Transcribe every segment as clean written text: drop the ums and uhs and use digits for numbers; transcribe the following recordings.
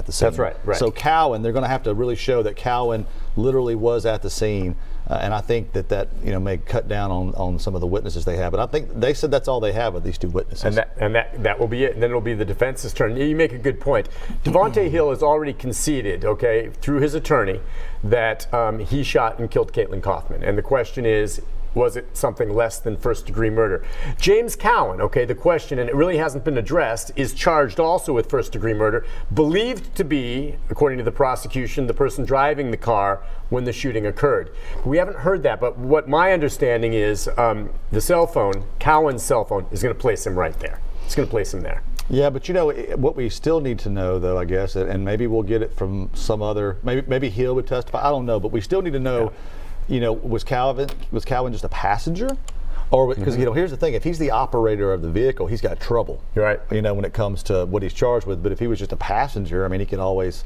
at the scene. That's right. So Cowan, they're going to have to really show that Cowan literally was at the scene. And I think that may cut down on some of the witnesses they have. But I think they said that's all they have with these two witnesses. And that will be it. And then it'll be the defense's turn. You make a good point. Devontae Hill has already conceded, okay, through his attorney, that he shot and killed Caitlyn Kaufman. And the question is, was it something less than first-degree murder? James Cowan, okay, the question, and it really hasn't been addressed, is charged also with first-degree murder, believed to be, according to the prosecution, the person driving the car when the shooting occurred. We haven't heard that, but what my understanding is, the cell phone, Cowan's cell phone, is going to place him right there. It's going to place him there. Yeah, but what we still need to know, though, I guess, and maybe we'll get it from some other, maybe Hill would testify, I don't know, but we still need to know, was Cowan just a passenger? Or because here's the thing: if he's the operator of the vehicle, he's got trouble. Right. When it comes to what he's charged with. But if he was just a passenger, I mean, he could always,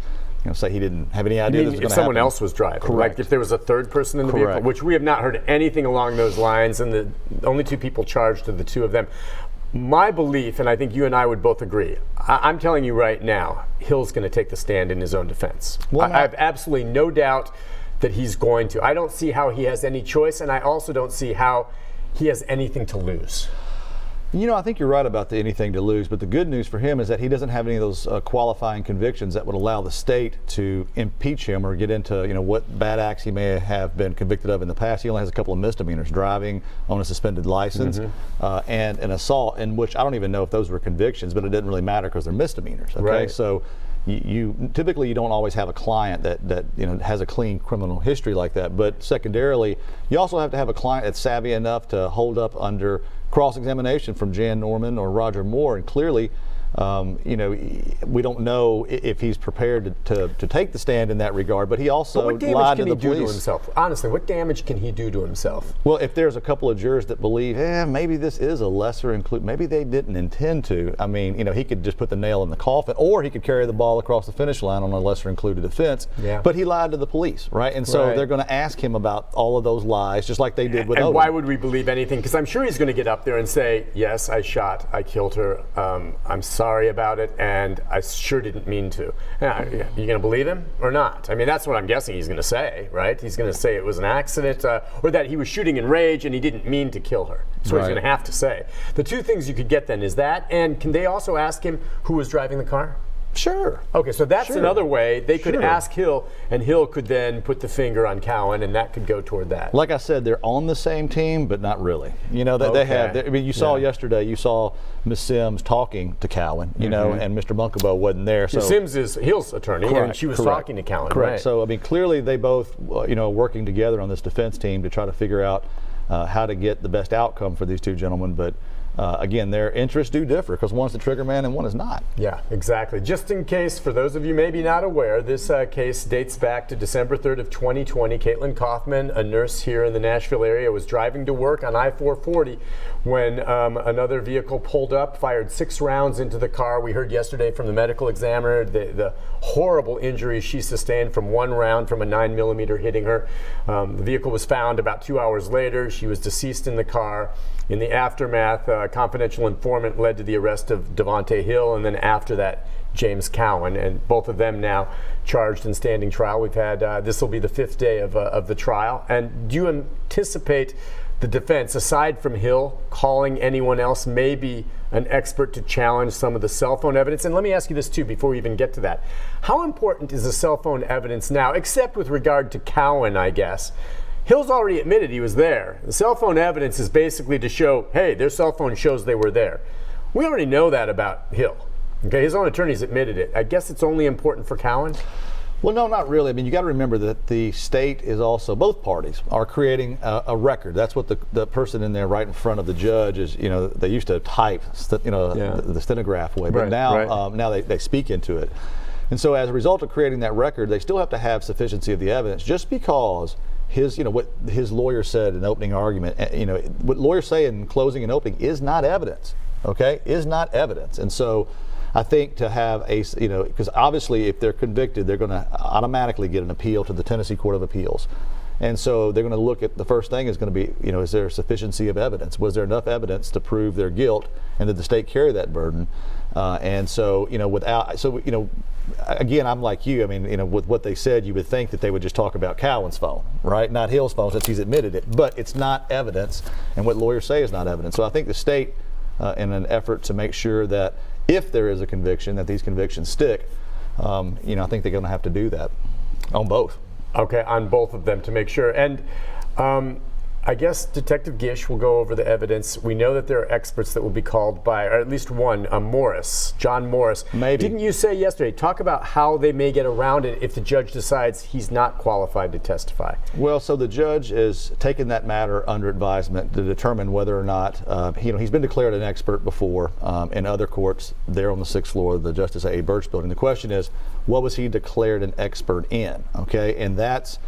say he didn't have any idea. If someone else was driving, correct? Like if there was a third person in the vehicle, which we have not heard anything along those lines, and the only two people charged are the two of them. My belief, and I think you and I would both agree, I'm telling you right now, Hill's going to take the stand in his own defense. Well, I have absolutely no doubt that he's going to. I don't see how he has any choice, and I also don't see how he has anything to lose. I think you're right about the anything to lose, but the good news for him is that he doesn't have any of those qualifying convictions that would allow the state to impeach him or get into, what bad acts he may have been convicted of in the past. He only has a couple of misdemeanors, driving on a suspended license, and an assault, in which I don't even know if those were convictions, but it didn't really matter because they're misdemeanors. Okay, right. So you typically don't always have a client that has a clean criminal history like that, but secondarily, you also have to have a client that's savvy enough to hold up under cross-examination from Jan Norman or Roger Moore, and clearly, we don't know if he's prepared to take the stand in that regard. But he also lied to the police. What damage can he do to himself? Honestly, what damage can he do to himself? Well, if there's a couple of jurors that believe, maybe this is a lesser include, maybe they didn't intend to. I mean, he could just put the nail in the coffin, or he could carry the ball across the finish line on a lesser included offense. Yeah. But he lied to the police, right? And so they're going to ask him about all of those lies, just like they did with Owen. And why would we believe anything? Because I'm sure he's going to get up there and say, yes, I shot, I killed her, I'm sorry about it, and I sure didn't mean to. You going to believe him or not? I mean, that's what I'm guessing he's going to say, right? He's going to say it was an accident, or that he was shooting in rage and he didn't mean to kill her. That's what he's going to have to say. The two things you could get then is that, and can they also ask him who was driving the car? Sure. Okay, so that's another way they could ask Hill, and Hill could then put the finger on Cowan, and that could go toward that. Like I said, they're on the same team, but not really. They have. I mean, you saw yesterday. You saw Ms. Sims talking to Cowan. And Mr. Bunkabo wasn't there. So Sims is Hill's attorney, and she was talking to Cowan. Correct. Right. So I mean, clearly they both, working together on this defense team to try to figure out how to get the best outcome for these two gentlemen, but. Again, their interests do differ because one's the trigger man and one is not. Yeah, exactly. Just in case, for those of you maybe not aware, this case dates back to December 3rd of 2020. Caitlyn Kaufman, a nurse here in the Nashville area, was driving to work on I-440 when another vehicle pulled up, fired 6 rounds into the car. We heard yesterday from the medical examiner the horrible injuries she sustained from one round from a 9mm hitting her. The vehicle was found about 2 hours later. She was deceased in the car. In the aftermath, a confidential informant led to the arrest of Devontae Hill, and then after that, James Cowan, and both of them now charged in standing trial. We've had, this will be the 5th day of the trial. And do you anticipate the defense, aside from Hill, calling anyone else, maybe an expert to challenge some of the cell phone evidence? And let me ask you this too, before we even get to that. How important is the cell phone evidence now, except with regard to Cowan, I guess? Hill's already admitted he was there. The cell phone evidence is basically to show, hey, their cell phone shows they were there. We already know that about Hill. Okay, his own attorneys admitted it. I guess it's only important for Cowan? Well, no, not really. I mean, you got to remember that the state is also, both parties are creating a record. That's what the person in there right in front of the judge is, they used to type, the stenograph way, but now they speak into it. And so as a result of creating that record, they still have to have sufficiency of the evidence. Just because what his lawyer said in opening argument, what lawyers say in closing and opening is not evidence, okay, is not evidence. And so I think to have because obviously if they're convicted, they're going to automatically get an appeal to the Tennessee Court of Appeals. And so they're going to look at, the first thing is going to be, is there sufficiency of evidence? Was there enough evidence to prove their guilt, and did the state carry that burden? And so, again, I'm like you. I mean, with what they said, you would think that they would just talk about Cowan's phone, right? Not Hill's phone, since he's admitted it. But it's not evidence, and what lawyers say is not evidence. So I think the state, in an effort to make sure that if there is a conviction, that these convictions stick, I think they're going to have to do that on both. Okay, on both of them to make sure. And I guess Detective Gish will go over the evidence. We know that there are experts that will be called by, or at least one, John Morris. Maybe. Didn't you say yesterday, talk about how they may get around it if the judge decides he's not qualified to testify? Well, so the judge is taking that matter under advisement to determine whether or not, he's been declared an expert before in other courts there on the 6th floor of the Justice A. Birch building. The question is, what was he declared an expert in? Okay, and that's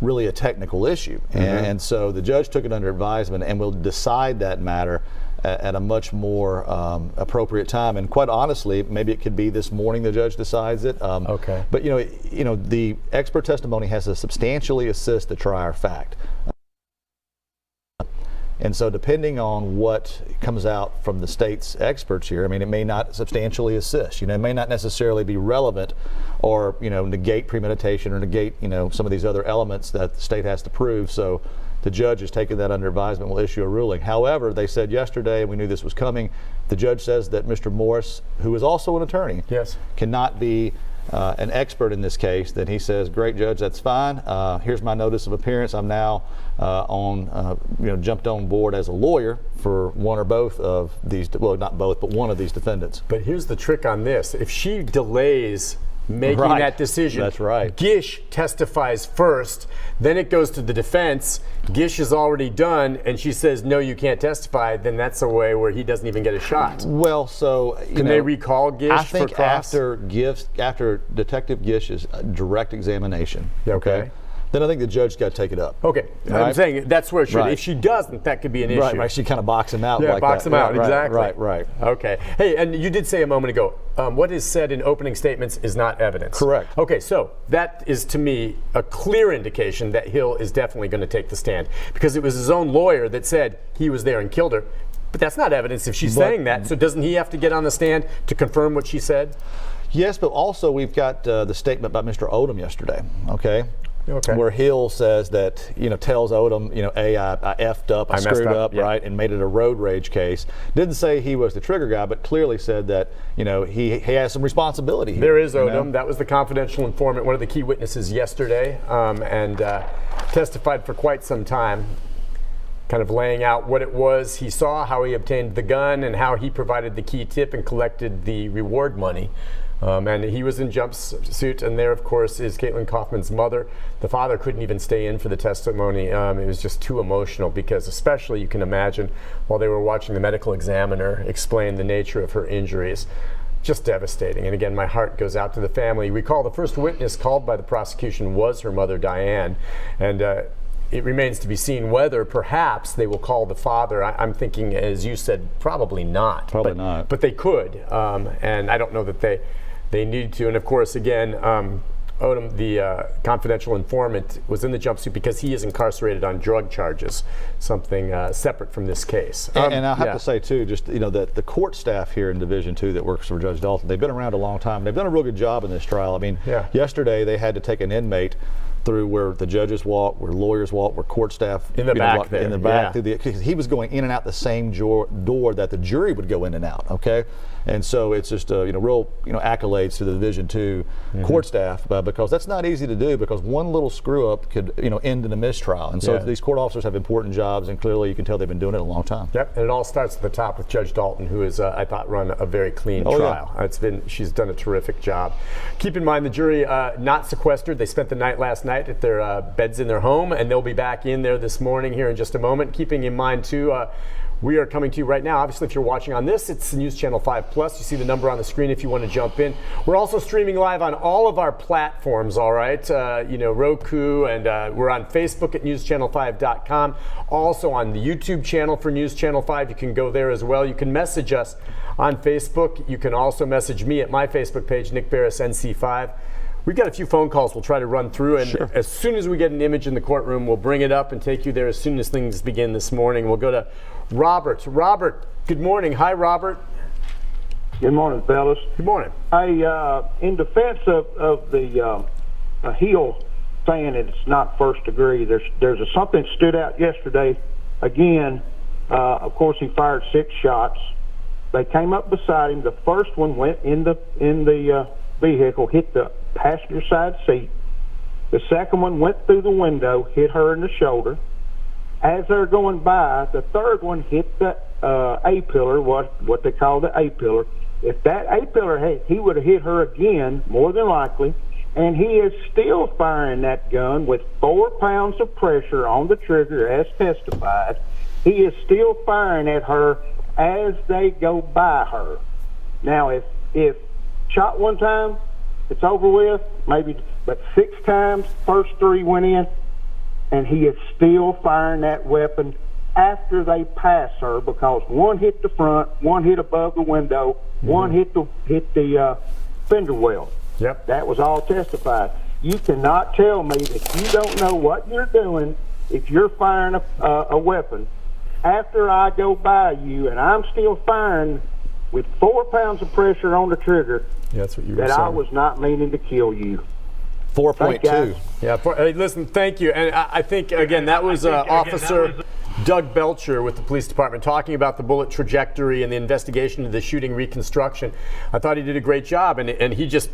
really a technical issue. And so the judge took it under advisement and will decide that matter at a much more appropriate time. And quite honestly, maybe it could be this morning the judge decides it. Okay. But the expert testimony has to substantially assist the trier fact. And so depending on what comes out from the state's experts here, it may not substantially assist. It may not necessarily be relevant or, negate premeditation or negate, some of these other elements that the state has to prove. So the judge is taking that under advisement, will issue a ruling. However, they said yesterday, and we knew this was coming, the judge says that Mr. Morris, who is also an attorney, yes, cannot be an expert in this case. Then he says, great, judge, that's fine. Here's my notice of appearance. I'm now jumped on board as a lawyer for one or both of these, well, not both, but one of these defendants. But here's the trick on this. If she delays making that decision, that's right, Gish testifies first, then it goes to the defense. Gish is already done, and she says, no, you can't testify, then that's a way where he doesn't even get a shot. Well, so can they recall Gish I think for cross? after Detective Gish's direct examination, okay, then I think the judge got to take it up. Okay, right? I'm saying that's where it should. Right. If she doesn't, that could be an issue. Right, she kind of box him out. Yeah, like box that. him out, Right, exactly. Right. Okay. Hey, and you did say a moment ago, what is said in opening statements is not evidence. Correct. Okay, so that is to me a clear indication that Hill is definitely going to take the stand, because it was his own lawyer that said he was there and killed her. But that's not evidence if she's saying that. So doesn't he have to get on the stand to confirm what she said? Yes, but also we've got the statement by Mr. Odom yesterday, okay, where Hill says that, tells Odom, I effed up, I screwed up, yeah, right, and made it a road rage case. Didn't say he was the trigger guy, but clearly said that, he has some responsibility here. There is Odom. That was the confidential informant, one of the key witnesses yesterday, and testified for quite some time, kind of laying out what it was he saw, how he obtained the gun, and how he provided the key tip and collected the reward money. And he was in jumpsuit, and there, of course, is Caitlyn Kaufman's mother. The father couldn't even stay in for the testimony. It was just too emotional, because especially, you can imagine, while they were watching the medical examiner explain the nature of her injuries, just devastating. And again, my heart goes out to the family. Recall the first witness called by the prosecution was her mother, Diane, and it remains to be seen whether perhaps they will call the father. I'm thinking, as you said, probably not. Probably not. But they could, and I don't know that they need to. And of course, again, Odom, the confidential informant, was in the jumpsuit because he is incarcerated on drug charges, something separate from this case. And I have to say, too, just, that the court staff here in Division 2 that works for Judge Dalton, they've been around a long time. They've done a real good job in this trial. Yesterday they had to take an inmate through where the judges walk, where lawyers walk, where court staff in the back there. In the back, because he was going in and out the same door that the jury would go in and out. Okay, and so it's just real accolades to the Division 2 court staff, because that's not easy to do, because one little screw up could end in a mistrial. And so these court officers have important jobs, and clearly you can tell they've been doing it a long time. Yep, and it all starts at the top with Judge Dalton, who is I thought run a very clean trial. Yeah. She's done a terrific job. Keep in mind, the jury not sequestered. They spent the night last night at their beds in their home, and they'll be back in there this morning here in just a moment. Keeping in mind too, we are coming to you right now. Obviously, if you're watching on this, it's News Channel 5 Plus. You see the number on the screen if you want to jump in. We're also streaming live on all of our platforms, all right? Roku, and we're on Facebook at newschannel5.com. Also on the YouTube channel for News Channel 5. You can go there as well. You can message us on Facebook. You can also message me at my Facebook page, Nick Barris, NC5. We've got a few phone calls we'll try to run through, and as soon as we get an image in the courtroom, we'll bring it up and take you there as soon as things begin this morning. We'll go to Robert. Robert, good morning. Hi, Robert. Good morning, fellas. Good morning. Hey, in defense of the Hill saying that it's not first degree, there's something that stood out yesterday. Again, of course, he fired 6 shots. They came up beside him. The first one went in the vehicle, hit the passenger side seat. The second one went through the window, hit her in the shoulder. As they're going by, the third one hit the A-pillar, what they call the A-pillar. If that A-pillar, he would have hit her again, more than likely, and he is still firing that gun with 4 pounds of pressure on the trigger, as testified. He is still firing at her as they go by her. Now, if shot one time, it's over with, maybe, but 6 times, first 3 went in, and he is still firing that weapon after they pass her, because one hit the front, one hit above the window, one hit the fender well. Yep. That was all testified. You cannot tell me that you don't know what you're doing if you're firing a weapon after I go by you and I'm still firing with 4 pounds of pressure on the trigger. Yeah, that's what you were that saying. I was not meaning to kill you. 4.2. Yeah, hey, listen, thank you. And I think, again, that was Officer Doug Belcher with the police department talking about the bullet trajectory and the investigation of the shooting reconstruction. I thought he did a great job, and he just,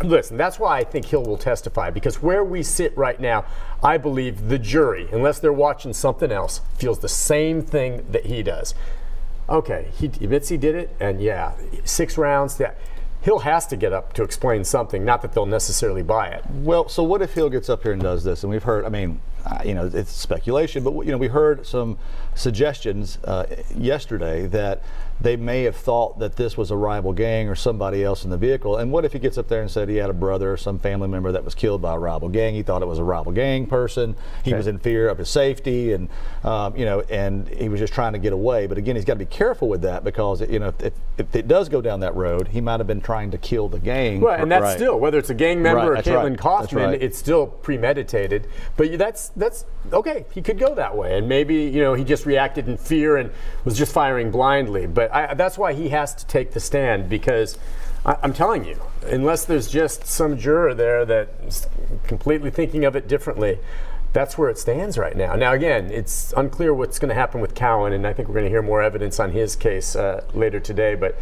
listen, that's why I think Hill will testify, because where we sit right now, I believe the jury, unless they're watching something else, feels the same thing that he does. Okay, he admits he did it, and yeah, 6 rounds, yeah. Hill has to get up to explain something, not that they'll necessarily buy it. Well, so what if Hill gets up here and does this? And we've heard, I mean, it's speculation, but we heard some suggestions yesterday that they may have thought that this was a rival gang or somebody else in the vehicle. And what if he gets up there and said he had a brother or some family member that was killed by a rival gang? He thought it was a rival gang person. He was in fear of his safety, and and he was just trying to get away. But again, he's got to be careful with that, because if it does go down that road, he might have been trying to kill the gang. Right, and that's still, whether it's a gang member or Caitlyn Kaufman, it's still premeditated. But that's okay. He could go that way, and maybe he just reacted in fear and was just firing blindly. But that's why he has to take the stand, because I'm telling you, unless there's just some juror there that's completely thinking of it differently, that's where it stands right now. Now, again, it's unclear what's going to happen with Cowan, and I think we're going to hear more evidence on his case later today. But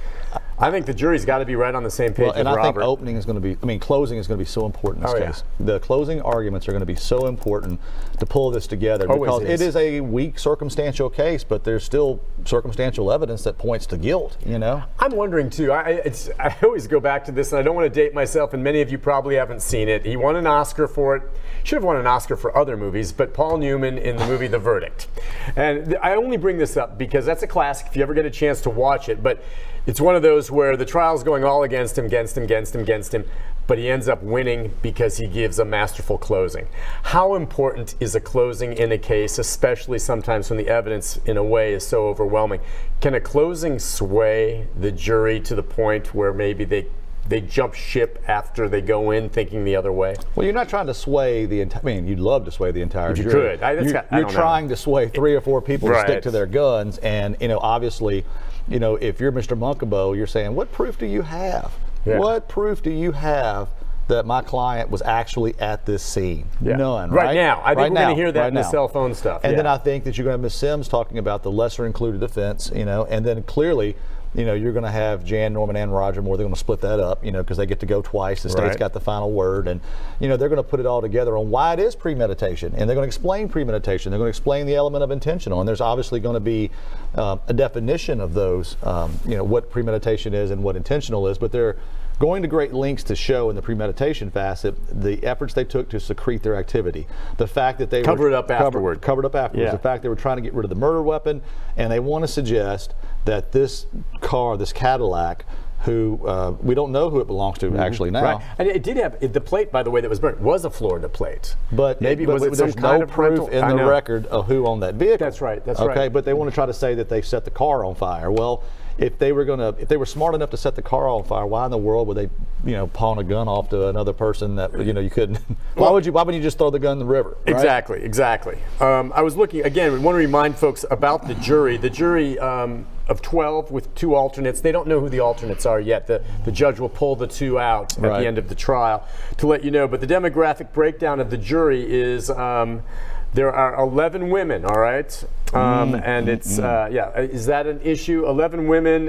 I think the jury's got to be right on the same page with Robert. And I think opening is going to be, closing is going to be so important in this case. Yeah. The closing arguments are going to be so important to pull this together, because it is a weak circumstantial case, but there's still circumstantial evidence that points to guilt, I'm wondering, too. I always go back to this, and I don't want to date myself, and many of you probably haven't seen it. He won an Oscar for it. Should have won an Oscar for other movies, but Paul Newman in the movie The Verdict. And I only bring this up because that's a classic if you ever get a chance to watch it, but it's one of those where the trial's going all against him, but he ends up winning because he gives a masterful closing. How important is a closing in a case, especially sometimes when the evidence in a way is so overwhelming? Can a closing sway the jury to the point where maybe they jump ship after they go in thinking the other way? Well, you're not trying to sway the entire, you'd love to sway the entire jury. You could. You're trying to sway 3 or 4 people to stick to their guns, and obviously, if you're Mr. Munkabo, you're saying, what proof do you have? Yeah. What proof do you have that my client was actually at this scene? Yeah. None. Right now. I think we're going to hear that in the cell phone stuff. And then I think that you're going to have Ms. Sims talking about the lesser included offense, and then clearly, you're going to have Jan, Norman, and Roger Moore. They're going to split that up, because they get to go twice. The state's got the final word. And, they're going to put it all together on why it is premeditation. And they're going to explain premeditation. They're going to explain the element of intentional. And there's obviously going to be a definition of those, what premeditation is and what intentional is. But they're going to great lengths to show in the premeditation facet the efforts they took to secrete their activity. The fact that they covered it up afterwards. Yeah. The fact they were trying to get rid of the murder weapon. And they want to suggest that this car, this Cadillac, who we don't know who it belongs to actually now. Right. And it did have the plate, by the way, that was burnt was a Florida plate. But maybe but was it there's some kind no of proof rental? in the record of who owned that vehicle. That's right. Okay, but they want to try to say that they set the car on fire. Well, if they were smart enough to set the car on fire, why in the world would they, pawn a gun off to another person that you couldn't? Why wouldn't you just throw the gun in the river? Right? Exactly. I was looking again. We want to remind folks about the jury. The jury of 12 with 2 alternates. They don't know who the alternates are yet. The judge will pull the 2 out at the end of the trial to let you know. But the demographic breakdown of the jury is there are 11 women, all right? And it's, is that an issue? 11 women,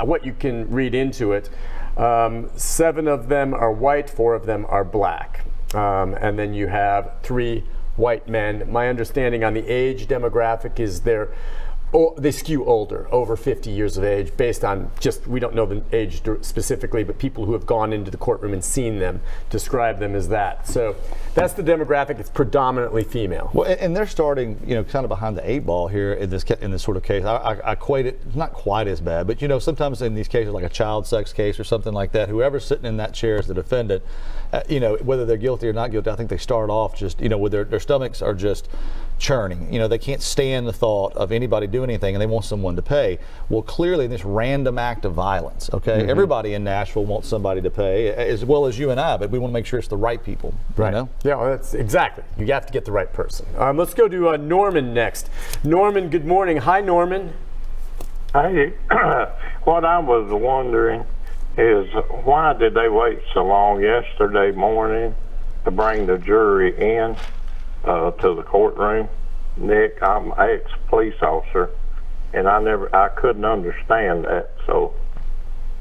what you can read into it, 7 of them are white, 4 of them are black. And then you have 3 white men. My understanding on the age demographic is they skew older, over 50 years of age, based on we don't know the age specifically, but people who have gone into the courtroom and seen them describe them as that. So that's the demographic. It's predominantly female. Well, and they're starting, kind of behind the 8 ball here in this sort of case. I equate it, not quite as bad, but sometimes in these cases, like a child sex case or something like that, whoever's sitting in that chair as the defendant, whether they're guilty or not guilty, I think they start off just, with their stomachs are just churning. They can't stand the thought of anybody doing anything, and they want someone to pay. Well, clearly, this random act of violence, okay? Everybody in Nashville wants somebody to pay, as well as you and I, but we want to make sure it's the right people, right? Yeah, well, that's exactly. You have to get the right person. Let's go to Norman next. Norman, good morning. Hi, Norman. Hey, what I was wondering is why did they wait so long yesterday morning to bring the jury in to the courtroom? Nick, I'm an ex-police officer, and I couldn't understand that, so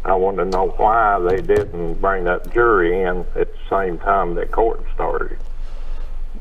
I want to know why they didn't bring that jury in at the same time that court started.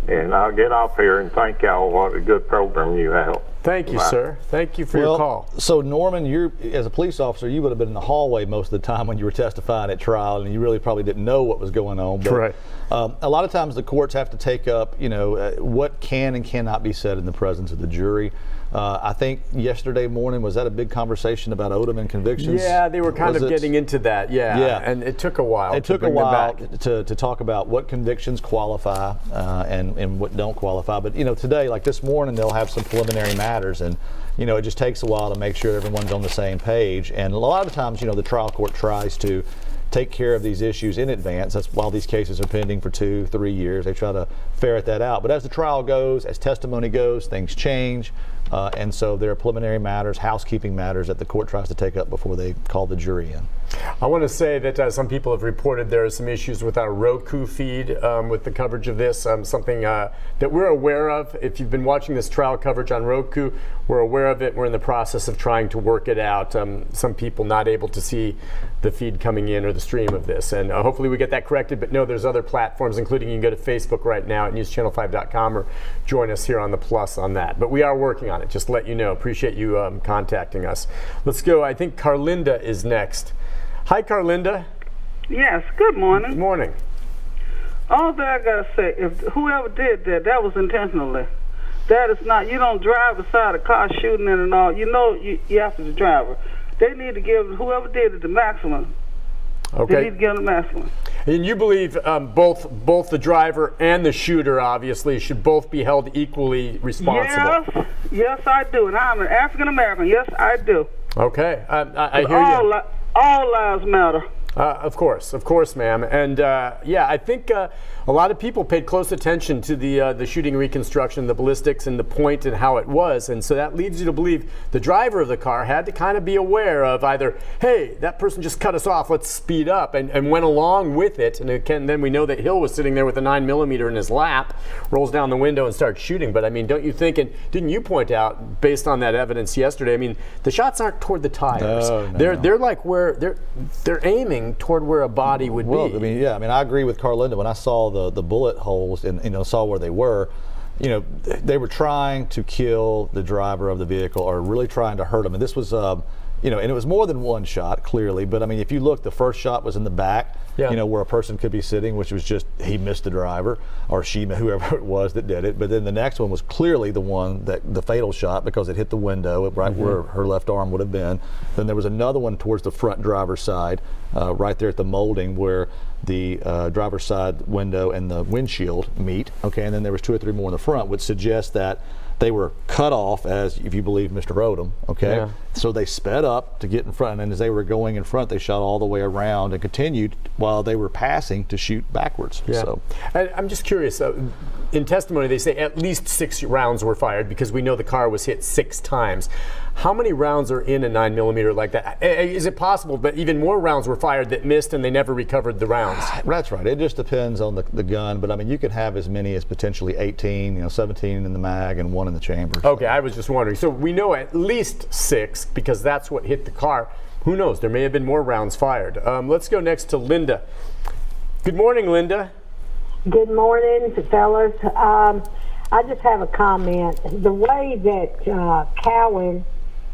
And I'll get off here and thank y'all. What a good program you have. Thank you, sir. Thank you for your call. So, Norman, as a police officer, you would have been in the hallway most of the time when you were testifying at trial, and you really probably didn't know what was going on. But, right. A lot of times the courts have to take up, what can and cannot be said in the presence of the jury. I think yesterday morning, was that a big conversation about Odom and convictions? Yeah, they were kind of getting into that, yeah. And it took a while to talk about what convictions qualify and what don't qualify. But, today, like this morning, they'll have some preliminary matters, and, it just takes a while to make sure everyone's on the same page. And a lot of times, the trial court tries to take care of these issues in advance. That's while these cases are pending for 2-3 years. They try to ferret that out. But as the trial goes, as testimony goes, things change. And so there are preliminary matters, housekeeping matters that the court tries to take up before they call the jury in. I want to say that some people have reported there are some issues with our Roku feed with the coverage of this, something that we're aware of. If you've been watching this trial coverage on Roku, we're aware of it. We're in the process of trying to work it out. Some people not able to see the feed coming in or the stream of this, and hopefully we get that corrected. But no, there's other platforms, including you can go to Facebook right now at newschannel5.com or join us here on the Plus on that. But we are working on it, just to let you know. Appreciate you contacting us. Let's go. I think Carlinda is next. Hi, Carlinda. Yes, good morning. Good morning. All that I gotta say, if whoever did that, that was intentionally. That is not, you don't drive beside a car shooting in and all. You after the driver. They need to give whoever did it the maximum. Okay. They need to give them the maximum. And you believe both the driver and the shooter, obviously, should both be held equally responsible? Yes, I do. And I'm an African American. Yes, I do. Okay, I hear you. All lives matter. Of course, ma'am. And I think a lot of people paid close attention to the shooting reconstruction, the ballistics, and the point and how it was. And so that leads you to believe the driver of the car had to kind of be aware of either, hey, that person just cut us off, let's speed up, and went along with it. And then we know that Hill was sitting there with a 9mm in his lap, rolls down the window and starts shooting. But I mean, don't you think, and didn't you point out, based on that evidence yesterday, I mean, the shots aren't toward the tires. No. They're like where they're aiming toward where a body would be. I mean, I agree with Carlinda. When I saw the bullet holes and saw where they were, they were trying to kill the driver of the vehicle or really trying to hurt him. And this was, and it was more than one shot, clearly. But I mean, if you look, the first shot was in the back, where a person could be sitting, which was just he missed the driver or she, whoever it was that did it. But then the next one was clearly the one that the fatal shot because it hit the window right where her left arm would have been. Then there was another one towards the front driver's side, right there at the molding where the driver's side window and the windshield meet. Okay, and then there was 2 or 3 more in the front, which suggests that they were cut off, as if you believe Mr. Odom, okay? So they sped up to get in front, and as they were going in front, they shot all the way around and continued while they were passing to shoot backwards. Yeah. So I'm just curious. In testimony, they say at least 6 rounds were fired because we know the car was hit 6 times. How many rounds are in a 9mm like that? Is it possible that even more rounds were fired that missed and they never recovered the rounds? That's right. It just depends on the gun, but I mean, you could have as many as potentially 18, 17 in the mag and 1 in the chamber. Okay, I was just wondering. So we know at least 6 because that's what hit the car. Who knows? There may have been more rounds fired. Let's go next to Linda. Good morning, Linda. Good morning, fellas. I just have a comment. The way that Cowan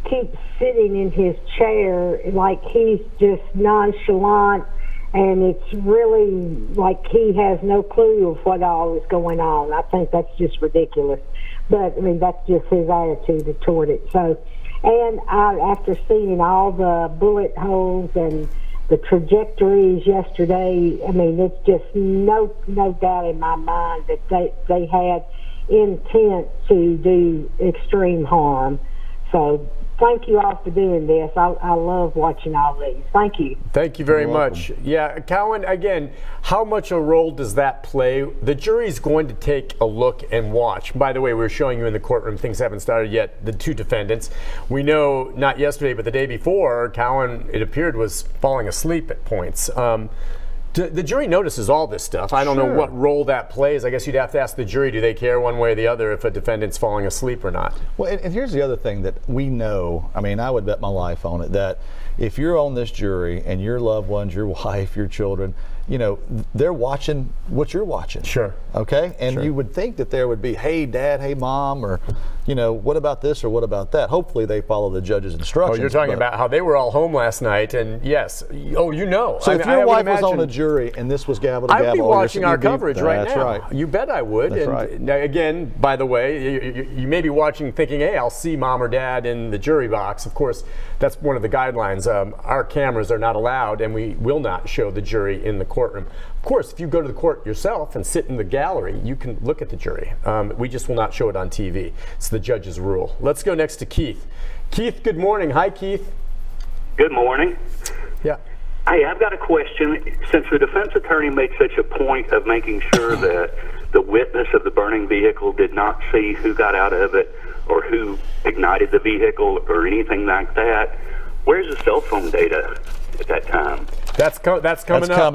keeps sitting in his chair like he's just nonchalant, and it's really like he has no clue of what all is going on. I think that's just ridiculous. But, I mean, that's just his attitude toward it. So, and after seeing all the bullet holes and the trajectories yesterday, I mean, it's just no doubt in my mind that they had intent to do extreme harm. So thank you all for doing this. I love watching all these. Thank you. Thank you very much. Yeah, Cowan, again, how much a role does that play? The jury's going to take a look and watch. By the way, we were showing you in the courtroom, things haven't started yet, the 2 defendants. We know, not yesterday, but the day before, Cowan, it appeared, was falling asleep at points. The jury notices all this stuff. I don't know what role that plays. I guess you'd have to ask the jury, do they care one way or the other if a defendant's falling asleep or not? Well, and here's the other thing that we know, I mean, I would bet my life on it, that if you're on this jury and your loved ones, your wife, your children, they're watching what you're watching. Sure. Okay? And you would think that there would be, hey, Dad, hey, Mom, or, what about this or what about that? Hopefully they follow the judge's instructions. Oh, you're talking about how they were all home last night, and yes. Oh, So if your wife was on a jury and this was gavel to gavel, I'd be watching our coverage right now. That's right. You bet I would. That's and right. Now, again, by the way, you may be watching thinking, hey, I'll see Mom or Dad in the jury box. Of course, that's one of the guidelines. Our cameras are not allowed, and we will not show the jury in the courtroom. Of course, if you go to the court yourself and sit in the gallery, you can look at the jury. We just will not show it on TV. It's the judge's rule. Let's go next to Keith. Keith, good morning. Hi, Keith. Good morning. Yeah. Hey, I've got a question. Since the defense attorney made such a point of making sure that the witness of the burning vehicle did not see who got out of it or who ignited the vehicle or anything like that, where's the cell phone data at that time? That's coming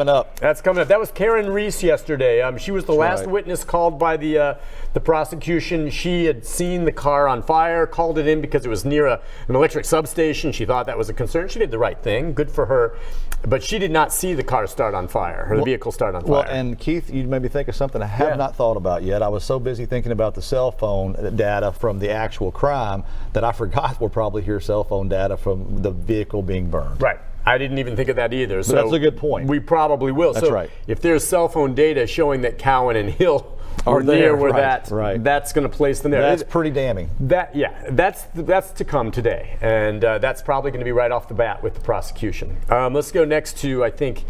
up. That's coming up. That was Karen Reese yesterday. She was the last witness called by the prosecution. She had seen the car on fire, called it in because it was near an electric substation. She thought that was a concern. She did the right thing. Good for her. But she did not see the car start on fire, or the vehicle start on fire. Well, and Keith, you made me think of something I have not thought about yet. I was so busy thinking about the cell phone data from the actual crime that I forgot we'll probably hear cell phone data from the vehicle being burned. Right. I didn't even think of that either. But so that's a good point. We probably will. That's so right. If there's cell phone data showing that Cowan and Hill are near where that's going to place them there. That's pretty damning. That's to come today, and that's probably going to be right off the bat with the prosecution. Let's go next to, I think,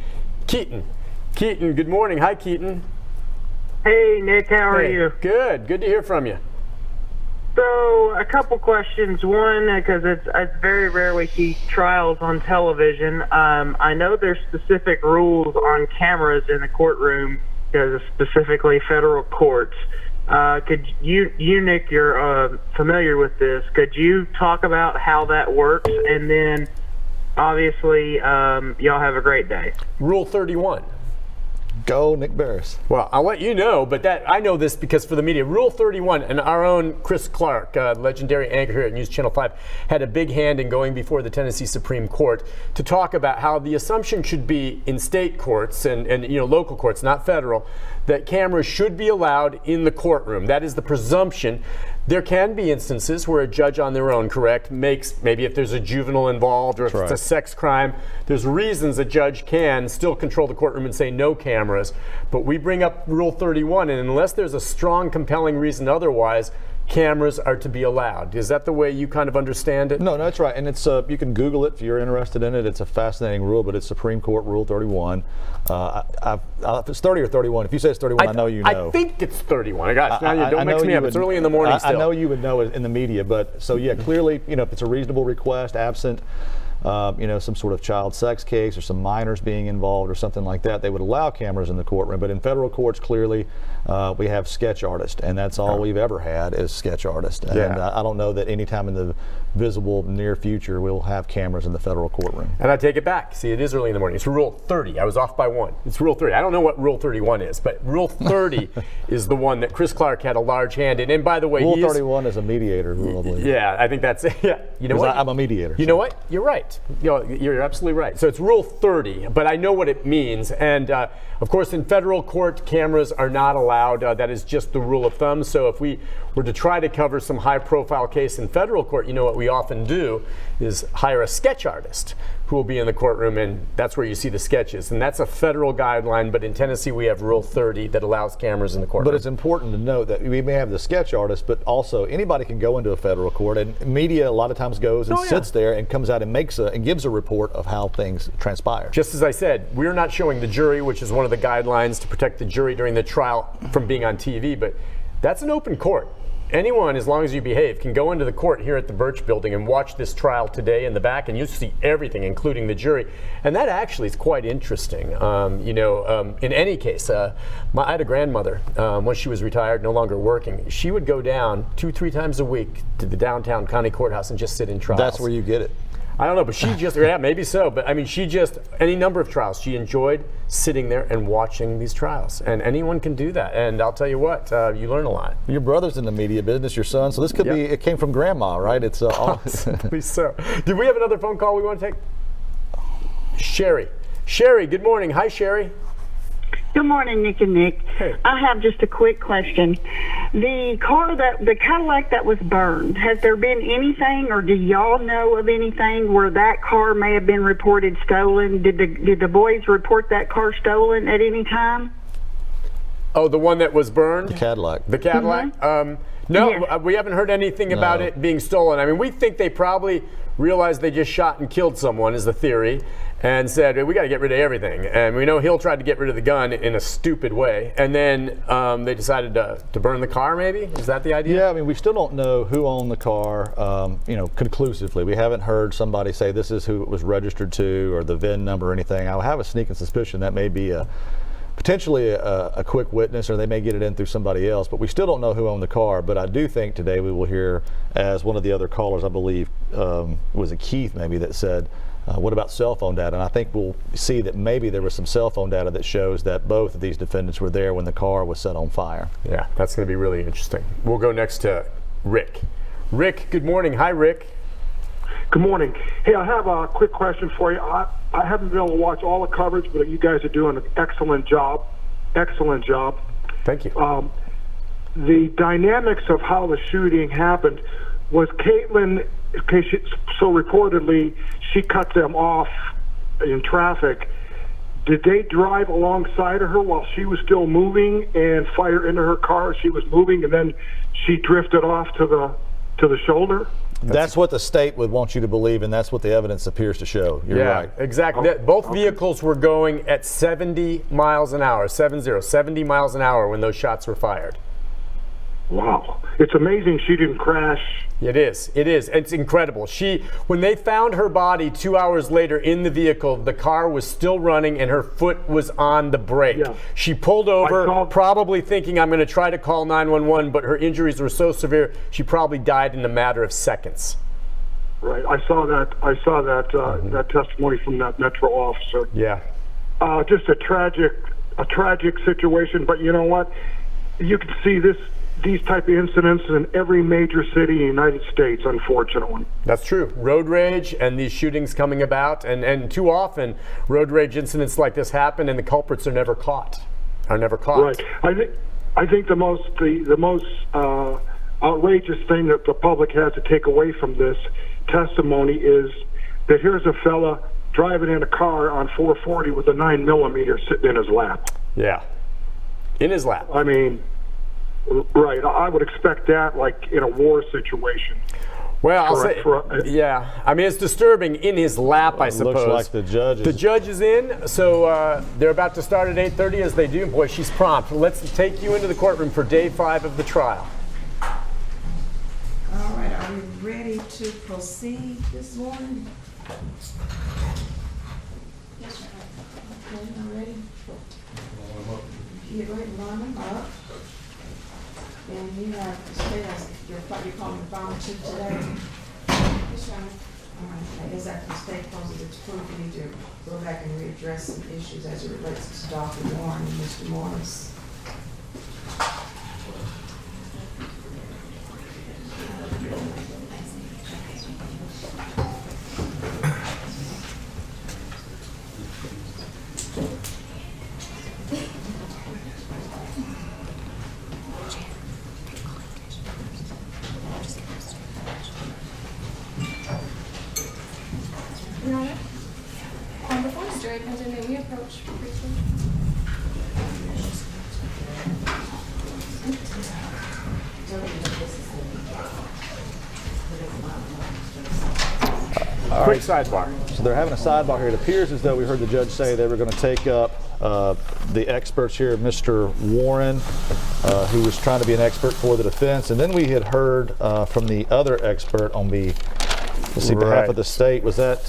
Keaton. Keaton, good morning. Hi, Keaton. Hey, Nick, how are you? Good to hear from you. So, a couple questions. One, because I very rarely see trials on television. I know there's specific rules on cameras in the courtroom, because specifically federal courts. Could you, Nick, you're familiar with this. Could you talk about how that works? And then, obviously, y'all have a great day. Rule 31. Go, Nick Barris. Well, I'll let you know, but I know this because for the media, Rule 31, and our own Chris Clark, legendary anchor here at News Channel 5, had a big hand in going before the Tennessee Supreme Court to talk about how the assumption should be in state courts and local courts, not federal, that cameras should be allowed in the courtroom. That is the presumption. There can be instances where a judge on their own, maybe if there's a juvenile involved or if it's a sex crime, there's reasons a judge can still control the courtroom and say no cameras. But we bring up Rule 31, and unless there's a strong, compelling reason otherwise, cameras are to be allowed. Is that the way you kind of understand it? No, that's right. And it's you can Google it if you're interested in it. It's a fascinating rule, but it's Supreme Court Rule 31. If it's 30 or 31, if you say it's 31, I know you know. I think it's 31. Gosh, now don't mix me up. It's early in the morning still. I know you would know it in the media, but so yeah, clearly, if it's a reasonable request, absent some sort of child sex case or some minors being involved or something like that, they would allow cameras in the courtroom. But in federal courts, clearly, we have sketch artists, and that's all we've ever had is sketch artists. And I don't know that anytime in the visible near future we'll have cameras in the federal courtroom. And I take it back. See, it is early in the morning. It's Rule 30. I was off by one. It's Rule 30. I don't know what Rule 31 is, but Rule 30 is the one that Chris Clark had a large hand in. And by the way, Rule 31 is a mediator rule, I believe. Yeah, I think that's it. Yeah. You know what? I'm a mediator. You know what? You're right. You're absolutely right. So it's Rule 30, but I know what it means. And of course, in federal court, cameras are not allowed. That is just the rule of thumb. So if we were to try to cover some high-profile case in federal court, what we often do is hire a sketch artist who will be in the courtroom, and that's where you see the sketches. And that's a federal guideline, but in Tennessee we have Rule 30 that allows cameras in the courtroom. But it's important to note that we may have the sketch artist, but also anybody can go into a federal court, and media a lot of times goes and sits there and comes out and gives a report of how things transpire. Just as I said, we're not showing the jury, which is one of the guidelines to protect the jury during the trial from being on TV, but that's an open court. Anyone, as long as you behave, can go into the court here at the Birch Building and watch this trial today in the back, and you'll see everything, including the jury. And that actually is quite interesting. In any case, I had a grandmother, once she was retired, no longer working. She would go down 2-3 times a week to the downtown county courthouse and just sit in trials. That's where you get it. I don't know, but she just, maybe so, but I mean, any number of trials, she enjoyed sitting there and watching these trials. And anyone can do that. And I'll tell you what, you learn a lot. Your brother's in the media business, your son, so this could be, it came from grandma, right? It's Possibly so. Do we have another phone call we want to take? Sherry. Sherry, good morning. Hi, Sherry. Good morning, Nick and Nick. Hey. I have just a quick question. The Cadillac that was burned, has there been anything, or do y'all know of anything where that car may have been reported stolen? Did the boys report that car stolen at any time? Oh, the one that was burned? The Cadillac. The Cadillac? Mm-hmm. No, Yes. We haven't heard anything about it being stolen. I mean, we think they probably realized they just shot and killed someone, is the theory, and said, we got to get rid of everything. And we know Hill tried to get rid of the gun in a stupid way. And then they decided to burn the car, maybe? Is that the idea? Yeah, I mean, we still don't know who owned the car, conclusively. We haven't heard somebody say this is who it was registered to or the VIN number or anything. I have a sneaking suspicion that may be potentially a quick witness, or they may get it in through somebody else, but we still don't know who owned the car. But I do think today we will hear, as one of the other callers, I believe, was it Keith maybe, that said, what about cell phone data? And I think we'll see that maybe there was some cell phone data that shows that both of these defendants were there when the car was set on fire. Yeah, that's going to be really interesting. We'll go next to Rick. Rick, good morning. Hi, Rick. Good morning. Hey, I have a quick question for you. I haven't been able to watch all the coverage, but you guys are doing an excellent job. Excellent job. Thank you. The dynamics of how the shooting happened was Caitlyn, so reportedly she cut them off in traffic. Did they drive alongside of her while she was still moving and fire into her car as she was moving, and then she drifted off to the shoulder? That's what the state would want you to believe, and that's what the evidence appears to show. You're right. Exactly. Both vehicles were going at 70 miles an hour, 70 miles an hour when those shots were fired. Wow. It's amazing she didn't crash. It is. It's incredible. When they found her body 2 hours later in the vehicle, the car was still running and her foot was on the brake. Yeah. She pulled over, probably thinking, I'm going to try to call 911, but her injuries were so severe, she probably died in a matter of seconds. Right. I saw that that testimony from that Metro officer. Yeah. Just a tragic situation, but you know what? You can see these type of incidents in every major city in the United States, unfortunately. That's true. Road rage and these shootings coming about, and too often road rage incidents like this happen and the culprits are never caught. Right. I think the most outrageous thing that the public has to take away from this testimony is that here's a fella driving in a car on 440 with a 9mm sitting in his lap. Yeah. In his lap. I mean, Right. I would expect that, like in a war situation. Well, I'll say, yeah. I mean, it's disturbing in his lap, I suppose. Looks like the judge is. The judge is in, so they're about to start at 8:30 as they do. Boy, she's prompt. Let's take you into the courtroom for day 5 of the trial. All right, are we ready to proceed this morning? Yes, sir. Okay, I'm ready. Yeah, go ahead and line them up. And you have to stay as you're calling the final 2 today. Yes, sir. All right, I guess after the state closes its proof, we need to go back and readdress some issues as it relates to Dr. Warren and Mr. Morris. Your Honor, before Mr. Ray comes in, may we approach briefly? Quick sidebar. So they're having a sidebar here. It appears as though we heard the judge say they were going to take up the experts here, Mr. Warren, who was trying to be an expert for the defense, and then we had heard from the other expert on the behalf of the state. Was that?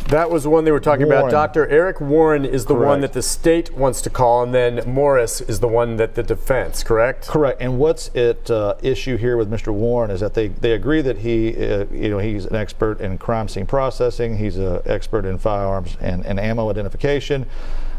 That was the one they were talking Warren. about. Dr. Eric Warren is the one Correct. that the state wants to call, and then Morris is the one that the defense, correct? Correct. And what's at issue here with Mr. Warren is that they agree that he, he's an expert in crime scene processing. He's an expert in firearms and ammo identification.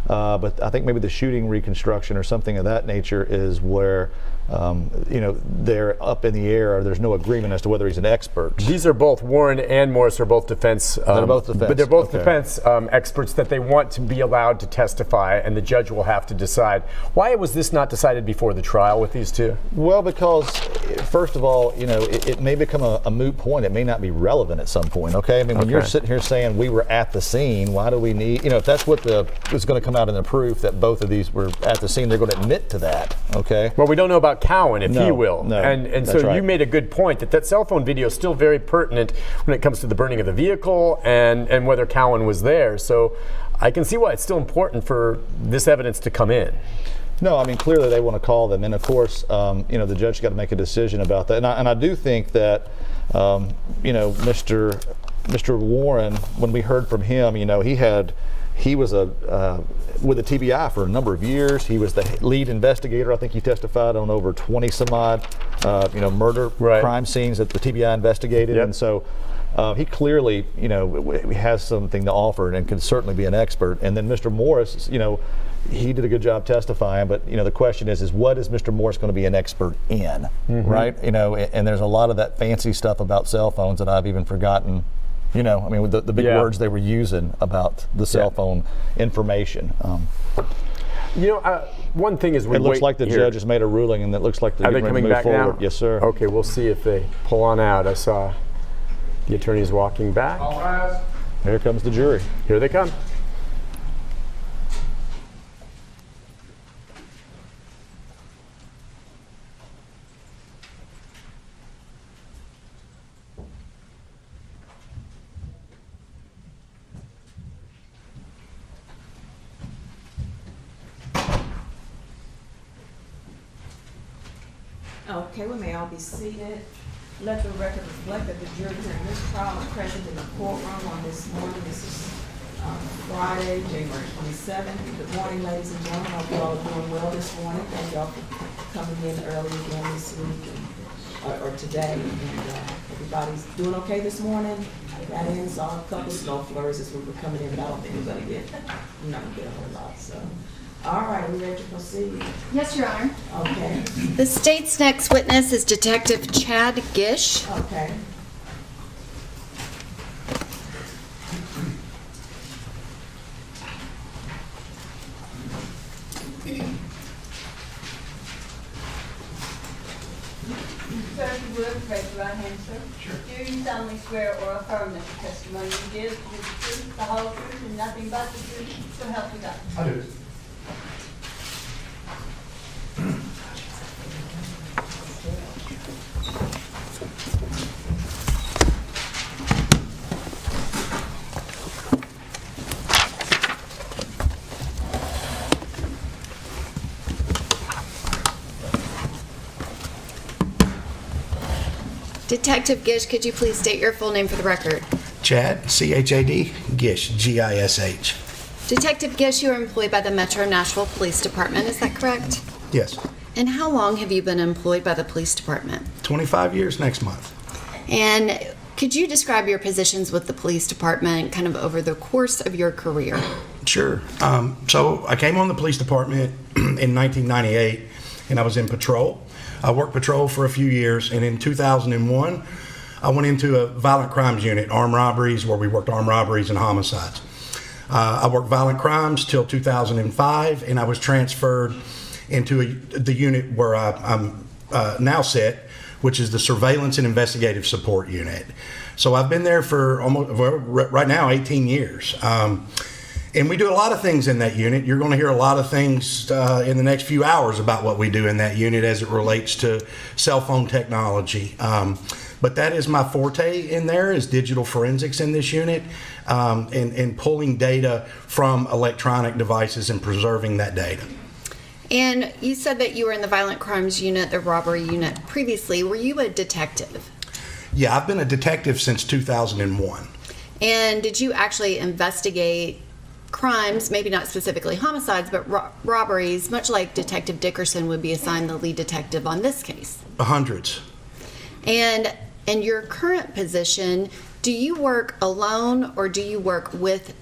But I think maybe the shooting reconstruction or something of that nature is where, they're up in the air. There's no agreement as to whether he's an expert. These are both, Warren and Morris are both defense. They're both defense. But they're both Okay. defense experts that they want to be allowed to testify, and the judge will have to decide. Why was this not decided before the trial with these two? Well, because first of all, it may become a moot point. It may not be relevant at some point. Okay. I mean, when you're sitting here saying we were at the scene, why do we need? If that's what is going to come out in the proof that both of these were at the scene, they're going to admit to that. Okay. Well, we don't know about Cowan, if he will. No, and so right. you made a good point that cell phone video is still very pertinent when it comes to the burning of the vehicle and whether Cowan was there. So I can see why it's still important for this evidence to come in. No, I mean, clearly they want to call them. And of course, the judge got to make a decision about that. And I do think that, Mr. Warren, when we heard from him, he was with the TBI for a number of years. He was the lead investigator. I think he testified on over 20 some odd, murder crime scenes that the TBI investigated. Yep. And so he clearly, has something to offer and can certainly be an expert. And then Mr. Morris, he did a good job testifying. But the question is what is Mr. Morris going to be an expert in, right? And there's a lot of that fancy stuff about cell phones that I've even forgotten. With the big words they were using about the cell phone information. One thing is it looks like the judge has made a ruling, and it looks like they're coming move back forward. now? Yes, sir. Okay, we'll see if they pull on out. I saw the attorneys walking back. All rise. Here comes the jury. Here they come. Okay, we may all be seated. Let the record reflect that the jury hearing this trial is present in the courtroom on this morning. This is Friday, January 27th. Good morning, ladies and gentlemen. I hope you all are doing well this morning. Thank y'all for coming in early again this week or today. And everybody's doing okay this morning. Got in, saw a couple snow flurries as we were coming in, but I don't think we're going to get a whole lot. So, all right, are we ready to proceed? Yes, Your Honor. Okay. The state's next witness is Detective Chad Gish. Okay. Sir, if you would, raise your right hand, sir. Sure. Do you solemnly swear or affirm that the testimony you give is the truth, the whole truth, and nothing but the truth, so help you God? I do. Detective Gish, could you please state your full name for the record? Chad, C-H-A-D, Gish, G-I-S-H. Detective Gish, you are employed by the Metro Nashville Police Department, is that correct? Yes. And how long have you been employed by the police department? 25 years next month. And could you describe your positions with the police department kind of over the course of your career? Sure. So I came on the police department in 1998, and I was in patrol. I worked patrol for a few years, and in 2001, I went into a violent crimes unit, armed robberies, where we worked armed robberies and homicides. I worked violent crimes till 2005, and I was transferred into the unit where I'm now set, which is the Surveillance and Investigative Support Unit. So I've been there for right now, 18 years. And we do a lot of things in that unit. You're going to hear a lot of things in the next few hours about what we do in that unit as it relates to cell phone technology. But that is my forte in there, is digital forensics in this unit, and pulling data from electronic devices and preserving that data. And you said that you were in the violent crimes unit, the robbery unit previously. Were you a detective? Yeah, I've been a detective since 2001. And did you actually investigate crimes, maybe not specifically homicides, but robberies, much like Detective Dickerson would be assigned the lead detective on this case? Hundreds. And in your current position, do you work alone or do you work with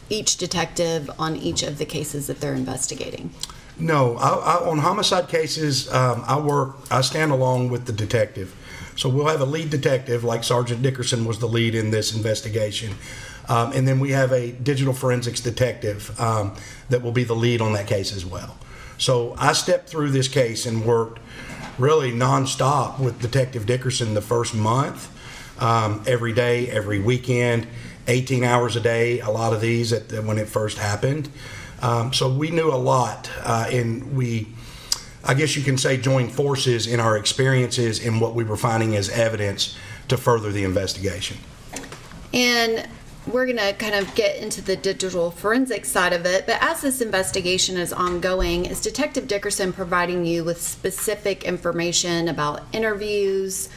each detective on each of the cases that they're investigating? No, on homicide cases, I stand along with the detective. So we'll have a lead detective, like Sergeant Dickerson was the lead in this investigation. And then we have a digital forensics detective that will be the lead on that case as well. So I stepped through this case and worked really nonstop with Detective Dickerson the first month, every day, every weekend, 18 hours a day, a lot of these when it first happened. So we knew a lot, and we, I guess you can say, joined forces in our experiences in what we were finding as evidence to further the investigation. And we're going to kind of get into the digital forensics side of it, but as this investigation is ongoing, is Detective Dickerson providing you with specific information about interviews,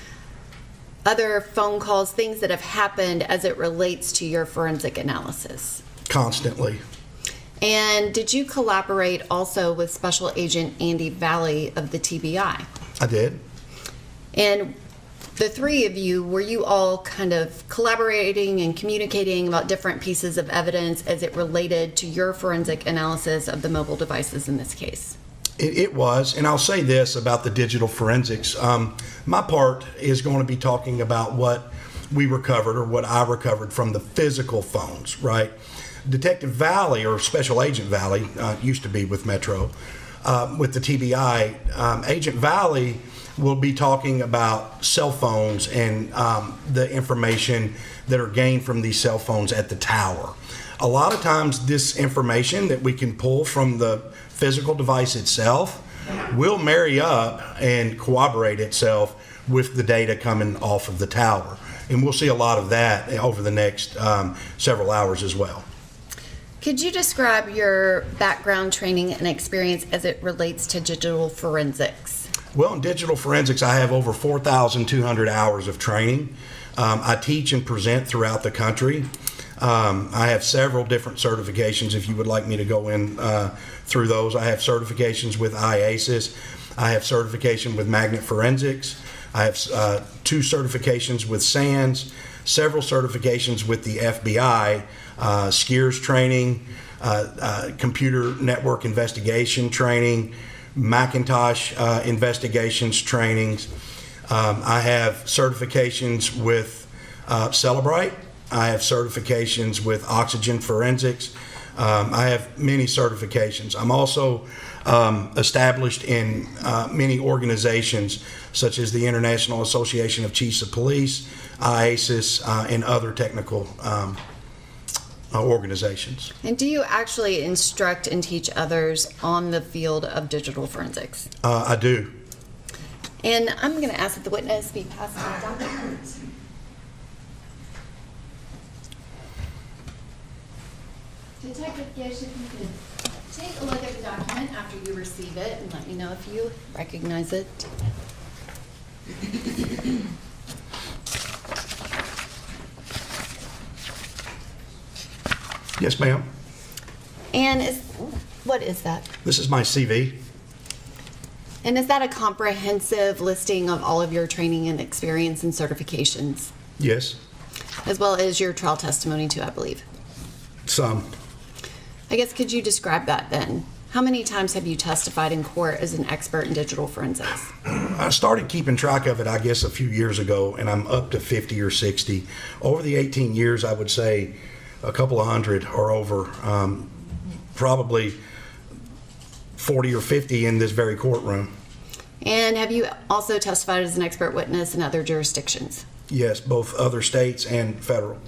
other phone calls, things that have happened as it relates to your forensic analysis? Constantly. And did you collaborate also with Special Agent Andy Valley of the TBI? I did. And the three of you, were you all kind of collaborating and communicating about different pieces of evidence as it related to your forensic analysis of the mobile devices in this case? It was, and I'll say this about the digital forensics. My part is going to be talking about what we recovered, or what I recovered from the physical phones, right? Detective Valley, or Special Agent Valley, used to be with Metro, with the TBI. Agent Valley will be talking about cell phones and the information that are gained from these cell phones at the tower. A lot of times this information that we can pull from the physical device itself will marry up and corroborate itself with the data coming off of the tower. And we'll see a lot of that over the next several hours as well. Could you describe your background, training, and experience as it relates to digital forensics? Well, in digital forensics, I have over 4,200 hours of training. I teach and present throughout the country. I have several different certifications if you would like me to go in through those. I have certifications with IASIS. I have certification with magnet forensics. I have 2 certifications with SANS, several certifications with the FBI, SCIRS training, computer network investigation training, Macintosh investigations trainings. I have certifications with Celebrite. I have certifications with Oxygen Forensics. I have many certifications. I'm also established in many organizations such as the International Association of Chiefs of Police, IASIS, and other technical organizations. And do you actually instruct and teach others on the field of digital forensics? I do. And I'm going to ask that the witness be passed the document. Detective Gish, if you could take a look at the document after you receive it and let me know if you recognize it. Yes, ma'am. And what is that? This is my CV. And is that a comprehensive listing of all of your training and experience and certifications? Yes. As well as your trial testimony too, I believe. Some. I guess, could you describe that then? How many times have you testified in court as an expert in digital forensics? I started keeping track of it, I guess, a few years ago, and I'm up to 50 or 60. Over the 18 years, I would say a couple of hundred or over, probably 40 or 50 in this very courtroom. And have you also testified as an expert witness in other jurisdictions? Yes, both other states and federal.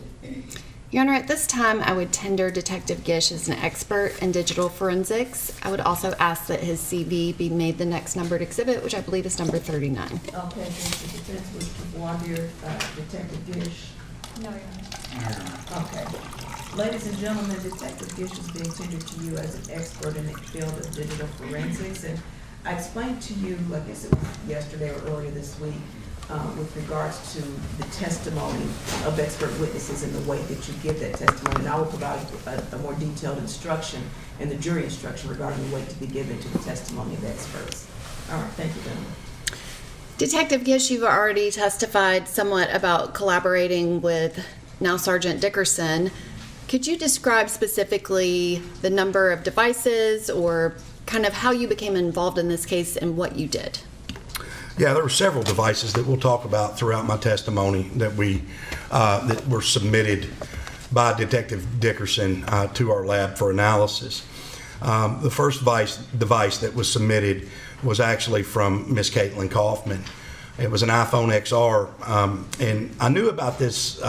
Your Honor, at this time, I would tender Detective Gish as an expert in digital forensics. I would also ask that his CV be made the next numbered exhibit, which I believe is number 39. Okay, the defense was to voir dire Detective Gish. No, Your Honor. Okay. Ladies and gentlemen, Detective Gish is being tendered to you as an expert in the field of digital forensics. And I explained to you, I guess it was yesterday or earlier this week, with regards to the testimony of expert witnesses and the way that you give that testimony. And I will provide a more detailed instruction in the jury instruction regarding the way to be given to the testimony of experts. All right, thank you, gentlemen. Detective Gish, you've already testified somewhat about collaborating with now Sergeant Dickerson. Could you describe specifically the number of devices or kind of how you became involved in this case and what you did? Yeah, there were several devices that we'll talk about throughout my testimony that that were submitted by Dickerson to our lab for analysis. The first device that was submitted was actually from Miss Caitlyn Kaufman. It was an iPhone XR, and I knew about this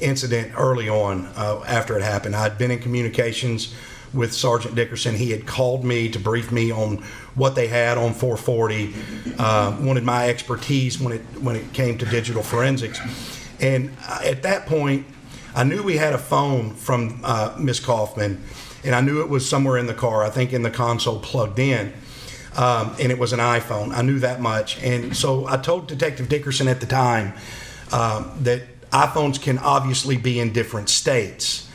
incident early on after it happened. I'd been in communications with Sergeant Dickerson. He had called me to brief me on what they had on 440, wanted my expertise when it came to digital forensics. And at that point, I knew we had a phone from Miss Kaufman, and I knew it was somewhere in the car, I think in the console plugged in, and it was an iPhone. I knew that much. And so I told Detective Dickerson at the time that iPhones can obviously be in different states,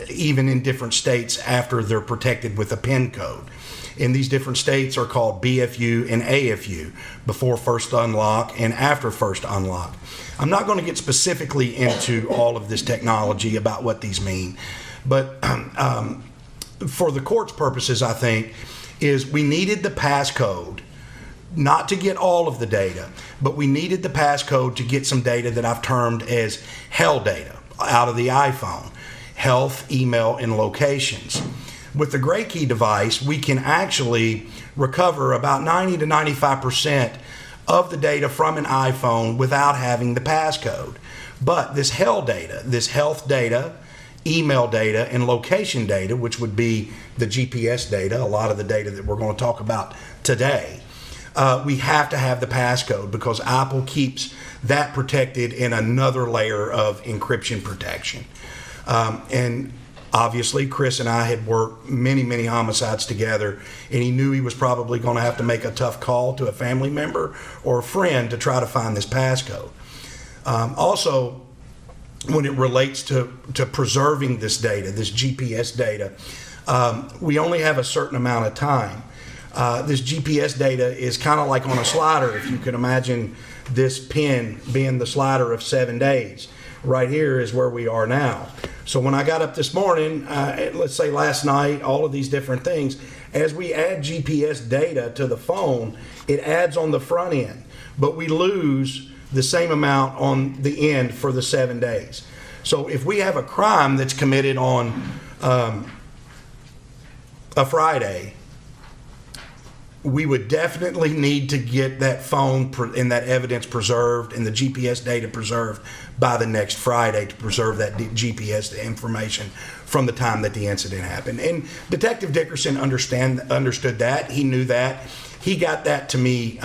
even in different states after they're protected with a PIN code. And these different states are called BFU and AFU, before first unlock and after first unlock. I'm not going to get specifically into all of this technology about what these mean, but for the court's purposes, I think, is we needed the passcode, not to get all of the data, but we needed the passcode to get some data that I've termed as hell data out of the iPhone, health, email, and locations. With the Gray Key device, we can actually recover about 90 to 95% of the data from an iPhone without having the passcode. But this hell data, this health data, email data, and location data, which would be the GPS data, a lot of the data that we're going to talk about today, we have to have the passcode because Apple keeps that protected in another layer of encryption protection. And obviously, Chris and I had worked many, many homicides together, and he knew he was probably going to have to make a tough call to a family member or a friend to try to find this passcode. Also, when it relates to preserving this data, this GPS data, we only have a certain amount of time. This GPS data is kind of like on a slider, if you can imagine this pin being the slider of 7 days. Right here is where we are now. So when I got up this morning, let's say last night, all of these different things, as we add GPS data to the phone, it adds on the front end, but we lose the same amount on the end for the 7 days. So if we have a crime that's committed on a Friday, we would definitely need to get that phone and that evidence preserved and the GPS data preserved by the next Friday to preserve that GPS information from the time that the incident happened. And Detective Dickerson understood that. He knew that. He got that to me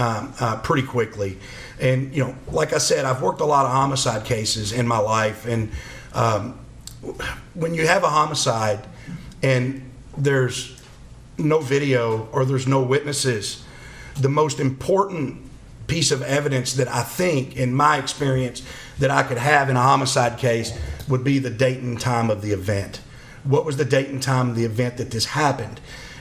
pretty quickly. And, you know, like I said, I've worked a lot of homicide cases in my life. And when you have a homicide and there's no video or there's no witnesses, the most important piece of evidence that I think, in my experience, that I could have in a homicide case would be the date and time of the event. What was the date and time of the event that this happened?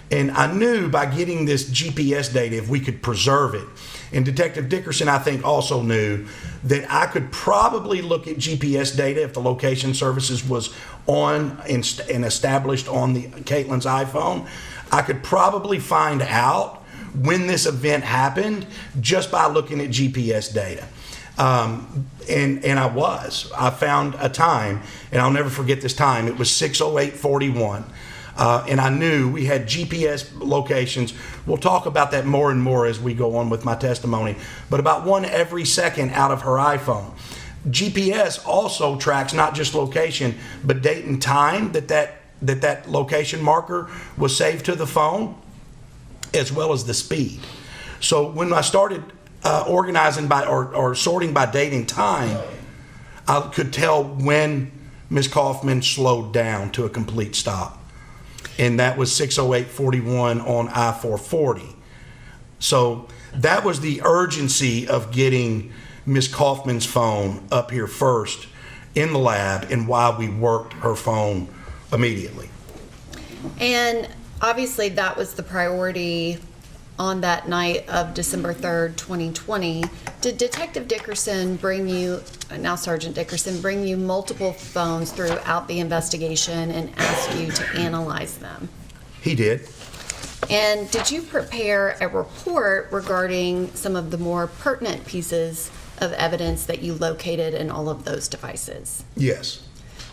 And I knew by getting this GPS data, if we could preserve it, and Detective Dickerson, I think, also knew that I could probably look at GPS data if the location services was on and established on the Caitlyn's iPhone. I could probably find out when this event happened just by looking at GPS data. And I found a time, and I'll never forget this time. It was 6:08:41. And I knew we had GPS locations. We'll talk about that more and more as we go on with my testimony, but about one every second out of her iPhone. GPS also tracks not just location, but date and time that location marker was saved to the phone, as well as the speed. So when I started organizing by or sorting by date and time, I could tell when Ms. Kaufman slowed down to a complete stop. And that was 6:08:41 on I-440. So that was the urgency of getting Ms. Kaufman's phone up here first in the lab, and why we worked her phone immediately. And obviously that was the priority on that night of December 3rd, 2020. Did Detective Dickerson bring you, now Sergeant Dickerson, bring you multiple phones throughout the investigation and ask you to analyze them? He did. And did you prepare a report regarding some of the more pertinent pieces of evidence that you located in all of those devices? Yes.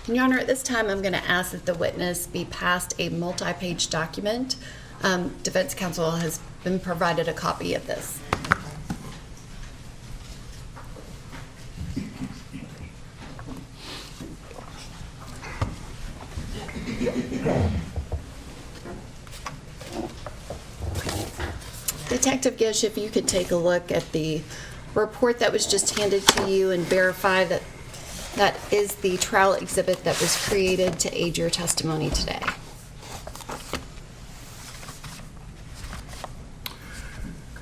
Your Honor, at this time I'm going to ask that the witness be passed a multi-page document. Defense counsel has been provided a copy of this. Detective Gish, if you could take a look at the report that was just handed to you and verify that that is the trial exhibit that was created to aid your testimony today.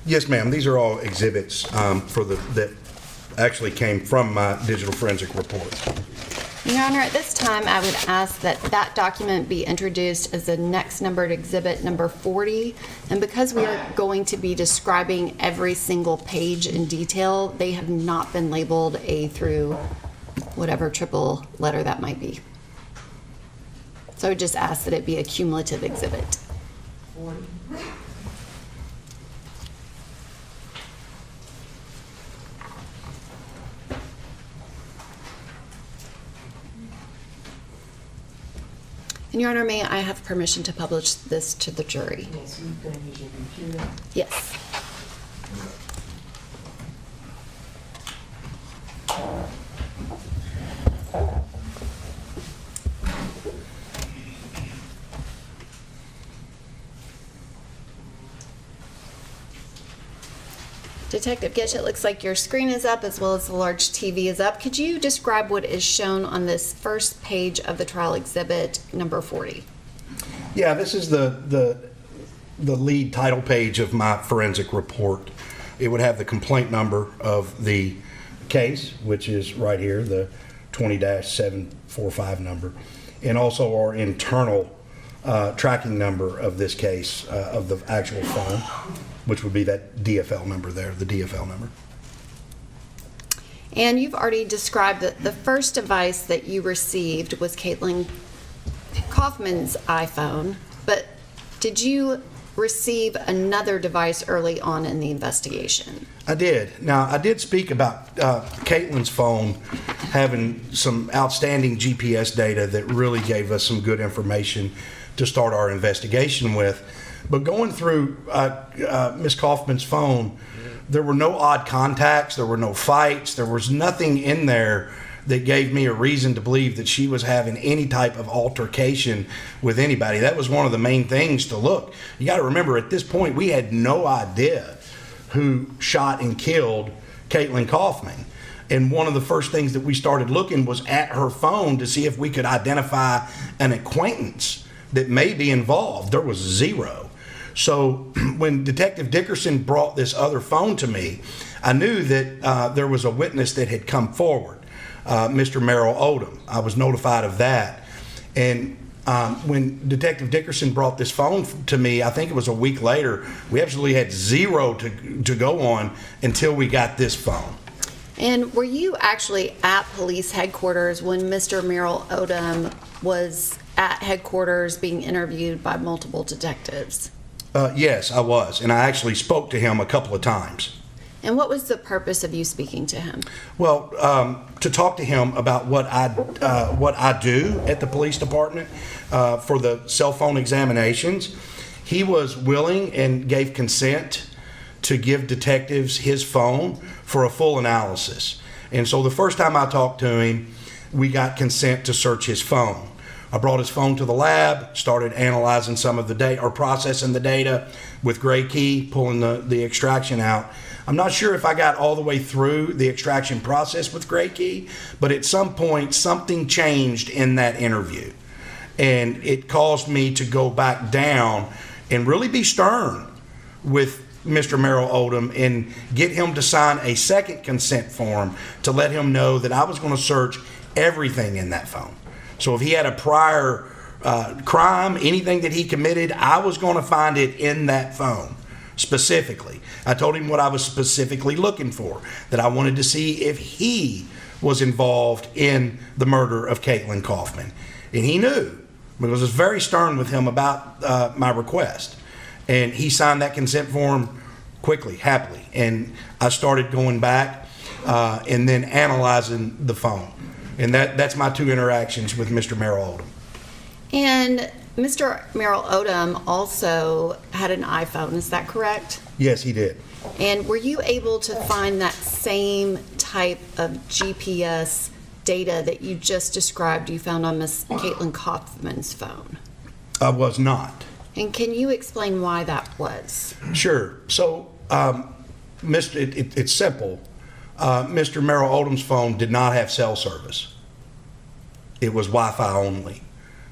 Yes, ma'am. These are all exhibits that actually came from my digital forensic report. Your Honor, at this time, I would ask that that document be introduced as the next numbered exhibit, number 40. And because we are going to be describing every single page in detail, they have not been labeled A through whatever triple letter that might be. So I would just ask that it be a cumulative exhibit. 40. And Your Honor, may I have permission to publish this to the jury? Yes, you can use your computer. Yes. Detective Gish, it looks like your screen is up as well as the large TV is up. Could you describe what is shown on this first page of the trial exhibit, number 40? Yeah, this is the lead title page of my forensic report. It would have the complaint number of the case, which is right here, the 20-745 number, and also our internal tracking number of this case, of the actual phone, which would be that DFL number there, the DFL number. And you've already described that the first device that you received was Caitlyn Kaufman's iPhone, but did you receive another device early on in the investigation? I did. Now, I did speak about Caitlyn's phone having some outstanding GPS data that really gave us some good information to start our investigation with. But going through Ms. Kaufman's phone, there were no odd contacts, there were no fights, there was nothing in there that gave me a reason to believe that she was having any type of altercation with anybody. That was one of the main things to look. You got to remember, at this point, we had no idea who shot and killed Caitlyn Kaufman. And one of the first things that we started looking was at her phone to see if we could identify an acquaintance that may be involved. There was zero. So when Detective Dickerson brought this other phone to me, I knew that there was a witness that had come forward. Mr. Merrill Odom. I was notified of that. And when Detective Dickerson brought this phone to me, I think it was a week later, we actually had zero to go on until we got this phone. And were you actually at police headquarters when Mr. Merrill Odom was at headquarters being interviewed by multiple detectives? Yes, I was. And I actually spoke to him a couple of times. And what was the purpose of you speaking to him? Well, to talk to him about what I do at the police department for the cell phone examinations. He was willing and gave consent to give detectives his phone for a full analysis. And so the first time I talked to him, we got consent to search his phone. I brought his phone to the lab, started analyzing some of the data, or processing the data with Gray Key, pulling the extraction out. I'm not sure if I got all the way through the extraction process with Gray Key, but at some point something changed in that interview. And it caused me to go back down and really be stern with Mr. Merrill Odom and get him to sign a second consent form to let him know that I was going to search everything in that phone. So if he had a prior crime, anything that he committed, I was going to find it in that phone specifically. I told him what I was specifically looking for, that I wanted to see if he was involved in the murder of Caitlyn Kaufman. And he knew, because I was very stern with him about my request. And he signed that consent form quickly, happily. And I started going back and then analyzing the phone. And that's my two interactions with Mr. Merrill Odom. And Mr. Merrill Odom also had an iPhone, is that correct? Yes, he did. And were you able to find that same type of GPS data that you just described you found on Miss Caitlyn Kaufman's phone? I was not. And can you explain why that was? Sure. So, it's simple. Mr. Merrill Odom's phone did not have cell service. It was Wi-Fi only.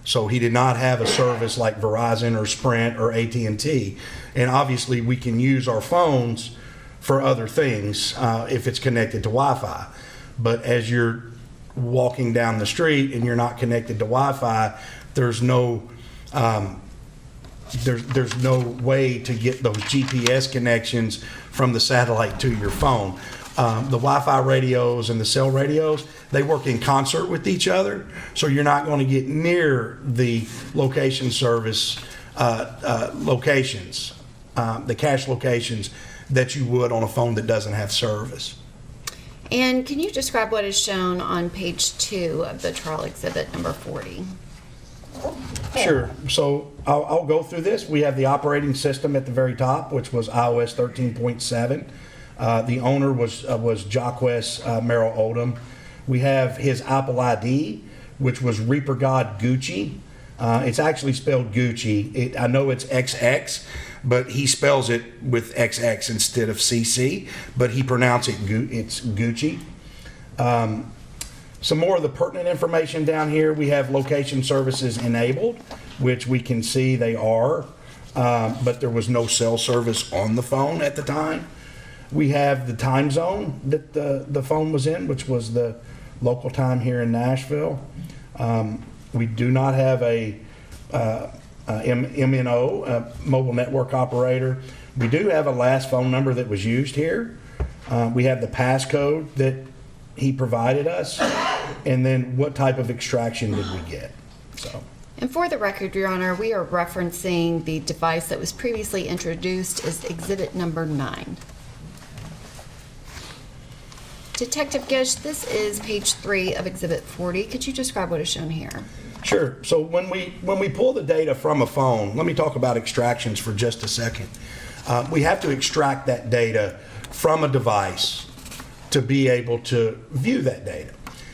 So he did not have a service like Verizon or Sprint or AT&T. And obviously we can use our phones for other things if it's connected to Wi-Fi. But as you're walking down the street and you're not connected to Wi-Fi, there's no way to get those GPS connections from the satellite to your phone. The Wi-Fi radios and the cell radios, they work in concert with each other, so you're not going to get near the location service locations, the cache locations that you would on a phone that doesn't have service. And can you describe what is shown on page 2 of the trial exhibit number 40? Sure. So I'll go through this. We have the operating system at the very top, which was iOS 13.7. The owner was Jaquez Merrill Odom. We have his Apple ID, which was Reaper God Gucci. It's actually spelled Gucci. I know it's XX, but he spells it with XX instead of CC, but he pronounced it's Gucci. Some more of the pertinent information down here. We have location services enabled, which we can see they are, but there was no cell service on the phone at the time. We have the time zone that the phone was in, which was the local time here in Nashville. We do not have a MNO, a mobile network operator. We do have a last phone number that was used here. We have the passcode that he provided us, and then what type of extraction did we get? So. And for the record, Your Honor, we are referencing the device that was previously introduced as exhibit number 9. Detective Gish, this is page 3 of exhibit 40. Could you describe what is shown here? Sure. So when we pull the data from a phone, let me talk about extractions for just a second. We have to extract that data from a device to be able to view that data.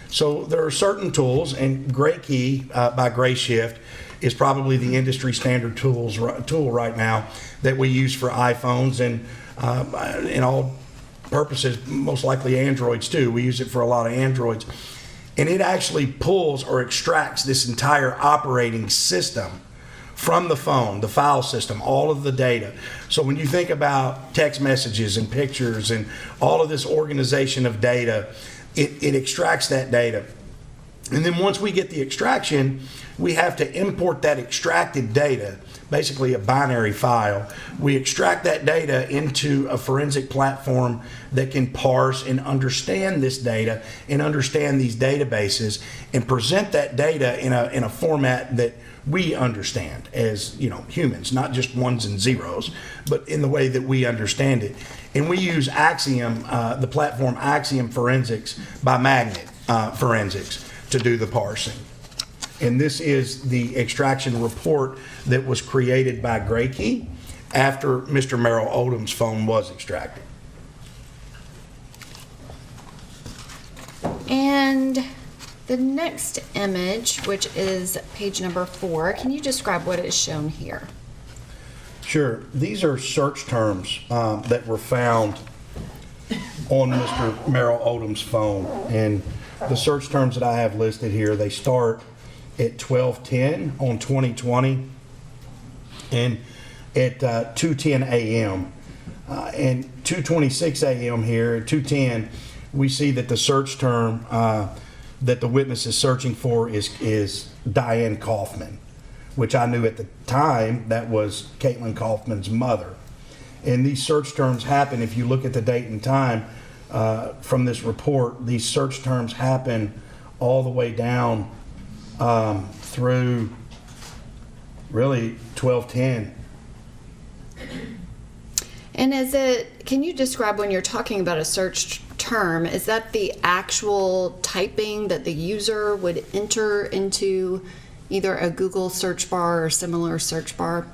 So there are certain tools, and Gray Key by Gray Shift is probably the industry standard tool right now that we use for iPhones and in all purposes, most likely Androids too. We use it for a lot of Androids. And it actually pulls or extracts this entire operating system from the phone, the file system, all of the data. So when you think about text messages and pictures and all of this organization of data, it extracts that data. And then once we get the extraction, we have to import that extracted data, basically a binary file. We extract that data into a forensic platform that can parse and understand this data and understand these databases and present that data in a format that we understand as, you know, humans, not just ones and zeros, but in the way that we understand it. And we use Axiom, the platform Axiom Forensics by Magnet Forensics to do the parsing. And this is the extraction report that was created by Graykey after Mr. Merrill Odom's phone was extracted. And the next image, which is page number 4, can you describe what is shown here? Sure. These are search terms that were found on Mr. Merrill Odom's phone. And the search terms that I have listed here, they start at 12:10 on 2020 and at 2:10 a.m. And 2:26 a.m. here, at 2:10, we see that the search term that the witness is searching for is Diane Kaufman, which I knew at the time that was Caitlyn Kaufman's mother. And these search terms happen, if you look at the date and time from this report, these search terms happen all the way down through really 12:10. And can you describe, when you're talking about a search term, is that the actual typing that the user would enter into either a Google search bar or similar search bar?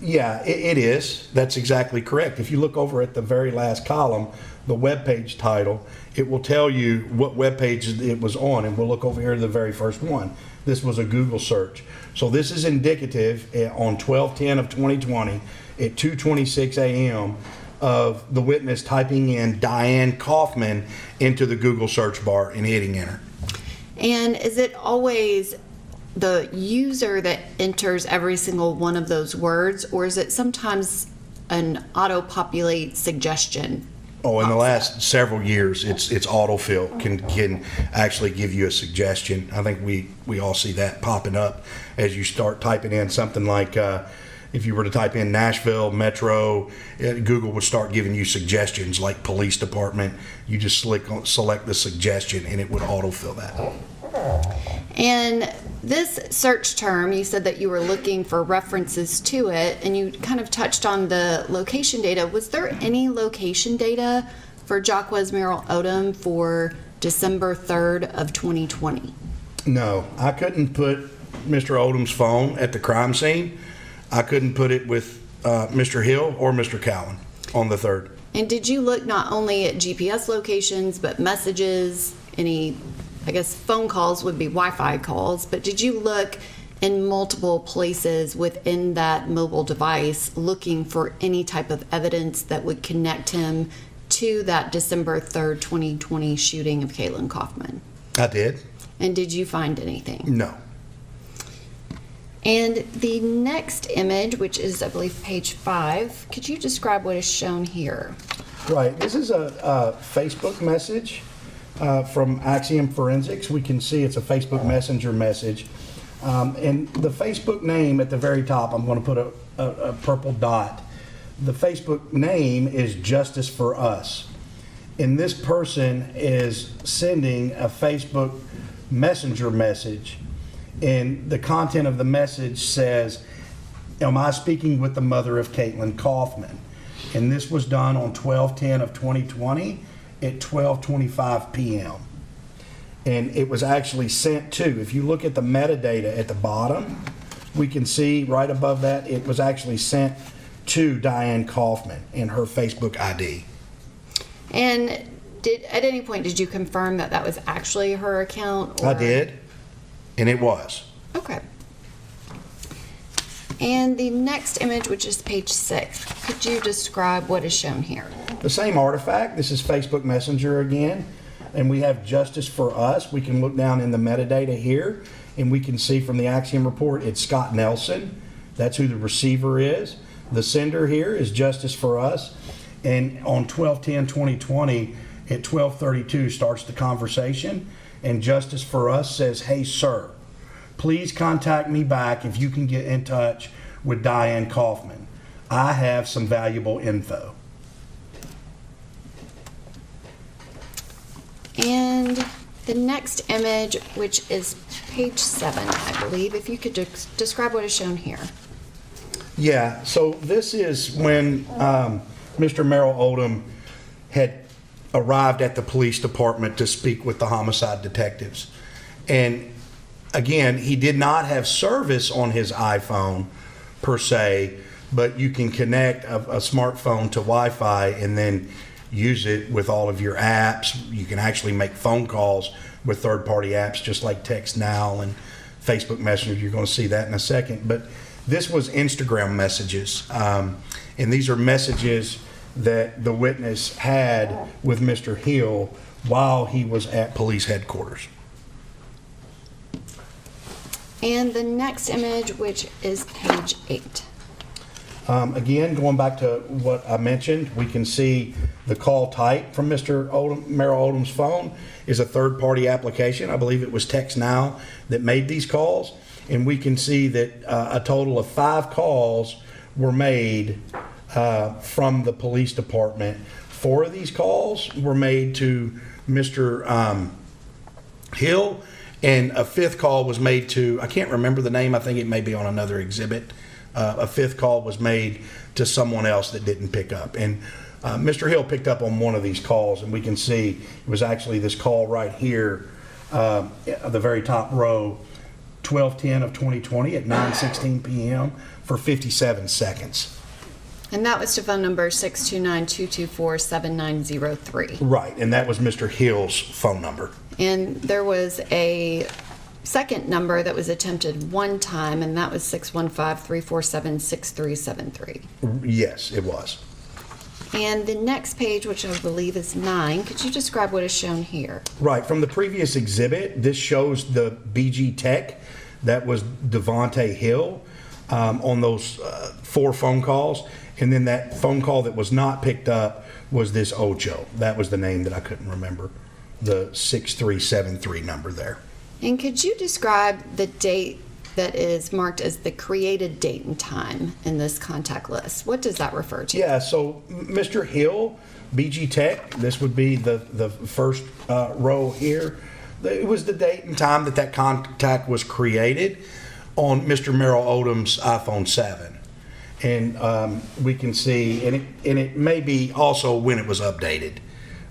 Yeah, it is. That's exactly correct. If you look over at the very last column, the web page title, it will tell you what web page it was on, and we'll look over here to the very first one. This was a Google search. So this is indicative on 12/10 of 2020 at 2:26 a.m. of the witness typing in Diane Kaufman into the Google search bar and hitting enter. And is it always the user that enters every single one of those words, or is it sometimes an auto-populate suggestion? Oh, in the last several years, it's autofill can actually give you a suggestion. I think we all see that popping up as you start typing in something like, if you were to type in Nashville Metro, Google would start giving you suggestions like police department. You just select the suggestion and it would autofill that. And this search term, you said that you were looking for references to it, and you kind of touched on the location data. Was there any location data for Jacquez Merrill Odom for December 3rd of 2020? No, I couldn't put Mr. Odom's phone at the crime scene. I couldn't put it with Mr. Hill or Mr. Cowan on the 3rd. And did you look not only at GPS locations, but messages, any, I guess phone calls would be Wi-Fi calls, but did you look in multiple places within that mobile device looking for any type of evidence that would connect him to that December 3rd, 2020 shooting of Caitlyn Kaufman? I did. And did you find anything? No. And the next image, which is, I believe, page 5, could you describe what is shown here? Right. This is a Facebook message from Axiom Forensics. We can see it's a Facebook Messenger message. And the Facebook name at the very top, I'm going to put a purple dot. The Facebook name is Justice for Us. And this person is sending a Facebook Messenger message. And the content of the message says, "Am I speaking with the mother of Caitlyn Kaufman?" And this was done on 12/10 of 2020 at 12:25 p.m. And it was actually sent to, if you look at the metadata at the bottom, we can see right above that, it was actually sent to Diane Kaufman in her Facebook ID. And at any point, did you confirm that that was actually her account? Or? I did, and it was. Okay. And the next image, which is page 6, could you describe what is shown here? The same artifact. This is Facebook Messenger again, and we have Justice for Us. We can look down in the metadata here, and we can see from the Axiom report, it's Scott Nelson. That's who the receiver is. The sender here is Justice for Us. And on 12/10/2020 at 12:32 starts the conversation, and Justice for Us says, "Hey, sir, please contact me back if you can get in touch with Diane Kaufman. I have some valuable info." And the next image, which is page 7, I believe, if you could describe what is shown here. Yeah, so this is when Mr. Merrill Odom had arrived at the police department to speak with the homicide detectives. And again, he did not have service on his iPhone per se, but you can connect a smartphone to Wi-Fi and then use it with all of your apps. You can actually make phone calls with third-party apps just like Text Now and Facebook Messenger. You're going to see that in a second. But this was Instagram messages, and these are messages that the witness had with Mr. Hill while he was at police headquarters. And the next image, which is page 8. Again, going back to what I mentioned, we can see the call type from Mr. Merrill Odom's phone is a third-party application. I believe it was Text Now that made these calls. And we can see that a total of 5 calls were made from the police department. 4 of these calls were made to Mr. Hill, and a 5th call was made to, I can't remember the name, I think it may be on another exhibit. A 5th call was made to someone else that didn't pick up. And Mr. Hill picked up on one of these calls, and we can see it was actually this call right here, the very top row, 12/10 of 2020 at 9:16 p.m. for 57 seconds. And that was to phone number 629-224-7903. Right, and that was Mr. Hill's phone number. And there was a second number that was attempted one time, and that was 615-347-6373. Yes, it was. And the next page, which I believe is 9, could you describe what is shown here? Right, from the previous exhibit, this shows the BG Tech that was Devontae Hill on those 4 phone calls. And then that phone call that was not picked up was this Ocho. That was the name that I couldn't remember, the 6373 number there. And could you describe the date that is marked as the created date and time in this contact list? What does that refer to? Yeah, so Mr. Hill, BG Tech, this would be the first row here. It was the date and time that contact was created on Mr. Merrill Odom's iPhone 7. And we can see, and it may be also when it was updated.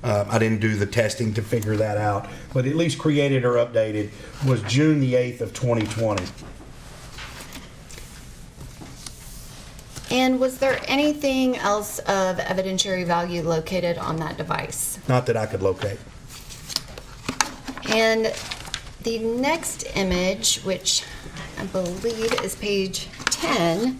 I didn't do the testing to figure that out, but at least created or updated was June the 8th of 2020. And was there anything else of evidentiary value located on that device? Not that I could locate. And the next image, which I believe is page 10,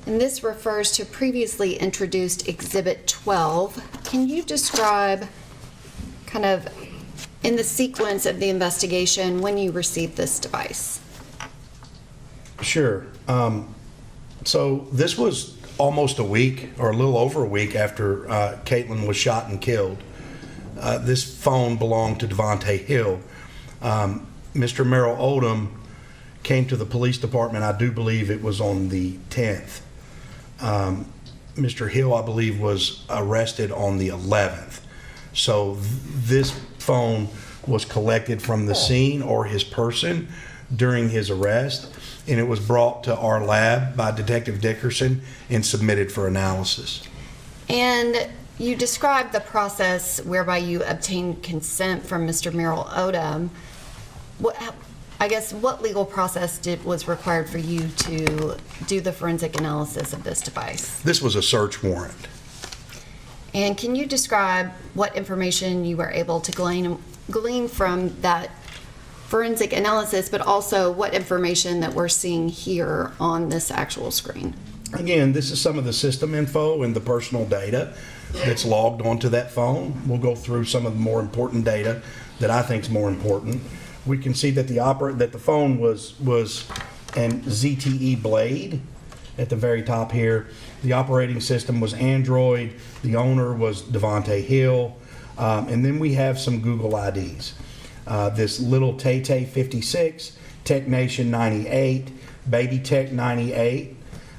and this refers to previously introduced Exhibit 12. Can you describe kind of in the sequence of the investigation when you received this device? Sure. So this was almost a week or a little over a week after Caitlyn was shot and killed. This phone belonged to Devontae Hill. Mr. Merrill Odom came to the police department, I do believe it was on the 10th. Mr. Hill, I believe, was arrested on the 11th. So this phone was collected from the scene or his person during his arrest, and it was brought to our lab by Detective Dickerson and submitted for analysis. And you described the process whereby you obtained consent from Mr. Merrill Odom. What legal process was required for you to do the forensic analysis of this device? This was a search warrant. And can you describe what information you were able to glean from that forensic analysis, but also what information that we're seeing here on this actual screen? Again, this is some of the system info and the personal data that's logged onto that phone. We'll go through some of the more important data that I think is more important. We can see that the phone was an ZTE Blade at the very top here. The operating system was Android. The owner was Devontae Hill. And then we have some Google IDs. This little Tay 56, Tech Nation 98, Baby Tech 98.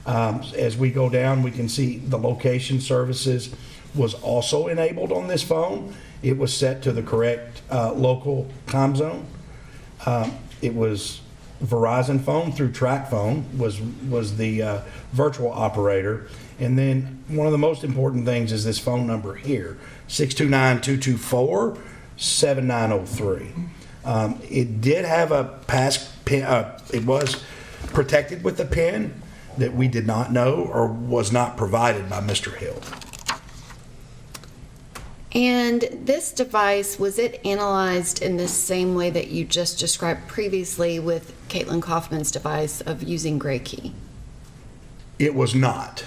As we go down, we can see the location services was also enabled on this phone. It was set to the correct local time zone. It was Verizon phone through Track Phone was the virtual operator. And then one of the most important things is this phone number here, 629-224-7903. It did have a pass pin, it was protected with a pin that we did not know or was not provided by Mr. Hill. And this device, was it analyzed in the same way that you just described previously with Caitlyn Kaufman's device of using Gray Key? It was not.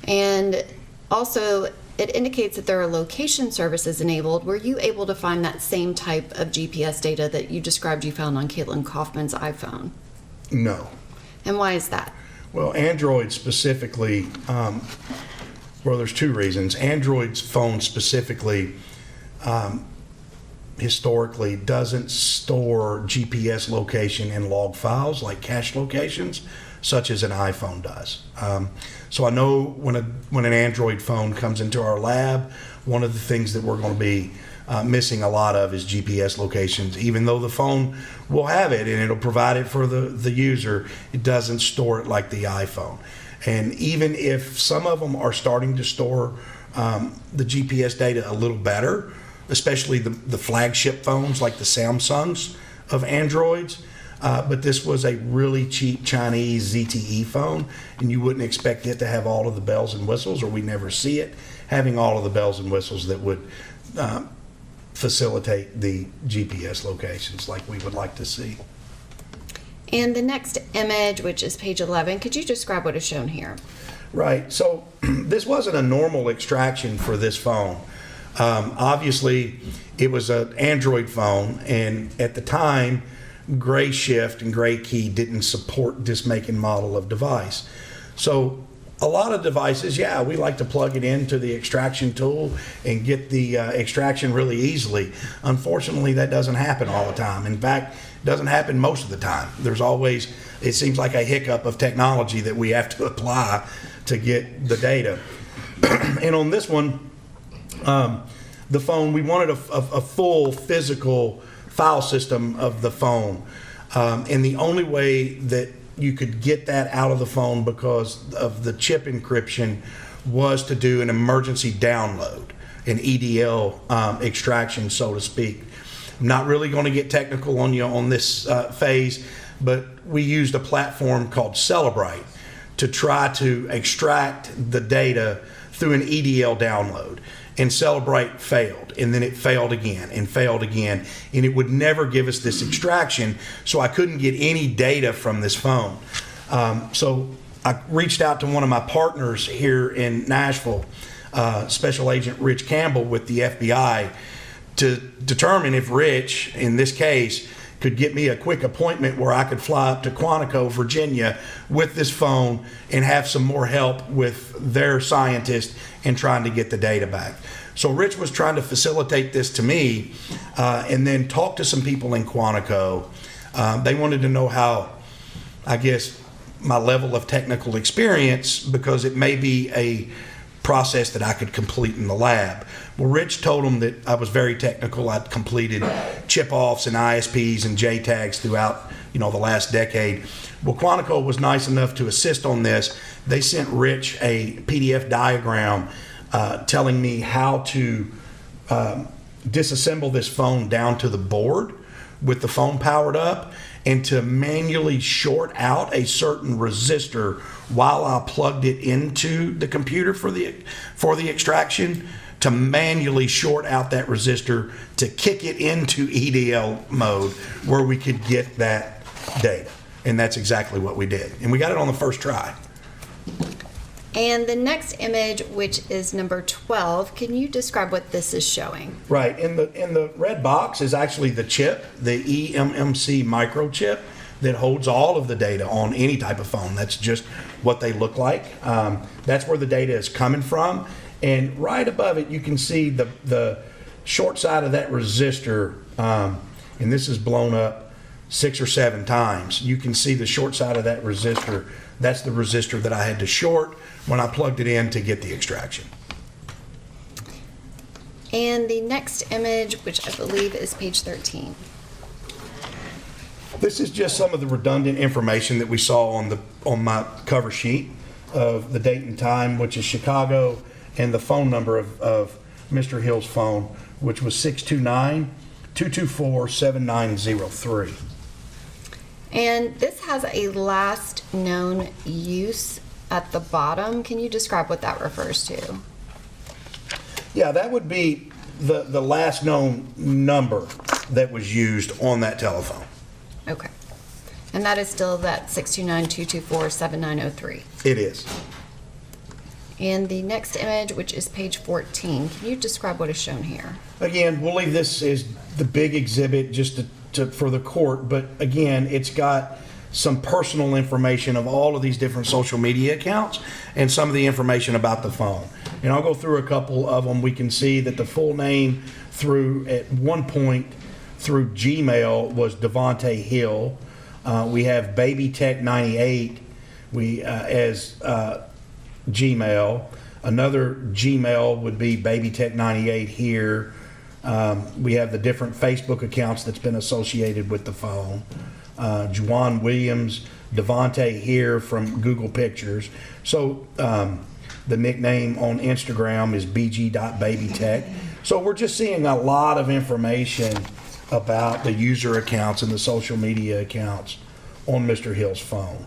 And also, it indicates that there are location services enabled. Were you able to find that same type of GPS data that you described you found on Caitlyn Kaufman's iPhone? No. And why is that? Well, Android specifically, there's two reasons. Android's phone specifically, historically, doesn't store GPS location in log files like cache locations, such as an iPhone does. So I know when an Android phone comes into our lab, one of the things that we're going to be missing a lot of is GPS locations. Even though the phone will have it and it'll provide it for the user, it doesn't store it like the iPhone. And even if some of them are starting to store the GPS data a little better, especially the flagship phones like the Samsungs of Androids, but this was a really cheap Chinese ZTE phone, and you wouldn't expect it to have all of the bells and whistles, or we never see it having all of the bells and whistles that would facilitate the GPS locations like we would like to see. And the next image, which is page 11, could you describe what is shown here? Right. So this wasn't a normal extraction for this phone. Obviously, it was an Android phone, and at the time, Gray Shift and Gray Key didn't support this make and model of device. So a lot of devices, yeah, we like to plug it into the extraction tool and get the extraction really easily. Unfortunately, that doesn't happen all the time. In fact, it doesn't happen most of the time. There's always, it seems like a hiccup of technology that we have to apply to get the data. And on this one, the phone, we wanted a full physical file system of the phone. And the only way that you could get that out of the phone because of the chip encryption was to do an emergency download, an EDL extraction, so to speak. I'm not really going to get technical on you on this phase, but we used a platform called Celebrate to try to extract the data through an EDL download. And Celebrate failed, and then it failed again and failed again, and it would never give us this extraction, so I couldn't get any data from this phone. So I reached out to one of my partners here in Nashville, Special Agent Rich Campbell with the FBI, to determine if Rich, in this case, could get me a quick appointment where I could fly up to Quantico, Virginia with this phone and have some more help with their scientists in trying to get the data back. So Rich was trying to facilitate this to me and then talk to some people in Quantico. They wanted to know how, I guess, my level of technical experience, because it may be a process that I could complete in the lab. Well, Rich told them that I was very technical. I'd completed chip-offs and ISPs and JTAGs throughout, the last decade. Well, Quantico was nice enough to assist on this. They sent Rich a PDF diagram telling me how to disassemble this phone down to the board with the phone powered up, and to manually short out a certain resistor while I plugged it into the computer for the extraction, to manually short out that resistor to kick it into EDL mode where we could get that data. And that's exactly what we did. And we got it on the first try. And the next image, which is number 12, can you describe what this is showing? Right. In the red box is actually the chip, the eMMC microchip that holds all of the data on any type of phone. That's just what they look like. That's where the data is coming from. And right above it, you can see the short side of that resistor, and this is blown up 6 or 7 times. You can see the short side of that resistor. That's the resistor that I had to short when I plugged it in to get the extraction. And the next image, which I believe is page 13. This is just some of the redundant information that we saw on my cover sheet of the date and time, which is Chicago, and the phone number of Mr. Hill's phone, which was 629-224-7903. And this has a last known use at the bottom. Can you describe what that refers to? Yeah, that would be the last known number that was used on that telephone. Okay. And that is still that 629-224-7903. It is. And the next image, which is page 14, can you describe what is shown here? Again, we'll leave this as the big exhibit just for the court, but again, it's got some personal information of all of these different social media accounts and some of the information about the phone. And I'll go through a couple of them. We can see that the full name at one point through Gmail was Devontae Hill. We have BabyTech98 as Gmail. Another Gmail would be BabyTech98 here. We have the different Facebook accounts that's been associated with the phone. Juwan Williams, Devontae here from Google Pictures. So the nickname on Instagram is bg.babytech. So we're just seeing a lot of information about the user accounts and the social media accounts on Mr. Hill's phone.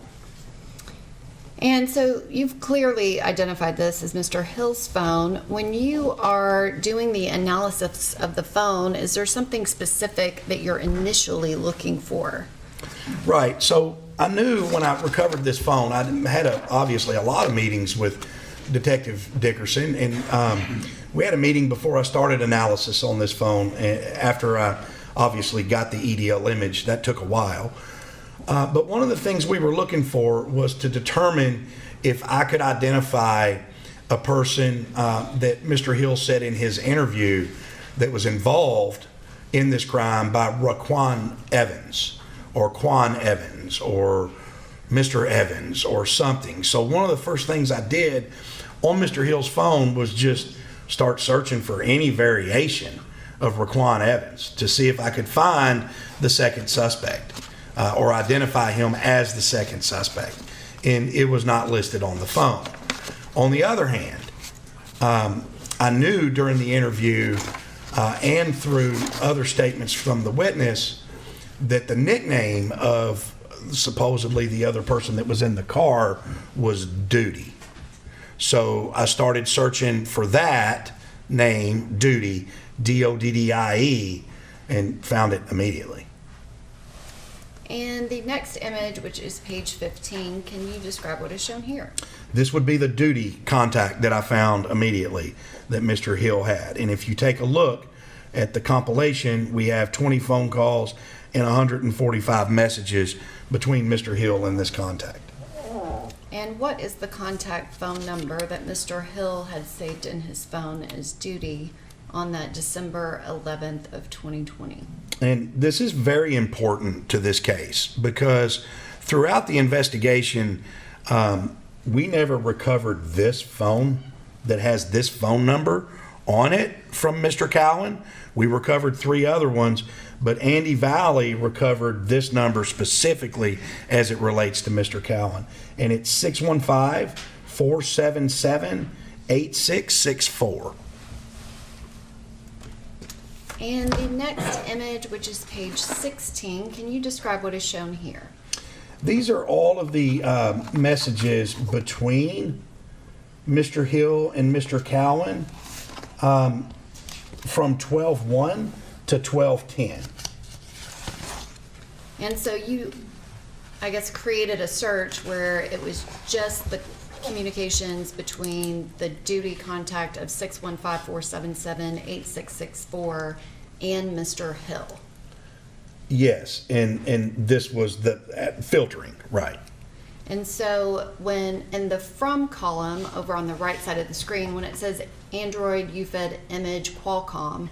And so you've clearly identified this as Mr. Hill's phone. When you are doing the analysis of the phone, is there something specific that you're initially looking for? Right. So I knew when I recovered this phone, I had obviously a lot of meetings with Detective Dickerson, and we had a meeting before I started analysis on this phone. After I obviously got the EDL image, that took a while. But one of the things we were looking for was to determine if I could identify a person that Mr. Hill said in his interview that was involved in this crime by Raquan Evans or Quan Evans or Mr. Evans or something. So one of the first things I did on Mr. Hill's phone was just start searching for any variation of Raquan Evans to see if I could find the second suspect. Or identify him as the second suspect, and it was not listed on the phone. On the other hand, I knew during the interview and through other statements from the witness that the nickname of supposedly the other person that was in the car was Duty. So I started searching for that name, Duty, D-O-D-D-I-E, and found it immediately. And the next image, which is page 15, can you describe what is shown here? This would be the Duty contact that I found immediately that Mr. Hill had. And if you take a look at the compilation, we have 20 phone calls and 145 messages between Mr. Hill and this contact. And what is the contact phone number that Mr. Hill had saved in his phone as Duty on that December 11th of 2020? And this is very important to this case because throughout the investigation, we never recovered this phone that has this phone number on it from Mr. Cowan. We recovered 3 other ones, but Andy Valley recovered this number specifically as it relates to Mr. Cowan. And it's 615-477-8664. And the next image, which is page 16, can you describe what is shown here? These are all of the messages between Mr. Hill and Mr. Cowan from 12/1 to 12/10. And so you, I guess, created a search where it was just the communications between the Duty contact of 615-477-8664 and Mr. Hill. Yes, and this was the filtering, right. And so when in the from column over on the right side of the screen, when it says Android UFED image Qualcomm,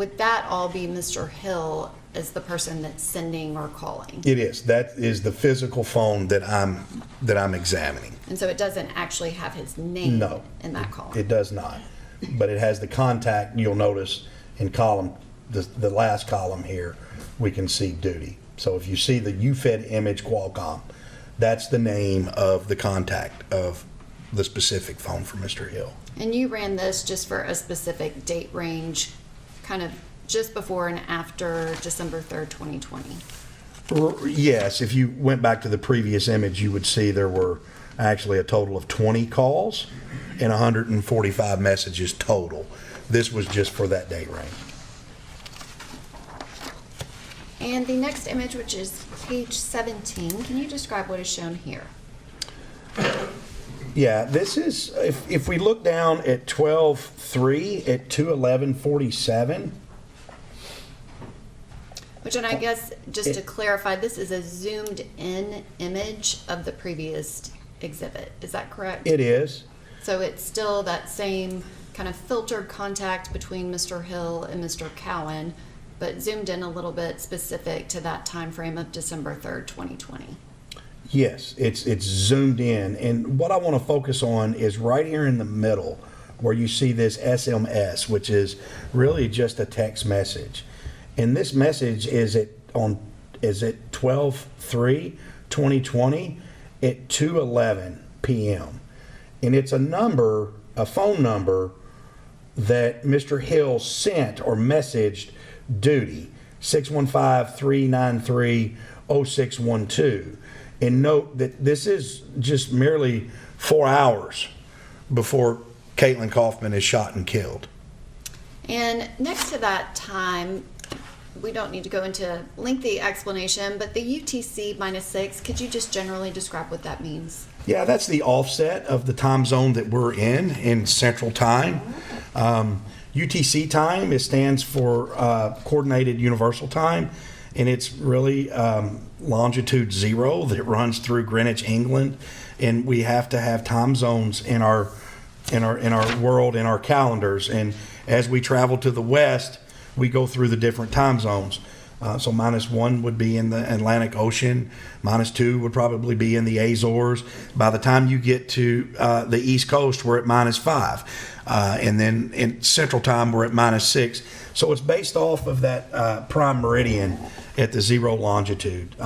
would that all be Mr. Hill as the person that's sending or calling? It is. That is the physical phone that I'm examining. And so it doesn't actually have his name No, in that column? It does not. But it has the contact. You'll notice in column, the last column here, we can see duty. So if you see the UFED image Qualcomm, that's the name of the contact of the specific phone for Mr. Hill. And you ran this just for a specific date range, kind of just before and after December 3rd, 2020? Yes, if you went back to the previous image, you would see there were actually a total of 20 calls and 145 messages total. This was just for that date range. And the next image, which is page 17, can you describe what is shown here? Yeah, this is, if we look down at 12/3 at 2/11/47. Which, and I guess, just to clarify, this is a zoomed in image of the previous exhibit. Is that correct? It is. So it's still that same kind of filtered contact between Mr. Hill and Mr. Cowan, but zoomed in a little bit specific to that time frame of December 3rd, 2020. Yes, it's zoomed in. And what I want to focus on is right here in the middle where you see this SMS, which is really just a text message. And this message is at 12/3/2020 at 2:11 p.m. And it's a phone number that Mr. Hill sent or messaged duty, 615-393-0612. And note that this is just merely 4 hours before Caitlyn Kaufman is shot and killed. And next to that time, we don't need to go into lengthy explanation, but the UTC -6, could you just generally describe what that means? Yeah, that's the offset of the time zone that we're in Central Time. UTC time, it stands for Coordinated Universal Time, and it's really longitude 0 that runs through Greenwich, England, and we have to have time zones in our world, in our calendars. And as we travel to the west, we go through the different time zones. So -1 would be in the Atlantic Ocean. -2 would probably be in the Azores. By the time you get to the East Coast, we're at -5. And then in Central Time, we're at -6. So it's based off of that prime meridian at the 0 longitude.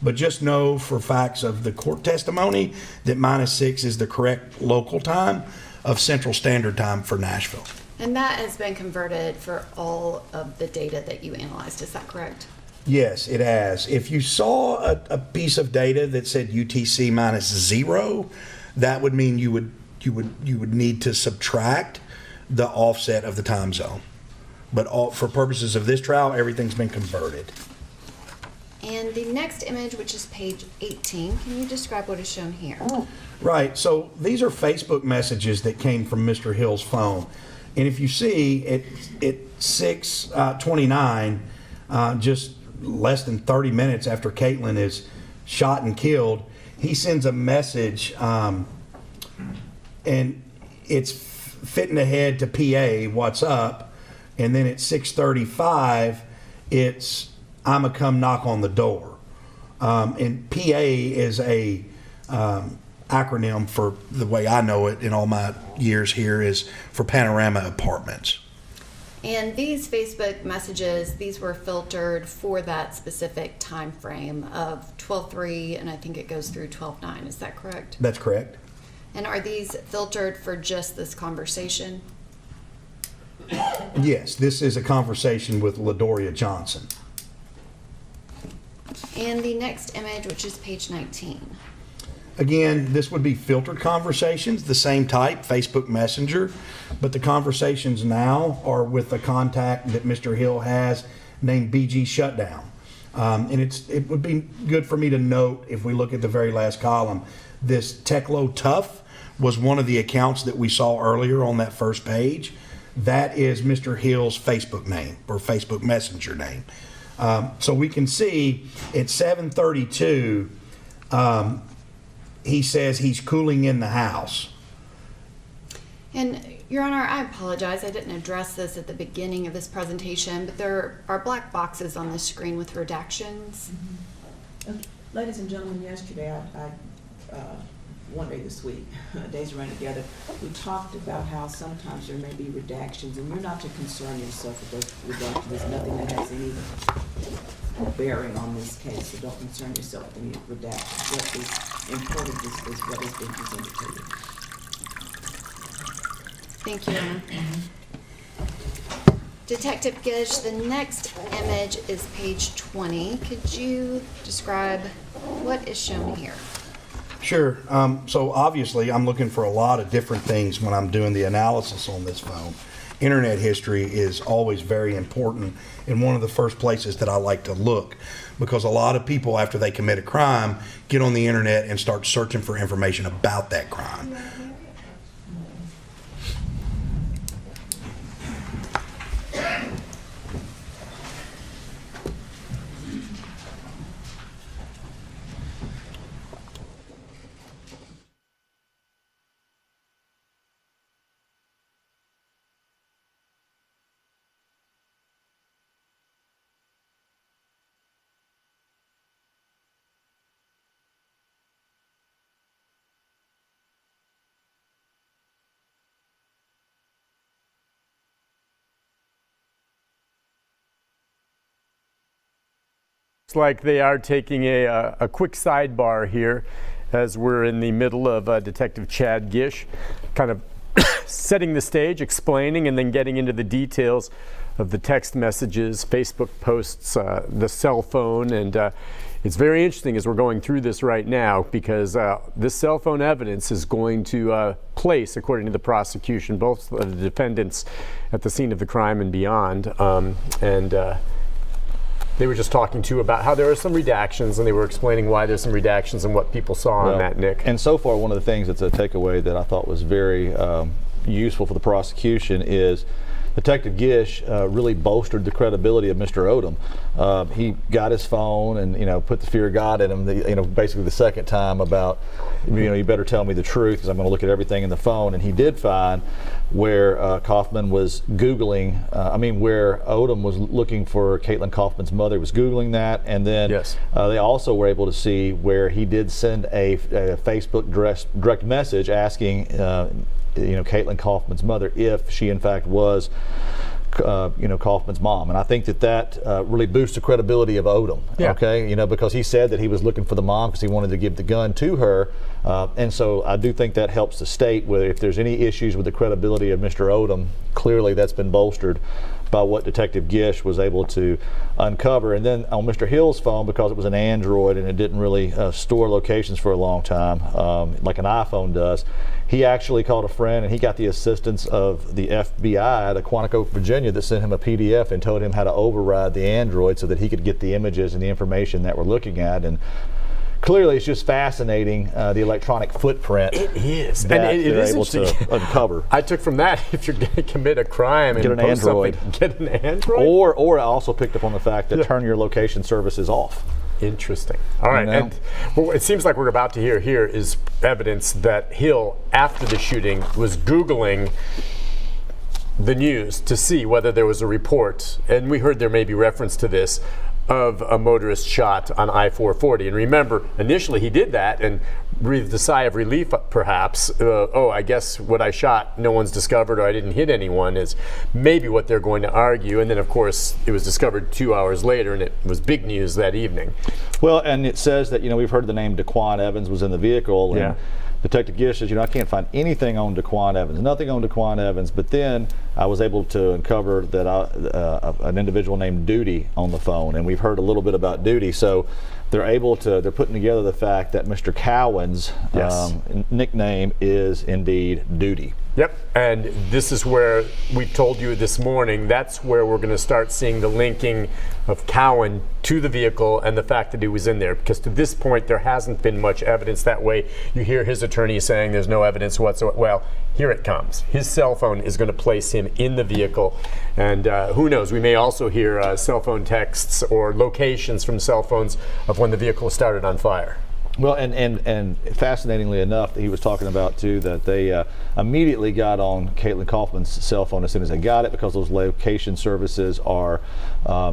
But just know for facts of the court testimony that -6 is the correct local time of Central Standard Time for Nashville. And that has been converted for all of the data that you analyzed, is that correct? Yes, it has. If you saw a piece of data that said UTC -0, that would mean you would need to subtract the offset of the time zone. But for purposes of this trial, everything's been converted. And the next image, which is page 18, can you describe what is shown here? Right, so these are Facebook messages that came from Mr. Hill's phone. And if you see at 6:29, just less than 30 minutes after Caitlyn is shot and killed, he sends a message, and it's fitting ahead to PA, what's up? And then at 6:35, it's, I'ma come knock on the door. And PA is a acronym for, the way I know it in all my years here, is for Panorama Apartments. And these Facebook messages, these were filtered for that specific time frame of 12/3, and I think it goes through 12/9. Is that correct? That's correct. And are these filtered for just this conversation? Yes, this is a conversation with LaDoria Johnson. And the next image, which is page 19. Again, this would be filtered conversations, the same type, Facebook Messenger, but the conversations now are with a contact that Mr. Hill has named BG Shutdown. And it would be good for me to note, if we look at the very last column, this Techlo Tough was one of the accounts that we saw earlier on that first page. That is Mr. Hill's Facebook name, or Facebook Messenger name. So we can see at 7:32, he says he's cooling in the house. And Your Honor, I apologize. I didn't address this at the beginning of this presentation, but there are black boxes on the screen with redactions. Ladies and gentlemen, yesterday, one day this week, days ran together, we talked about how sometimes there may be redactions, and you're not to concern yourself with those redactions. There's nothing that has any bearing on this case, so don't concern yourself with any redactions. What is important is what has been presented to you. Thank you, Your Honor. Detective Gish, the next image is page 20. Could you describe what is shown here? Sure. So obviously, I'm looking for a lot of different things when I'm doing the analysis on this phone. Internet history is always very important and one of the first places that I like to look, because a lot of people, after they commit a crime, get on the internet and start searching for information about that crime. Looks like they are taking a quick sidebar here as we're in the middle of Detective Chad Gish kind of setting the stage, explaining, and then getting into the details of the text messages, Facebook posts, the cell phone, and it's very interesting as we're going through this right now, because this cell phone evidence is going to place, according to the prosecution, both of the defendants at the scene of the crime and beyond. They were just talking too about how there are some redactions, and they were explaining why there's some redactions and what people saw on that, Nick. And so far, one of the things that's a takeaway that I thought was very useful for the prosecution is Detective Gish really bolstered the credibility of Mr. Odom. He got his phone and put the fear of God in him. Basically the second time about you better tell me the truth because I'm going to look at everything in the phone. And he did find where Kaufman was Googling. Where Odom was looking for Caitlyn Kaufman's mother, was Googling that, and then they also were able to see where he did send a Facebook direct message asking Caitlyn Kaufman's mother if she in fact was Kaufman's mom. And I think that really boosts the credibility of Odom. Okay, because he said that he was looking for the mom because he wanted to give the gun to her, and so I do think that helps the state. Whether if there's any issues with the credibility of Mr. Odom, clearly that's been bolstered by what Detective Gish was able to uncover. And then on Mr. Hill's phone, because it was an Android and it didn't really store locations for a long time, like an iPhone does, he actually called a friend and he got the assistance of the FBI at Quantico, Virginia, that sent him a PDF and told him how to override the Android so that he could get the images and the information that we're looking at. And clearly, it's just fascinating, the electronic footprint. It is. That and it they're is able to uncover. I took from that, if you're going to commit a crime and get an post Android. get an Android? Or I also picked up on the fact that turn your location services off. Interesting. All right. And what it seems like we're about to hear here is evidence that Hill, after the shooting, was Googling the news to see whether there was a report, and we heard there may be reference to this, of a motorist shot on I-440. And remember, initially he did that and breathed a sigh of relief, perhaps. I guess what I shot, no one's discovered, or I didn't hit anyone, is maybe what they're going to argue. And then, of course, it was discovered 2 hours later, and it was big news that evening. Well, and it says that, we've heard the name Daquan Evans was in the vehicle. And Detective Gish says, I can't find anything on Daquan Evans, nothing on Daquan Evans. But then I was able to uncover that an individual named Duty on the phone, and we've heard a little bit about Duty. So they're putting together the fact that Mr. Cowan's nickname is indeed Duty. Yep, and this is where we told you this morning, that's where we're going to start seeing the linking of Cowan to the vehicle and the fact that he was in there, because to this point there hasn't been much evidence that way. You hear his attorney saying there's no evidence whatsoever. Well, here it comes. His cell phone is going to place him in the vehicle, and who knows, we may also hear cell phone texts or locations from cell phones of when the vehicle started on fire. Well, and fascinatingly enough, he was talking about too that they immediately got on Caitlyn Kaufman's cell phone as soon as they got it, because those location services are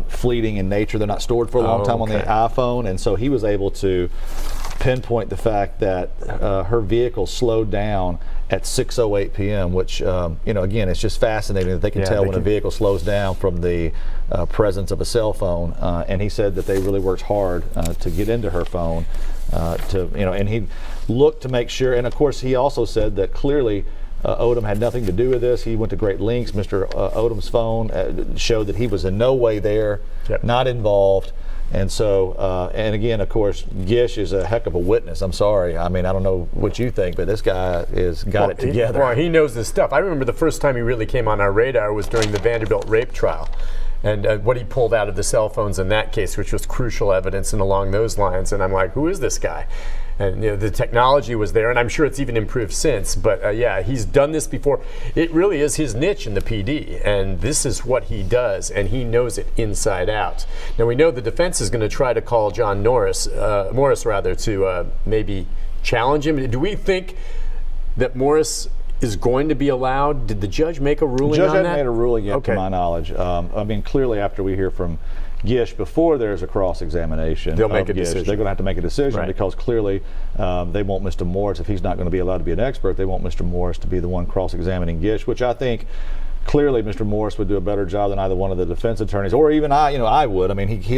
fleeting in nature. They're not stored for a long time on the iPhone, and so he was able to pinpoint the fact that her vehicle slowed down at 6:08 p.m., which again, it's just fascinating that they can tell when a vehicle slows down from the presence of a cell phone. And he said that they really worked hard to get into her phone. And he looked to make sure, and of course he also said that clearly Odom had nothing to do with this. He went to great lengths. Mr. Odom's phone showed that he was in no way there, not involved. And so, and again, of course, Gish is a heck of a witness. I'm sorry. I mean, I don't know what you think, but this guy is got it together. He knows this stuff. I remember the first time he really came on our radar was during the Vanderbilt rape trial. And what he pulled out of the cell phones in that case, which was crucial evidence and along those lines. And I'm like, who is this guy? And the technology was there, and I'm sure it's even improved since. But he's done this before. It really is his niche in the PD, and this is what he does, and he knows it inside out. Now we know the defense is going to try to call John Morris to maybe challenge him. Do we think that Morris is going to be allowed? Did the judge make a ruling on that? The judge hasn't made a ruling yet, to my knowledge. I mean, clearly after we hear from Gish, before there's a cross-examination, they'll make a decision. They're going to have to make a decision because clearly they want Mr. Morris, if he's not going to be allowed to be an expert, they want Mr. Morris to be the one cross-examining Gish, which I think clearly Mr. Morris would do a better job than either one of the defense attorneys, or even I would. I mean, he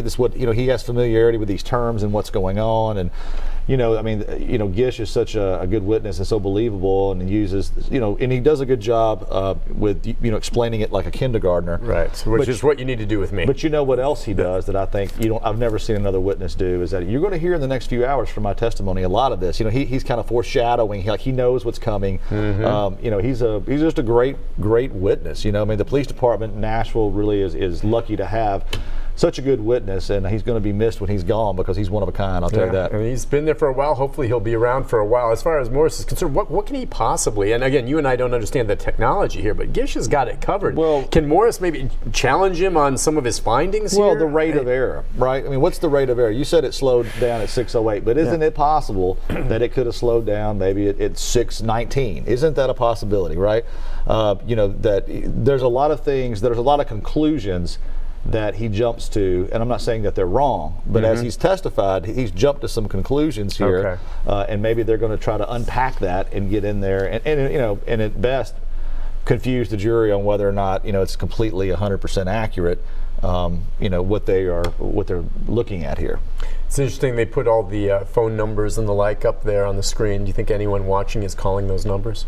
has familiarity with these terms and what's going on, and Gish is such a good witness and so believable, and he uses, and he does a good job with, explaining it like a kindergartner. Right, which is what you need to do with me. But you know what else he does that I think I've never seen another witness do, is that you're going to hear in the next few hours from my testimony a lot of this. He's kind of foreshadowing, he knows what's coming. He's just a great witness. The police department in Nashville really is lucky to have such a good witness, and he's going to be missed when he's gone because he's one of a kind, I'll tell you that. And he's been there for a while. Hopefully he'll be around for a while. As far as Morris is concerned, what can he possibly, and again, you and I don't understand the technology here, but Gish has got it covered. Well, can Morris maybe challenge him on some of his findings here? Well, the rate of error, right? I mean, what's the rate of error? You said it slowed down at 6:08, but isn't it possible that it could have slowed down maybe at 6:19? Isn't that a possibility, right? That there's a lot of things, there's a lot of conclusions that he jumps to, and I'm not saying that they're wrong, but as he's testified, he's jumped to some conclusions here, and maybe they're going to try to unpack that and get in there, and at best confuse the jury on whether or not it's completely 100% accurate, what they're looking at here. It's interesting they put all the phone numbers and the like up there on the screen. Do you think anyone watching is calling those numbers?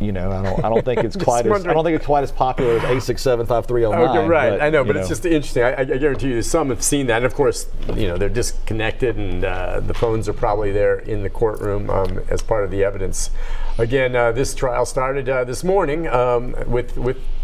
I don't think it's quite as popular as 867-5309. Okay, right. But, I know, but it's just interesting. I guarantee you, some have seen that, and of course, they're disconnected, and the phones are probably there in the courtroom as part of the evidence. Again, this trial started this morning with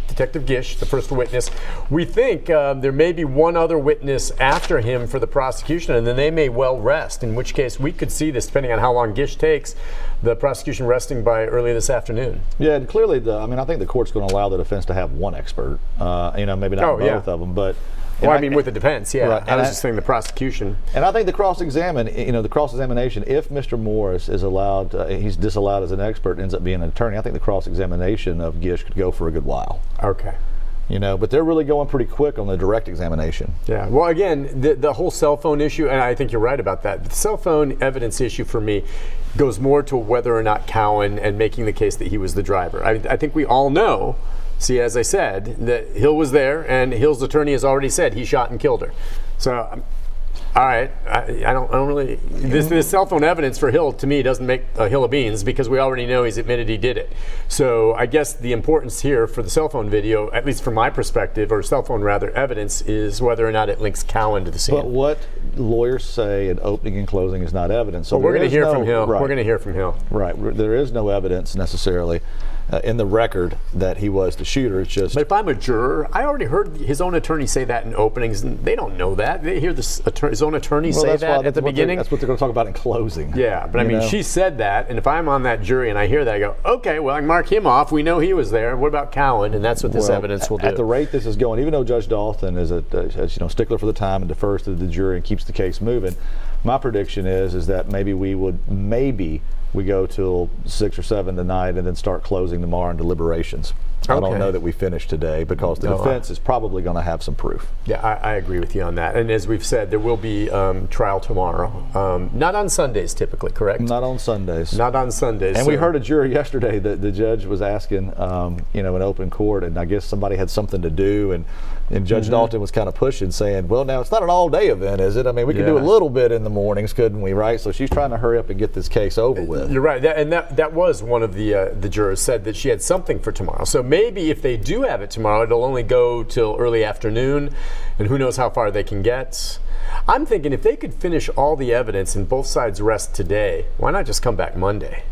Detective Gish, the first witness. We think there may be one other witness after him for the prosecution, and then they may well rest, in which case we could see this, depending on how long Gish takes, the prosecution resting by early this afternoon. Yeah, and clearly, I think the court's going to allow the defense to have one expert, maybe not both of them, but with the defense, Right. I was just saying the prosecution. And I think the cross-examination, if Mr. Morris is allowed, he's disallowed as an expert, ends up being an attorney, I think the cross-examination of Gish could go for a good while. Okay. But they're really going pretty quick on the direct examination. Yeah. Well, again, the whole cell phone issue, and I think you're right about that. The cell phone evidence issue for me goes more to whether or not Cowan and making the case that he was the driver. I think we all know. See, as I said, that Hill was there, and Hill's attorney has already said he shot and killed her. So, all right, I don't really. This cell phone evidence for Hill, to me, doesn't make a hill of beans, because we already know he's admitted he did it. So I guess the importance here for the cell phone video, at least from my perspective, or cell phone rather, evidence, is whether or not it links Cowan to the scene. But what lawyers say in opening and closing is not evidence. So we're going to hear from Hill. Right. We're going to hear from Hill. Right. There is no evidence necessarily in the record that he was the shooter. It's just. But if I'm a juror, I already heard his own attorney say that in openings, and they don't know that. They hear his own attorney say that at the beginning. That's what they're going to talk about in closing. Yeah, but I mean, she said that, and if I'm on that jury and I hear that, I go, okay, well, I can mark him off. We know he was there. What about Cowan? And that's what this evidence will do. At the rate this is going, even though Judge Dalton is a stickler for the time and defers to the jury and keeps the case moving, my prediction is that maybe we go till 6 or 7 tonight and then start closing tomorrow in deliberations. I don't know that we finish today because the defense is probably going to have some proof. Yeah, I agree with you on that. And as we've said, there will be trial tomorrow. Not on Sundays typically, correct? Not on Sundays. Not on Sundays. And we heard a jury yesterday that the judge was asking, in open court, and I guess somebody had something to do, and Judge Dalton was kind of pushing, saying, well, now it's not an all-day event, is it? I mean, we can do a little bit in the mornings, couldn't we, right? So she's trying to hurry up and get this case over with. You're right. That was one of the jurors said that she had something for tomorrow. So maybe if they do have it tomorrow, it'll only go till early afternoon, and who knows how far they can get. I'm thinking if they could finish all the evidence and both sides rest today, why not just come back Monday?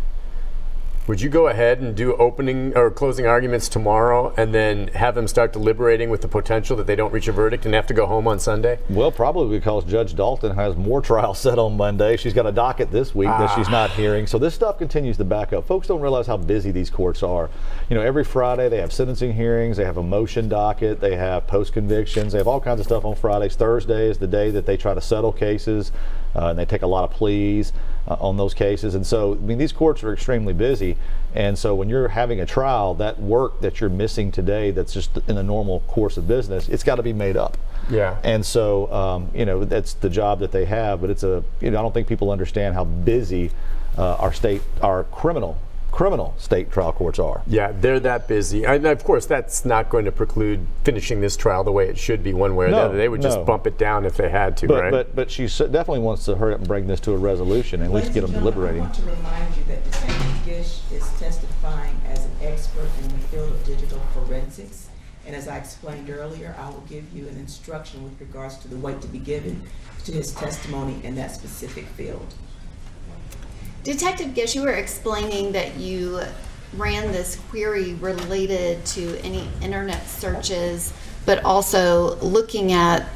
Would you go ahead and do opening or closing arguments tomorrow and then have them start deliberating with the potential that they don't reach a verdict and have to go home on Sunday? Well, probably because Judge Dalton has more trials set on Monday. She's got a docket this week that she's not hearing. So this stuff continues to back up. Folks don't realize how busy these courts are. Every Friday they have sentencing hearings, they have a motion docket, they have post-convictions, they have all kinds of stuff on Fridays. Thursday is the day that they try to settle cases, and they take a lot of pleas on those cases. And so, these courts are extremely busy. And so when you're having a trial, that work that you're missing today that's just in the normal course of business, it's got to be made up. Yeah. And so, that's the job that they have. But it's I don't think people understand how busy our criminal state trial courts are. Yeah, they're that busy. And of course, that's not going to preclude finishing this trial the way it should be one way or the other. They would just bump it down if they had to, right? But she definitely wants to hurry up and bring this to a resolution and at least get them deliberating. I want to remind you that Detective Gish is testifying as an expert in the field of digital forensics. And as I explained earlier, I will give you an instruction with regards to the weight to be given to his testimony in that specific field. Detective Gish, you were explaining that you ran this query related to any internet searches, but also looking at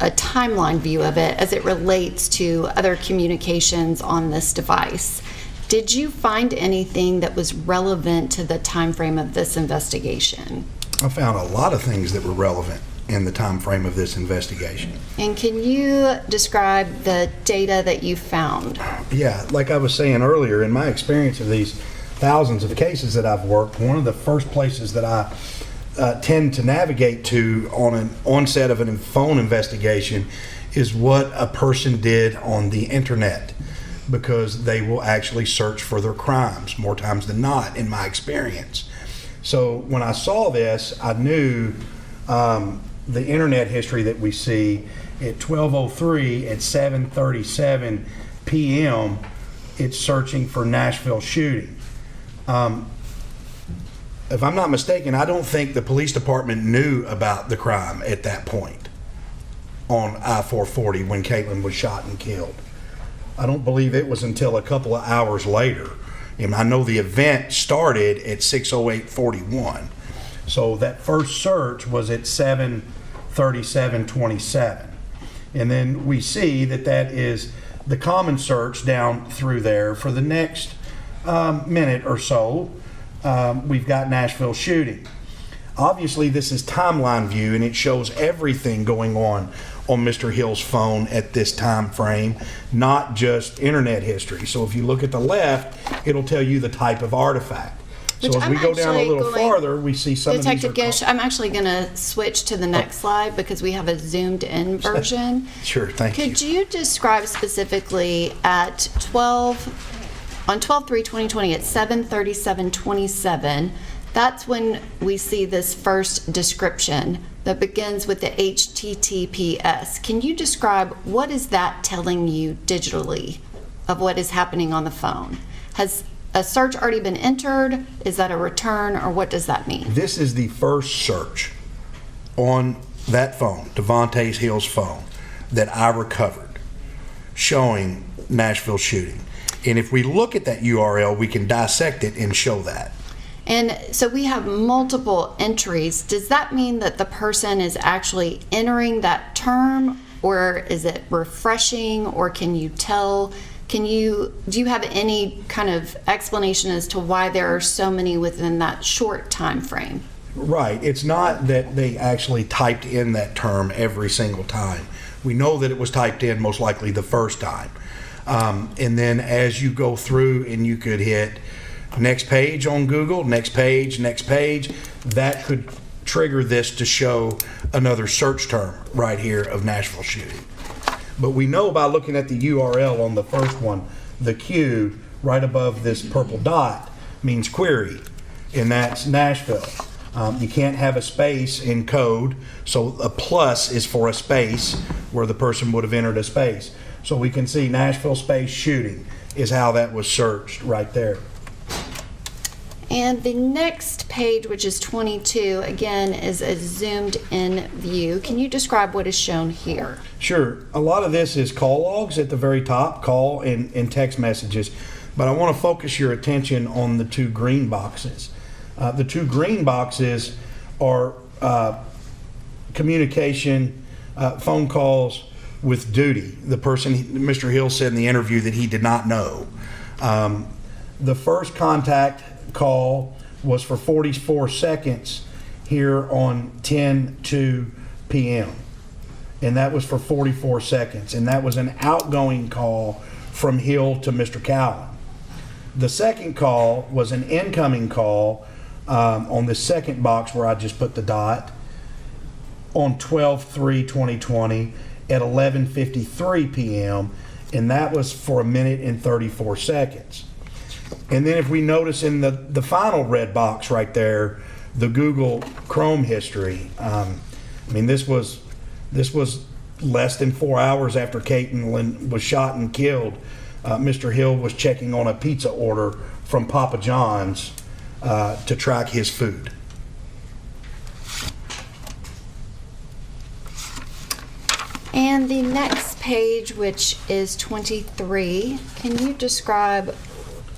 a timeline view of it as it relates to other communications on this device. Did you find anything that was relevant to the time frame of this investigation? I found a lot of things that were relevant in the time frame of this investigation. And can you describe the data that you found? Yeah, like I was saying earlier, in my experience of these thousands of cases that I've worked, one of the first places that I tend to navigate to on an onset of a phone investigation is what a person did on the internet, because they will actually search for their crimes more times than not, in my experience. So when I saw this, I knew the internet history that we see at 12:03 at 7:37 p.m. it's searching for Nashville shooting. If I'm not mistaken, I don't think the police department knew about the crime at that point on I-440 when Caitlyn was shot and killed. I don't believe it was until a couple of hours later. And I know the event started at 6:08:41. So that first search was at 7:37:27. And then we see that is the common search down through there. For the next minute or so, we've got Nashville shooting. Obviously, this is timeline view, and it shows everything going on Mr. Hill's phone at this time frame, not just internet history. So if you look at the left, it'll tell you the type of artifact. So as we go down a little farther, we see some Detective of these. Gish, I'm actually going to switch to the next slide because we have a zoomed in version. Sure, thank you. Could you describe specifically at 12/3/2020 at 7:37:27, that's when we see this first description that begins with the HTTPS. Can you describe what is that telling you digitally of what is happening on the phone? Has a search already been entered? Is that a return, or what does that mean? This is the first search on that phone, Devontae Hill's phone, that I recovered, showing Nashville shooting. And if we look at that URL, we can dissect it and show that. And so we have multiple entries. Does that mean that the person is actually entering that term, or is it refreshing, or can you tell? Do you have any kind of explanation as to why there are so many within that short time frame? Right. It's not that they actually typed in that term every single time. We know that it was typed in most likely the first time. And then as you go through and you could hit next page on Google, next page, that could trigger this to show another search term right here of Nashville shooting. But we know by looking at the URL on the first one, the Q right above this purple dot means query, and that's Nashville. You can't have a space in code, so a plus is for a space where the person would have entered a space. So we can see Nashville space shooting is how that was searched right there. And the next page, which is 22, again, is a zoomed in view. Can you describe what is shown here? Sure. A lot of this is call logs at the very top, call and text messages. But I want to focus your attention on the two green boxes. The two green boxes are communication, phone calls with duty. The person, Mr. Hill, said in the interview that he did not know. The first contact call was for 44 seconds here on 10:02 p.m. And that was for 44 seconds. And that was an outgoing call from Hill to Mr. Cowan. The second call was an incoming call on the second box where I just put the dot on 12/3/2020 at 11:53 p.m. and that was for 1 minute and 34 seconds. And then if we notice in the final red box right there, the Google Chrome history, I mean, this was less than 4 hours after Caitlyn was shot and killed. Mr. Hill was checking on a pizza order from Papa John's to track his food. And the next page, which is 23, can you describe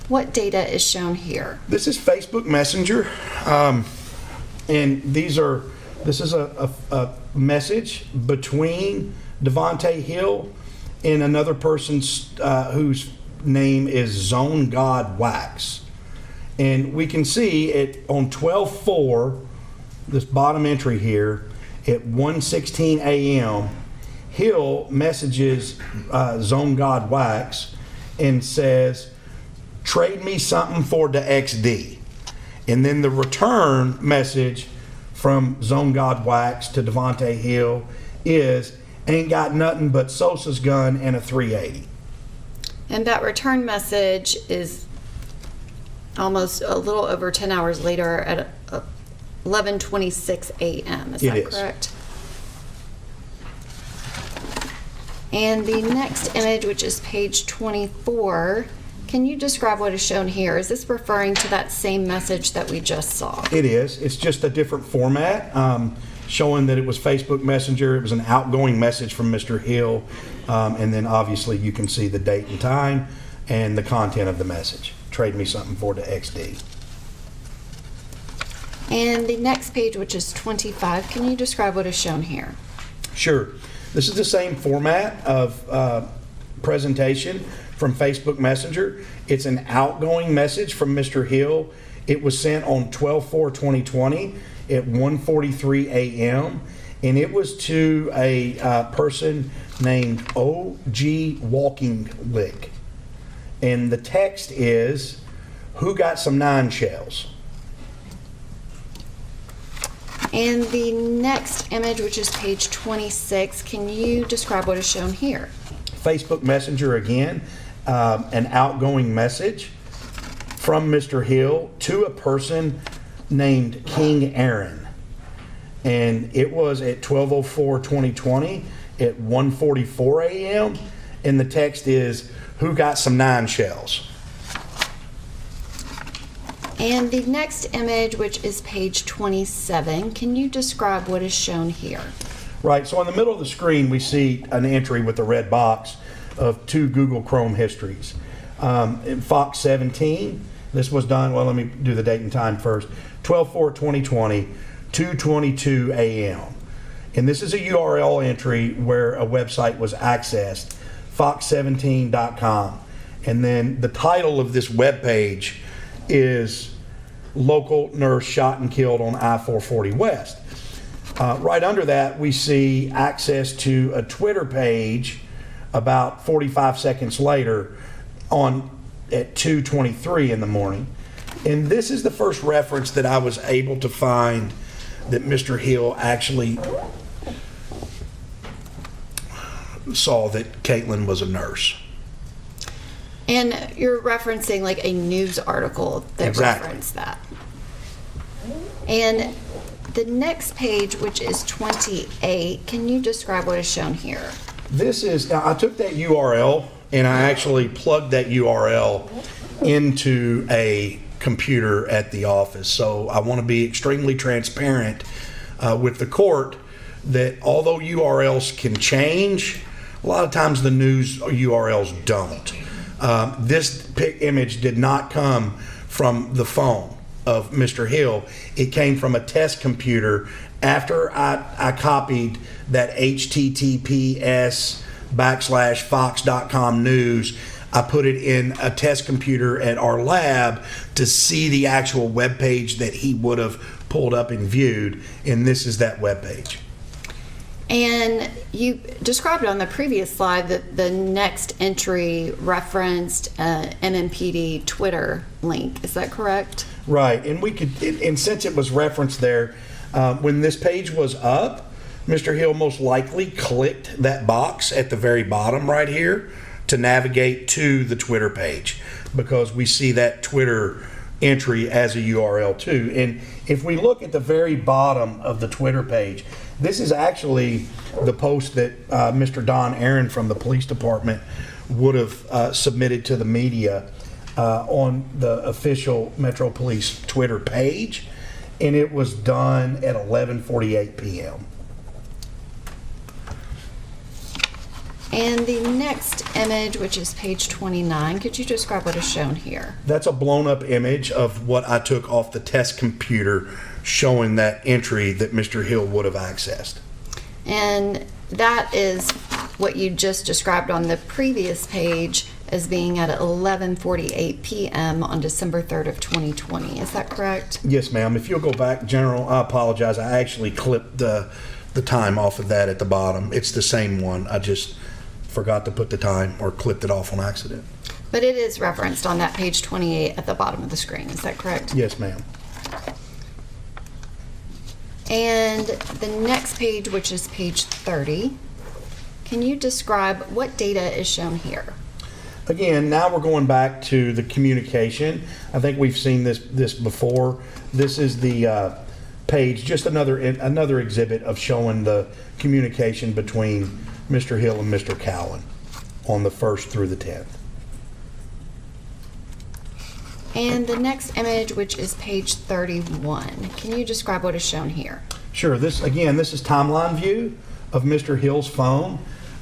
what data is shown here? This is Facebook Messenger, and this is a message between Devontae Hill and another person whose name is Zone God Wax. And we can see it on 12/4, this bottom entry here, at 1:16 a.m., Hill messages Zone God Wax and says, "Trade me something for the XD." And then the return message from Zone God Wax to Devontae Hill is, "Ain't got nothing but Sosa's gun and a .380. And that return message is almost a little over 10 hours later at 11:26 a.m. Is that correct? And the next image, which is page 24, can you describe what is shown here? Is this referring to that same message that we just saw? It is. It's just a different format, showing that it was Facebook Messenger. It was an outgoing message from Mr. Hill, and then obviously you can see the date and time and the content of the message. Trade me something for the XD. And the next page, which is 25, can you describe what is shown here? Sure. This is the same format of presentation from Facebook Messenger. It's an outgoing message from Mr. Hill. It was sent on 12/4/2020 at 1:43 a.m. and it was to a person named O.G. Walking Lick. And the text is, "Who got some 9 shells?" And the next image, which is page 26, can you describe what is shown here? Facebook Messenger again, an outgoing message from Mr. Hill to a person named King Aaron. And it was at 12/04/2020 at 1:44 a.m. And the text is, "Who got some 9 shells?" And the next image, which is page 27, can you describe what is shown here? Right, so in the middle of the screen we see an entry with a red box of 2 Google Chrome histories. In Fox 17, this was done, well, let me do the date and time first, 12/4/2020, 2:22 a.m. And this is a URL entry where a website was accessed, fox17.com. And then the title of this web page is "Local Nurse Shot and Killed on I-440 West." Right under that, we see access to a Twitter page about 45 seconds later at 2:23 in the morning. And this is the first reference that I was able to find that Mr. Hill actually saw that Caitlyn was a nurse. And you're referencing like a news article that Exactly. referenced that. And the next page, which is 28, can you describe what is shown here? This is, I took that URL and I actually plugged that URL into a computer at the office. So I want to be extremely transparent with the court that although URLs can change, a lot of times the news URLs don't. This image did not come from the phone of Mr. Hill. It came from a test computer after I copied that https://fox.com news. I put it in a test computer at our lab to see the actual web page that he would have pulled up and viewed, and this is that web page. And you described on the previous slide that the next entry referenced MMPD Twitter link. Is that correct? Right, and and since it was referenced there, when this page was up, Mr. Hill most likely clicked that box at the very bottom right here to navigate to the Twitter page, because we see that Twitter entry as a URL too. And if we look at the very bottom of the Twitter page, this is actually the post that Mr. Don Aaron from the police department would have submitted to the media on the official Metro Police Twitter page, and it was done at 11:48 p.m. And the next image, which is page 29, could you describe what is shown here? That's a blown up image of what I took off the test computer showing that entry that Mr. Hill would have accessed. And that is what you just described on the previous page as being at 11:48 p.m. on December 3rd of 2020. Is that correct? Yes, ma'am. If you'll go back, General, I apologize. I actually clipped the time off of that at the bottom. It's the same one. I just forgot to put the time or clipped it off on accident. But it is referenced on that page 28 at the bottom of the screen. Is that correct? Yes, ma'am. And the next page, which is page 30, can you describe what data is shown here? Again, now we're going back to the communication. I think we've seen this before. This is the page, just another exhibit of showing the communication between Mr. Hill and Mr. Cowan on the 1st through the 10th. And the next image, which is page 31, can you describe what is shown here? Sure. This is timeline view of Mr. Hill's phone,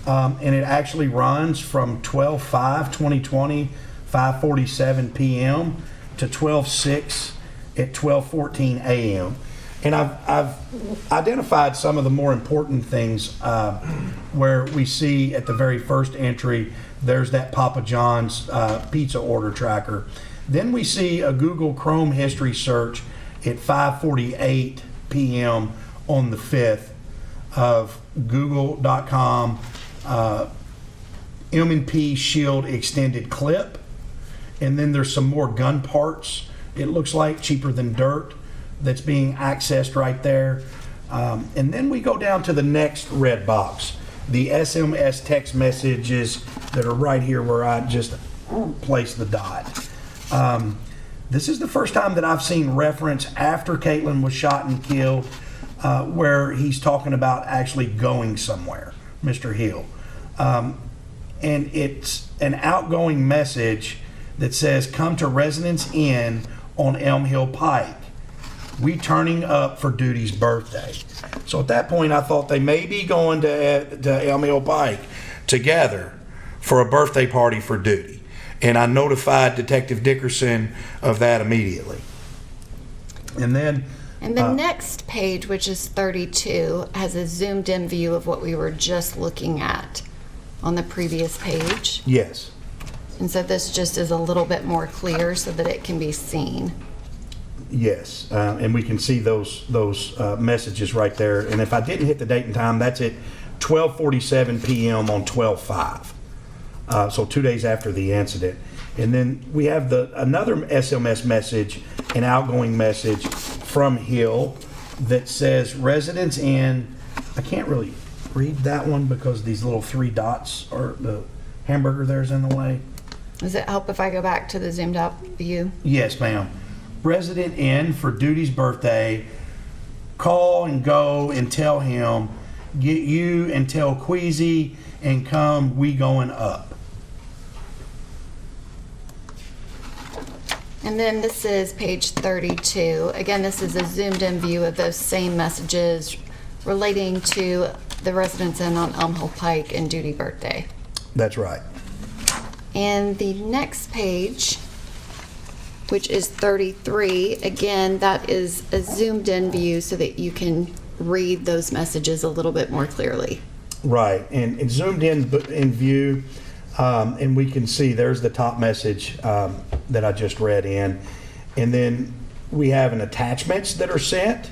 and it actually runs from 12/5/2020, 5:47 p.m. to 12/6 at 12:14 a.m. And I've identified some of the more important things where we see at the very first entry, there's that Papa John's pizza order tracker. Then we see a Google Chrome history search at 5:48 p.m. on the 5th of google.com M&P Shield extended clip. And then there's some more gun parts, it looks like, cheaper than dirt, that's being accessed right there. And then we go down to the next red box, the SMS text messages that are right here where I just placed the dot. This is the first time that I've seen reference after Caitlyn was shot and killed where he's talking about actually going somewhere, Mr. Hill. And it's an outgoing message that says, "Come to Residence Inn on Elm Hill Pike. We turning up for Duty's birthday." So at that point, I thought they may be going to Elm Hill Pike together for a birthday party for Duty. And I notified Detective Dickerson of that immediately. And then... And the next page, which is 32, has a zoomed in view of what we were just looking at on the previous page. Yes. And so this just is a little bit more clear so that it can be seen. Yes, and we can see those messages right there. And if I didn't hit the date and time, that's at 12:47 p.m. on 12/5. So 2 days after the incident. And then we have another SMS message, an outgoing message from Hill that says residents in, I can't really read that one because these little 3 dots or the hamburger there's in the way. Does it help if I go back to the zoomed out view? Yes, ma'am. Resident in for Duty's birthday, call and go and tell him, get you and tell Queasy and come, we going up. And then this is page 32. Again, this is a zoomed in view of those same messages relating to the residents in on Elm Hill Pike and Duty birthday. That's right. And the next page, which is 33, again, that is a zoomed in view so that you can read those messages a little bit more clearly. Right, and it's zoomed in view, and we can see there's the top message that I just read in. And then we have an attachments that are sent.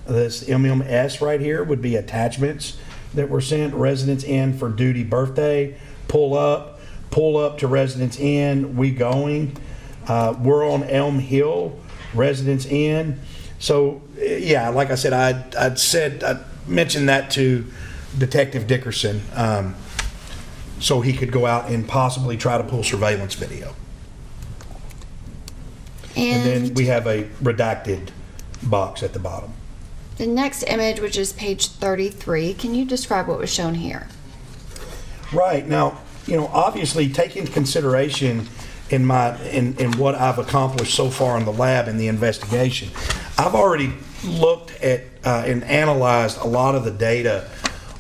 This MMS right here would be attachments that were sent. Residents in for Duty birthday, pull up to residents in, we going. We're on Elm Hill, residents in. So yeah, like I said, I mentioned that to Detective Dickerson, so he could go out and possibly try to pull surveillance video. And then we have a redacted box at the bottom. The next image, which is page 33, can you describe what was shown here? Right. Now, obviously take into consideration in what I've accomplished so far in the lab in the investigation, I've already looked at and analyzed a lot of the data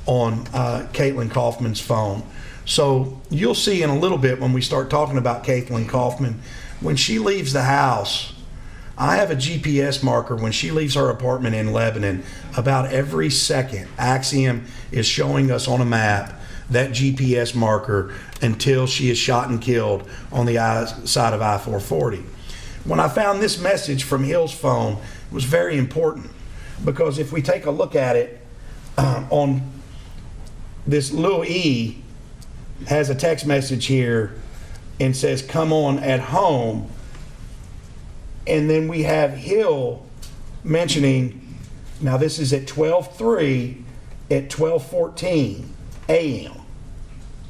on Caitlyn Kaufman's phone. So you'll see in a little bit when we start talking about Caitlyn Kaufman, when she leaves the house, I have a GPS marker when she leaves her apartment in Lebanon. About every second, Axiom is showing us on a map that GPS marker until she is shot and killed on the side of I-440. When I found this message from Hill's phone, it was very important because if we take a look at it, on this Lil E has a text message here and says, come on at home. And then we have Hill mentioning, now this is at 12:03 at 12:14 a.m.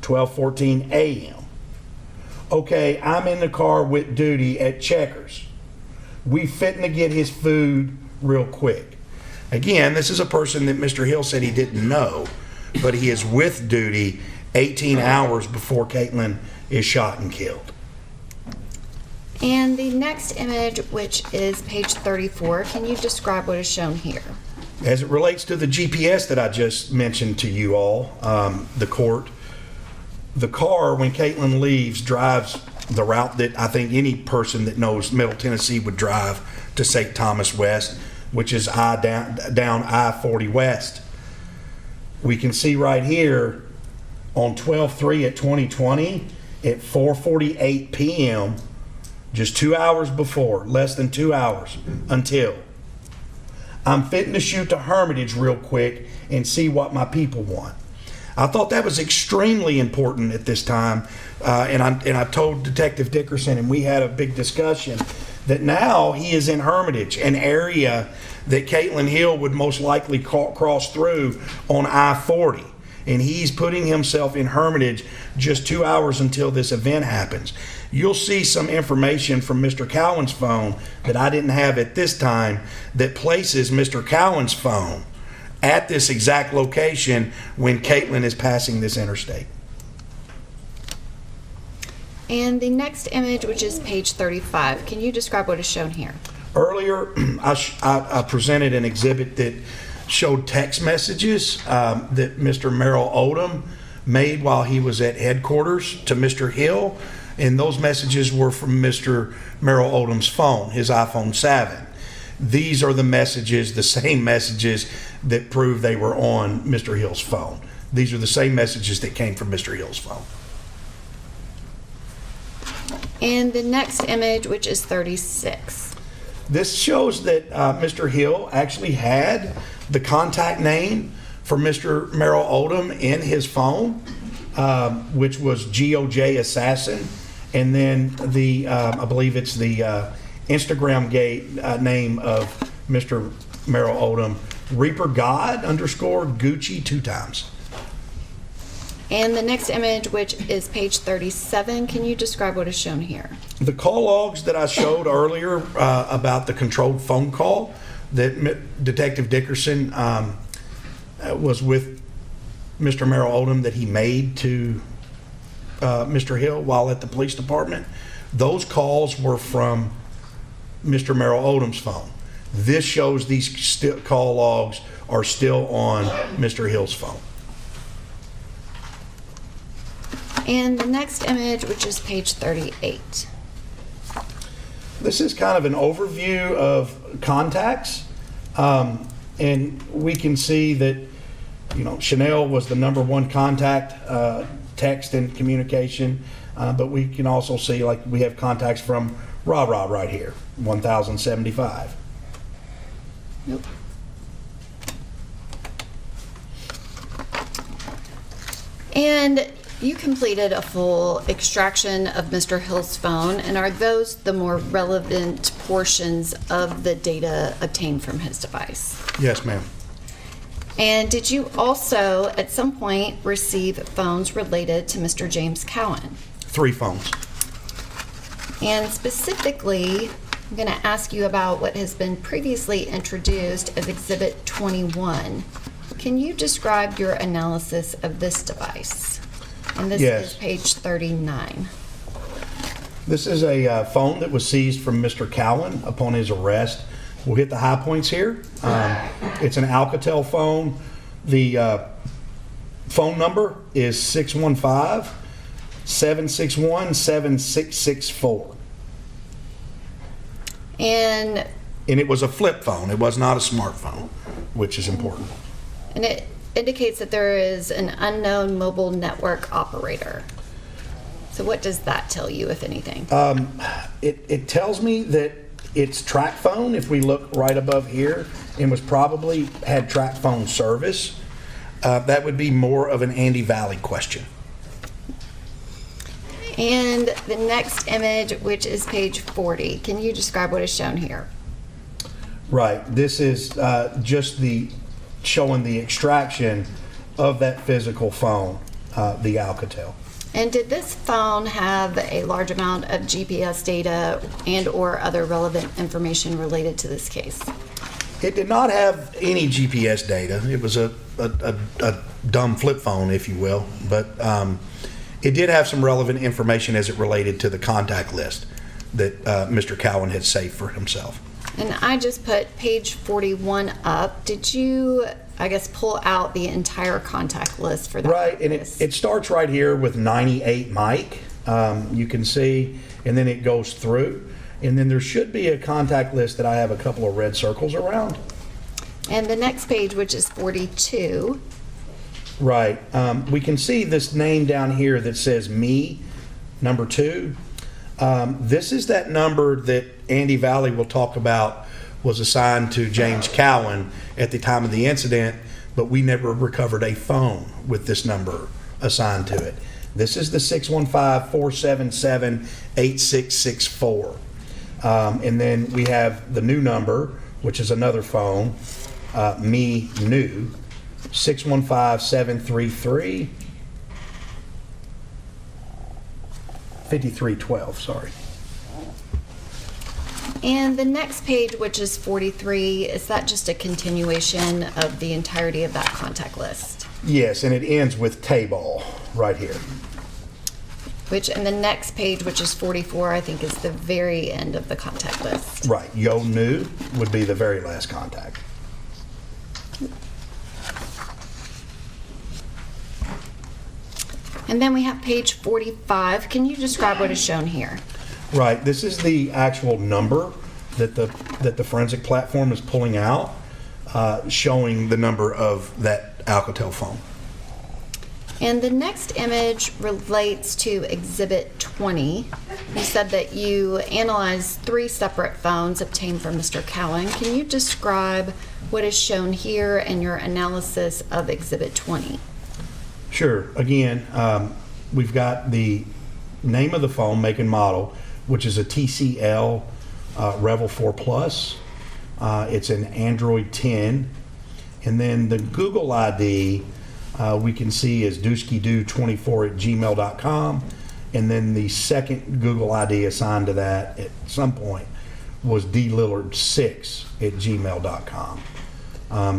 12:14 a.m. Okay, I'm in the car with Duty at Checkers. We fitting to get his food real quick. Again, this is a person that Mr. Hill said he didn't know, but he is with Duty 18 hours before Caitlyn is shot and killed. And the next image, which is page 34, can you describe what is shown here? As it relates to the GPS that I just mentioned to you all, the court, the car, when Caitlyn leaves, drives the route that I think any person that knows Middle Tennessee would drive to St. Thomas West, which is down I-40 West. We can see right here on 12/3 at 2020 at 4:48 p.m., just 2 hours before, less than 2 hours until I'm fitting to shoot to Hermitage real quick and see what my people want. I thought that was extremely important at this time, and I told Detective Dickerson, and we had a big discussion, that now he is in Hermitage, an area that Caitlyn Hill would most likely cross through on I-40. And he's putting himself in Hermitage just 2 hours until this event happens. You'll see some information from Mr. Cowan's phone that I didn't have at this time that places Mr. Cowan's phone at this exact location when Caitlyn is passing this interstate. And the next image, which is page 35, can you describe what is shown here? Earlier, I presented an exhibit that showed text messages that Mr. Merrill Odom made while he was at headquarters to Mr. Hill, and those messages were from Mr. Merrill Odom's phone, his iPhone 7. These are the messages, the same messages that prove they were on Mr. Hill's phone. These are the same messages that came from Mr. Hill's phone. And the next image, which is 36. This shows that Mr. Hill actually had the contact name for Mr. Merrill Odom in his phone, which was GOJ Assassin, and then the I believe it's the Instagram name of Mr. Merrill Odom, Reaper God _ Gucci 2 times. And the next image, which is page 37, can you describe what is shown here? The call logs that I showed earlier about the controlled phone call that Detective Dickerson was with Mr. Merrill Odom that he made to Mr. Hill while at the police department, those calls were from Mr. Merrill Odom's phone. This shows these call logs are still on Mr. Hill's phone. And the next image, which is page 38. This is kind of an overview of contacts. And we can see that, Chanel was the #1 contact, text and communication. But we can also see, like, we have contacts from Rob right here, 1,075. Nope. And you completed a full extraction of Mr. Hill's phone, and are those the more relevant portions of the data obtained from his device? Yes, ma'am. And did you also, at some point, receive phones related to Mr. James Cowan? 3 phones. And specifically, I'm going to ask you about what has been previously introduced as Exhibit 21. Can you describe your analysis of this device? And this is page 39. This is a phone that was seized from Mr. Cowan upon his arrest. We'll hit the high points here. It's an Alcatel phone. The phone number is 615-761-7664. And it was a flip phone. It was not a smartphone, which is important. And it indicates that there is an unknown mobile network operator. So what does that tell you, if anything? It tells me that it's track phone, if we look right above here, and was probably had track phone service. That would be more of an Andy Valley question. And the next image, which is page 40, can you describe what is shown here? Right. This is just showing the extraction of that physical phone, the Alcatel. And did this phone have a large amount of GPS data and or other relevant information related to this case? It did not have any GPS data. It was a dumb flip phone, if you will, but it did have some relevant information as it related to the contact list that Mr. Cowan had saved for himself. And I just put page 41 up. Did you, I guess, pull out the entire contact list for that? Right, and it starts right here with 98 Mike. You can see, and then it goes through. And then there should be a contact list that I have a couple of red circles around. And the next page, which is 42. Right. We can see this name down here that says me, number 2. This is that number that Andy Valley will talk about was assigned to James Cowan at the time of the incident, but we never recovered a phone with this number assigned to it. This is the 615-477-8664. And then we have the new number, which is another phone, me new, 615-733 5312, sorry. And the next page, which is 43, is that just a continuation of the entirety of that contact list? Yes, and it ends with Tayball right here. And the next page, which is 44, I think is the very end of the contact list. Right, Yo New would be the very last contact. And then we have page 45. Can you describe what is shown here? Right, this is the actual number that the forensic platform is pulling out, showing the number of that Alcatel phone. And the next image relates to Exhibit 20. You said that you analyzed 3 separate phones obtained from Mr. Cowan. Can you describe what is shown here and your analysis of Exhibit 20? Sure. Again, we've got the name of the phone, make and model, which is a TCL Revel 4 Plus. It's an Android 10. And then the Google ID we can see is dooskydoo24@gmail.com. And then the second Google ID assigned to that at some point was dlillard6@gmail.com.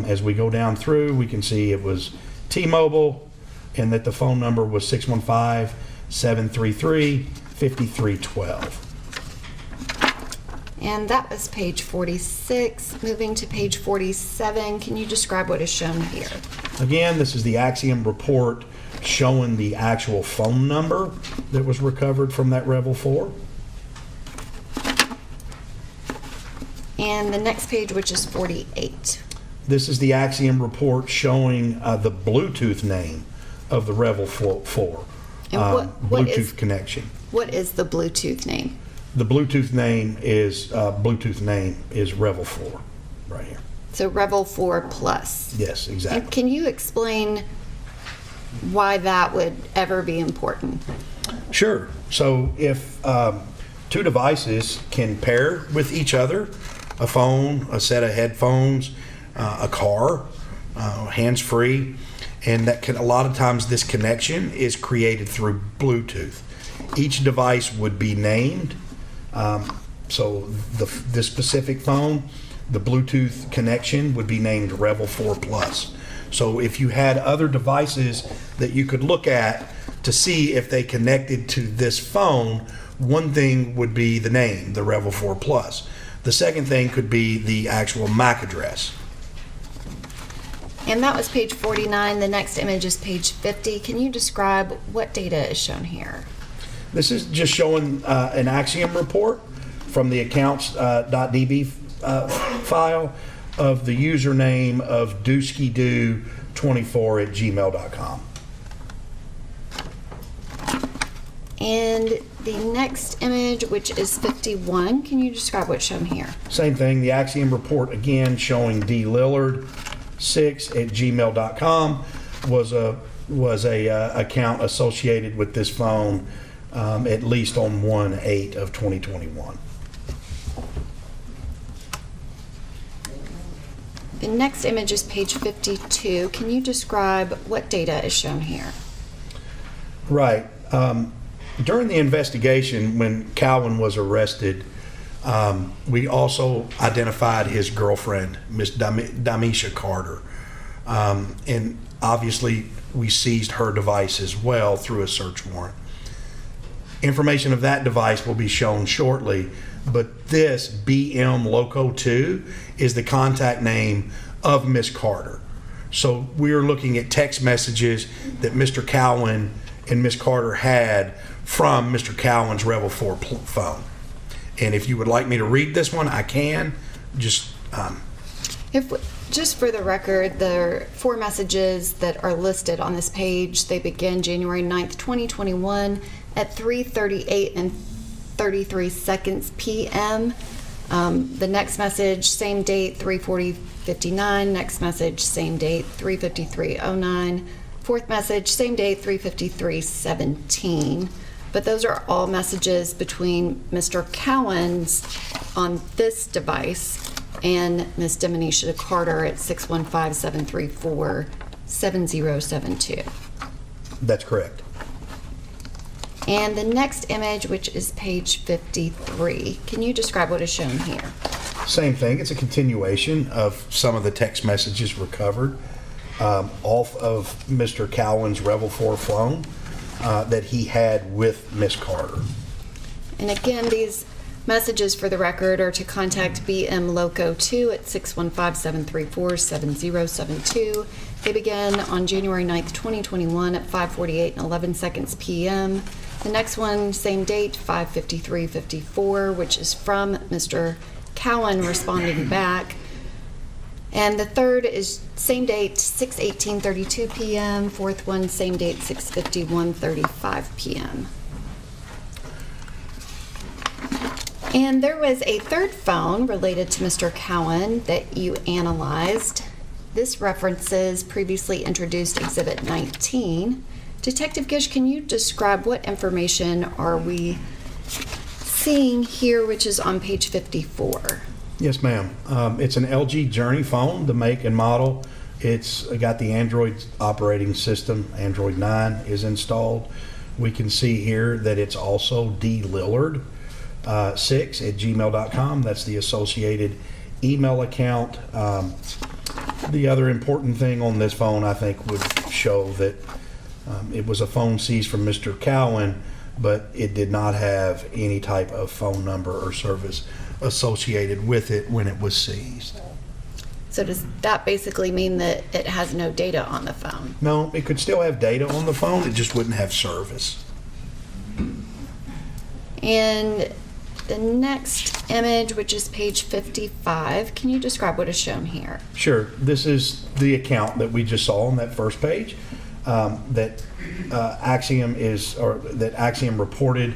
As we go down through, we can see it was T-Mobile and that the phone number was 615-733-5312. And that was page 46. Moving to page 47, can you describe what is shown here? Again, this is the Axiom report showing the actual phone number that was recovered from that Revel 4. And the next page, which is 48. This is the Axiom report showing the Bluetooth name of the Revel 4. And what Bluetooth is, connection. What is the Bluetooth name? The Bluetooth name is Revel 4 right here. So Revel 4 Plus. Yes, exactly. And can you explain why that would ever be important? Sure. So if 2 devices can pair with each other, a phone, a set of headphones, a car, hands-free, and that can, a lot of times this connection is created through Bluetooth. Each device would be named. So this specific phone, the Bluetooth connection would be named Revel 4 Plus. So if you had other devices that you could look at to see if they connected to this phone, one thing would be the name, the Revel 4 Plus. The second thing could be the actual MAC address. And that was page 49. The next image is page 50. Can you describe what data is shown here? This is just showing an Axiom report from the accounts.db file of the username of dooskydoo24@gmail.com. And the next image, which is 51, can you describe what's shown here? Same thing, the Axiom report again showing dlillard6@gmail.com was a account associated with this phone at least on 1/8 of 2021. The next image is page 52. Can you describe what data is shown here? Right. During the investigation, when Cowan was arrested, we also identified his girlfriend, Miss Damisha Carter. And obviously, we seized her device as well through a search warrant. Information of that device will be shown shortly, but this BM Loco 2 is the contact name of Miss Carter. So we're looking at text messages that Mr. Cowan and Miss Carter had from Mr. Cowan's Revel 4 phone. And if you would like me to read this one, I can. Just for the record, there are 4 messages that are listed on this page. They begin January 9th, 2021 at 3:38 and 33 seconds p.m. The next message, same date, 3:40:59. Next message, same date, 3:53:09. Fourth message, same date, 3:53:17. But those are all messages between Mr. Cowan's on this device and Ms. Damisha Carter at 615-734-7072. That's correct. And the next image, which is page 53, can you describe what is shown here? Same thing. It's a continuation of some of the text messages recovered off of Mr. Cowan's Revel 4 phone that he had with Miss Carter. And again, these messages for the record are to contact BM Loco 2 at 615-734-7072. They begin on January 9th, 2021 at 5:48 and 11 seconds p.m. The next one, same date, 5:53:54, which is from Mr. Cowan responding back. And the third is same date, 6/18:32 p.m. Fourth one, same date, 6/51:35 p.m. And there was a third phone related to Mr. Cowan that you analyzed. This references previously introduced Exhibit 19. Detective Gish, can you describe what information are we seeing here, which is on page 54? Yes, ma'am. It's an LG Journey phone, the make and model. It's got the Android operating system. Android 9 is installed. We can see here that it's also dlillard6@gmail.com. That's the associated email account. The other important thing on this phone, I think, would show that it was a phone seized from Mr. Cowan, but it did not have any type of phone number or service associated with it when it was seized. So does that basically mean that it has no data on the phone? No, it could still have data on the phone, it just wouldn't have service. And the next image, which is page 55, can you describe what is shown here? Sure. This is the account that we just saw on that first page that Axiom reported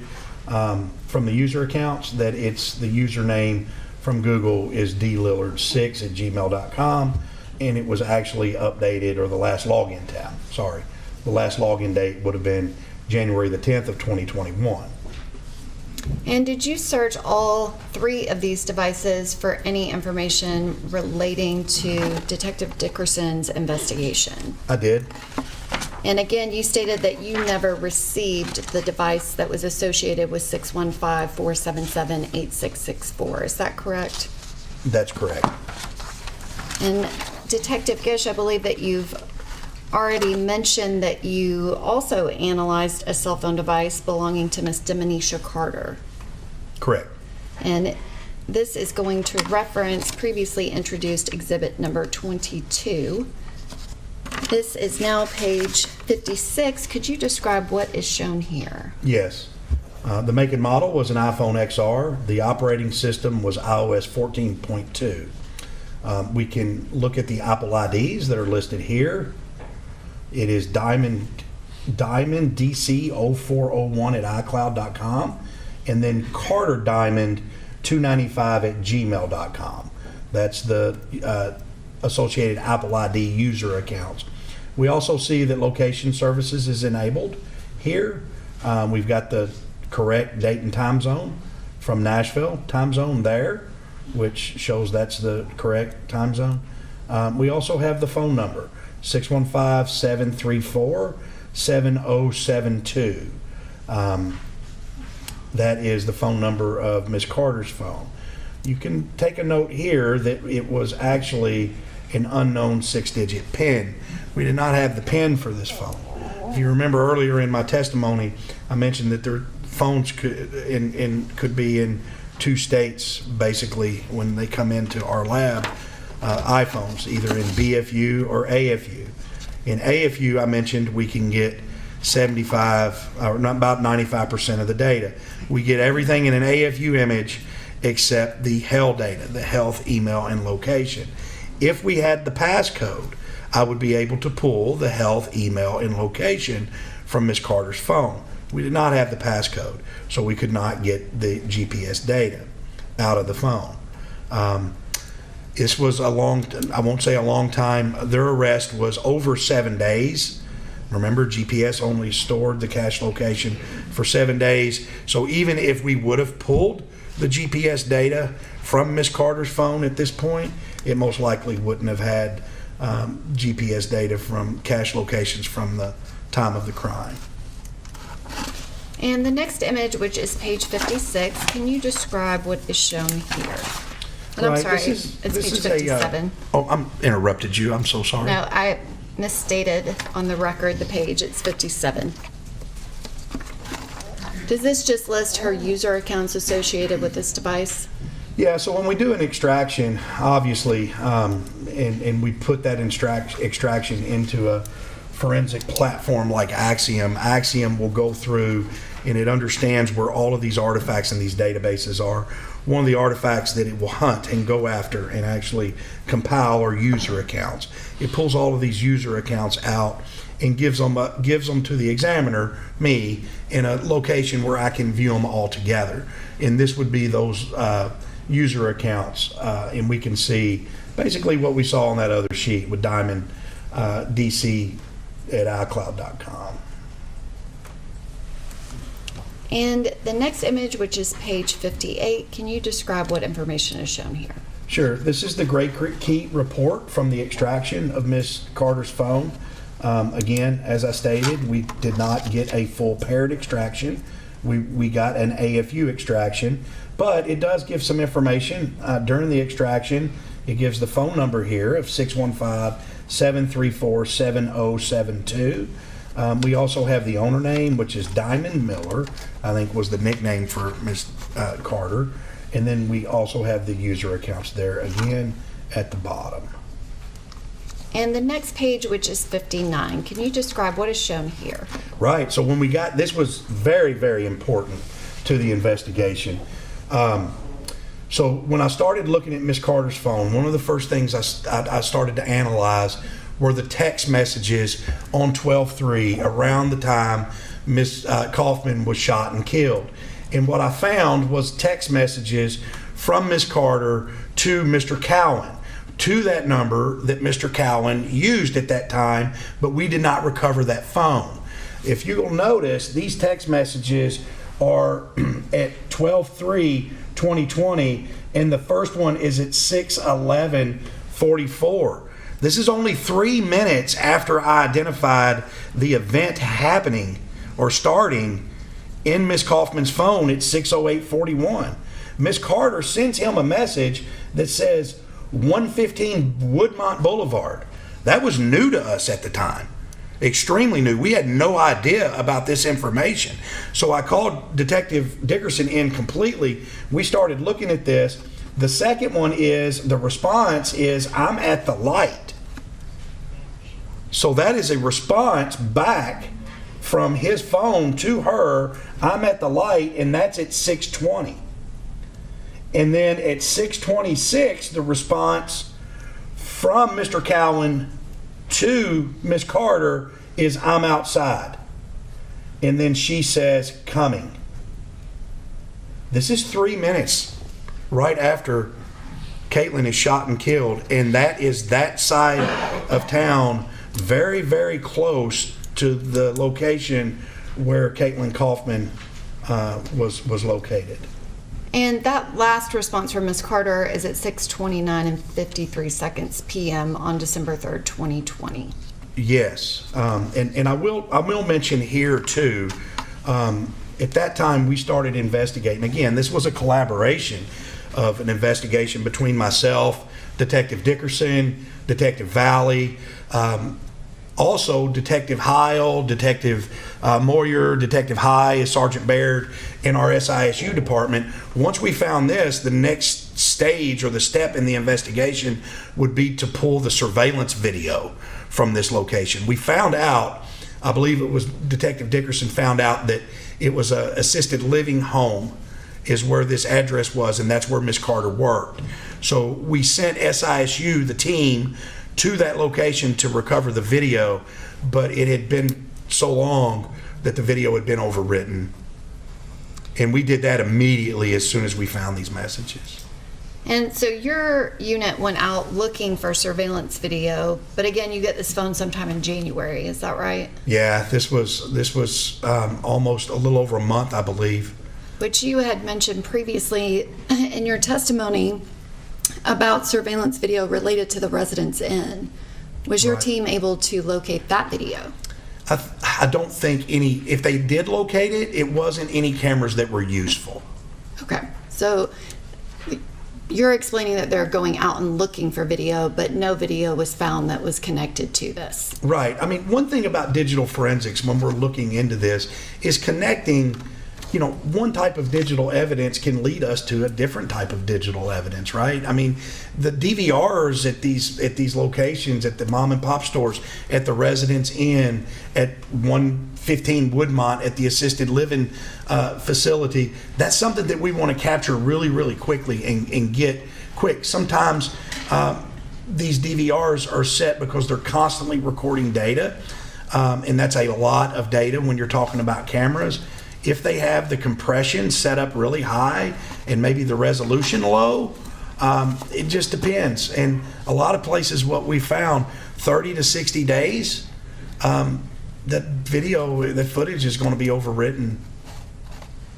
from the user accounts that it's the username from Google is dlillard6@gmail.com, and it was actually updated, or the last login tab. Sorry, the last login date would have been January the 10th of 2021. And did you search all three of these devices for any information relating to Detective Dickerson's investigation? I did. And again, you stated that you never received the device that was associated with 615-477-8664. Is that correct? That's correct. And Detective Gish, I believe that you've already mentioned that you also analyzed a cell phone device belonging to Miss Demonisha Carter. Correct. And this is going to reference previously introduced exhibit number 22. This is now page 56. Could you describe what is shown here? Yes. The make and model was an iPhone XR. The operating system was iOS 14.2. We can look at the Apple IDs that are listed here. It is Diamond DC0401@icloud.com, and then Carter Diamond 295@gmail.com. That's the associated Apple ID user accounts. We also see that location services is enabled here. We've got the correct date and time zone from Nashville time zone there, which shows that's the correct time zone. We also have the phone number, 615-734-7072. That is the phone number of Ms. Carter's phone. You can take a note here that it was actually an unknown 6-digit PIN. We did not have the PIN for this phone. If you remember earlier in my testimony, I mentioned that their phones could be in 2 states basically when they come into our lab. iPhones, either in BFU or AFU. In AFU, I mentioned we can get 75 or about 95% of the data. We get everything in an AFU image except the HEL data, the health, email, and location. If we had the passcode, I would be able to pull the health, email, and location from Ms. Carter's phone. We did not have the passcode, so we could not get the GPS data out of the phone. This was I won't say a long time. Their arrest was over 7 days. Remember, GPS only stored the cache location for 7 days. So even if we would have pulled the GPS data from Miss Carter's phone at this point, it most likely wouldn't have had GPS data from cache locations from the time of the crime. And the next image, which is page 56, can you describe what is shown here? And I'm sorry, it's page 57. I'm interrupted you. I'm so sorry. No, I misstated on the record the page. It's 57. Does this just list her user accounts associated with this device? Yeah, so when we do an extraction, obviously, and we put that extraction into a forensic platform like Axiom, Axiom will go through and it understands where all of these artifacts in these databases are, one of the artifacts that it will hunt and go after and actually compile are user accounts. It pulls all of these user accounts out and gives them to the examiner, me, in a location where I can view them all together. And this would be those user accounts, and we can see basically what we saw on that other sheet with Diamond DC at iCloud.com. And the next image, which is page 58, can you describe what information is shown here? Sure. This is the Great Key report from the extraction of Miss Carter's phone. Again, as I stated, we did not get a full paired extraction. We got an AFU extraction, but it does give some information during the extraction. It gives the phone number here of 615-734-7072. We also have the owner name, which is Diamond Miller, I think was the nickname for Miss Carter. And then we also have the user accounts there again at the bottom. And the next page, which is 59, can you describe what is shown here? Right. So when we got, this was very, very important to the investigation. So when I started looking at Miss Carter's phone, one of the first things I started to analyze were the text messages on 12/3 around the time Miss Kaufman was shot and killed. And what I found was text messages from Miss Carter to Mr. Cowan, to that number that Mr. Cowan used at that time, but we did not recover that phone. If you'll notice, these text messages are at 12/3/2020, and the first one is at 6/11/44. This is only 3 minutes after I identified the event happening or starting in Miss Kaufman's phone at 6:08:41. Miss Carter sends him a message that says 115 Woodmont Boulevard. That was new to us at the time. Extremely new. We had no idea about this information. So I called Detective Dickerson in completely. We started looking at this. The second one is, the response is, I'm at the light. So that is a response back from his phone to her, I'm at the light, and that's at 6:20. And then at 6:26, the response from Mr. Cowan to Miss Carter is, I'm outside. And then she says, coming. This is 3 minutes right after Caitlyn is shot and killed, and that is that side of town, very, very close to the location where Caitlyn Kaufman was located. And that last response from Ms. Carter is at 6:29 and 53 seconds p.m. on December 3rd, 2020. Yes, and I will mention here too, at that time we started investigating. Again, this was a collaboration of an investigation between myself, Detective Dickerson, Detective Valley, also Detective Heil, Detective Moyer, Detective High, Sergeant Baird, in our SISU department. Once we found this, the next stage or the step in the investigation would be to pull the surveillance video from this location. We found out, I believe it was Detective Dickerson found out that it was a assisted living home is where this address was, and that's where Miss Carter worked. So we sent SISU, the team, to that location to recover the video, but it had been so long that the video had been overwritten. And we did that immediately as soon as we found these messages. And so your unit went out looking for surveillance video, but again, you get this phone sometime in January, is that right? Yeah, this was almost a little over a month, I believe. Which you had mentioned previously in your testimony about surveillance video related to the Residence Inn. Was your team able to locate that video? I don't think any, if they did locate it, it wasn't any cameras that were useful. Okay, so you're explaining that they're going out and looking for video, but no video was found that was connected to this. Right. I mean, one thing about digital forensics when we're looking into this is connecting one type of digital evidence can lead us to a different type of digital evidence, right? I mean, the DVRs at these locations, at the mom and pop stores, at the Residence Inn, at 115 Woodmont, at the assisted living facility, that's something that we want to capture really, really quickly and get quick. Sometimes these DVRs are set because they're constantly recording data, and that's a lot of data when you're talking about cameras. If they have the compression set up really high and maybe the resolution low, it just depends. And a lot of places, what we found, 30 to 60 days, that footage is going to be overwritten.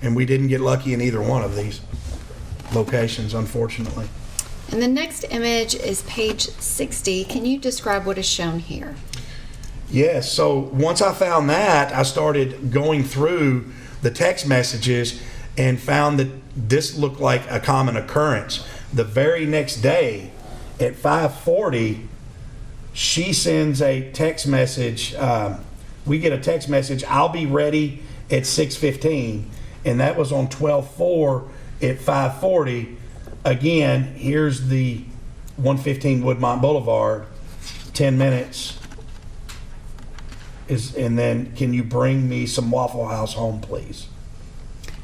And we didn't get lucky in either one of these locations, unfortunately. And the next image is page 60. Can you describe what is shown here? Yes, so once I found that, I started going through the text messages and found that this looked like a common occurrence. The very next day at 5:40, she sends a text message. We get a text message, "I'll be ready at 6:15," and that was on 12/4 at 5:40. Again, here's the 115 Woodmont Boulevard, 10 minutes. And then, "Can you bring me some Waffle House home, please?"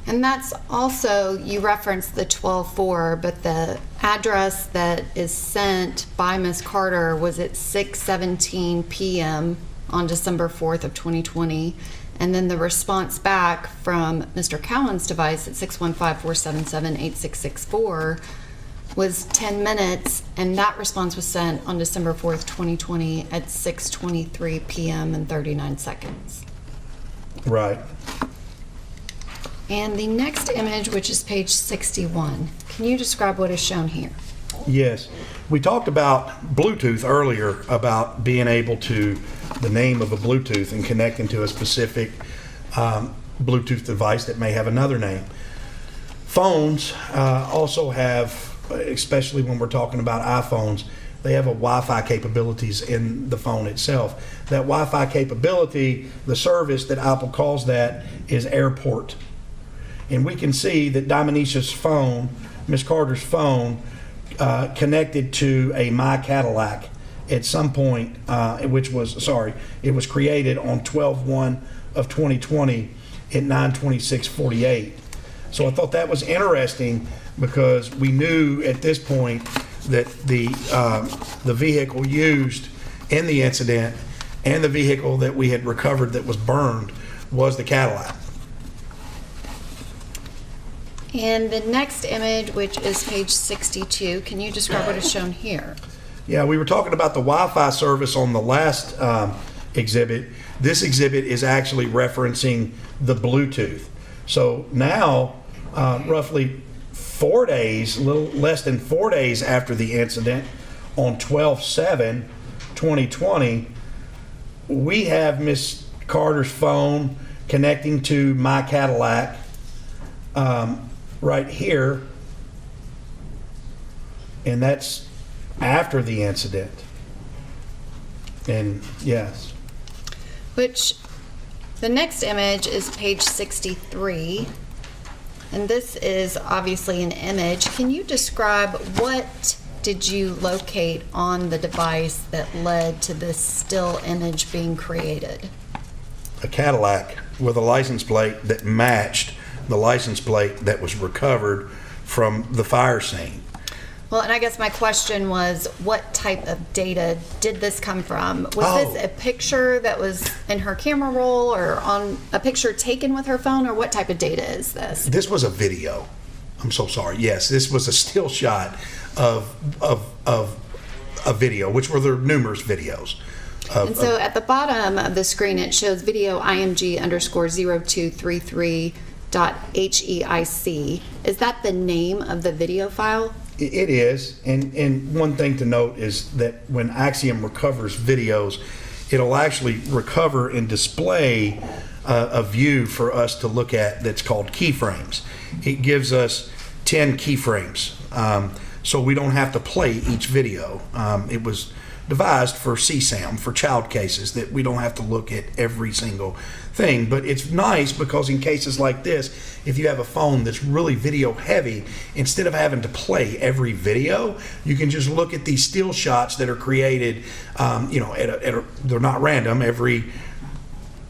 And that's also, you referenced the 12/4, but the address that is sent by Ms. Carter was at 6:17 p.m. on December 4th of 2020. And then the response back from Mr. Cowan's device at 615-477-8664 was 10 minutes, and that response was sent on December 4th, 2020 at 6:23 p.m. and 39 seconds. Right. And the next image, which is page 61, can you describe what is shown here? Yes. We talked about Bluetooth earlier, about being able to, the name of a Bluetooth and connecting to a specific Bluetooth device that may have another name. Phones also have, especially when we're talking about iPhones, they have a Wi-Fi capabilities in the phone itself. That Wi-Fi capability, the service that Apple calls that, is Airport. And we can see that Dimonicia's phone, Miss Carter's phone, connected to a My Cadillac at some point, it was created on 12/1 of 2020 at 9:26:48. So I thought that was interesting, because we knew at this point that the vehicle used in the incident and the vehicle that we had recovered that was burned was the Cadillac. And the next image, which is page 62, can you describe what is shown here? Yeah, we were talking about the Wi-Fi service on the last exhibit. This exhibit is actually referencing the Bluetooth. So now, roughly 4 days, a little less than 4 days after the incident, on 12/7/2020, we have Miss Carter's phone connecting to My Cadillac right here, and that's after the incident. And yes. Which, the next image is page 63. And this is obviously an image. Can you describe what did you locate on the device that led to this still image being created? A Cadillac with a license plate that matched the license plate that was recovered from the fire scene. Well, and I guess my question was, what type of data did this come from? Was this a picture that was in her camera roll, or on a picture taken with her phone, or what type of data is this? This was a video. I'm so sorry. Yes, this was a still shot of a video, which were there numerous videos. And so at the bottom of the screen, it shows video IMG_0233.HEIC. Is that the name of the video file? It is, and one thing to note is that when Axiom recovers videos, it'll actually recover and display a view for us to look at that's called keyframes. It gives us 10 keyframes, so we don't have to play each video. It was devised for CSAM, for child cases, that we don't have to look at every single thing. But it's nice because in cases like this, if you have a phone that's really video heavy, instead of having to play every video, you can just look at these still shots that are created, they're not random, every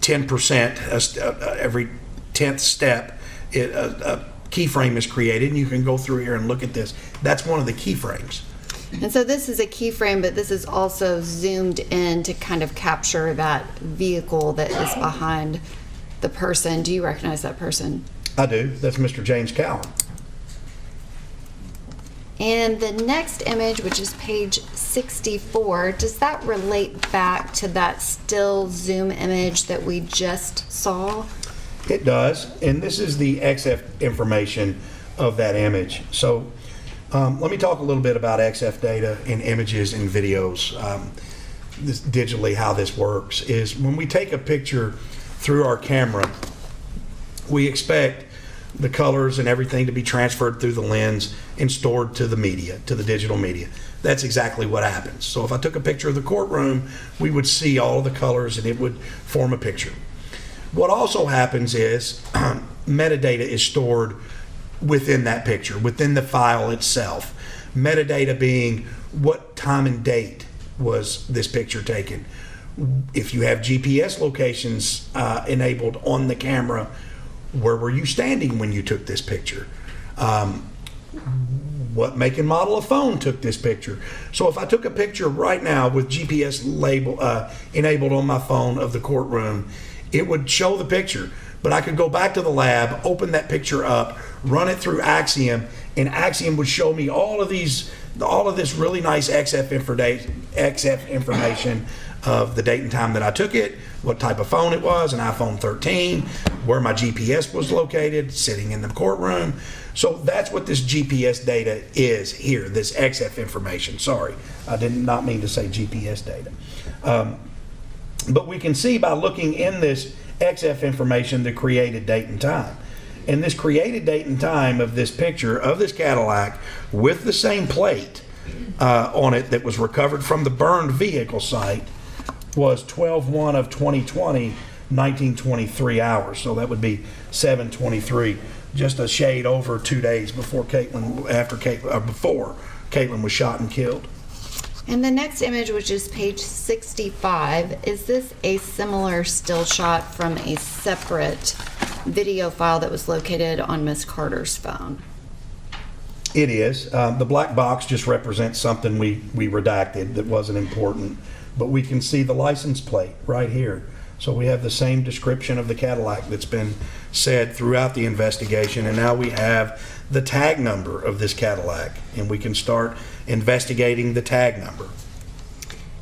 10%, every 10th step, a keyframe is created, and you can go through here and look at this. That's one of the keyframes. And so this is a keyframe, but this is also zoomed in to kind of capture that vehicle that is behind the person. Do you recognize that person? I do. That's Mr. James Cowan. And the next image, which is page 64, does that relate back to that still zoom image that we just saw? It does, and this is the XF information of that image. So let me talk a little bit about XF data in images and videos. This digitally, how this works is when we take a picture through our camera, we expect the colors and everything to be transferred through the lens and stored to the media, to the digital media. That's exactly what happens. So if I took a picture of the courtroom, we would see all of the colors and it would form a picture. What also happens is metadata is stored within that picture, within the file itself. Metadata being what time and date was this picture taken. If you have GPS locations enabled on the camera, where were you standing when you took this picture? What make and model of phone took this picture? So if I took a picture right now with GPS label enabled on my phone of the courtroom, it would show the picture, but I could go back to the lab, open that picture up, run it through Axiom, and Axiom would show me all of this really nice XF information of the date and time that I took it, what type of phone it was, an iPhone 13, where my GPS was located, sitting in the courtroom. So that's what this GPS data is here, this XF information. Sorry, I did not mean to say GPS data. But we can see by looking in this XF information the created date and time. And this created date and time of this picture of this Cadillac with the same plate on it that was recovered from the burned vehicle site was 12/1 of 2020, 1923 hours. So that would be 7/23, just a shade over 2 days before Caitlyn was shot and killed. And the next image, which is page 65, is this a similar still shot from a separate video file that was located on Miss Carter's phone? It is. The black box just represents something we redacted that wasn't important, but we can see the license plate right here. So we have the same description of the Cadillac that's been said throughout the investigation, and now we have the tag number of this Cadillac, and we can start investigating the tag number.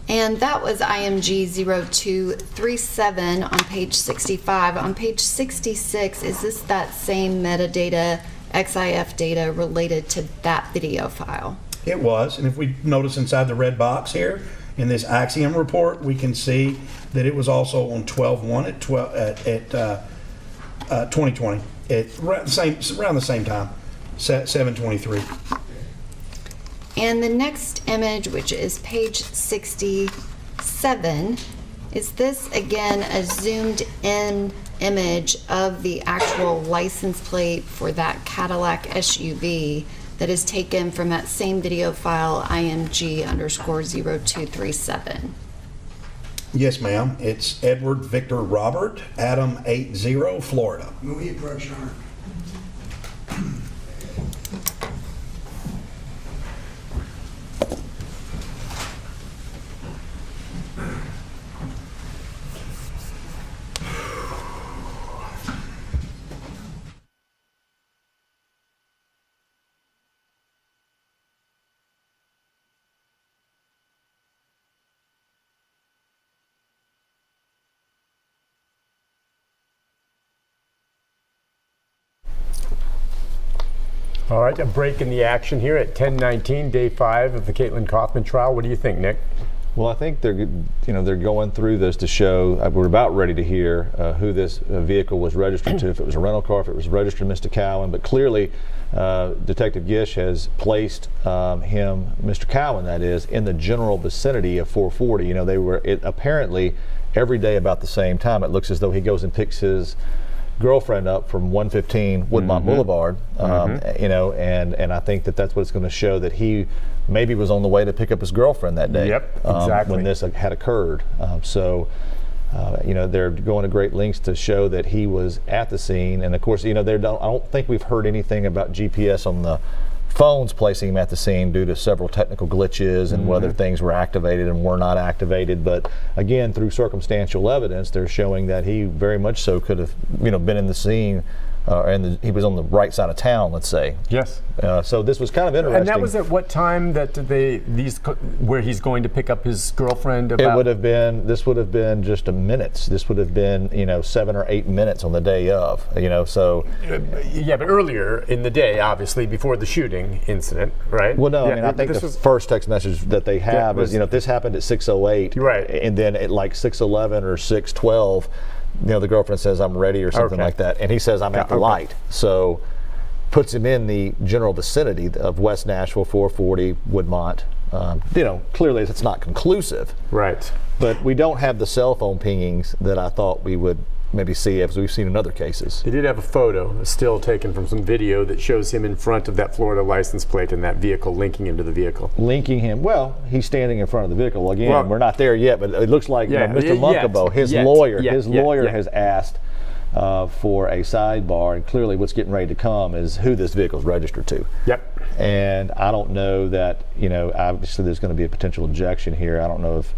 And that was IMG 0237 on page 65. On page 66, is this that same metadata, XIF data related to that video file? It was, and if we notice inside the red box here, in this Axiom report, we can see that it was also on 12/1 at 2020, around the same time, 7/23. And the next image, which is page 67, is this again a zoomed in image of the actual license plate for that Cadillac SUV that is taken from that same video file, IMG_0237? Yes, ma'am. It's Edward Victor Robert, Adam 80, Florida. Move your approach, Sean. All right, a break in the action here at 10:19, day 5 of the Caitlyn Kaufman trial. What do you think, Nick? Well, I think they're going through this to show. We're about ready to hear who this vehicle was registered to, if it was a rental car, if it was registered to Mr. Cowan. But clearly, Detective Gish has placed him, Mr. Cowan, that is, in the general vicinity of 440. They were apparently every day about the same time. It looks as though he goes and picks his girlfriend up from 115 Woodmont Boulevard. And I think that's what it's going to show, that he maybe was on the way to pick up his girlfriend that day. Yep, exactly. When this had occurred. They're going to great lengths to show that he was at the scene. And of course, I don't think we've heard anything about GPS on the phones placing him at the scene due to several technical glitches and whether things were activated and were not activated. But again, through circumstantial evidence, they're showing that he very much so could have, been in the scene. He was on the right side of town, let's say. Yes. So this was kind of interesting. And that was at what time that where he's going to pick up his girlfriend? This would have been just a minutes. This would have been, 7 or 8 minutes on the day of, so. Yeah, but earlier in the day, obviously, before the shooting incident, right? Well, no, I think the first text message that they have is, if this happened at 6:08, right, and then at like 6:11 or 6:12, the girlfriend says, I'm ready or something like that. And he says, I'm at the light. So puts him in the general vicinity of West Nashville, 440, Woodmont. Clearly it's not conclusive. Right. But we don't have the cell phone pingings that I thought we would maybe see, as we've seen in other cases. They did have a photo, a still taken from some video that shows him in front of that Florida license plate and that vehicle, linking him to the vehicle. Linking him, well, he's standing in front of the vehicle. Again, we're not there yet, but it looks like Mr. Munkabo, his lawyer has asked for a sidebar, and clearly what's getting ready to come is who this vehicle is registered to. Yep. And I don't know that, obviously there's going to be a potential objection here. I don't know if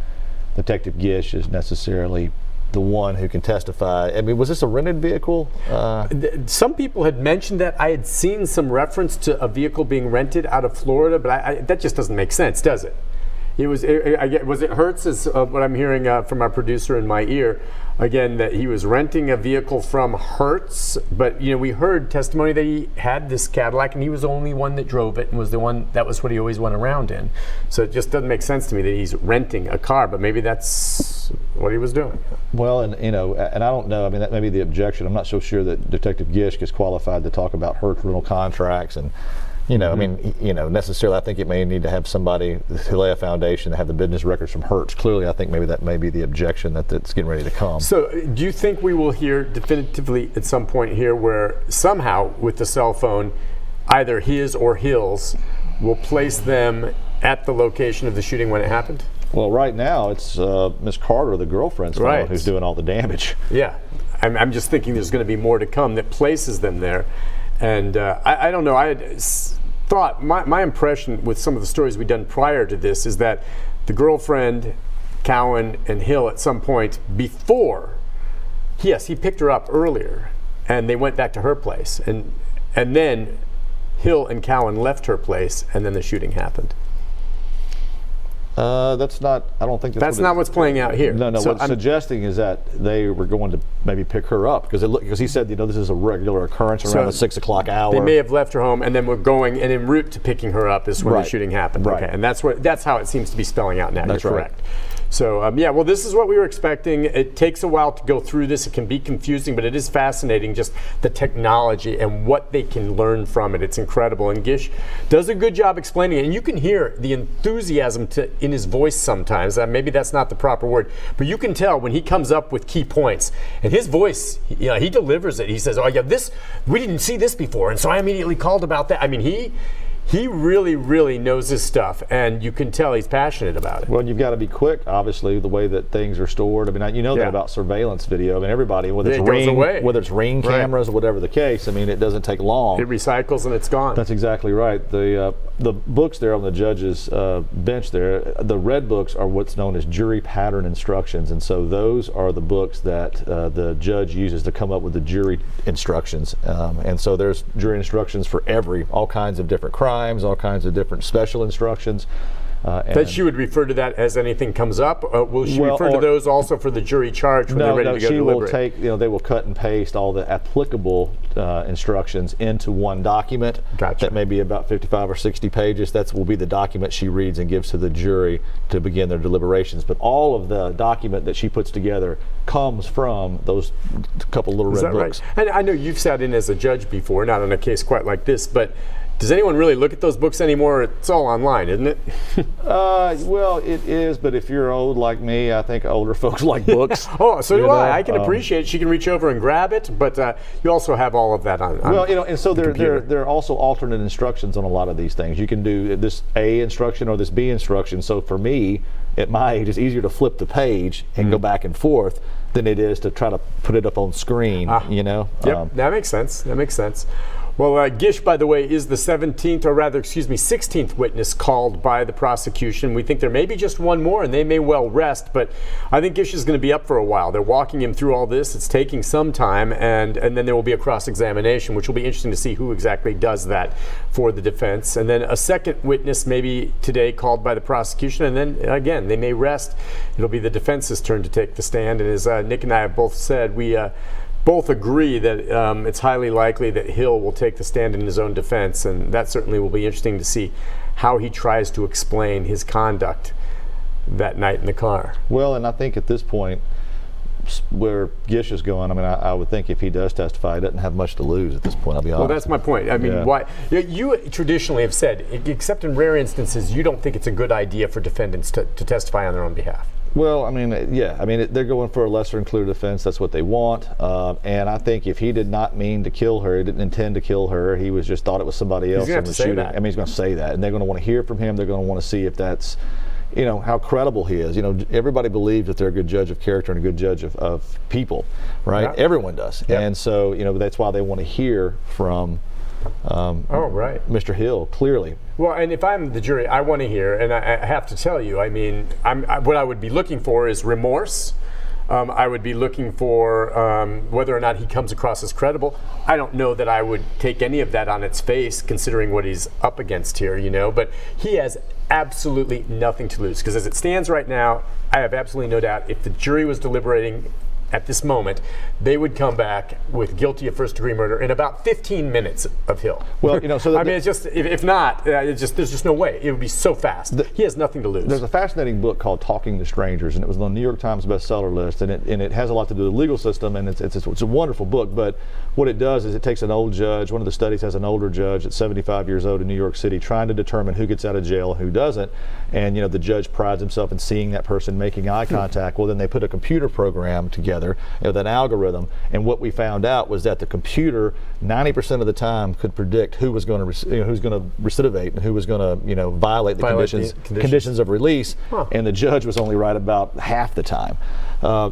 Detective Gish is necessarily the one who can testify. I mean, was this a rented vehicle? Some people had mentioned that. I had seen some reference to a vehicle being rented out of Florida, but that just doesn't make sense, does it? Was it Hertz, is what I'm hearing from our producer in my ear, again, that he was renting a vehicle from Hertz, but we heard testimony that he had this Cadillac and he was the only one that drove it and was the one, that was what he always went around in. So it just doesn't make sense to me that he's renting a car, but maybe that's what he was doing. Well, and and I don't know, I mean, that may be the objection. I'm not so sure that Detective Gish is qualified to talk about Hertz rental contracts and I mean, necessarily I think it may need to have somebody to lay a foundation to have the business records from Hertz. Clearly, I think maybe that may be the objection that's getting ready to come. So do you think we will hear definitively at some point here where somehow with the cell phone, either his or Hill's will place them at the location of the shooting when it happened? Well, right now it's Miss Carter, the girlfriend's phone, who's doing all the damage. Yeah, I'm just thinking there's going to be more to come that places them there. And I don't know, I had thought, my impression with some of the stories we've done prior to this is that the girlfriend, Cowan, and Hill at some point before, yes, he picked her up earlier and they went back to her place. And then Hill and Cowan left her place and then the shooting happened. That's not, I don't think that's not what's playing out here. No, so what I'm suggesting is that they were going to maybe pick her up because he said, this is a regular occurrence around the 6 o'clock hour. They may have left her home and then were going and en route to picking her up is when the shooting happened. Right. Okay, and that's how it seems to be spelling out now. That's You're correct. So well, this is what we were expecting. It takes a while to go through this. It can be confusing, but it is fascinating, just the technology and what they can learn from it. It's incredible. And Gish does a good job explaining it. And you can hear the enthusiasm in his voice sometimes. Maybe that's not the proper word, but you can tell when he comes up with key points. And his voice, he delivers it. He says, oh yeah, we didn't see this before, and so I immediately called about that. I mean, he really, really knows his stuff, and you can tell he's passionate about it. Well, you've got to be quick, obviously, the way that things are stored. I mean, that about surveillance video. I mean, everybody, whether it's ring cameras or whatever the case, I mean, it doesn't take long. It recycles and it's gone. That's exactly right. The books there on the judge's bench there, the red books are what's known as jury pattern instructions, and so those are the books that the judge uses to come up with the jury instructions. And so there's jury instructions for all kinds of different crimes, all kinds of different special instructions. That she would refer to that as anything comes up? Will she refer to those also for the jury charge when they're ready to go deliberate? No, she will take, they will cut and paste all the applicable instructions into one document. Gotcha. That may be about 55 or 60 pages. That will be the document she reads and gives to the jury to begin their deliberations. But all of the document that she puts together comes from those couple little red books. Right? And I know you've sat in as a judge before, not on a case quite like this, but does anyone really look at those books anymore? It's all online, isn't it? Well, it is, but if you're old like me, I think older folks like books. Oh, so do I. I can appreciate it. She can reach over and grab it, but you also have all of that on well, and so there are also alternate instructions on a lot of these things. You can do this A instruction or this B instruction. So for me, at my age, it's easier to flip the page and go back and forth than it is to try to put it up on screen, Yep, that makes sense. That makes sense. Well, Gish, by the way, is the 16th witness called by the prosecution. We think there may be just one more, and they may well rest, but I think Gish is going to be up for a while. They're walking him through all this. It's taking some time, and then there will be a cross-examination, which will be interesting to see who exactly does that for the defense. And then a second witness maybe today called by the prosecution, and then, again, they may rest. It'll be the defense's turn to take the stand, and as Nick and I have both said, we both agree that it's highly likely that Hill will take the stand in his own defense, and that certainly will be interesting to see how he tries to explain his conduct that night in the car. Well, and I think at this point, where Gish is going, I mean, I would think if he does testify, he doesn't have much to lose at this point, I'll be honest. Well, that's my point. I mean, why you traditionally have said, except in rare instances, you don't think it's a good idea for defendants to testify on their own behalf. Well, I mean, they're going for a lesser included offense. That's what they want. And I think if he did not mean to kill her, he didn't intend to kill her, he was just thought it was somebody else. He's going to have to say that. I mean, he's going to say that. And they're going to want to hear from him. They're going to want to see if that's, how credible he is. Everybody believes that they're a good judge of character and a good judge of people, right? Yeah. Everyone does. Yep. And so, that's why they want to hear from Mr. Hill, clearly. Well, and if I'm the jury, I want to hear, and I have to tell you, I mean, what I would be looking for is remorse. I would be looking for whether or not he comes across as credible. I don't know that I would take any of that on its face, considering what he's up against here, but he has absolutely nothing to lose, because as it stands right now, I have absolutely no doubt if the jury was deliberating at this moment, they would come back with guilty of first-degree murder in about 15 minutes of Hill. Well, so I mean, it's just if not, there's just no way. It would be so fast. He has nothing to lose. There's a fascinating book called Talking to Strangers, and it was on the New York Times bestseller list, and it has a lot to do with the legal system, and it's a wonderful book. But what it does is it takes an old judge. One of the studies has an older judge that's 75 years old in New York City, trying to determine who gets out of jail and who doesn't. And the judge prides himself in seeing that person making eye contact. Well, then they put a computer program together, that algorithm, and what we found out was that the computer 90% of the time could predict who was going to recidivate and who was going to violate the conditions of release, and the judge was only right about half the time.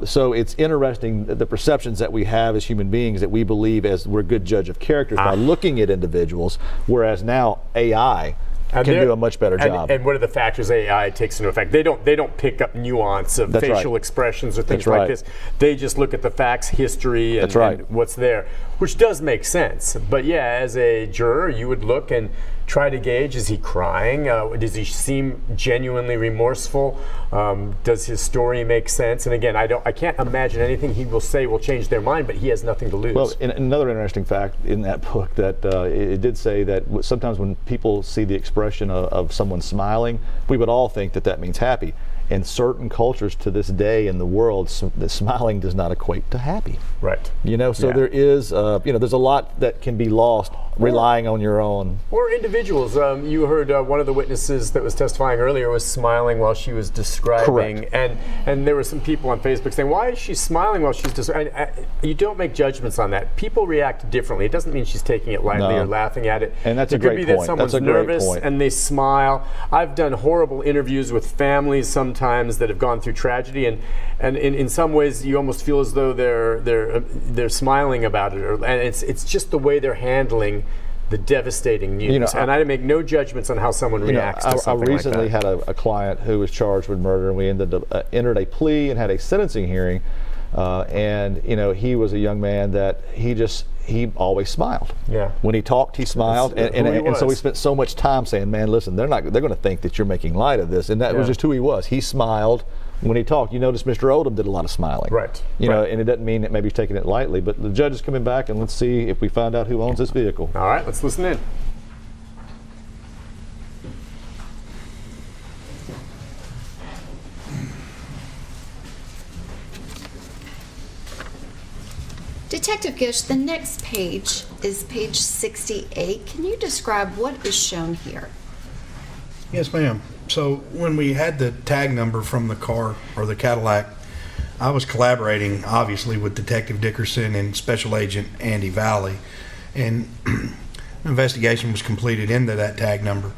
So it's interesting the perceptions that we have as human beings, that we believe as we're a good judge of characters by looking at individuals, whereas now AI can do a much better job. And what are the factors AI takes into effect? They don't pick up nuance of facial expressions or things like this. They just look at the facts, history, and what's there, which does make sense. But as a juror, you would look and try to gauge: is he crying? Does he seem genuinely remorseful? Does his story make sense? And again, I can't imagine anything he will say will change their mind, but he has nothing to lose. Well, another interesting fact in that book, that it did say that sometimes when people see the expression of someone smiling, we would all think that means happy. In certain cultures to this day in the world, the smiling does not equate to happy. Right. So there is, there's a lot that can be lost relying on your own. Or individuals. You heard one of the witnesses that was testifying earlier was smiling while she was describing. Correct. And there were some people on Facebook saying, why is she smiling while she's describing? You don't make judgments on that. People react differently. It doesn't mean she's taking it lightly or laughing at it. And that's a great point. It could be that someone's nervous and they smile. I've done horrible interviews with families sometimes that have gone through tragedy, and in some ways you almost feel as though they're smiling about it, and it's just the way they're handling the devastating news. And I make no judgments on how someone reacts to something like that. I recently had a client who was charged with murder, and we entered a plea and had a sentencing hearing. And he was a young man that he he always smiled. Yeah. When he talked, he smiled, and so we spent so much time saying, "Man, listen, they're going to think that you're making light of this," and that was just who he was. He smiled when he talked. You notice Mr. Oldham did a lot of smiling. Right. You know, and it doesn't mean that maybe he's taking it lightly, but the judge is coming back, and let's see if we find out who owns this vehicle. All right, let's listen in. Detective Gish, the next page is page 68. Can you describe what is shown here? Yes, ma'am. So when we had the tag number from the car or the Cadillac, I was collaborating obviously with Detective Dickerson and Special Agent Andy Valley, and an investigation was completed into that tag number,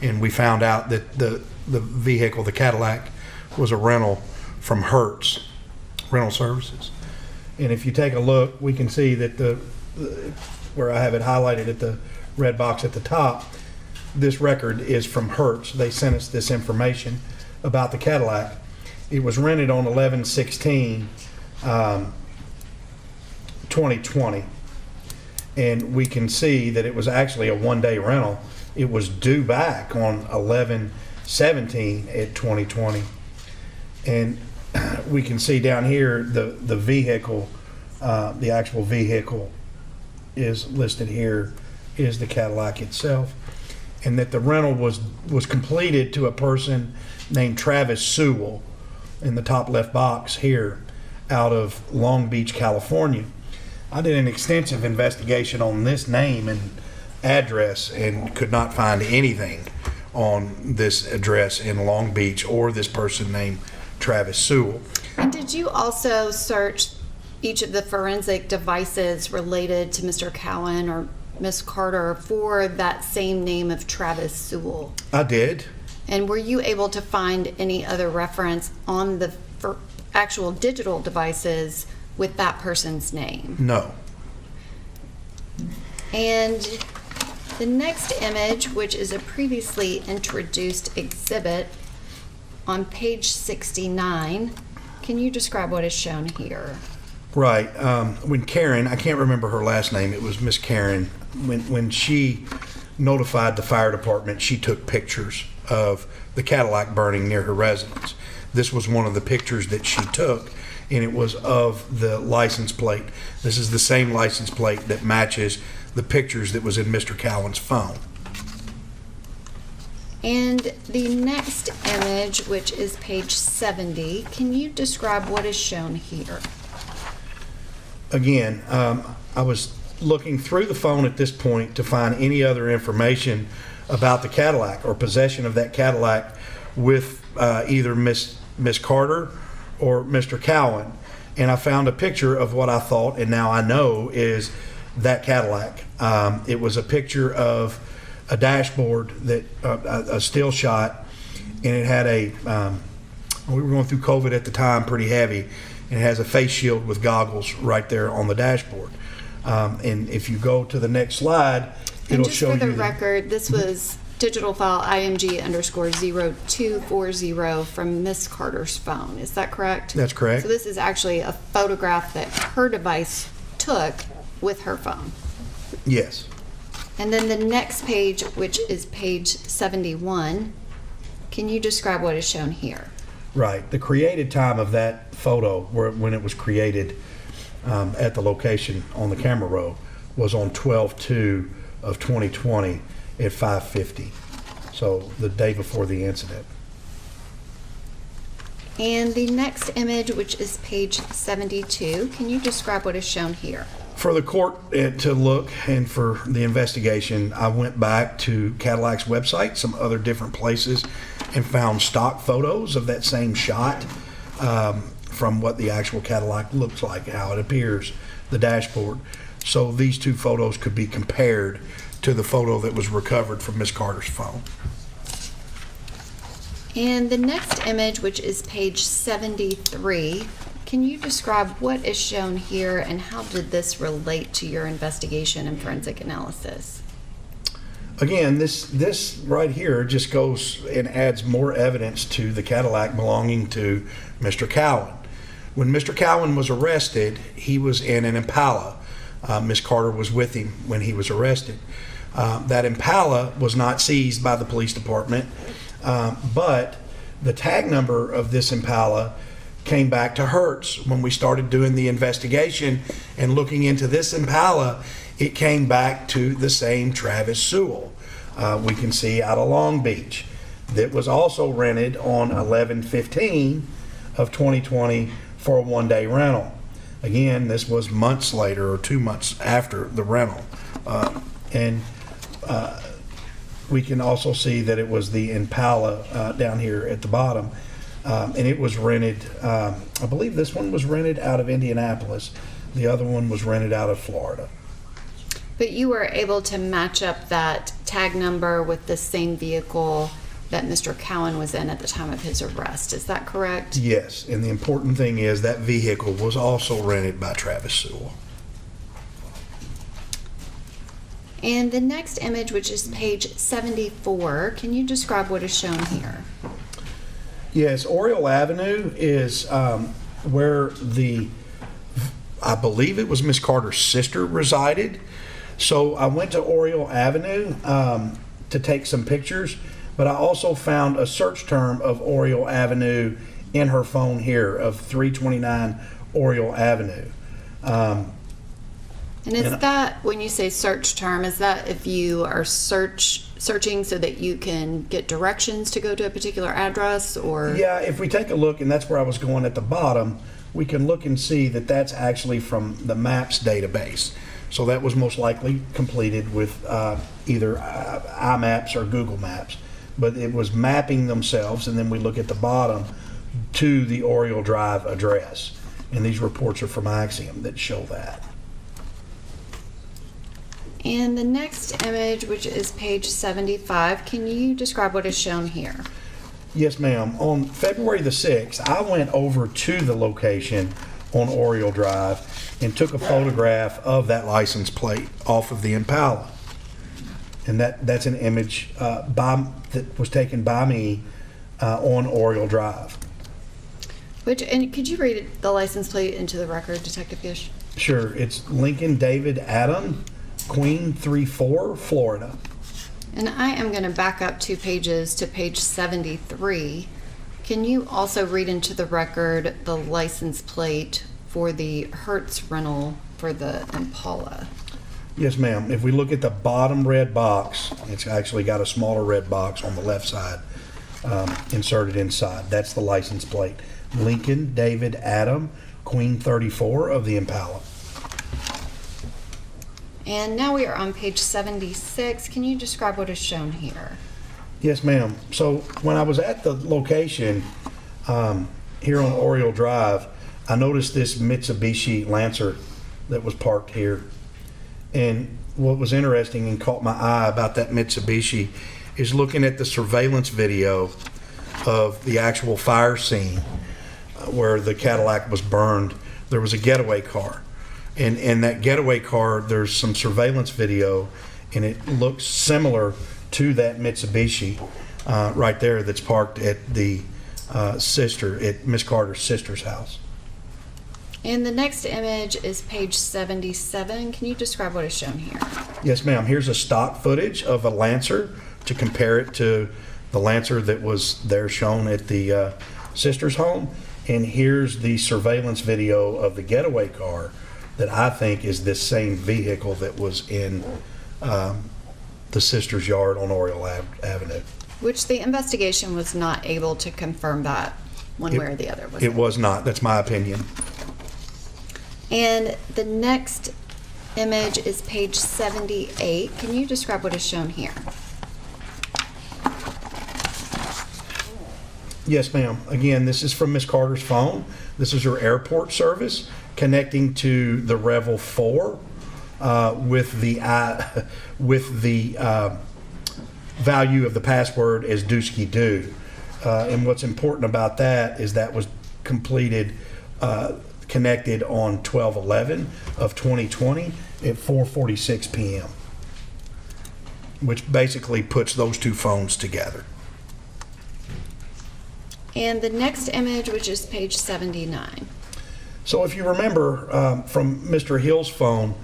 and we found out that the vehicle, the Cadillac, was a rental from Hertz Rental Services. And if you take a look, we can see that where I have it highlighted at the red box at the top, this record is from Hertz. They sent us this information about the Cadillac. It was rented on 11/16/2020, and we can see that it was actually a one-day rental. It was due back on 11/17/2020, and we can see down here the vehicle, the actual vehicle is listed here, is the Cadillac itself, and that the rental was completed to a person named Travis Sewell in the top left box here, out of Long Beach, California. I did an extensive investigation on this name and address and could not find anything on this address in Long Beach or this person named Travis Sewell. And did you also search each of the forensic devices related to Mr. Cowan or Miss Carter for that same name of Travis Sewell? I did. And were you able to find any other reference on the actual digital devices with that person's name? No. And the next image, which is a previously introduced exhibit on page 69, can you describe what is shown here? Right. When Karen, I can't remember her last name, it was Miss Karen, when she notified the fire department, she took pictures of the Cadillac burning near her residence. This was one of the pictures that she took, and it was of the license plate. This is the same license plate that matches the pictures that was in Mr. Cowan's phone. And the next image, which is page 70, can you describe what is shown here? Again, I was looking through the phone at this point to find any other information about the Cadillac or possession of that Cadillac with either Miss Carter or Mr. Cowan. And I found a picture of what I thought, and now I know, is that Cadillac. It was a picture of a dashboard, that a still shot, and it had we were going through COVID at the time pretty heavy, and it has a face shield with goggles right there on the dashboard. And if you go to the next slide, it'll show you. And just for the record, this was digital file IMG_0240 from Miss Carter's phone. Is that correct? That's correct. So this is actually a photograph that her device took with her phone. Yes. And then the next page, which is page 71, can you describe what is shown here? Right. The created time of that photo, when it was created at the location on the camera roll, was on 12/2/2020 at 5:50. So the day before the incident. And the next image, which is page 72, can you describe what is shown here? For the court to look and for the investigation, I went back to Cadillac's website, some other different places, and found stock photos of that same shot from what the actual Cadillac looks like, how it appears, the dashboard. So these two photos could be compared to the photo that was recovered from Miss Carter's phone. And the next image, which is page 73, can you describe what is shown here and how did this relate to your investigation and forensic analysis? Again, this right here just goes and adds more evidence to the Cadillac belonging to Mr. Cowan. When Mr. Cowan was arrested, he was in an Impala. Miss Carter was with him when he was arrested. That Impala was not seized by the police department, but the tag number of this Impala came back to Hertz. When we started doing the investigation and looking into this Impala, it came back to the same Travis Sewell. We can see out of Long Beach. That was also rented on 11/15 of 2020 for a one-day rental. Again, this was months later or 2 months after the rental. We can also see that it was the Impala down here at the bottom. And it was rented, I believe this one was rented out of Indianapolis. The other one was rented out of Florida. But you were able to match up that tag number with the same vehicle that Mr. Cowan was in at the time of his arrest. Is that correct? Yes, and the important thing is that vehicle was also rented by Travis Sewell. And the next image, which is page 74, can you describe what is shown here? Yes, Oriole Avenue is where I believe it was Miss Carter's sister resided. So I went to Oriole Avenue to take some pictures, but I also found a search term of Oriole Avenue in her phone here of 329 Oriole Avenue. And is that, when you say search term, is that if you are searching so that you can get directions to go to a particular address, or? Yeah, if we take a look, and that's where I was going at the bottom, we can look and see that that's actually from the Maps database. So that was most likely completed with either iMaps or Google Maps. But it was mapping themselves, and then we look at the bottom to the Oriole Drive address. And these reports are from Axiom that show that. And the next image, which is page 75, can you describe what is shown here? Yes, ma'am. On February the 6th, I went over to the location on Oriole Drive and took a photograph of that license plate off of the Impala. And that's an image that was taken by me on Oriole Drive. And could you read the license plate into the record, Detective Gish? Sure. It's Lincoln David Adam, Queen 34, Florida. And I am going to back up 2 pages to page 73. Can you also read into the record the license plate for the Hertz rental for the Impala? Yes, ma'am. If we look at the bottom red box, it's actually got a smaller red box on the left side inserted inside. That's the license plate. Lincoln David Adam, Queen 34 of the Impala. And now we are on page 76. Can you describe what is shown here? Yes, ma'am. So when I was at the location here on Oriole Drive, I noticed this Mitsubishi Lancer that was parked here. And what was interesting and caught my eye about that Mitsubishi is looking at the surveillance video of the actual fire scene where the Cadillac was burned. There was a getaway car. And in that getaway car, there's some surveillance video, and it looks similar to that Mitsubishi right there that's parked at the at Miss Carter's sister's house. And the next image is page 77. Can you describe what is shown here? Yes, ma'am. Here's a stock footage of a Lancer to compare it to the Lancer that was there shown at the sister's home. And here's the surveillance video of the getaway car that I think is this same vehicle that was in the sister's yard on Oriole Avenue. Which the investigation was not able to confirm that one way or the other. It was not. That's my opinion. And the next image is page 78. Can you describe what is shown here? Yes, ma'am. Again, this is from Miss Carter's phone. This is her airport service connecting to the Revel 4 with the value of the password as Dusky Do. And what's important about that is that was completed, connected on 12/11 of 2020 at 4:46 p.m., which basically puts those two phones together. And the next image, which is page 79. So if you remember from Mr. Hill's phone,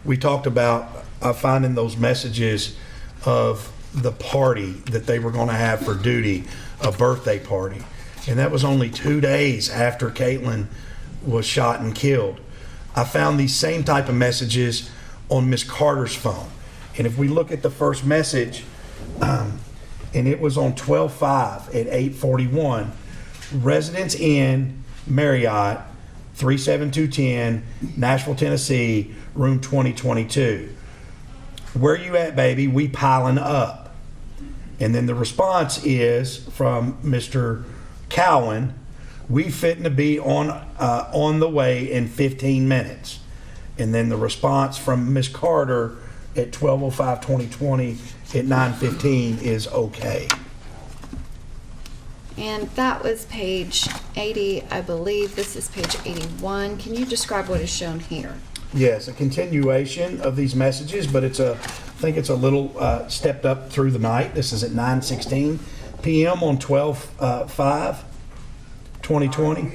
we talked about finding those messages of the party that they were going to have for duty, a birthday party. And that was only 2 days after Caitlyn was shot and killed. I found these same type of messages on Miss Carter's phone. And if we look at the first message, and it was on 12/5 at 8:41, Residence Inn, Marriott, 37210, Nashville, Tennessee, room 2022. Where you at, baby? We piling up. And then the response is from Mr. Cowan, we fitting to be on the way in 15 minutes. And then the response from Miss Carter at 12:05/2020 at 9:15 is okay. And that was page 80, I believe. This is page 81. Can you describe what is shown here? Yes, a continuation of these messages, but I think it's a little stepped up through the night. This is at 9:16 p.m. on 12/5/2020.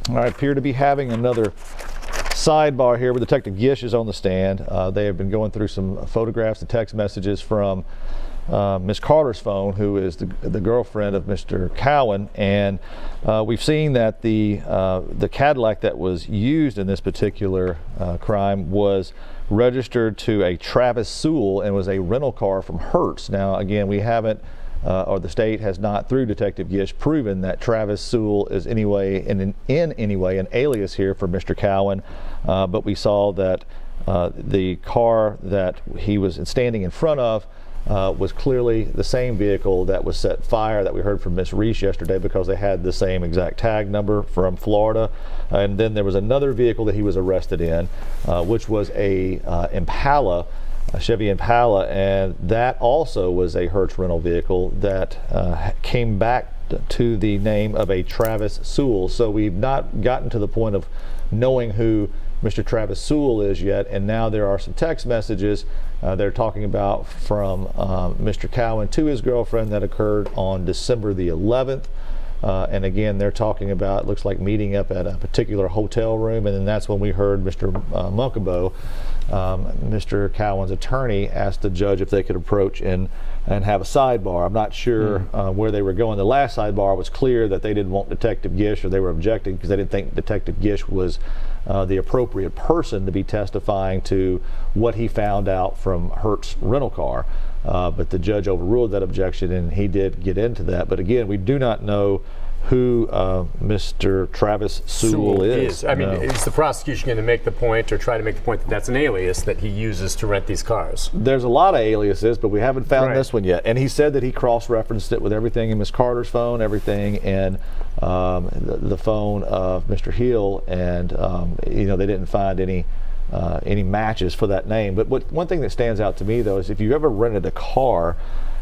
All right, appear to be having another sidebar here where Detective Gish is on the stand. They have been going through some photographs and text messages from Miss Carter's phone, who is the girlfriend of Mr. Cowan, and we've seen that the Cadillac that was used in this particular crime was registered to a Travis Sewell and was a rental car from Hertz. Now, again, we haven't or the state has not, through Detective Gish, proven that Travis Sewell is in any way an alias here for Mr. Cowan, but we saw that the car that he was standing in front of was clearly the same vehicle that was set fire that we heard from Miss Reese yesterday, because they had the same exact tag number from Florida. And then there was another vehicle that he was arrested in, which was a Impala, a Chevy Impala, and that also was a Hertz rental vehicle that came back to the name of a Travis Sewell. So we've not gotten to the point of knowing who Mr. Travis Sewell is yet, and now there are some text messages they're talking about from Mr. Cowan to his girlfriend that occurred on December the 11th. And again, they're talking about, it looks like, meeting up at a particular hotel room, and then that's when we heard Mr. Munkabo, Mr. Cowan's attorney, asked the judge if they could approach and have a sidebar. I'm not sure where they were going. The last sidebar was clear that they didn't want Detective Gish, or they were objecting because they didn't think Detective Gish was the appropriate person to be testifying to what he found out from Hertz rental car. But the judge overruled that objection, and he did get into that. But again, we do not know who Mr. Travis Sewell is. I mean, is the prosecution going to make the point, or try to make the point, that that's an alias that he uses to rent these cars? There's a lot of aliases, but we haven't found this one yet. And he said that he cross-referenced it with everything in Miss Carter's phone, everything in the phone of Mr. Hill, and they didn't find any matches for that name. But one thing that stands out to me, though, is if you ever rented a car,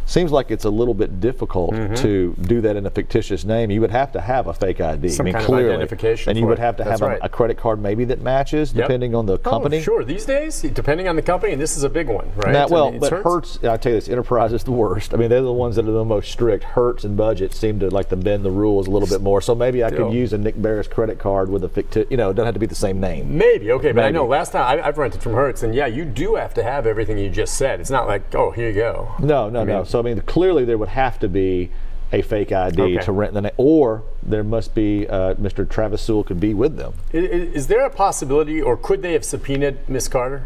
seems like it's a little bit difficult to do that in a fictitious name. You would have to have a fake ID. Some kind of identification. And you would have to have a credit card maybe that matches, depending on the company. Oh, sure. These days, depending on the company, and this is a big one, right? Now, but Hertz, I tell you this, Enterprise is the worst. I mean, they're the ones that are the most strict. Hertz and Budget seem to like to bend the rules a little bit more. So maybe I could use a Nick Barris credit card with a fictitious, it doesn't have to be the same name. Maybe, okay, but I know last time I've rented from Hertz, and yeah, you do have to have everything you just said. It's not like, oh, here you go. No. So I mean, clearly there would have to be a fake ID Okay. to rent the name, or there must be Mr. Travis Sewell could be with them. Is there a possibility, or could they have subpoenaed Miss Carter,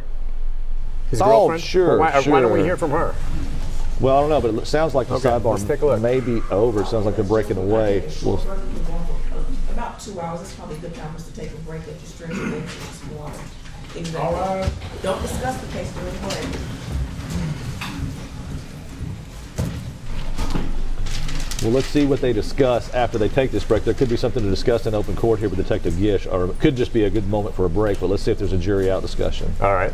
his girlfriend? Sure, Why don't we sure. hear from her? Well, I don't know, but it sounds like the Okay, let's take a look. sidebar may be over. It sounds like they're breaking away. We'll, About 2 hours, it's probably a good time for us to take a break at just drink and some water. Exactly. All right. Don't discuss the case during break. well, let's see what they discuss after they take this break. There could be something to discuss in open court here with Detective Gish, or it could just be a good moment for a break, but let's see if there's a jury out discussion. All right.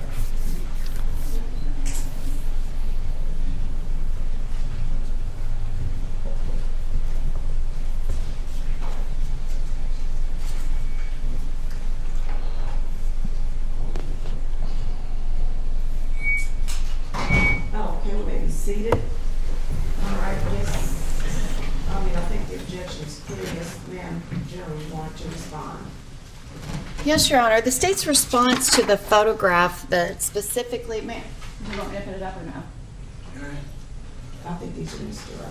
Oh, okay, we may be seated. All right, yes. I think the objection is clear. Yes, ma'am, Jerry wanted to respond. Yes, Your Honor. The state's response to the photograph that specifically, ma'am, do you want me to put it up or no? I think these are Mr.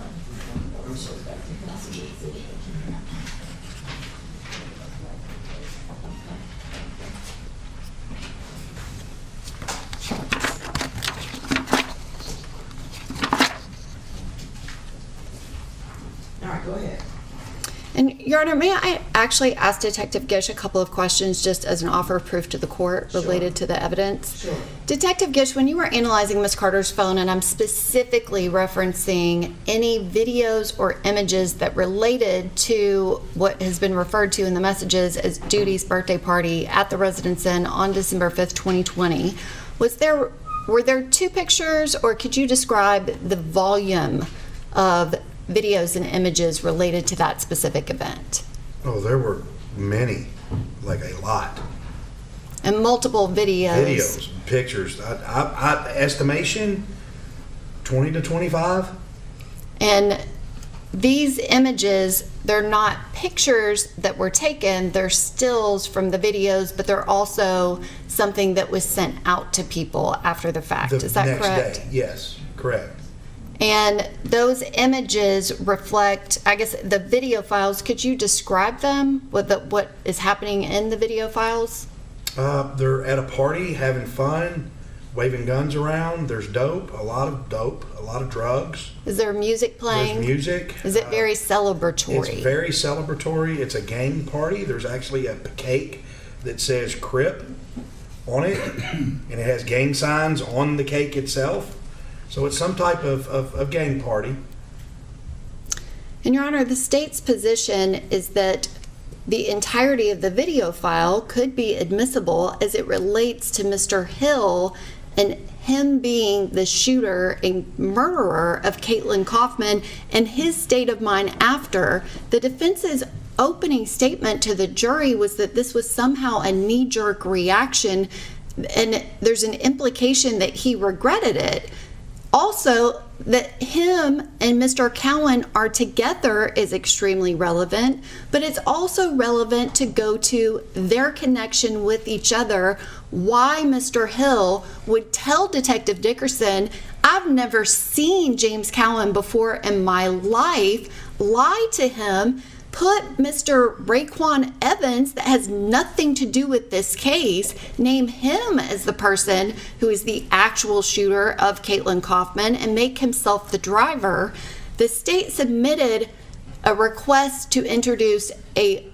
All right, go ahead. And Your Honor, may I actually ask Detective Gish a couple of questions just as an offer of proof to the court related to the evidence? Sure. Detective Gish, when you were analyzing Ms. Carter's phone, and I'm specifically referencing any videos or images that related to what has been referred to in the messages as Judy's birthday party at the Residence Inn on December 5th, 2020, were there two pictures, or could you describe the volume of videos and images related to that specific event? Oh, there were many, like a lot. And multiple videos. Videos, pictures. I estimation 20 to 25. And these images, they're not pictures that were taken, they're stills from the videos, but they're also something that was sent out to people after the fact. Is that next correct? Day. Yes, correct. And those images reflect, I guess, the video files. Could you describe them? What is happening in the video files? They're at a party having fun, waving guns around. There's dope, a lot of drugs. Is there music playing? There's music. Is it very celebratory? It's very celebratory. It's a gang party. There's actually a cake that says Crip on it, and it has gang signs on the cake itself. So it's some type of gang party. And Your Honor, the state's position is that the entirety of the video file could be admissible as it relates to Mr. Hill and him being the shooter and murderer of Caitlyn Kaufman and his state of mind after. The defense's opening statement to the jury was that this was somehow a knee-jerk reaction, and there's an implication that he regretted it. Also, that him and Mr. Cowan are together is extremely relevant, but it's also relevant to go to their connection with each other, why Mr. Hill would tell Detective Dickerson, I've never seen James Cowan before in my life, lie to him, put Mr. Raekwon Evans, that has nothing to do with this case, name him as the person who is the actual shooter of Caitlyn Kaufman and make himself the driver. The state submitted a request to introduce a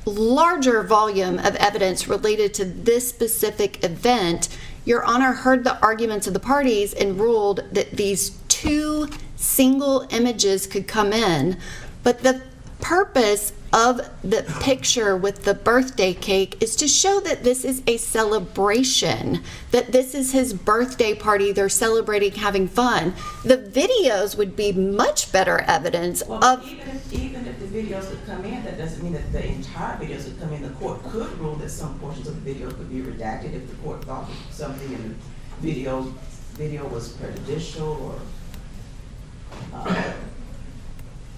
larger volume of evidence related to this specific event. Your Honor heard the arguments of the parties and ruled that these two single images could come in, but the purpose of the picture with the birthday cake is to show that this is a celebration, that this is his birthday party, they're celebrating, having fun. The videos would be much better evidence of... Even if the videos would come in, that doesn't mean that the entire videos would come in. The court could rule that some portions of the video could be redacted if the court thought something in the video was prejudicial or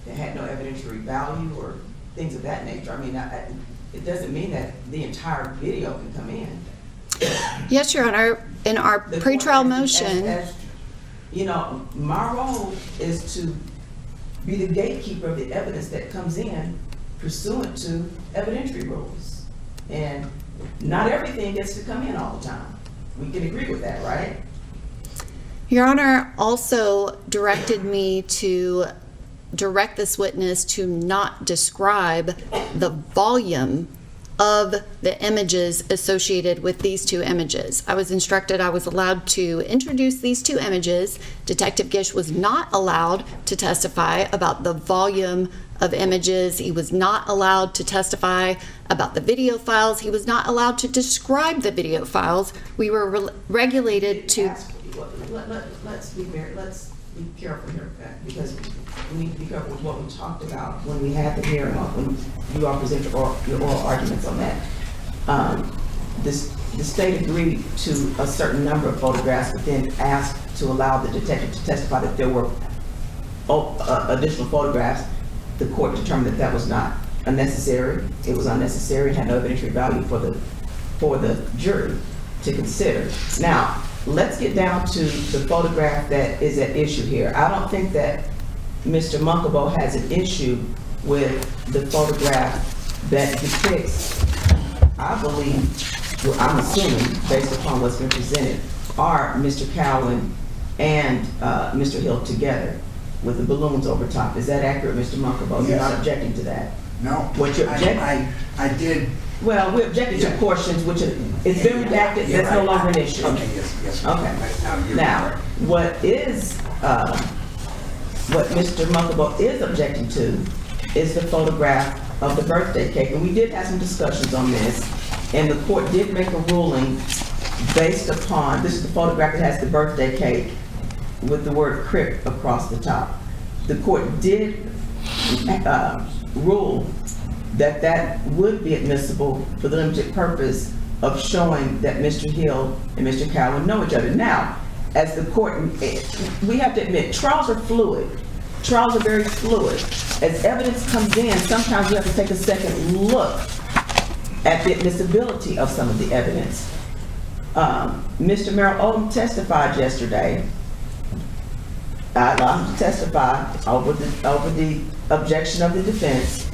it had no evidentiary value or things of that nature. I mean, it doesn't mean that the entire video can come in. Yes, Your Honor. In our pretrial motion... You know, my role is to be the gatekeeper of the evidence that comes in pursuant to evidentiary rules. And not everything gets to come in all the time. We can agree with that, right? Your Honor also directed me to direct this witness to not describe the volume of the images associated with these two images. I was instructed I was allowed to introduce these two images. Detective Gish was not allowed to testify about the volume of images. He was not allowed to testify about the video files. He was not allowed to describe the video files. We were regulated to... Let's be careful here, because we need to be careful with what we talked about when we had the hearing, when you all present your oral arguments on that. The state agreed to a certain number of photographs, but then asked to allow the detective to testify that there were additional photographs. The court determined that that was not unnecessary. It was unnecessary and had no evidentiary value for the jury to consider. Now, let's get down to the photograph that is at issue here. I don't think that Mr. Munkabo has an issue with the photograph that depicts, I believe, well, I'm assuming, based upon what's been presented, are Mr. Cowan and Mr. Hill together with the balloons over top. Is that accurate, Mr. Munkabo? Yes. You're not objecting to that? No. What you're objecting? I did. Well, we objected to portions which it's been redacted. That's no longer an issue. Okay, yes. Okay. Now, what Mr. Munkabo is objecting to is the photograph of the birthday cake. And we did have some discussions on this, and the court did make a ruling based upon, this is the photograph that has the birthday cake with the word Crip across the top. The court did rule that that would be admissible for the limited purpose of showing that Mr. Hill and Mr. Cowan know each other. Now, as the court, we have to admit, trials are fluid. Trials are very fluid. As evidence comes in, sometimes you have to take a second look at the admissibility of some of the evidence. Mr. Merrill Odom testified yesterday. I allowed him to testify over the objection of the defense.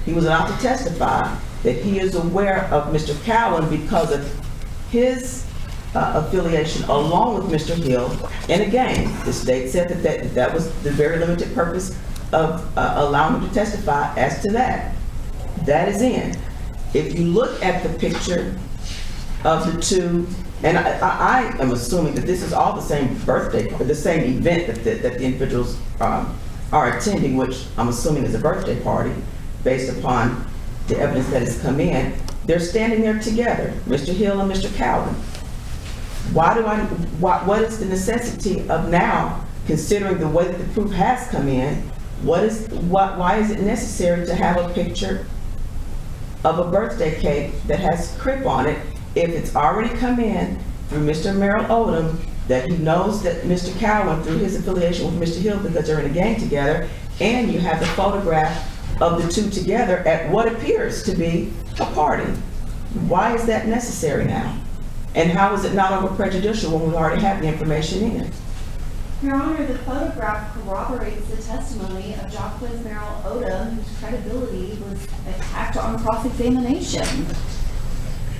He was allowed to testify that he is aware of Mr. Cowan because of his affiliation along with Mr. Hill. And again, the state said that was the very limited purpose of allowing him to testify as to that. That is in. If you look at the picture of the two, and I am assuming that this is all the same birthday, the same event that the individuals are attending, which I'm assuming is a birthday party, based upon the evidence that has come in. They're standing there together, Mr. Hill and Mr. Cowan. What is the necessity of now, considering the way that the proof has come in, why is it necessary to have a picture of a birthday cake that has Crip on it if it's already come in through Mr. Merrill Odom, that he knows that Mr. Cowan, through his affiliation with Mr. Hill because they're in a gang together, and you have the photograph of the two together at what appears to be a party? Why is that necessary now? And how is it not over prejudicial when we already have the information in? Your Honor, the photograph corroborates the testimony of Jacqueline Merrill Odom, whose credibility was attacked on cross-examination.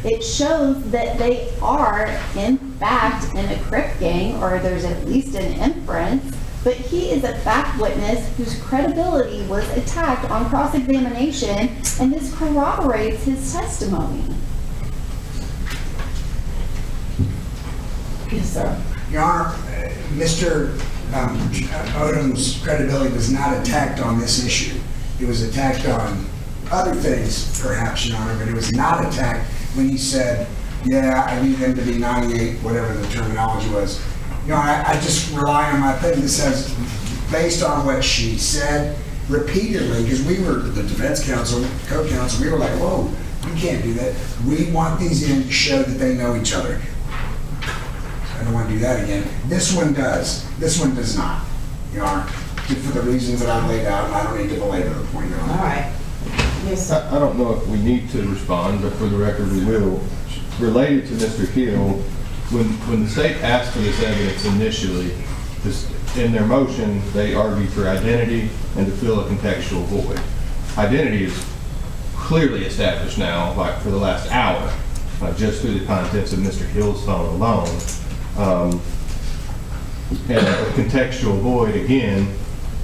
It shows that they are, in fact, in a Crip gang, or there's at least an inference, but he is a fact witness whose credibility was attacked on cross-examination, and this corroborates his testimony. Yes, sir. Your Honor, Mr. Odom's credibility was not attacked on this issue. It was attacked on other things, perhaps, Your Honor, but it was not attacked when he said, yeah, I need them to be 98, whatever the terminology was. You know, I just rely on my thing that says, based on what she said repeatedly, because we were, the defense counsel, co-counsel, we were like, whoa, you can't do that. We want these in to show that they know each other. I don't want to do that again. This one does. This one does not, Your Honor, for the reasons that I laid out, and I don't need to belabor the point, Your Honor. All right. Yes, sir. I don't know if we need to respond, but for the record we will. Related to Mr. Hill, when the state asked for this evidence initially, in their motion, they argue for identity and to fill a contextual void. Identity is clearly established now, like for the last hour, just through the contents of Mr. Hill's phone alone. And a contextual void, again,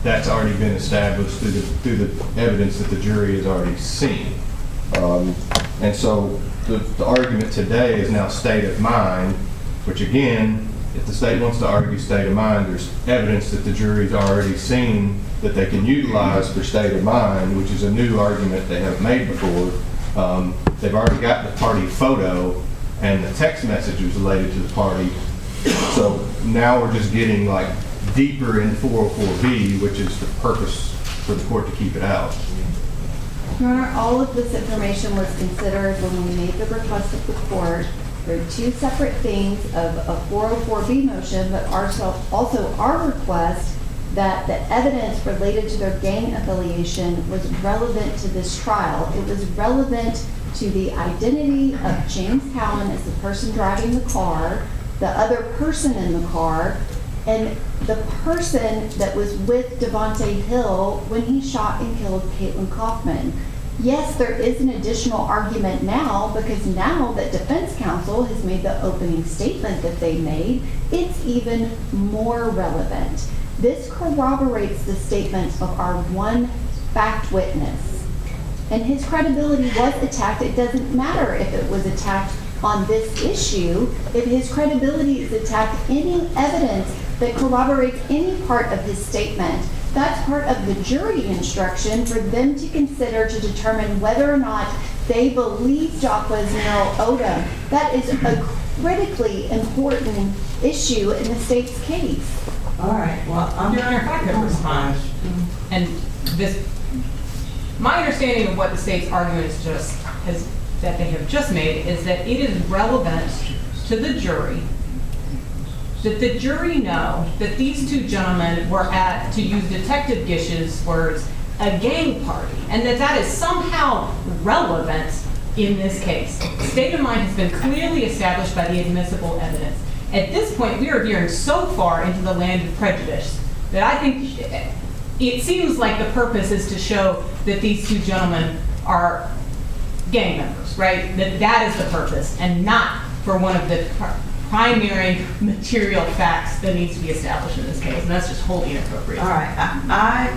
that's already been established through the evidence that the jury has already seen. And so the argument today is now state of mind, which again, if the state wants to argue state of mind, there's evidence that the jury's already seen that they can utilize for state of mind, which is a new argument they haven't made before. They've already got the party photo and the text messages related to the party. So now we're just getting like deeper in 404B, which is the purpose for the court to keep it out. Your Honor, all of this information was considered when we made the request of the court. There are two separate things of a 404B motion, but also our request that the evidence related to their gang affiliation was relevant to this trial. It was relevant to the identity of James Cowan as the person driving the car, the other person in the car, and the person that was with Devontae Hill when he shot and killed Caitlyn Kaufman. Yes, there is an additional argument now because now that defense counsel has made the opening statement that they made, it's even more relevant. This corroborates the statements of our one fact witness. And his credibility was attacked. It doesn't matter if it was attacked on this issue. If his credibility is attacked, any evidence that corroborates any part of his statement, that's part of the jury instruction for them to consider to determine whether or not they believe Jacqueznell Odom. That is a critically important issue in the state's case. All right, well, Your Honor, if I could respond. And my understanding of what the state's argument that they have just made is that it is relevant to the jury that the jury know that these two gentlemen were at, to use Detective Gish's words, a gang party, and that is somehow relevant in this case. State of mind has been clearly established by the admissible evidence. At this point, we are veering so far into the land of prejudice that I think it seems like the purpose is to show that these two gentlemen are gang members, right? That is the purpose, and not for one of the primary material facts that needs to be established in this case, and that's just wholly inappropriate. All right,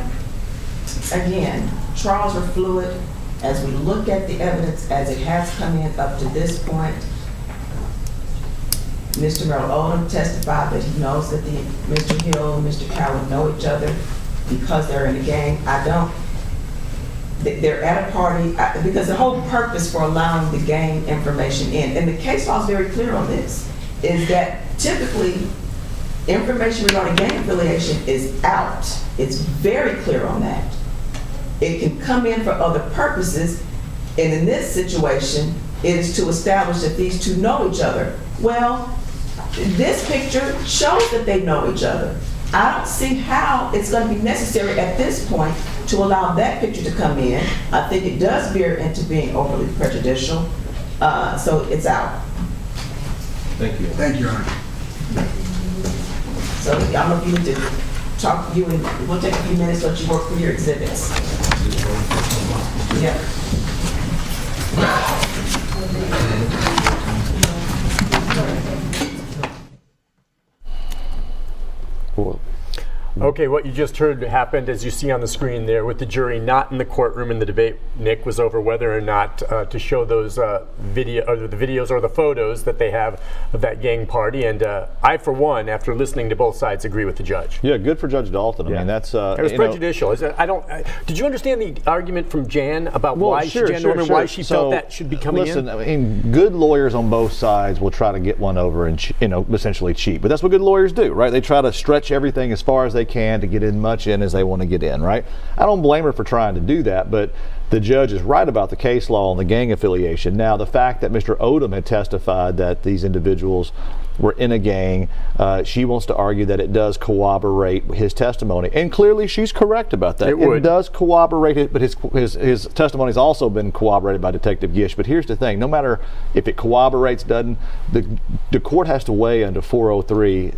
again, trials are fluid. As we look at the evidence as it has come in up to this point, Mr. Merrill Odom testified that he knows that Mr. Hill and Mr. Cowan know each other because they're in a gang. I don't. They're at a party because the whole purpose for allowing the gang information in, and the case law is very clear on this, is that typically information regarding gang affiliation is out. It's very clear on that. It can come in for other purposes, and in this situation, it is to establish that these two know each other. Well, this picture shows that they know each other. I don't see how it's going to be necessary at this point to allow that picture to come in. I think it does veer into being overly prejudicial, so it's out. Thank you. Thank you, Your Honor. So I don't know if you need to talk to you, and we'll take a few minutes, let you work through your exhibits. Yeah. Okay, what you just heard happened, as you see on the screen there, with the jury not in the courtroom, and the debate, Nick, was over whether or not to show those the videos or the photos that they have of that gang party. And I, for one, after listening to both sides, agree with the judge. Yeah, good for Judge Dalton. I mean, that's it was prejudicial. Did you understand the argument from Jan about why she felt that should be coming in? Listen, I mean, good lawyers on both sides will try to get one over and essentially cheat. But that's what good lawyers do, right? They try to stretch everything as far as they can to get as much in as they want to get in, right? I don't blame her for trying to do that, but the judge is right about the case law and the gang affiliation. Now, the fact that Mr. Odom had testified that these individuals were in a gang, she wants to argue that it does corroborate his testimony. And clearly she's correct about that. It does corroborate it, but his testimony has also been corroborated by Detective Gish. But here's the thing, no matter if it corroborates, doesn't, the court has to weigh under 403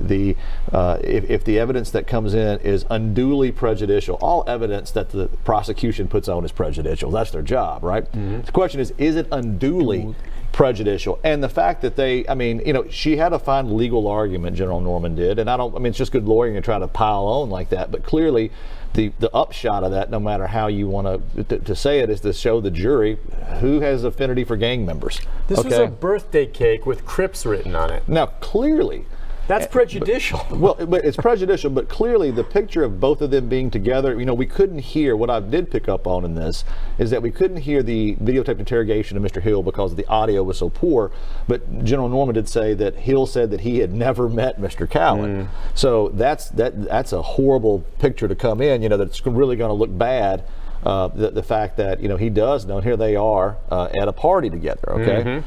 if the evidence that comes in is unduly prejudicial. All evidence that the prosecution puts on is prejudicial. That's their job, right? The question is it unduly prejudicial? And the fact that she had a fine legal argument, General Norman did, and it's just good lawyering to try to pile on like that, but clearly the upshot of that, no matter how you want to say it, is to show the jury who has affinity for gang members. This was a birthday cake with Crips written on it. Now, clearly, that's prejudicial. But it's prejudicial, but clearly the picture of both of them being together, we couldn't hear, what I did pick up on in this, is that we couldn't hear the videotaped interrogation of Mr. Hill because the audio was so poor, but General Norman did say that Hill said that he had never met Mr. Cowan. So that's a horrible picture to come in, that's really going to look bad. The fact that he does know, and here they are at a party together. Okay,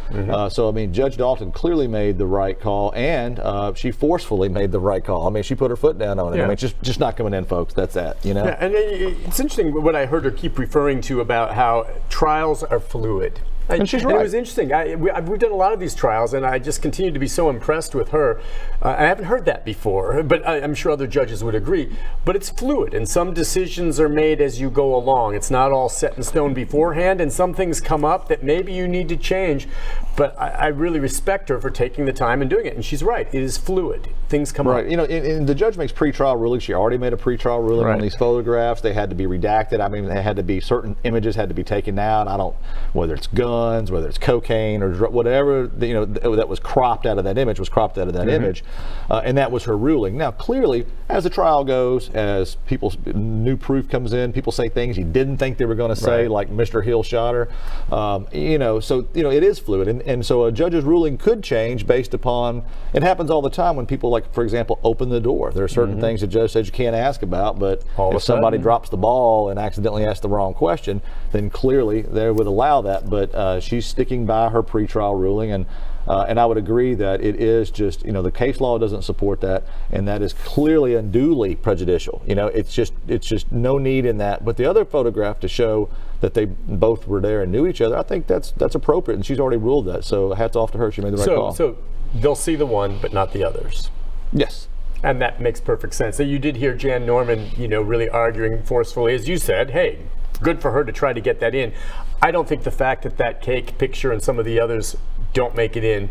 so Judge Dalton clearly made the right call, and she forcefully made the right call. She put her foot down on it. Yeah. Just not coming in, folks. That's that. Yeah, and it's interesting what I heard her keep referring to about how trials are fluid. And she's right. And it was interesting. We've done a lot of these trials, and I just continue to be so impressed with her. I haven't heard that before, but I'm sure other judges would agree. But it's fluid, and some decisions are made as you go along. It's not all set in stone beforehand, and some things come up that maybe you need to change. But I really respect her for taking the time and doing it. And she's right. It is fluid. Things come up. Right. And the judge makes pretrial rulings. She already made a pretrial ruling on these photographs. They had to be redacted. They had to be, certain images had to be taken out. Whether it's guns, whether it's cocaine, or whatever, that was cropped out of that image was cropped out of that image. And that was her ruling. Now, clearly, as the trial goes, as new proof comes in, people say things you didn't think they were going to say, like Mr. Hill shot her. So it is fluid. And so a judge's ruling could change based upon, it happens all the time when people, like, for example, open the door. There are certain things the judge says you can't ask about, but if somebody drops the ball and accidentally asks the wrong question, then clearly they would allow that. But she's sticking by her pretrial ruling, and I would agree that it is just, the case law doesn't support that, and that is clearly unduly prejudicial. It's just no need in that. But the other photograph to show that they both were there and knew each other, I think that's appropriate, and she's already ruled that. So hats off to her. She made the right call. So they'll see the one, but not the others. Yes. And that makes perfect sense. So you did hear Jan Norman, really arguing forcefully, as you said, hey, good for her to try to get that in. I don't think the fact that cake picture and some of the others don't make it in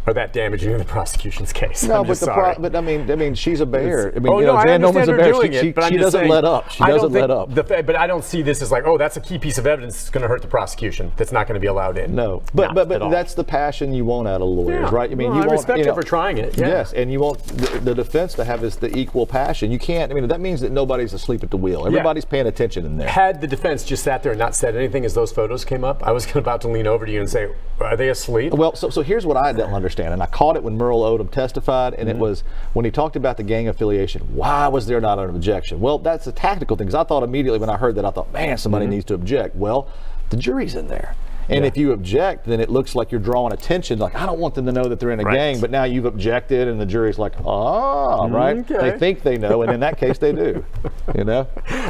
are that damaging in the prosecution's case. No, but she's a bear. Jan Norman's a bear. She doesn't let up. She doesn't let up. But I don't see this as like, that's a key piece of evidence that's going to hurt the prosecution. That's not going to be allowed in. No, but that's the passion you want out of lawyers, right? I respect her for trying it. Yeah. Yes, and you want the defense to have the equal passion. You can't. That means that nobody's asleep at the wheel. Everybody's paying attention in there. Had the defense just sat there and not said anything as those photos came up, I was about to lean over to you and say, are they asleep? Well, so here's what I don't understand, and I caught it when Merle Odom testified, and it was when he talked about the gang affiliation. Why was there not an objection? Well, that's a tactical thing, because I thought immediately when I heard that, I thought, man, somebody needs to object. Well, the jury's in there. And if you object, then it looks like you're drawing attention. Like, I don't want them to know that they're in a gang, but now you've objected, and the jury's like, right? Okay. They think they know, and in that case, they do.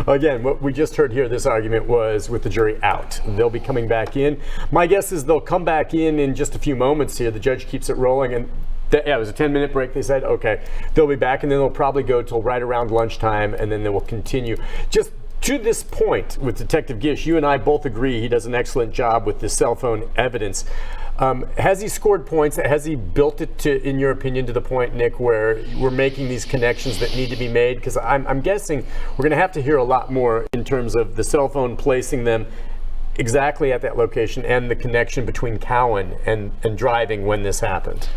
Again, what we just heard here, this argument was with the jury out. They'll be coming back in. My guess is they'll come back in just a few moments here. The judge keeps it rolling, and it was a 10-minute break. They said, okay, they'll be back, and then they'll probably go till right around lunchtime, and then they will continue. Just to this point with Detective Gish, you and I both agree he does an excellent job with the cell phone evidence. Has he scored points? Has he built it to, in your opinion, to the point, Nick, where we're making these connections that need to be made? Because I'm guessing we're going to have to hear a lot more in terms of the cell phone placing them exactly at that location and the connection between Cowan and driving when this happened.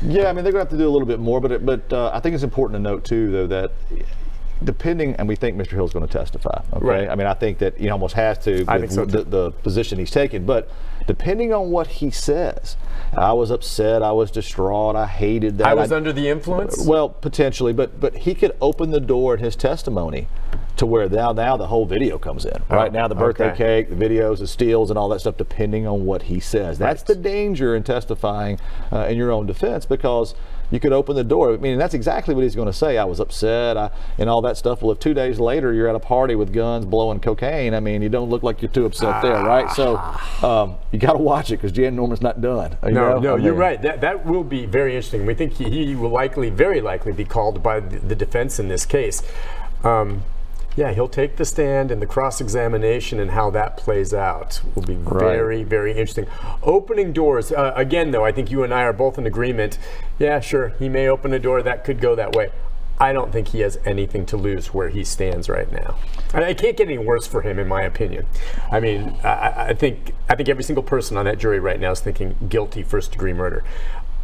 Yeah, they're going to have to do a little bit more, but I think it's important to note, too, though, that depending, and we think Mr. Hill's going to testify, okay? Right. I think that he almost has to with the position he's taken, but depending on what he says, I was upset, I was distraught, I hated that. I was under the influence? Well, potentially, but he could open the door in his testimony to where now the whole video comes in. Right now, the birthday cake, the videos, the steals, and all that stuff, depending on what he says. That's the danger in testifying in your own defense, because you could open the door. I mean, that's exactly what he's going to say. I was upset, and all that stuff. Well, if 2 days later you're at a party with guns, blowing cocaine, I mean, you don't look like you're too upset there, right? So you got to watch it, because Jan Norman's not done. No, you're right. That will be very interesting. We think he will very likely be called by the defense in this case. Yeah, he'll take the stand, and the cross-examination and how that plays out will be very, very interesting. Opening doors, again, though, I think you and I are both in agreement. Yeah, sure, he may open a door that could go that way. I don't think he has anything to lose where he stands right now. And it can't get any worse for him, in my opinion. I mean, I think every single person on that jury right now is thinking guilty first-degree murder.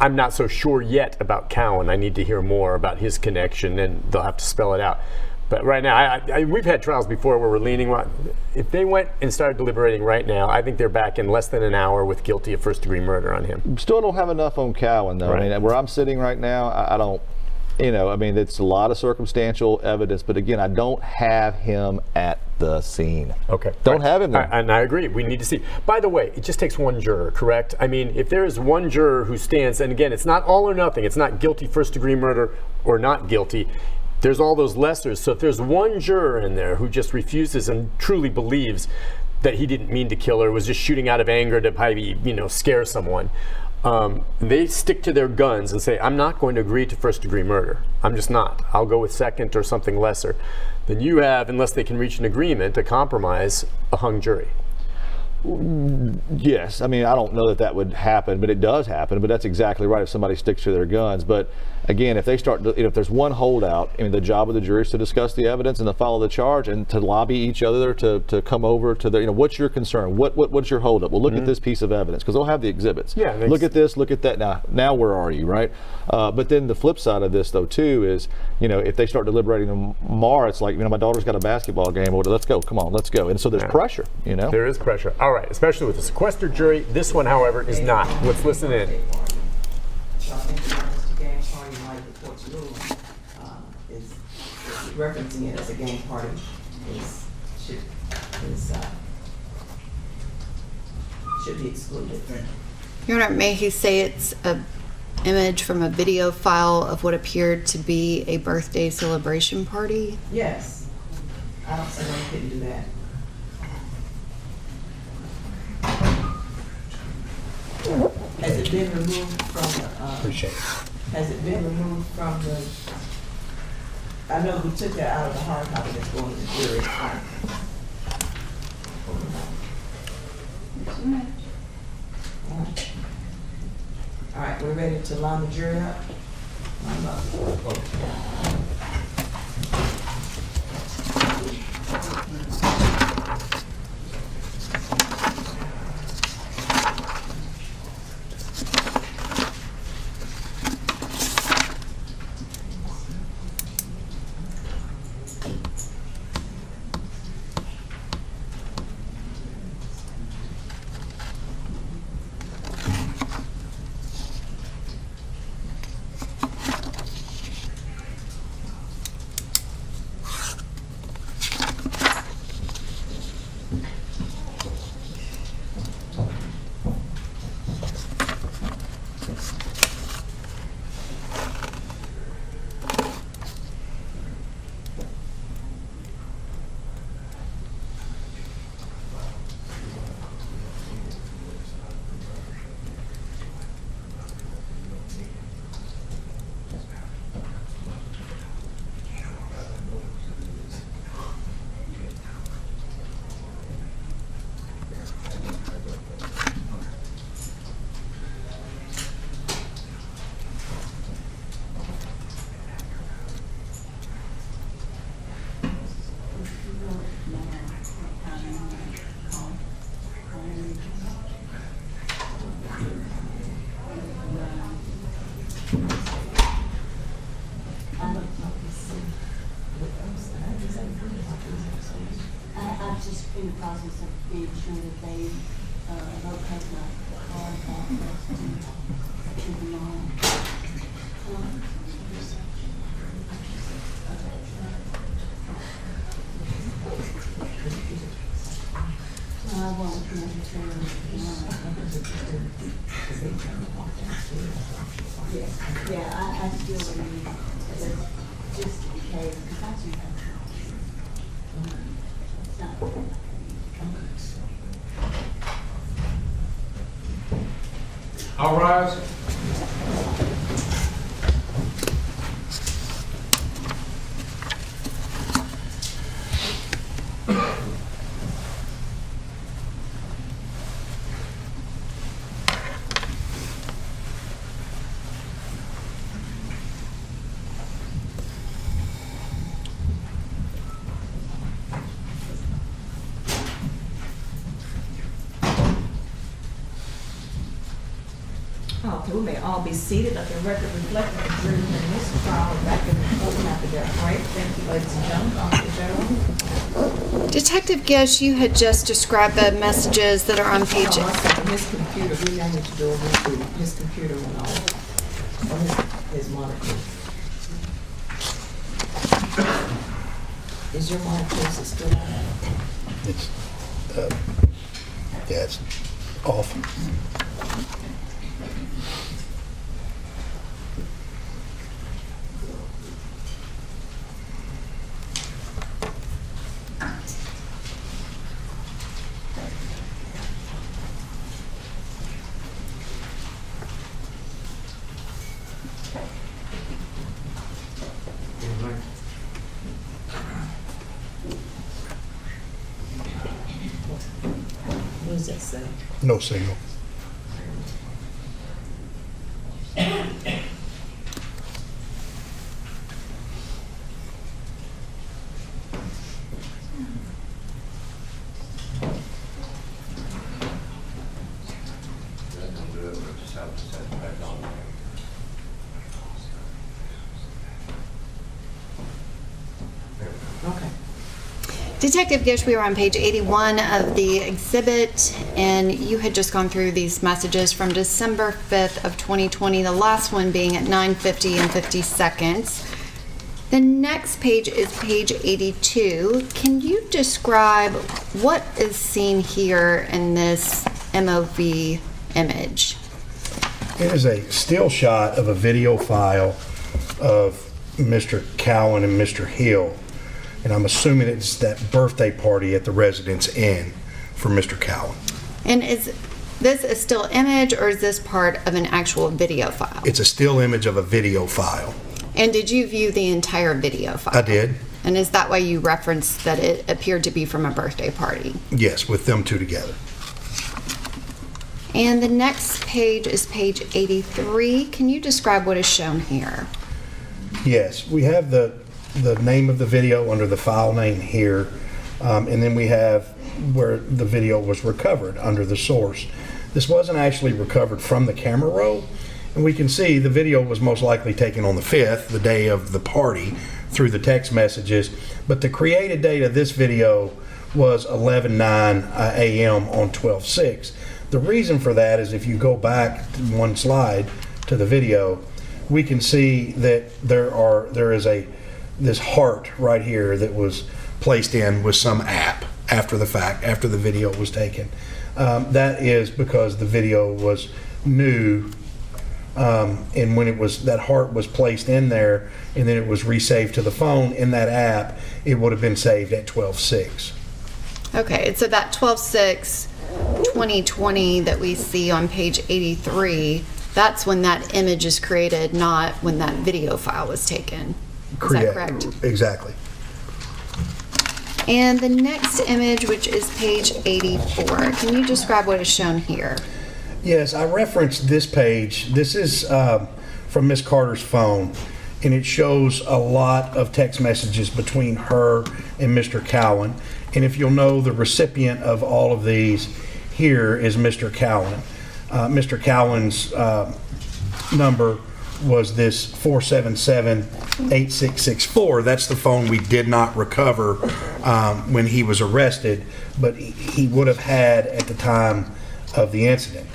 I'm not so sure yet about Cowan. I need to hear more about his connection, and they'll have to spell it out. But right now, we've had trials before where we're leaning. If they went and started deliberating right now, I think they're back in less than an hour with guilty of first-degree murder on him. Still don't have enough on Cowan, though. I mean, where I'm sitting right now, I don't. I mean, it's a lot of circumstantial evidence, but again, I don't have him at the scene. Okay. Don't have him there. And I agree. We need to see. By the way, it just takes one juror, correct? I mean, if there is one juror who stands, and again, it's not all or nothing. It's not guilty first-degree murder or not guilty. There's all those lessers. So if there's one juror in there who just refuses and truly believes that he didn't mean to kill her, was just shooting out of anger to maybe, scare someone, they stick to their guns and say, I'm not going to agree to first-degree murder. I'm just not. I'll go with second or something lesser. Then you have, unless they can reach an agreement, a compromise, a hung jury. Yes, I mean, I don't know that would happen, but it does happen. But that's exactly right if somebody sticks to their guns. But again, if they start, if there's one holdout, I mean, the job of the jury is to discuss the evidence and to follow the charge and to lobby each other to come over to their, what's your concern? What's your holdup? Well, look at this piece of evidence, because they'll have the exhibits. Yeah. Look at this, look at that. Now where are you, right? But then the flip side of this, though, too, is, if they start deliberating tomorrow, it's like, my daughter's got a basketball game. Well, let's go. Come on, let's go. And so there's pressure, There is pressure. All right, especially with a sequestered jury. This one, however, is not. Let's listen in. Referencing it as a game party should be excluded. Your Honor, may he say it's an image from a video file of what appeared to be a birthday celebration party? Yes. I don't see why you couldn't do that. Has it been removed from the? Appreciate it. Has it been removed from the? I know we took that out of the hard copy that's going to the jury. All right, we're ready to line the jury up. Line up. Yeah, I still believe that just in case, because I do have it's not. All rise. We may all be seated. Let the record reflect that the jury in this trial are back in the courtroom after their break. Thank you, ladies and gentlemen. Officer General. Detective Gish, you had just described the messages that are on page. His computer, we don't need to do it. His computer went off. Or his monitor. Is your monitor still on? It's, yeah, it's off. What does that say? No signal. Okay. Detective Gish, we were on page 81 of the exhibit, and you had just gone through these messages from December 5th of 2020, the last one being at 9:50 and 50 seconds. The next page is page 82. Can you describe what is seen here in this MOV image? It is a still shot of a video file of Mr. Cowan and Mr. Hill. And I'm assuming it's that birthday party at the Residence Inn for Mr. Cowan. And is this a still image, or is this part of an actual video file? It's a still image of a video file. And did you view the entire video file? I did. And is that why you referenced that it appeared to be from a birthday party? Yes, with them two together. And the next page is page 83. Can you describe what is shown here? Yes, we have the name of the video under the file name here, and then we have where the video was recovered under the source. This wasn't actually recovered from the camera roll, and we can see the video was most likely taken on the 5th, the day of the party, through the text messages, but the created date of this video was 11:09 a.m. on 12/6. The reason for that is if you go back to one slide to the video, we can see that there is this heart right here that was placed in with some app after the fact, after the video was taken. That is because the video was new, and when that heart was placed in there and then it was resaved to the phone in that app, it would have been saved at 12/6. Okay, so that 12/6 2020 that we see on page 83, that's when that image is created, not when that video file was taken. Is that correct? Exactly. And the next image, which is page 84, can you describe what is shown here? Yes, I referenced this page. This is from Miss Carter's phone, and it shows a lot of text messages between her and Mr. Cowan. And if you'll know, the recipient of all of these here is Mr. Cowan. Mr. Cowan's number was this 477-8664. That's the phone we did not recover when he was arrested, but he would have had at the time of the incident.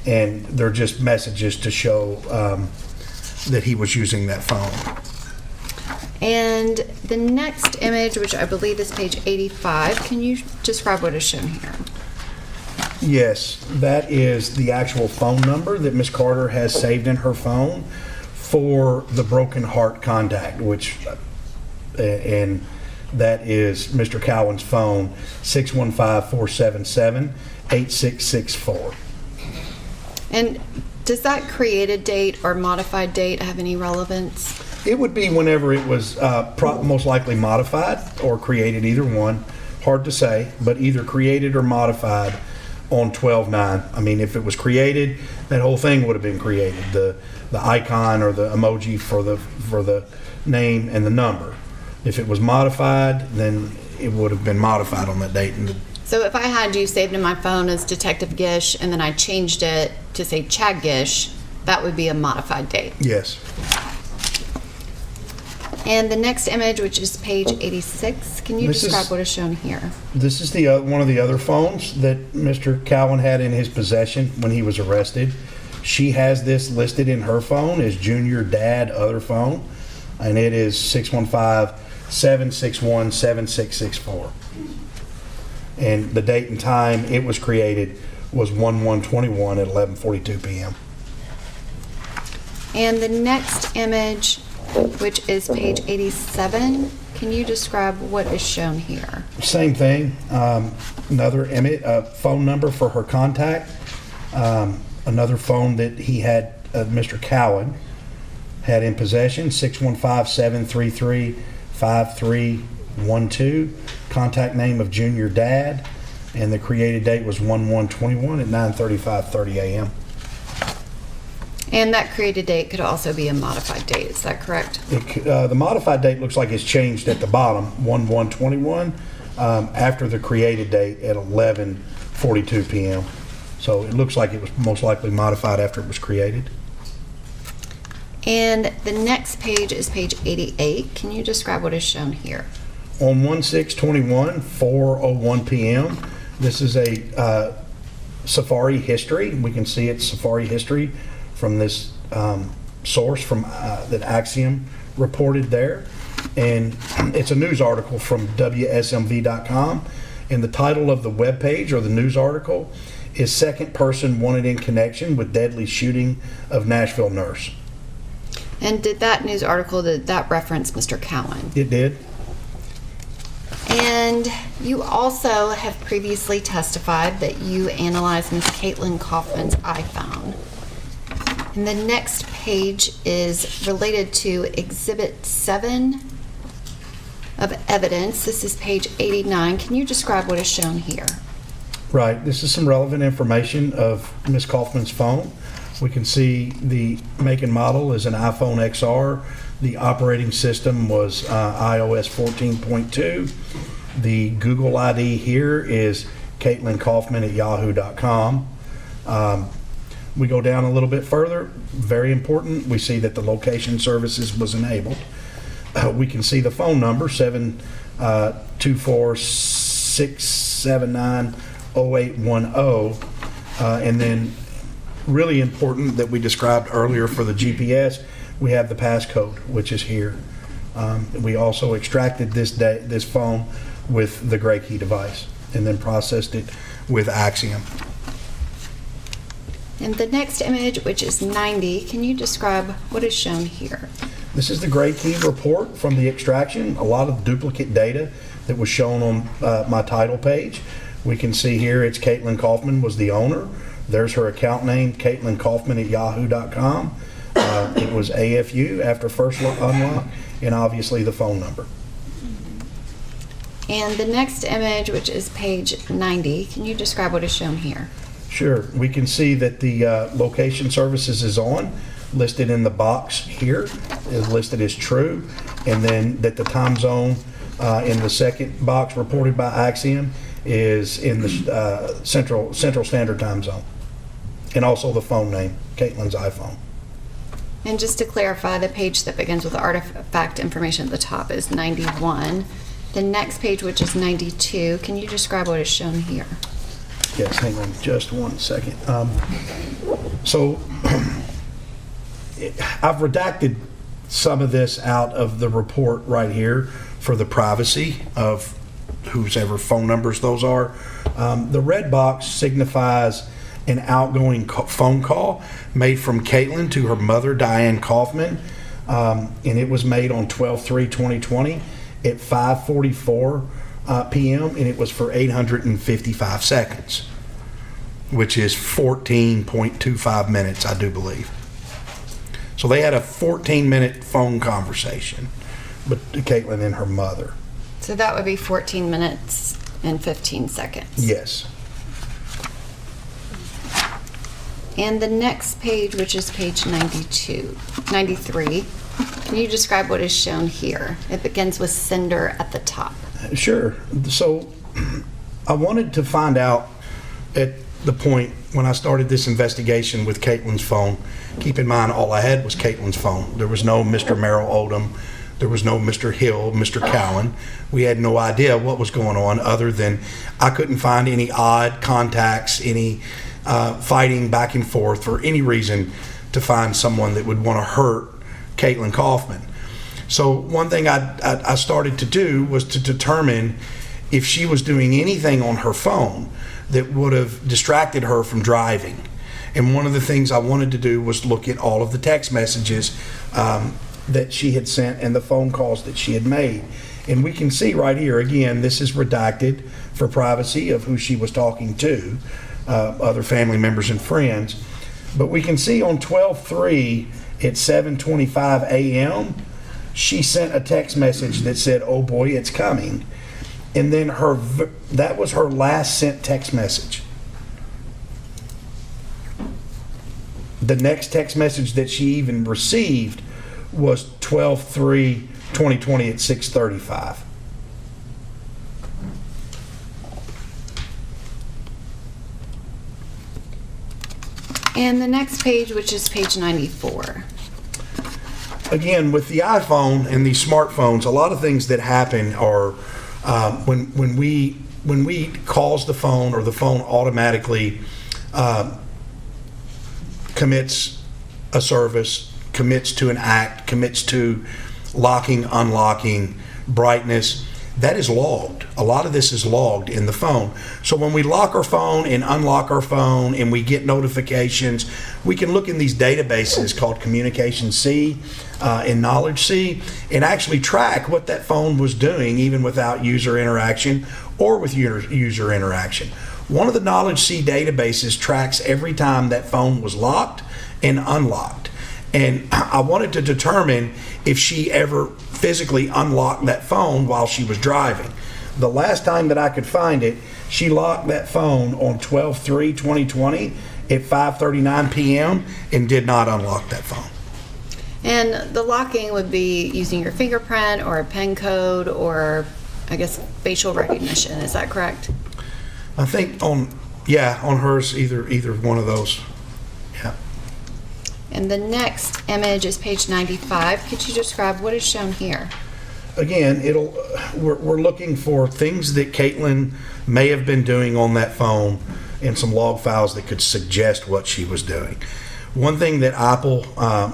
And they're just messages to show that he was using that phone. And the next image, which I believe is page 85, can you describe what is shown here? Yes, that is the actual phone number that Ms. Carter has saved in her phone for the broken heart contact, which, and that is Mr. Cowan's phone, 615-477-8664. And does that created date or modified date have any relevance? It would be whenever it was most likely modified or created, either one. Hard to say, but either created or modified on 12/9. I mean, if it was created, that whole thing would have been created. The icon or the emoji for the name and the number. If it was modified, then it would have been modified on that date. So if I had you saved in my phone as Detective Gish and then I changed it to say Chad Gish, that would be a modified date. Yes. And the next image, which is page 86, can you describe what is shown here? This is the one of the other phones that Mr. Cowan had in his possession when he was arrested. She has this listed in her phone as Junior Dad Other Phone, and it is 615-761-7664. And the date and time it was created was 1/1/21 at 11:42 p.m. And the next image, which is page 87, can you describe what is shown here? Same thing. Another image, phone number for her contact. Another phone that he had, Mr. Cowan had in possession, 615-733-5312. Contact name of Junior Dad, and the created date was 1/1/21 at 9:35:30 a.m. And that created date could also be a modified date, is that correct? The modified date looks like it's changed at the bottom, 1/1/21, after the created date at 11:42 p.m. So it looks like it was most likely modified after it was created. And the next page is page 88. Can you describe what is shown here? On 1/6/21, 4:01 p.m., this is a Safari history. We can see it's Safari history from this source from that Axiom reported there. And it's a news article from WSMV.com. And the title of the webpage or the news article is Second Person Wanted in Connection with Deadly Shooting of Nashville Nurse. And did that news article, did that reference Mr. Cowan? It did. And you also have previously testified that you analyzed Ms. Caitlyn Kaufman's iPhone. And the next page is related to Exhibit 7 of evidence. This is page 89. Can you describe what is shown here? Right. This is some relevant information of Ms. Kaufman's phone. We can see the make and model is an iPhone XR. The operating system was iOS 14.2. The Google ID here is Caitlyn Kaufman at yahoo.com. We go down a little bit further. Very important. We see that the location services was enabled. We can see the phone number, 724-679-0810. And then really important that we described earlier for the GPS, we have the passcode, which is here. We also extracted this phone with the Gray Key device and then processed it with Axiom. And the next image, which is 90, can you describe what is shown here? This is the Gray Key report from the extraction. A lot of duplicate data that was shown on my title page. We can see here it's Caitlyn Kaufman was the owner. There's her account name, Caitlyn Kaufman at yahoo.com. It was AFU after first unlock, and obviously the phone number. And the next image, which is page 90, can you describe what is shown here? Sure. We can see that the location services is on, listed in the box here, is listed as true, and then that the time zone in the second box reported by Axiom is in the Central Standard Time Zone, and also the phone name, Caitlyn's iPhone. And just to clarify, the page that begins with the artifact information at the top is 91. The next page, which is 92, can you describe what is shown here? Yes, hang on just one second. So I've redacted some of this out of the report right here for the privacy of whosever phone numbers those are. The red box signifies an outgoing phone call made from Caitlyn to her mother, Diane Kaufman, and it was made on 12/3/2020 at 5:44 p.m., and it was for 855 seconds, which is 14.25 minutes, I do believe. So they had a 14-minute phone conversation with Caitlyn and her mother. So that would be 14 minutes and 15 seconds. Yes. And the next page, which is page 93, can you describe what is shown here? It begins with sender at the top. Sure. So I wanted to find out at the point when I started this investigation with Caitlyn's phone. Keep in mind, all I had was Caitlyn's phone. There was no Mr. Merrill Odom. There was no Mr. Hill, Mr. Cowan. We had no idea what was going on other than I couldn't find any odd contacts, any fighting back and forth for any reason to find someone that would want to hurt Caitlyn Kaufman. So one thing I started to do was to determine if she was doing anything on her phone that would have distracted her from driving. And one of the things I wanted to do was look at all of the text messages that she had sent and the phone calls that she had made. And we can see right here, again, this is redacted for privacy of who she was talking to, other family members and friends. But we can see on 12/3 at 7:25 a.m., she sent a text message that said, "Oh boy, it's coming." And then that was her last sent text message. The next text message that she even received was 12/3/2020 at 6:35. And the next page, which is page 94. Again, with the iPhone and these smartphones, a lot of things that happen are when we calls the phone, or the phone automatically commits a service, commits to an act, commits to locking, unlocking, brightness. That is logged. A lot of this is logged in the phone. So when we lock our phone and unlock our phone and we get notifications, we can look in these databases called Communication C and Knowledge C and actually track what that phone was doing even without user interaction or with user interaction. One of the Knowledge C databases tracks every time that phone was locked and unlocked. And I wanted to determine if she ever physically unlocked that phone while she was driving. The last time that I could find it, she locked that phone on 12/3/2020 at 5:39 p.m. and did not unlock that phone. And the locking would be using your fingerprint or a PIN code or, I guess, facial recognition. Is that correct? I think on hers, either one of those. Yeah. And the next image is page 95. Could you describe what is shown here? Again, we're looking for things that Caitlyn may have been doing on that phone and some log files that could suggest what she was doing. One thing that Apple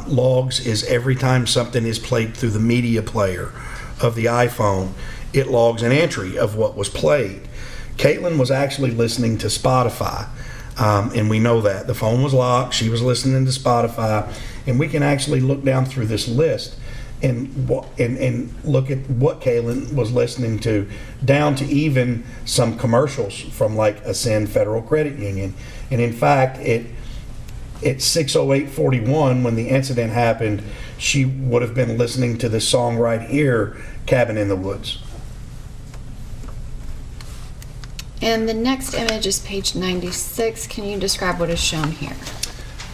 logs is every time something is played through the media player of the iPhone, it logs an entry of what was played. Caitlyn was actually listening to Spotify. And we know that. The phone was locked, she was listening to Spotify, and we can actually look down through this list and look at what Caitlyn was listening to, down to even some commercials from like Ascend Federal Credit Union. And in fact, at 6:08:41, when the incident happened, she would have been listening to this song right here, Cabin in the Woods. And the next image is page 96. Can you describe what is shown here?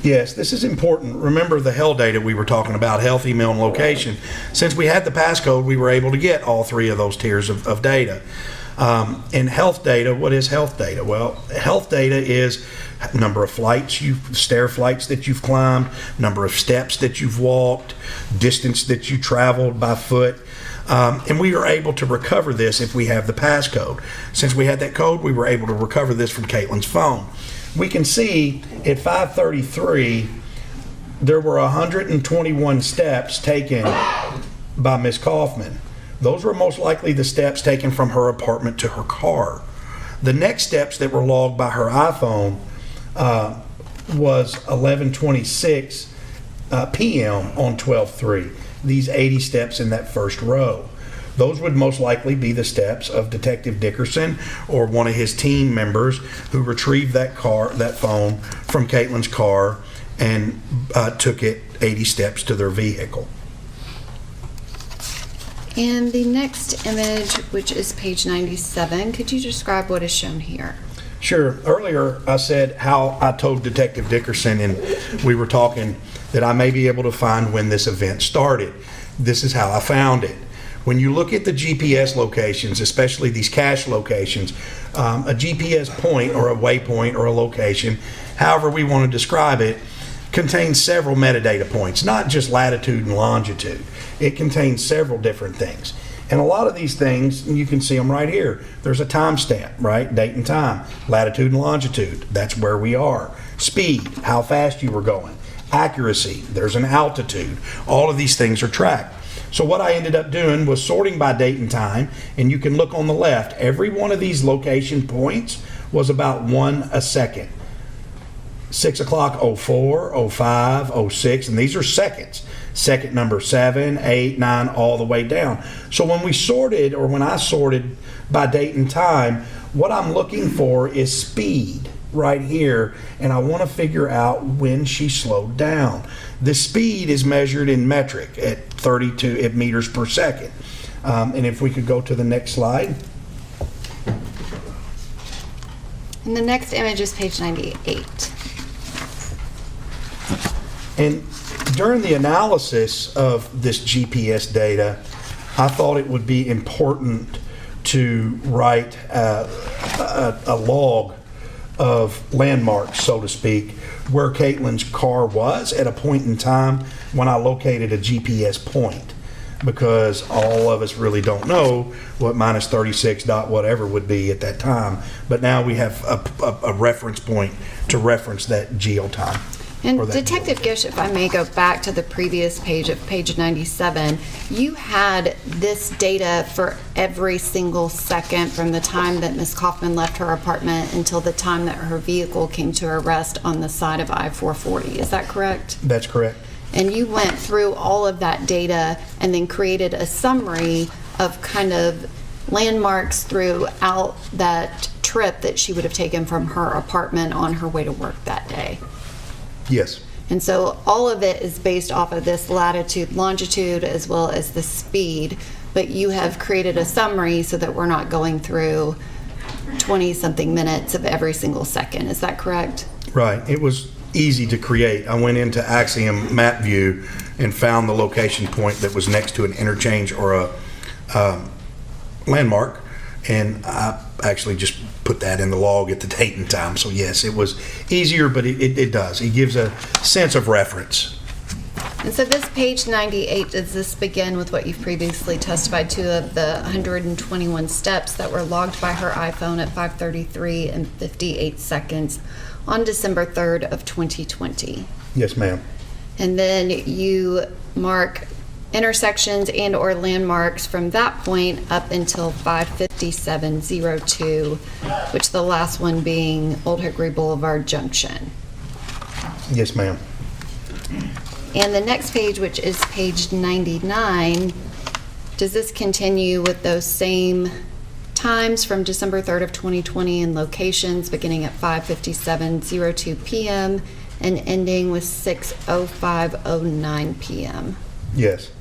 Yes, this is important. Remember the HEL data we were talking about, health, email, and location. Since we had the passcode, we were able to get all three of those tiers of data. And health data, what is health data? Well, health data is number of stair flights that you've climbed, number of steps that you've walked, distance that you traveled by foot. And we are able to recover this if we have the passcode. Since we had that code, we were able to recover this from Caitlyn's phone. We can see at 5:33, there were 121 steps taken by Ms. Kaufman. Those were most likely the steps taken from her apartment to her car. The next steps that were logged by her iPhone was 11:26 p.m. on 12/3. These 80 steps in that first row. Those would most likely be the steps of Detective Dickerson or one of his team members who retrieved that phone from Caitlyn's car and took it 80 steps to their vehicle. And the next image, which is page 97, could you describe what is shown here? Sure. Earlier, I said how I told Detective Dickerson, and we were talking, that I may be able to find when this event started. This is how I found it. When you look at the GPS locations, especially these cache locations, a GPS point or a waypoint or a location, however we want to describe it, contains several metadata points, not just latitude and longitude. It contains several different things. And a lot of these things, you can see them right here. There's a timestamp, right? Date and time. Latitude and longitude, that's where we are. Speed, how fast you were going. Accuracy, there's an altitude. All of these things are tracked. So what I ended up doing was sorting by date and time, and you can look on the left. Every one of these location points was about 1 a second. 6 o'clock, 04, 05, 06, and these are seconds. Second number 7, 8, 9, all the way down. So when we sorted, or when I sorted by date and time, what I'm looking for is speed right here, and I want to figure out when she slowed down. The speed is measured in metric at 32 meters per second. And if we could go to the next slide. And the next image is page 98. And during the analysis of this GPS data, I thought it would be important to write a log of landmarks, so to speak, where Caitlyn's car was at a point in time when I located a GPS point, because all of us really don't know what minus 36 dot whatever would be at that time. But now we have a reference point to reference that geotime. And Detective Gish, if I may go back to the previous page of page 97, you had this data for every single second from the time that Ms. Kaufman left her apartment until the time that her vehicle came to a rest on the side of I-440. Is that correct? That's correct. And you went through all of that data and then created a summary of kind of landmarks throughout that trip that she would have taken from her apartment on her way to work that day. Yes. And so all of it is based off of this latitude, longitude, as well as the speed, but you have created a summary so that we're not going through 20-something minutes of every single second. Is that correct? Right. It was easy to create. I went into Axiom Map View and found the location point that was next to an interchange or a landmark, and I actually just put that in the log at the date and time. So yes, it was easier, but it does. It gives a sense of reference. And so this page 98, does this begin with what you've previously testified to of the 121 steps that were logged by her iPhone at 5:33 and 58 seconds on December 3rd of 2020? Yes, ma'am. And then you mark intersections and or landmarks from that point up until 5:57:02, which the last one being Old Hickory Boulevard Junction. Yes, ma'am. And the next page, which is page 99, does this continue with those same times from December 3rd of 2020 and locations beginning at 5:57:02 p.m. and ending with 6:05:09 p.m.? Yes.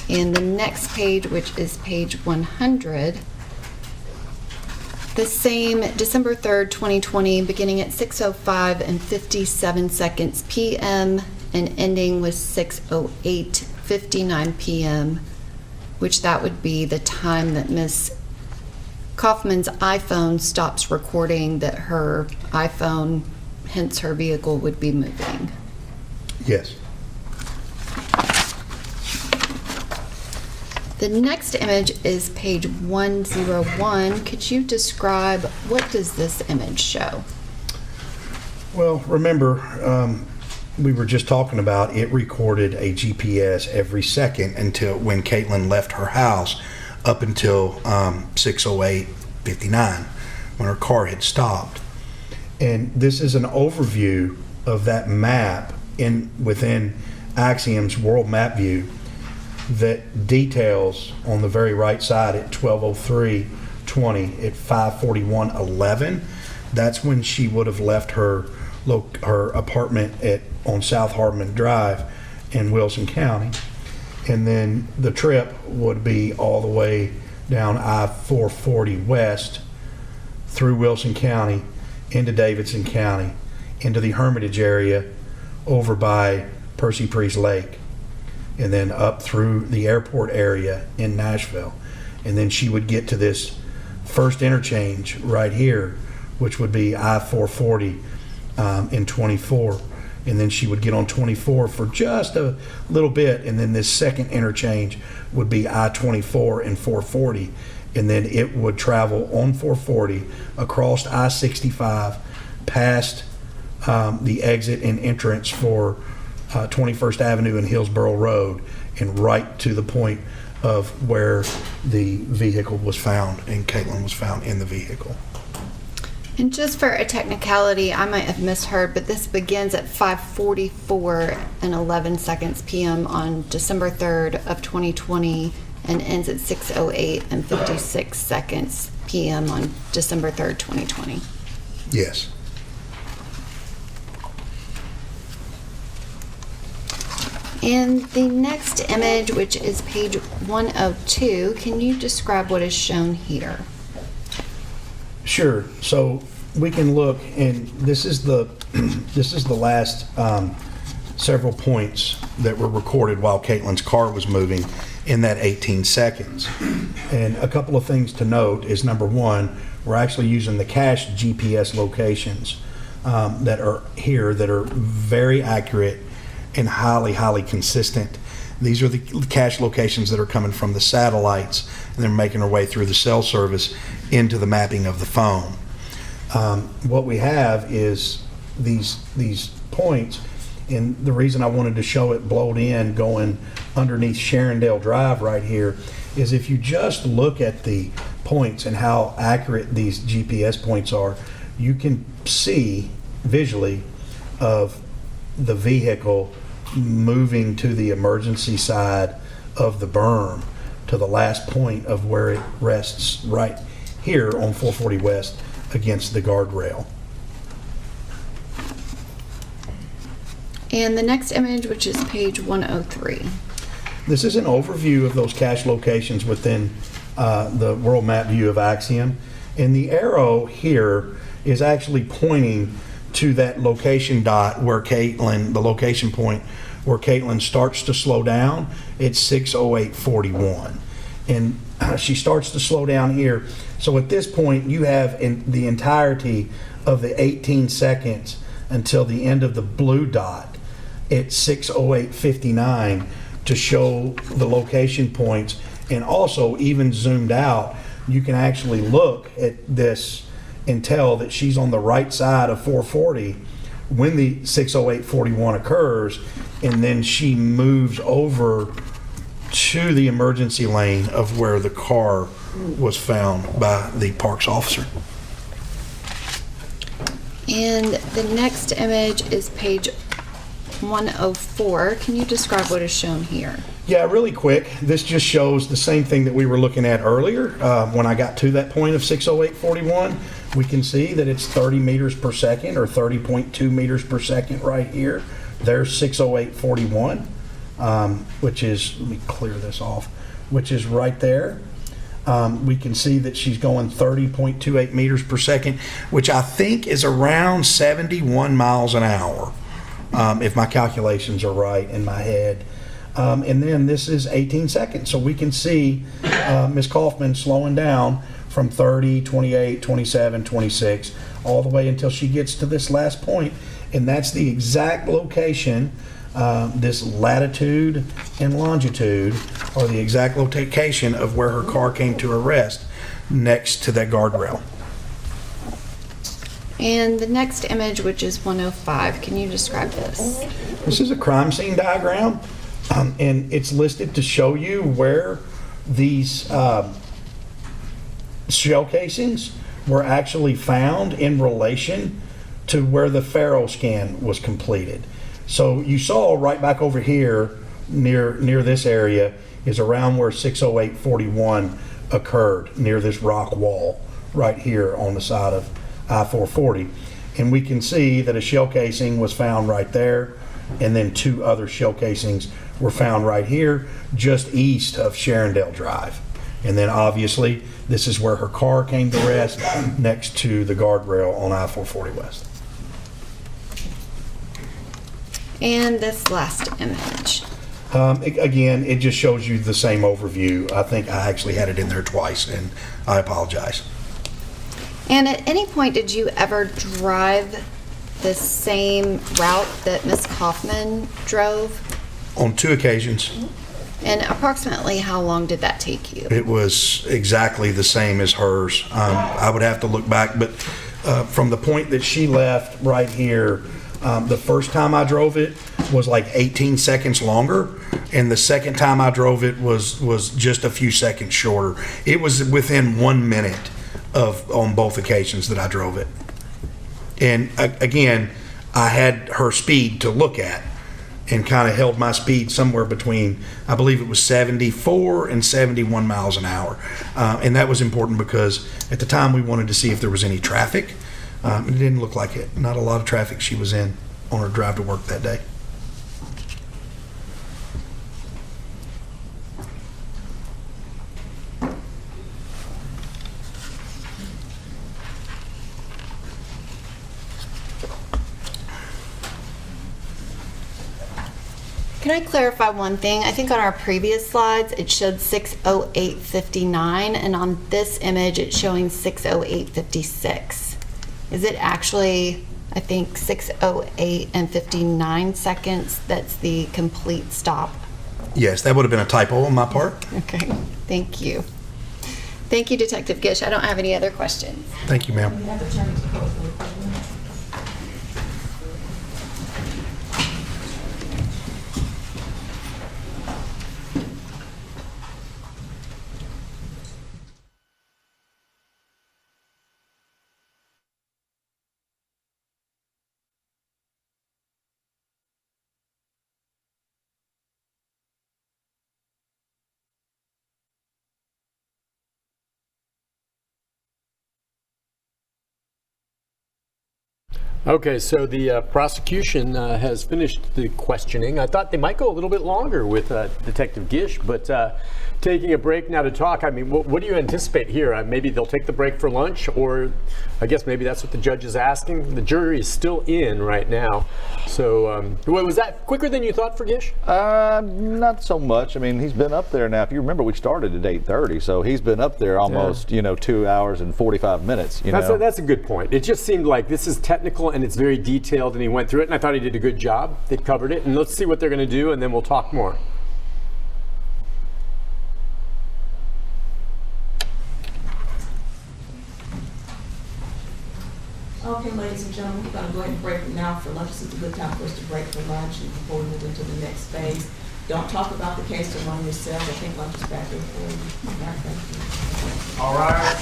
And the next page, which is page 100, the same December 3rd, 2020, beginning at 6:05 and 57 seconds p.m. and ending with 6:08:59 p.m., which that would be the time that Ms. Kaufman's iPhone stops recording that her iPhone, hence her vehicle, would be moving. Yes. The next image is page 101. Could you describe, what does this image show? Well, remember, we were just talking about, it recorded a GPS every second until when Caitlyn left her house up until 6:08:59 when her car had stopped. And this is an overview of that map within Axiom's World Map View that details on the very right side at 12:03:20 at 5:41:11. That's when she would have left her apartment on South Hardman Drive in Wilson County. And then the trip would be all the way down I-440 west through Wilson County into Davidson County, into the Hermitage area over by Percy Priest Lake, and then up through the airport area in Nashville. And then she would get to this first interchange right here, which would be I-440 in 24. And then she would get on 24 for just a little bit, and then this second interchange would be I-24 and 440. And then it would travel on 440 across I-65 past the exit and entrance for 21st Avenue and Hillsborough Road, and right to the point of where the vehicle was found, and Caitlyn was found in the vehicle. And just for a technicality, I might have misheard, but this begins at 5:44 and 11 seconds p.m. on December 3rd of 2020 and ends at 6:08 and 56 seconds p.m. on December 3rd, 2020. Yes. And the next image, which is page 102, can you describe what is shown here? Sure. So we can look, and this is the last several points that were recorded while Caitlyn's car was moving in that 18 seconds. And a couple of things to note is, number one, we're actually using the cached GPS locations that are here that are very accurate and highly consistent. These are the cache locations that are coming from the satellites, and they're making their way through the cell service into the mapping of the phone. What we have is these points, and the reason I wanted to show it blowed in going underneath Sharondale Drive right here is if you just look at the points and how accurate these GPS points are, you can see visually of the vehicle moving to the emergency side of the berm to the last point of where it rests right here on 440 West against the guardrail. And the next image, which is page 103. This is an overview of those cache locations within the World Map View of Axiom. And the arrow here is actually pointing to that location dot where Caitlyn, the location point where Caitlyn starts to slow down. It's 6:08:41. And she starts to slow down here. So at this point, you have the entirety of the 18 seconds until the end of the blue dot at 6:08:59 to show the location points. And also, even zoomed out, you can actually look at this and tell that she's on the right side of 440 when the 6:08:41 occurs, and then she moves over to the emergency lane of where the car was found by the parks officer. And the next image is page 104. Can you describe what is shown here? Yeah, really quick. This just shows the same thing that we were looking at earlier. When I got to that point of 6:08:41, we can see that it's 30 meters per second or 30.2 meters per second right here. There's 6:08:41, which is, let me clear this off, which is right there. We can see that she's going 30.28 meters per second, which I think is around 71 miles an hour, if my calculations are right in my head. And then this is 18 seconds. So we can see Ms. Kaufman slowing down from 30, 28, 27, 26, all the way until she gets to this last point. And that's the exact location, this latitude and longitude are the exact location of where her car came to a rest next to that guardrail. And the next image, which is 105, can you describe this? This is a crime scene diagram, and it's listed to show you where these shell casings were actually found in relation to where the Faro scan was completed. So you saw right back over here near this area is around where 60841 occurred, near this rock wall right here on the side of I-440. And we can see that a shell casing was found right there, and then 2 other shell casings were found right here just east of Sharondale Drive. And then obviously this is where her car came to rest next to the guardrail on I-440 West. And this last image. Again, it just shows you the same overview. I think I actually had it in there twice, and I apologize. And at any point, did you ever drive the same route that Ms. Kaufman drove? On 2 occasions. And approximately how long did that take you? It was exactly the same as hers. I would have to look back, but from the point that she left right here, the first time I drove it was like 18 seconds longer, and the second time I drove it was just a few seconds shorter. It was within 1 minute on both occasions that I drove it. And again, I had her speed to look at and kind of held my speed somewhere between, I believe it was 74 and 71 miles an hour. And that was important because at the time we wanted to see if there was any traffic. It didn't look like it. Not a lot of traffic she was in on her drive to work that day. Can I clarify one thing? I think on our previous slides, it showed 6:08:59, and on this image, it's showing 6:08:56. Is it actually, I think, 6:08 and 59 seconds that's the complete stop? Yes, that would have been a typo on my part. Okay, thank you. Thank you, Detective Gish. I don't have any other questions. Thank you, ma'am. Okay, so the prosecution has finished the questioning. I thought they might go a little bit longer with Detective Gish, but taking a break now to talk. I mean, what do you anticipate here? Maybe they'll take the break for lunch, or I guess maybe that's what the judge is asking. The jury is still in right now. So was that quicker than you thought for Gish? Not so much. I mean, he's been up there now. If you remember, we started at 8:30, so he's been up there almost, 2 hours and 45 minutes. That's a good point. It just seemed like this is technical and it's very detailed, and he went through it, and I thought he did a good job. They covered it, and let's see what they're going to do, and then we'll talk more. Okay, ladies and gentlemen, we're going to go ahead and break now for lunch. This is a good time for us to break for lunch and before we move into the next phase. Don't talk about the case to run yourself. I think lunch is back there for you. All right, thank you. All right.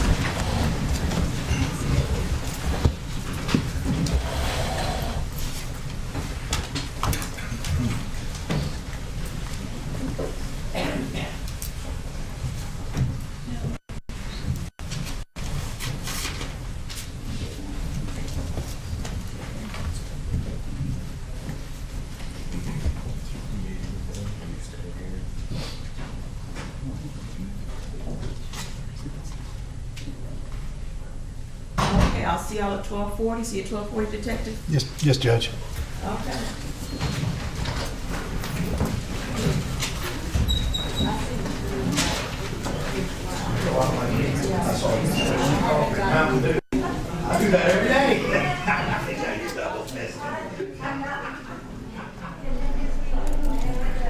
I'll see y'all at 12:40. See you at 12:40, Detective? Yes, Judge. Okay. I do that every day.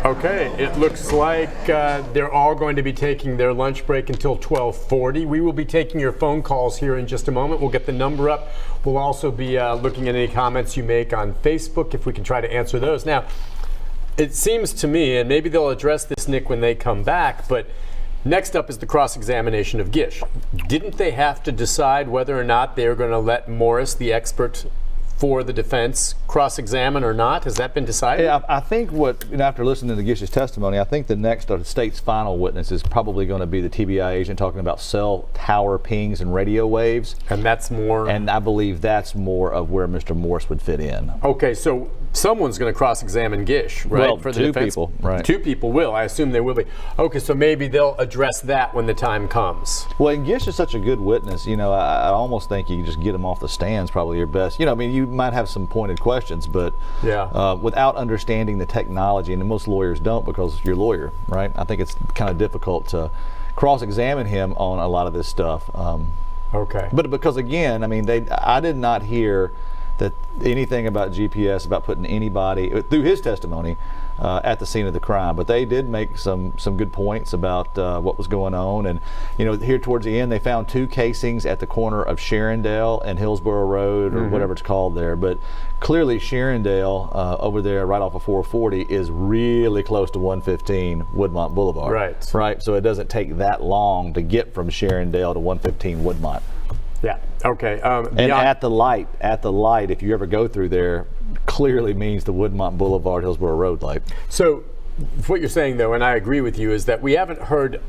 Okay, it looks like they're all going to be taking their lunch break until 12:40. We will be taking your phone calls here in just a moment. We'll get the number up. We'll also be looking at any comments you make on Facebook if we can try to answer those. Now, it seems to me, and maybe they'll address this, Nick, when they come back, but next up is the cross-examination of Gish. Didn't they have to decide whether or not they were going to let Morris, the expert for the defense, cross-examine or not? Has that been decided? Yeah, I think after listening to Gish's testimony, I think the next of the state's final witness is probably going to be the TBI agent talking about cell tower pings and radio waves. And that's more? And I believe that's more of where Mr. Morris would fit in. Okay, so someone's going to cross-examine Gish, right? Well, for the two defense? people, right. Two people will. I assume they will be. Okay, so maybe they'll address that when the time comes. Well, and Gish is such a good witness. I almost think you can just get him off the stands, probably your best. You might have some pointed questions, but without understanding the technology, and most lawyers don't because you're a lawyer, right? I think it's kind of difficult to cross-examine him on a lot of this stuff. Okay. But because again, I did not hear that anything about GPS, about putting anybody through his testimony at the scene of the crime, but they did make some good points about what was going on. And here towards the end, they found 2 casings at the corner of Sharondale and Hillsborough Road, or whatever it's called there. But clearly Sharondale over there right off of 440 is really close to 115 Woodmont Boulevard. Right, so it doesn't take that long to get from Sharondale to 115 Woodmont. Yeah. Okay. And at the light, if you ever go through there, clearly means the Woodmont Boulevard, Hillsborough Road light. So, what you're saying, though, and I agree with you, is that we haven't heard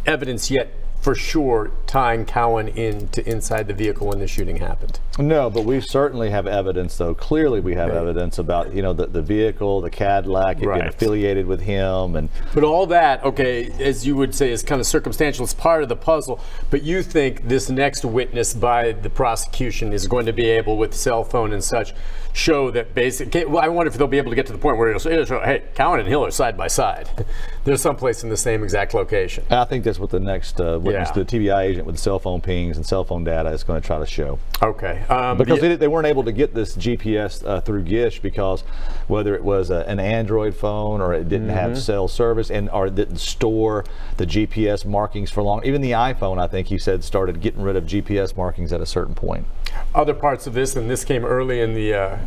evidence yet for sure tying Cowan into inside the vehicle when the shooting happened. No, but we certainly have evidence, though. Clearly we have evidence about, the vehicle, the Cadillac, it being affiliated with him. But all that, okay, as you would say, is kind of circumstantial. It's part of the puzzle. But you think this next witness by the prosecution is going to be able, with cell phone and such, show that basically, well, I wonder if they'll be able to get to the point where it'll show, hey, Cowan and Hill are side by side. They're someplace in the same exact location. I think that's what the next witness, the TBI agent with cell phone pings and cell phone data, is going to try to show. Okay. Because they weren't able to get this GPS through Gish because whether it was an Android phone or it didn't have cell service or it didn't store the GPS markings for long. Even the iPhone, I think he said, started getting rid of GPS markings at a certain point. Other parts of this, and this came early in the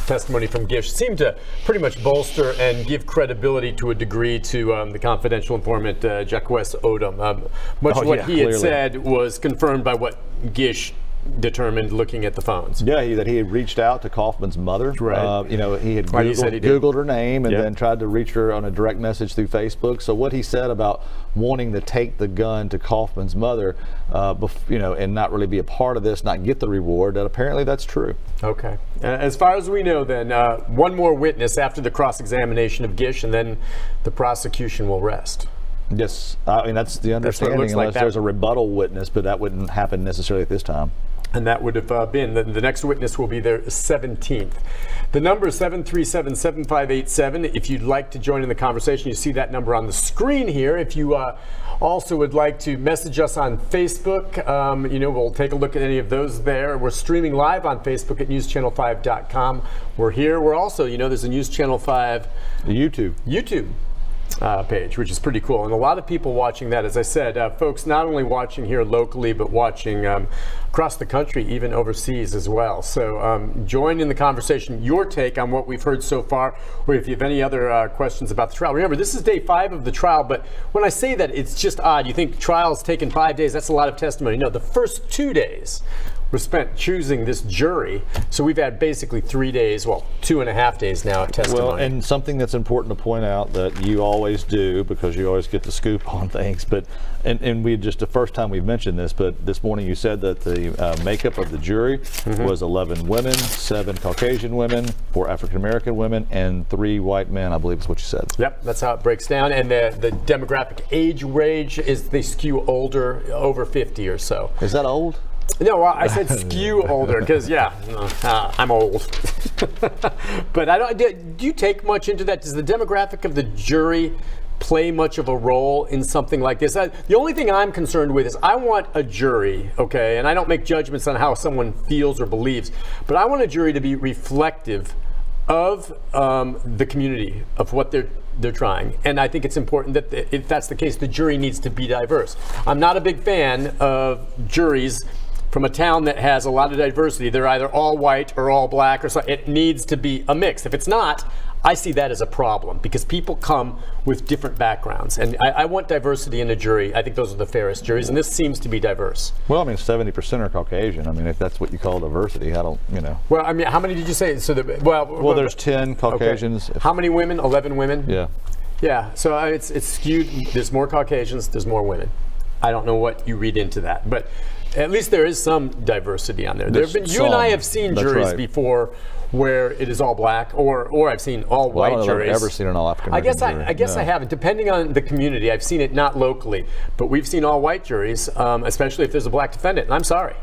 testimony from Gish, seemed to pretty much bolster and give credibility to a degree to the confidential informant Jacques Odom. Much of what he had said was confirmed by what Gish determined looking at the phones. Yeah, that he had reached out to Kaufman's mother. Right. He had Googled her name and then tried to reach her on a direct message through Facebook. So what he said about wanting to take the gun to Kaufman's mother, and not really be a part of this, not get the reward, that apparently that's true. Okay. As far as we know, then, one more witness after the cross-examination of Gish, and then the prosecution will rest. Yes, that's the understanding, unless there's a rebuttal witness, but that wouldn't happen necessarily at this time. And that would have been, the next witness will be there 17th. The number is 737-7587. If you'd like to join in the conversation, you see that number on the screen here. If you also would like to message us on Facebook, we'll take a look at any of those there. We're streaming live on Facebook at newschannel5.com. We're here. We're also, there's a News Channel 5 YouTube page, which is pretty cool. And a lot of people watching that, as I said, folks not only watching here locally, but watching across the country, even overseas as well. So join in the conversation, your take on what we've heard so far, or if you have any other questions about the trial. Remember, this is day 5 of the trial, but when I say that, it's just odd. You think trial's taken 5 days, that's a lot of testimony. No, the first 2 days were spent choosing this jury. So we've had basically 3 days, 2.5 days now of testimony. Well, and something that's important to point out that you always do, because you always get the scoop on things, but and we just the first time we've mentioned this, but this morning you said that the makeup of the jury was 11 women, 7 Caucasian women, 4 African American women, and 3 white men, I believe is what you said. Yep, that's how it breaks down. And the demographic age range is they skew older, over 50 or so. Is that old? No, I said skew older because, I'm old. But do you take much into that? Does the demographic of the jury play much of a role in something like this? The only thing I'm concerned with is I want a jury, okay, and I don't make judgments on how someone feels or believes, but I want a jury to be reflective of the community, of what they're trying. And I think it's important that if that's the case, the jury needs to be diverse. I'm not a big fan of juries from a town that has a lot of diversity. They're either all white or all black or something. It needs to be a mix. If it's not, I see that as a problem because people come with different backgrounds. And I want diversity in a jury. I think those are the fairest juries, and this seems to be diverse. Well, I mean, 70% are Caucasian. I mean, if that's what you call diversity, I don't, you know. Well, I mean, how many did you say? So well, there's 10 Caucasians. Okay. How many women? 11 women? Yeah. Yeah, so it's skewed. There's more Caucasians, there's more women. I don't know what you read into that, but at least there is some diversity on there. You and I have seen juries before where it is all black, or I've seen all white juries. I don't know if I've ever seen an all African American jury. I guess I haven't. Depending on the community, I've seen it not locally, but we've seen all white juries, especially if there's a black defendant. And I'm sorry,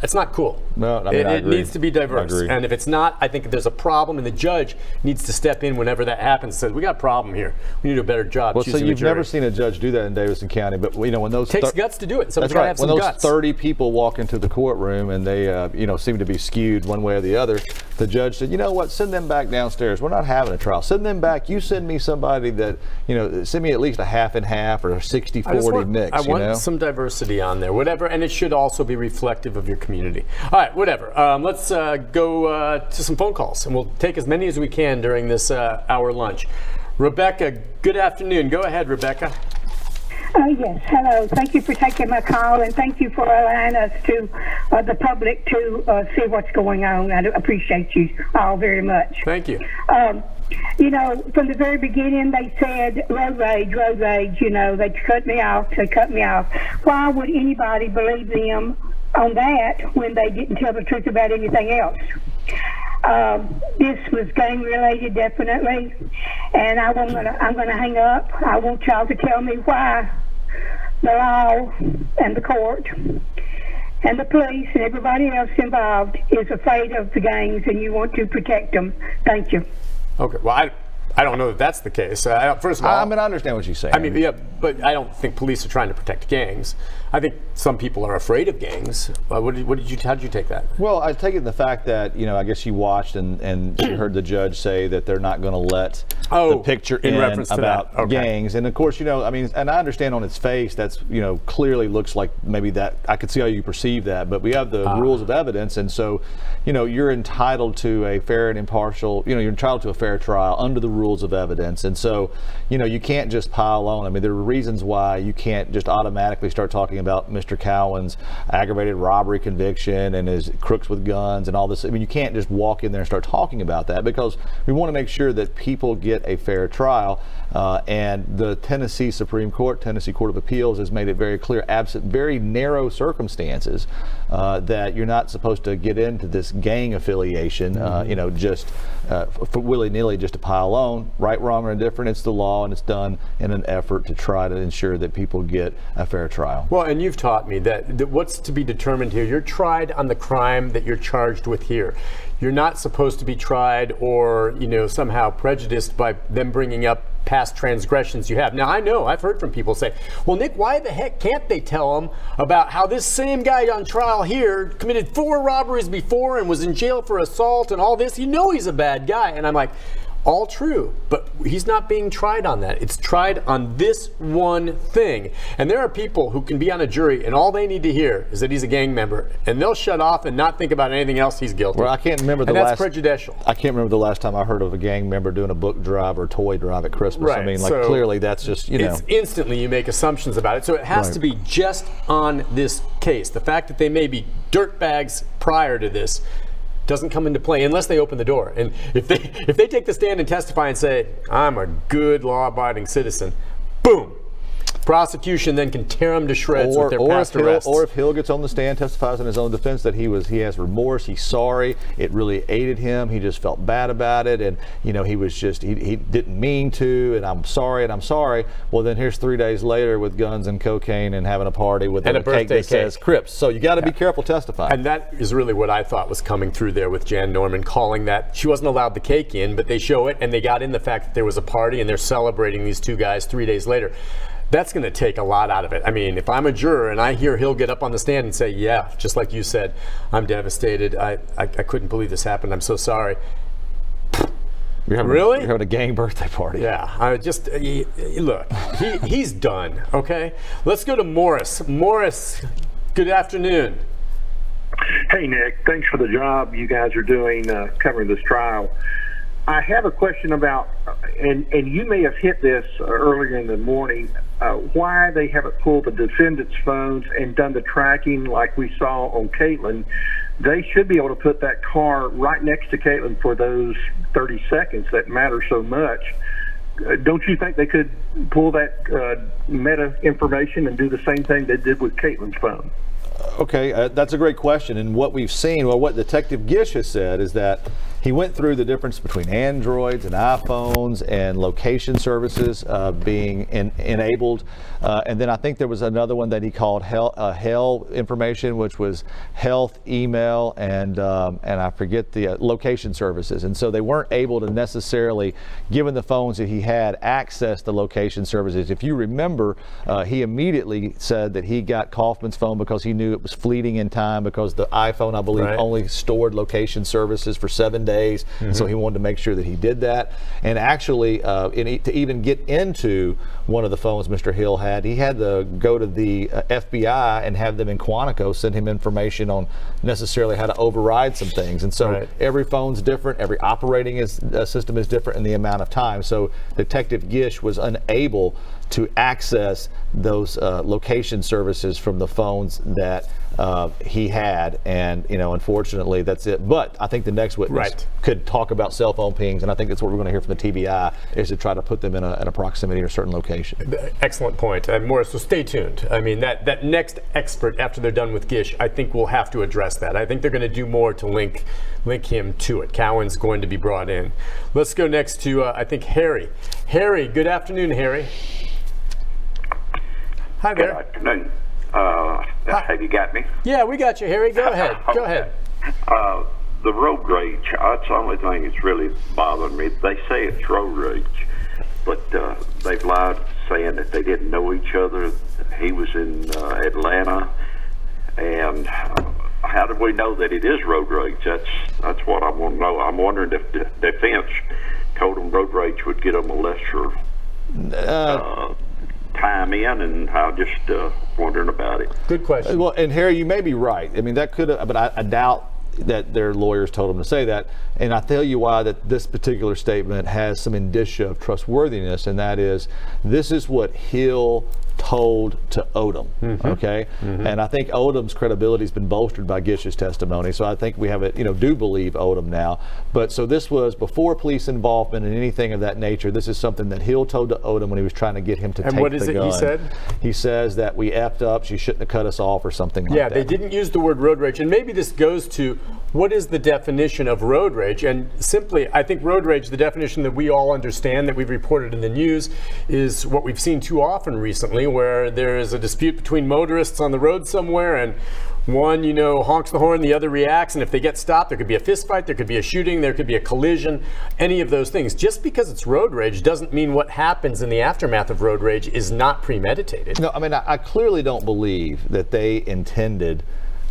that's not cool. No, I mean, it needs to be diverse. And if it's not, I think there's a problem, and the judge needs to step in whenever that happens. Says we got a problem here. We need to do a better job. Well, so you've never seen a judge do that in Davidson County, but you know when those takes guts to do it. That's right. When those 30 people walk into the courtroom and they seem to be skewed one way or the other, the judge said, you know what, send them back downstairs. We're not having a trial. Send them back. You send me somebody that send me at least a half and half or a 60-40 mix. I want some diversity on there, whatever, and it should also be reflective of your community. All right, whatever. Let's go to some phone calls, and we'll take as many as we can during this hour lunch. Rebecca, good afternoon. Go ahead, Rebecca. Yes, hello. Thank you for taking my call, and thank you for allowing us to, the public, to see what's going on. I appreciate you all very much. Thank you. From the very beginning, they said road rage, they cut me off. Why would anybody believe them on that when they didn't tell the truth about anything else? This was gang related, definitely, and I'm gonna hang up. I want y'all to tell me why the law and the court and the police and everybody else involved is afraid of the gangs, and you want to protect them. Thank you. Okay. Well, I don't know that that's the case. First of all, I mean, I understand what you're saying. I mean, yeah, but I don't think police are trying to protect gangs. I think some people are afraid of gangs. How did you take that? Well, I take it the fact that, I guess you watched and you heard the judge say that they're not going to let the picture in reference to about gangs. And of course, and I understand on its face, that's, clearly looks like maybe that, I could see how you perceive that, but we have the rules of evidence. And so, you're entitled to a fair and impartial, you're entitled to a fair trial under the rules of evidence. And so, you can't just pile on. I mean, there are reasons why you can't just automatically start talking about Mr. Cowan's aggravated robbery conviction and his crooks with guns and all this. I mean, you can't just walk in there and start talking about that because we want to make sure that people get a fair trial. And the Tennessee Supreme Court, Tennessee Court of Appeals has made it very clear, absent very narrow circumstances, that you're not supposed to get into this gang affiliation, just for willy-nilly just to pile on. Right, wrong, or indifferent, it's the law, and it's done in an effort to try to ensure that people get a fair trial. Well, and you've taught me that what's to be determined here, you're tried on the crime that you're charged with here. You're not supposed to be tried or, somehow prejudiced by them bringing up past transgressions you have. Now, I know, I've heard from people say, well, Nick, why the heck can't they tell them about how this same guy on trial here committed 4 robberies before and was in jail for assault and all this? He's a bad guy. And I'm like, all true, but he's not being tried on that. It's tried on this one thing. And there are people who can be on a jury and all they need to hear is that he's a gang member, and they'll shut off and not think about anything else he's guilty. Well, I can't remember that's prejudicial. I can't remember the last time I heard of a gang member doing a book drive or toy drive at Christmas. Right. I mean, so clearly that's just, It's instantly you make assumptions about it. So it has to be just on this case. The fact that they may be dirtbags prior to this doesn't come into play unless they open the door. And if they take the stand and testify and say, I'm a good law-abiding citizen, boom. Prosecution then can tear them to shreds with their past arrests. Or if Hill gets on the stand, testifies in his own defense that he has remorse, he's sorry, it really aided him, he just felt bad about it, and he didn't mean to, and I'm sorry. Well, then here's 3 days later with guns and cocaine and having a party with a cake that says Crips. So you got to be careful testifying. And that is really what I thought was coming through there with Jan Norman, calling that she wasn't allowed the cake in, but they show it, and they got in the fact that there was a party and they're celebrating these 2 guys 3 days later. That's going to take a lot out of it. I mean, if I'm a juror and I hear Hill get up on the stand and say, yeah, just like you said, I'm devastated. I couldn't believe this happened. I'm so sorry. Really? You're having a gang birthday party. Yeah, I just look. He's done. Okay, let's go to Morris. Morris, good afternoon. Hey, Nick. Thanks for the job you guys are doing covering this trial. I have a question about, and you may have hit this earlier in the morning, why they haven't pulled the defendant's phones and done the tracking like we saw on Caitlyn. They should be able to put that car right next to Caitlyn for those 30 seconds that matter so much. Don't you think they could pull that meta information and do the same thing they did with Caitlyn's phone? Okay, that's a great question. And what we've seen, well, what Detective Gish has said is that he went through the difference between Androids and iPhones and location services being enabled. And then I think there was another one that he called hell information, which was health, email, and I forget the location services. And so they weren't able to necessarily, given the phones that he had, access the location services. If you remember, he immediately said that he got Kaufman's phone because he knew it was fleeting in time, because the iPhone, I believe, only stored location services for 7 days. So he wanted to make sure that he did that. And actually, to even get into one of the phones Mr. Hill had, he had to go to the FBI and have them in Quantico send him information on necessarily how to override some things. And so every phone's different, every operating system is different in the amount of time. So Detective Gish was unable to access those location services from the phones that he had, and unfortunately that's it. But I think the next witness could talk about cell phone pings, and I think that's what we're going to hear from the TBI, is to try to put them in a proximity or a certain location. Excellent point, Morris. So stay tuned. I mean, that next expert after they're done with Gish, I think we'll have to address that. I think they're going to do more to link him to it. Cowan's going to be brought in. Let's go next to I think Harry. Harry, good afternoon, Harry. Hi there. Good afternoon. Have you got me? Yeah, we got you, Harry. Go ahead. Go ahead. The road rage, that's the only thing that's really bothering me. They say it's road rage, but they've lied saying that they didn't know each other. He was in Atlanta, and how do we know that it is road rage? That's what I want to know. I'm wondering if the defense told them road rage would get them a lesser time in, and I'm just wondering about it. Good question. Well, and Harry, you may be right. I mean, that could have, but I doubt that their lawyers told them to say that. And I tell you why that this particular statement has some indicia of trustworthiness, and that is, this is what Hill told to Odom, okay? And I think Odom's credibility has been bolstered by Gish's testimony, so I think we have do believe Odom now. But so this was before police involvement and anything of that nature. This is something that Hill told to Odom when he was trying to get him to take the gun. And what is it he said? He says that we effed up, she shouldn't have cut us off, or something like that. Yeah, they didn't use the word road rage, and maybe this goes to what is the definition of road rage? And simply, I think road rage, the definition that we all understand, that we've reported in the news, is what we've seen too often recently, where there is a dispute between motorists on the road somewhere, and one, honks the horn, the other reacts, and if they get stopped, there could be a fist fight, there could be a shooting, there could be a collision, any of those things. Just because it's road rage doesn't mean what happens in the aftermath of road rage is not premeditated. No, I mean, I clearly don't believe that they intended,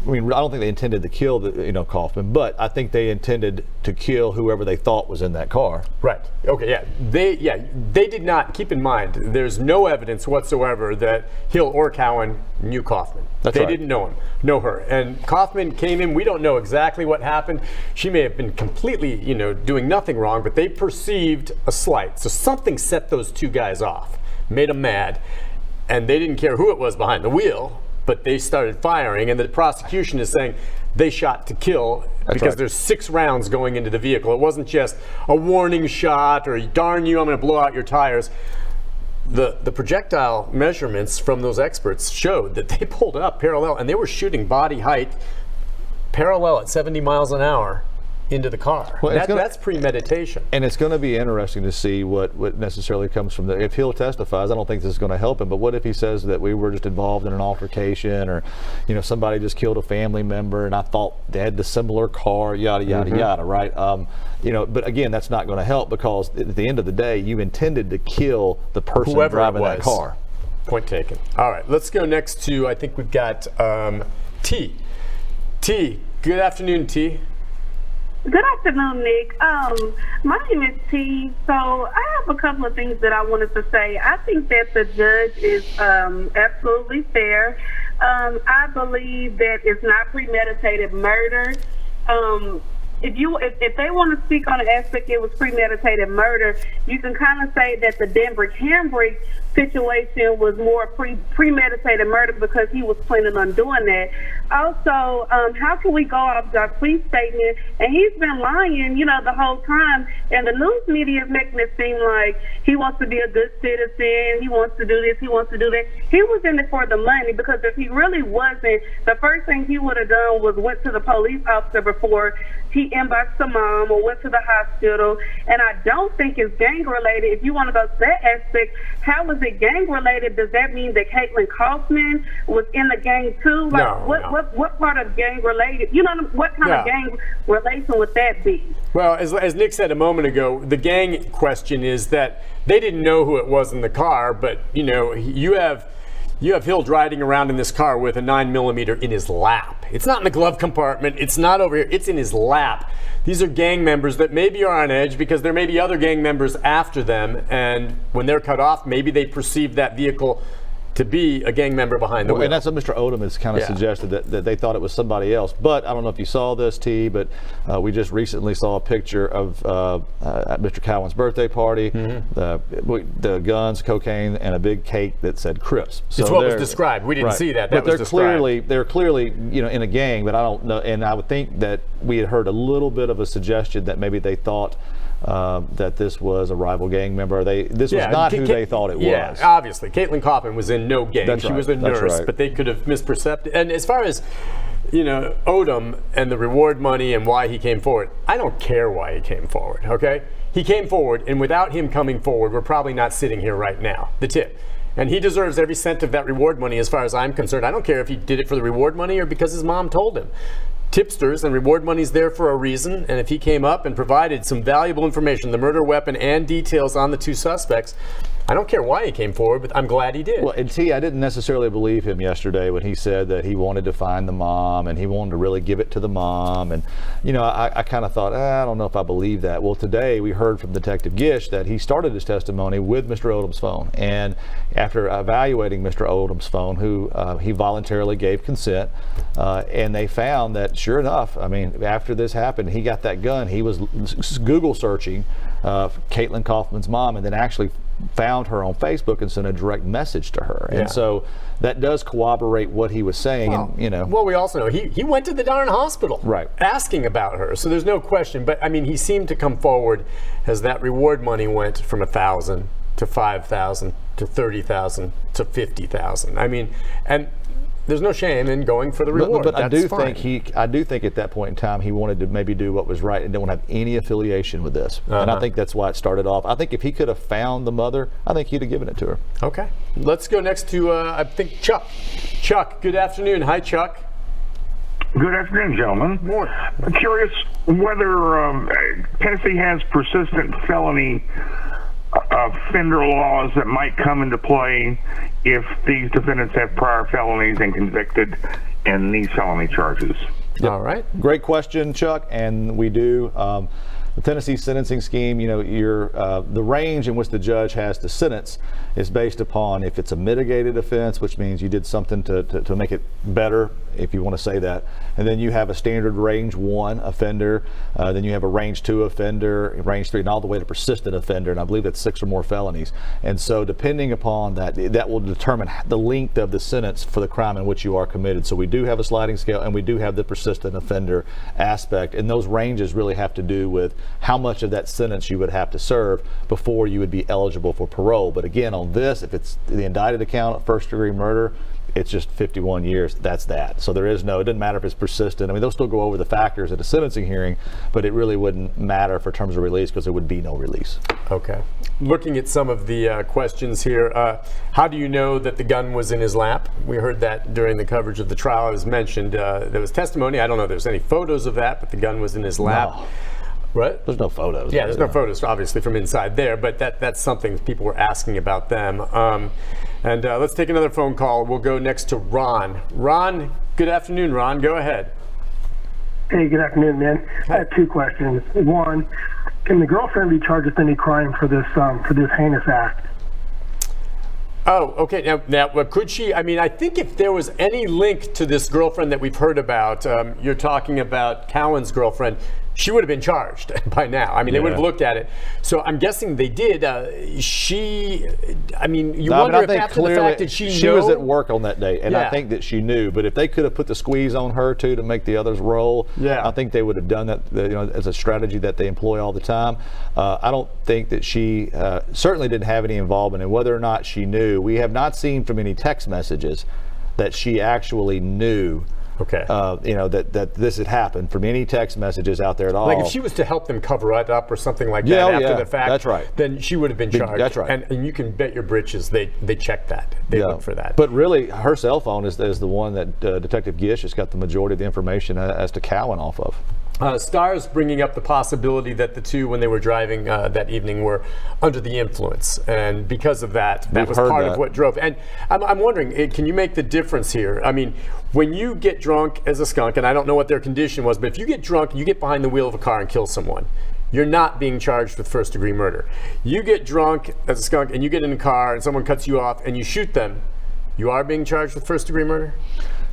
I don't think they intended to kill Kaufman, but I think they intended to kill whoever they thought was in that car. Right. Okay. Yeah. They did not. Keep in mind, there's no evidence whatsoever that Hill or Cowan knew Kaufman. That's they right. didn't know her. And Kaufman came in. We don't know exactly what happened. She may have been completely, doing nothing wrong, but they perceived a slight. So something set those two guys off, made them mad, and they didn't care who it was behind the wheel. But they started firing, and the prosecution is saying they shot to kill because there's 6 rounds going into the vehicle. It wasn't just a warning shot or darn you, I'm going to blow out your tires. The projectile measurements from those experts showed that they pulled up parallel, and they were shooting body height parallel at 70 miles an hour into the car. Well, that's premeditation. And it's going to be interesting to see what necessarily comes from if Hill testifies. I don't think this is going to help him, but what if he says that we were just involved in an altercation, or somebody just killed a family member and I thought they had the similar car, yada yada yada, right? But again, that's not going to help, because at the end of the day, you intended to kill the person driving that car. Point taken. All right, let's go next to, I think we've got T. T, good afternoon, T. Good afternoon, Nick. My name is T. So I have a couple of things that I wanted to say. I think that the judge is absolutely fair. I believe that it's not premeditated murder. If they want to speak on the aspect it was premeditated murder, you can kind of say that the Denver Cambridge situation was more premeditated murder because he was planning on doing that. Also, how can we go off the police statement? And he's been lying, the whole time. And the news media is making it seem like he wants to be a good citizen. He wants to do this. He wants to do that. He was in it for the money, because if he really wasn't, the first thing he would have done was went to the police officer before he inboxed the mom or went to the hospital. And I don't think it's gang related. If you want to go to that aspect, how is it gang related? Does that mean that Caitlyn Kaufman was in the gang too? Like, No. What part of gang related? What kind of gang relation would that be? Well, as Nick said a moment ago, the gang question is that they didn't know who it was in the car, but you have Hill riding around in this car with a 9mm in his lap. It's not in the glove compartment. It's not over here. It's in his lap. These are gang members that maybe are on edge because there may be other gang members after them, and when they're cut off, maybe they perceive that vehicle to be a gang member behind the wheel. And that's what Mr. Odom has kind of suggested, that they thought it was somebody else. But I don't know if you saw this, T, but we just recently saw a picture of at Mr. Cowan's birthday party, the guns, cocaine, and a big cake that said Crips. So it's what was described. We didn't see that. But was described. They're clearly in a gang, but I don't know. And I would think that we had heard a little bit of a suggestion that maybe they thought that this was a rival gang member. This was not who they thought it was. Yeah, obviously. Caitlyn Kaufman was in no gang. That's she right. was a nurse, but they could have misperceived. And as far as Odom and the reward money and why he came forward, I don't care why he came forward, okay? He came forward, and without him coming forward, we're probably not sitting here right now. The tip. And he deserves every cent of that reward money as far as I'm concerned. I don't care if he did it for the reward money or because his mom told him. Tipsters and reward money's there for a reason, and if he came up and provided some valuable information, the murder weapon and details on the two suspects, I don't care why he came forward, but I'm glad he did. Well, and T, I didn't necessarily believe him yesterday when he said that he wanted to find the mom and he wanted to really give it to the mom. And, I kind of thought, I don't know if I believe that. Well, today we heard from Detective Gish that he started his testimony with Mr. Odom's phone. And after evaluating Mr. Odom's phone, who he voluntarily gave consent, and they found that, sure enough, after this happened, he got that gun. He was Google searching Caitlyn Kaufman's mom, and then actually found her on Facebook and sent a direct message to her. And so that does corroborate what he was saying. Well, we also know he went to the darn hospital asking about her. So there's no question. But he seemed to come forward as that reward money went from $1,000 to $5,000 to $30,000 to $50,000. And there's no shame in going for the reward. But I do fine. think at that point in time he wanted to maybe do what was right and didn't want to have any affiliation with this. And I think that's why it started off. I think if he could have found the mother, I think he'd have given it to her. Okay. Let's go next to I think Chuck. Chuck, good afternoon. Hi, Chuck. Good afternoon, gentlemen. Morning. I'm curious whether Tennessee has persistent felony offender laws that might come into play if these defendants have prior felonies and convicted in these felony charges. All right. Great question, Chuck, and we do. The Tennessee sentencing scheme, the range in which the judge has to sentence is based upon if it's a mitigated offense, which means you did something to make it better, if you want to say that. And then you have a standard range 1 offender, then you have a range 2 offender, range 3, and all the way to persistent offender, and I believe that's 6 or more felonies. And so depending upon that will determine the length of the sentence for the crime in which you are committed. So we do have a sliding scale, and we do have the persistent offender aspect, and those ranges really have to do with how much of that sentence you would have to serve before you would be eligible for parole. But again, on this, if it's the indicted account of first-degree murder, it's just 51 years. That's that. So there is it doesn't matter if it's persistent. They'll still go over the factors at a sentencing hearing, but it really wouldn't matter for terms of release because there would be no release. Okay. Looking at some of the questions here, how do you know that the gun was in his lap? We heard that during the coverage of the trial. It was mentioned. There was testimony. I don't know if there's any photos of that, but the gun was in his lap. No. What? There's no photos. Yeah, there's no photos, obviously, from inside there, but that's something people were asking about them. And let's take another phone call. We'll go next to Ron. Ron, good afternoon, Ron. Go ahead. Hey, good afternoon, man. I have two questions. One, can the girlfriend be charged with any crime for this heinous act? Oh, okay. Now, could she? I mean, I think if there was any link to this girlfriend that we've heard about, you're talking about Cowan's girlfriend, she would have been charged by now. I mean, they would have looked at it. So I'm guessing they did. I mean, you wonder if after the fact did she know? She was at work on that day, and I think that she knew. But if they could have put the squeeze on her too to make the others roll, I think they would have done that. As a strategy that they employ all the time. I don't think that she certainly didn't have any involvement in whether or not she knew. We have not seen from any text messages that she actually knew. Okay. That this had happened from any text messages out there at all. Like if she was to help them cover it up or something like that after the fact, that's right. Then she would have been charged. That's right. And you can bet your britches they checked that. They looked for that. But really, her cell phone is the one that Detective Gish has got the majority of the information as to Cowan off of. Star's bringing up the possibility that the two, when they were driving that evening, were under the influence, and because of that, that was part of what drove. And I'm wondering, can you make the difference here? I mean, when you get drunk as a skunk, and I don't know what their condition was, but if you get drunk and you get behind the wheel of a car and kill someone, you're not being charged with first-degree murder. You get drunk as a skunk and you get in a car and someone cuts you off and you shoot them, you are being charged with first-degree murder?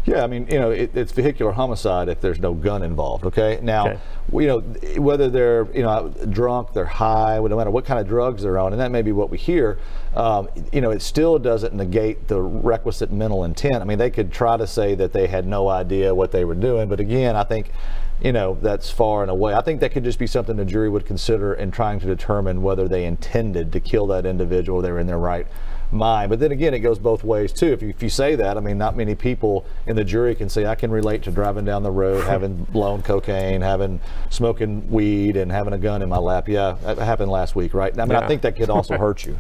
Yeah, I mean, it's vehicular homicide if there's no gun involved, okay? Now, whether they're, drunk, they're high, no matter what kind of drugs they're on, and that may be what we hear, it still doesn't negate the requisite mental intent. I mean, they could try to say that they had no idea what they were doing, but again, I think, that's far and away. I think that could just be something the jury would consider in trying to determine whether they intended to kill that individual, they were in their right mind. But then again, it goes both ways too. If you say that, I mean, not many people in the jury can say, I can relate to driving down the road, having blown cocaine, smoking weed, and having a gun in my lap. Yeah, that happened last week, right? I mean, I think that could also hurt you.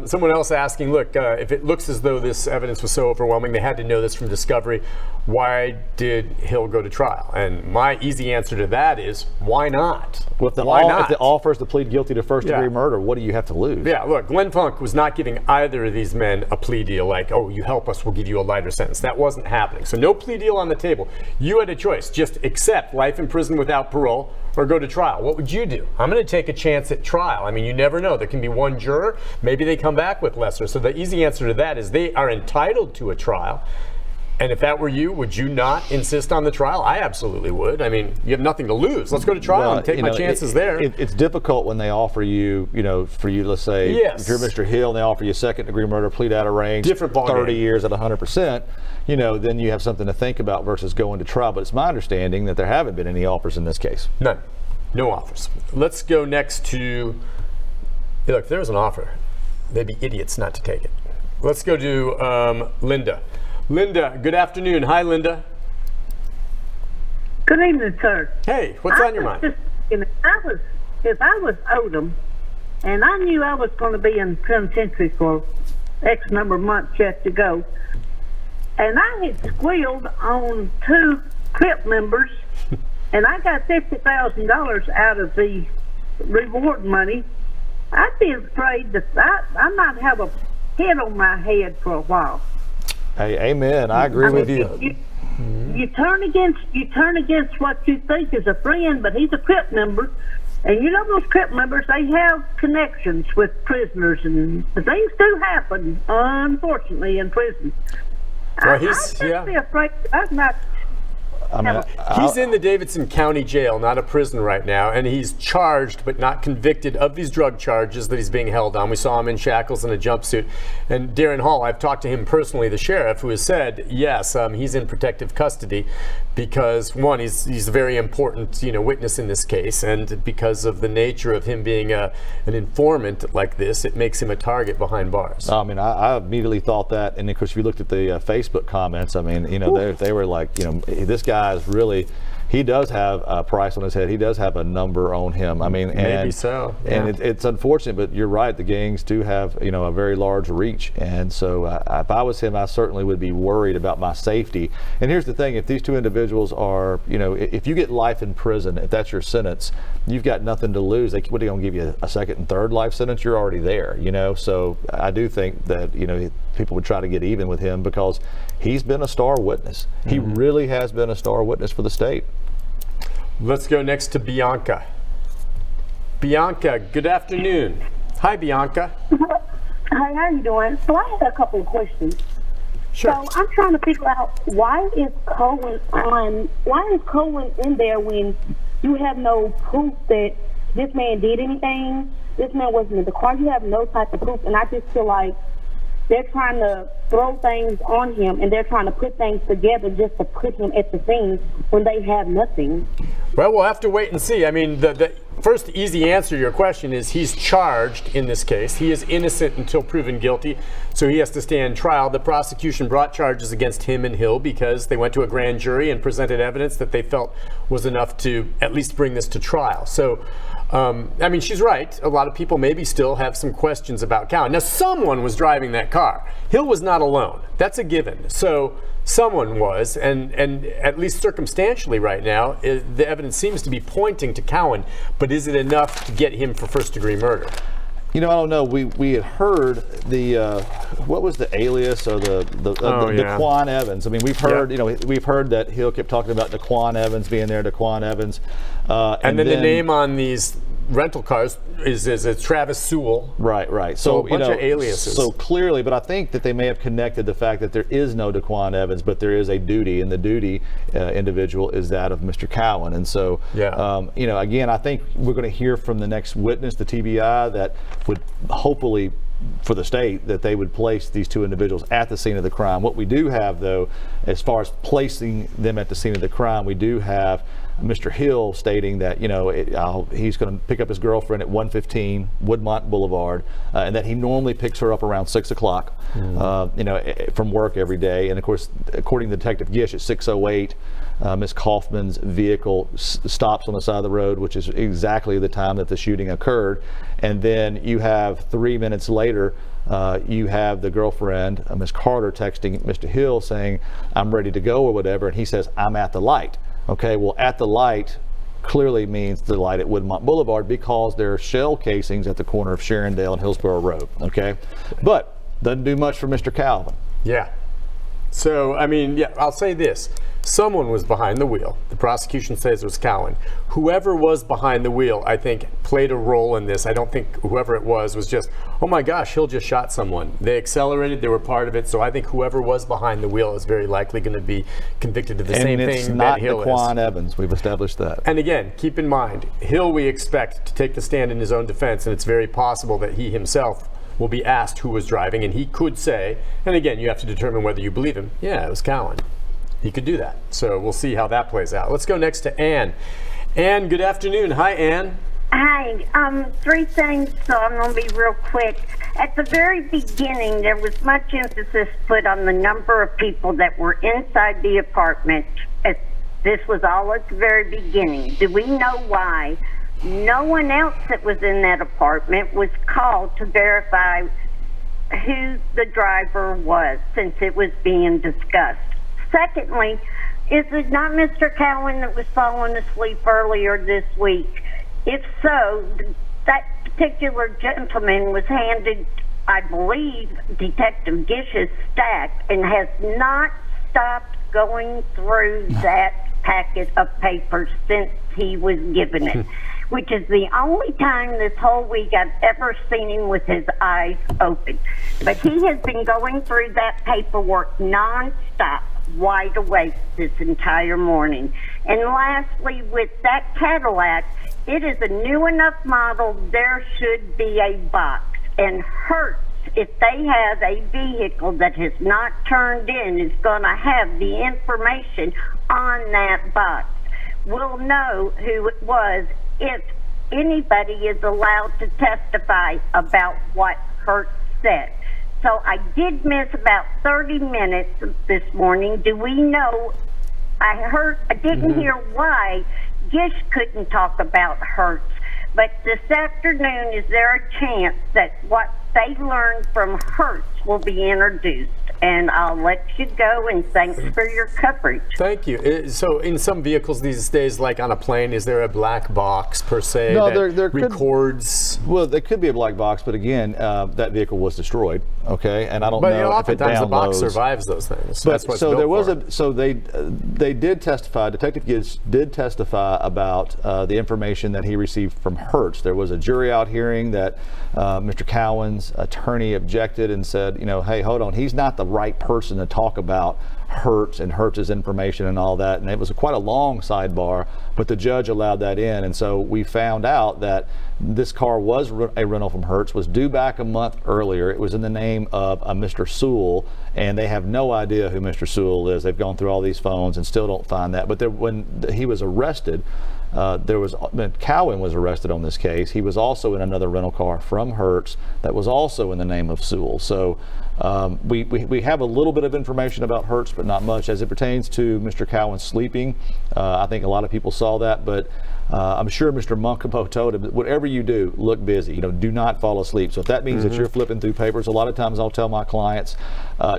Someone else asking, look, if it looks as though this evidence was so overwhelming, they had to know this from discovery, why did Hill go to trial? And my easy answer to that is, why not? If the offer is to plead guilty to first-degree murder, what do you have to lose? Yeah, look, Glenn Funk was not giving either of these men a plea deal like, oh, you help us, we'll give you a lighter sentence. That wasn't happening. So no plea deal on the table. You had a choice. Just accept life in prison without parole or go to trial. What would you do? I'm going to take a chance at trial. I mean, you never know. There can be one juror. Maybe they come back with lesser. So the easy answer to that is they are entitled to a trial. And if that were you, would you not insist on the trial? I absolutely would. I mean, you have nothing to lose. Let's go to trial and take my chances there. It's difficult when they offer you, for you, let's say, if you're Mr. Hill and they offer you second-degree murder, plead out of range, different ball 30 game. Years at 100%, then you have something to think about versus going to trial. But it's my understanding that there haven't been any offers in this case. None. No offers. Let's go next to, look, if there was an offer, they'd be idiots not to take it. Let's go to Linda. Linda, good afternoon. Hi, Linda. Good evening, sir. Hey, what's on your mind? If I was Odom, and I knew I was going to be in penitentiary for X number of months yet to go, and I had squealed on 2 Crip members, and I got $50,000 out of the reward money, I'd be afraid that I might have a hit on my head for a while. Hey, amen. I agree with you. You turn against what you think is a friend, but he's a Crip member, and those Crip members, they have connections with prisoners, and things do happen, unfortunately, in prison. Well, I'd be afraid. I'm not. He's in the Davidson County Jail, not a prison right now, and he's charged but not convicted of these drug charges that he's being held on. We saw him in shackles and a jumpsuit. And Darren Hall, I've talked to him personally, the sheriff, who has said, yes, he's in protective custody because, one, he's a very important witness in this case, and because of the nature of him being an informant like this, it makes him a target behind bars. I mean, I immediately thought that, and of course, if you looked at the Facebook comments, I mean, they were like, this guy is really, he does have a price on his head. He does have a number on him. I mean, maybe so. Yeah. And it's unfortunate, but you're right. The gangs do have, a very large reach. And so if I was him, I certainly would be worried about my safety. And here's the thing. If these 2 individuals are, if you get life in prison, if that's your sentence, you've got nothing to lose. What are they going to give you, a 2nd and 3rd life sentence? You're already there, So I do think that, people would try to get even with him because he's been a star witness. He really has been a star witness for the state. Let's go next to Bianca. Bianca, good afternoon. Hi, Bianca. Hi, how you doing? So I had a couple of questions. Sure. So I'm trying to figure out why is Cohen in there when you have no proof that this man did anything? This man wasn't in the car. You have no type of proof, and I just feel like they're trying to throw things on him, and they're trying to put things together just to put him at the scene when they have nothing. Well, we'll have to wait and see. I mean, the first easy answer to your question is he's charged in this case. He is innocent until proven guilty, so he has to stand trial. The prosecution brought charges against him and Hill because they went to a grand jury and presented evidence that they felt was enough to at least bring this to trial. So, I mean, she's right. A lot of people maybe still have some questions about Cowan. Now, someone was driving that car. Hill was not alone. That's a given. So someone was, and at least circumstantially right now, the evidence seems to be pointing to Cowan. But is it enough to get him for first-degree murder? You know, I don't know. We had heard the what was the alias or the Daquan Evans. I mean, we've heard we've heard that Hill kept talking about Daquan Evans being there, Daquan Evans, and then the name on these rental cars is Travis Sewell. Right. So a bunch of aliases. So clearly, but I think that they may have connected the fact that there is no Daquan Evans, but there is a duty, and the duty individual is that of Mr. Cowan. And so, again, I think we're going to hear from the next witness, the TBI, that would hopefully, for the state, that they would place these two individuals at the scene of the crime. What we do have, though, as far as placing them at the scene of the crime, we do have Mr. Hill stating that he's going to pick up his girlfriend at 115 Woodmont Boulevard, and that he normally picks her up around 6 o'clock, from work every day. And of course, according to Detective Gish, at 6:08, Ms. Kaufman's vehicle stops on the side of the road, which is exactly the time that the shooting occurred. And then you have 3 minutes later, you have the girlfriend, Ms. Carter, texting Mr. Hill saying, "I'm ready to go," or whatever, and he says, "I'm at the light." Okay, well, at the light clearly means the light at Woodmont Boulevard, because there are shell casings at the corner of Sharondale and Hillsborough Road. Okay, but doesn't do much for Mr. Calvin. Yeah. So, I mean, I'll say this. Someone was behind the wheel. The prosecution says it was Cowan. Whoever was behind the wheel, I think, played a role in this. I don't think whoever it was just, oh my gosh, Hill just shot someone. They accelerated, they were part of it. So I think whoever was behind the wheel is very likely going to be convicted of the same thing that Hill is. And it's not Daquan Evans. We've established that. And again, keep in mind, Hill we expect to take the stand in his own defense, and it's very possible that he himself will be asked who was driving, and he could say, and again, you have to determine whether you believe him, yeah, it was Cowan. He could do that. So we'll see how that plays out. Let's go next to Ann. Ann, good afternoon. Hi, Ann. Hi. Three things, so I'm going to be real quick. At the very beginning, there was much emphasis put on the number of people that were inside the apartment. This was all at the very beginning. Do we know why no one else that was in that apartment was called to verify who the driver was, since it was being discussed? Secondly, is it not Mr. Cowan that was falling asleep earlier this week? If so, that particular gentleman was handed, I believe, Detective Gish's stack, and has not stopped going through that packet of papers since he was given it, which is the only time this whole week I've ever seen him with his eyes open. But he has been going through that paperwork nonstop, wide awake this entire morning. And lastly, with that Cadillac, it is a new enough model, there should be a box. And Hertz, if they have a vehicle that has not turned in, is going to have the information on that box. We'll know who it was if anybody is allowed to testify about what Hertz said. So I did miss about 30 minutes this morning. Do we know? I didn't hear why Gish couldn't talk about Hertz. But this afternoon, is there a chance that what they learned from Hertz will be introduced? And I'll let you go, and thanks for your coverage. Thank you. So in some vehicles these days, like on a plane, is there a black box per se no, that there records? Well, there could be a black box, but again, that vehicle was destroyed. Okay, and I don't but know if it oftentimes the box downloads. survives those things. But That's what's so built there was for. so they did testify. Detective Gibbs did testify about the information that he received from Hertz. There was a jury out hearing that Mr. Cowan's attorney objected and said, hey, hold on, he's not the right person to talk about Hertz and Hertz's information and all that. And it was quite a long sidebar, but the judge allowed that in. And so we found out that this car was a rental from Hertz, was due back a month earlier. It was in the name of a Mr. Sewell, and they have no idea who Mr. Sewell is. They've gone through all these phones and still don't find that. But when he was arrested, Cowan was arrested on this case. He was also in another rental car from Hertz that was also in the name of Sewell. So we have a little bit of information about Hertz, but not much. As it pertains to Mr. Cowan sleeping, I think a lot of people saw that, but I'm sure Mr. Munkabo told him that whatever you do, look busy. Do not fall asleep. So if that means that you're flipping through papers, a lot of times I'll tell my clients,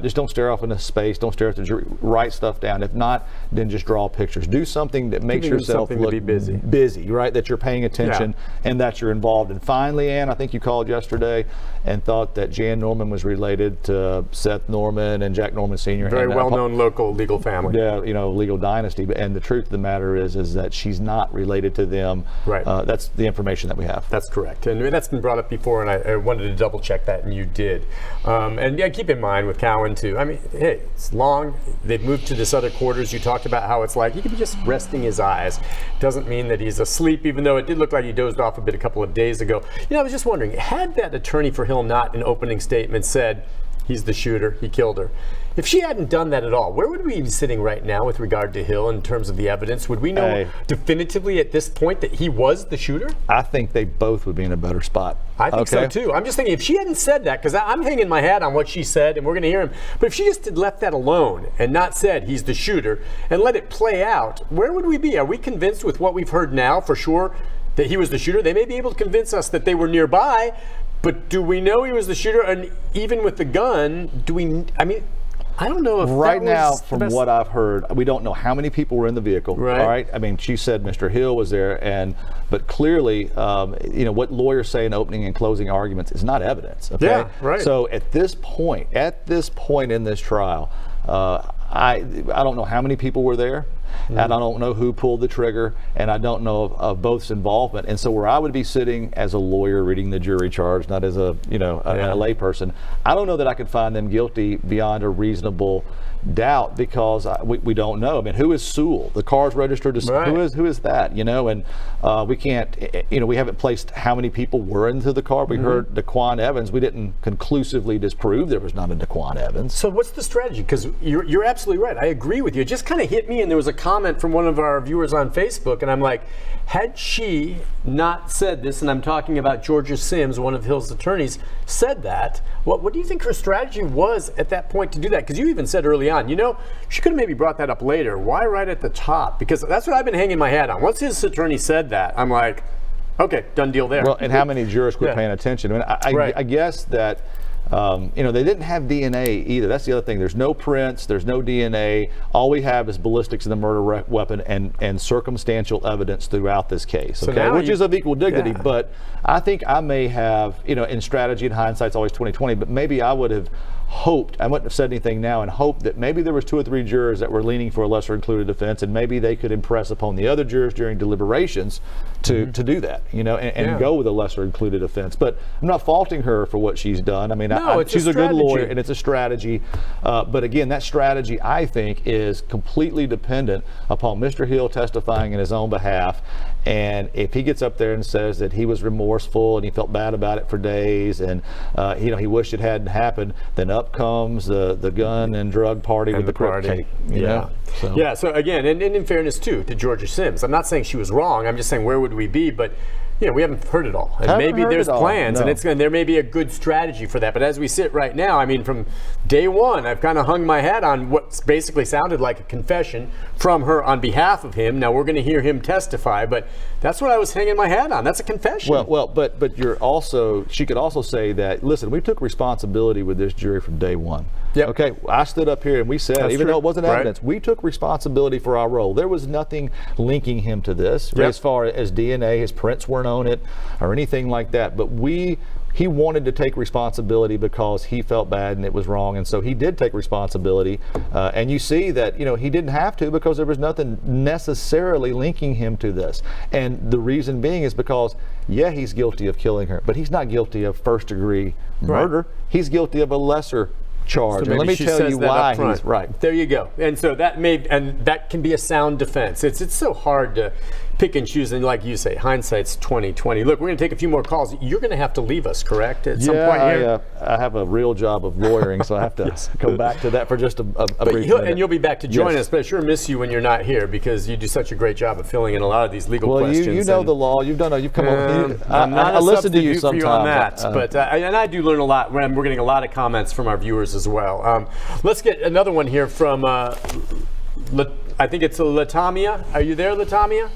just don't stare off into space, don't stare at the jury, write stuff down. If not, then just draw pictures. Do something that makes yourself look busy, right? That you're paying attention and that you're involved. And finally, Ann, I think you called yesterday and thought that Jan Norman was related to Seth Norman and Jack Norman Sr. Very well-known local legal family. Yeah, legal dynasty. And the truth of the matter is that she's not related to them. Right. That's the information that we have. That's correct. And that's been brought up before, and I wanted to double check that, and you did. And keep in mind with Cowan too, hey, it's long. They've moved to this other quarters. You talked about how it's like he could be just resting his eyes. Doesn't mean that he's asleep, even though it did look like he dozed off a bit a couple of days ago. I was just wondering, had that attorney for Hill not in opening statement said, he's the shooter, he killed her. If she hadn't done that at all, where would we be sitting right now with regard to Hill in terms of the evidence? Would we know definitively at this point that he was the shooter? I think they both would be in a better spot. I think so too. I'm just thinking if she hadn't said that, because I'm hanging my hat on what she said and we're going to hear him, but if she just had left that alone and not said he's the shooter and let it play out, where would we be? Are we convinced with what we've heard now for sure that he was the shooter? They may be able to convince us that they were nearby, but do we know he was the shooter? And even with the gun, I don't know if right now, from what I've heard, we don't know how many people were in the vehicle. Right. All right. She said Mr. Hill was there, but clearly, what lawyers say in opening and closing arguments is not evidence. Okay. Yeah. Right. So at this point in this trial, I don't know how many people were there. And I don't know who pulled the trigger, and I don't know of both's involvement. And so where I would be sitting as a lawyer reading the jury charge, not as a layperson, I don't know that I could find them guilty beyond a reasonable doubt because we don't know. Who is Sewell? The car's registered to who is that? And we can't. We haven't placed how many people were into the car. We heard Daquan Evans. We didn't conclusively disprove there was not a Daquan Evans. So what's the strategy? Because you're absolutely right. I agree with you. It just kind of hit me, and there was a comment from one of our viewers on Facebook, and I'm like, had she not said this, and I'm talking about Georgia Sims, one of Hill's attorneys, said that, what do you think her strategy was at that point to do that? Because you even said early on, she could have maybe brought that up later. Why right at the top? Because that's what I've been hanging my hat on. Once his attorney said that, I'm like, okay, done deal there. Well, and how many jurors quit paying attention? I guess that they didn't have DNA either. That's the other thing. There's no prints. There's no DNA. All we have is ballistics of the murder weapon and circumstantial evidence throughout this case, which is of equal dignity. Yeah. But I think I may have, in strategy and hindsight's always 20/20, but maybe I would have hoped, I wouldn't have said anything now, and hoped that maybe there was 2 or 3 jurors that were leaning for a lesser included offense, and maybe they could impress upon the other jurors during deliberations to do that, and go with a lesser included offense. But I'm not faulting her for what she's done. She's a good lawyer, and it's a strategy. But again, that strategy, I think, is completely dependent upon Mr. Hill testifying in his own behalf. And if he gets up there and says that he was remorseful and he felt bad about it for days, and he wished it hadn't happened, then up comes the gun and drug party with the party. Cake. So again, and in fairness too to Georgia Sims, I'm not saying she was wrong. I'm just saying where would we be? But we haven't heard it all, and maybe there's plans, and there may be a good strategy for that. But as we sit right now, from day one, I've kind of hung my hat on what basically sounded like a confession from her on behalf of him. Now we're going to hear him testify, but That's what I was hanging my hat on. That's a confession. Well, but she could also say that, listen, we took responsibility with this jury from day one. Yep. Okay, I stood up here and we said, even though it wasn't evidence, we took responsibility for our role. There was nothing linking him to this as far as DNA. His prints weren't on it or anything like that. But he wanted to take responsibility because he felt bad and it was wrong, and so he did take responsibility. And you see that, he didn't have to, because there was nothing necessarily linking him to this. And the reason being is because, he's guilty of killing her, but he's not guilty of first-degree murder. Right. He's guilty of a lesser charge. So and let me tell you why he's right. There you go. And so that can be a sound defense. It's so hard to pick and choose, and like you say, hindsight's 20/20. Look, we're going to take a few more calls. You're going to have to leave us, correct? At some point here. I have a real job of lawyering, so I have to come back to that for just a brief minute. And you'll be back to join us, but I sure miss you when you're not here, because you do such a great job of filling in a lot of these legal questions. You know the law. You've come on. I listen to you sometimes. On that, but I do learn a lot. We're getting a lot of comments from our viewers as well. Let's get another one here from. I think it's Latamia. Are you there, Latamia?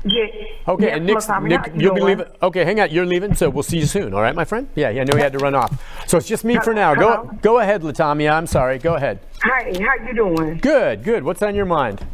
Yes. Okay, yes, and Nick, you'll be leaving. Okay, hang on. You're leaving, so we'll see you soon. All right, my friend? Yeah, I know you had to run off. So it's just me for now. Go ahead, Latamia. I'm sorry. Go ahead. Hi, how you doing? Good. What's on your mind?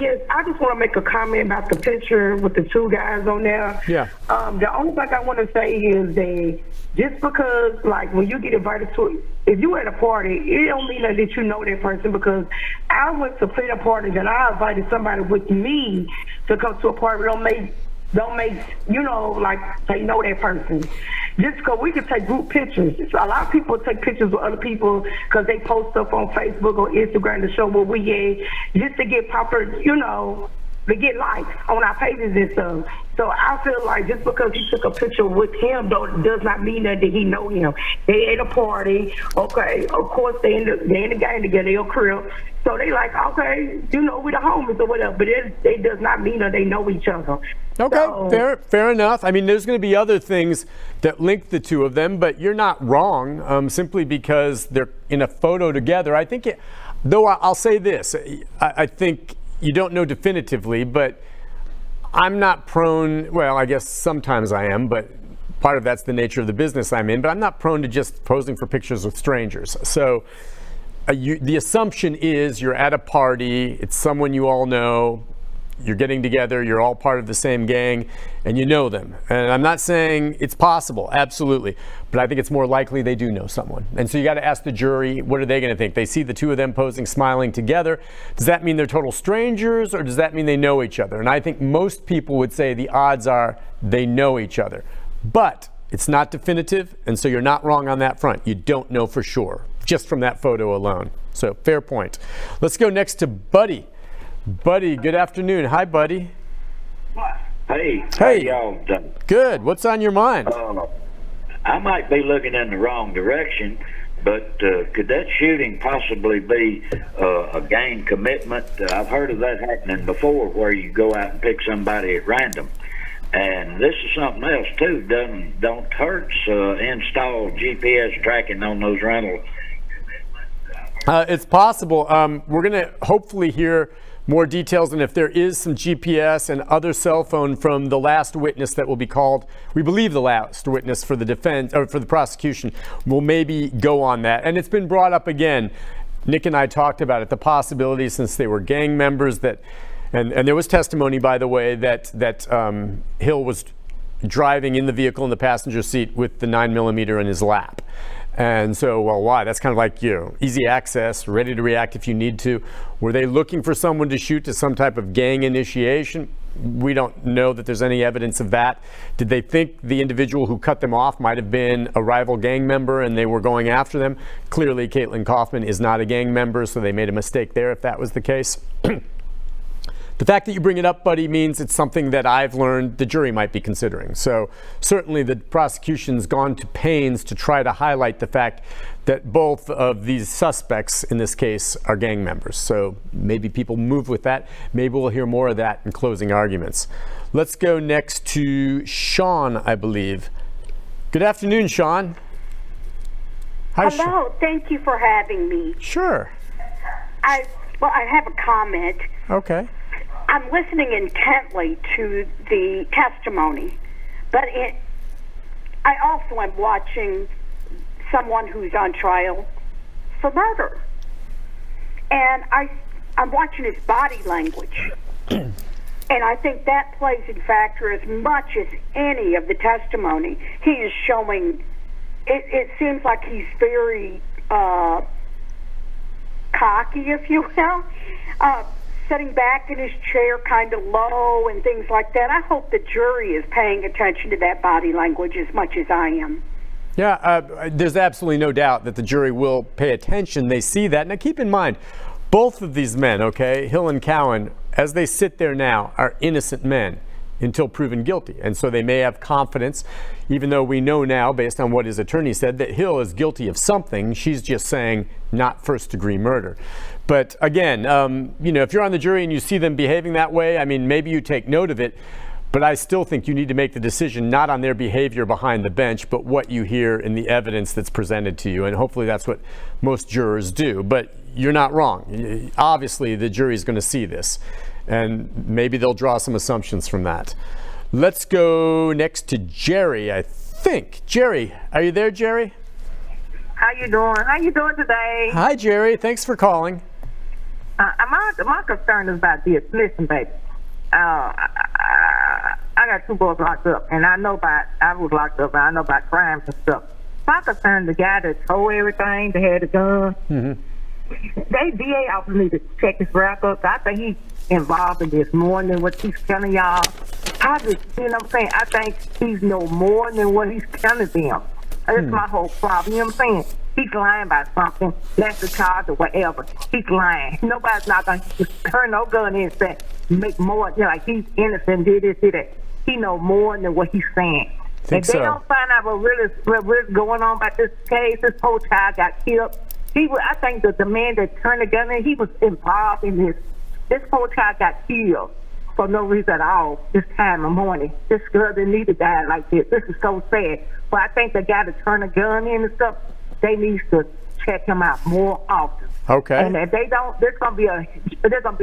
Yes, I just want to make a comment about the picture with the two guys on there. Yeah. The only thing I want to say is that just because, like, when you get invited to, if you at a party, it don't mean that you know that person, because I went to plenty of parties and I invited somebody with me to come to a party. Don't make like they know that person. Just because we can take group pictures. A lot of people take pictures with other people because they post stuff on Facebook or Instagram to show where we at, just to get popular, to get likes on our pages and stuff. So I feel like just because he took a picture with him, though, does not mean that he know him. They at a party, okay, of course they in the game together, they'll crib. So they like, okay, we the homies or whatever, but it does not mean that they know each other. Okay, so, fair enough. I mean, there's going to be other things that link the two of them, but you're not wrong, simply because they're in a photo together. I think, though I'll say this, I think you don't know definitively, but I'm not prone, well, I guess sometimes I am, but part of that's the nature of the business I'm in, but I'm not prone to just posing for pictures with strangers. So the assumption is you're at a party, it's someone you all know, you're getting together, you're all part of the same gang, and you know them. And I'm not saying it's possible, absolutely, but I think it's more likely they do know someone. And so you got to ask the jury, what are they going to think? They see the two of them posing, smiling together. Does that mean they're total strangers, or does that mean they know each other? And I think most people would say the odds are they know each other. But it's not definitive, and so you're not wrong on that front. You don't know for sure, just from that photo alone. So fair point. Let's go next to Buddy. Buddy, good afternoon. Hi, Buddy. Hey. How y'all doing? Good. What's on your mind? I might be looking in the wrong direction, but could that shooting possibly be a gang commitment? I've heard of that happening before, where you go out and pick somebody at random. And this is something else too. Don't Hertz install GPS tracking on those rentals? It's possible. We're going to hopefully hear more details, and if there is some GPS and other cell phone from the last witness that will be called, we believe the last witness for the defense or for the prosecution, will maybe go on that. And it's been brought up again. Nick and I talked about it, the possibility, since they were gang members, that, and there was testimony, by the way, that Hill was driving in the vehicle in the passenger seat with the 9mm in his lap. And so, well, why? That's kind of like, easy access, ready to react if you need to. Were they looking for someone to shoot to some type of gang initiation? We don't know that there's any evidence of that. Did they think the individual who cut them off might have been a rival gang member and they were going after them? Clearly, Caitlyn Kaufman is not a gang member, so they made a mistake there if that was the case. The fact that you bring it up, Buddy, means it's something that I've learned the jury might be considering. So certainly the prosecution's gone to pains to try to highlight the fact that both of these suspects in this case are gang members. So maybe people move with that. Maybe we'll hear more of that in closing arguments. Let's go next to Sean, I believe. Good afternoon, Sean. Hi, hello. Thank you for having me. Sure. I have a comment. Okay. I'm listening intently to the testimony, but I also am watching someone who's on trial for murder. And I'm watching his body language. And I think that plays in factor as much as any of the testimony. He is showing, it seems like he's very cocky, if you will, sitting back in his chair kind of low and things like that. I hope the jury is paying attention to that body language as much as I am. Yeah, there's absolutely no doubt that the jury will pay attention. They see that. Now, keep in mind, both of these men, okay, Hill and Cowan, as they sit there now, are innocent men until proven guilty. And so they may have confidence, even though we know now, based on what his attorney said, that Hill is guilty of something. She's just saying not first-degree murder. But again, you know, if you're on the jury and you see them behaving that way, I mean, maybe you take note of it. But I still think you need to make the decision not on their behavior behind the bench, but what you hear in the evidence that's presented to you. And hopefully that's what most jurors do. But you're not wrong. Obviously, the jury's going to see this, and maybe they'll draw some assumptions from that. Let's go next to Jerry, I think. Jerry, are you there, Jerry? How you doing? How you doing today? Hi, Jerry. Thanks for calling. My concern is about this. Listen, baby. I got 2 boys locked up, and I was locked up, and I know about crimes and stuff. My concern, the guy that told everything, that had the gun, they DA officer need to check his records. I think he's involved in this more than what he's telling y'all. I just, you know what I'm saying? I think he's no more than what he's telling them. That's my whole problem. You know what I'm saying? He's lying about something. That's the charge or whatever. He's lying. Nobody's not going to turn no gun in and say, make more, you know, like he's innocent, did this, did that. He know more than what he's saying. If they don't find out what really going on about this case, this whole child got killed. I think that the man that turned the gun in, he was involved in this. This whole child got killed for no reason at all this time of morning. This girl didn't need to die like this. This is so sad. But I think the guy that turned the gun in and stuff, they need to check him out more often. Okay. And if they don't, there's gonna be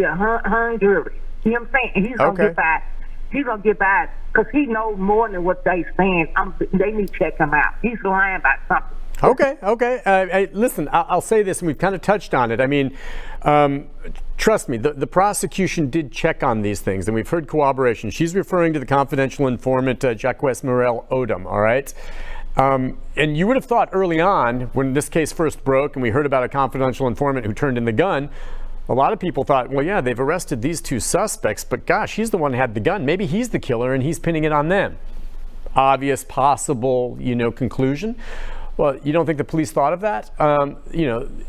a hung jury. You know what I'm saying? And he's gonna get by. He's gonna get by because he knows more than what they saying. They need to check him out. He's lying about something. Okay. Listen, I'll say this, and we've kind of touched on it. I mean, trust me, the prosecution did check on these things, and we've heard corroboration. She's referring to the confidential informant, Jacques Morel Odom, all right? And you would have thought early on, when this case first broke and we heard about a confidential informant who turned in the gun, a lot of people thought, well, yeah, they've arrested these 2 suspects, but gosh, he's the one who had the gun. Maybe he's the killer and he's pinning it on them. Obvious, possible, conclusion. Well, you don't think the police thought of that?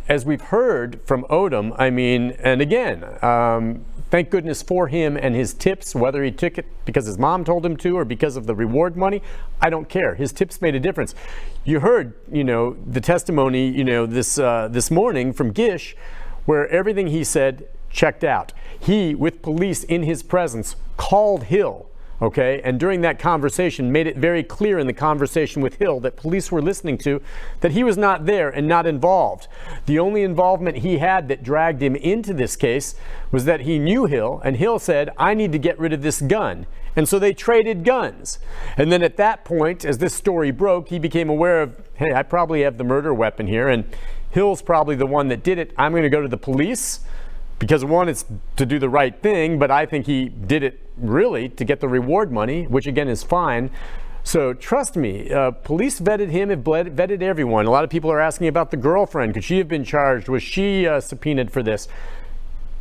As we've heard from Odom, I mean, and again, thank goodness for him and his tips, whether he took it because his mom told him to or because of the reward money, I don't care. His tips made a difference. You heard, the testimony, this morning from Gish, where everything he said checked out. He, with police in his presence, called Hill. Okay, and during that conversation made it very clear in the conversation with Hill that police were listening to that he was not there and not involved. The only involvement he had that dragged him into this case was that he knew Hill, and Hill said, I need to get rid of this gun. And so they traded guns. And then at that point, as this story broke, he became aware of, hey, I probably have the murder weapon here, and Hill's probably the one that did it. I'm going to go to the police. Because one, it's to do the right thing, but I think he did it really to get the reward money, which again is fine. So trust me, police vetted him, have vetted everyone. A lot of people are asking about the girlfriend. Could she have been charged? Was she subpoenaed for this?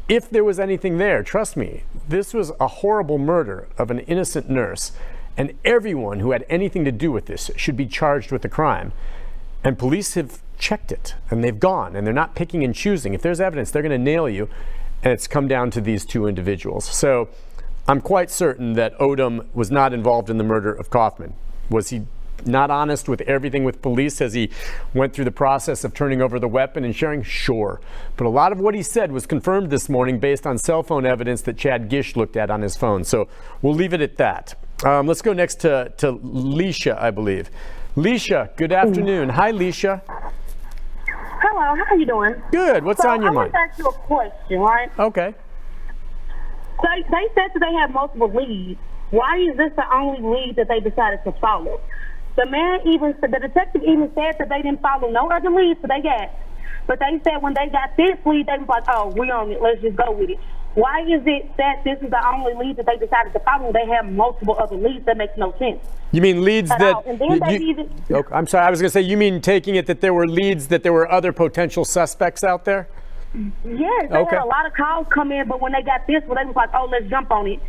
If there was anything there, trust me, this was a horrible murder of an innocent nurse, and everyone who had anything to do with this should be charged with the crime. And police have checked it, and they've gone, and they're not picking and choosing. If there's evidence, they're going to nail you, and it's come down to these 2 individuals. So I'm quite certain that Odom was not involved in the murder of Kaufman. Was he not honest with everything with police as he went through the process of turning over the weapon and sharing? Sure. But a lot of what he said was confirmed this morning based on cell phone evidence that Chad Gish looked at on his phone. So we'll leave it at that. Let's go next to Leisha, I believe. Leisha, good afternoon. Hi, Leisha. Hello, how are you doing? Good. What's on your mind? I want to ask you a question, right? Okay. They said that they had multiple leads. Why is this the only lead that they decided to follow? The detective even said that they didn't follow no other leads that they got. But they said when they got this lead, they was like, oh, we on it. Let's just go with it. Why is it that this is the only lead that they decided to follow? They have multiple other leads. That makes no sense. You mean leads that? And then I'm sorry. I was going to say, you mean taking it that there were leads, that there were other potential suspects out there? Yes, they had a lot of calls come in, but when they got this, well, they was like, oh, let's jump on it.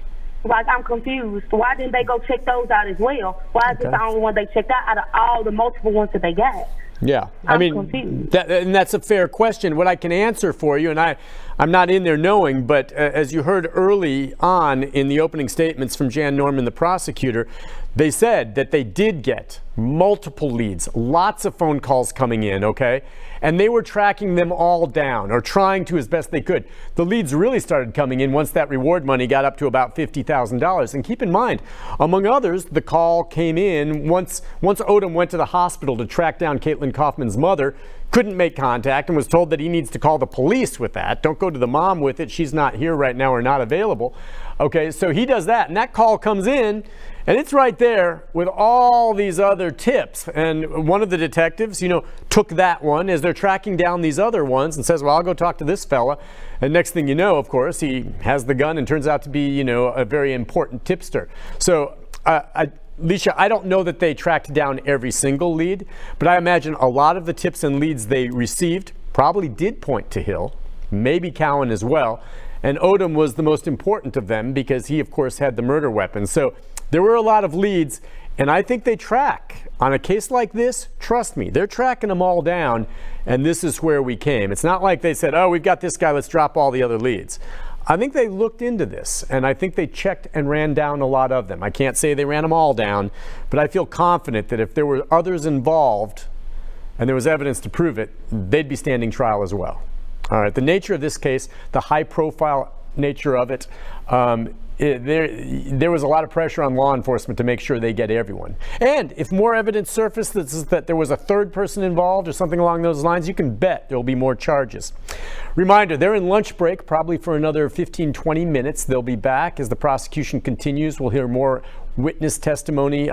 Like, I'm confused. Why didn't they go check those out as well? Why is this the only one they checked out of all the multiple ones that they got? Yeah, I mean, that's a fair question. What I can answer for you, and I'm not in there knowing, but as you heard early on in the opening statements from Jan Norman, the prosecutor, they said that they did get multiple leads, lots of phone calls coming in, okay? And they were tracking them all down, or trying to as best they could. The leads really started coming in once that reward money got up to about $50,000. And keep in mind, among others, the call came in once Odom went to the hospital to track down Caitlyn Kaufman's mother, couldn't make contact, and was told that he needs to call the police with that. Don't go to the mom with it. She's not here right now or not available. Okay, so he does that, and that call comes in, and it's right there with all these other tips. And one of the detectives, took that one as they're tracking down these other ones and says, well, I'll go talk to this fella. And next thing you know, of course, he has the gun and turns out to be, a very important tipster. So, Alicia, I don't know that they tracked down every single lead, but I imagine a lot of the tips and leads they received probably did point to Hill, maybe Cowan as well. And Odom was the most important of them because he, of course, had the murder weapon. So there were a lot of leads, and I think they track. On a case like this, trust me, they're tracking them all down, and this is where we came. It's not like they said, oh, we've got this guy, let's drop all the other leads. I think they looked into this, and I think they checked and ran down a lot of them. I can't say they ran them all down, but I feel confident that if there were others involved and there was evidence to prove it, they'd be standing trial as well. All right, the nature of this case, the high-profile nature of it, there was a lot of pressure on law enforcement to make sure they get everyone. And if more evidence surfaced that there was a third person involved or something along those lines, you can bet there will be more charges. Reminder, they're in lunch break, probably for another 15-20 minutes. They'll be back as the prosecution continues. We'll hear more witness testimony,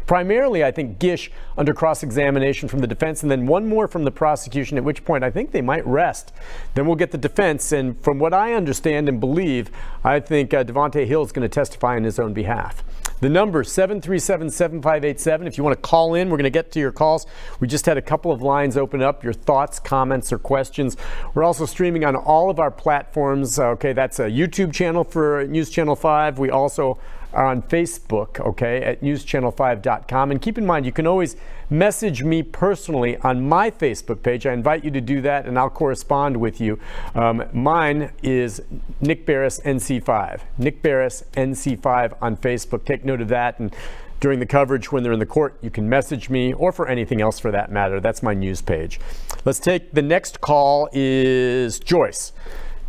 primarily, I think, Gish under cross-examination from the defense, and then one more from the prosecution, at which point I think they might rest. Then we'll get the defense, and from what I understand and believe, I think Devontae Hill is going to testify on his own behalf. The number, 737-7587. If you want to call in, we're going to get to your calls. We just had a couple of lines open up, your thoughts, comments, or questions. We're also streaming on all of our platforms. Okay, that's a YouTube channel for News Channel 5. We also are on Facebook, okay, at newschannel5.com. And keep in mind, you can always message me personally on my Facebook page. I invite you to do that, and I'll correspond with you. Mine is Nick Barris NC5. Nick Barris NC5 on Facebook. Take note of that. And during the coverage, when they're in the court, you can message me, or for anything else for that matter. That's my news page. Let's take the next call. Is Joyce.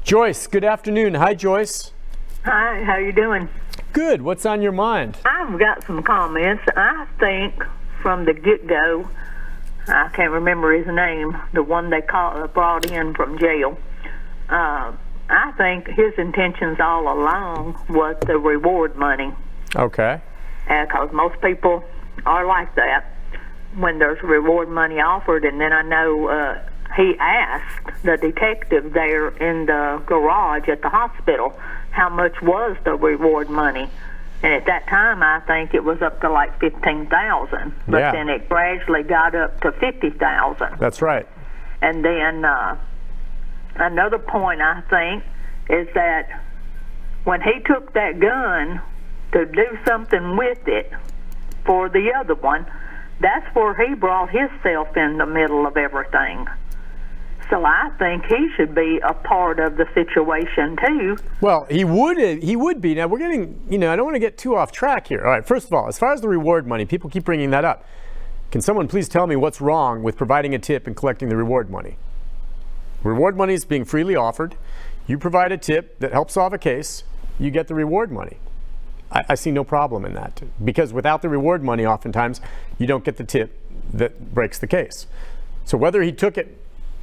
Joyce, good afternoon. Hi, Joyce. Hi, how you doing? Good. What's on your mind? I've got some comments. I think from the get-go, I can't remember his name, the one they brought in from jail. I think his intentions all along was the reward money. Okay. Because most people are like that when there's reward money offered. And then I know he asked the detective there in the garage at the hospital how much was the reward money. And at that time, I think it was up to like $15,000. But then it gradually got up to $50,000. That's right. And then another point, I think, is that when he took that gun to do something with it for the other one, that's where he brought himself in the middle of everything. So I think he should be a part of the situation too. Well, he would be. Now we're getting, I don't want to get too off track here. All right, first of all, as far as the reward money, people keep bringing that up. Can someone please tell me what's wrong with providing a tip and collecting the reward money? Reward money is being freely offered. You provide a tip that helps solve a case, you get the reward money. I see no problem in that, because without the reward money, oftentimes, you don't get the tip that breaks the case. So whether he took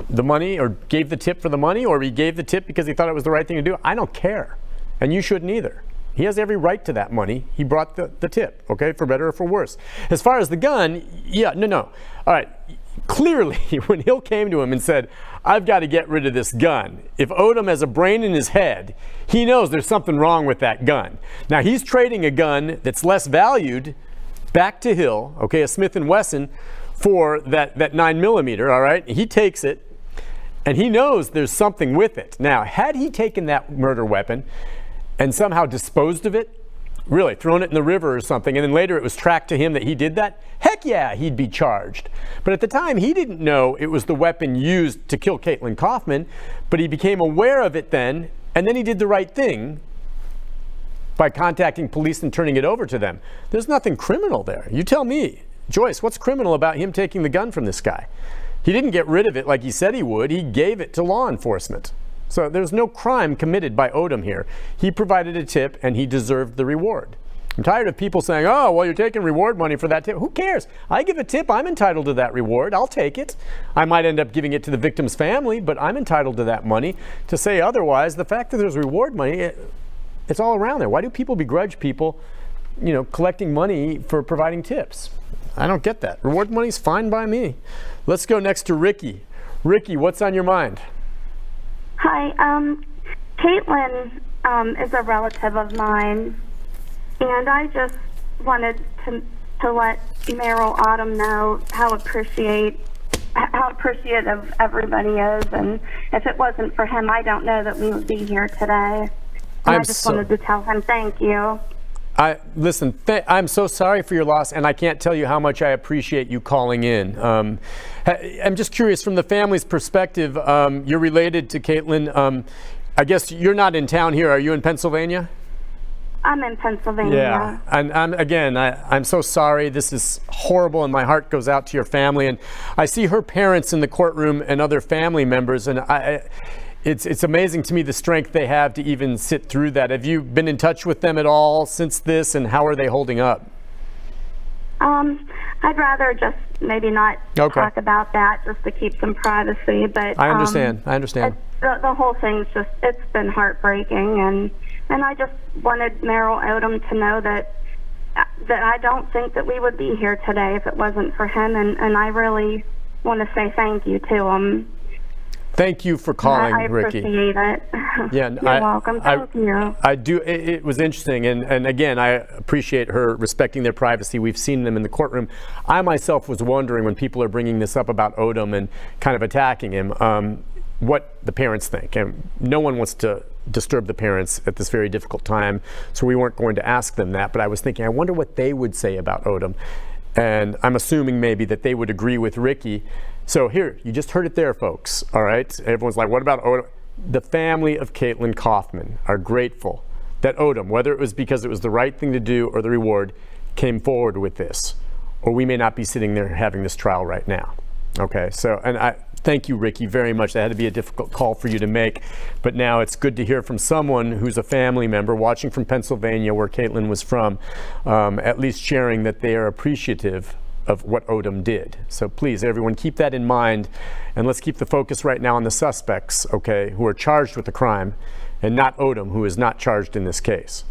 the money or gave the tip for the money, or he gave the tip because he thought it was the right thing to do, I don't care. and you shouldn't either. He has every right to that money. He brought the tip, okay, for better or for worse. As far as the gun, no. All right, clearly when Hill came to him and said, I've got to get rid of this gun, if Odom has a brain in his head, he knows there's something wrong with that gun. Now, he's trading a gun that's less valued back to Hill, okay, a Smith & Wesson, for that 9mm, all right? He takes it, and he knows there's something with it. Now, had he taken that murder weapon and somehow disposed of it, really thrown it in the river or something, and then later it was tracked to him that he did that, heck yeah, he'd be charged. But at the time, he didn't know it was the weapon used to kill Caitlyn Kaufman, but he became aware of it then, and then he did the right thing by contacting police and turning it over to them. There's nothing criminal there. You tell me. Joyce, what's criminal about him taking the gun from this guy? He didn't get rid of it like he said he would. He gave it to law enforcement. So there's no crime committed by Odom here. He provided a tip and he deserved the reward. I'm tired of people saying, oh, well, you're taking reward money for that tip. Who cares? I give a tip, I'm entitled to that reward. I'll take it. I might end up giving it to the victim's family, but I'm entitled to that money. To say otherwise, the fact that there's reward money, it's all around there. Why do people begrudge people, collecting money for providing tips? I don't get that. Reward money's fine by me. Let's go next to Ricky. Ricky, what's on your mind? Hi, Caitlyn is a relative of mine, and I just wanted to let Meryl Odom know how appreciative everybody is, and if it wasn't for him, I don't know that we would be here today. And I just wanted to tell him thank you. Listen, I'm so sorry for your loss, and I can't tell you how much I appreciate you calling in. I'm just curious, from the family's perspective, you're related to Caitlyn. I guess you're not in town here. Are you in Pennsylvania? I'm in Pennsylvania. Yeah, and I'm so sorry. This is horrible, and my heart goes out to your family. And I see her parents in the courtroom and other family members, and It's amazing to me the strength they have to even sit through that. Have you been in touch with them at all since this, and how are they holding up? I'd rather just maybe not talk about that, just to keep some privacy. But I understand. The whole thing's it's been heartbreaking, and I just wanted Meryl Odom to know that I don't think that we would be here today if it wasn't for him, and I really want to say thank you to him. Thank you for calling, Ricky. I appreciate it. Yeah, You're welcome. Thank you. I do. It was interesting, and again, I appreciate her respecting their privacy. We've seen them in the courtroom. I myself was wondering, when people are bringing this up about Odom and kind of attacking him, what the parents think. And no one wants to disturb the parents at this very difficult time, so we weren't going to ask them that. But I was thinking, I wonder what they would say about Odom. And I'm assuming maybe that they would agree with Ricky. So here, you just heard it there, folks, all right? Everyone's like, what about Odom? The family of Caitlyn Kaufman are grateful that Odom, whether it was because it was the right thing to do or the reward, came forward with this. Or we may not be sitting there having this trial right now, okay? So, and I thank you, Ricky, very much. That had to be a difficult call for you to make, but now it's good to hear from someone who's a family member watching from Pennsylvania, where Caitlyn was from, at least sharing that they are appreciative of what Odom did. So please, everyone, keep that in mind, and let's keep the focus right now on the suspects, okay, who are charged with the crime, and not Odom, who is not charged in this case.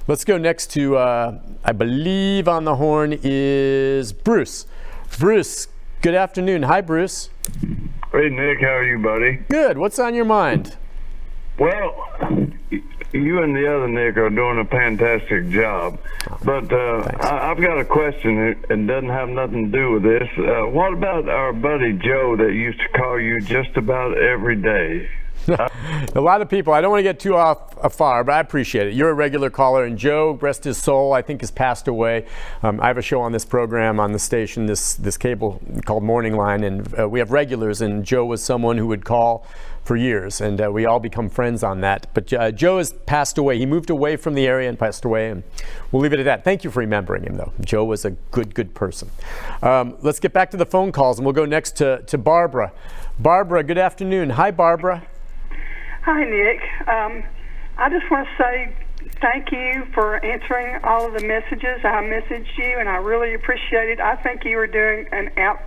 Let's go next to, I believe on the horn is Bruce. Bruce, good afternoon. Hi, Bruce. Hey, Nick, how are you, buddy? Good. What's on your mind? Well, you and the other Nick are doing a fantastic job, but I've got a question. It doesn't have nothing to do with this. What about our buddy Joe that used to call you just about every day? A lot of people, I don't want to get too afar, but I appreciate it. You're a regular caller, and Joe, rest his soul, I think has passed away. I have a show on this program on the station, this cable called Morning Line, and we have regulars, and Joe was someone who would call for years, and we all become friends on that. But Joe has passed away. He moved away from the area and passed away, and we'll leave it at that. Thank you for remembering him, though. Joe was a good person. Let's get back to the phone calls, and we'll go next to Barbara. Barbara, good afternoon. Hi, Barbara. Hi, Nick. I just want to say thank you for answering all of the messages. I messaged you, and I really appreciate it. I think you were doing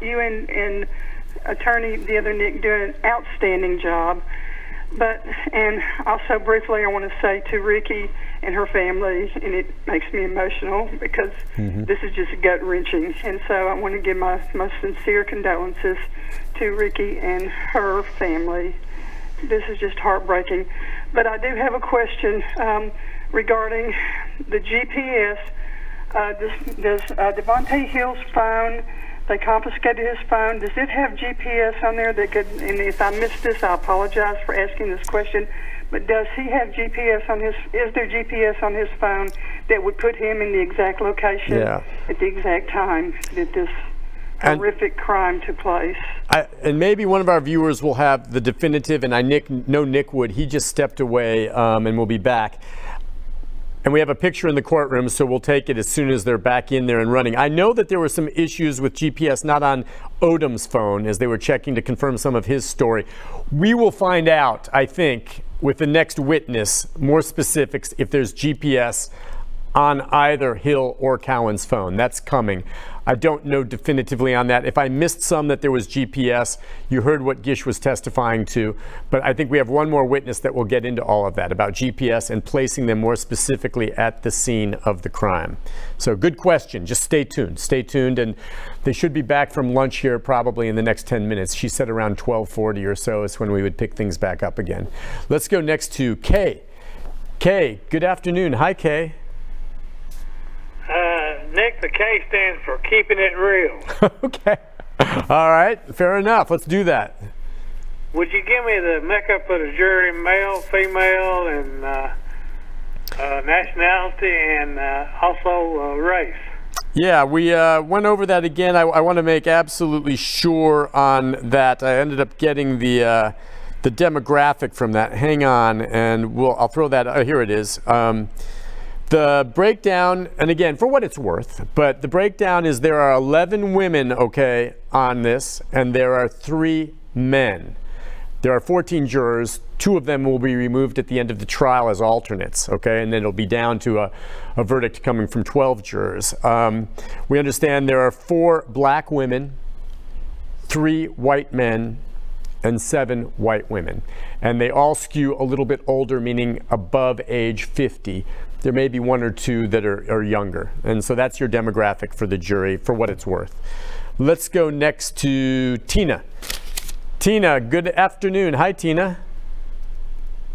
you and attorney, the other Nick, doing an outstanding job. And also briefly, I want to say to Ricky and her family, and it makes me emotional because this is just gut-wrenching. And so I want to give my most sincere condolences to Ricky and her family. This is just heartbreaking. But I do have a question regarding the GPS. Does Devontae Hill's phone, they confiscated his phone, does it have GPS on there that could, and if I missed this, I apologize for asking this question, but does he have GPS on his, is there GPS on his phone that would put him in the exact location at the exact time that this horrific crime took place? And maybe one of our viewers will have the definitive, and I know Nick would. He just stepped away and will be back. And we have a picture in the courtroom, so we'll take it as soon as they're back in there and running. I know that there were some issues with GPS, not on Odom's phone, as they were checking to confirm some of his story. We will find out, I think, with the next witness, more specifics if there's GPS on either Hill or Cowan's phone. That's coming. I don't know definitively on that. If I missed some that there was GPS, you heard what Gish was testifying to, but I think we have one more witness that will get into all of that about GPS and placing them more specifically at the scene of the crime. So good question. Just stay tuned. Stay tuned, and they should be back from lunch here probably in the next 10 minutes. She said around 12:40 or so is when we would pick things back up again. Let's go next to Kay. Kay, good afternoon. Hi, Kay. Nick, the K stands for keeping it real. Okay. All right. Fair enough. Let's do that. Would you give me the makeup of the jury, male, female, and nationality, and also race? Yeah, we went over that again. I want to make absolutely sure on that. I ended up getting the demographic from that. Hang on, and I'll throw that. Here it is. The breakdown, and again, for what it's worth, but the breakdown is there are 11 women, okay, on this, and there are 3 men. There are 14 jurors. 2 of them will be removed at the end of the trial as alternates, okay, and then it'll be down to a verdict coming from 12 jurors. We understand there are 4 black women, 3 white men, and 7 white women. And they all skew a little bit older, meaning above age 50. There may be 1 or 2 that are younger. And so that's your demographic for the jury, for what it's worth. Let's go next to Tina. Tina, good afternoon. Hi, Tina.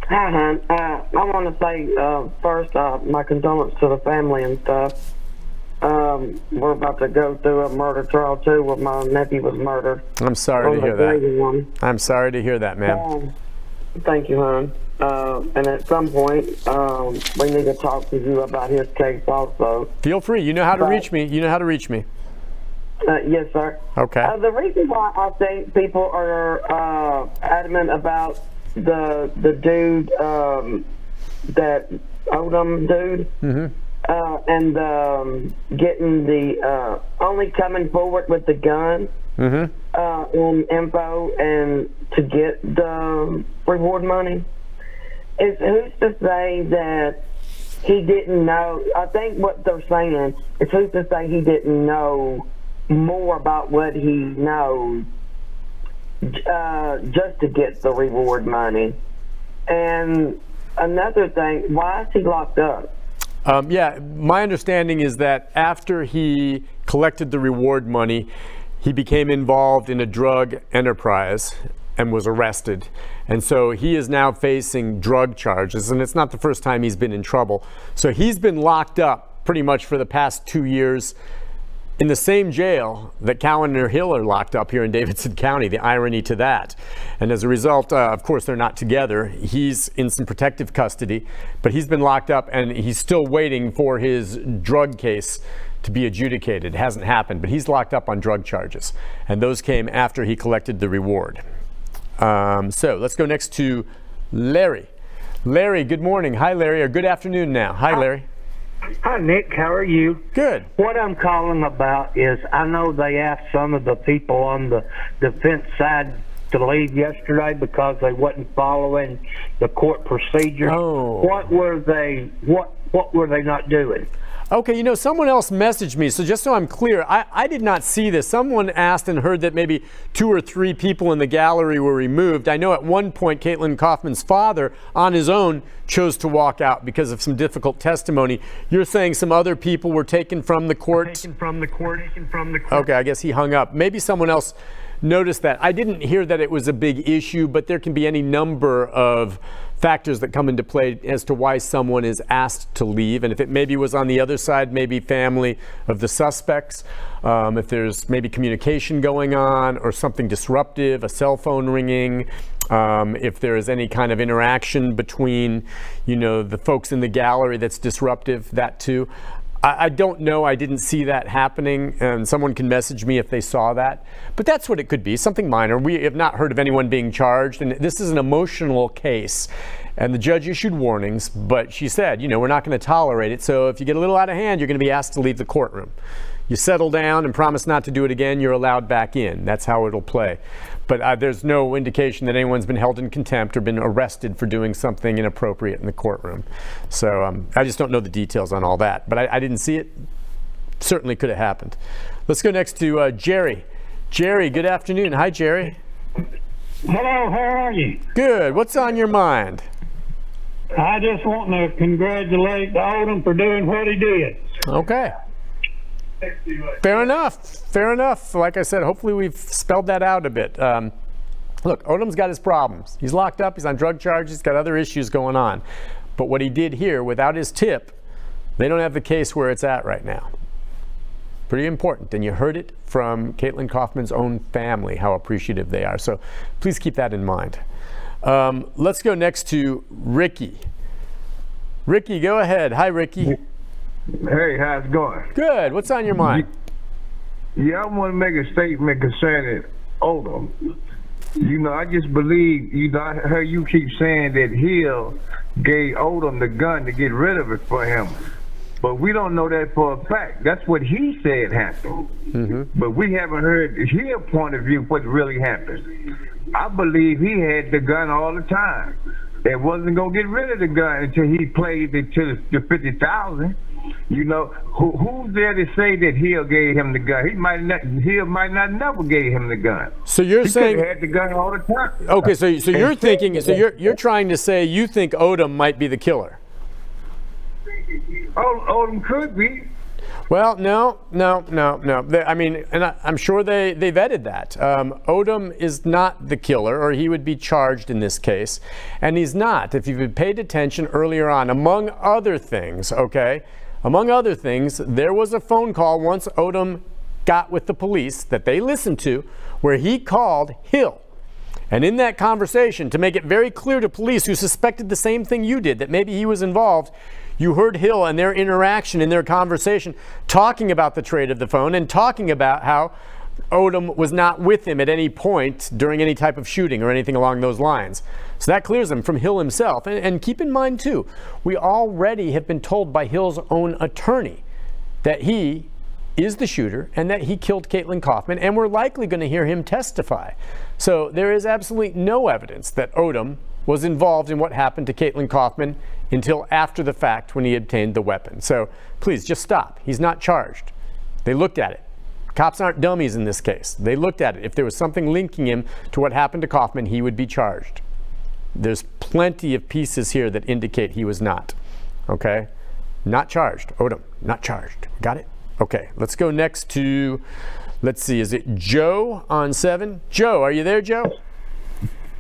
Hi, hon. I want to say first, my condolences to the family and stuff. We're about to go through a murder trial, too, where my nephew was murdered. I'm sorry to hear that. I'm sorry to hear that, ma'am. Thank you, hon. And at some point, we need to talk to you about his case also. Feel free. You know how to reach me. You know how to reach me. Yes, sir. Okay. The reason why I think people are adamant about the dude, that Odom dude, and getting the only coming forward with the gun and info and to get the reward money is who's to say that he didn't know. I think what they're saying is who's to say he didn't know more about what he knows just to get the reward money. And another thing, why is he locked up? Yeah, my understanding is that after he collected the reward money, he became involved in a drug enterprise and was arrested. And so he is now facing drug charges, and it's not the first time he's been in trouble. So he's been locked up pretty much for the past 2 years in the same jail that Cowan and Hill are locked up here in Davidson County, the irony to that. And as a result, of course, they're not together. He's in some protective custody, but he's been locked up and he's still waiting for his drug case to be adjudicated. It hasn't happened, but he's locked up on drug charges. And those came after he collected the reward. So let's go next to Larry. Larry, good morning. Hi, Larry, or good afternoon now. Hi, Larry. Hi, Nick. How are you? Good. What I'm calling about is I know they asked some of the people on the defense side to leave yesterday because they wasn't following the court procedure. Oh. What were they not doing? Okay, you know, someone else messaged me, so just so I'm clear, I did not see this. Someone asked and heard that maybe 2 or 3 people in the gallery were removed. I know at one point Caitlyn Kaufman's father, on his own, chose to walk out because of some difficult testimony. You're saying some other people were taken from the court? Okay, I guess he hung up. Maybe someone else noticed that. I didn't hear that it was a big issue, but there can be any number of factors that come into play as to why someone is asked to leave. And if it maybe was on the other side, maybe family of the suspects, if there's maybe communication going on or something disruptive, a cell phone ringing, if there is any kind of interaction between, you know, the folks in the gallery that's disruptive, that too. I don't know. I didn't see that happening, and someone can message me if they saw that. But that's what it could be, something minor. We have not heard of anyone being charged, and this is an emotional case. And the judge issued warnings, but she said, you know, we're not going to tolerate it. So if you get a little out of hand, you're going to be asked to leave the courtroom. You settle down and promise not to do it again, you're allowed back in. That's how it'll play. But there's no indication that anyone's been held in contempt or been arrested for doing something inappropriate in the courtroom. So I just don't know the details on all that. But I didn't see it. Certainly could have happened. Let's go next to Jerry. Jerry, good afternoon. Hi, Jerry. Hello, how are you? Good. What's on your mind? I just want to congratulate Odom for doing what he did. Okay. Fair enough. Fair enough. Like I said, hopefully we've spelled that out a bit. Look, Odom's got his problems. He's locked up. He's on drug charges. He's got other issues going on. But what he did here, without his tip, they don't have the case where it's at right now. Pretty important. And you heard it from Caitlyn Kaufman's own family, how appreciative they are. So please keep that in mind. Let's go next to Ricky. Ricky, go ahead. Hi, Ricky. Hey, how's it going? Good. What's on your mind? Yeah, I want to make a statement concerning Odom. You know, I just believe, you know, I heard you keep saying that Hill gave Odom the gun to get rid of it for him. But we don't know that for a fact. That's what he said happened. Mm-hmm. But we haven't heard his point of view what really happened. I believe he had the gun all the time. They wasn't going to get rid of the gun until he played it to the 50,000. You know, who's there to say that Hill gave him the gun? Hill might not never gave him the gun. So you're saying he had the gun all the time. Okay, so you're thinking, so you're trying to say you think Odom might be the killer. Odom could be. Well, no. I mean, and I'm sure they vetted that. Odom is not the killer, or he would be charged in this case. And he's not. If you've paid attention earlier on, among other things, okay, there was a phone call once Odom got with the police that they listened to where he called Hill. And in that conversation, to make it very clear to police who suspected the same thing you did, that maybe he was involved, you heard Hill and their interaction in their conversation talking about the trade of the phone and talking about how Odom was not with him at any point during any type of shooting or anything along those lines. So that clears him from Hill himself. And keep in mind, too, we already have been told by Hill's own attorney that he is the shooter and that he killed Caitlyn Kaufman, and we're likely going to hear him testify. So there is absolutely no evidence that Odom was involved in what happened to Caitlyn Kaufman until after the fact when he obtained the weapon. So please just stop. He's not charged. They looked at it. Cops aren't dummies in this case. They looked at it. If there was something linking him to what happened to Kaufman, he would be charged. There's plenty of pieces here that indicate he was not. Okay? Not charged. Odom, not charged. Got it? Okay, let's go next to, let's see, is it Joe on 7? Joe, are you there, Joe?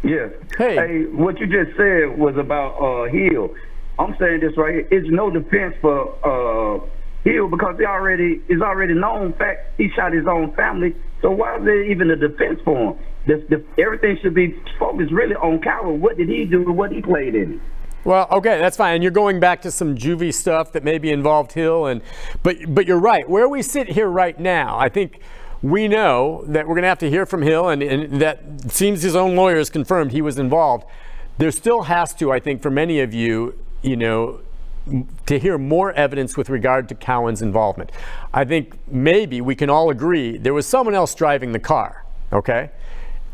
Yes. Hey, what you just said was about Hill. I'm saying this right here. It's no defense for Hill because it's already known fact he shot his own family. So why is there even a defense for him? Everything should be focused really on Cowell. What did he do and what he played in? Well, okay, that's fine. And you're going back to some juvie stuff that maybe involved Hill, but you're right. Where we sit here right now, I think we know that we're going to have to hear from Hill, and that seems his own lawyer has confirmed he was involved. There still has to, I think, for many of you, to hear more evidence with regard to Cowan's involvement. I think maybe we can all agree there was someone else driving the car, okay?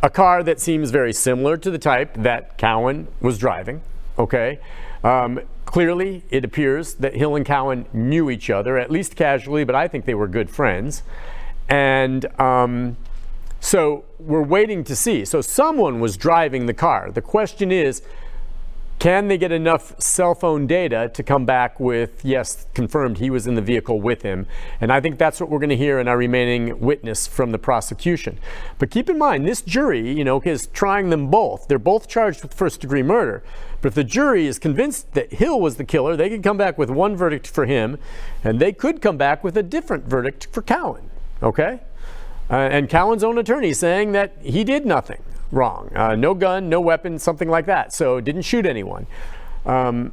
A car that seems very similar to the type that Cowan was driving, okay? Clearly, it appears that Hill and Cowan knew each other, at least casually, but I think they were good friends. And so we're waiting to see. So someone was driving the car. The question is, can they get enough cell phone data to come back with, yes, confirmed he was in the vehicle with him? And I think that's what we're going to hear in our remaining witness from the prosecution. But keep in mind, this jury, is trying them both. They're both charged with first-degree murder. But if the jury is convinced that Hill was the killer, they can come back with one verdict for him, and they could come back with a different verdict for Cowan, okay? And Cowan's own attorney saying that he did nothing wrong. No gun, no weapon, something like that. So didn't shoot anyone. So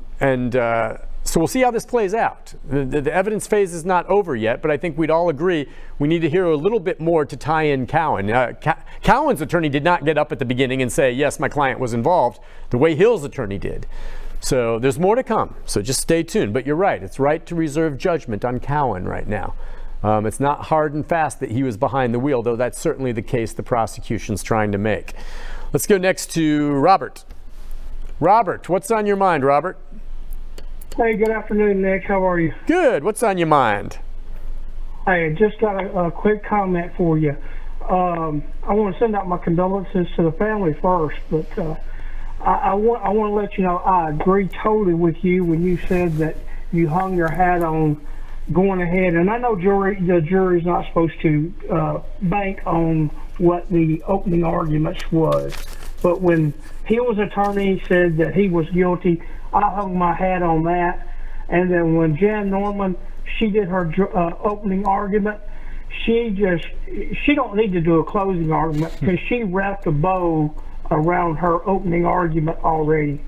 we'll see how this plays out. The evidence phase is not over yet, but I think we'd all agree we need to hear a little bit more to tie in Cowan. Cowan's attorney did not get up at the beginning and say, yes, my client was involved, the way Hill's attorney did. So there's more to come. So just stay tuned. But you're right. It's right to reserve judgment on Cowan right now. It's not hard and fast that he was behind the wheel, though that's certainly the case the prosecution's trying to make. Let's go next to Robert. Robert, what's on your mind, Robert? Hey, good afternoon, Nick. How are you? Good. What's on your mind? Hey, I just got a quick comment for you. I want to send out my condolences to the family first, but I want to let you know I agree totally with you when you said that you hung your hat on going ahead, and I know the jury's not supposed to bank on what the opening arguments was, but when Hill's attorney said that he was guilty, I hung my hat on that. And then when Jan Norman, she did her opening argument, she don't need to do a closing argument because she wrapped a bow around her opening argument already.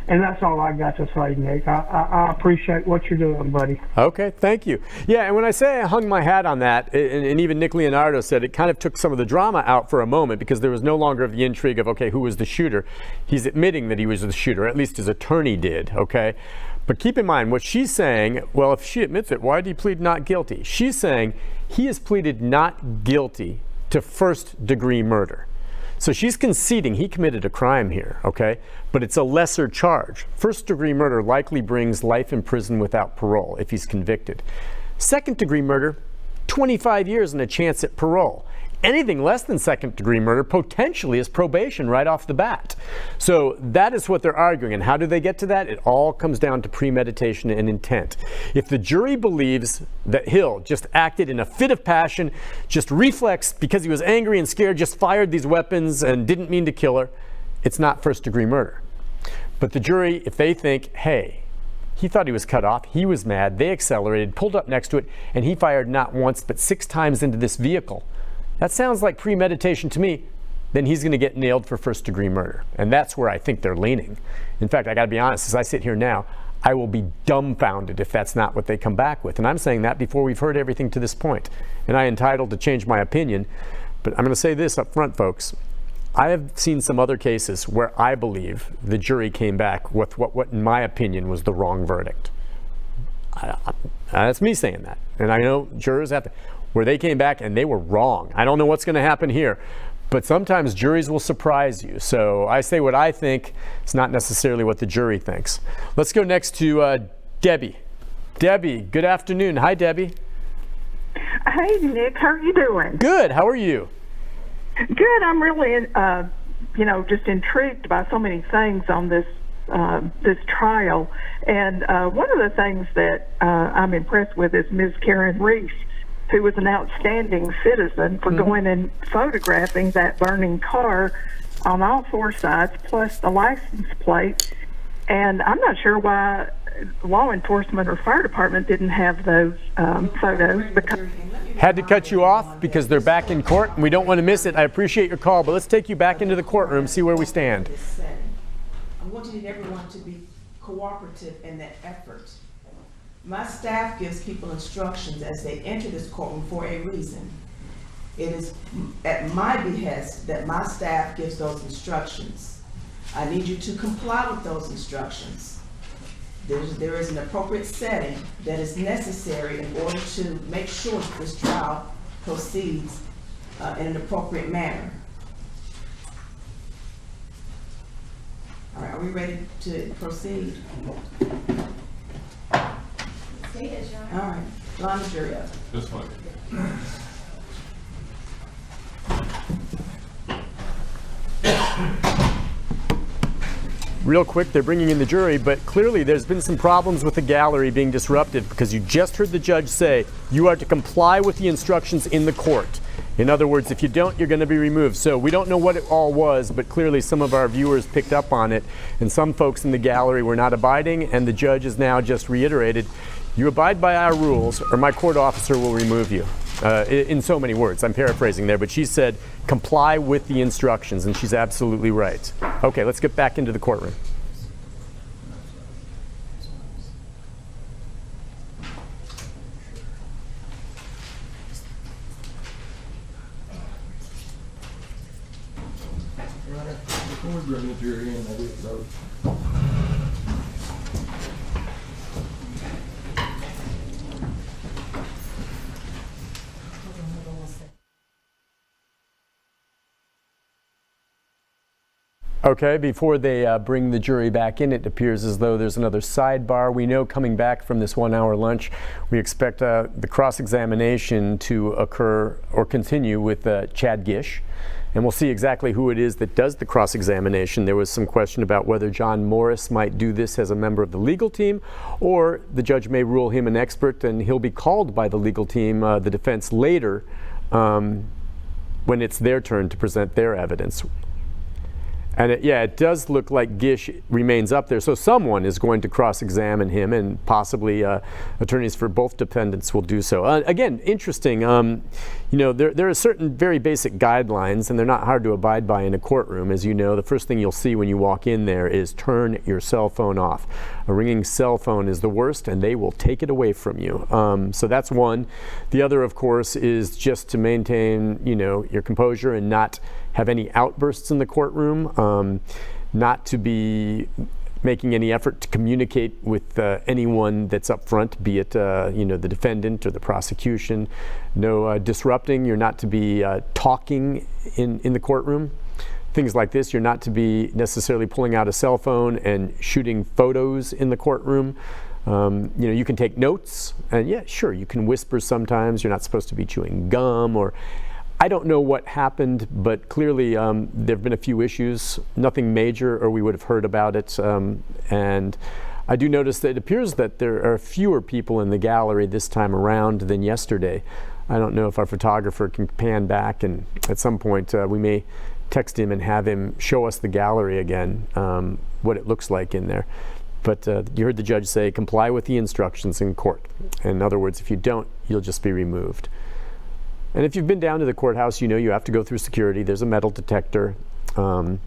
And that's all I got to say, Nick. I appreciate what you're doing, buddy. Okay, thank you. Yeah, and when I say I hung my hat on that, and even Nick Leonardo said it kind of took some of the drama out for a moment because there was no longer the intrigue of, okay, who was the shooter? He's admitting that he was the shooter, at least his attorney did, okay? But keep in mind, what she's saying, well, if she admits it, why did he plead not guilty? She's saying he has pleaded not guilty to first-degree murder. So she's conceding he committed a crime here, okay? But it's a lesser charge. First-degree murder likely brings life in prison without parole if he's convicted. Second-degree murder, 25 years and a chance at parole. Anything less than second-degree murder potentially is probation right off the bat. So that is what they're arguing. And how do they get to that? It all comes down to premeditation and intent. If the jury believes that Hill just acted in a fit of passion, just reflex because he was angry and scared, just fired these weapons and didn't mean to kill her, it's not first-degree murder. But the jury, if they think, hey, he thought he was cut off, he was mad, they accelerated, pulled up next to it, and he fired not once but 6 times into this vehicle, that sounds like premeditation to me, then he's going to get nailed for first-degree murder. And that's where I think they're leaning. In fact, I got to be honest, as I sit here now, I will be dumbfounded if that's not what they come back with. And I'm saying that before we've heard everything to this point. And I'm entitled to change my opinion. But I'm going to say this up front, folks. I have seen some other cases where I believe the jury came back with what in my opinion, was the wrong verdict. That's me saying that. And I know jurors have to, where they came back and they were wrong. I don't know what's going to happen here, but sometimes juries will surprise you. So I say what I think. It's not necessarily what the jury thinks. Let's go next to Debbie. Debbie, good afternoon. Hi, Debbie. Hey, Nick. How are you doing? Good. How are you? Good. I'm really, just intrigued by so many things on this trial. And one of the things that I'm impressed with is Ms. Karen Reese, who was an outstanding citizen for going and photographing that burning car on all 4 sides, plus the license plate. And I'm not sure why law enforcement or fire department didn't have those photos. Because had to cut you off because they're back in court and we don't want to miss it. I appreciate your call, but let's take you back into the courtroom, see where we stand. I want you to everyone to be cooperative in that effort. My staff gives people instructions as they enter this courtroom for a reason. It is at my behest that my staff gives those instructions. I need you to comply with those instructions. There is an appropriate setting that is necessary in order to make sure that this trial proceeds in an appropriate manner. All right, are we ready to proceed? All right, line the jury up. This one. Real quick, they're bringing in the jury, but clearly there's been some problems with the gallery being disrupted because you just heard the judge say you are to comply with the instructions in the court. In other words, if you don't, you're going to be removed. So we don't know what it all was, but clearly some of our viewers picked up on it, and some folks in the gallery were not abiding, and the judge has now just reiterated, you abide by our rules or my court officer will remove you. In so many words, I'm paraphrasing there, but she said comply with the instructions, and she's absolutely right. Okay, let's get back into the courtroom. Before we bring the jury in, I do vote. Okay, before they bring the jury back in, it appears as though there's another sidebar. We know coming back from this 1 hour lunch, we expect the cross-examination to occur or continue with Chad Gish. And we'll see exactly who it is that does the cross-examination. There was some question about whether John Morris might do this as a member of the legal team, or the judge may rule him an expert and he'll be called by the legal team, the defense, later when it's their turn to present their evidence. And it does look like Gish remains up there. So someone is going to cross-examine him, and possibly attorneys for both defendants will do so. Again, interesting. There are certain very basic guidelines, and they're not hard to abide by in a courtroom. As you know, the first thing you'll see when you walk in there is turn your cell phone off. A ringing cell phone is the worst, and they will take it away from you. So that's one. The other, of course, is just to maintain, your composure and not have any outbursts in the courtroom, not to be making any effort to communicate with anyone that's up front, be it the defendant or the prosecution. No disrupting. You're not to be talking in the courtroom. Things like this. You're not to be necessarily pulling out a cell phone and shooting photos in the courtroom. You can take notes, and you can whisper sometimes. You're not supposed to be chewing gum, or I don't know what happened, but clearly there have been a few issues, nothing major, or we would have heard about it. And I do notice that it appears that there are fewer people in the gallery this time around than yesterday. I don't know if our photographer can pan back, and at some point we may text him and have him show us the gallery again, what it looks like in there. But you heard the judge say, comply with the instructions in court. In other words, if you don't, you'll just be removed. And if you've been down to the courthouse, you have to go through security. There's a metal detector. And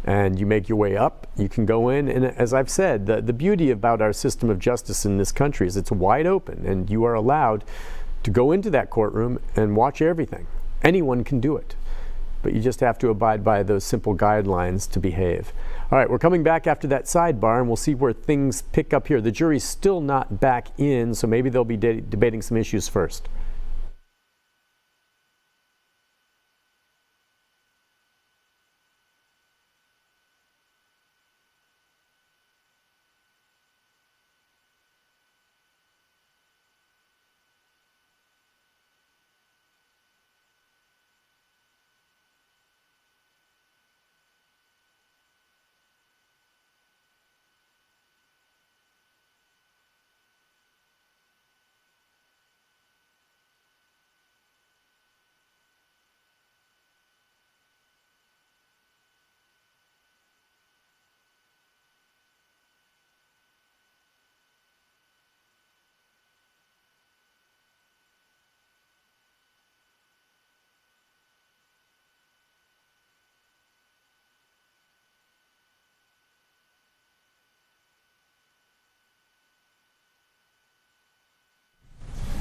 you make your way up. You can go in. And as I've said, the beauty about our system of justice in this country is it's wide open. And you are allowed to go into that courtroom and watch everything. Anyone can do it. But you just have to abide by those simple guidelines to behave. All right, we're coming back after that sidebar, and we'll see where things pick up here. The jury's still not back in, so maybe they'll be debating some issues first.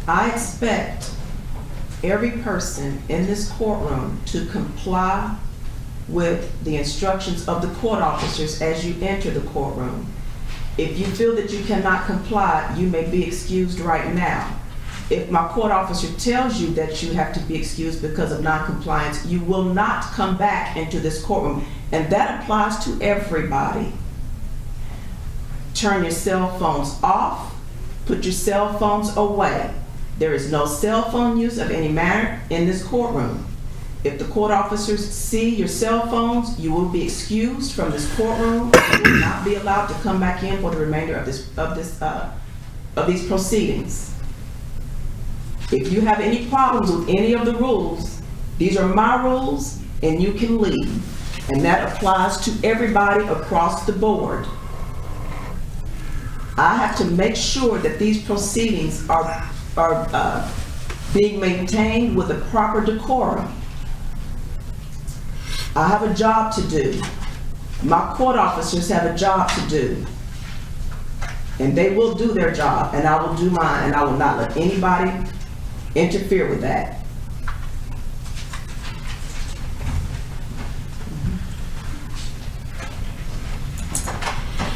I expect every person in this courtroom to comply with the instructions of the court officers as you enter the courtroom. If you feel that you cannot comply, you may be excused right now. If my court officer tells you that you have to be excused because of non-compliance, you will not come back into this courtroom. And that applies to everybody. Turn your cell phones off. Put your cell phones away. There is no cell phone use of any manner in this courtroom. If the court officers see your cell phones, you will be excused from this courtroom. You will not be allowed to come back in for the remainder of these proceedings. If you have any problems with any of the rules, these are my rules, and you can leave. And that applies to everybody across the board. I have to make sure that these proceedings are being maintained with the proper decorum. I have a job to do. My court officers have a job to do. And they will do their job, and I will do mine, and I will not let anybody interfere with that.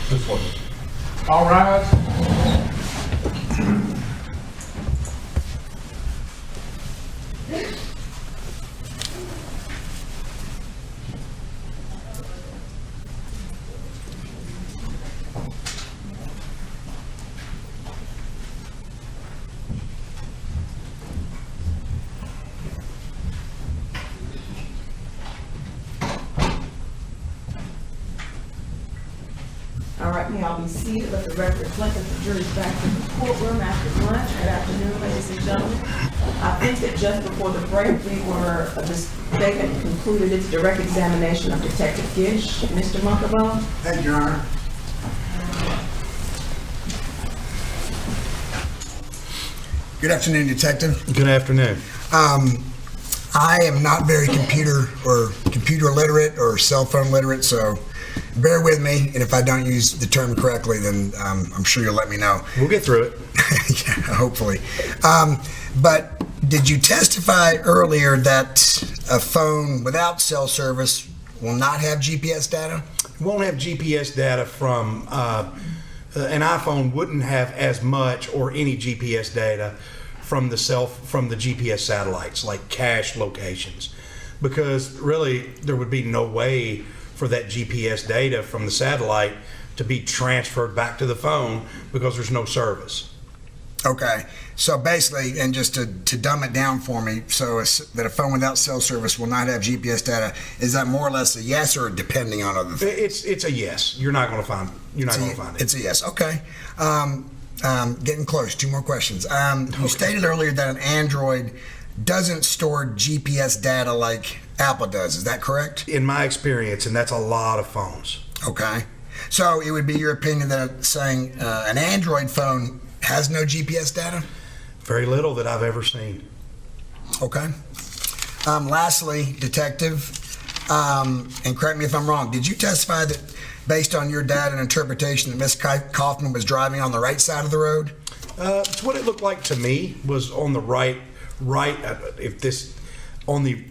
This one. All rise. All right, may all be seated. Let the record reflect that the jury's back in the courtroom after lunch. Good afternoon, ladies and gentlemen. I think that just before the break, this statement concluded its direct examination of Detective Gish. Mr. Munkabo? Thank you, Your Honor. Good afternoon, Detective. Good afternoon. I am not very computer literate or cell phone literate, so bear with me, and if I don't use the term correctly, then I'm sure you'll let me know. We'll get through it. Yeah, hopefully. But did you testify earlier that a phone without cell service will not have GPS data? It won't have GPS data from, an iPhone wouldn't have as much or any GPS data from the GPS satellites, like cache locations, because really there would be no way for that GPS data from the satellite to be transferred back to the phone because there's no service. Okay, so basically, and just to dumb it down for me, so that a phone without cell service will not have GPS data, is that more or less a yes or depending on other things? It's a yes. You're not going to find it. It's a yes. Okay. Getting close. 2 more questions. You stated earlier that an Android doesn't store GPS data like Apple does. Is that correct? In my experience, and that's a lot of phones. Okay. So it would be your opinion that saying an Android phone has no GPS data? Very little that I've ever seen. Okay. Lastly, Detective, and correct me if I'm wrong, did you testify that based on your data and interpretation that Ms. Kaufman was driving on the right side of the road? It's what it looked like to me, was on the right, on the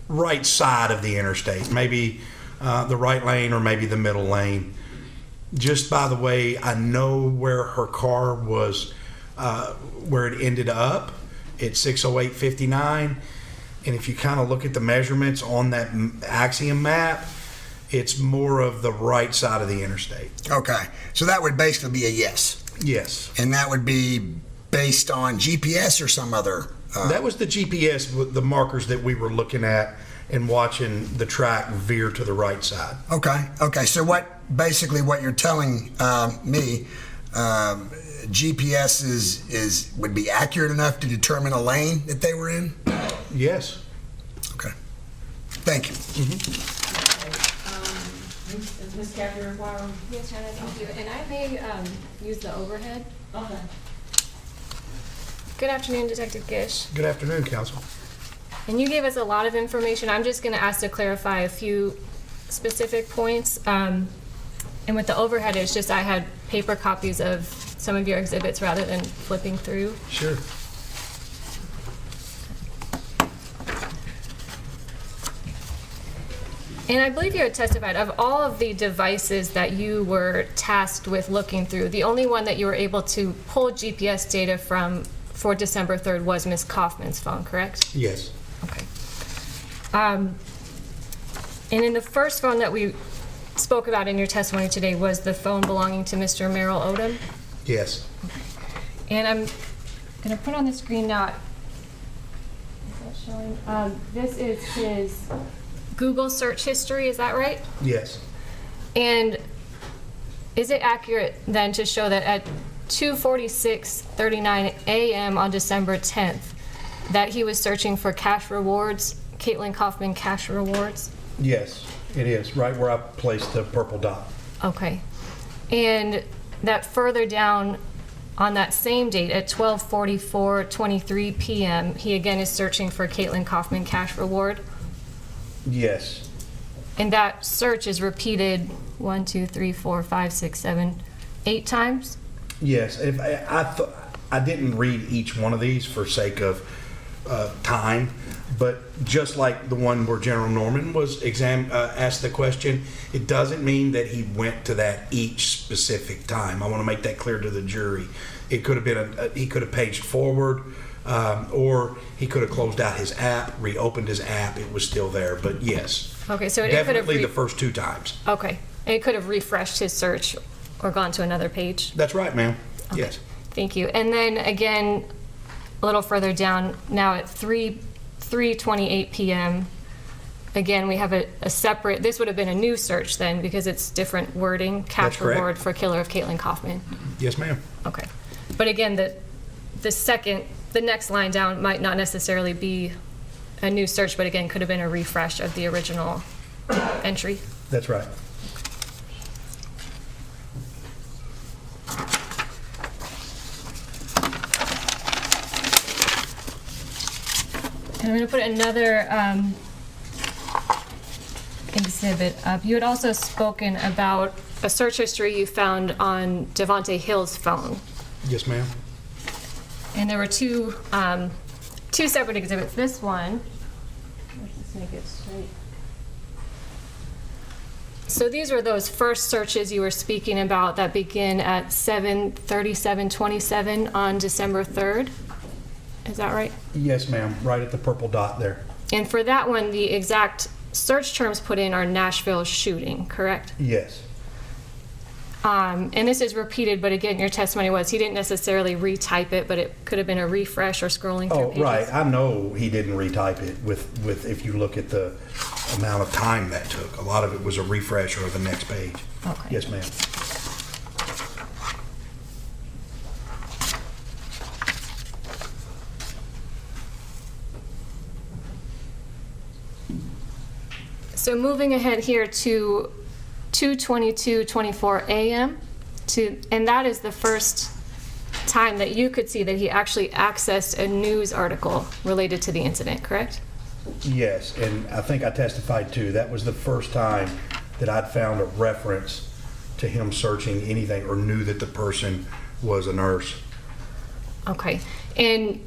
right side of the interstate, maybe the right lane or maybe the middle lane. Just by the way, I know where her car was, where it ended up at 60859, and if you kind of look at the measurements on that Axiom map, it's more of the right side of the interstate. Okay, so that would basically be a yes. Yes. And that would be based on GPS or some other? That was the GPS, the markers that we were looking at and watching the track veer to the right side. Okay. So what you're telling me, GPS would be accurate enough to determine a lane that they were in? Yes. Okay. Thank you. Is Ms. Kathy required? Yes, Hannah, thank you. And I may use the overhead. Okay. Good afternoon, Detective Gish. Good afternoon, counsel. And you gave us a lot of information. I'm just going to ask to clarify a few specific points. And with the overhead, it's just I had paper copies of some of your exhibits rather than flipping through. Sure. And I believe you had testified of all of the devices that you were tasked with looking through, the only one that you were able to pull GPS data from for December 3rd was Ms. Kaufman's phone, correct? Yes. Okay. And in the first phone that we spoke about in your testimony today was the phone belonging to Mr. Merrill Odom? Yes. And I'm going to put on the screen now. Is that showing? This is his Google search history, is that right? Yes. And is it accurate then to show that at 2:46:39 a.m. on December 10th, that he was searching for cash rewards, Caitlyn Kaufman cash rewards? Yes, it is, right where I placed the purple dot. Okay. And that further down on that same date at 12:44:23 p.m., he again is searching for Caitlyn Kaufman cash reward? Yes. And that search is repeated 1, 2, 3, 4, 5, 6, 7, 8 times? Yes. If I didn't read each one of these for sake of time, but just like the one where General Norman was asked the question, it doesn't mean that he went to that each specific time. I want to make that clear to the jury. It could have been he could have paged forward, or he could have closed out his app, reopened his app. It was still there, but yes. Okay, so it definitely could have the first 2 times. Okay, and it could have refreshed his search or gone to another page. That's right, ma'am. Okay. Yes. Thank you. And then again, a little further down, now at 3:28 p.m., again, we have a separate, this would have been a new search then because it's different wording, cash That's correct. reward for killer of Caitlyn Kaufman. Yes, ma'am. Okay. But again, the next line down might not necessarily be a new search, but again, could have been a refresh of the original entry. That's right. And I'm going to put another exhibit up. You had also spoken about a search history you found on Devontae Hill's phone. Yes, ma'am. And there were two separate exhibits. This one, let's just make it straight. So these were those first searches you were speaking about that begin at 7:37:27 on December 3rd. Is that right? Yes, ma'am. Right at the purple dot there. And for that one, the exact search terms put in are Nashville shooting, correct? Yes. And this is repeated, but again, your testimony was he didn't necessarily retype it, but it could have been a refresh or scrolling through pages. Right. I know he didn't retype it with if you look at the amount of time that took. A lot of it was a refresh or the next page. Okay. Yes, ma'am. So moving ahead here to 2:22:24 a.m. and that is the first time that you could see that he actually accessed a news article related to the incident, correct? Yes, and I think I testified too. That was the first time that I'd found a reference to him searching anything or knew that the person was a nurse. Okay. And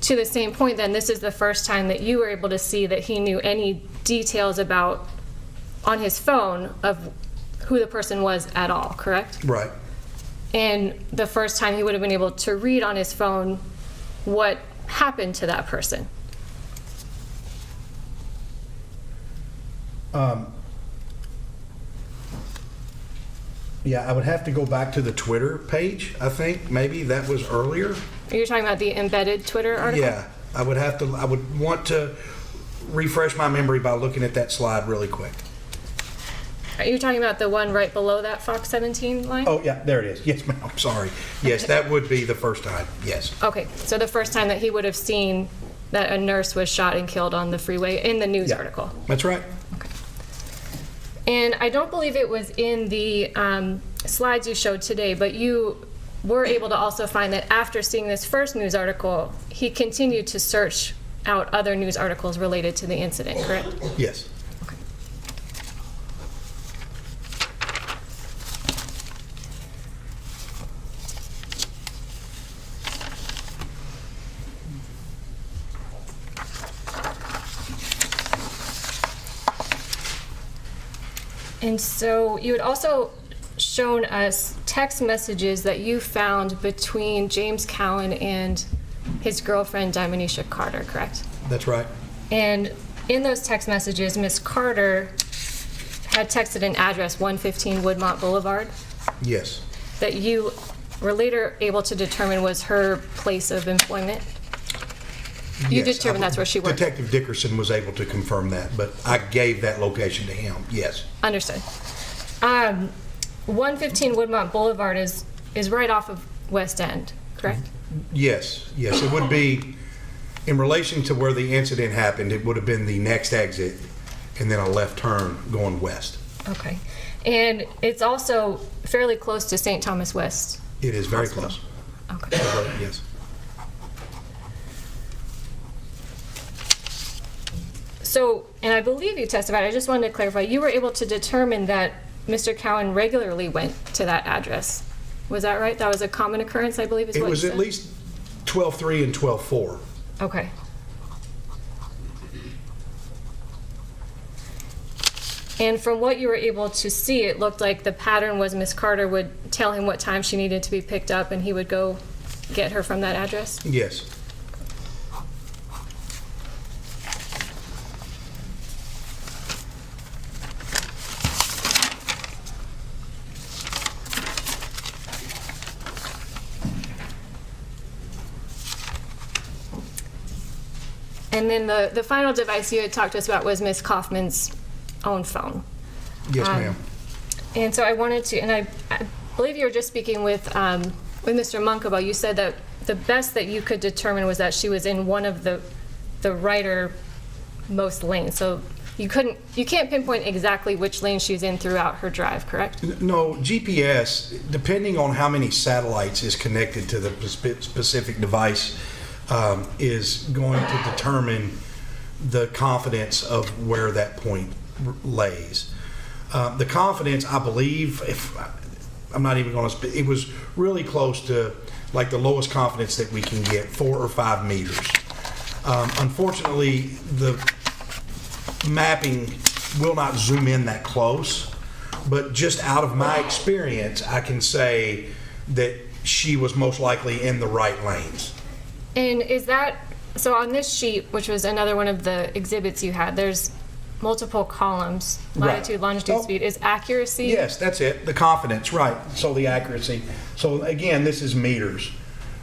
to the same point then, this is the first time that you were able to see that he knew any details about on his phone of who the person was at all, correct? Right. And the first time he would have been able to read on his phone what happened to that person. Yeah, I would have to go back to the Twitter page, I think. Maybe that was earlier. You're talking about the embedded Twitter article? Yeah, I would want to refresh my memory by looking at that slide really quick. Are you talking about the one right below that Fox 17 line? Oh, yeah, there it is. Yes, ma'am, I'm sorry. Yes, that would be the first time, yes. Okay, so the first time that he would have seen that a nurse was shot and killed on the freeway in the news article. That's right. Okay. And I don't believe it was in the slides you showed today, but you were able to also find that after seeing this first news article, he continued to search out other news articles related to the incident, correct? Yes. And so you had also shown us text messages that you found between James Cowan and his girlfriend, Diamonisha Carter, correct? That's right. And in those text messages, Miss Carter had texted an address, 115 Woodmont Boulevard, Yes. that you were later able to determine was her place of employment? You Yes, determined that's where she worked? Detective Dickerson was able to confirm that, but I gave that location to him, yes. Understood. 115 Woodmont Boulevard is right off of West End, correct? Yes, it would be, in relation to where the incident happened, it would have been the next exit and then a left turn going west. Okay. And it's also fairly close to St. Thomas West. It is very close. Okay. Yes. So, and I believe you testified, I just wanted to clarify, you were able to determine that Mr. Cowan regularly went to that address. Was that right? That was a common occurrence, I believe, is what you said? It was at least 12-3 and 12-4. Okay. And from what you were able to see, it looked like the pattern was Miss Carter would tell him what time she needed to be picked up and he would go get her from that address? Yes. And then the final device you had talked to us about was Miss Kaufman's own phone. Yes, ma'am. And so I wanted to, and I believe you were just speaking with Mr. Munkabo. You said that the best that you could determine was that she was in one of the righter-most lanes. So you can't pinpoint exactly which lane she's in throughout her drive, correct? No, GPS, depending on how many satellites is connected to the specific device, is going to determine the confidence of where that point lays. The confidence, I believe, I'm not even going to, it was really close to like the lowest confidence that we can get, 4 or 5 meters. Unfortunately, the mapping will not zoom in that close, but just out of my experience, I can say that she was most likely in the right lanes. And is that, so on this sheet, which was another one of the exhibits you had, there's multiple columns, latitude, Right. longitude, speed. Is accuracy? Yes, that's it. The confidence, right. So the accuracy. So again, this is meters.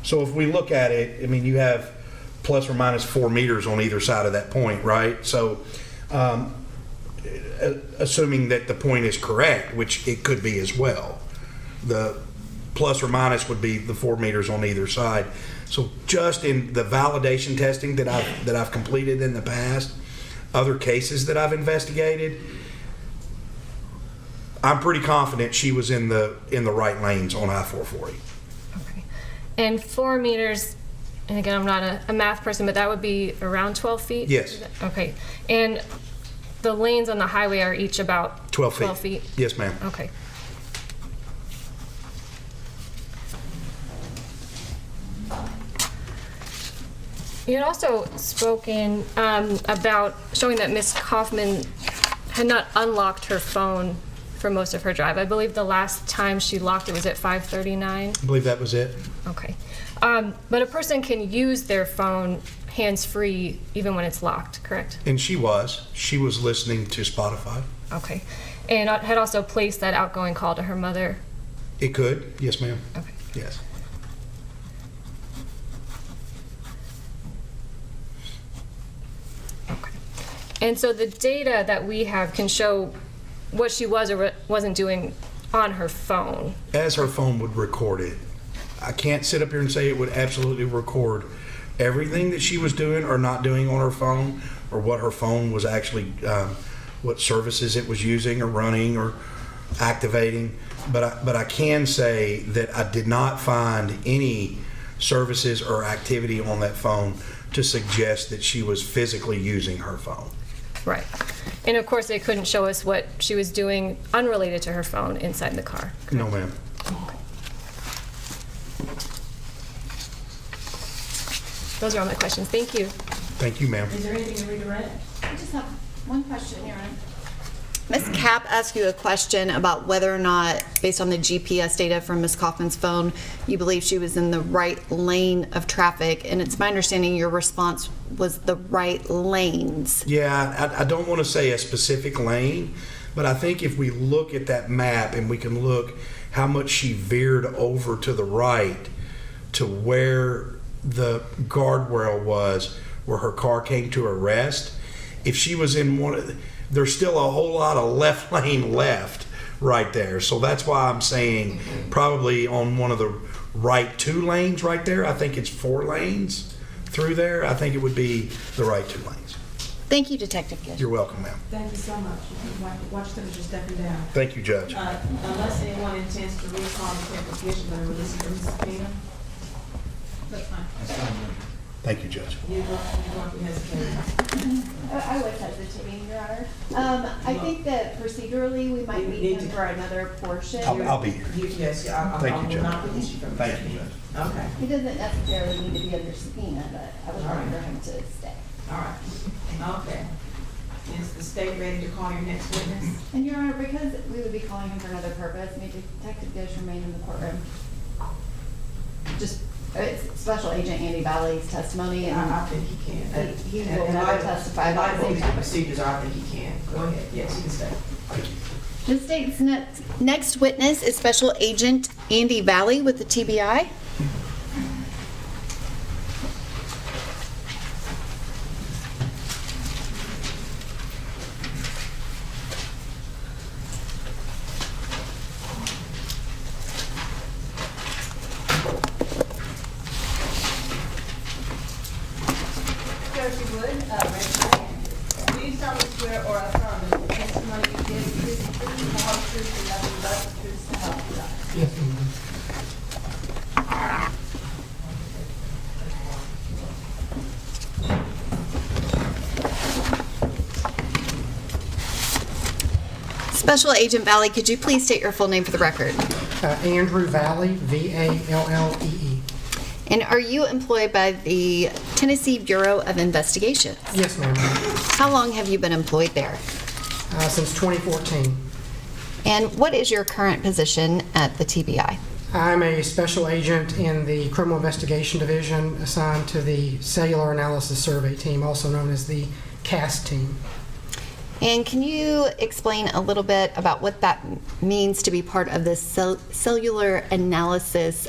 So if we look at it, I mean, you have plus or minus 4 meters on either side of that point, right? So assuming that the point is correct, which it could be as well, the plus or minus would be the 4 meters on either side. So just in the validation testing that I've completed in the past, other cases that I've investigated, I'm pretty confident she was in the right lanes on I-440. Okay. And 4 meters, and again, I'm not a math person, but that would be around 12 feet? Yes. Okay. And the lanes on the highway are each about 12 feet. Yes, ma'am. Okay. You had also spoken about showing that Ms. Kaufman had not unlocked her phone for most of her drive. I believe the last time she locked it was at 5:39. I believe that was it. Okay. But a person can use their phone hands-free even when it's locked, correct? And she was listening to Spotify. Okay. And had also placed that outgoing call to her mother. It could, yes, ma'am. Okay. Yes. And so the data that we have can show what she was or wasn't doing on her phone. As her phone would record it. I can't sit up here and say it would absolutely record everything that she was doing or not doing on her phone, or what her phone was actually, what services it was using or running or activating. But I can say that I did not find any services or activity on that phone to suggest that she was physically using her phone. Right. And of course, they couldn't show us what she was doing unrelated to her phone inside the car. Correct? No, ma'am. Okay. Those are all my questions. Thank you. Thank you, ma'am. Is there anything to redirect? I just have one question, Your Honor. Ms. Kapp asked you a question about whether or not, based on the GPS data from Ms. Kaufman's phone, you believe she was in the right lane of traffic, and it's my understanding your response was the right lanes. Yeah, I don't want to say a specific lane. But I think if we look at that map and we can look how much she veered over to the right to where the guardrail was, where her car came to a rest, if she was in one of there's still a whole lot of left lane left right there. So that's why I'm saying probably on one of the right 2 lanes right there. I think it's 4 lanes through there. I think it would be the right 2 lanes. Thank you, Detective Gish. You're welcome, ma'am. Thank you so much. Watch them just stepping down. Thank you, Judge. Unless anyone intends to recall Detective Gish, I'm going to release him from the subpoena. That's fine. Thank you, Judge. You won't be hesitating. I was hesitating, Your Honor. I think that procedurally we might need him for another portion. I'll be here. Yes, I Thank you, will Judge. not release you from the Thank you, subpoena. Judge. Okay. He doesn't necessarily need to be under subpoena, but I would like for him to stay. All right. Okay. Is the state ready to call your next witness? And Your Honor, because we would be calling him for another purpose, may Detective Gish remain in the courtroom? Just, it's Special Agent Andy Valley's testimony, and I think he can. he will never testify about the same These procedures are, I think he can. Go ahead. Yes, you can stay. The state's next witness is Special Agent Andy Valley with the TBI. Please solemnly swear or affirm that the testimony you give is the truth, the whole truth, and nothing but the truth to help you God. Yes, ma'am. Special Agent Valley, could you please state your full name for the record? Andrew Valley, V-A-L-L-E-E. And are you employed by the Tennessee Bureau of Investigation? Yes, ma'am. How long have you been employed there? Since 2014. And what is your current position at the TBI? I'm a special agent in the Criminal Investigation Division assigned to the Cellular Analysis Survey Team, also known as the CAS team. And can you explain a little bit about what that means to be part of the Cellular Analysis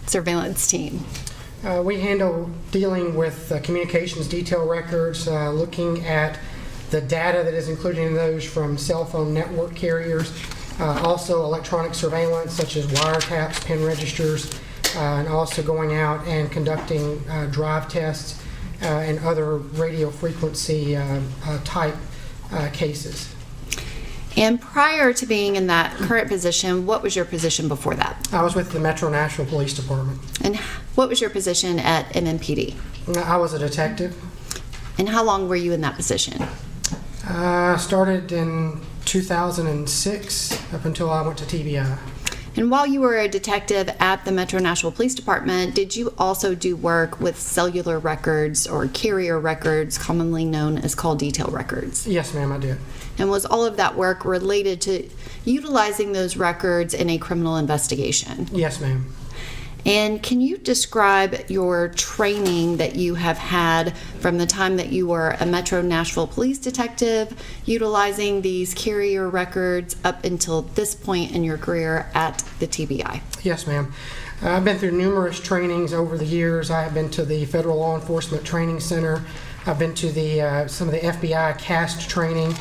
Surveillance Team? We handle dealing with communications detail records, looking at the data that is included in those from cell phone network carriers, also electronic surveillance such as wiretaps, pen registers, and also going out and conducting drive tests and other radio frequency type cases. And prior to being in that current position, what was your position before that? I was with the Metro Nashville Police Department. And what was your position at MMPD? I was a detective. And how long were you in that position? I started in 2006 up until I went to TBI. And while you were a detective at the Metro Nashville Police Department, did you also do work with cellular records or carrier records, commonly known as call detail records? Yes, ma'am, I did. And was all of that work related to utilizing those records in a criminal investigation? Yes, ma'am. And can you describe your training that you have had from the time that you were a Metro Nashville police detective, utilizing these carrier records up until this point in your career at the TBI? Yes, ma'am. I've been through numerous trainings over the years. I have been to the Federal Law Enforcement Training Center. I've been to the some of the FBI CAST training,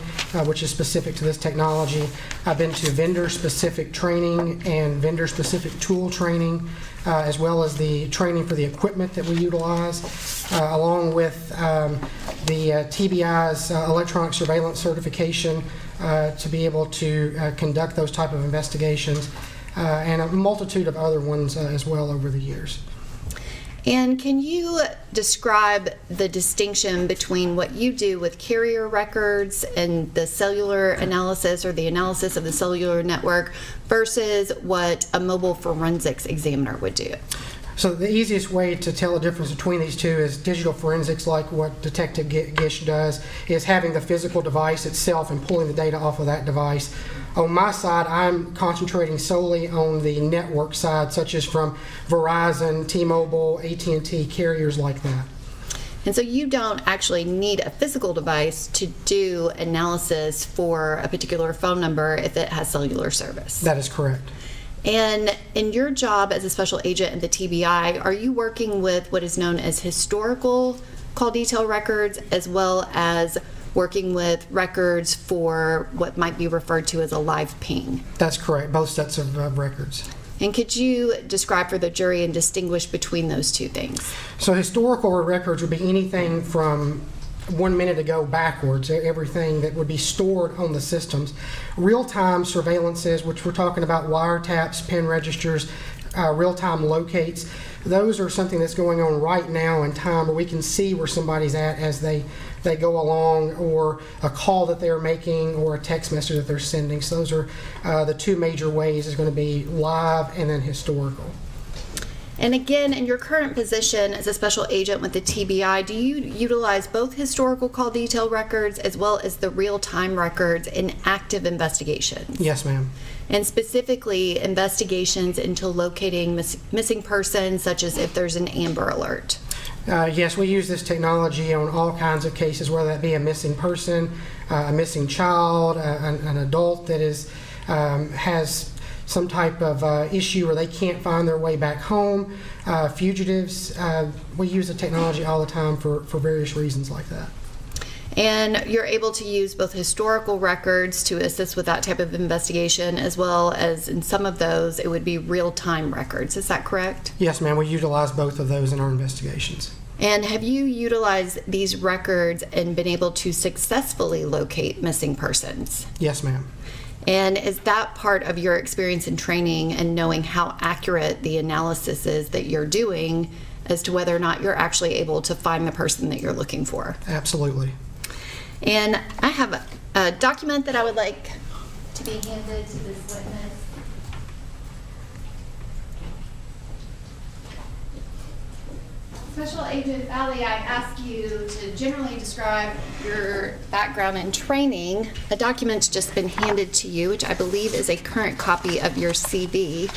which is specific to this technology. I've been to vendor-specific training and vendor-specific tool training, as well as the training for the equipment that we utilize, along with the TBI's electronic surveillance certification to be able to conduct those type of investigations, and a multitude of other ones as well over the years. And can you describe the distinction between what you do with carrier records and the cellular analysis or the analysis of the cellular network versus what a mobile forensics examiner would do? So the easiest way to tell the difference between these two is digital forensics, like what Detective Gish does, is having the physical device itself and pulling the data off of that device. On my side, I'm concentrating solely on the network side, such as from Verizon, T-Mobile, AT&T, carriers like that. And so you don't actually need a physical device to do analysis for a particular phone number if it has cellular service. That is correct. And in your job as a special agent at the TBI, are you working with what is known as historical call detail records as well as working with records for what might be referred to as a live ping? That's correct, both sets of records. And could you describe for the jury and distinguish between those two things? So historical records would be anything from 1 minute ago backwards, everything that would be stored on the systems. Real-time surveillances, which we're talking about wiretaps, pen registers, real-time locates, those are something that's going on right now in time where we can see where somebody's at as they go along, or a call that they're making, or a text message that they're sending. So those are the two major ways. Is going to be live and then historical. And again, in your current position as a special agent with the TBI, do you utilize both historical call detail records as well as the real-time records in active investigations? Yes, ma'am. And specifically investigations into locating missing persons, such as if there's an Amber Alert? Yes, we use this technology on all kinds of cases, whether that be a missing person, a missing child, an adult that has some type of issue where they can't find their way back home, fugitives. We use the technology all the time for various reasons like that. And you're able to use both historical records to assist with that type of investigation, as well as in some of those, it would be real-time records. Is that correct? Yes, ma'am. We utilize both of those in our investigations. And have you utilized these records and been able to successfully locate missing persons? Yes, ma'am. And is that part of your experience in training and knowing how accurate the analysis is that you're doing as to whether or not you're actually able to find the person that you're looking for? Absolutely. And I have a document that I would like to be handed to this witness. Special Agent Valley, I ask you to generally describe your background and training. A document's just been handed to you, which I believe is a current copy of your CV.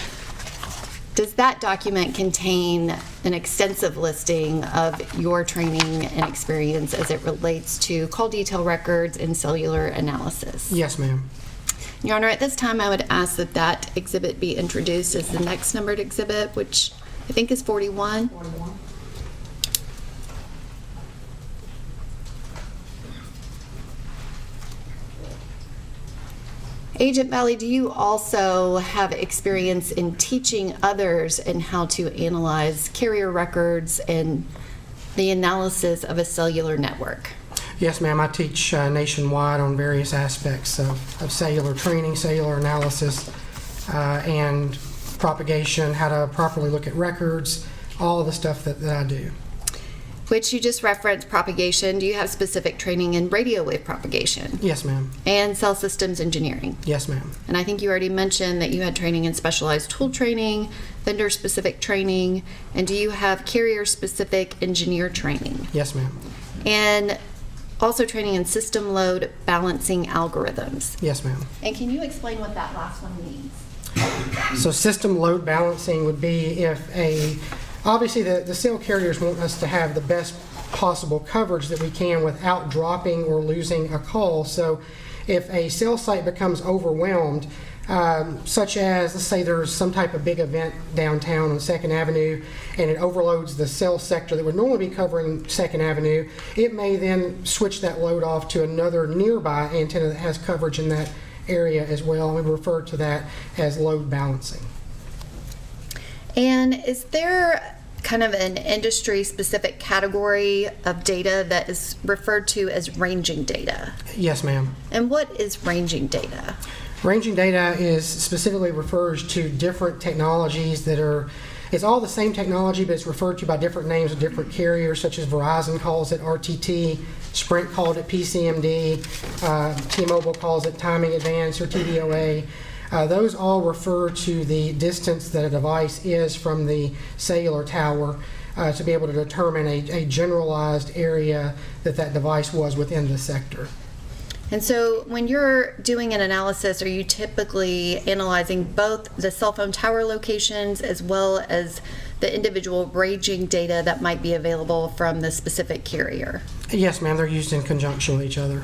Does that document contain an extensive listing of your training and experience as it relates to call detail records and cellular analysis? Yes, ma'am. Your Honor, at this time I would ask that that exhibit be introduced as the next numbered exhibit, which I think is 41. 41. Agent Valley, do you also have experience in teaching others in how to analyze carrier records and the analysis of a cellular network? Yes, ma'am. I teach nationwide on various aspects of cellular training, cellular analysis, and propagation, how to properly look at records, all of the stuff that I do. Which you just referenced propagation. Do you have specific training in radio wave propagation? Yes, ma'am. And cell systems engineering? Yes, ma'am. And I think you already mentioned that you had training in specialized tool training, vendor-specific training, and do you have carrier-specific engineer training? Yes, ma'am. And also training in system load balancing algorithms? Yes, ma'am. And can you explain what that last one means? So system load balancing would be obviously the cell carriers want us to have the best possible coverage that we can without dropping or losing a call. So if a cell site becomes overwhelmed, such as, let's say there's some type of big event downtown on 2nd Avenue and it overloads the cell sector that would normally be covering 2nd Avenue, it may then switch that load off to another nearby antenna that has coverage in that area as well. We refer to that as load balancing. And is there kind of an industry-specific category of data that is referred to as ranging data? Yes, ma'am. And what is ranging data? Ranging data specifically refers to different technologies it's all the same technology, but it's referred to by different names of different carriers, such as Verizon calls it RTT, Sprint called it PCMD, T-Mobile calls it timing advance or TDOA. Those all refer to the distance that a device is from the cellular tower to be able to determine a generalized area that device was within the sector. And so when you're doing an analysis, are you typically analyzing both the cell phone tower locations as well as the individual ranging data that might be available from the specific carrier. Yes, ma'am, they're used in conjunction with each other.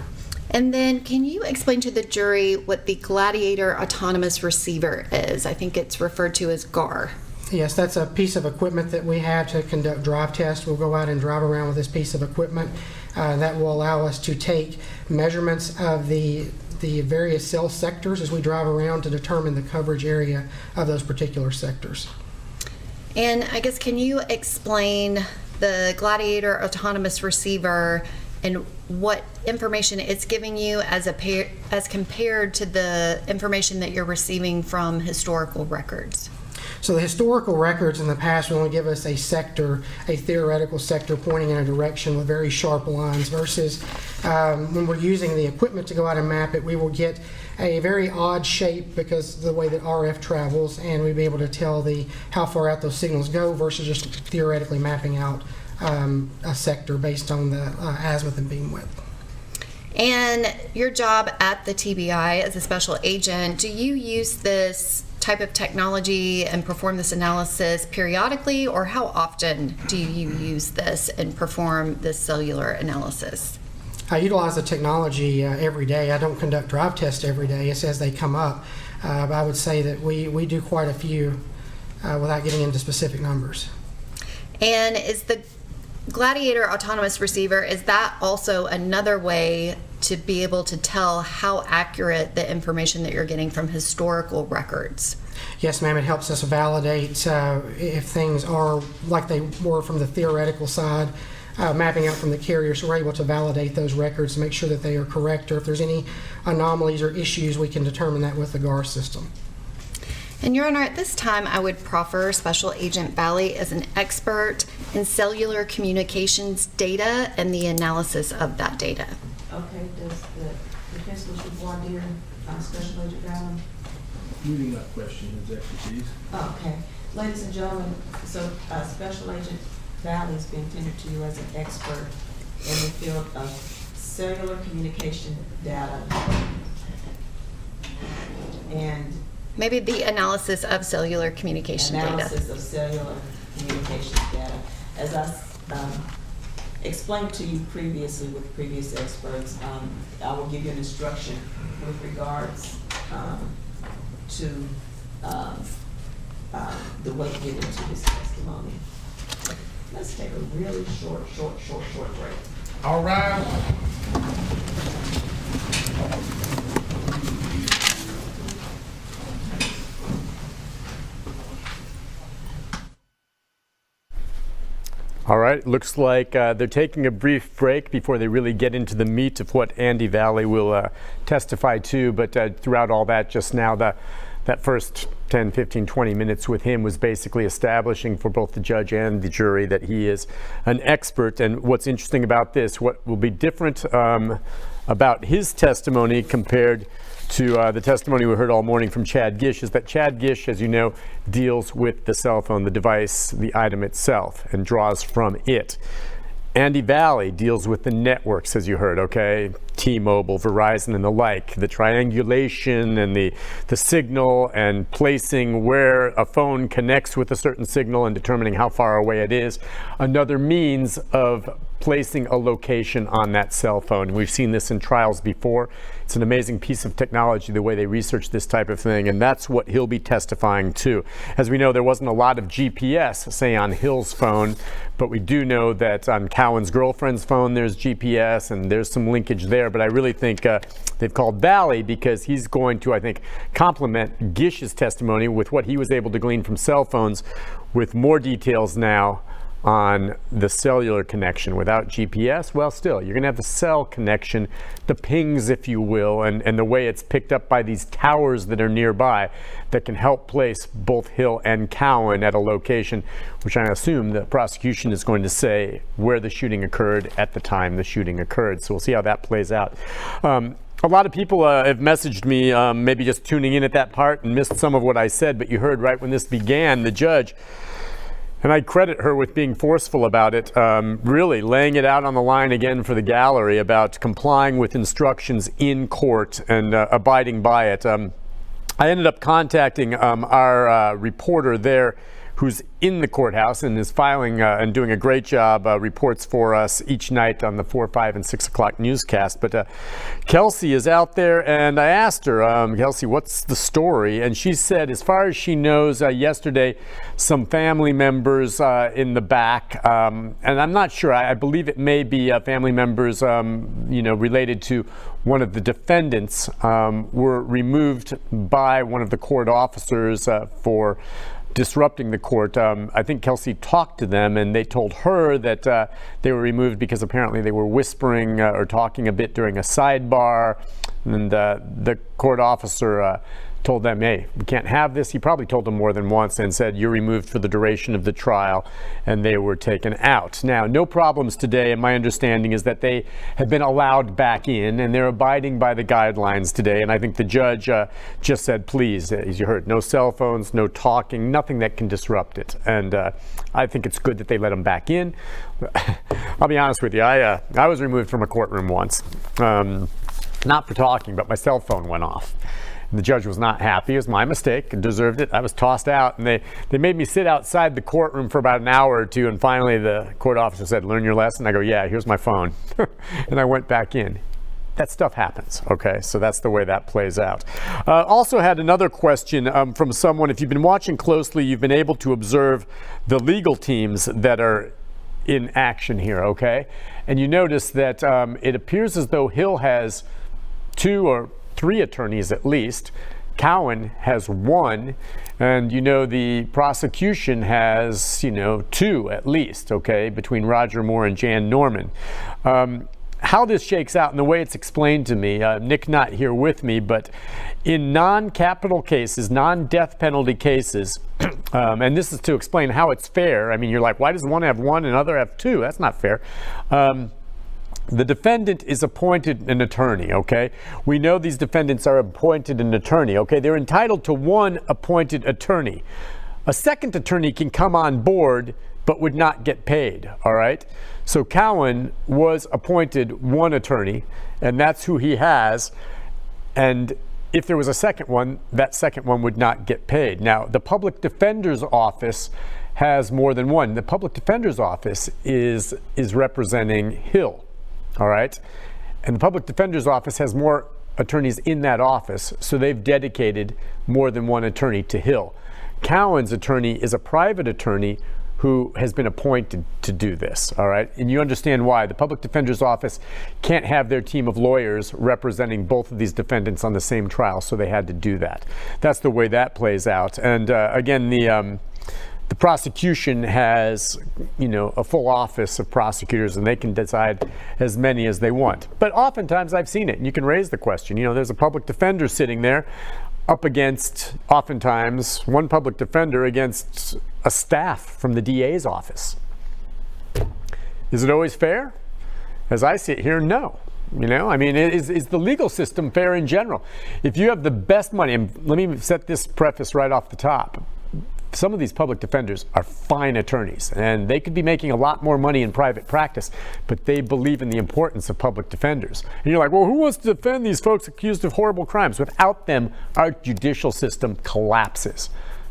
And then can you explain to the jury what the Gladiator Autonomous Receiver is? I think it's referred to as GAR. Yes, that's a piece of equipment that we have to conduct drive tests. We'll go out and drive around with this piece of equipment. That will allow us to take measurements of the various cell sectors as we drive around to determine the coverage area of those particular sectors. And I guess, can you explain the Gladiator Autonomous Receiver and what information it's giving you as compared to the information that you're receiving from historical records? So the historical records in the past will only give us a sector, a theoretical sector pointing in a direction with very sharp lines, versus when we're using the equipment to go out and map it, we will get a very odd shape because of the way that RF travels, and we'll be able to tell how far out those signals go versus just theoretically mapping out a sector based on the azimuth and beam width. And your job at the TBI as a special agent, do you use this type of technology and perform this analysis periodically, or how often do you use this and perform this cellular analysis? I utilize the technology every day. I don't conduct drive tests every day. It's as they come up. But I would say that we do quite a few without getting into specific numbers. And is the Gladiator Autonomous Receiver, is that also another way to be able to tell how accurate the information that you're getting from historical records? Yes, ma'am. It helps us validate if things are like they were from the theoretical side, mapping out from the carrier, so we're able to validate those records to make sure that they are correct, or if there's any anomalies or issues, we can determine that with the GAR system. And Your Honor, at this time, I would proffer Special Agent Valley as an expert in cellular communications data and the analysis of that data. Okay, does the defense wish to voir dire Special Agent Valley? We do not question his expertise. Okay. Ladies and gentlemen, so Special Agent Valley has been tendered to you as an expert in the field of cellular communication data. And maybe the analysis of cellular communication data. Analysis of cellular communication data. As I explained to you previously with previous experts, I will give you an instruction with regards to the way given to this testimony. Let's take a really short break. All right. All right, looks like they're taking a brief break before they really get into the meat of what Andy Valley will testify to. But throughout all that just now, that first 10, 15, 20 minutes with him was basically establishing for both the judge and the jury that he is an expert. And what's interesting about this, what will be different about his testimony compared to the testimony we heard all morning from Chad Gish, is that Chad Gish, as you know, deals with the cell phone, the device, the item itself, and draws from it. Andy Valley deals with the networks, as you heard, okay? T-Mobile, Verizon, and the like, the triangulation and the signal and placing where a phone connects with a certain signal and determining how far away it is. Another means of placing a location on that cell phone. We've seen this in trials before. It's an amazing piece of technology, the way they research this type of thing, and that's what he'll be testifying to. As we know, there wasn't a lot of GPS, say, on Hill's phone, but we do know that on Cowan's girlfriend's phone there's GPS, and there's some linkage there. But I really think they've called Valley because he's going to, I think, complement Gish's testimony with what he was able to glean from cell phones, with more details now on the cellular connection. Without GPS, well, still, you're gonna have the cell connection, the pings, if you will, and the way it's picked up by these towers that are nearby that can help place both Hill and Cowan at a location, which I assume the prosecution is going to say where the shooting occurred at the time the shooting occurred. So we'll see how that plays out. A lot of people have messaged me, maybe just tuning in at that part and missed some of what I said, but you heard right when this began, the judge, and I credit her with being forceful about it, really laying it out on the line again for the gallery about complying with instructions in court and abiding by it. I ended up contacting our reporter there, who's in the courthouse and is filing and doing a great job, reports for us each night on the 4, 5, and 6 o'clock newscast. But Kelsey is out there, and I asked her, Kelsey, what's the story? And she said, as far as she knows, yesterday, some family members in the back, and I'm not sure, I believe it may be family members, related to one of the defendants, were removed by one of the court officers for disrupting the court. I think Kelsey talked to them, and they told her that they were removed because apparently they were whispering or talking a bit during a sidebar, and the court officer told them, hey, we can't have this. He probably told them more than once and said, you're removed for the duration of the trial, and they were taken out. Now, no problems today, and my understanding is that they have been allowed back in, and they're abiding by the guidelines today, and I think the judge just said, please, as you heard, no cell phones, no talking, nothing that can disrupt it, and I think it's good that they let them back in. I'll be honest with you, I was removed from a courtroom once, not for talking, but my cell phone went off. The judge was not happy. It was my mistake. I deserved it. I was tossed out, and they made me sit outside the courtroom for about an hour or two, and finally the court officer said, learn your lesson. I go, yeah, here's my phone. And I went back in. That stuff happens, okay? So that's the way that plays out. Also had another question from someone. If you've been watching closely, you've been able to observe the legal teams that are in action here, okay? And you notice that it appears as though Hill has 2 or 3 attorneys at least. Cowan has 1, and the prosecution has 2 at least, okay, between Roger Moore and Jan Norman. How this shakes out and the way it's explained to me, Nick not here with me, but in non-capital cases, non-death penalty cases, and this is to explain how it's fair. I mean, you're like, why does one have 1 and other have 2? That's not fair. The defendant is appointed an attorney, okay? We know these defendants are appointed an attorney, okay? They're entitled to 1 appointed attorney. A second attorney can come on board but would not get paid, all right? So Cowan was appointed 1 attorney, and that's who he has. And if there was a second one, that second one would not get paid. Now, the public defender's office has more than 1. The public defender's office is representing Hill. All right. And the public defender's office has more attorneys in that office, so they've dedicated more than 1 attorney to Hill. Cowan's attorney is a private attorney who has been appointed to do this. All right. And you understand why. The public defender's office can't have their team of lawyers representing both of these defendants on the same trial, so they had to do that. That's the way that plays out. And again, the prosecution has, a full office of prosecutors, and they can decide as many as they want. But oftentimes I've seen it, and you can raise the question. There's a public defender sitting there up against, oftentimes, one public defender against a staff from the DA's office. Is it always fair? As I sit here, no. Is the legal system fair in general? If you have the best money, and let me set this preface right off the top. Some of these public defenders are fine attorneys, and they could be making a lot more money in private practice, but they believe in the importance of public defenders. And you're like, well, who wants to defend these folks accused of horrible crimes? Without them, our judicial system collapses.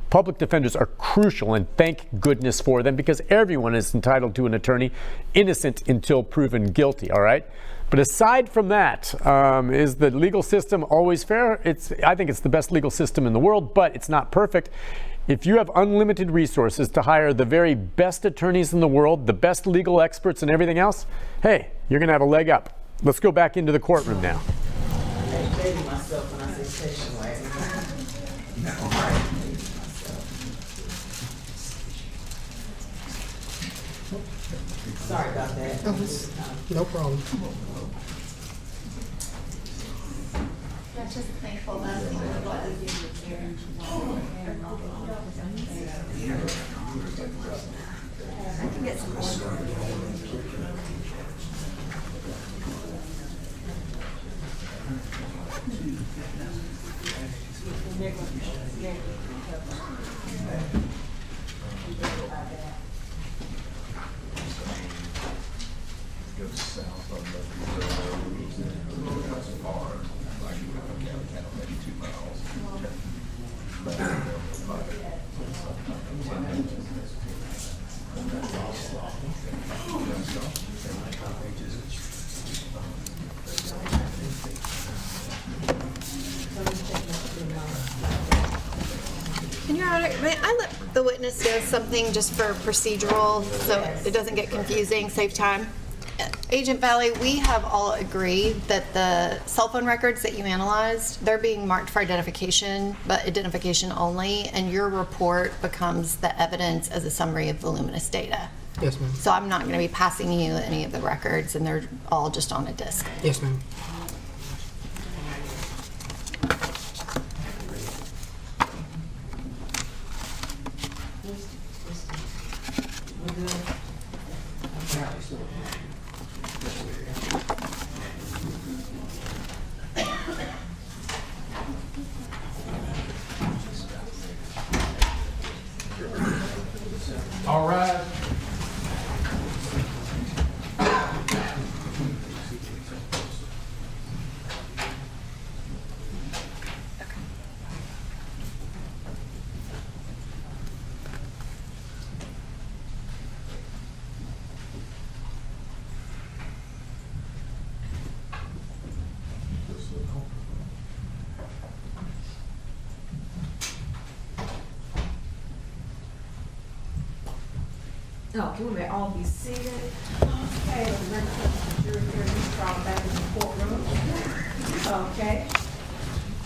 Public defenders are crucial, and thank goodness for them, because everyone is entitled to an attorney, innocent until proven guilty, all right? But aside from that, is the legal system always fair? I think it's the best legal system in the world, but it's not perfect. If you have unlimited resources to hire the very best attorneys in the world, the best legal experts and everything else, hey, you're going to have a leg up. Let's go back into the courtroom now. I baby myself when I say station wagon. Sorry about that. No problem. That's just thankful that Maybe And Your Honor, may I let the witness know something just for procedural so it doesn't get confusing, save time? Agent Valley, we have all agreed that the cell phone records that you analyzed, they're being marked for identification, but identification only, and your report becomes the evidence as a summary of voluminous data. Yes, ma'am. So I'm not going to be passing you any of the records, and they're all just on a disk. Yes, ma'am. All right. No, can we all be seated? Okay, the next the jury here is brought back in the courtroom. Okay.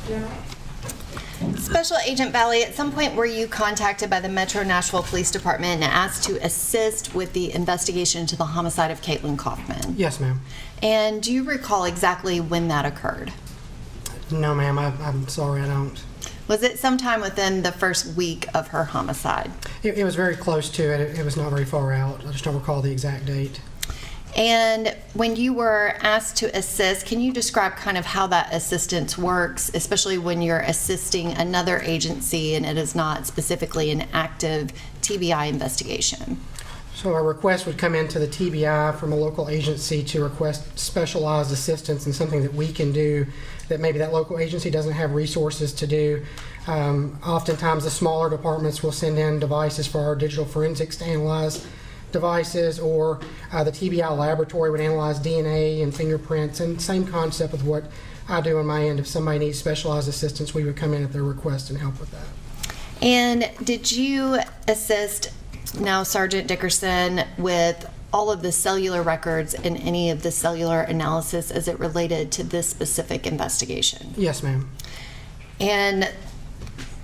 General? Special Agent Valley, at some point were you contacted by the Metro Nashville Police Department and asked to assist with the investigation into the homicide of Caitlyn Kaufman? Yes, ma'am. And do you recall exactly when that occurred? No, ma'am. I'm sorry, I don't. Was it sometime within the first week of her homicide? It was very close to it. It was not very far out. I just don't recall the exact date. And when you were asked to assist, can you describe kind of how that assistance works, especially when you're assisting another agency and it is not specifically an active TBI investigation? So a request would come into the TBI from a local agency to request specialized assistance in something that we can do that maybe that local agency doesn't have resources to do. Oftentimes the smaller departments will send in devices for our digital forensics to analyze devices, or the TBI laboratory would analyze DNA and fingerprints, and same concept with what I do on my end. If somebody needs specialized assistance, we would come in at their request and help with that. And did you assist now Sergeant Dickerson with all of the cellular records and any of the cellular analysis as it related to this specific investigation? Yes, ma'am. And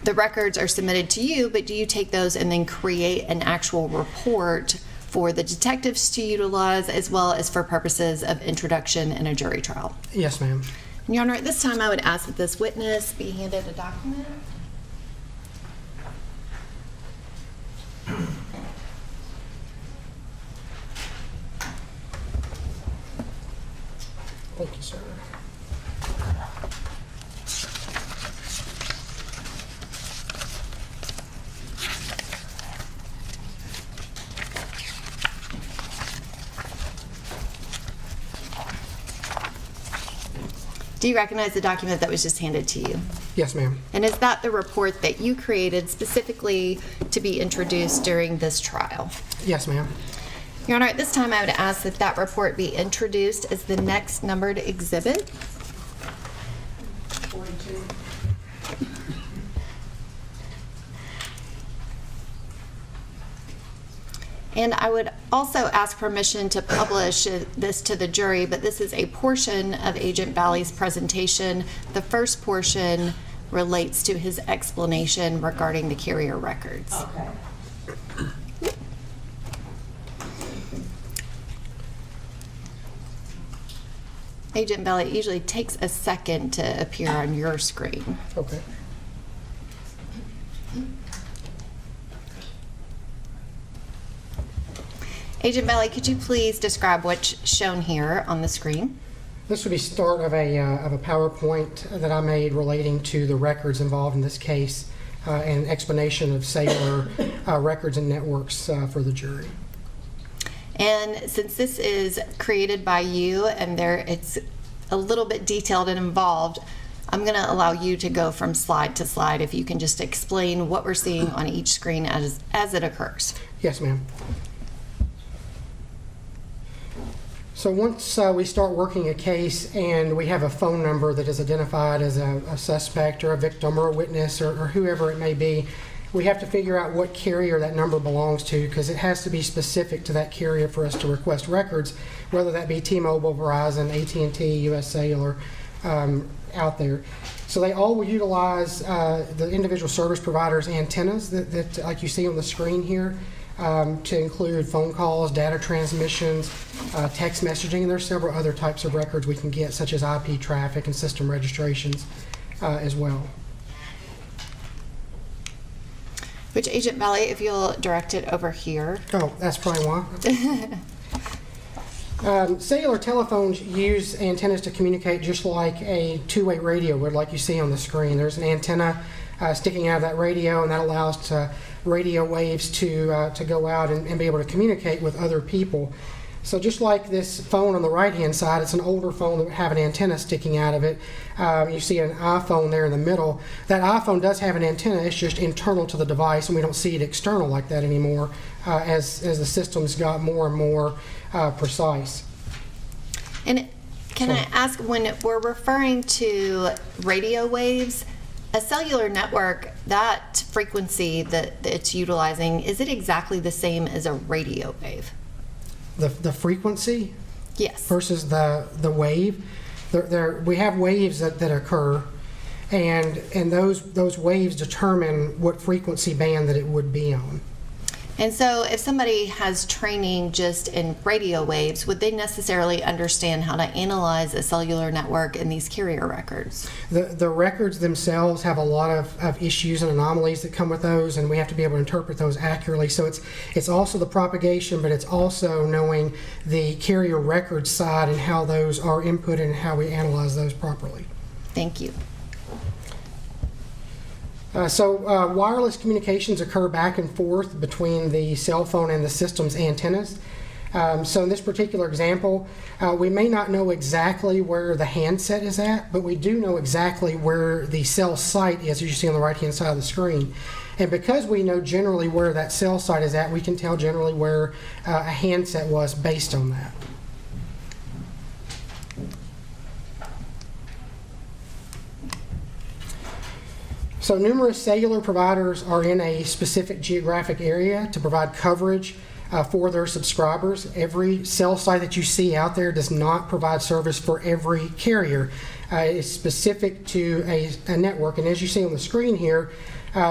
the records are submitted to you, but do you take those and then create an actual report for the detectives to utilize as well as for purposes of introduction in a jury trial? Yes, ma'am. Your Honor, at this time I would ask that this witness be handed a document. Thank you, sir. Do you recognize the document that was just handed to you? Yes, ma'am. And is that the report that you created specifically to be introduced during this trial? Yes, ma'am. Your Honor, at this time I would ask that that report be introduced as the next numbered exhibit. 42. And I would also ask permission to publish this to the jury, but this is a portion of Agent Valley's presentation. The first portion relates to his explanation regarding the carrier records. Okay. Agent Valley, it usually takes a second to appear on your screen. Okay. Agent Valley, could you please describe what's shown here on the screen? This would be start of a PowerPoint that I made relating to the records involved in this case, and explanation of cellular records and networks for the jury. And since this is created by you and it's a little bit detailed and involved, I'm going to allow you to go from slide to slide if you can just explain what we're seeing on each screen as it occurs. Yes, ma'am. So once we start working a case and we have a phone number that is identified as a suspect or a victim or a witness or whoever it may be, we have to figure out what carrier that number belongs to, because it has to be specific to that carrier for us to request records, whether that be T-Mobile, Verizon, AT&T, US Cellular, out there. So they all will utilize the individual service providers' antennas that like you see on the screen here, to include phone calls, data transmissions, text messaging, and there's several other types of records we can get, such as IP traffic and system registrations as well. Which Agent Valley, if you'll direct it over here. Oh, that's probably why. Cellular telephones use antennas to communicate just like a two-way radio would, like you see on the screen. There's an antenna sticking out of that radio, and that allows radio waves to go out and be able to communicate with other people. So just like this phone on the right-hand side, it's an older phone that would have an antenna sticking out of it. You see an iPhone there in the middle. That iPhone does have an antenna. It's just internal to the device, and we don't see it external like that anymore as the systems got more and more precise. And can I ask, when we're referring to radio waves, a cellular network, that frequency that it's utilizing, is it exactly the same as a radio wave? The frequency? Yes. Versus the wave. We have waves that occur, and those waves determine what frequency band that it would be on. And so if somebody has training just in radio waves, would they necessarily understand how to analyze a cellular network in these carrier records? The records themselves have a lot of issues and anomalies that come with those, and we have to be able to interpret those accurately. So it's also the propagation, but it's also knowing the carrier record side and how those are inputted and how we analyze those properly. Thank you. Wireless communications occur back and forth between the cell phone and the system's antennas. So in this particular example, we may not know exactly where the handset is at, but we do know exactly where the cell site is, as you see on the right-hand side of the screen. And because we know generally where that cell site is at, we can tell generally where a handset was based on that. So numerous cellular providers are in a specific geographic area to provide coverage for their subscribers. Every cell site that you see out there does not provide service for every carrier. It's specific to a network. And as you see on the screen here,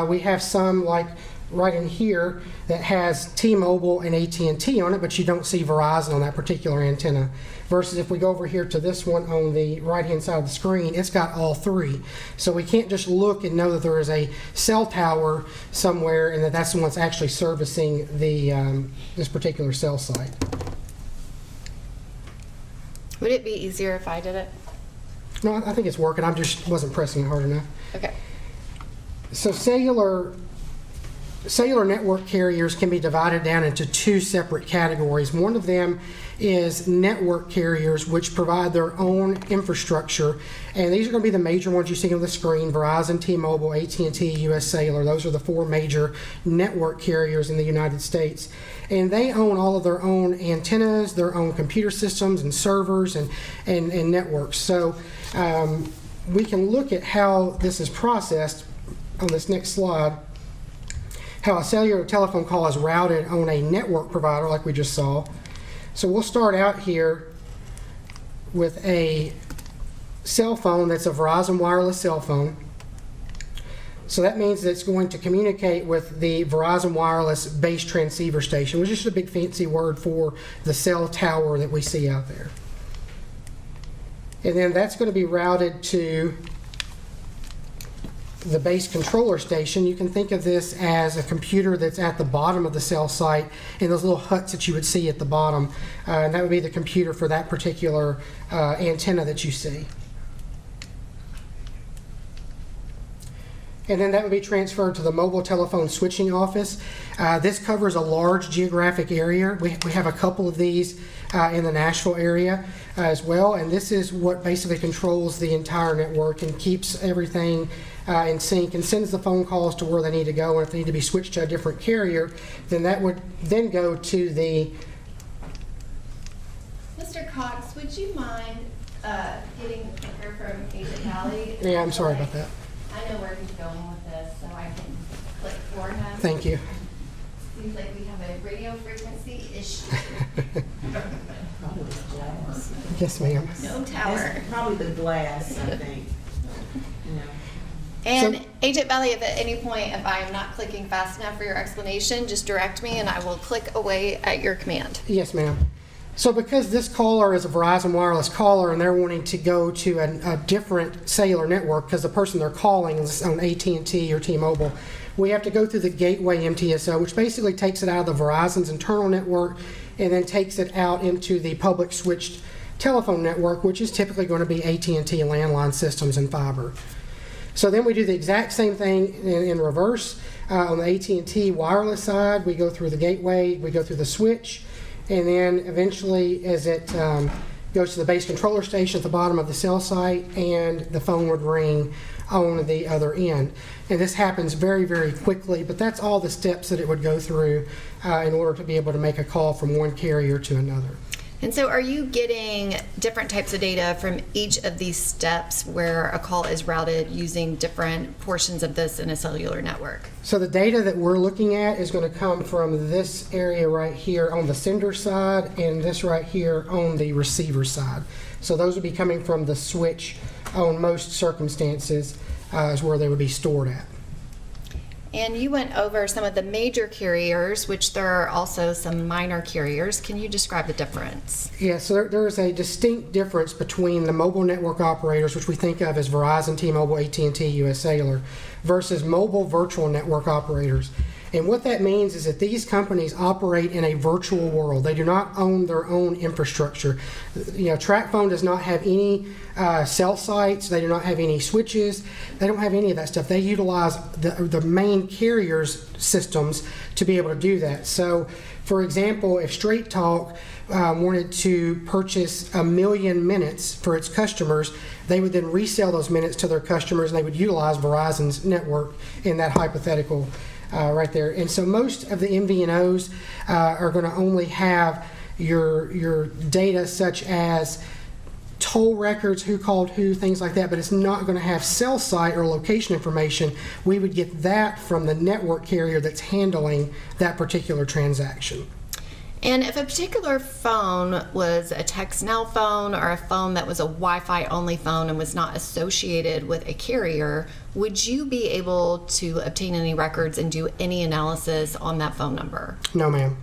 we have some like right in here that has T-Mobile and AT&T on it, but you don't see Verizon on that particular antenna. Versus if we go over here to this one on the right-hand side of the screen, it's got all three. So we can't just look and know that there is a cell tower somewhere and that's the one that's actually servicing the this particular cell site. Would it be easier if I did it? No, I think it's working. I just wasn't pressing it hard enough. Okay. So cellular network carriers can be divided down into two separate categories. One of them is network carriers, which provide their own infrastructure, and these are going to be the major ones you see on the screen: Verizon, T-Mobile, AT&T, US Cellular. Those are the four major network carriers in the United States, and they own all of their own antennas, their own computer systems and servers and networks. So we can look at how this is processed on this next slide, how a cellular telephone call is routed on a network provider like we just saw. So we'll start out here with a cell phone that's a Verizon wireless cell phone. So that means that it's going to communicate with the Verizon wireless base transceiver station, which is just a big fancy word for the cell tower that we see out there. And then that's going to be routed to the base controller station. You can think of this as a computer that's at the bottom of the cell site in those little huts that you would see at the bottom. And that would be the computer for that particular antenna that you see. And then that would be transferred to the mobile telephone switching office. This covers a large geographic area. We have a couple of these in the Nashville area as well. And this is what basically controls the entire network and keeps everything in sync and sends the phone calls to where they need to go. And if they need to be switched to a different carrier, then that would then go to the... Mr. Cox, would you mind getting a picture from Agent Valley? Yeah, I'm sorry about that. I know where he's going with this, so I can click for him. Thank you. Seems like we have a radio frequency issue. Probably the glass. Yes, ma'am. No tower. It's probably the glass, I think. You know. And Agent Valley, if at any point, if I'm not clicking fast enough for your explanation, just direct me and I will click away at your command. Yes, ma'am. So because this caller is a Verizon wireless caller and they're wanting to go to a different cellular network because the person they're calling is on AT&T or T-Mobile, we have to go through the gateway MTSO, which basically takes it out of the Verizon's internal network and then takes it out into the public switched telephone network, which is typically going to be AT&T landline systems and fiber. So then we do the exact same thing in reverse. On the AT&T wireless side, we go through the gateway, we go through the switch, and then eventually as it goes to the base controller station at the bottom of the cell site, and the phone would ring on the other end. And this happens very, very quickly, but that's all the steps that it would go through in order to be able to make a call from one carrier to another. And so are you getting different types of data from each of these steps where a call is routed using different portions of this in a cellular network? So the data that we're looking at is going to come from this area right here on the sender side and this right here on the receiver side. So those would be coming from the switch on most circumstances is where they would be stored at. And you went over some of the major carriers, which there are also some minor carriers. Can you describe the difference? Yeah, so there is a distinct difference between the mobile network operators, which we think of as Verizon, T-Mobile, AT&T, US Cellular, versus mobile virtual network operators. And what that means is that these companies operate in a virtual world. They do not own their own infrastructure. You know, TracFone does not have any cell sites. They do not have any switches. They don't have any of that stuff. They utilize the main carrier's systems to be able to do that. So, for example, if Straight Talk wanted to purchase 1 million minutes for its customers, they would then resell those minutes to their customers, and they would utilize Verizon's network in that hypothetical right there. And so most of the MVNOs are going to only have your data such as toll records, who called who, things like that, but it's not going to have cell site or location information. We would get that from the network carrier that's handling that particular transaction. And if a particular phone was a TextNow phone or a phone that was a Wi-Fi only phone and was not associated with a carrier, would you be able to obtain any records and do any analysis on that phone number? No, ma'am.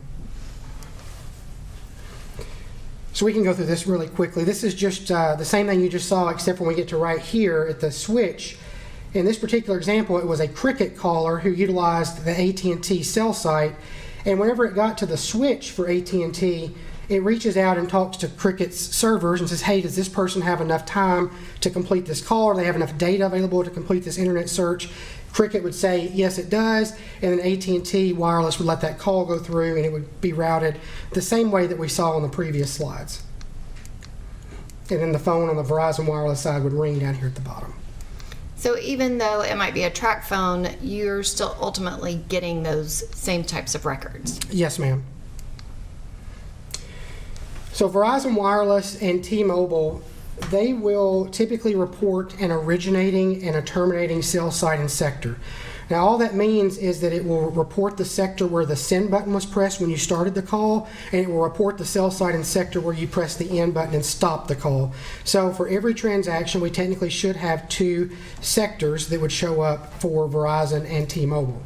So we can go through this really quickly. This is just the same thing you just saw, except when we get to right here at the switch. In this particular example, it was a Cricket caller who utilized the AT&T cell site. And whenever it got to the switch for AT&T, it reaches out and talks to Cricket's servers and says, hey, does this person have enough time to complete this call? Or do they have enough data available to complete this internet search? Cricket would say, yes, it does. And then AT&T Wireless would let that call go through, and it would be routed the same way that we saw on the previous slides. And then the phone on the Verizon Wireless side would ring down here at the bottom. So even though it might be a track phone, you're still ultimately getting those same types of records? Yes, ma'am. So Verizon Wireless and T-Mobile, they will typically report an originating and a terminating cell site and sector. Now all that means is that it will report the sector where the send button was pressed when you started the call, and it will report the cell site and sector where you press the end button and stop the call. So for every transaction, we technically should have 2 sectors that would show up for Verizon and T-Mobile.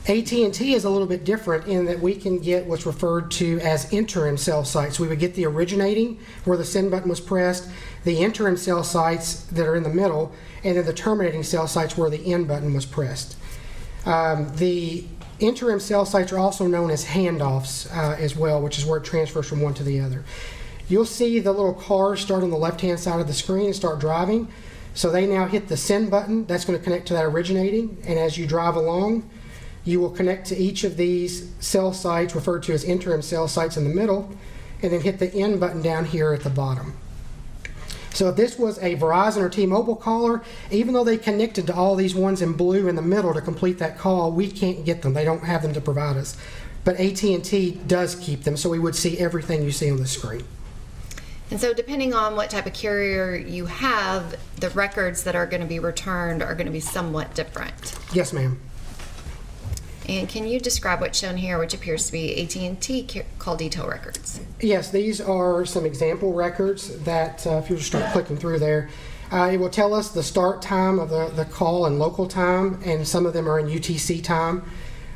AT&T is a little bit different in that we can get what's referred to as interim cell sites. We would get the originating, where the send button was pressed, the interim cell sites that are in the middle, and then the terminating cell sites where the end button was pressed. The interim cell sites are also known as handoffs as well, which is where it transfers from one to the other. You'll see the little cars start on the left-hand side of the screen and start driving. So they now hit the send button. That's going to connect to that originating, and as you drive along, you will connect to each of these cell sites, referred to as interim cell sites in the middle, and then hit the end button down here at the bottom. So if this was a Verizon or T-Mobile caller, even though they connected to all these ones in blue in the middle to complete that call, we can't get them. They don't have them to provide us. But AT&T does keep them, so we would see everything you see on the screen. And so depending on what type of carrier you have, the records that are going to be returned are going to be somewhat different. Yes, ma'am. And can you describe what's shown here, which appears to be AT&T call detail records? Yes, these are some example records that, if you just start clicking through there, it will tell us the start time of the call and local time, and some of them are in UTC time.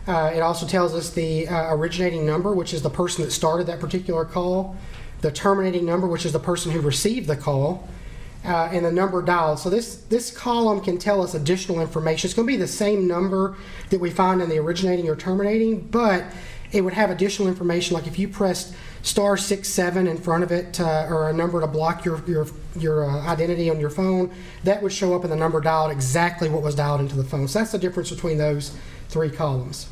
It also tells us the originating number, which is the person that started that particular call, the terminating number, which is the person who received the call, and the number dialed. So this column can tell us additional information. It's going to be the same number that we find in the originating or terminating, but it would have additional information, like if you pressed *67 in front of it, or a number to block your identity on your phone, that would show up in the number dialed exactly what was dialed into the phone. So that's the difference between those three columns.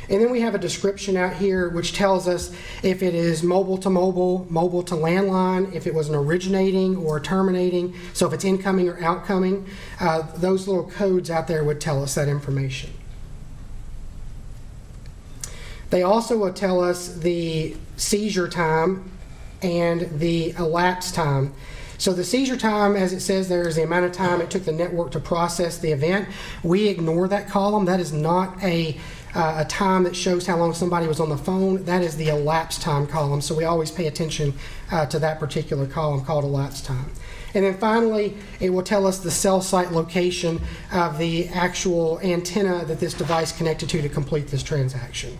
And then we have a description out here which tells us if it is mobile to mobile, mobile to landline, if it was an originating or a terminating, so if it's incoming or outcoming, those little codes out there would tell us that information. They also will tell us the seizure time and the elapsed time. So the seizure time, as it says there, is the amount of time it took the network to process the event. We ignore that column. That is not a time that shows how long somebody was on the phone. That is the elapsed time column. So we always pay attention to that particular column called elapsed time. And then finally, it will tell us the cell site location of the actual antenna that this device connected to complete this transaction.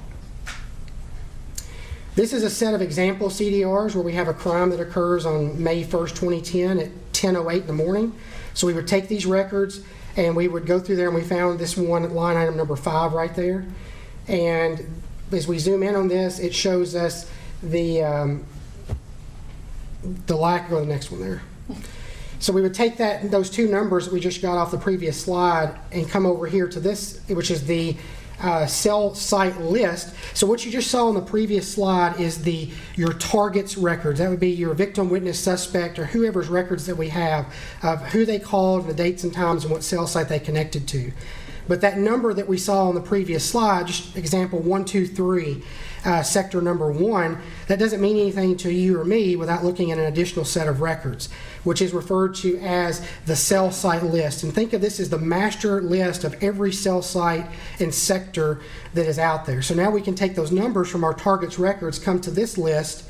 This is a set of example CDRs where we have a crime that occurs on May 1st, 2010 at 10:08 in the morning. So we would take these records and we would go through there, and we found this one at line item number 5 right there. And as we zoom in on this, it shows us the lack, go to the next one there. So we would take those two numbers that we just got off the previous slide and come over here to this, which is the cell site list. So what you just saw on the previous slide is your target's records. That would be your victim, witness, suspect, or whoever's records that we have of who they called, the dates and times, and what cell site they connected to. But that number that we saw on the previous slide, just example 123, sector number 1, that doesn't mean anything to you or me without looking at an additional set of records, which is referred to as the cell site list. And think of this as the master list of every cell site and sector that is out there. So now we can take those numbers from our target's records, come to this list,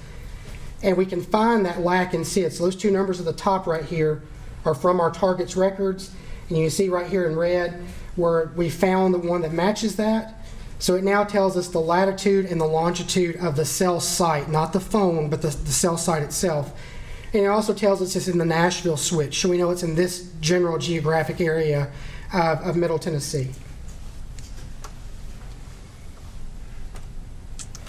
and we can find that lack and see it. So those two numbers at the top right here are from our target's records, and you can see right here in red where we found the one that matches that. So it now tells us the latitude and the longitude of the cell site, not the phone, but the cell site itself. And it also tells us it's in the Nashville switch, so we know it's in this general geographic area of Middle Tennessee.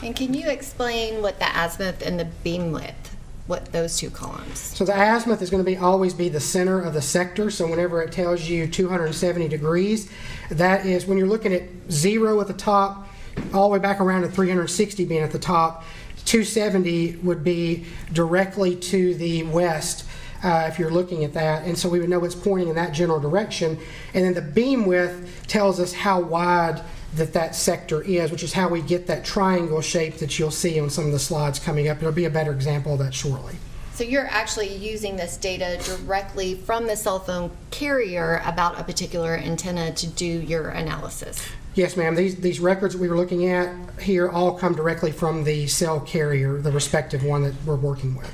And can you explain what the azimuth and the beam width, what those two columns? So the azimuth is going to always be the center of the sector. So whenever it tells you 270 degrees, that is when you're looking at 0 at the top, all the way back around to 360 being at the top. 270 would be directly to the west if you're looking at that, and so we would know it's pointing in that general direction. And then the beam width tells us how wide that sector is, which is how we get that triangle shape that you'll see on some of the slides coming up. It'll be a better example of that shortly. So you're actually using this data directly from the cell phone carrier about a particular antenna to do your analysis? Yes, ma'am. These records that we were looking at here all come directly from the cell carrier, the respective one that we're working with.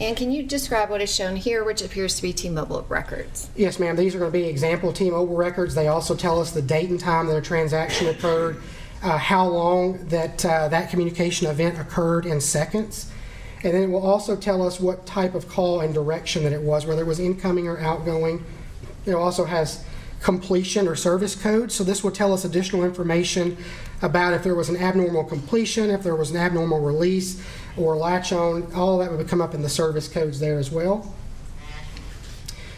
And can you describe what is shown here, which appears to be T-Mobile records? Yes, ma'am. These are going to be example T-Mobile records. They also tell us the date and time that a transaction occurred, how long that communication event occurred in seconds. And then it will also tell us what type of call and direction that it was, whether it was incoming or outgoing. It also has completion or service code. So this will tell us additional information about if there was an abnormal completion, if there was an abnormal release or latch on. All of that would come up in the service codes there as well.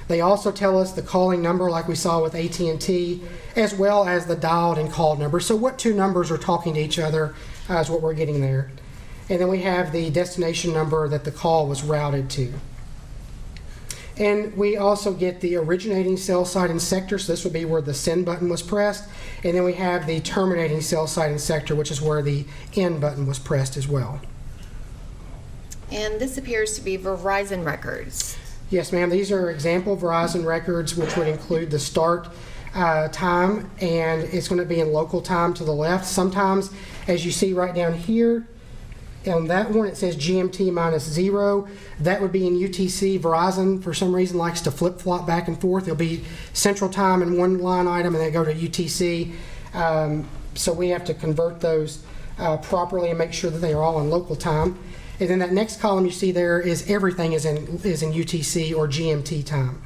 They also tell us the calling number like we saw with AT&T, as well as the dialed and called number. So what two numbers are talking to each other is what we're getting there. And then we have the destination number that the call was routed to. And we also get the originating cell site and sector, so this would be where the send button was pressed. And then we have the terminating cell site and sector, which is where the end button was pressed as well. And this appears to be Verizon records. Yes, ma'am. These are example Verizon records, which would include the start time, and it's going to be in local time to the left. Sometimes, as you see right down here, on that one it says GMT -0. That would be in UTC. Verizon, for some reason, likes to flip-flop back and forth. It'll be central time in one line item, and then go to UTC. So we have to convert those properly and make sure that they are all in local time. And then that next column you see there is everything is in UTC or GMT time.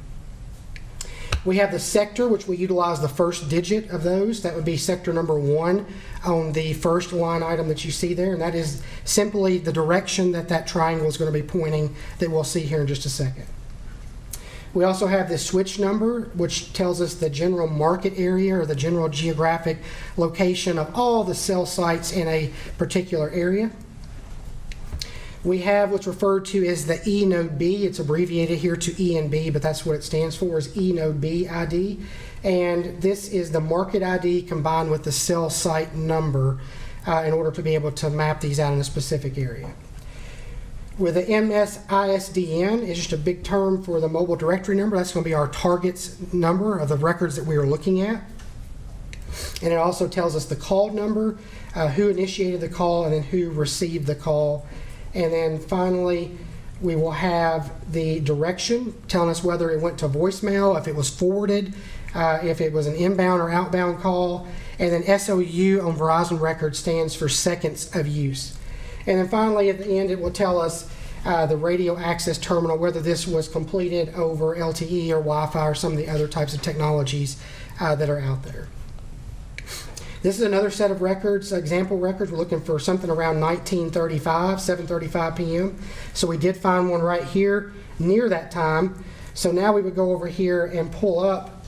We have the sector, which we utilize the first digit of those. That would be sector number 1 on the first line item that you see there, and that is simply the direction that that triangle is going to be pointing that we'll see here in just a second. We also have the switch number, which tells us the general market area or the general geographic location of all the cell sites in a particular area. We have what's referred to as the E node B. It's abbreviated here to ENB, but that's what it stands for, is E node B ID. And this is the market ID combined with the cell site number in order to be able to map these out in a specific area. With the MSISDN, it's just a big term for the mobile directory number. That's going to be our target's number of the records that we are looking at. And it also tells us the call number, who initiated the call, and then who received the call. And then finally, we will have the direction telling us whether it went to voicemail, if it was forwarded, if it was an inbound or outbound call. And then SOU on Verizon records stands for seconds of use. And then finally, at the end, it will tell us the radio access terminal, whether this was completed over LTE or Wi-Fi or some of the other types of technologies that are out there. This is another set of records, example records. We're looking for something around 1935, 7:35 p.m. So we did find one right here near that time. So now we would go over here and pull up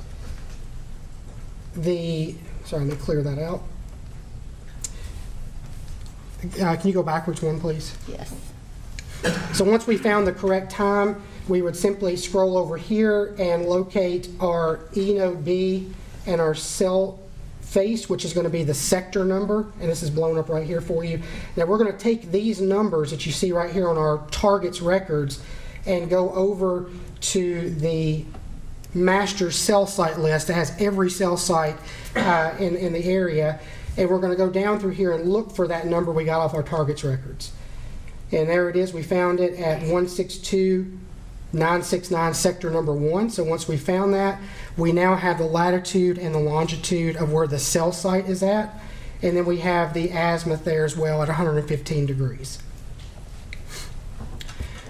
the, sorry, let me clear that out. Can you go backwards one, please? Yes. So once we found the correct time, we would simply scroll over here and locate our E node B and our cell face, which is going to be the sector number, and this is blown up right here for you. Now we're going to take these numbers that you see right here on our targets records and go over to the master cell site list that has every cell site in the area, and we're going to go down through here and look for that number we got off our targets records. And there it is. We found it at 162.969 sector number 1. So once we found that, we now have the latitude and the longitude of where the cell site is at, and then we have the azimuth there as well at 115 degrees.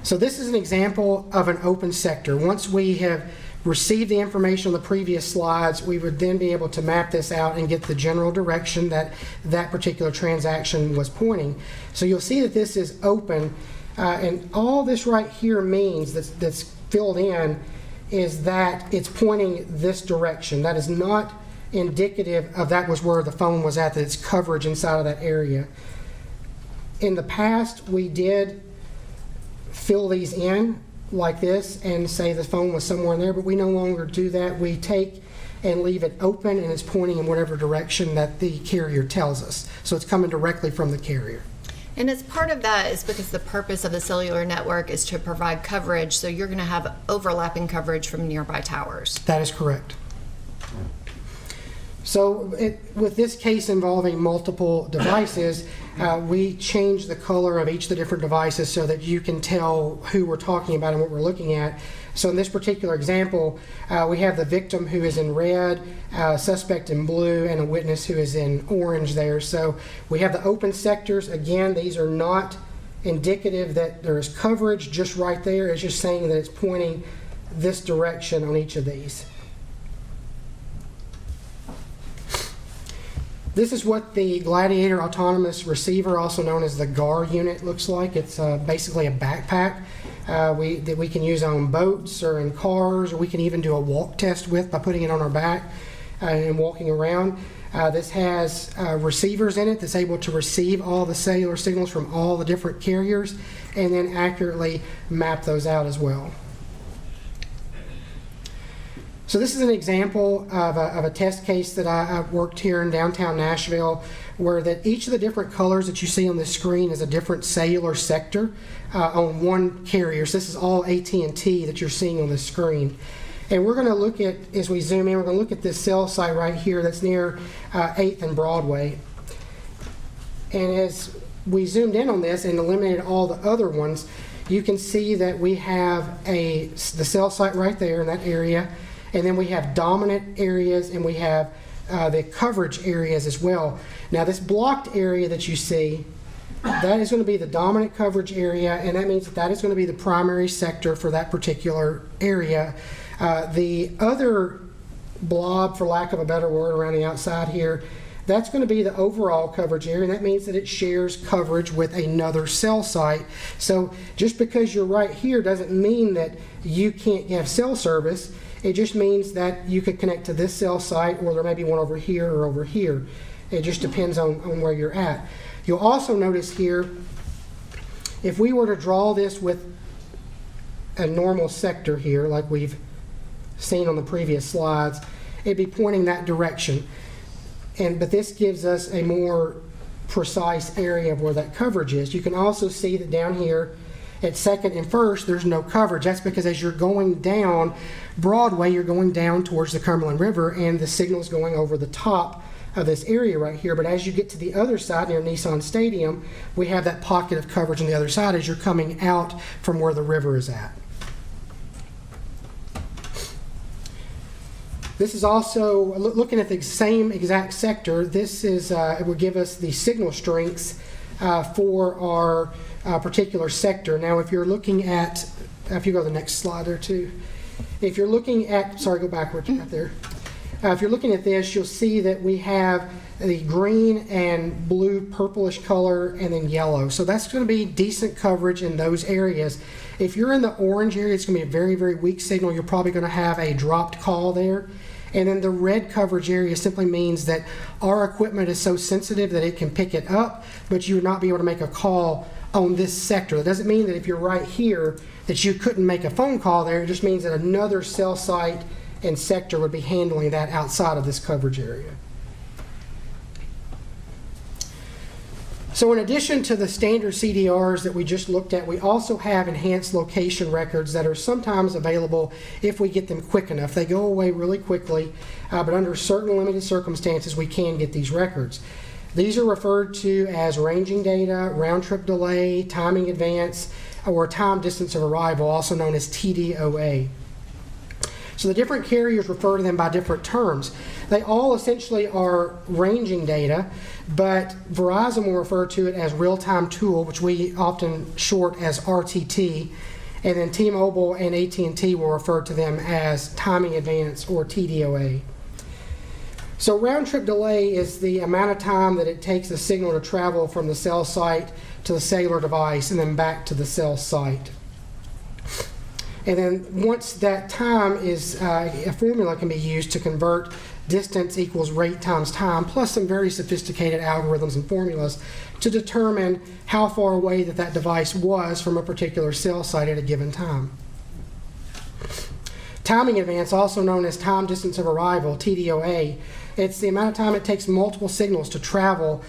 So this is an example of an open sector. Once we have received the information on the previous slides, we would then be able to map this out and get the general direction that that particular transaction was pointing. So you'll see that this is open, and all this right here means that's filled in is that it's pointing this direction. That is not indicative of that was where the phone was at, that it's coverage inside of that area. In the past, we did fill these in like this and say the phone was somewhere in there, but we no longer do that. We take and leave it open, and it's pointing in whatever direction that the carrier tells us. So it's coming directly from the carrier. And as part of that is because the purpose of the cellular network is to provide coverage, so you're going to have overlapping coverage from nearby towers. That is correct. So with this case involving multiple devices, we change the color of each of the different devices so that you can tell who we're talking about and what we're looking at. So in this particular example, we have the victim who is in red, suspect in blue, and a witness who is in orange there. So we have the open sectors. Again, these are not indicative that there is coverage just right there. It's just saying that it's pointing this direction on each of these. This is what the Gladiator Autonomous Receiver, also known as the GAR unit, looks like. It's basically a backpack that we can use on boats or in cars, or we can even do a walk test with by putting it on our back and walking around. This has receivers in it that's able to receive all the cellular signals from all the different carriers and then accurately map those out as well. So this is an example of a test case that I worked here in downtown Nashville, where that each of the different colors that you see on the screen is a different cellular sector on one carrier. So this is all AT&T that you're seeing on the screen. And we're going to look at, as we zoom in, we're going to look at this cell site right here that's near 8th and Broadway. And as we zoomed in on this and eliminated all the other ones, you can see that we have the cell site right there in that area. And then we have dominant areas, and we have the coverage areas as well. Now this blocked area that you see, that is going to be the dominant coverage area, and that means that is going to be the primary sector for that particular area. The other blob, for lack of a better word, around the outside here, that's going to be the overall coverage area, and that means that it shares coverage with another cell site. So just because you're right here doesn't mean that you can't have cell service. It just means that you could connect to this cell site, or there may be one over here or over here. It just depends on where you're at. You'll also notice here, if we were to draw this with a normal sector here, like we've seen on the previous slides, it'd be pointing that direction. But this gives us a more precise area of where that coverage is. You can also see that down here at 2nd and 1st, there's no coverage. That's because as you're going down Broadway, you're going down towards the Cumberland River, and the signal's going over the top of this area right here. But as you get to the other side near Nissan Stadium, we have that pocket of coverage on the other side as you're coming out from where the river is at. This is also looking at the same exact sector. This is it will give us the signal strengths for our particular sector. Now, if you're looking at, if you go to the next slide there too, if you're looking at, sorry, go backwards right there. If you're looking at this, you'll see that we have the green and blue purplish color and then yellow. So that's going to be decent coverage in those areas. If you're in the orange area, it's going to be a very, very weak signal. You're probably going to have a dropped call there. And then the red coverage area simply means that our equipment is so sensitive that it can pick it up, but you would not be able to make a call on this sector. That doesn't mean that if you're right here that you couldn't make a phone call there. It just means that another cell site and sector would be handling that outside of this coverage area. So in addition to the standard CDRs that we just looked at, we also have enhanced location records that are sometimes available if we get them quick enough. They go away really quickly, but under certain limited circumstances, we can get these records. These are referred to as ranging data, round trip delay, timing advance, or time distance of arrival, also known as TDOA. So the different carriers refer to them by different terms. They all essentially are ranging data, but Verizon will refer to it as real-time tool, which we often short as RTT, and then T-Mobile and AT&T will refer to them as timing advance or TDOA. So round-trip delay is the amount of time that it takes the signal to travel from the cell site to the cellular device and then back to the cell site. And then once that time is, a formula can be used to convert distance equals rate times time, plus some very sophisticated algorithms and formulas to determine how far away that device was from a particular cell site at a given time. Timing advance, also known as time distance of arrival, TDOA, it's the amount of time it takes multiple signals to travel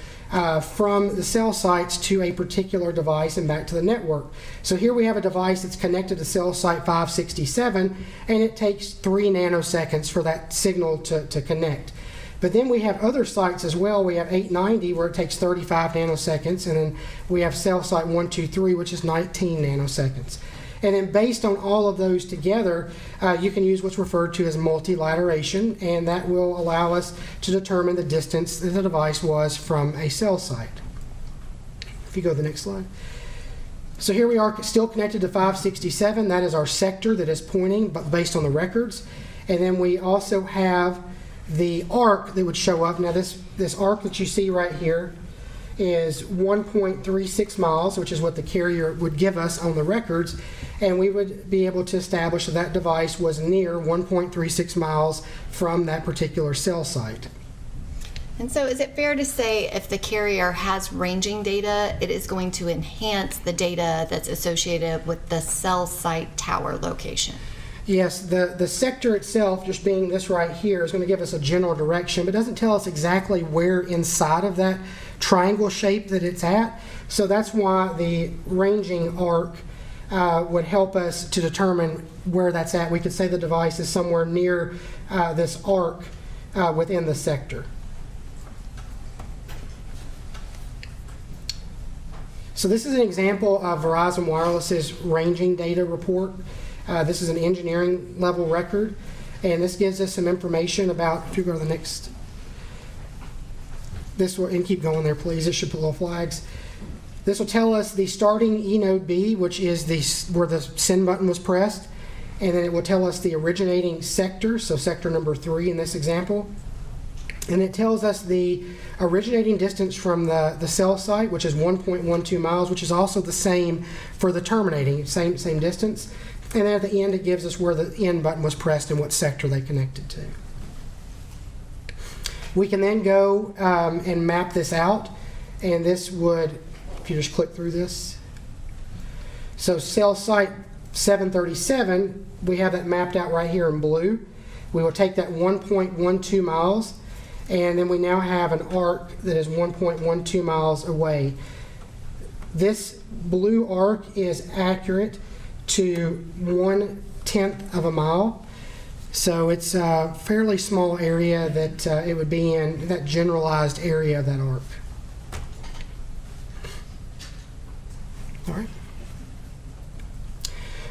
from the cell sites to a particular device and back to the network. So here we have a device that's connected to cell site 567, and it takes 3 nanoseconds for that signal to connect. But then we have other sites as well. We have 890 where it takes 35 nanoseconds, and then we have cell site 123, which is 19 nanoseconds. And then based on all of those together, you can use what's referred to as multilateration, and that will allow us to determine the distance that the device was from a cell site. If you go to the next slide. So here we are still connected to 567. That is our sector that is pointing, but based on the records. And then we also have the arc that would show up. Now this arc that you see right here is 1.36 miles, which is what the carrier would give us on the records, and we would be able to establish that that device was near 1.36 miles from that particular cell site. And so is it fair to say if the carrier has ranging data, it is going to enhance the data that's associated with the cell site tower location? Yes, the sector itself, just being this right here, is going to give us a general direction, but doesn't tell us exactly where inside of that triangle shape that it's at. So that's why the ranging arc would help us to determine where that's at. We could say the device is somewhere near this arc within the sector. So this is an example of Verizon Wireless's ranging data report. This is an engineering level record, and this gives us some information about, if you go to the next, this will, and keep going there please, it should put little flags. This will tell us the starting eNode B, which is where the send button was pressed, and then it will tell us the originating sector, so sector number 3 in this example. And it tells us the originating distance from the cell site, which is 1.12 miles, which is also the same for the terminating, same distance. And then at the end, it gives us where the end button was pressed and what sector they connected to. We can then go and map this out, and this would, if you just click through this. So cell site 737, we have that mapped out right here in blue. We will take that 1.12 miles, and then we now have an arc that is 1.12 miles away. This blue arc is accurate to 1/10 of a mile. So it's a fairly small area that it would be in, that generalized area of that arc. All right.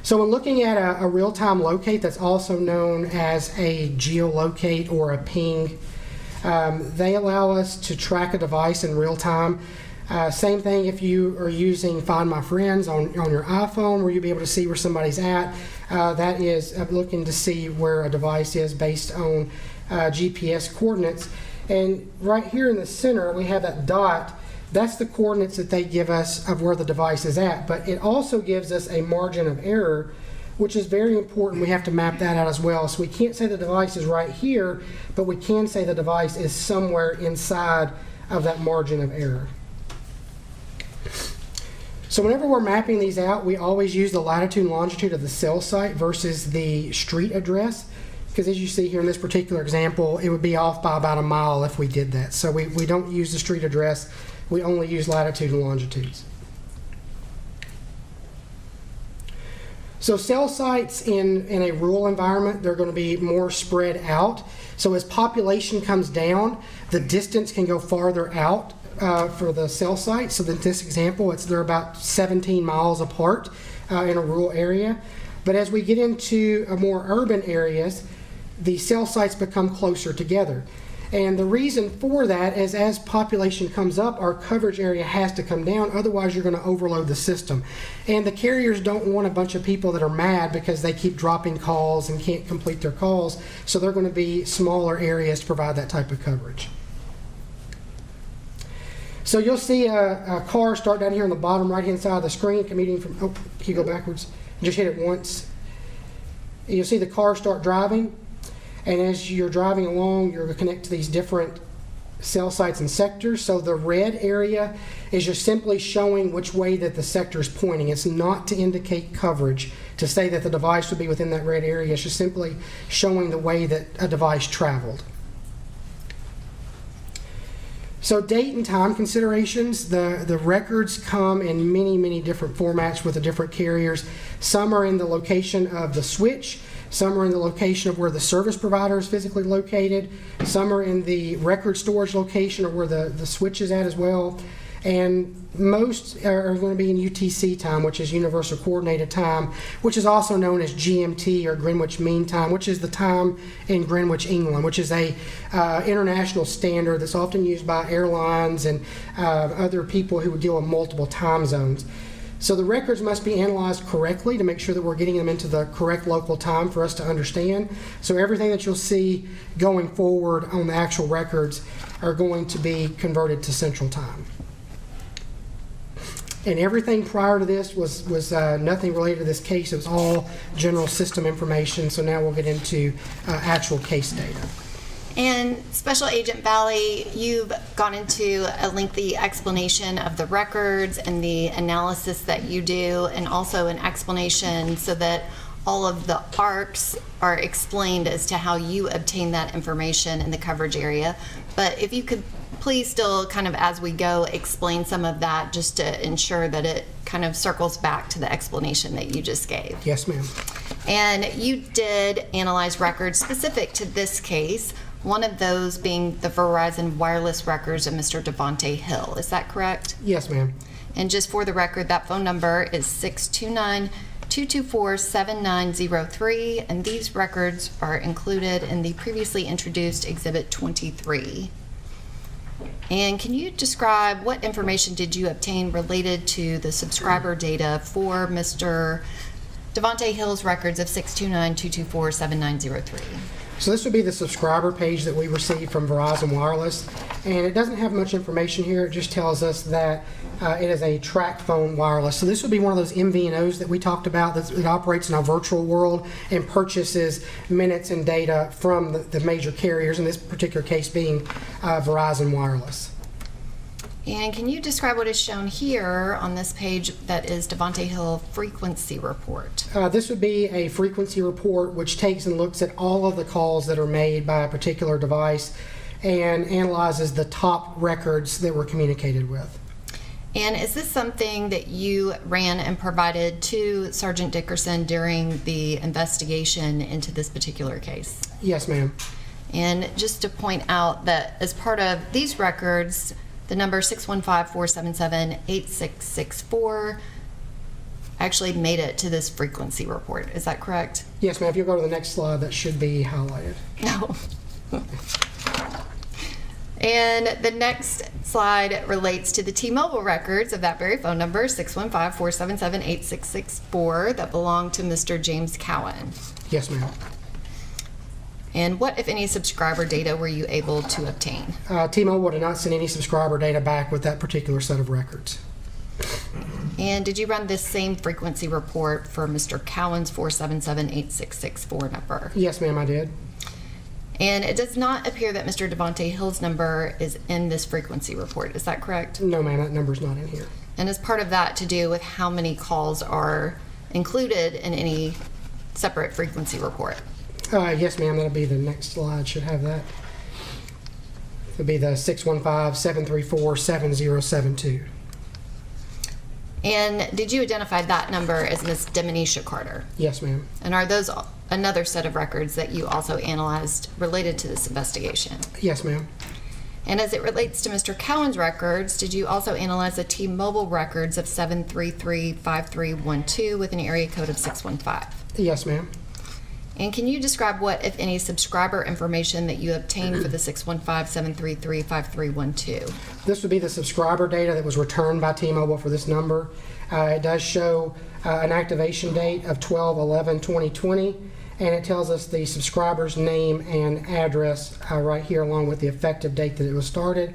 So when looking at a real-time locate, that's also known as a geolocate or a ping, they allow us to track a device in real time. Same thing if you are using Find My Friends on your iPhone, where you'll be able to see where somebody's at. That is looking to see where a device is based on GPS coordinates. And right here in the center, we have that dot. That's the coordinates that they give us of where the device is at. But it also gives us a margin of error, which is very important. We have to map that out as well. So we can't say the device is right here, but we can say the device is somewhere inside of that margin of error. So whenever we're mapping these out, we always use the latitude and longitude of the cell site versus the street address, because as you see here in this particular example, it would be off by about a mile if we did that. So we don't use the street address, we only use latitude and longitudes. So cell sites in a rural environment, they're going to be more spread out. So as population comes down, the distance can go farther out for the cell site. So in this example, they're about 17 miles apart in a rural area. But as we get into more urban areas, the cell sites become closer together. And the reason for that is as population comes up, our coverage area has to come down, otherwise you're going to overload the system. And the carriers don't want a bunch of people that are mad because they keep dropping calls and can't complete their calls, so they're going to be smaller areas to provide that type of coverage. So you'll see a car start down here on the bottom right-hand side of the screen, commuting from, oh, can you go backwards? Just hit it once. You'll see the car start driving. And as you're driving along, you're going to connect to these different cell sites and sectors. So the red area is just simply showing which way that the sector is pointing. It's not to indicate coverage, to say that the device would be within that red area. It's just simply showing the way that a device traveled. So date and time considerations, the records come in many, many different formats with the different carriers. Some are in the location of the switch. Some are in the location of where the service provider is physically located. Some are in the record storage location or where the switch is at as well. And most are going to be in UTC time, which is Universal Coordinated Time, which is also known as GMT or Greenwich Mean Time, which is the time in Greenwich, England, which is a international standard that's often used by airlines and other people who deal with multiple time zones. So the records must be analyzed correctly to make sure that we're getting them into the correct local time for us to understand. So everything that you'll see going forward on the actual records are going to be converted to Central Time. And everything prior to this was nothing related to this case. It was all general system information. So now we'll get into actual case data. And Special Agent Valley, you've gone into a lengthy explanation of the records and the analysis that you do, and also an explanation so that all of the arcs are explained as to how you obtain that information in the coverage area. But if you could please still kind of as we go explain some of that just to ensure that it kind of circles back to the explanation that you just gave. Yes, ma'am. And you did analyze records specific to this case, one of those being the Verizon wireless records of Mr. Devontae Hill. Is that correct? Yes, ma'am. And just for the record, that phone number is 629-224-7903, and these records are included in the previously introduced Exhibit 23. And can you describe what information did you obtain related to the subscriber data for Mr. Devontae Hill's records of 629-224-7903? So this would be the subscriber page that we received from Verizon Wireless, and it doesn't have much information here. It just tells us that it is a track phone wireless. So this would be one of those MVNOs that we talked about that operates in our virtual world and purchases minutes and data from the major carriers, in this particular case being Verizon Wireless. And can you describe what is shown here on this page that is Devontae Hill frequency report? This would be a frequency report which takes and looks at all of the calls that are made by a particular device and analyzes the top records that were communicated with. And is this something that you ran and provided to Sergeant Dickerson during the investigation into this particular case? Yes, ma'am. And just to point out that as part of these records, the number 615-477-8664 actually made it to this frequency report. Is that correct? Yes, ma'am. If you go to the next slide, that should be highlighted. No. And the next slide relates to the T-Mobile records of that very phone number, 615-477-8664, that belong to Mr. James Cowan. Yes, ma'am. And what, if any, subscriber data were you able to obtain? T-Mobile did not send any subscriber data back with that particular set of records. And did you run this same frequency report for Mr. Cowan's 477-8664 number? Yes, ma'am, I did. And it does not appear that Mr. Devontae Hill's number is in this frequency report. Is that correct? No, ma'am, that number's not in here. And is part of that to do with how many calls are included in any separate frequency report? Yes, ma'am, that'll be the next slide. Should have that. It'll be the 615-734-7072. And did you identify that number as Ms. Demonisha Carter? Yes, ma'am. And are those another set of records that you also analyzed related to this investigation? Yes, ma'am. And as it relates to Mr. Cowan's records, did you also analyze the T-Mobile records of 733-5312 with an area code of 615? Yes, ma'am. And can you describe what, if any, subscriber information that you obtained for the 615-733-5312? This would be the subscriber data that was returned by T-Mobile for this number. It does show an activation date of 12/11/2020, and it tells us the subscriber's name and address right here along with the effective date that it was started.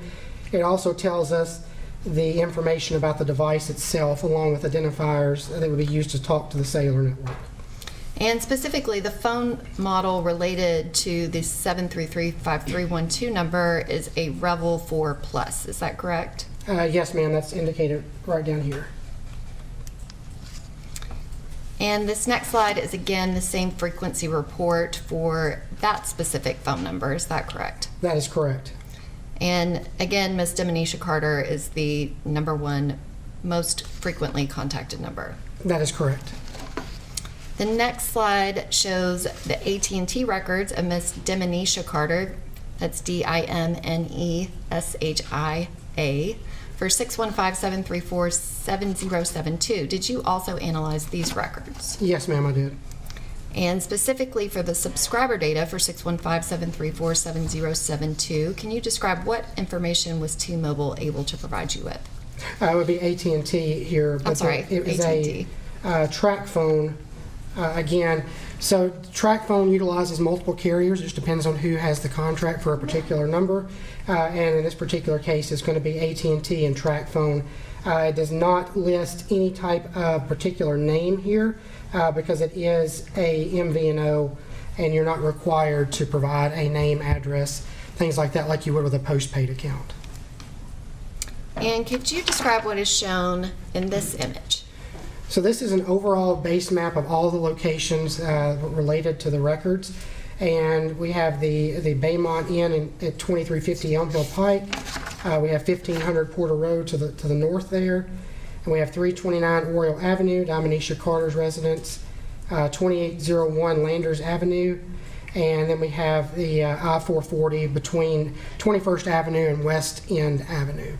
It also tells us the information about the device itself along with identifiers that would be used to talk to the cellular network. And specifically, the phone model related to the 733-5312 number is a Revel 4 Plus. Is that correct? Yes, ma'am. That's indicated right down here. And this next slide is again the same frequency report for that specific phone number. Is that correct? That is correct. And again, Ms. Demonisha Carter is the #1 most frequently contacted number. That is correct. The next slide shows the AT&T records of Ms. Demonisha Carter, that's DIMNESHIA, for 615-734-7072. Did you also analyze these records? Yes, ma'am, I did. And specifically for the subscriber data for 615-734-7072, can you describe what information was T-Mobile able to provide you with? It would be AT&T here. I'm sorry, It was AT&T. a track phone. Again, so track phone utilizes multiple carriers. It just depends on who has the contract for a particular number. And in this particular case, it's going to be AT&T and track phone. It does not list any type of particular name here because it is a MVNO and you're not required to provide a name, address, things like that, like you would with a postpaid account. And could you describe what is shown in this image? So this is an overall base map of all the locations related to the records. And we have the Baymont Inn at 2350 Elm Hill Pike. We have 1500 Porter Road to the north there. And we have 329 Oriole Avenue, Dominisha Carter's residence, 2801 Landers Avenue. And then we have the I-440 between 21st Avenue and West End Avenue.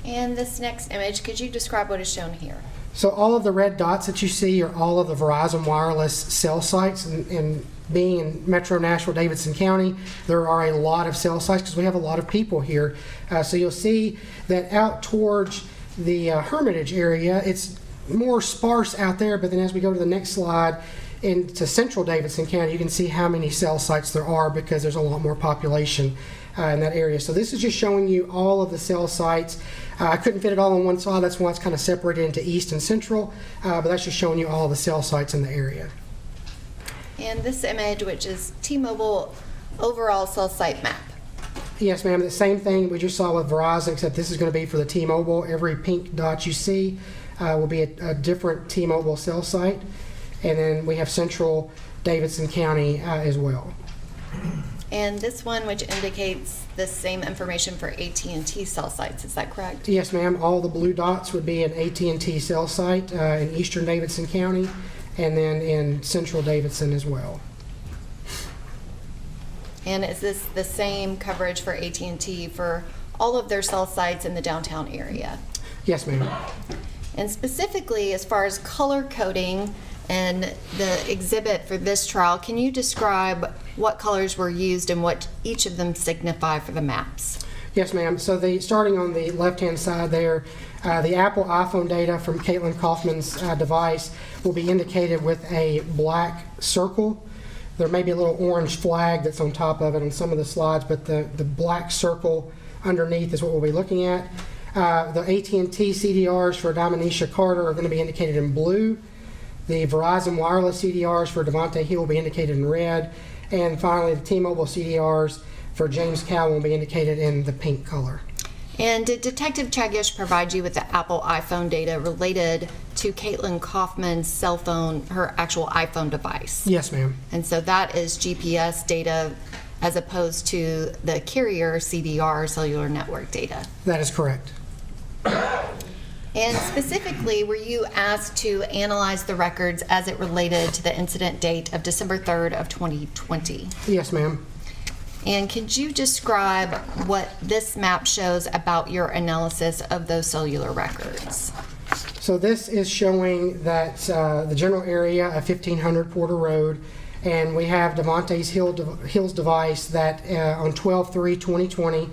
And this next image, could you describe what is shown here? So all of the red dots that you see are all of the Verizon Wireless cell sites, and being in Metro Nashville-Davidson County, there are a lot of cell sites because we have a lot of people here. So you'll see that out towards the Hermitage area, it's more sparse out there, but then as we go to the next slide, into central Davidson County, you can see how many cell sites there are because there's a lot more population in that area. So this is just showing you all of the cell sites. I couldn't fit it all on one slide, that's why it's kind of separated into east and central, but that's just showing you all of the cell sites in the area. And this image, which is T-Mobile overall cell site map. Yes, ma'am, the same thing we just saw with Verizon, except this is going to be for the T-Mobile. Every pink dot you see will be a different T-Mobile cell site. And then we have central Davidson County as well. And this one, which indicates the same information for AT&T cell sites, is that correct? Yes, ma'am. All the blue dots would be an AT&T cell site in eastern Davidson County, and then in central Davidson as well. And is this the same coverage for AT&T for all of their cell sites in the downtown area? Yes, ma'am. And specifically, as far as color coding and the exhibit for this trial, can you describe what colors were used and what each of them signify for the maps? Yes, ma'am. So starting on the left-hand side there, the Apple iPhone data from Caitlyn Kaufman's device will be indicated with a black circle. There may be a little orange flag that's on top of it on some of the slides, but the black circle underneath is what we'll be looking at. The AT&T CDRs for Dominisha Carter are going to be indicated in blue. The Verizon Wireless CDRs for Devontae Hill will be indicated in red. And finally, the T-Mobile CDRs for James Cowan will be indicated in the pink color. And did Detective Chagish provide you with the Apple iPhone data related to Caitlyn Kaufman's cell phone, her actual iPhone device? Yes, ma'am. And so that is GPS data as opposed to the carrier CDR cellular network data? That is correct. And specifically, were you asked to analyze the records as it related to the incident date of December 3rd of 2020? Yes, ma'am. And could you describe what this map shows about your analysis of those cellular records? So this is showing that the general area of 1500 Porter Road, and we have Devontae Hill's device that on 12/3/2020,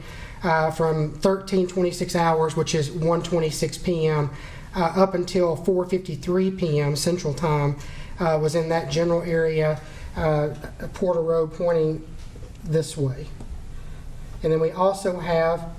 from 13:26 hours, which is 1:26 p.m., up until 4:53 p.m. Central Time, was in that general area, Porter Road, pointing this way. And then we also have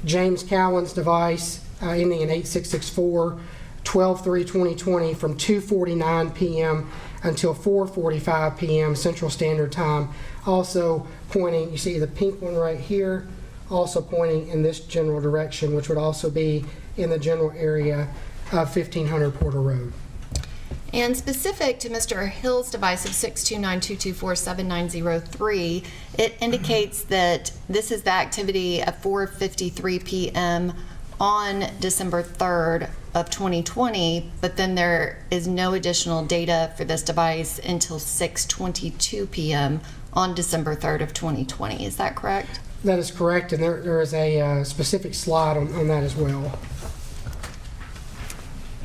James Cowan's device ending in 8664, 12/3/2020, from 2:49 p.m. until 4:45 p.m. Central Standard Time, also pointing, you see the pink one right here, also pointing in this general direction, which would also be in the general area of 1500 Porter Road. And specific to Mr. Hill's device of 629-224-7903, it indicates that this is the activity at 4:53 p.m. on December 3rd of 2020, but then there is no additional data for this device until 6:22 p.m. on December 3rd of 2020. Is that correct? That is correct, and there is a specific slide on that as well.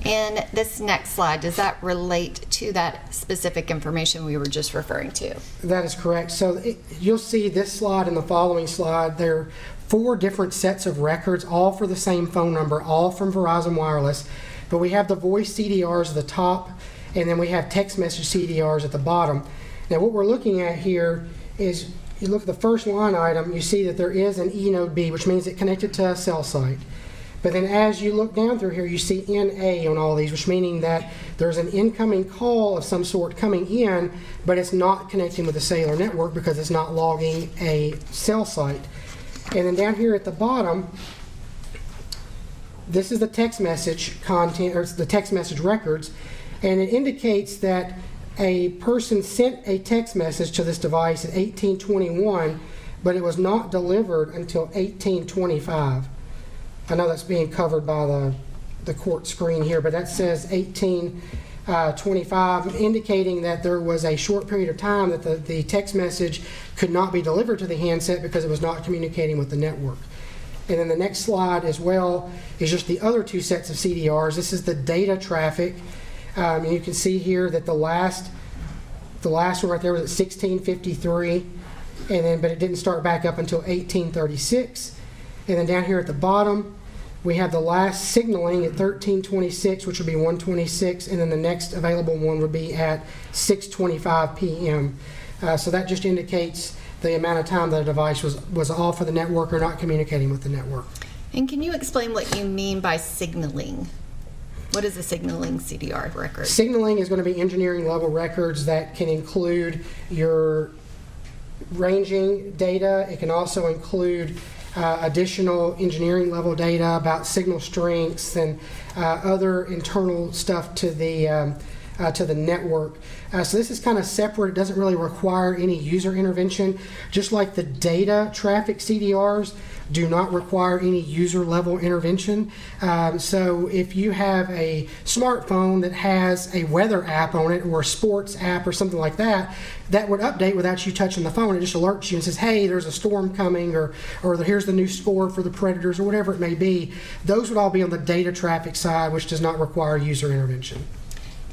And this next slide, does that relate to that specific information we were just referring to? That is correct. So you'll see this slide and the following slide. There are 4 different sets of records, all for the same phone number, all from Verizon Wireless. But we have the voice CDRs at the top, and then we have text message CDRs at the bottom. Now what we're looking at here is, you look at the first line item, you see that there is an E node B, which means it connected to a cell site. But then as you look down through here, you see NA on all these, which meaning that there's an incoming call of some sort coming in, but it's not connecting with the cellular network because it's not logging a cell site. And then down here at the bottom, this is the text message content, or it's the text message records, and it indicates that a person sent a text message to this device at 1821, but it was not delivered until 1825. I know that's being covered by the court screen here, but that says 1825, indicating that there was a short period of time that the text message could not be delivered to the handset because it was not communicating with the network. And then the next slide as well is just the other two sets of CDRs. This is the data traffic. You can see here that the last one right there was at 1653, but it didn't start back up until 1836. And then down here at the bottom, we have the last signaling at 1326, which would be 126, and then the next available one would be at 6:25 p.m. So that just indicates the amount of time that a device was off of the network or not communicating with the network. And can you explain what you mean by signaling? What is a signaling CDR record? Signaling is going to be engineering level records that can include your ranging data. It can also include additional engineering level data about signal strengths and other internal stuff to the network. So this is kind of separate. It doesn't really require any user intervention. Just like the data traffic CDRs do not require any user level intervention. So if you have a smartphone that has a weather app on it or a sports app or something like that, that would update without you touching the phone. It just alerts you and says, hey, there's a storm coming, or here's the new score for the Predators, or whatever it may be. Those would all be on the data traffic side, which does not require user intervention.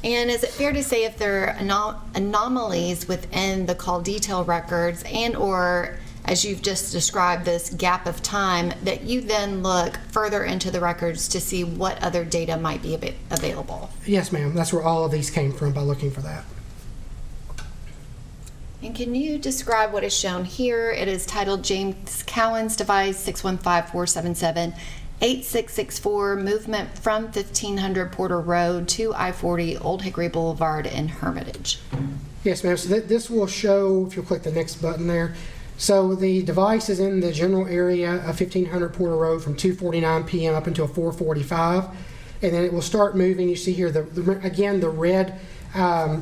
And is it fair to say if there are anomalies within the call detail records and or, as you've just described, this gap of time, that you then look further into the records to see what other data might be available? Yes, ma'am. That's where all of these came from, by looking for that. And can you describe what is shown here? It is titled James Cowan's device 615-477-8664, movement from 1500 Porter Road to I-40 Old Hickory Boulevard in Hermitage. Yes, ma'am. So this will show, if you'll click the next button there. So the device is in the general area of 1500 Porter Road from 2:49 p.m. up until 4:45, and then it will start moving. You see here, again, the red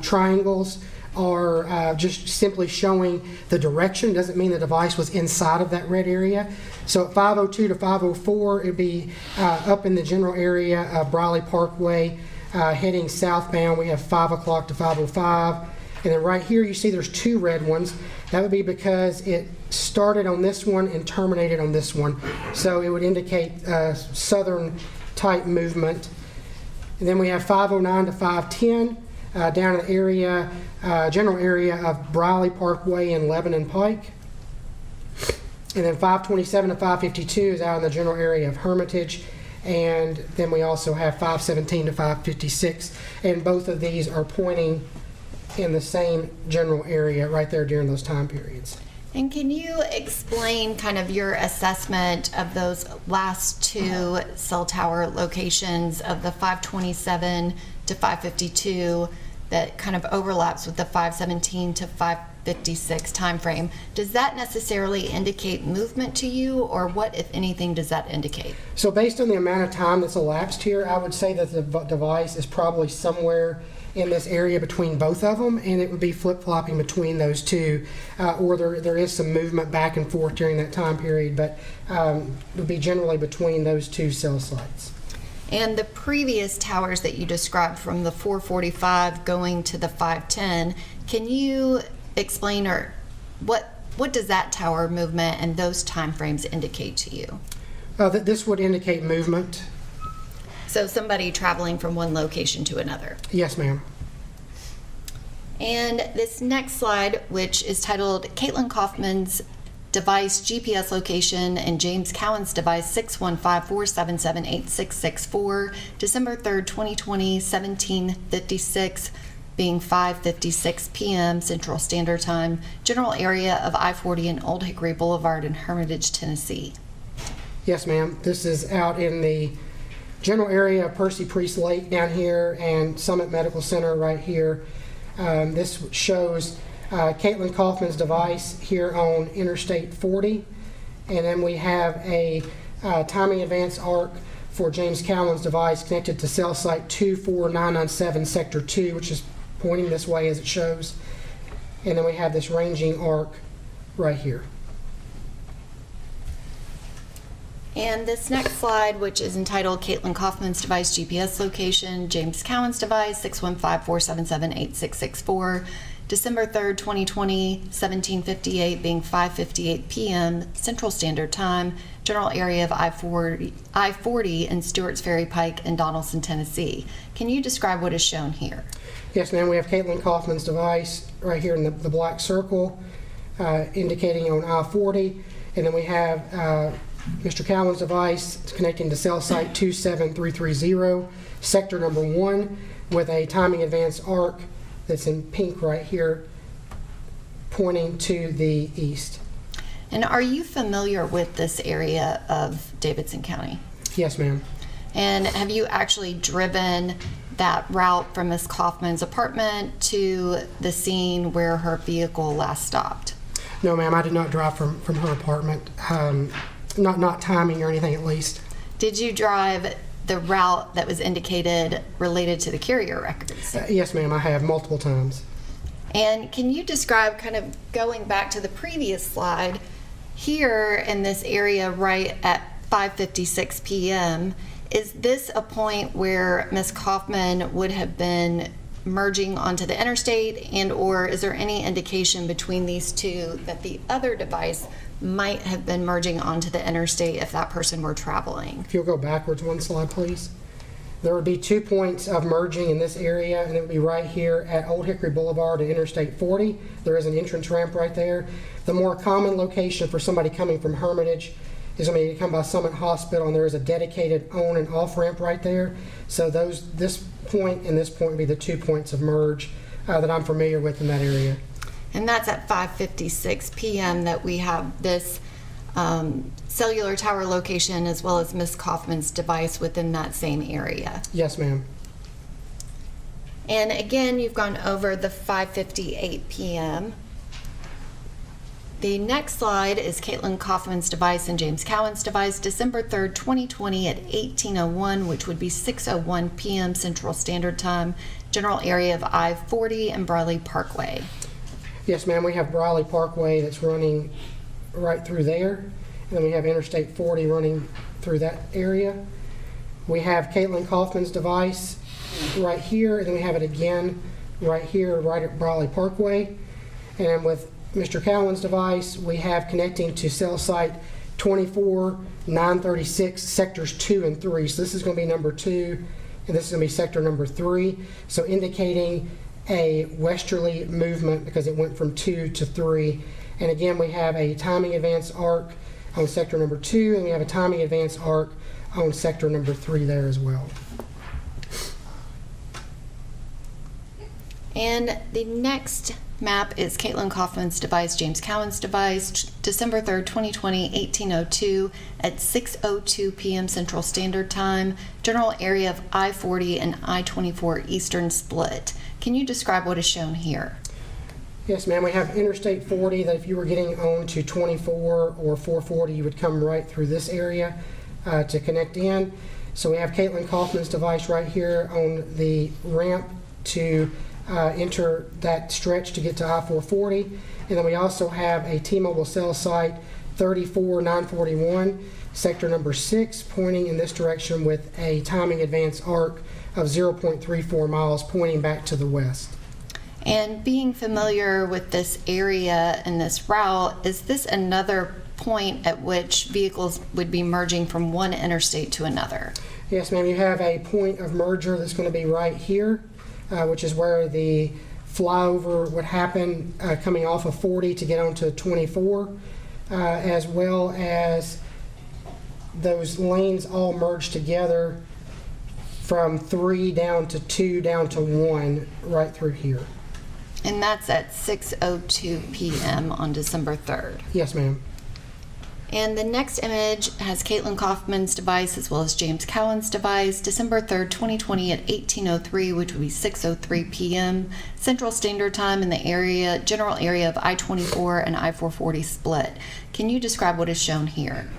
triangles are just simply showing the direction. Doesn't mean the device was inside of that red area. So at 5:02 to 5:04, it'd be up in the general area of Briley Parkway, heading southbound. We have 5 o'clock to 5:05. And then right here, you see there's two red ones. That would be because it started on this one and terminated on this one. So it would indicate southern type movement. And then we have 5:09 to 5:10 down in the area, general area of Briley Parkway and Lebanon Pike. And then 5:27 to 5:52 is out in the general area of Hermitage. And then we also have 5:17 to 5:56. And both of these are pointing in the same general area right there during those time periods. And can you explain kind of your assessment of those last two cell tower locations of the 5:27 to 5:52 that kind of overlaps with the 5:17 to 5:56 time frame? Does that necessarily indicate movement to you, or what, if anything, does that indicate? So based on the amount of time that's elapsed here, I would say that the device is probably somewhere in this area between both of them, and it would be flip-flopping between those two, or there is some movement back and forth during that time period, but it would be generally between those two cell sites. And the previous towers that you described from the 445 going to the 510, can you explain, or what does that tower movement and those time frames indicate to you? That this would indicate movement. So somebody traveling from one location to another? Yes, ma'am. And this next slide, which is titled Caitlyn Kaufman's device GPS location and James Cowan's device 615-477-8664, December 3rd, 2020, 17:56, being 5:56 p.m. Central Standard Time, general area of I-40 and Old Hickory Boulevard in Hermitage, Tennessee. Yes, ma'am. This is out in the general area of Percy Priest Lake down here and Summit Medical Center right here. This shows Caitlyn Kaufman's device here on Interstate 40. And then we have a timing advance arc for James Cowan's device connected to cell site 24997 sector 2, which is pointing this way as it shows. And then we have this ranging arc right here. And this next slide, which is entitled Caitlyn Kaufman's device GPS location, James Cowan's device, 615-477-8664, December 3rd, 2020, 1758 being 5:58 p.m. Central Standard Time, general area of I-40 in Stewart's Ferry Pike in Donaldson, Tennessee. Can you describe what is shown here? Yes, ma'am. We have Caitlyn Kaufman's device right here in the black circle, indicating on I-40, and then we have Mr. Cowan's device connecting to cell site 27330, sector number 1, with a timing advance arc that's in pink right here, pointing to the east. And are you familiar with this area of Davidson County? Yes, ma'am. And have you actually driven that route from Ms. Kaufman's apartment to the scene where her vehicle last stopped? No, ma'am, I did not drive from her apartment. Not timing or anything, at least. Did you drive the route that was indicated related to the carrier records? Yes, ma'am, I have multiple times. And can you describe, kind of going back to the previous slide, here in this area right at 5:56 p.m., is this a point where Ms. Kaufman would have been merging onto the interstate, and or is there any indication between these two that the other device might have been merging onto the interstate if that person were traveling? If you'll go backwards one slide, please. There would be 2 points of merging in this area, and it would be right here at Old Hickory Boulevard and Interstate 40. There is an entrance ramp right there. The more common location for somebody coming from Hermitage is going to come by Summit Hospital, and there is a dedicated on and off ramp right there. So this point and this point would be the 2 points of merge that I'm familiar with in that area. And that's at 5:56 p.m. that we have this cellular tower location as well as Ms. Kaufman's device within that same area. Yes, ma'am. And again, you've gone over the 5:58 p.m. The next slide is Caitlyn Kaufman's device and James Cowan's device, December 3rd, 2020 at 18:01, which would be 6:01 p.m. Central Standard Time, general area of I-40 and Briley Parkway. Yes, ma'am. We have Briley Parkway that's running right through there. And then we have Interstate 40 running through that area. We have Caitlyn Kaufman's device right here, and then we have it again right here, right at Briley Parkway. And with Mr. Cowan's device, we have connecting to cell site 24936, sectors 2 and 3. So this is going to be number 2, and this is going to be sector number 3. So indicating a westerly movement because it went from 2 to 3. And again, we have a timing advance arc on sector number 2, and we have a timing advance arc on sector number 3 there as well. And the next map is Caitlyn Kaufman's device, James Cowan's device, December 3rd, 2020, 18:02 at 6:02 p.m. Central Standard Time, general area of I-40 and I-24 Eastern Split. Can you describe what is shown here? Yes, ma'am. We have Interstate 40 that if you were getting on to 24 or 440, you would come right through this area to connect in. So we have Caitlyn Kaufman's device right here on the ramp to enter that stretch to get to I-440. And then we also have a T-Mobile cell site 34941, sector number 6, pointing in this direction with a timing advance arc of 0.34 miles pointing back to the west. And being familiar with this area and this route, is this another point at which vehicles would be merging from one interstate to another? Yes, ma'am. You have a point of merger that's going to be right here, which is where the flyover would happen coming off of 40 to get onto 24, as well as those lanes all merge together from 3 down to 2 down to 1 right through here. And that's at 6:02 p.m. on December 3rd. Yes, ma'am. And the next image has Caitlyn Kaufman's device as well as James Cowan's device, December 3rd, 2020 at 18:03, which would be 6:03 p.m. Central Standard Time in the area, general area of I-24 and I-440 Split. Can you describe what is shown here?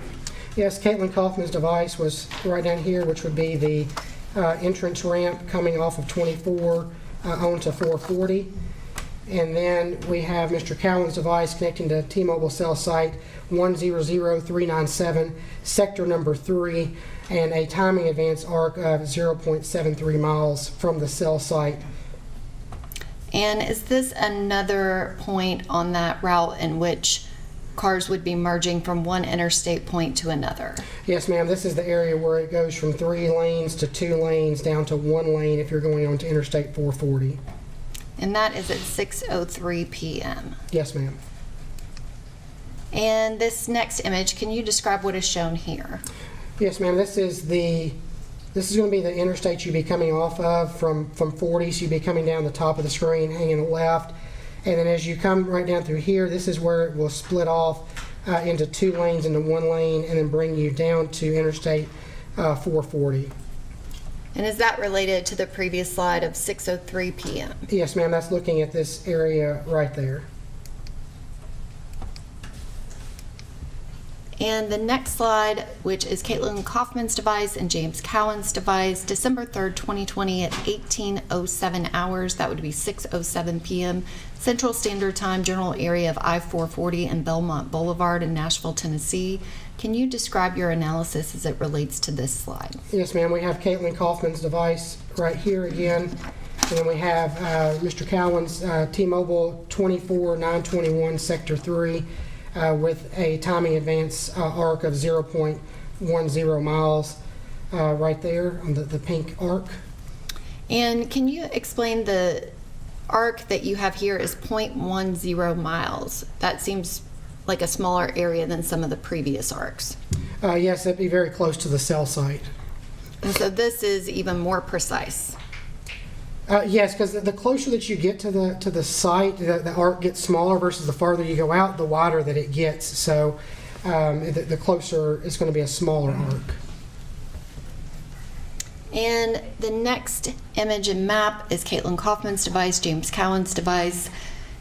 Yes, Caitlyn Kaufman's device was right down here, which would be the entrance ramp coming off of 24 onto 440. And then we have Mr. Cowan's device connecting to T-Mobile cell site 100397, sector number 3, and a timing advance arc of 0.73 miles from the cell site. And is this another point on that route in which cars would be merging from one interstate point to another? Yes, ma'am. This is the area where it goes from 3 lanes to 2 lanes down to 1 lane if you're going on to Interstate 440. And that is at 6:03 p.m. Yes, ma'am. And this next image, can you describe what is shown here? Yes, ma'am. This is going to be the interstate you'd be coming off of from 40. So you'd be coming down the top of the screen, hanging left. And then as you come right down through here, this is where it will split off into 2 lanes into 1 lane and then bring you down to Interstate 440. And is that related to the previous slide of 6:03 p.m.? Yes, ma'am. That's looking at this area right there. And the next slide, which is Caitlyn Kaufman's device and James Cowan's device, December 3rd, 2020 at 18:07 hours. That would be 6:07 p.m. Central Standard Time, general area of I-440 and Belmont Boulevard in Nashville, Tennessee. Can you describe your analysis as it relates to this slide? Yes, ma'am. We have Caitlyn Kaufman's device right here again. And then we have Mr. Cowan's T-Mobile 24921 Sector 3 with a timing advance arc of 0.10 miles right there on the pink arc. And can you explain the arc that you have here is 0.10 miles? That seems like a smaller area than some of the previous arcs. Yes, that'd be very close to the cell site. And so this is even more precise. Yes, because the closer that you get to the site, the arc gets smaller versus the farther you go out, the wider that it gets. So the closer, it's going to be a smaller arc. And the next image and map is Caitlyn Kaufman's device, James Cowan's device,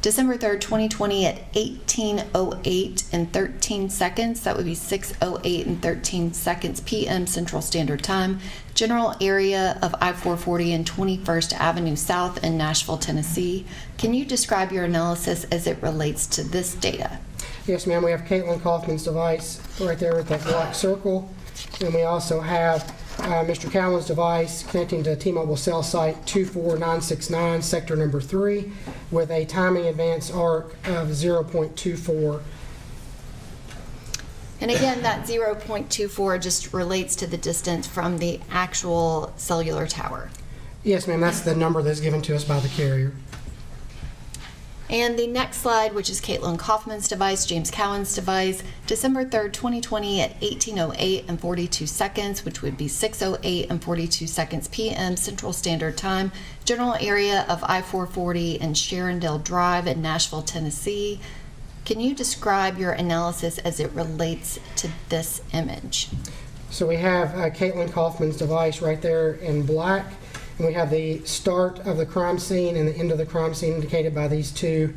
December 3rd, 2020 at 18:08 and 13 seconds. That would be 6:08 and 13 seconds p.m. Central Standard Time. General area of I-440 and 21st Avenue South in Nashville, Tennessee. Can you describe your analysis as it relates to this data? Yes, ma'am. We have Caitlyn Kaufman's device right there with that black circle. And we also have Mr. Cowan's device connecting to T-Mobile cell site 24969, sector number 3, with a timing advance arc of 0.24. And again, that 0.24 just relates to the distance from the actual cellular tower. Yes, ma'am. That's the number that's given to us by the carrier. And the next slide, which is Caitlyn Kaufman's device, James Cowan's device, December 3rd, 2020 at 18:08 and 42 seconds, which would be 6:08 and 42 seconds p.m. Central Standard Time. General area of I-440 and Sherrondale Drive in Nashville, Tennessee. Can you describe your analysis as it relates to this image? So we have Caitlyn Kaufman's device right there in black. And we have the start of the crime scene and the end of the crime scene indicated by these two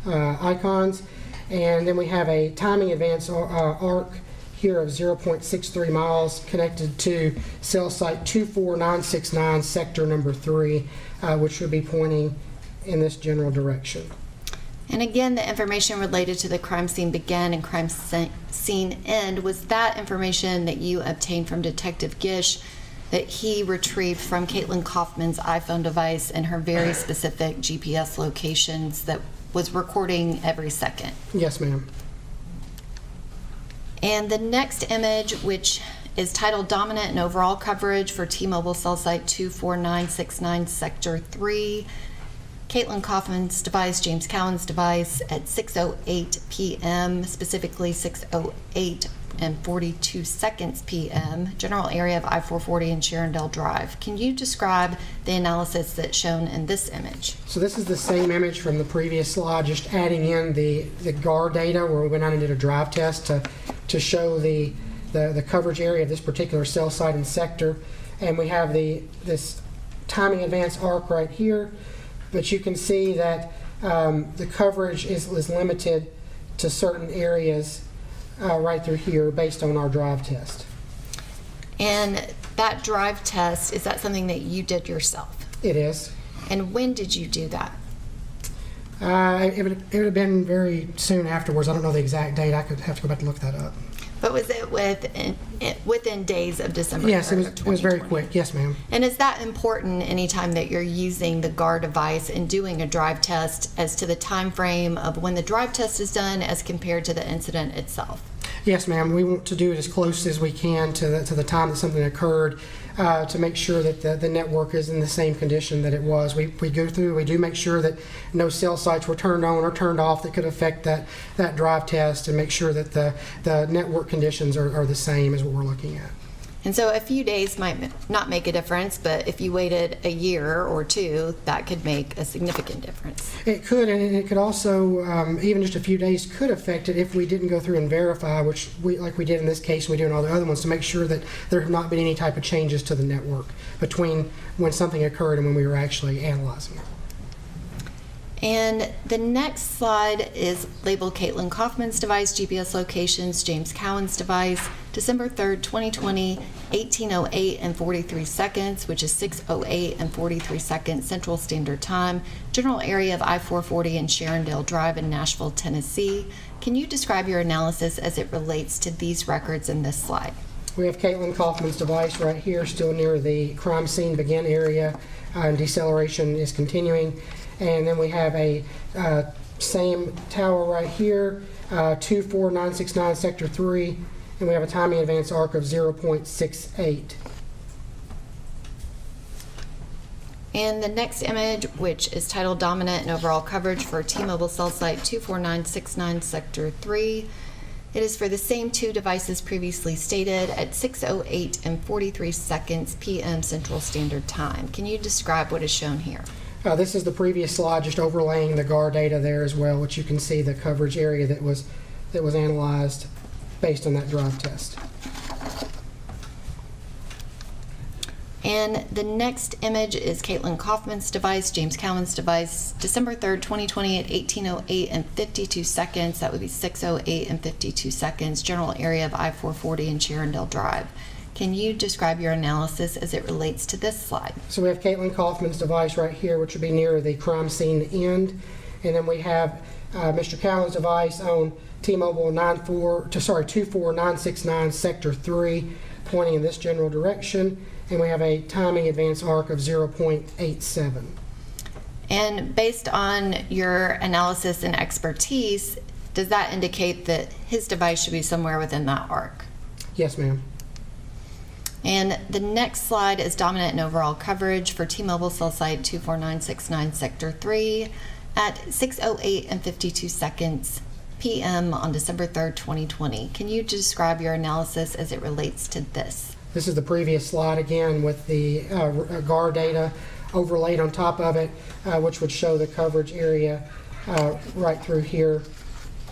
icons. And then we have a timing advance arc here of 0.63 miles connected to cell site 24969, sector number 3, which would be pointing in this general direction. And again, the information related to the crime scene begin and crime scene end was that information that you obtained from Detective Gish that he retrieved from Caitlyn Kaufman's iPhone device and her very specific GPS locations that was recording every second. Yes, ma'am. And the next image, which is titled Dominant and Overall Coverage for T-Mobile Cell Site 24969 Sector 3, Caitlyn Kaufman's device, James Cowan's device at 6:08 p.m., specifically 6:08 and 42 seconds p.m., general area of I-440 and Sherrondale Drive. Can you describe the analysis that's shown in this image? So this is the same image from the previous slide, just adding in the GAR data where we went out and did a drive test to show the coverage area of this particular cell site and sector. And we have this timing advance arc right here, but you can see that the coverage is limited to certain areas right through here based on our drive test. And that drive test, is that something that you did yourself? It is. And when did you do that? It would have been very soon afterwards. I don't know the exact date. I could have to go back and look that up. But was it within days of December? Yes, 3rd it was very quick. Yes, ma'am. And is that important anytime that you're using the GAR device and doing a drive test as to the time frame of when the drive test is done as compared to the incident itself? Yes, ma'am. We want to do it as close as we can to the time that something occurred to make sure that the network is in the same condition that it was. We go through, we do make sure that no cell sites were turned on or turned off that could affect that drive test, and make sure that the network conditions are the same as what we're looking at. And so a few days might not make a difference, but if you waited a year or two, that could make a significant difference. It could, and it could also, even just a few days could affect it if we didn't go through and verify, which like we did in this case, we do in all the other ones, to make sure that there have not been any type of changes to the network between when something occurred and when we were actually analyzing it. And the next slide is labeled Caitlyn Kaufman's device, GPS locations, James Cowan's device, December 3rd, 2020, 18:08 and 43 seconds, which is 6:08 and 43 seconds Central Standard Time, general area of I-440 and Sharondale Drive in Nashville, Tennessee. Can you describe your analysis as it relates to these records in this slide? We have Caitlyn Kaufman's device right here, still near the crime scene begin area, and deceleration is continuing. And then we have a same tower right here, 24969 sector 3, and we have a timing advance arc of 0.68. And the next image, which is titled Dominant and Overall Coverage for T-Mobile Cell Site 24969 sector 3. It is for the same two devices previously stated at 6:08 and 43 seconds p.m. Central Standard Time. Can you describe what is shown here? This is the previous slide, just overlaying the GAR data there as well, which you can see the coverage area that was analyzed based on that drive test. And the next image is Caitlyn Kaufman's device, James Cowan's device, December 3rd, 2020 at 18:08 and 52 seconds. That would be 6:08 and 52 seconds, general area of I-440 and Sharondale Drive. Can you describe your analysis as it relates to this slide? So we have Caitlyn Kaufman's device right here, which would be near the crime scene end. And then we have Mr. Cowan's device on T-Mobile 24969 sector 3, pointing in this general direction. And we have a timing advance arc of 0.87. And based on your analysis and expertise, does that indicate that his device should be somewhere within that arc? Yes, ma'am. And the next slide is dominant and overall coverage for T-Mobile cell site 24969 sector 3 at 6:08 and 52 seconds p.m. on December 3rd, 2020. Can you describe your analysis as it relates to this? This is the previous slide again with the GAR data overlaid on top of it, which would show the coverage area right through here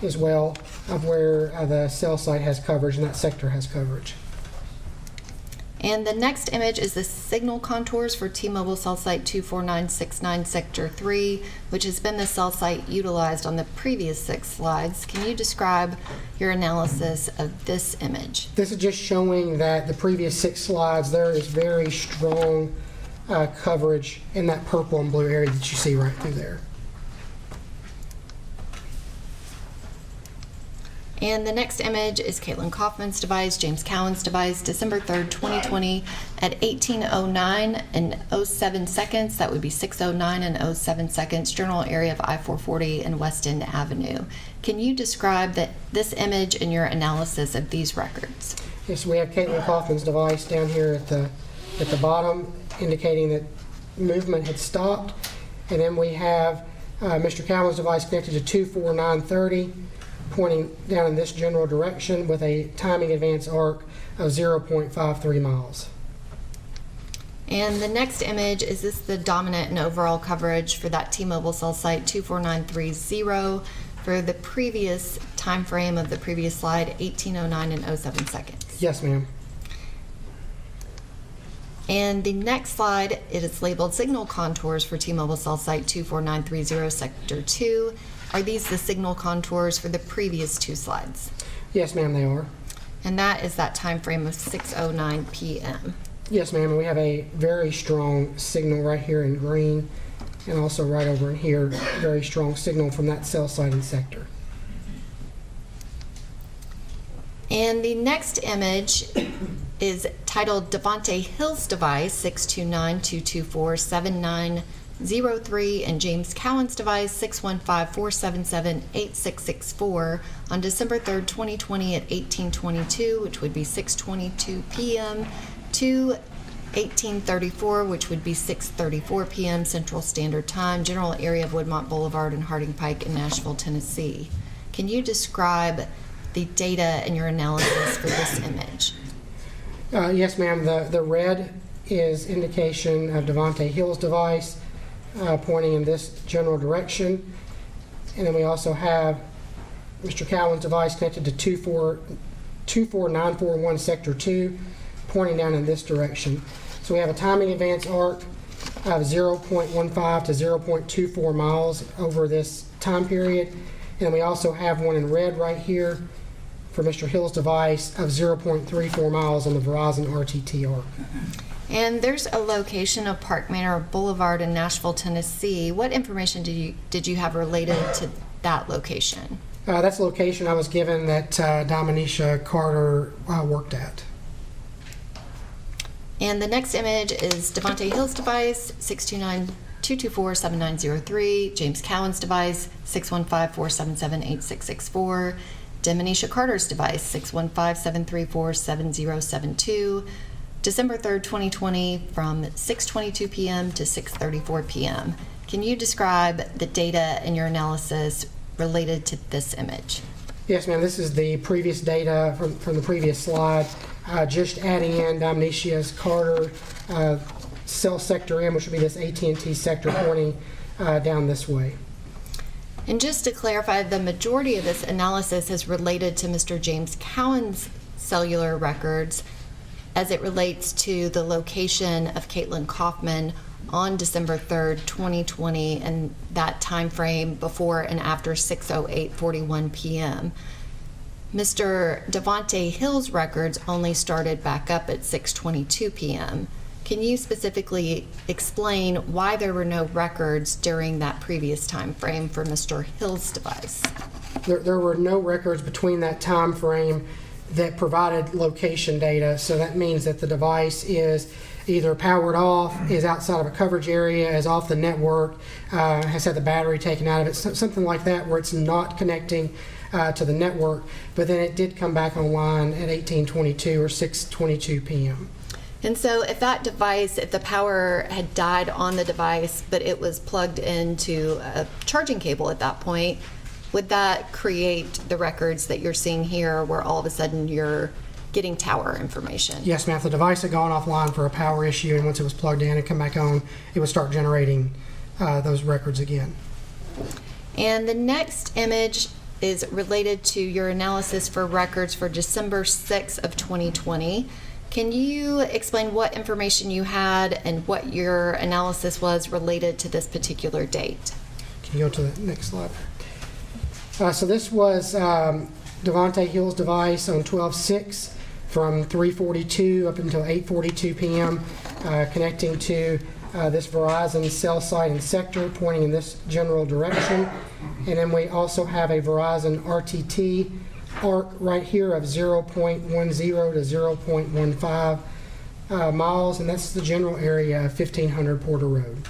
as well of where the cell site has coverage and that sector has coverage. And the next image is the signal contours for T-Mobile cell site 24969 sector 3, which has been the cell site utilized on the previous 6 slides. Can you describe your analysis of this image? This is just showing that the previous 6 slides, there is very strong coverage in that purple and blue area that you see right through there. And the next image is Caitlyn Kaufman's device, James Cowan's device, December 3rd, 2020 at 18:09 and 07 seconds. That would be 6:09 and 07 seconds, general area of I-440 and West End Avenue. Can you describe this image and your analysis of these records? Yes, we have Caitlyn Kaufman's device down here at the bottom, indicating that movement had stopped. And then we have Mr. Cowan's device connected to 24930. Pointing down in this general direction with a timing advance arc of 0.53 miles. And the next image is the dominant and overall coverage for that T-Mobile cell site 24930 for the previous time frame of the previous slide, 18:09 and 07 seconds. Yes, ma'am. And the next slide, it is labeled signal contours for T-Mobile cell site 24930 sector 2. Are these the signal contours for the previous 2 slides? Yes, ma'am, they are. And that is that time frame of 6:09 p.m. Yes, ma'am, and we have a very strong signal right here in green, and also right over in here, very strong signal from that cell site and sector. And the next image is titled Devontae Hill's device, 629-224-7903, and James Cowan's device, 615-477-8664, on December 3rd, 2020 at 18:22, which would be 6:22 p.m., to 18:34, which would be 6:34 p.m. Central Standard Time, general area of Woodmont Boulevard and Harding Pike in Nashville, Tennessee. Can you describe the data and your analysis for this image? Yes, ma'am. The red is indication of Devontae Hill's device pointing in this general direction. And then we also have Mr. Cowan's device connected to 24941 Sector 2, pointing down in this direction. So we have a timing advance arc of 0.15 to 0.24 miles over this time period. And we also have one in red right here for Mr. Hill's device of 0.34 miles on the Verizon RTT arc. And there's a location of Park Manor Boulevard in Nashville, Tennessee. What information did you have related to that location? That's the location I was given that Dominisha Carter worked at. And the next image is Devontae Hill's device, 629-224-7903, James Cowan's device, 615-477-8664, Dominisha Carter's device, 615-734-7072, December 3rd, 2020, from 6:22 p.m. to 6:34 p.m. Can you describe the data and your analysis related to this image? Yes, ma'am. This is the previous data from the previous slide. Just adding in Dominisha Carter cell sector M, which would be this AT&T sector pointing down this way. And just to clarify, the majority of this analysis is related to Mr. James Cowan's cellular records as it relates to the location of Caitlyn Kaufman on December 3rd, 2020, and that time frame before and after 6:08:41 p.m. Mr. Devontae Hill's records only started back up at 6:22 p.m. Can you specifically explain why there were no records during that previous time frame for Mr. Hill's device? There were no records between that time frame that provided location data, so that means that the device is either powered off, is outside of a coverage area, is off the network, has had the battery taken out of it, something like that, where it's not connecting to the network, but then it did come back online at 18:22 or 6:22 p.m. And so if that device, if the power had died on the device, but it was plugged into a charging cable at that point, would that create the records that you're seeing here where all of a sudden you're getting tower information? Yes, ma'am. If the device had gone offline for a power issue and once it was plugged in and come back on, it would start generating those records again. And the next image is related to your analysis for records for December 6th of 2020. Can you explain what information you had and what your analysis was related to this particular date? Can you go to the next slide? So this was Devontae Hill's device on 12/6 from 3:42 up until 8:42 p.m. Connecting to this Verizon cell site and sector pointing in this general direction. And then we also have a Verizon RTT arc right here of 0.10 to 0.15 miles, and that's the general area of 1500 Porter Road.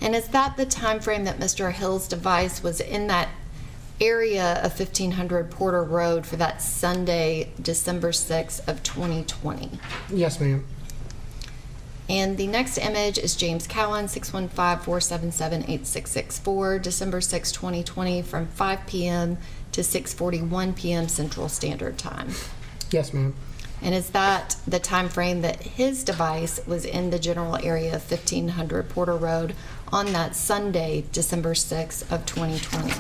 And is that the time frame that Mr. Hill's device was in that area of 1500 Porter Road for that Sunday, December 6th of 2020? Yes, ma'am. And the next image is James Cowan, 615-477-8664, December 6, 2020, from 5 p.m. to 6:41 p.m. Central Standard Time. Yes, ma'am. And is that the time frame that his device was in the general area of 1500 Porter Road on that Sunday, December 6th of 2020?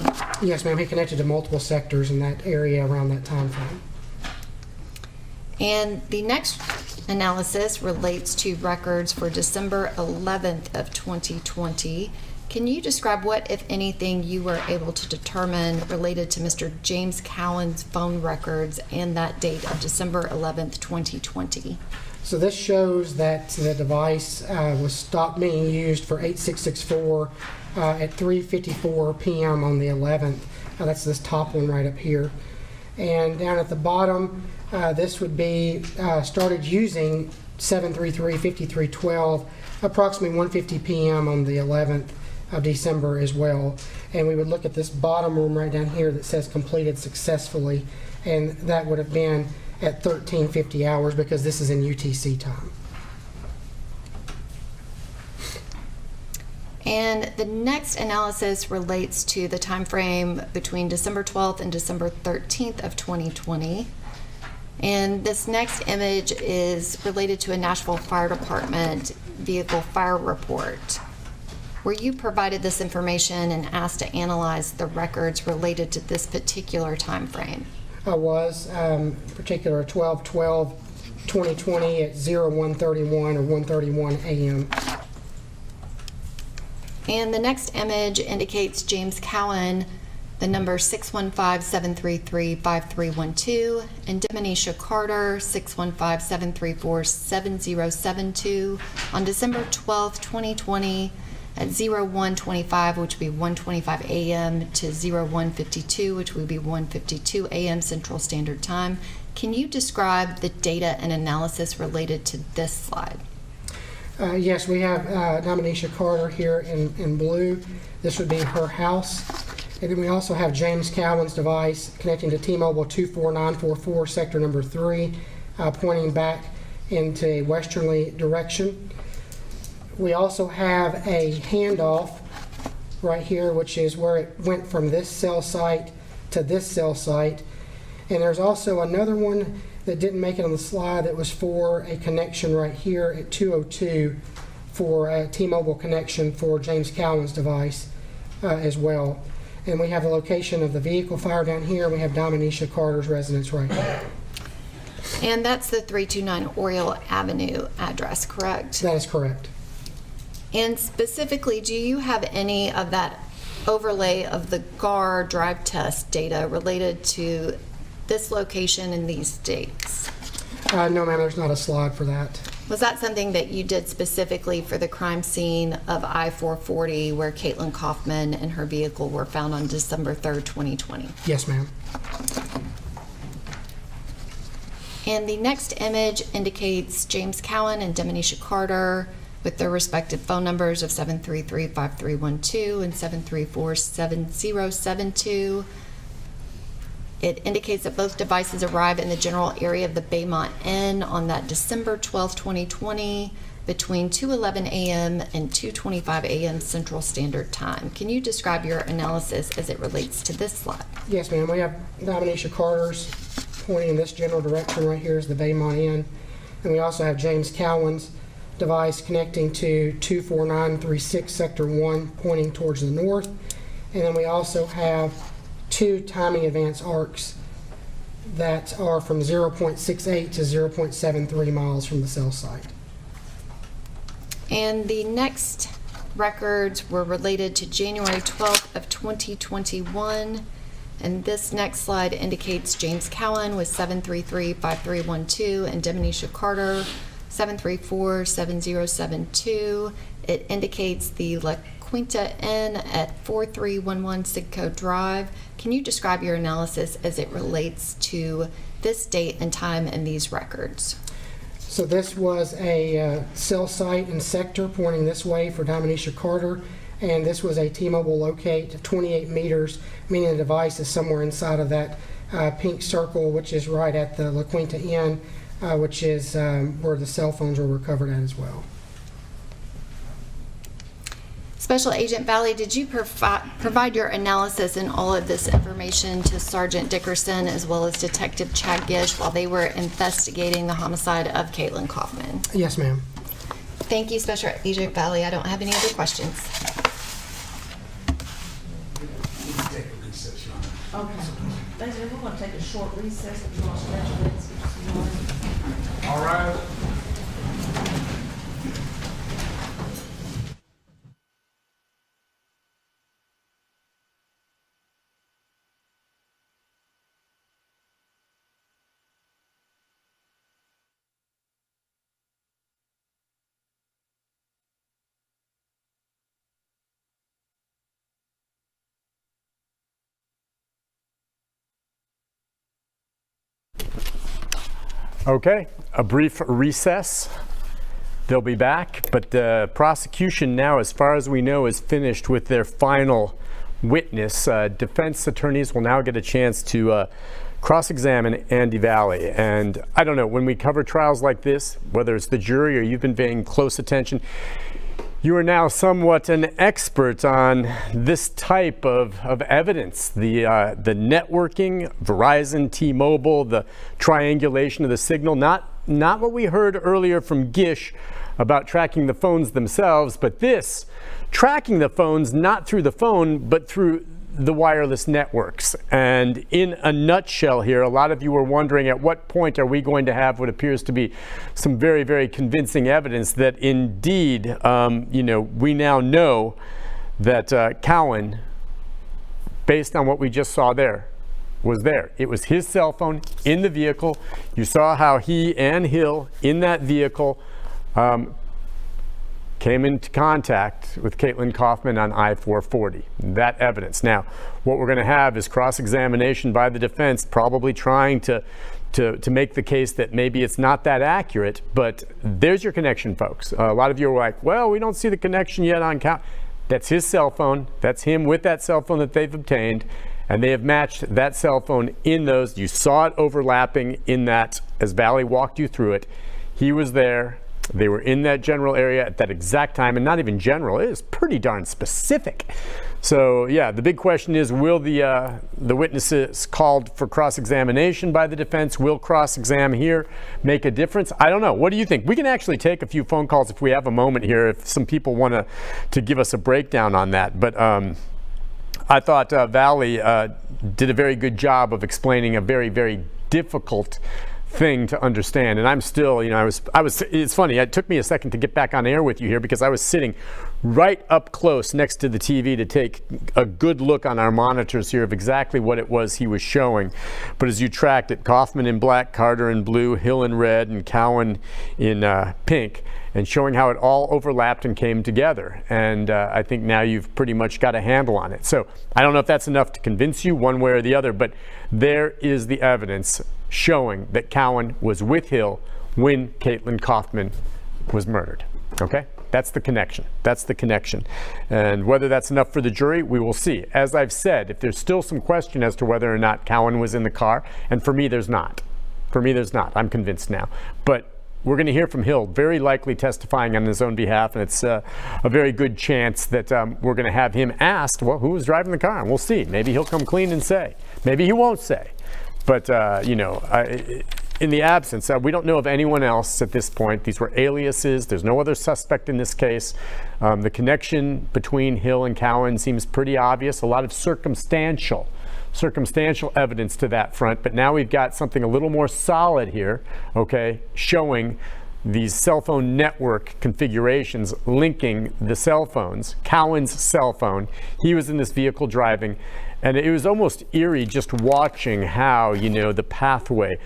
Yes, ma'am. He connected to multiple sectors in that area around that time frame. And the next analysis relates to records for December 11th of 2020. Can you describe what, if anything, you were able to determine related to Mr. James Cowan's phone records and that date of December 11th, 2020? So this shows that the device was stopped being used for 8664 at 3:54 p.m. on the 11th. That's this top one right up here. And down at the bottom, this would be started using 733-5312 approximately 1:50 p.m. on the 11th of December as well. And we would look at this bottom room right down here that says completed successfully, and that would have been at 13:50 hours because this is in UTC time. And the next analysis relates to the time frame between December 12th and December 13th of 2020. And this next image is related to a Nashville Fire Department vehicle fire report. Were you provided this information and asked to analyze the records related to this particular time frame? I was, particular 12/12/2020 at 01:31 or 1:31 a.m. And the next image indicates James Cowan, the number 615-733-5312, and Demonisha Carter, 615-734-7072, on December 12th, 2020, at 01:25, which would be 1:25 a.m., to 01:52, which would be 1:52 a.m. Central Standard Time. Can you describe the data and analysis related to this slide? Yes, we have Demonisha Carter here in blue. This would be her house. And then we also have James Cowan's device connecting to T-Mobile 24944, sector number 3, pointing back into a westerly direction. We also have a handoff right here, which is where it went from this cell site to this cell site. And there's also another one that didn't make it on the slide that was for a connection right here at 202 for a T-Mobile connection for James Cowan's device as well. And we have the location of the vehicle fire down here. We have Demonisha Carter's residence right here. And that's the 329 Oriole Avenue address, correct? That is correct. And specifically, do you have any of that overlay of the GAR drive test data related to this location and these dates? No, ma'am, there's not a slide for that. Was that something that you did specifically for the crime scene of I-440 where Caitlyn Kaufman and her vehicle were found on December 3rd, 2020? Yes, ma'am. And the next image indicates James Cowan and Demonisha Carter with their respective phone numbers of 733-5312 and 734-7072. It indicates that both devices arrived in the general area of the Baymont Inn on that December 12, 2020, between 2:11 a.m. and 2:25 a.m. Central Standard Time. Can you describe your analysis as it relates to this slide? Yes, ma'am. We have Demonisha Carter's pointing in this general direction right here is the Baymont Inn. And we also have James Cowan's device connecting to 24936 Sector 1 pointing towards the north. And then we also have two timing advance arcs that are from 0.68 to 0.73 miles from the cell site. And the next records were related to January 12th of 2021. And this next slide indicates James Cowan with 733-5312 and Demonisha Carter 734-7072. It indicates the La Quinta Inn at 4311 Sidco Drive. Can you describe your analysis as it relates to this date and time in these records? So this was a cell site and sector pointing this way for Demonisha Carter, and this was a T-Mobile locate 28 meters, meaning the device is somewhere inside of that pink circle, which is right at the La Quinta Inn, which is where the cell phones were recovered at as well. Special Agent Valley, did you provide your analysis and all of this information to Sergeant Dickerson as well as Detective Chad Gish while they were investigating the homicide of Caitlyn Kaufman? Yes, ma'am. Thank you, Special Agent Valley. I don't have any other questions. Okay. Ladies and gentlemen, we're going to take a short recess. If you want to stretch your legs, get some water. All right. Okay, a brief recess. They'll be back, but the prosecution now, as far as we know, is finished with their final witness. Defense attorneys will now get a chance to cross-examine Andy Valley. And I don't know, when we cover trials like this, whether it's the jury or you've been paying close attention, you are now somewhat an expert on this type of evidence, the networking, Verizon, T-Mobile, the triangulation of the signal, not what we heard earlier from Gish about tracking the phones themselves, but this, tracking the phones not through the phone, but through the wireless networks. And in a nutshell here, a lot of you were wondering at what point are we going to have what appears to be some very, very convincing evidence that indeed, we now know that Cowan, based on what we just saw there, was there. It was his cell phone in the vehicle. You saw how he and Hill in that vehicle came into contact with Caitlyn Kaufman on I-440. That evidence. Now, what we're going to have is cross-examination by the defense, probably trying to make the case that maybe it's not that accurate, but there's your connection, folks. A lot of you are like, well, we don't see the connection yet on count. That's his cell phone. That's him with that cell phone that they've obtained, and they have matched that cell phone in those. You saw it overlapping in that as Valley walked you through it. He was there. They were in that general area at that exact time, and not even general, it is pretty darn specific. So yeah, the big question is, will the witnesses called for cross-examination by the defense, will cross-exam here make a difference? I don't know. What do you think? We can actually take a few phone calls if we have a moment here, if some people want to give us a breakdown on that. But I thought Valley did a very good job of explaining a very, very difficult thing to understand. And I'm still, it's funny, it took me a second to get back on air with you here because I was sitting right up close next to the TV to take a good look on our monitors here of exactly what it was he was showing. But as you tracked it, Kaufman in black, Carter in blue, Hill in red, and Cowan in pink, and showing how it all overlapped and came together. And I think now you've pretty much got a handle on it. So I don't know if that's enough to convince you one way or the other, but there is the evidence showing that Cowan was with Hill when Caitlyn Kaufman was murdered. Okay? That's the connection. That's the connection. And whether that's enough for the jury, we will see. As I've said, if there's still some question as to whether or not Cowan was in the car, and for me there's not. For me there's not. I'm convinced now. But we're going to hear from Hill, very likely testifying on his own behalf, and it's a very good chance that we're going to have him asked, well, who was driving the car? And we'll see. Maybe he'll come clean and say. Maybe he won't say. But, in the absence, we don't know of anyone else at this point. These were aliases. There's no other suspect in this case. The connection between Hill and Cowan seems pretty obvious. A lot of circumstantial evidence to that front. But now we've got something a little more solid here, okay, showing these cell phone network configurations linking the cell phones. Cowan's cell phone. He was in this vehicle driving. And it was almost eerie just watching how, the pathway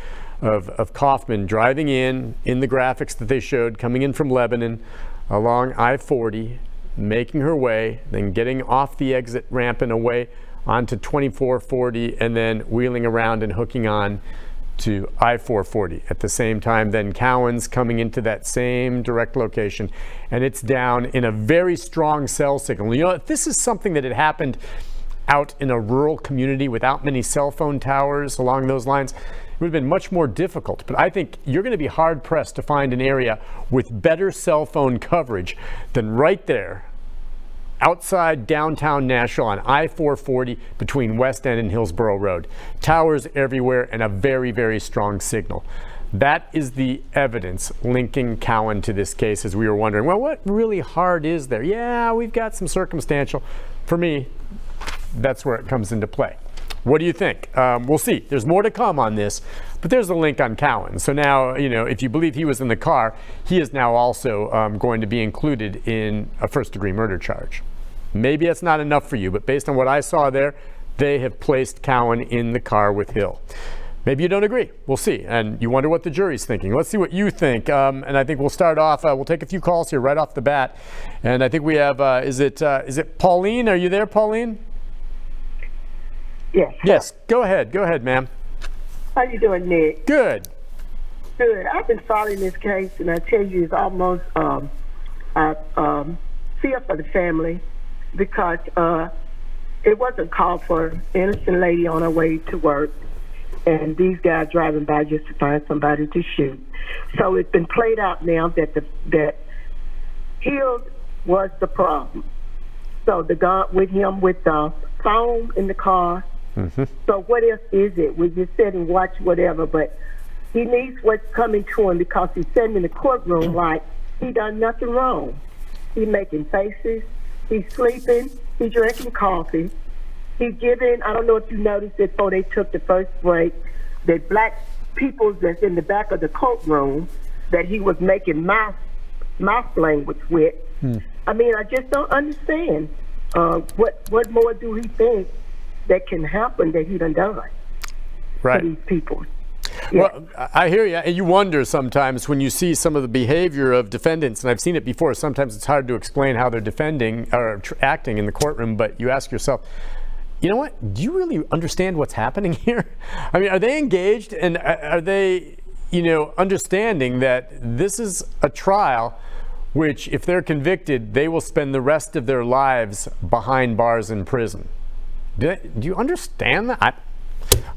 of Kaufman driving in the graphics that they showed, coming in from Lebanon along I-40, making her way, then getting off the exit ramp and away onto 2440, and then wheeling around and hooking on to I-440. At the same time, then Cowan's coming into that same direct location, and it's down in a very strong cell signal. If this is something that had happened out in a rural community without many cell phone towers along those lines, it would have been much more difficult. But I think you're going to be hard pressed to find an area with better cell phone coverage than right there outside downtown Nashville on I-440 between West End and Hillsborough Road. Towers everywhere and a very, very strong signal. That is the evidence linking Cowan to this case, as we were wondering, well, what really hard is there? Yeah, we've got some circumstantial. For me, that's where it comes into play. What do you think? We'll see. There's more to come on this, but there's a link on Cowan. So now, if you believe he was in the car, he is now also going to be included in a first-degree murder charge. Maybe that's not enough for you, but based on what I saw there, they have placed Cowan in the car with Hill. Maybe you don't agree. We'll see. And you wonder what the jury's thinking. Let's see what you think. And I think we'll start off. We'll take a few calls here right off the bat. And I think we have, is it Pauline? Are you there, Pauline? Yes. Yes. Go ahead. Go ahead, ma'am. How you doing, Nick? Good. Good. I've been following this case, and I tell you, it's almost I feel for the family because it wasn't called for an innocent lady on her way to work, and these guys driving by just to find somebody to shoot. So it's been played out now that Hill was the problem. So the guy with him with the phone in the car. Mm-hmm. So what else is it? We just sit and watch whatever, but he needs what's coming to him because he's sitting in the courtroom like he done nothing wrong. He's making faces. He's sleeping. He's drinking coffee. He's giving, I don't know if you noticed it before they took the first break, that black people that's in the back of the courtroom that he was making mouth language with. I mean, I just don't understand what more do he think that can happen that he done right. to these people. Yeah. Well, I hear you, and you wonder sometimes when you see some of the behavior of defendants, and I've seen it before, sometimes it's hard to explain how they're defending or acting in the courtroom, but you ask yourself, you know what, do you really understand what's happening here? I mean, are they engaged, and are they, understanding that this is a trial which, if they're convicted, they will spend the rest of their lives behind bars in prison? Do you understand that?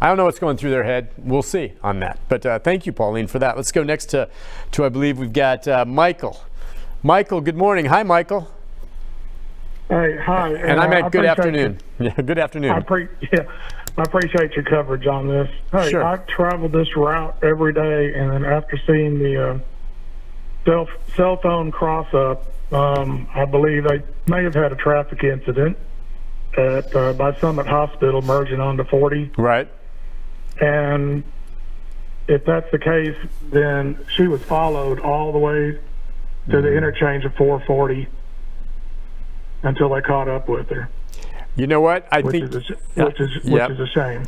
I don't know what's going through their head. We'll see on that. But thank you, Pauline, for that. Let's go next to I believe we've got Michael. Michael, good morning. Hi, Michael. Hey, hi. And I meant good afternoon. Yeah, good afternoon. I appreciate your coverage on this. Hey, sure. I travel this route every day, and then after seeing the cell phone cross up, I believe they may have had a traffic incident by Summit Hospital merging onto 40. Right. And if that's the case, then she was followed all the way to the interchange of 440 until they caught up with her. You know what? Which is a shame.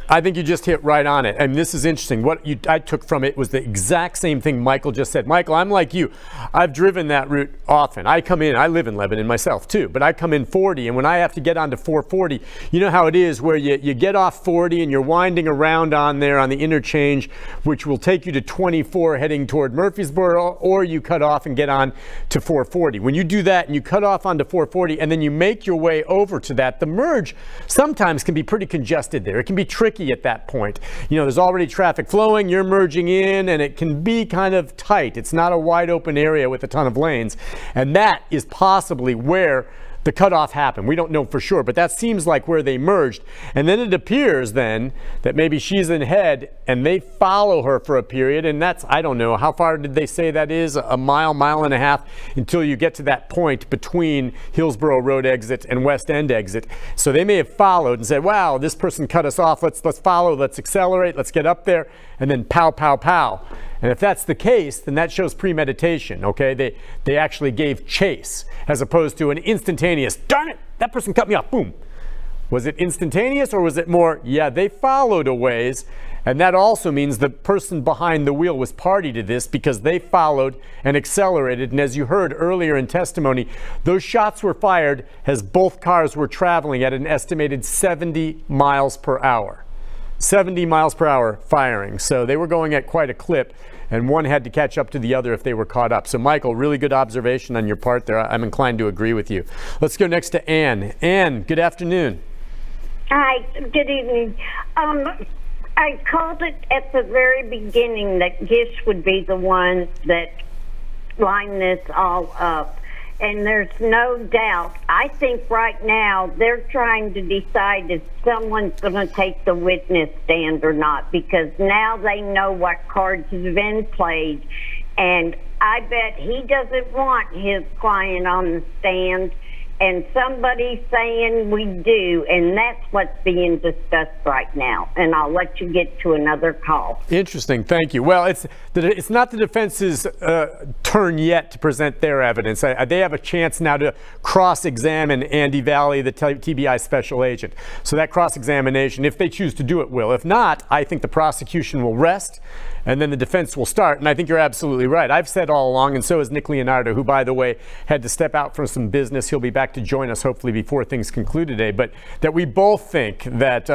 I think you just hit right on it. And this is interesting. What I took from it was the exact same thing Michael just said. Michael, I'm like you. I've driven that route often. I live in Lebanon myself too, but I come in 40, and when I have to get onto 440, you know how it is where you get off 40 and you're winding around on there on the interchange, which will take you to 24 heading toward Murfreesboro, or you cut off and get on to 440. When you do that and you cut off onto 440 and then you make your way over to that, the merge sometimes can be pretty congested there. It can be tricky at that point. There's already traffic flowing, you're merging in, and it can be kind of tight. It's not a wide open area with a ton of lanes. And that is possibly where the cutoff happened. We don't know for sure, but that seems like where they merged. And then it appears then that maybe she's in head and they follow her for a period. And that's, I don't know, how far did they say that is? A mile and a half until you get to that point between Hillsborough Road exit and West End exit. So they may have followed and said, wow, this person cut us off. Let's follow, let's accelerate, let's get up there, and then pow, pow, pow. And if that's the case, then that shows premeditation, okay? They actually gave chase as opposed to an instantaneous, darn it, that person cut me off, boom. Was it instantaneous, or was it more, yeah, they followed a ways, and that also means the person behind the wheel was party to this because they followed and accelerated. And as you heard earlier in testimony, those shots were fired as both cars were traveling at an estimated 70 miles per hour. 70 miles per hour firing. So they were going at quite a clip, and one had to catch up to the other if they were caught up. So Michael, really good observation on your part there. I'm inclined to agree with you. Let's go next to Ann. Ann, good afternoon. Hi, good evening. I called it at the very beginning that Gish would be the one that lined this all up. And there's no doubt, I think right now they're trying to decide if someone's going to take the witness stand or not, because now they know what cards have been played. And I bet he doesn't want his client on the stand, and somebody's saying we do, and that's what's being discussed right now. And I'll let you get to another call. Interesting, thank you. Well, it's not the defense's turn yet to present their evidence. They have a chance now to cross-examine Andy Valley, the TBI special agent. So that cross-examination, if they choose to do it, will. If not, I think the prosecution will rest and then the defense will start. And I think you're absolutely right. I've said all along, and so has Nick Leonardo, who, by the way, had to step out for some business. He'll be back to join us hopefully before things conclude today. But that we both think that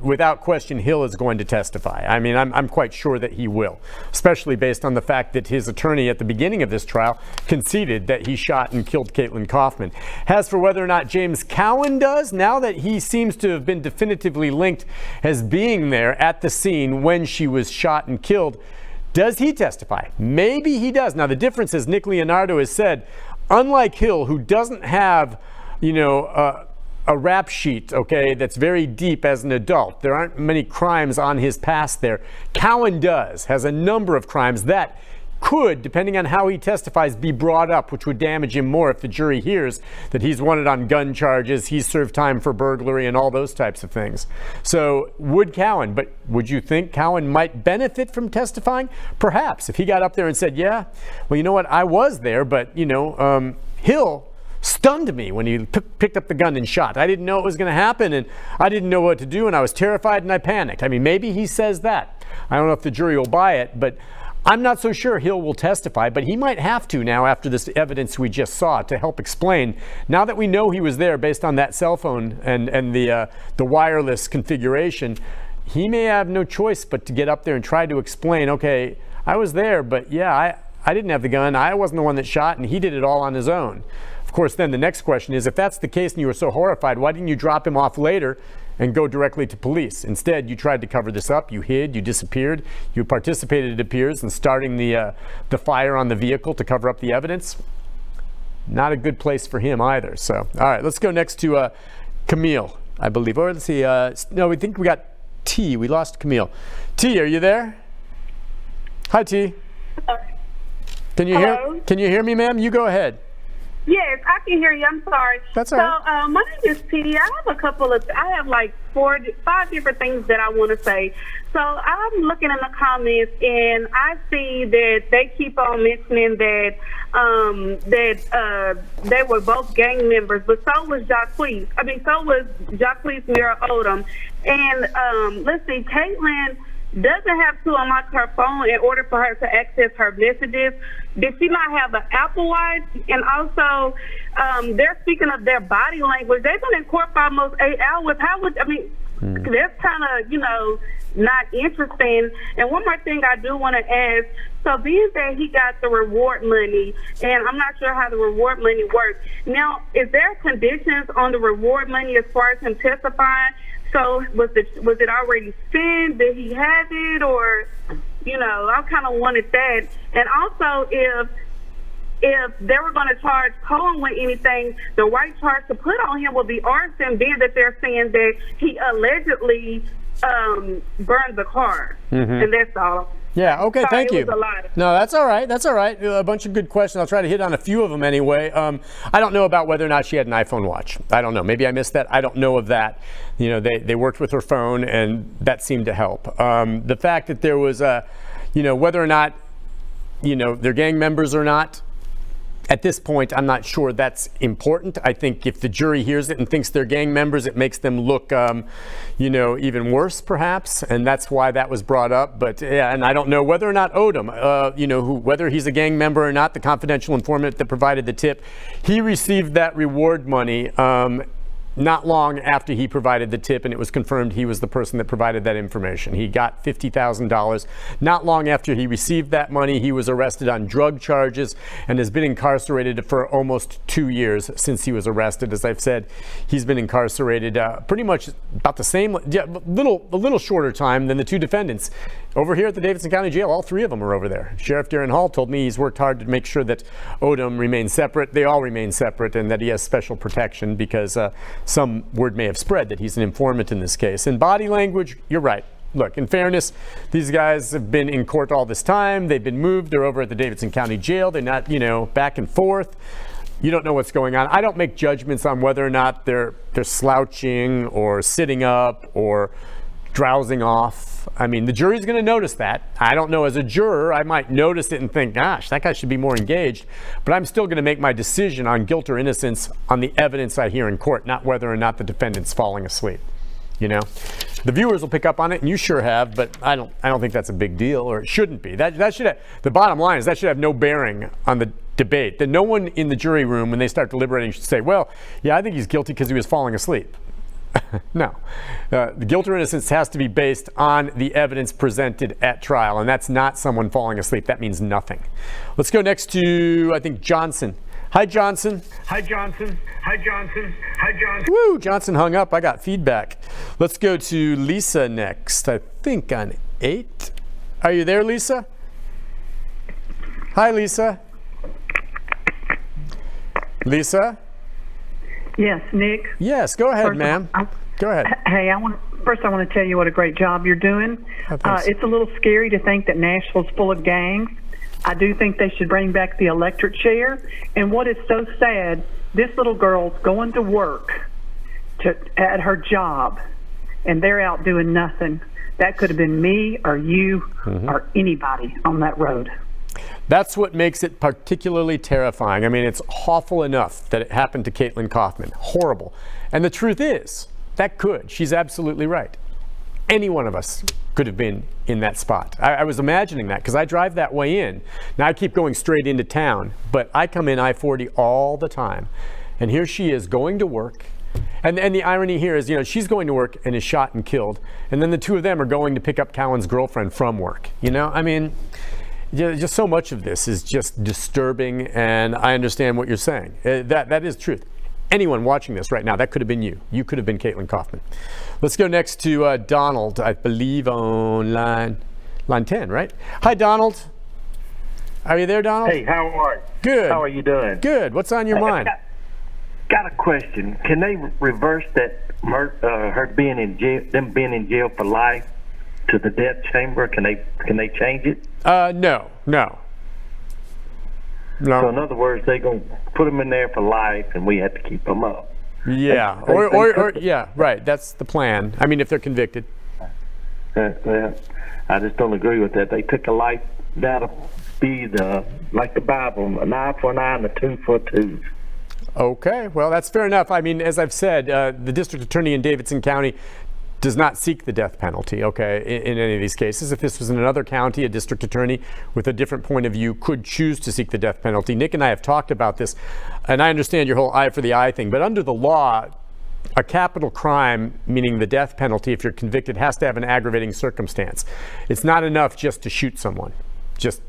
without question, Hill is going to testify. I mean, I'm quite sure that he will, especially based on the fact that his attorney at the beginning of this trial conceded that he shot and killed Caitlyn Kaufman. As for whether or not James Cowan does, now that he seems to have been definitively linked as being there at the scene when she was shot and killed, does he testify? Maybe he does. Now, the difference is Nick Leonardo has said, unlike Hill, who doesn't have, a rap sheet, okay, that's very deep as an adult. There aren't many crimes on his past there. Cowan has a number of crimes that could, depending on how he testifies, be brought up, which would damage him more if the jury hears that he's wanted on gun charges, he's served time for burglary and all those types of things. So would you think Cowan might benefit from testifying? Perhaps, if he got up there and said, yeah, well, you know what, I was there, but, Hill stunned me when he picked up the gun and shot. I didn't know it was going to happen, and I didn't know what to do, and I was terrified and I panicked. I mean, maybe he says that. I don't know if the jury will buy it, but I'm not so sure Hill will testify, but he might have to now after this evidence we just saw to help explain. Now that we know he was there based on that cell phone and the wireless configuration, he may have no choice but to get up there and try to explain, okay, I was there, but yeah, I didn't have the gun. I wasn't the one that shot, and he did it all on his own. Of course, then the next question is, if that's the case and you were so horrified, why didn't you drop him off later and go directly to police? Instead, you tried to cover this up. You hid, you disappeared, you participated, it appears, in starting the fire on the vehicle to cover up the evidence. Not a good place for him either. So, all right, let's go next to Camille, I believe. Or let's see, no, we think we got T. We lost Camille. T, are you there? Hi, T. Can you hear me, ma'am? You go ahead. Yes, I can hear you. I'm sorry. That's all right. So, my name is T. I have like 5 different things that I want to say. So I'm looking in the comments and I see that they keep on mentioning that they were both gang members, but so was Jacquees. So was Jacquees Mira Odom. And let's see, Caitlyn doesn't have to unlock her phone in order for her to access her messages. Did she not have an Apple Watch? And also, they're speaking of their body language. They've been in court for almost 8 hours. That's kind of, not interesting. And one more thing I do want to ask, so being that he got the reward money, and I'm not sure how the reward money works. Now, is there conditions on the reward money as far as him testifying? So was it already spent? Did he have it? Or, I kind of wanted that. And also, if they were going to charge Cohen with anything, the right charge to put on him would be arson, being that they're saying that he allegedly burned the car. Mm-hmm. And that's all. Yeah, okay, thank you. Was a lot. No, that's all right. That's all right. A bunch of good questions. I'll try to hit on a few of them anyway. I don't know about whether or not she had an iPhone watch. I don't know. Maybe I missed that. I don't know of that. They worked with her phone, and that seemed to help. The fact that there was whether or not, they're gang members or not, at this point, I'm not sure that's important. I think if the jury hears it and thinks they're gang members, it makes them look, even worse, perhaps, and that's why that was brought up. But yeah, and I don't know whether or not Odom, whether he's a gang member or not, the confidential informant that provided the tip, he received that reward money not long after he provided the tip, and it was confirmed he was the person that provided that information. He got $50,000. Not long after he received that money, he was arrested on drug charges and has been incarcerated for almost 2 years since he was arrested. As I've said, he's been incarcerated pretty much about the same, a little shorter time than the two defendants. Over here at the Davidson County Jail, all three of them are over there. Sheriff Darren Hall told me he's worked hard to make sure that Odom remains separate. They all remain separate, and that he has special protection because some word may have spread that he's an informant in this case. And body language, you're right. Look, in fairness, these guys have been in court all this time. They've been moved. They're over at the Davidson County Jail. They're not, back and forth. You don't know what's going on. I don't make judgments on whether or not they're slouching or sitting up or drowsing off. I mean, the jury's going to notice that. I don't know, as a juror, I might notice it and think, gosh, that guy should be more engaged. But I'm still going to make my decision on guilt or innocence on the evidence I hear in court, not whether or not the defendant's falling asleep. you know. The viewers will pick up on it, and you sure have, but I don't think that's a big deal, or it shouldn't be. That should have, the bottom line is that should have no bearing on the debate. That no one in the jury room, when they start deliberating, should say, well, yeah, I think he's guilty because he was falling asleep. No. The guilt or innocence has to be based on the evidence presented at trial, and that's not someone falling asleep. That means nothing. Let's go next to, I think, Johnson. Hi, Johnson. Hi, Johnson. Hi, Johnson. Hi, Johnson. Woo, Johnson hung up. I got feedback. Let's go to Lisa next, I think on 8. Are you there, Lisa? Hi, Lisa. Lisa? Yes, Nick. Yes, go ahead, ma'am. Go ahead. Hey, I want to tell you what a great job you're doing. It's a little scary to think that Nashville's full of gangs. I do think they should bring back the electric chair. And what is so sad, this little girl's going to work at her job, and they're out doing nothing. That could have been me or you or anybody on that road. That's what makes it particularly terrifying. I mean, it's awful enough that it happened to Caitlyn Kaufman. Horrible. And the truth is, that could. She's absolutely right. Any one of us could have been in that spot. I was imagining that because I drive that way in. Now I keep going straight into town, but I come in I-40 all the time. And here she is going to work. And the irony here is, you know, she's going to work and is shot and killed. And then the two of them are going to pick up Cowan's girlfriend from work. You know, I mean, just so much of this is just disturbing, and I understand what you're saying. That is truth. Anyone watching this right now, that could have been you. You could have been Caitlyn Kaufman. Let's go next to Donald, I believe on line 10, right? Hi, Donald. Are you there, Donald? Hey, how are you? Good. How are you doing? Good. What's on your mind? Got a question. Can they reverse that her being in jail, them being in jail for life, to the death chamber? Can they change it? No. So in other words, they gonna put them in there for life, and we have to keep them up. Yeah, or yeah, right. That's the plan. I mean, if they're convicted. I just don't agree with that. They took a life. That'll be like the Bible, an eye for an eye and a tooth for a tooth. Okay, well, that's fair enough. I mean, as I've said, the district attorney in Davidson County does not seek the death penalty, okay, in any of these cases. If this was in another county, a district attorney with a different point of view could choose to seek the death penalty. Nick and I have talked about this, and I understand your whole eye for the eye thing, but under the law, a capital crime, meaning the death penalty, if you're convicted, has to have an aggravating circumstance. It's not enough just to shoot someone, just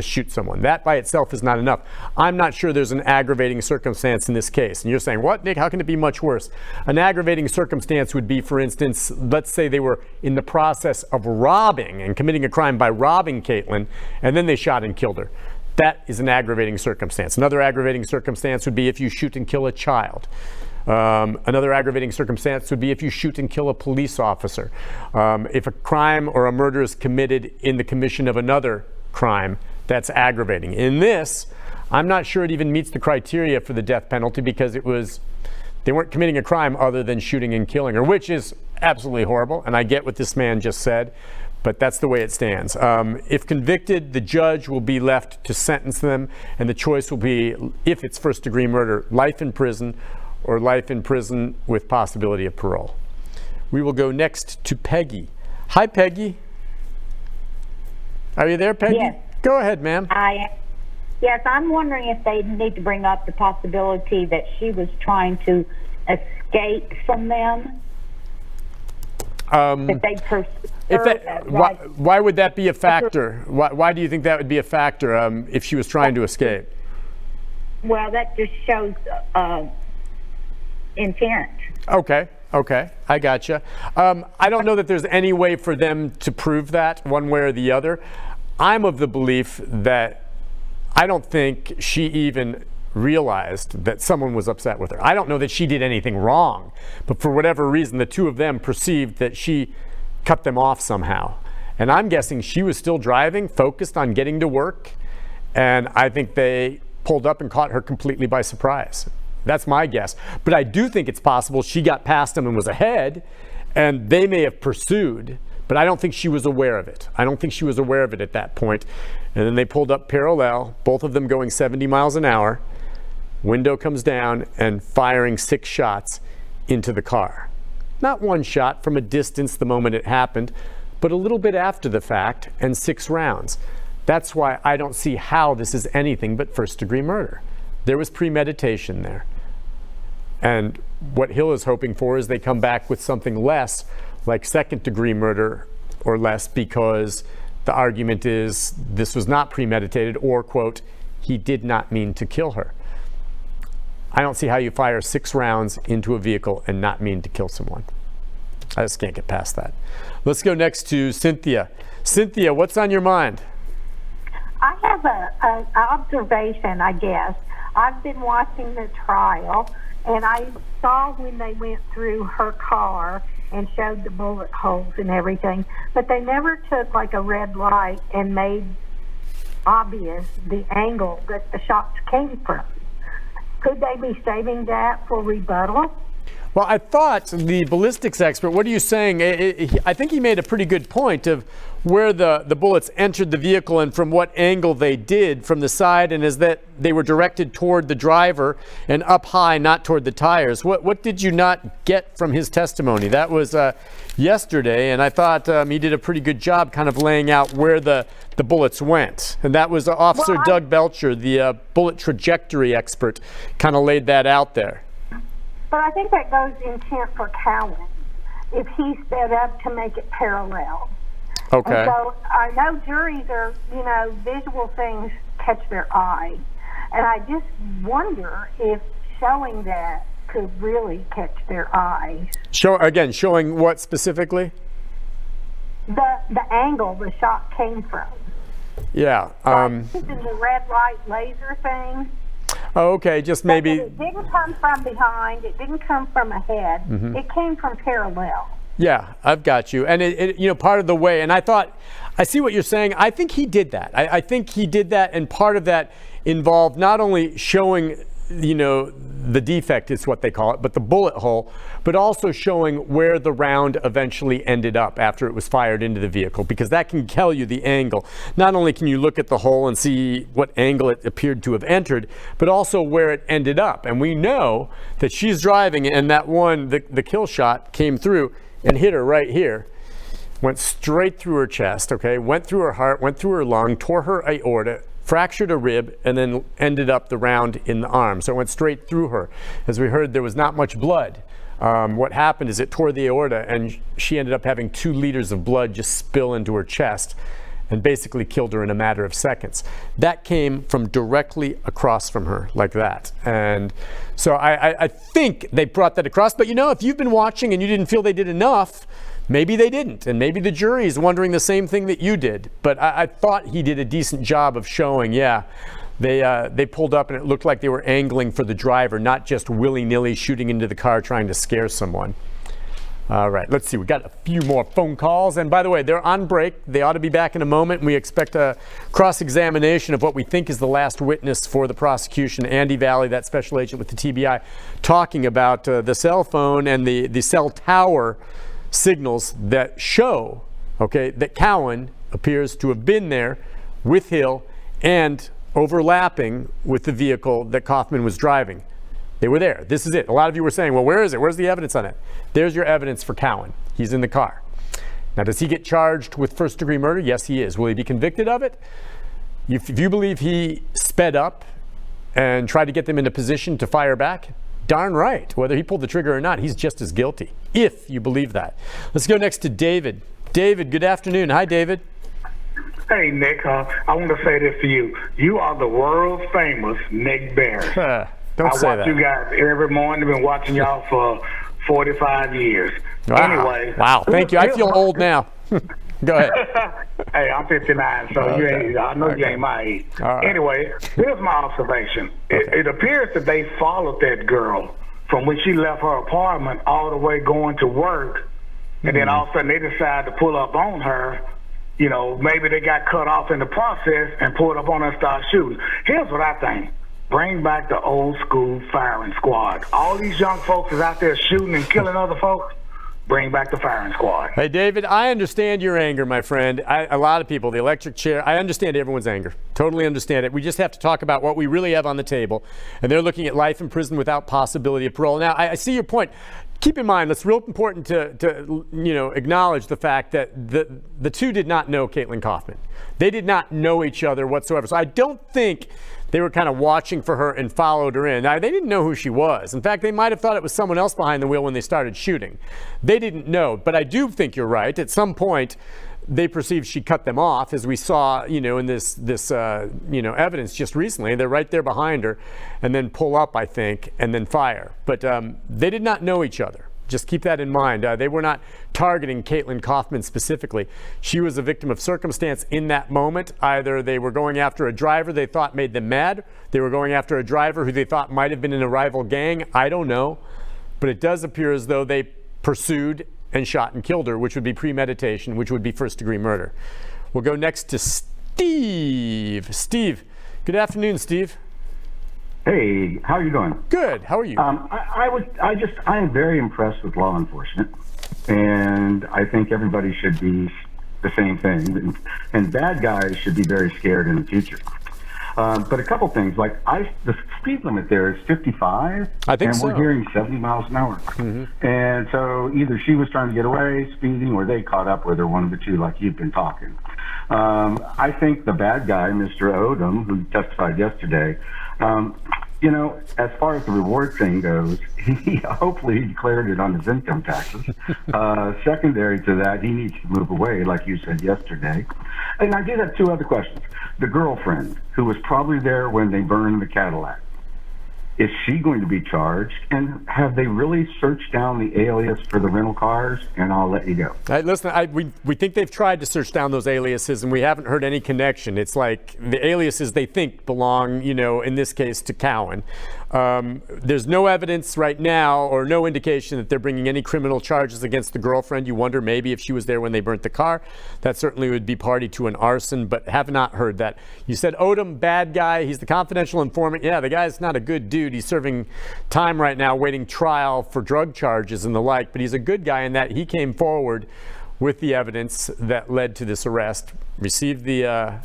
shoot someone. That by itself is not enough. I'm not sure there's an aggravating circumstance in this case. And you're saying, what, Nick, how can it be much worse? An aggravating circumstance would be, for instance, let's say they were in the process of robbing and committing a crime by robbing Caitlyn, and then they shot and killed her. That is an aggravating circumstance. Another aggravating circumstance would be if you shoot and kill a child. Another aggravating circumstance would be if you shoot and kill a police officer. If a crime or a murder is committed in the commission of another crime, that's aggravating. In this, I'm not sure it even meets the criteria for the death penalty because they weren't committing a crime other than shooting and killing her, which is absolutely horrible. And I get what this man just said, but that's the way it stands. If convicted, the judge will be left to sentence them, and the choice will be, if it's first-degree murder, life in prison or life in prison with possibility of parole. We will go next to Peggy. Hi, Peggy. Are you there, Peggy? Yes. Go ahead, ma'am. Yes, I'm wondering if they need to bring up the possibility that she was trying to escape from them. Why would that be a factor? Why do you think that would be a factor if she was trying to escape? Well, that just shows intent. Okay, I gotcha. I don't know that there's any way for them to prove that one way or the other. I'm of the belief that I don't think she even realized that someone was upset with her. I don't know that she did anything wrong, but for whatever reason, the two of them perceived that she cut them off somehow. And I'm guessing she was still driving, focused on getting to work, and I think they pulled up and caught her completely by surprise. That's my guess. But I do think it's possible she got past them and was ahead, and they may have pursued, but I don't think she was aware of it. I don't think she was aware of it at that point. And then they pulled up parallel, both of them going 70 miles an hour. Window comes down and firing 6 shots into the car. not one shot from a distance the moment it happened, but a little bit after the fact, and 6 rounds. That's why I don't see how this is anything but first-degree murder. There was premeditation there. And what Hill is hoping for is they come back with something less, like second-degree murder or less, because the argument is this was not premeditated, or, quote, he did not mean to kill her. I don't see how you fire 6 rounds into a vehicle and not mean to kill someone. I just can't get past that. Let's go next to Cynthia. Cynthia, what's on your mind? I have an observation, I guess. I've been watching the trial, and I saw when they went through her car and showed the bullet holes and everything, but they never took like a red light and made obvious the angle that the shots came from. Could they be saving that for rebuttal? Well, I thought the ballistics expert, what are you saying? I think he made a pretty good point of where the bullets entered the vehicle and from what angle they did from the side, and is that they were directed toward the driver and up high, not toward the tires. What did you not get from his testimony? That was yesterday, and I thought he did a pretty good job kind of laying out where the bullets went. And that was Officer Doug Belcher, the bullet trajectory expert, kind of laid that out there. But I think that goes intent for Cowan, if he sped up to make it parallel. Okay. And so I know juries are, visual things catch their eye. And I just wonder if showing that could really catch their eye. Showing what specifically? The angle the shot came from. Yeah. Using the red light laser thing. Oh, okay, just maybe. It didn't come from behind. It didn't come from ahead. Mm-hmm. It came from parallel. Yeah, I've got you. And it part of the way, and I see what you're saying. I think he did that. I think he did that, and part of that involved not only showing, the defect is what they call it, but the bullet hole, but also showing where the round eventually ended up after it was fired into the vehicle, because that can tell you the angle. Not only can you look at the hole and see what angle it appeared to have entered, but also where it ended up. And we know that she's driving, and that one, the kill shot came through and hit her right here. Went straight through her chest, okay, went through her heart, went through her lung, tore her aorta, fractured a rib, and then ended up the round in the arm. So it went straight through her. As we heard, there was not much blood. What happened is it tore the aorta, and she ended up having 2 liters of blood just spill into her chest and basically killed her in a matter of seconds. That came from directly across from her, like that. And so I think they brought that across. But if you've been watching and you didn't feel they did enough, maybe they didn't, and maybe the jury is wondering the same thing that you did. But I thought he did a decent job of showing, they pulled up and it looked like they were angling for the driver, not just willy-nilly shooting into the car trying to scare someone. All right, let's see. We got a few more phone calls. And by the way, they're on break. They ought to be back in a moment. We expect a cross-examination of what we think is the last witness for the prosecution, Andy Valley, that special agent with the TBI, talking about the cell phone and the cell tower signals that show, that Cowan appears to have been there with Hill and overlapping with the vehicle that Kaufman was driving. They were there. This is it. A lot of you were saying, well, where is it? Where's the evidence on it? There's your evidence for Cowan. He's in the car. Now, does he get charged with first-degree murder? Yes, he is. Will he be convicted of it? If you believe he sped up and tried to get them into position to fire back, darn right. Whether he pulled the trigger or not, he's just as guilty, if you believe that. Let's go next to David. David, good afternoon. Hi, David. Hey, Nick, I want to say this to you. You are the world famous Nick Barry. Don't say that. I watch you guys every morning. I've been watching y'all for 45 years. Wow. Anyway. Wow, thank you. I feel old now. Go ahead. Hey, I'm 59, so I know you ain't my age. Right. Anyway, here's my observation. It appears that they followed that girl from when she left her apartment all the way going to work, and then all of a sudden they decided to pull up on her. Maybe they got cut off in the process and pulled up on her and started shooting. Here's what I think. Bring back the old school firing squad. All these young folks is out there shooting and killing other folks. Bring back the firing squad. Hey, David, I understand your anger, my friend. A lot of people, the electric chair, I understand everyone's anger. Totally understand it. We just have to talk about what we really have on the table. And they're looking at life in prison without possibility of parole. Now, I see your point. keep in mind, it's real important to acknowledge the fact that the two did not know Caitlyn Kaufman. They did not know each other whatsoever. So I don't think they were kind of watching for her and followed her in. Now, they didn't know who she was. In fact, they might have thought it was someone else behind the wheel when they started shooting. They didn't know. But I do think you're right. At some point, they perceived she cut them off, as we saw, in this evidence just recently. They're right there behind her, and then pull up, I think, and then fire. But they did not know each other. Just keep that in mind. They were not targeting Caitlyn Kaufman specifically. She was a victim of circumstance in that moment. Either they were going after a driver they thought made them mad. They were going after a driver who they thought might have been in a rival gang. I don't know. But it does appear as though they pursued and shot and killed her, which would be premeditation, which would be first-degree murder. We'll go next to Steve. Steve, good afternoon, Steve. Hey, how are you doing? Good. How are you? I am very impressed with law enforcement, and I think everybody should be the same thing. And bad guys should be very scared in the future. But a couple things, like the speed limit there is 55, I think and so. We're hearing 70 miles an hour. Mm-hmm. And so either she was trying to get away, speeding, or they caught up with her, one of the two, like you've been talking. I think the bad guy, Mr. Odom, who testified yesterday, as far as the reward thing goes, he hopefully declared it on his income taxes. Secondary to that, he needs to move away, like you said yesterday. And I did have two other questions. The girlfriend, who was probably there when they burned the Cadillac, is she going to be charged? And have they really searched down the alias for the rental cars? And I'll let you go. Listen, we think they've tried to search down those aliases, and we haven't heard any connection. It's like the aliases they think belong, in this case, to Cowan. There's no evidence right now or no indication that they're bringing any criminal charges against the girlfriend. You wonder maybe if she was there when they burnt the car. That certainly would be party to an arson, but have not heard that. You said Odom, bad guy. He's the confidential informant. Yeah, the guy's not a good dude. He's serving time right now, waiting trial for drug charges and the like, but he's a good guy in that he came forward with the evidence that led to this arrest, received the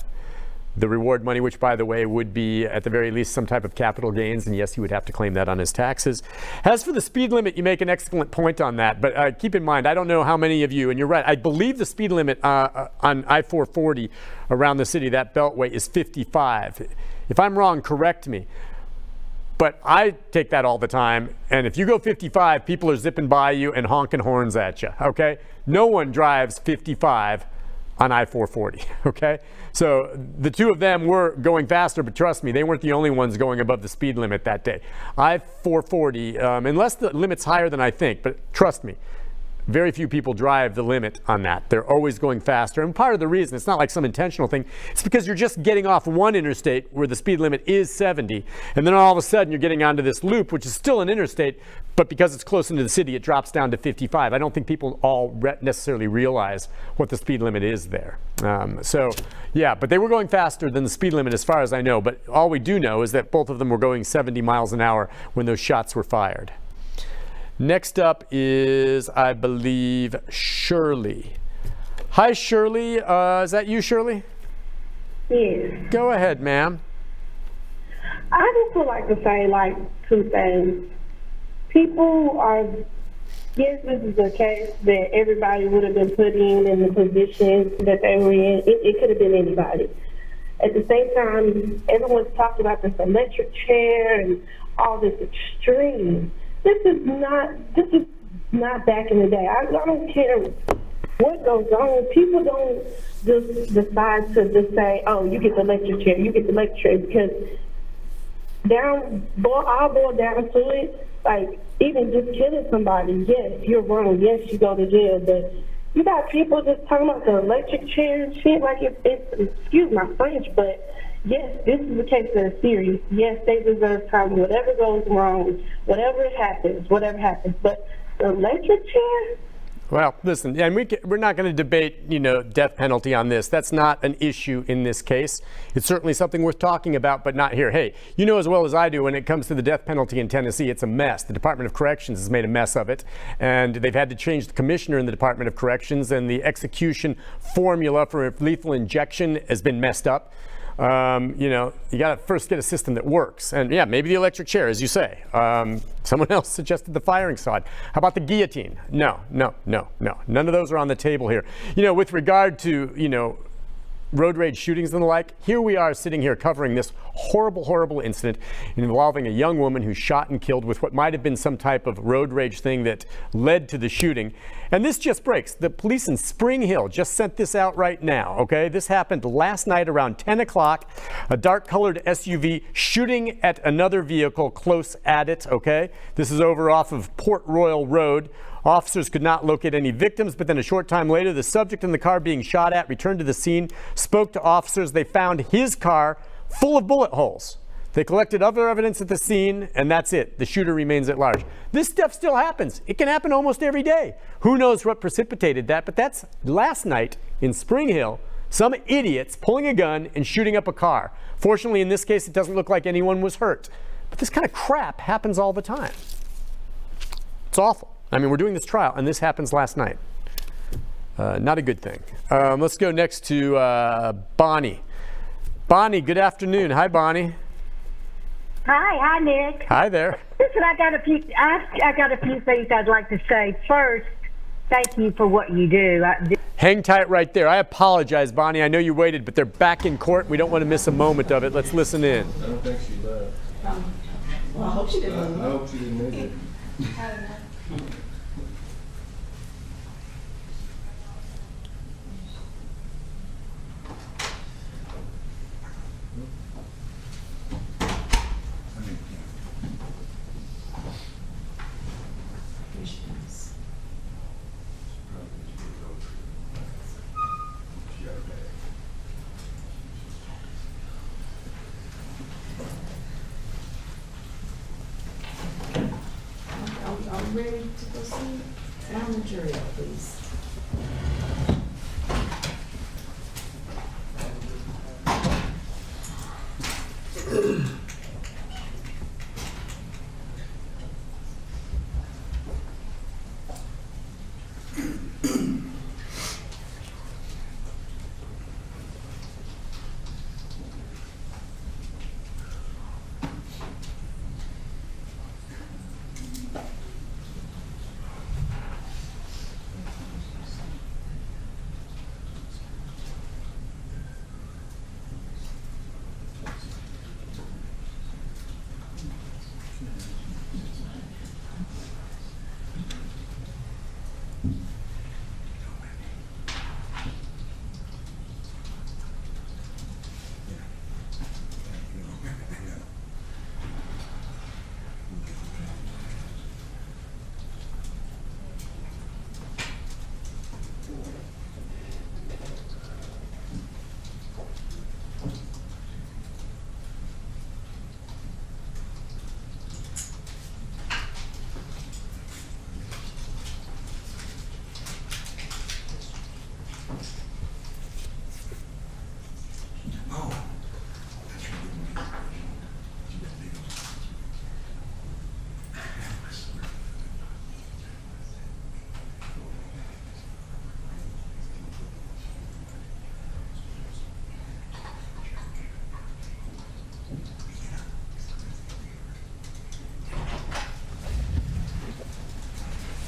reward money, which, by the way, would be at the very least some type of capital gains, and yes, he would have to claim that on his taxes. As for the speed limit, you make an excellent point on that, but keep in mind, I don't know how many of you, and you're right, I believe the speed limit on I-440 around the city, that beltway, is 55. If I'm wrong, correct me. But I take that all the time, and if you go 55, people are zipping by you and honking horns at you, okay? No one drives 55 on I-440, okay? So the two of them were going faster, but trust me, they weren't the only ones going above the speed limit that day. I-440, unless the limit's higher than I think, but trust me, very few people drive the limit on that. They're always going faster. And part of the reason, it's not like some intentional thing, it's because you're just getting off one interstate where the speed limit is 70, and then all of a sudden you're getting onto this loop, which is still an interstate, but because it's close into the city, it drops down to 55. I don't think people all necessarily realize what the speed limit is there. Yeah, but they were going faster than the speed limit as far as I know, but all we do know is that both of them were going 70 miles an hour when those shots were fired. Next up is, I believe, Shirley. Hi, Shirley. Is that you, Shirley? Yes. Go ahead, ma'am. I just would like to say, two things. People are, yes, this is a case that everybody would have been put in the position that they were in. It could have been anybody. At the same time, everyone's talking about this electric chair and all this extreme. This is not back in the day. I don't care what goes on. People don't just decide to just say, oh, you get the electric chair, you get the electric chair, because I'll boil down to it, like, even just killing somebody, yes, you're wrong, yes, you go to jail, but you got people just talking about the electric chair and shit, like it's excuse my French, but yes, this is a case that is serious. Yes, they deserve time. Whatever goes wrong, whatever happens. But the electric chair? Well, listen, and we're not going to debate, death penalty on this. That's not an issue in this case. It's certainly something worth talking about, but not here. Hey, you know as well as I do when it comes to the death penalty in Tennessee, it's a mess. The Department of Corrections has made a mess of it, and they've had to change the commissioner in the Department of Corrections, and the execution formula for lethal injection has been messed up. You know, you got to first get a system that works. And yeah, maybe the electric chair, as you say. Someone else suggested the firing squad. How about the guillotine? No. None of those are on the table here. You know, with regard to, you know, road rage shootings and the like, here we are sitting here covering this horrible incident involving a young woman who shot and killed with what might have been some type of road rage thing that led to the shooting. And this just breaks. The police in Spring Hill just sent this out right now, okay? This happened last night around 10 o'clock. A dark-colored SUV shooting at another vehicle close at it, okay? This is over off of Port Royal Road. Officers could not locate any victims, but then a short time later, the subject in the car being shot at returned to the scene, spoke to officers. They found his car full of bullet holes. They collected other evidence at the scene, and that's it. The shooter remains at large. This stuff still happens. It can happen almost every day. Who knows what precipitated that, but that's last night in Spring Hill, some idiots pulling a gun and shooting up a car. Fortunately, in this case, it doesn't look like anyone was hurt. But this kind of crap happens all the time. It's awful. I mean, we're doing this trial, and this happens last night. Not a good thing. Let's go next to Bonnie. Bonnie, good afternoon. Hi, Bonnie. Hi, Nick. Hi there. Listen, I got a few things I'd like to say. First, thank you for what you do. Hang tight right there. I apologize, Bonnie. I know you waited, but they're back in court. We don't want to miss a moment of it. Let's listen in. I don't think she left. Well, I hope she didn't. I hope she didn't make it. Are we ready to proceed? Sound the jury up, please.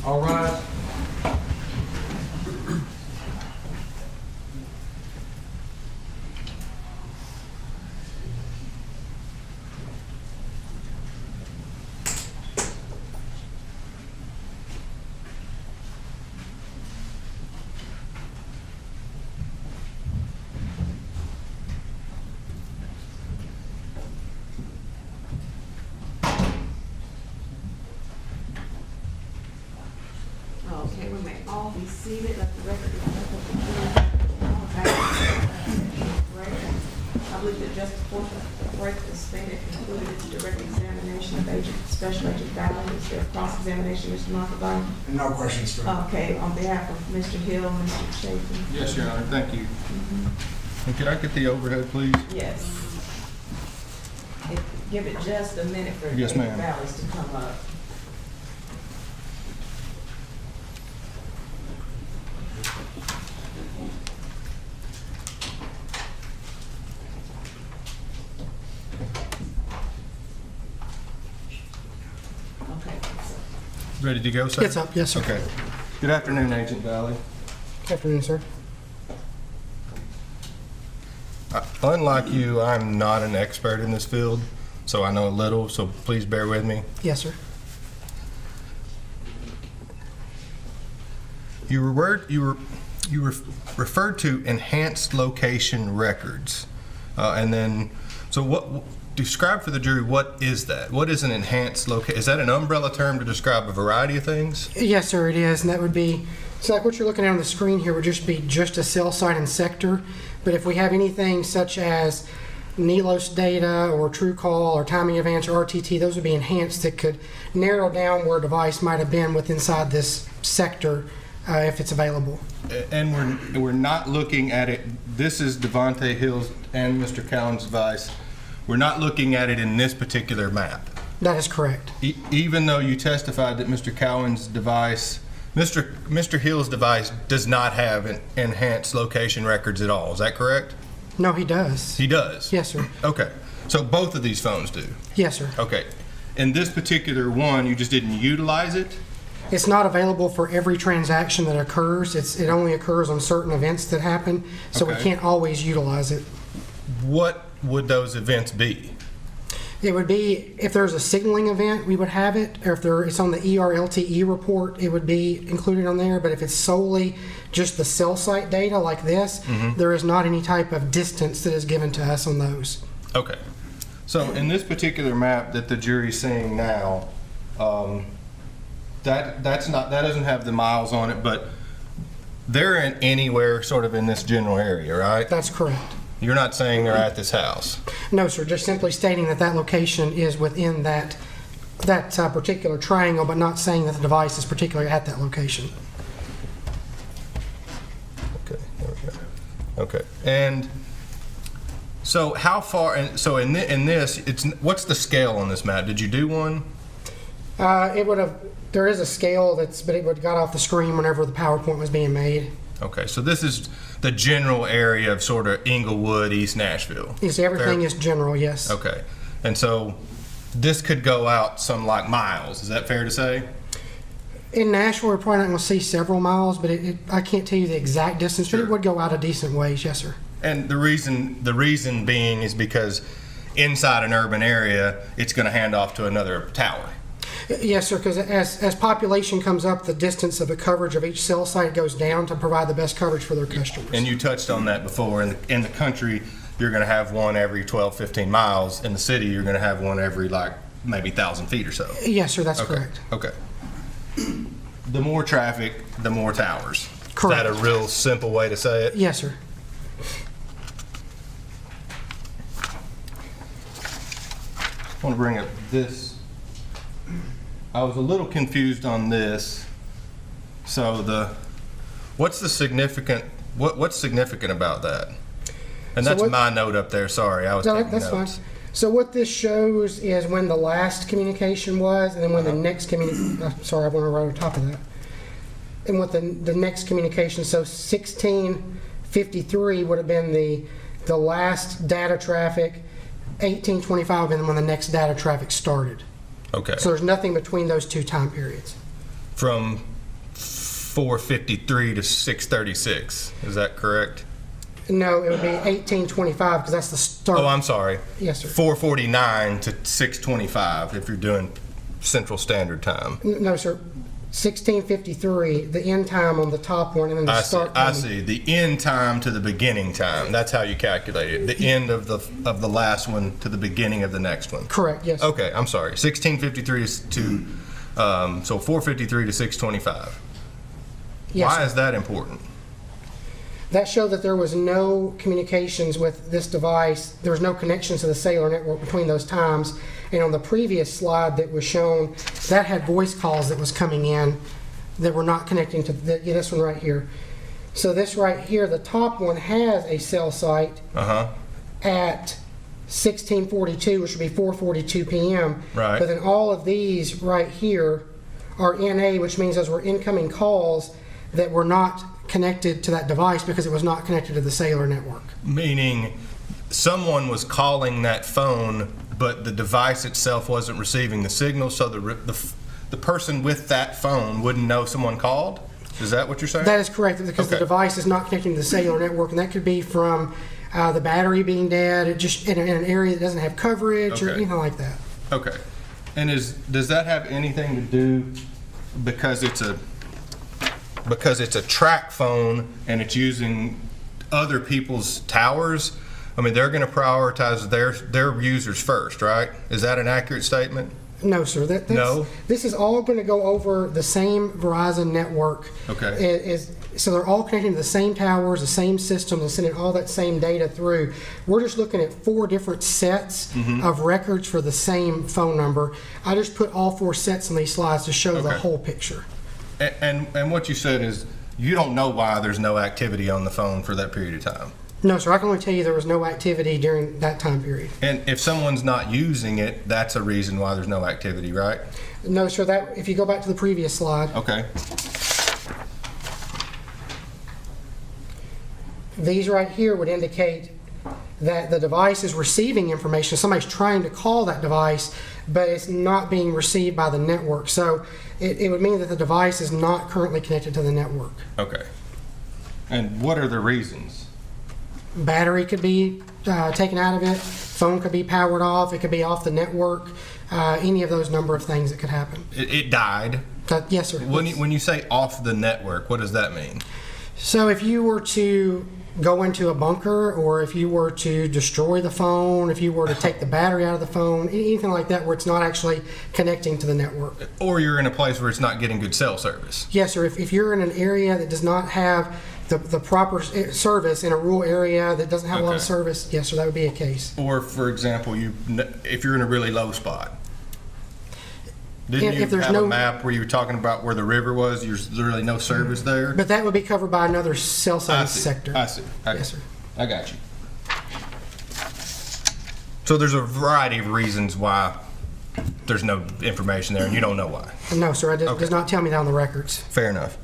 All right. Okay, we may all be seated. Let the record reflect what the jury. I believe that just before the break, the state concluded its direct examination of Special Agent Valley. Is there cross-examination, Mr. Montalban? No questions for me. Okay, on behalf of Mr. Hill, Mr. Chapin. Yes, Your Honor, thank you. And can I get the overhead, please? Yes. Give it just a minute for Yes, Agent ma'am. Valleys to come up. Ready to go, sir? It's up, yes, sir. Okay. Good afternoon, Agent Valley. Good afternoon, sir. Unlike you, I'm not an expert in this field, so I know a little, so please bear with me. Yes, sir. You referred to enhanced location records, and then so describe for the jury, what is that? What is an enhanced location? Is that an umbrella term to describe a variety of things? Yes, sir, it is, and that would be, so like what you're looking at on the screen here would just be just a cell site and sector, but if we have anything such as NELOS data or TrueCall or timing advance or RTT, those would be enhanced that could narrow down where a device might have been within inside this sector if it's available. And we're not looking at it, this is Devontae Hill's and Mr. Cowan's device. We're not looking at it in this particular map. That is correct. Even though you testified that Mr. Cowan's device, Mr. Hill's device does not have enhanced location records at all. Is that correct? No, he does. He does? Yes, sir. Okay. So both of these phones do? Yes, sir. Okay. In this particular one, you just didn't utilize it? It's not available for every transaction that occurs. It only occurs on certain events that happen, so we Okay. can't always utilize it. What would those events be? It would be, if there's a signaling event, we would have it, or if it's on the ERLTE report, it would be included on there, but if it's solely just the cell site data like this, there is not any type of distance that is given to us on those. Okay. So in this particular map that the jury's seeing now, that doesn't have the miles on it, but they're in anywhere sort of in this general area, right? That's correct. You're not saying they're at this house? No, sir, just simply stating that that location is within that particular triangle, but not saying that the device is particularly at that location. Okay, there we go. Okay, and so how far, and so in this, what's the scale on this map? Did you do one? It would have, there is a scale but it would have got off the screen whenever the PowerPoint was being made. Okay, so this is the general area of sort of Inglewood, East Nashville. Yes, everything is general, yes. Okay, and so this could go out some like miles, is that fair to say? In Nashville, we're probably not going to see several miles, but I can't tell you the exact distance, but it would go out a decent ways, yes, sir. And the reason being is because inside an urban area, it's going to hand off to another tower. Yes, sir, because as population comes up, the distance of the coverage of each cell site goes down to provide the best coverage for their customers. And you touched on that before. In the country, you're going to have one every 12, 15 miles. In the city, you're going to have one every like maybe 1,000 feet or so. Yes, sir, that's correct. Okay. The more traffic, the more towers. Correct. Is that a real simple way to say it? Yes, sir. I want to bring up this. I was a little confused on this. So what's significant about that? And that's my note up there. Sorry, I was taking that's notes. Fine. So what this shows is when the last communication was, and then when the next sorry, I want to write on top of that. And what the next communication, so 1653 would have been the last data traffic, 1825 would have been when the next data traffic started. Okay. So there's nothing between those two time periods. From 453 to 636, is that correct? No, it would be 1825 because that's the start. Oh, I'm sorry. Yes, sir. 449 to 625 if you're doing Central Standard Time. No, sir. 1653, the end time on the top one, and then the start time. I see. The end time to the beginning time. That's how you calculate it. The end of the last one to the beginning of the next one. Correct, yes. Okay, I'm sorry. 1653 to, so 453 to 625. Yes, Why sir. is that important? That showed that there was no communications with this device. There was no connections to the cellular network between those times. And on the previous slide that was shown, that had voice calls that was coming in that were not connecting to this one right here. So this right here, the top one has a cell site at 1642, which would be 4:42 p.m. Right. But then all of these right here are NA, which means those were incoming calls that were not connected to that device because it was not connected to the cellular network. Meaning someone was calling that phone, but the device itself wasn't receiving the signal, so the person with that phone wouldn't know someone called? Is that what you're saying? That is correct, because the device is not connecting to the cellular network, and that could be from the battery being dead, it just in an area that doesn't have coverage or anything like that. Okay. And does that have anything to do because it's a track phone and it's using other people's towers? I mean, they're going to prioritize their users first, right? Is that an accurate statement? No, sir. No? This is all going to go over the same Verizon network. Okay. So they're all connecting to the same towers, the same systems, and sending all that same data through. We're just looking at 4 different sets of records for the same phone number. I just put all 4 sets on these slides to show the whole picture. And what you said is you don't know why there's no activity on the phone for that period of time. No, sir. I can only tell you there was no activity during that time period. And if someone's not using it, that's a reason why there's no activity, right? No, sir. That if you go back to the previous slide. Okay. These right here would indicate that the device is receiving information. Somebody's trying to call that device, but it's not being received by the network. So it would mean that the device is not currently connected to the network. Okay. And what are the reasons? Battery could be taken out of it. Phone could be powered off. It could be off the network. Any of those number of things that could happen. It died? Yes, sir. When you say off the network, what does that mean? So if you were to go into a bunker, or if you were to destroy the phone, if you were to take the battery out of the phone, anything like that where it's not actually connecting to the network. Or you're in a place where it's not getting good cell service. Yes, sir. If you're in an area that does not have the proper service, in a rural area that doesn't have a lot of service, yes, sir, that would be a case. Or, for example, if you're in a really low spot. Didn't you have a map where you were talking about where the river was? There's really no service there? But that would be covered by another cell service sector. I see. Yes, sir. I got you. So there's a variety of reasons why there's no information there, and you don't know why? No, sir. It does not tell me that on the records. Fair enough.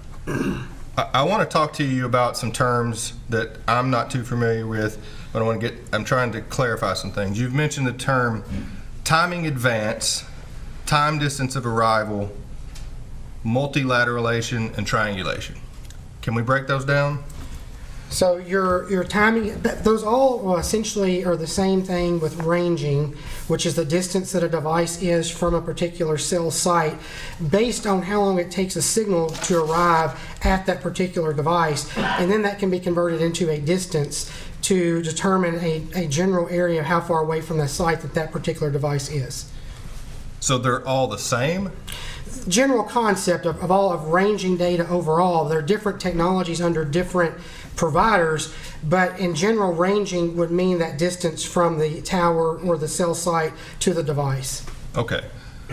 I want to talk to you about some terms that I'm not too familiar with, but I'm trying to clarify some things. You've mentioned the term timing advance, time distance of arrival, multilateralation, and triangulation. Can we break those down? So your timing, those all essentially are the same thing with ranging, which is the distance that a device is from a particular cell site based on how long it takes a signal to arrive at that particular device, and then that can be converted into a distance to determine a general area of how far away from the site that particular device is. So they're all the same? General concept of all of ranging data overall. There are different technologies under different providers, but in general, ranging would mean that distance from the tower or the cell site to the device. Okay.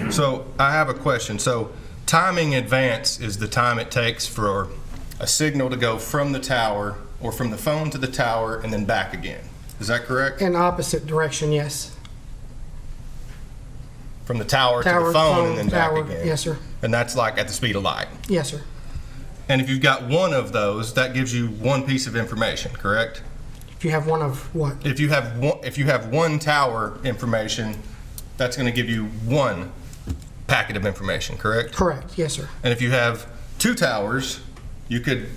So I have a question. So timing advance is the time it takes for a signal to go from the tower or from the phone to the tower and then back again. Is that correct? In opposite direction, yes. From the tower to the phone and then back again? Yes, sir. And that's like at the speed of light? Yes, sir. And if you've got one of those, that gives you one piece of information, correct? If you have one of what? If you have one tower information, that's going to give you one packet of information, correct? Correct, yes, sir. And if you have 2 towers, you could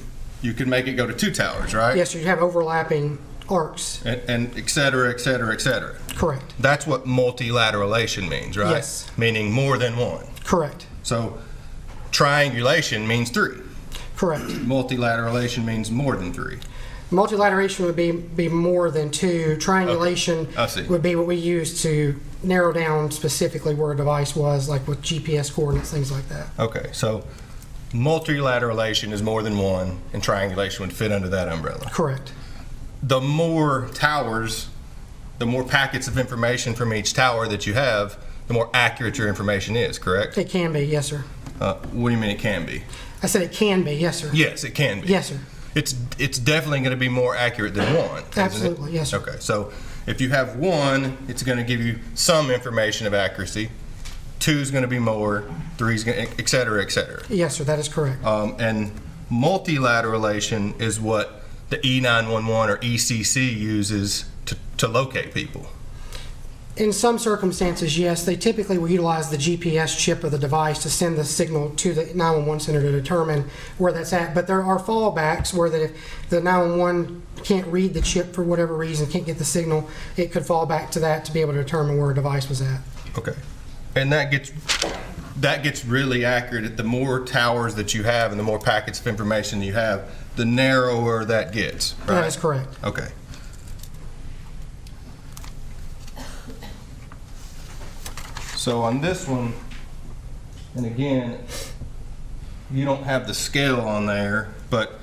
make it go to 2 towers, right? Yes, sir. You have overlapping arcs. And et cetera, et cetera, et cetera. Correct. That's what multilateralation means, right? Yes. Meaning more than one. Correct. So triangulation means 3. Correct. Multilateralation means more than 3. Multilateration would be more than 2. Triangulation would be what we use to narrow down specifically where a device was, like with GPS coordinates, things like that. Okay, so multilateralation is more than 1, and triangulation would fit under that umbrella. Correct. The more towers, the more packets of information from each tower that you have, the more accurate your information is, correct? It can be, yes, sir. What do you mean it can be? I said it can be, yes, sir. Yes, it can be. Yes, sir. It's definitely going to be more accurate than 1. Absolutely, yes, sir. Okay, so if you have 1, it's going to give you some information of accuracy. 2 is going to be more. 3 is going to, et cetera, et cetera. Yes, sir, that is correct. And multilateralation is what the E911 or ECC uses to locate people. In some circumstances, yes. They typically will utilize the GPS chip of the device to send the signal to the 911 center to determine where that's at. But there are fallbacks where if the 911 can't read the chip for whatever reason, can't get the signal, it could fall back to that to be able to determine where a device was at. Okay. And that gets really accurate. The more towers that you have and the more packets of information you have, the narrower that gets, right? That is correct. Okay. So on this one, and again, you don't have the scale on there, but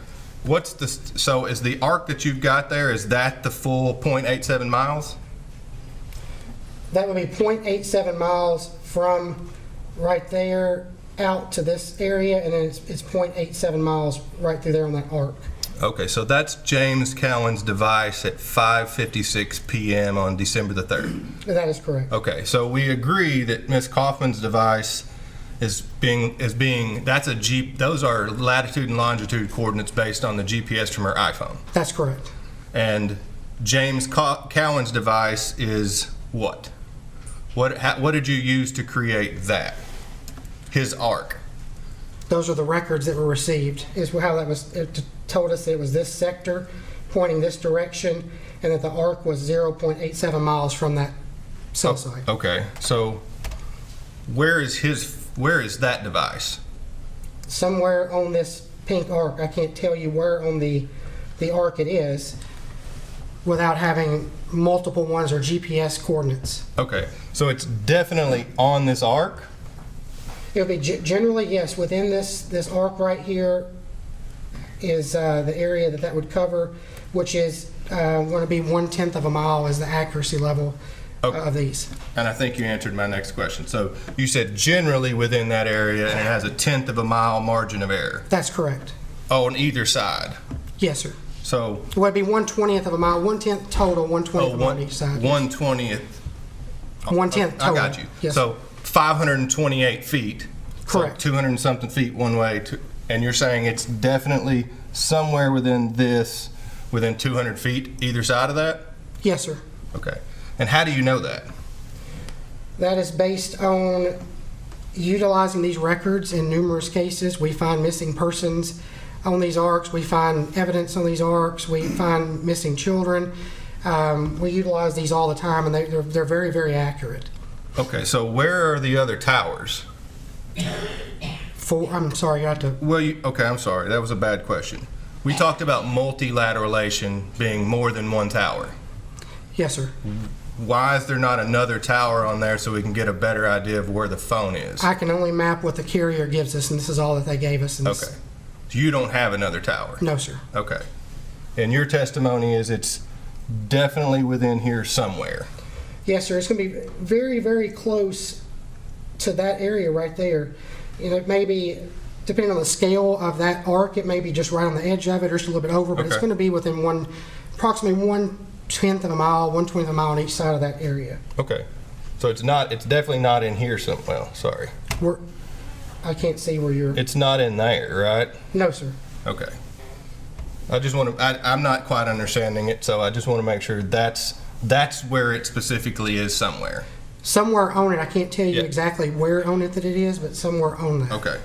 so is the arc that you've got there, is that the full 0.87 miles? That would be 0.87 miles from right there out to this area, and then it's 0.87 miles right through there on that arc. Okay, so that's James Cowan's device at 5:56 p.m. on December the 3rd. That is correct. Okay, so we agree that Ms. Kaufman's device those are latitude and longitude coordinates based on the GPS from her iPhone. That's correct. And James Cowan's device is what? What did you use to create that? His arc. Those are the records that were received, is how that was. It told us it was this sector pointing this direction, and that the arc was 0.87 miles from that cell site. Okay, so where is that device? Somewhere on this pink arc. I can't tell you where on the arc it is without having multiple ones or GPS coordinates. Okay, so it's definitely on this arc? It'll be generally, yes, within this arc right here is the area that would cover, which is going to be 1/10 of a mile is the accuracy level of these. And I think you answered my next question. So you said generally within that area, and it has a 1/10 of a mile margin of error. That's correct. Oh, on either side? Yes, sir. So it would be 1/20 of a mile, 1/10 total, 1/20 on each side. 1/20. 1/10 total. I got you. Yes. So 528 feet. Correct. So 200 and something feet one way, and you're saying it's definitely somewhere within 200 feet either side of that? Yes, sir. Okay. And how do you know that? That is based on utilizing these records in numerous cases. We find missing persons on these arcs. We find evidence on these arcs. We find missing children. We utilize these all the time, and they're very, very accurate. Okay, so where are the other towers? I'm sorry, you have to... Well, okay, I'm sorry. That was a bad question. We talked about multilateralation being more than one tower. Yes, sir. Why is there not another tower on there so we can get a better idea of where the phone is? I can only map what the carrier gives us, and this is all that they gave us. Okay. So you don't have another tower? No, sir. Okay. And your testimony is it's definitely within here somewhere? Yes, sir. It's going to be very, very close to that area right there. And it may be, depending on the scale of that arc, it may be just right on the edge of it or just a little bit over, but it's going to be within approximately 1/10 of a mile, 1/20 of a mile on each side of that area. Okay. So it's definitely not in here sorry. I can't see where you're... It's not in there, right? No, sir. Okay. I'm not quite understanding it, so I just want to make sure that's where it specifically is somewhere. Somewhere on it. I can't tell you exactly where on it that it is, but somewhere on that. Okay.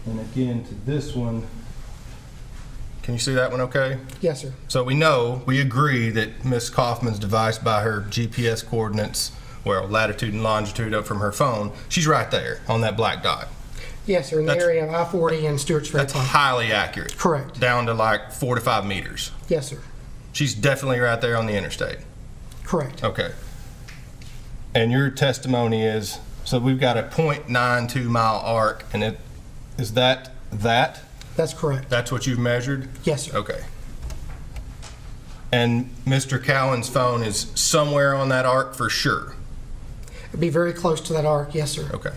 And again, to this one, can you see that one okay? Yes, sir. So we agree that Ms. Kaufman's device by her GPS coordinates, latitude and longitude up from her phone, she's right there on that black dot. Yes, sir, in the area of I-40 and Stewart's Ferry. That's highly accurate. Correct. Down to like 4 to 5 meters. Yes, sir. She's definitely right there on the interstate. Correct. Okay. And your testimony is, so we've got a 0.92 mile arc, and is that? That's correct. That's what you've measured? Yes, sir. Okay. And Mr. Cowan's phone is somewhere on that arc for sure? It'd be very close to that arc, yes, sir. Okay.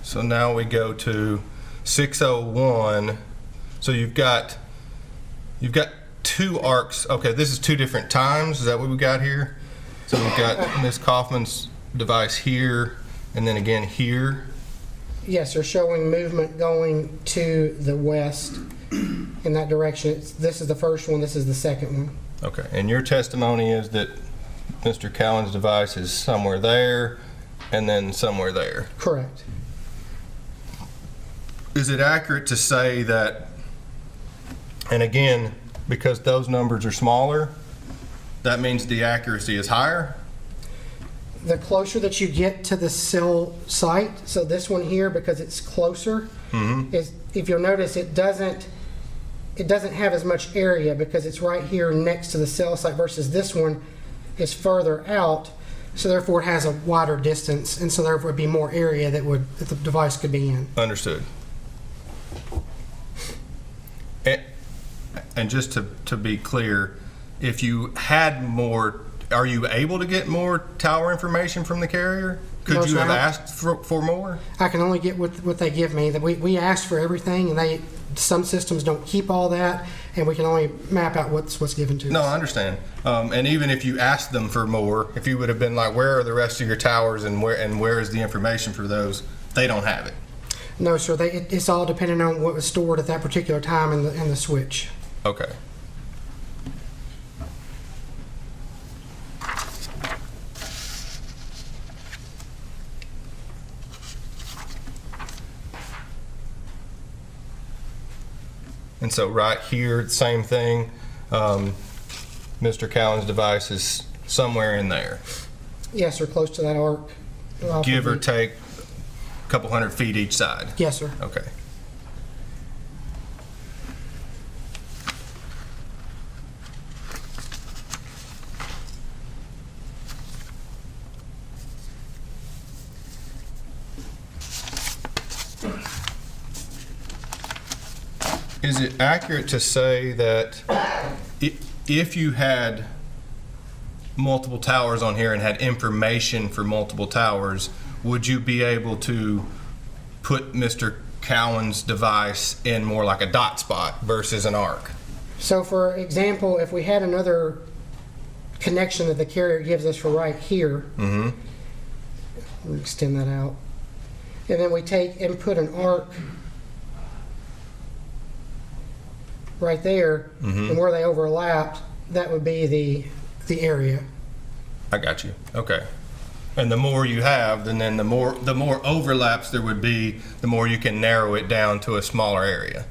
So now we go to 601 So you've got two arcs. Okay, this is two different times. Is that what we got here? So we've got Ms. Kaufman's device here, and then again here. Yes, they're showing movement going to the west in that direction. This is the first one, this is the second one. Okay, and your testimony is that Mr. Cowan's device is somewhere there and then somewhere there. Correct. Is it accurate to say that, and again, because those numbers are smaller, that means the accuracy is higher? The closer that you get to the cell site, so this one here, because it's closer, is, if you'll notice, it doesn't have as much area because it's right here next to the cell site versus this one is further out, so therefore it has a wider distance, and so therefore it'd be more area that the device could be in. Understood. And just to be clear, if you had more, are you able to get more tower information from the carrier? Could No, you sir, have asked for more? I can only get what they give me. That we asked for everything, and some systems don't keep all that, and we can only map out what's given to us. No, I understand. And even if you asked them for more, if you would have been like, where are the rest of your towers and where is the information for those, they don't have it. No, sir. It's all dependent on what was stored at that particular time in the switch. Okay. And so right here, same thing. Mr. Cowan's device is somewhere in there. Yes, sir. Close to that arc. Give or take a couple 100 feet each side. Yes, sir. Okay. Is it accurate to say that if you had multiple towers on here and had information for multiple towers, would you be able to put Mr. Cowan's device in more like a dot spot versus an arc? So for example, if we had another connection that the carrier gives us for right here, we'll extend that out, and then we take and put an arc right there, and where they overlapped, that would be the area. I got you. Okay. And the more you have, then the more overlaps there would be, the more you can narrow it down to a smaller area.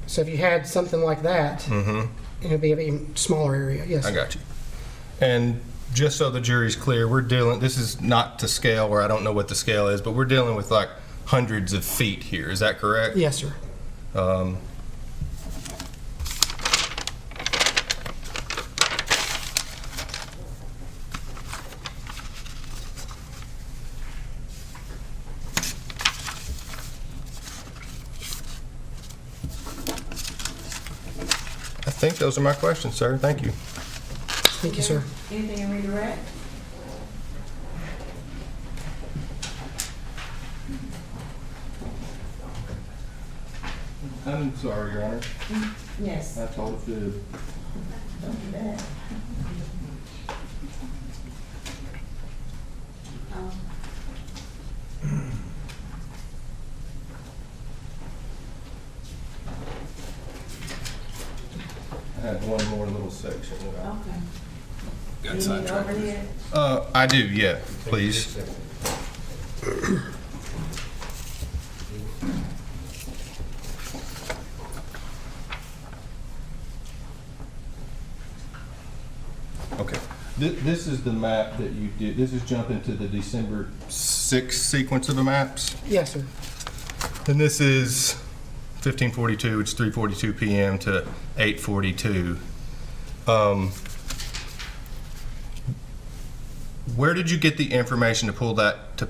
So if you had something like that, it would be an even smaller area. Yes. I got you. And just so the jury's clear, this is not to scale, where I don't know what the scale is, but we're dealing with like hundreds of feet here. Is that correct? Yes, sir. I think those are my questions, sir. Thank you. Thank you, sir. Anything in redirect? I'm sorry, Your Honor. Yes. I told a fib. Don't do that. I had one more little section. Okay. Got You need sidetracked. overhead? I do, yeah, please. Okay. This is the map that you did. This is jumping to the December 6th sequence of the maps. Yes, sir. And this is 1542, which is 3:42 p.m. to 8:42. Where did you get the information to pull that?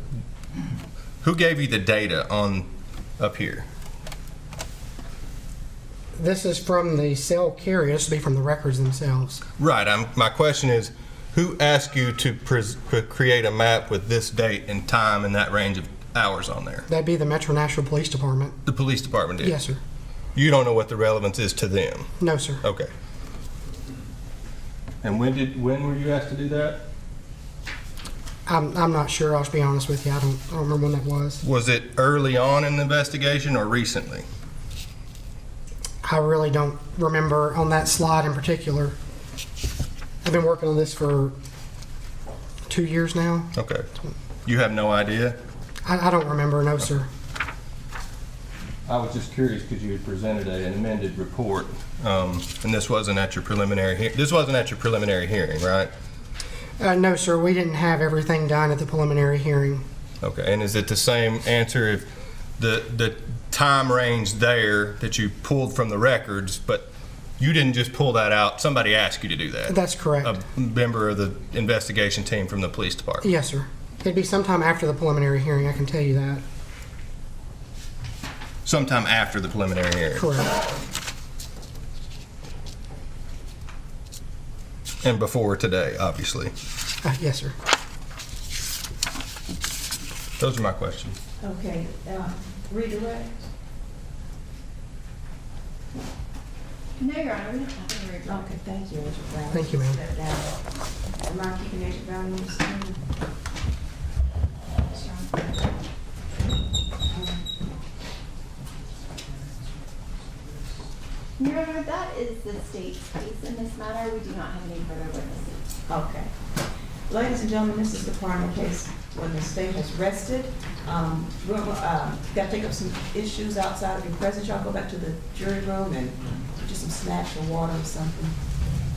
Who gave you the data on up here? This is from the cell carrier. This would be from the records themselves. Right. My question is, who asked you to create a map with this date and time and that range of hours on there? That'd be the Metro Nashville Police Department. The police department did? Yes, sir. You don't know what the relevance is to them? No, sir. Okay. And when were you asked to do that? I'm not sure. I'll just be honest with you. I don't remember when that was. Was it early on in the investigation or recently? I really don't remember on that slide in particular. I've been working on this for 2 years now. Okay. You have no idea? I don't remember, no, sir. I was just curious because you had presented an amended report, and this wasn't at your preliminary hearing, right? No, sir. We didn't have everything done at the preliminary hearing. Okay. And is it the same answer if the time range there that you pulled from the records, but you didn't just pull that out? Somebody asked you to do that? That's correct. A member of the investigation team from the police department? Yes, sir. It'd be sometime after the preliminary hearing, I can tell you that. Sometime after the preliminary hearing? Correct. And before today, obviously? Yes, sir. Those are my questions. Okay, redirect. No, Your Honor, we don't have to redirect. Okay, thank you, Agent Brown. Thank you, ma'am. Step down. Am I keeping Agent Brown on the screen? Your Honor, that is the state's case in this matter. We do not have any further witnesses. Okay. Ladies and gentlemen, this is the part of the case when the state has rested. We're got to take up some issues outside of your presence. Y'all go back to the jury room and get you some snacks or water or something.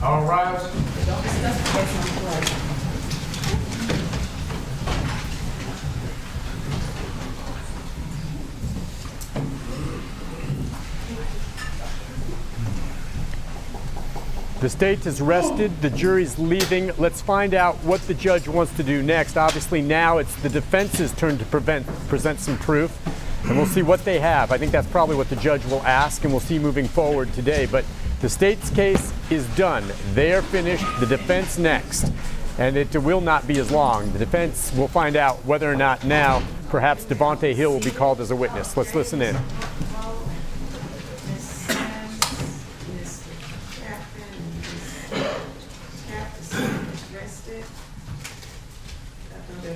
All right. Don't discuss the case on the plate. The state has rested, the jury's leaving. Let's find out what the judge wants to do next. Obviously now it's the defense's turn to present some proof, and we'll see what they have. I think that's probably what the judge will ask, and we'll see moving forward today. But the state's case is done. They are finished. The defense next. And it will not be as long. The defense will find out whether or not now perhaps Devontae Hill will be called as a witness. Let's listen in.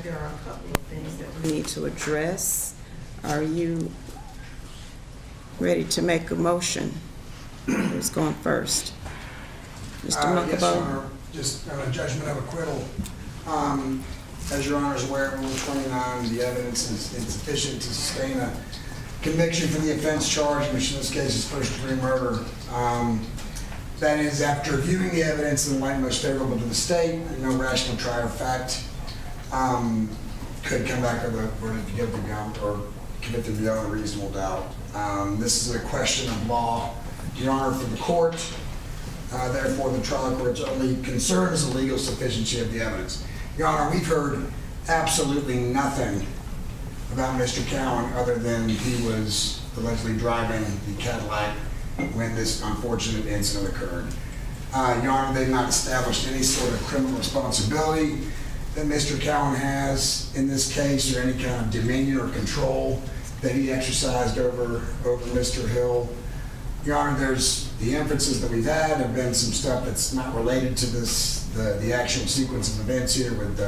There are a couple of things that we need to address. Are you ready to make a motion? Who's going first? Mr. Yes, Your Munkabo? Honor. Just on a judgment of acquittal. As Your Honor is aware, Rule 29, the evidence is insufficient to sustain a conviction for the offense charged, which in this case is first-degree murder. That is, after viewing the evidence in the light most favorable to the state, no rational trier of fact could come back with a verdict of guilty or convicted beyond a reasonable doubt. This is a question of law, Your Honor, for the court. Therefore, the trial court's only concern is the legal sufficiency of the evidence. Your Honor, we've heard absolutely nothing about Mr. Cowan other than he was allegedly driving the Cadillac when this unfortunate incident occurred. Your Honor, they've not established any sort of criminal responsibility that Mr. Cowan has in this case, or any kind of dominion or control that he exercised over Mr. Hill. Your Honor, there's the inferences that we've had have been some stuff that's not related to this, the actual sequence of events here with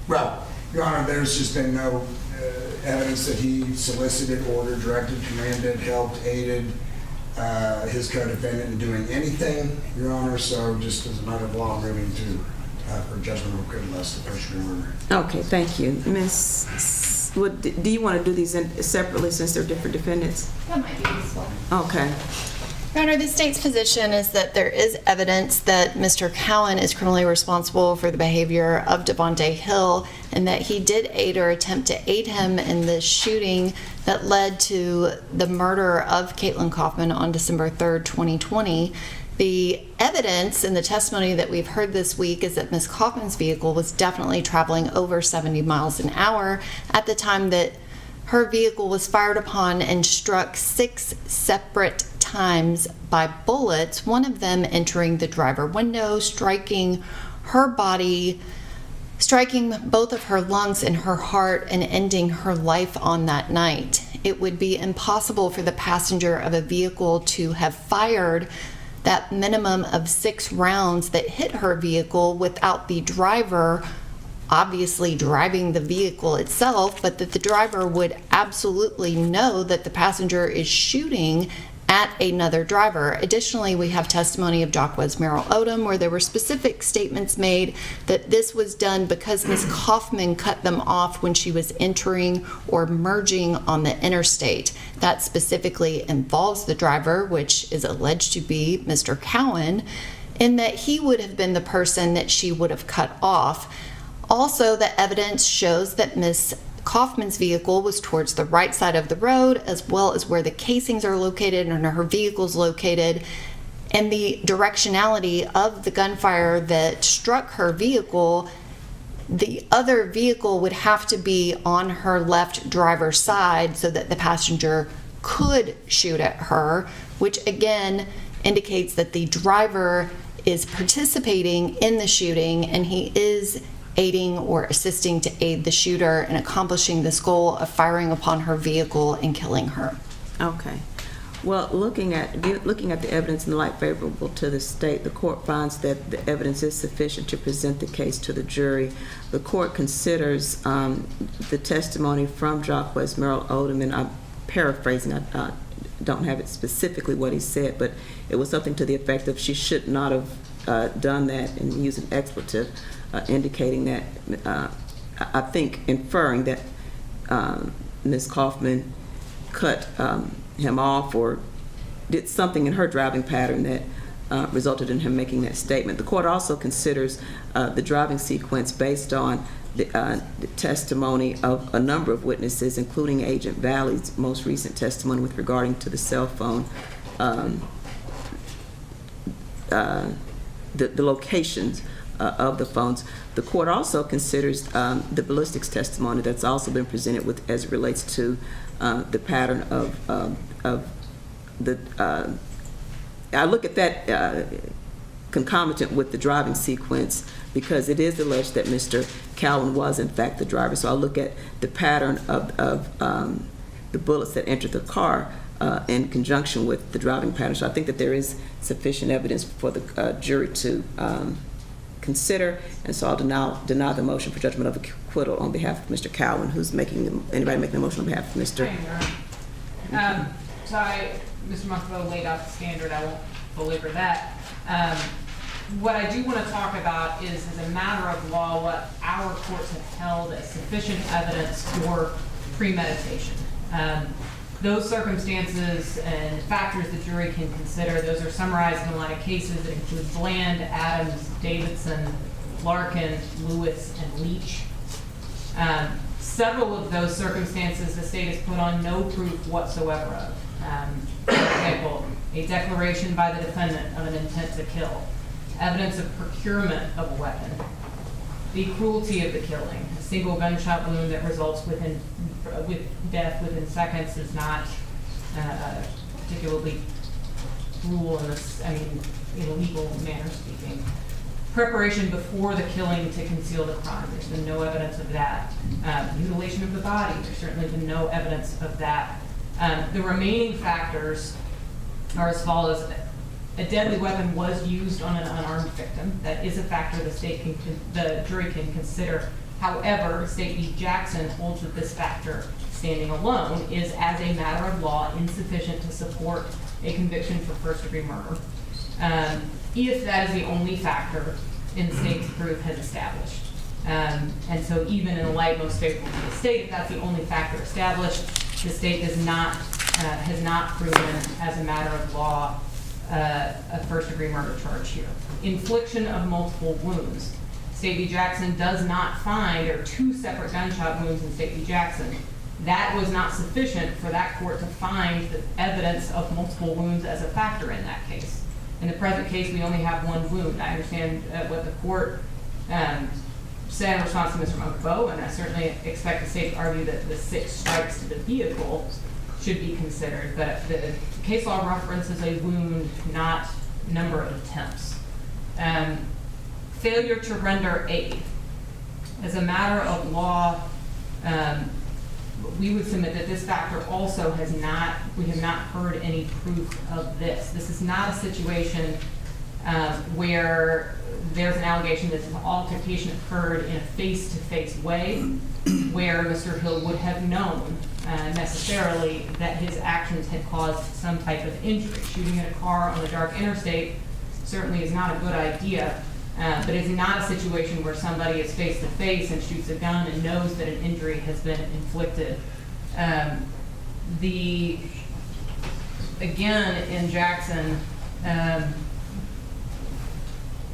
well, Your Honor, there's just been no evidence that he solicited, ordered, directed, commanded, helped, aided his co-defendant in doing anything, Your Honor. So just as a matter of law, I'm moving to for judgment of acquittal less than first-degree murder. Okay, thank you. Miss, do you want to do these separately since they're different defendants? That might be useful. Okay. Your Honor, the state's position is that there is evidence that Mr. Cowan is criminally responsible for the behavior of Devontae Hill and that he did aid or attempt to aid him in the shooting that led to the murder of Caitlyn Kaufman on December 3rd, 2020. The evidence in the testimony that we've heard this week is that Ms. Kaufman's vehicle was definitely traveling over 70 miles an hour at the time that her vehicle was fired upon and struck 6 separate times by bullets, one of them entering the driver window, striking her body striking both of her lungs and her heart and ending her life on that night. It would be impossible for the passenger of a vehicle to have fired that minimum of 6 rounds that hit her vehicle without the driver obviously driving the vehicle itself, but that the driver would absolutely know that the passenger is shooting at another driver. Additionally, we have testimony of Jacquez Merrill Odom where there were specific statements made that this was done because Ms. Kaufman cut them off when she was entering or merging on the interstate. That specifically involves the driver, which is alleged to be Mr. Cowan, in that he would have been the person that she would have cut off. Also, the evidence shows that Ms. Kaufman's vehicle was towards the right side of the road, as well as where the casings are located and her vehicle's located, and the directionality of the gunfire that struck her vehicle. The other vehicle would have to be on her left driver's side so that the passenger could shoot at her, which again indicates that the driver is participating in the shooting and he is aiding or assisting to aid the shooter in accomplishing this goal of firing upon her vehicle and killing her. Okay. Well, looking at the evidence in the light favorable to the state, the court finds that the evidence is sufficient to present the case to the jury. The court considers the testimony from Jacquez Merrill Odom, and I'm paraphrasing, I don't have it specifically what he said, but it was something to the effect of she should not have done that and used an expletive, indicating that, I think inferring that Ms. Kaufman cut him off or did something in her driving pattern that resulted in him making that statement. The court also considers the driving sequence based on the testimony of a number of witnesses, including Agent Valley's most recent testimony with regarding to the cell phone, the locations of the phones. The court also considers the ballistics testimony that's also been presented with as it relates to the pattern of the. I look at that concomitant with the driving sequence because it is alleged that Mr. Cowan was in fact the driver. So I look at the pattern of the bullets that entered the car in conjunction with the driving pattern. So I think that there is sufficient evidence for the jury to consider, and so I'll deny the motion for judgment of acquittal on behalf of Mr. Cowan. Anybody making the motion on behalf of Mr. Mr. Montefiore laid out the standard. I won't belabor that. What I do want to talk about is, as a matter of law, what our courts have held as sufficient evidence for premeditation. Those circumstances and factors the jury can consider, those are summarized in a line of cases that include Bland, Adams, Davidson, Larkin, Lewis, and Leach. Several of those circumstances the state has put on no proof whatsoever of. For example, a declaration by the defendant of an intent to kill, evidence of procurement of a weapon, the cruelty of the killing. A single gunshot wound that results with death within seconds is not particularly cruel in this, in a legal manner speaking. Preparation before the killing to conceal the crime, there's been no evidence of that. Mutilation of the body, there's certainly been no evidence of that. The remaining factors are as follows. A deadly weapon was used on an unarmed victim. That is a factor the jury can consider. However, State v. Jackson holds that this factor, standing alone, is, as a matter of law, insufficient to support a conviction for first-degree murder. If that is the only factor in the state's proof has established. And so even in the light most favorable to the state, if that's the only factor established, the state has not proven, as a matter of law, a first-degree murder charge here. Infliction of multiple wounds. State v. Jackson does not find, there are 2 separate gunshot wounds in State v. Jackson. That was not sufficient for that court to find the evidence of multiple wounds as a factor in that case. In the present case, we only have 1 wound. I understand what the court said in response to Mr. Montefiore, and I certainly expect the state to argue that the 6 strikes to the vehicle should be considered, but the case law references a wound, not number of attempts. Failure to render aid. as a matter of law, we would submit that this factor also we have not heard any proof of this. This is not a situation where there's an allegation that an altercation occurred in a face-to-face way, where Mr. Hill would have known necessarily that his actions had caused some type of injury. Shooting at a car on a dark interstate certainly is not a good idea, but it's not a situation where somebody is face-to-face and shoots a gun and knows that an injury has been inflicted. Again, in Jackson,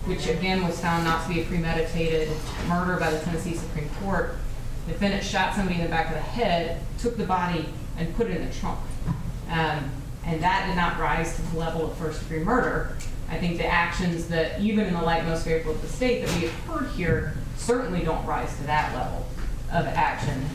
which again was found not to be a premeditated murder by the Tennessee Supreme Court, the defendant shot somebody in the back of the head, took the body, and put it in the trunk. And that did not rise to the level of first-degree murder. I think the actions that, even in the light most favorable to the state, that we have heard here certainly don't rise to that level of action.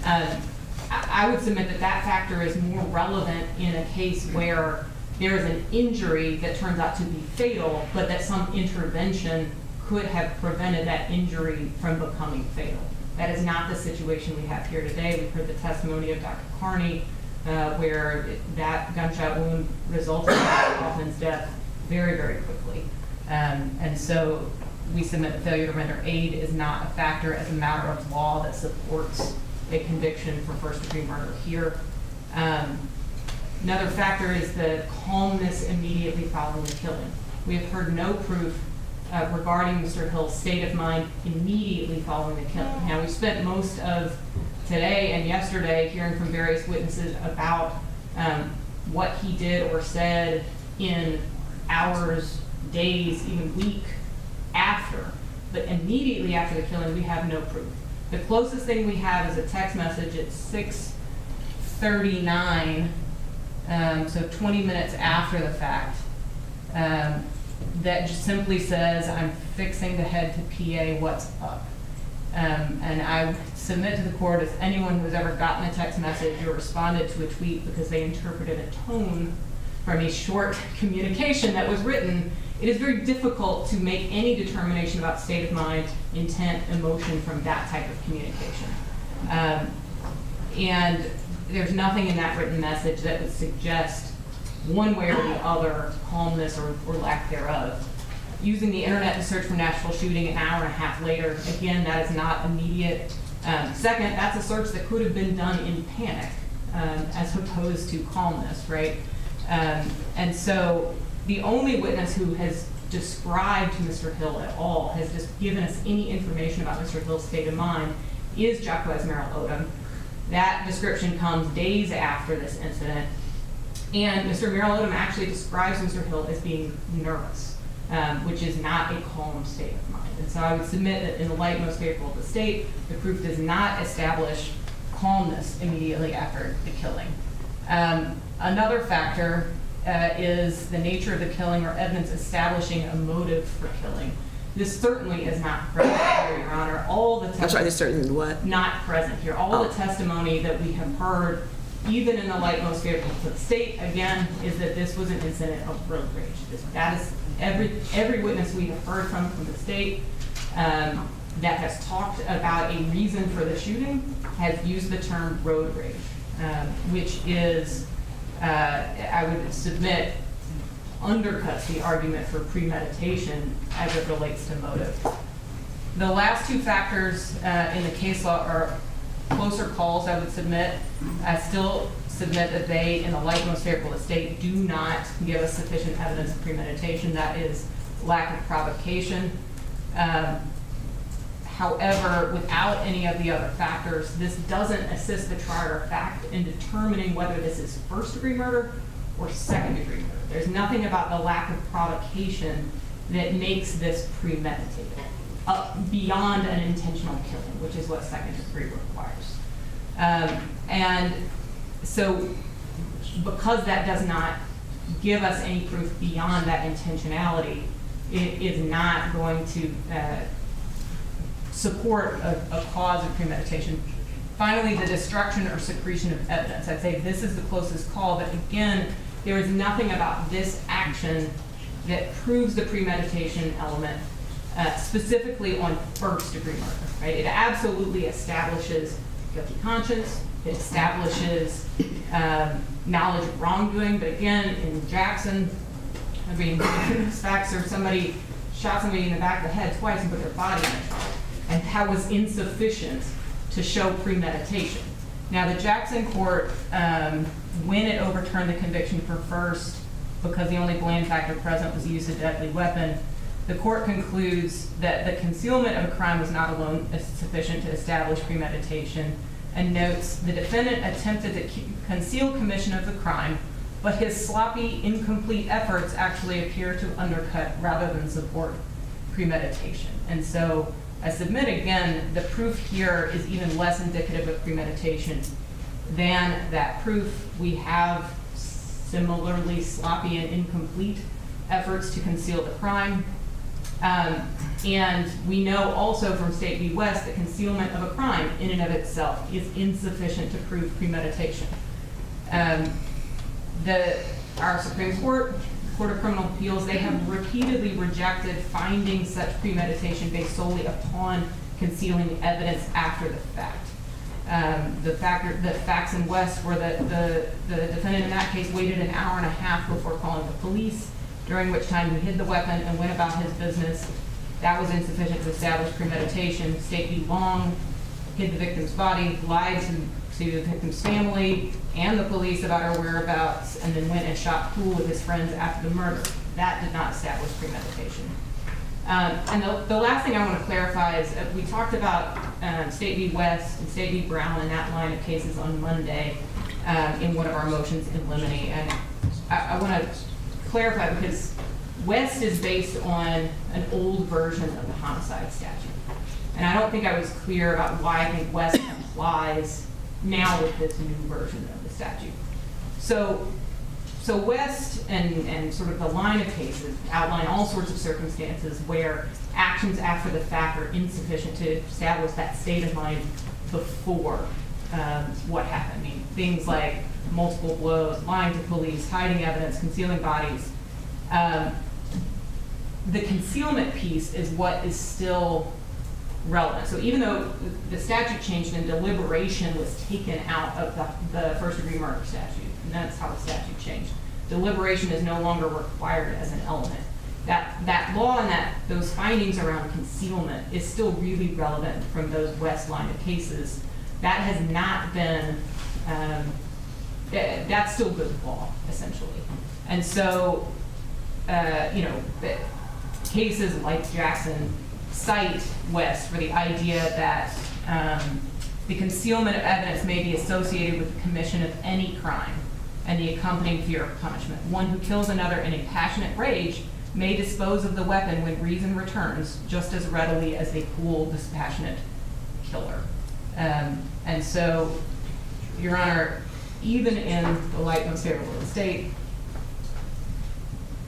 I would submit that that factor is more relevant in a case where there is an injury that turns out to be fatal, but that some intervention could have prevented that injury from becoming fatal. That is not the situation we have here today. We've heard the testimony of Dr. Carney, where that gunshot wound resulted in Kaufman's death very, very quickly. And so we submit that failure to render aid is not a factor as a matter of law that supports a conviction for first-degree murder here. Another factor is the calmness immediately following the killing. We have heard no proof regarding Mr. Hill's state of mind immediately following the killing. Now, we spent most of today and yesterday hearing from various witnesses about what he did or said in hours, days, even week after. But immediately after the killing, we have no proof. The closest thing we have is a text message at 6:39, so 20 minutes after the fact, that just simply says, "I'm fixing to head to PA, what's up?" And I submit to the court, as anyone who's ever gotten a text message or responded to a tweet because they interpreted a tone from a short communication that was written, it is very difficult to make any determination about state of mind, intent, emotion from that type of communication. And there's nothing in that written message that would suggest one way or the other calmness or lack thereof. Using the internet to search for Nashville shooting an hour and a half later, again, that is not immediate. Second, that's a search that could have been done in panic as opposed to calmness, right? And so the only witness who has described Mr. Hill at all, has just given us any information about Mr. Hill's state of mind, is Jacquez Merrill Odom. That description comes days after this incident. And Mr. Merrill Odom actually describes Mr. Hill as being nervous, which is not a calm state of mind. And so I would submit that in the light most favorable to the state, the proof does not establish calmness immediately after the killing. Another factor is the nature of the killing or evidence establishing a motive for killing. This certainly is not present here, Your Honor. All the I'm sorry, this certainly what? Not present here. All the testimony that we have heard, even in the light most favorable to the state, again, is that this was an incident of road rage. That is every witness we have heard from the state that has talked about a reason for the shooting has used the term road rage, which is, I would submit, undercuts the argument for premeditation as it relates to motive. The last two factors in the case law are closer calls, I would submit. I still submit that they, in the light most favorable to the state, do not give us sufficient evidence of premeditation. That is lack of provocation. However, without any of the other factors, this doesn't assist the trier of fact in determining whether this is first-degree murder or second-degree murder. There's nothing about the lack of provocation that makes this premeditated, beyond an intentional killing, which is what second-degree requires. And so, because that does not give us any proof beyond that intentionality, it is not going to support a cause of premeditation. Finally, the destruction or secretion of evidence. I'd say this is the closest call, but again, there is nothing about this action that proves the premeditation element. specifically on first-degree murder, right? It absolutely establishes guilty conscience. It establishes knowledge of wrongdoing. But again, in Jackson, I mean, those facts are somebody shot somebody in the back of the head twice and put their body in a trunk. And that was insufficient to show premeditation. Now, the Jackson court, when it overturned the conviction for first, because the only bland factor present was the use of a deadly weapon, the court concludes that the concealment of a crime was not alone sufficient to establish premeditation, and notes the defendant attempted to conceal commission of the crime, but his sloppy, incomplete efforts actually appear to undercut rather than support premeditation. And so I submit again, the proof here is even less indicative of premeditation than that proof. We have similarly sloppy and incomplete efforts to conceal the crime. And we know also from State v. West that concealment of a crime in and of itself is insufficient to prove premeditation. Our Supreme Court, Court of Criminal Appeals, they have repeatedly rejected finding such premeditation based solely upon concealing evidence after the fact. The facts in West were that the defendant in that case waited an hour and a half before calling the police, during which time he hid the weapon and went about his business. That was insufficient to establish premeditation. State v. Long hid the victim's body, lied to the victim's family and the police about her whereabouts, and then went and shot pool with his friends after the murder. That did not establish premeditation. And the last thing I want to clarify is we talked about State v. West and State v. Brown and that line of cases on Monday in one of our motions in limine. And I want to clarify because West is based on an old version of the homicide statute. And I don't think I was clear about why I think West applies now with this new version of the statute. So West and sort of the line of cases outline all sorts of circumstances where actions after the fact are insufficient to establish that state of mind before what happened. I mean, things like multiple blows, lying to police, hiding evidence, concealing bodies. The concealment piece is what is still relevant. So even though the statute changed and deliberation was taken out of the first-degree murder statute, and that's how the statute changed, deliberation is no longer required as an element. That law and those findings around concealment is still really relevant from those West line of cases. That has not been, that's still good law, essentially. And so, cases like Jackson cite West for the idea that the concealment of evidence may be associated with the commission of any crime and the accompanying fear of punishment. One who kills another in a passionate rage may dispose of the weapon when reason returns just as readily as a cool, dispassionate killer. And so, Your Honor, even in the light most favorable of the state,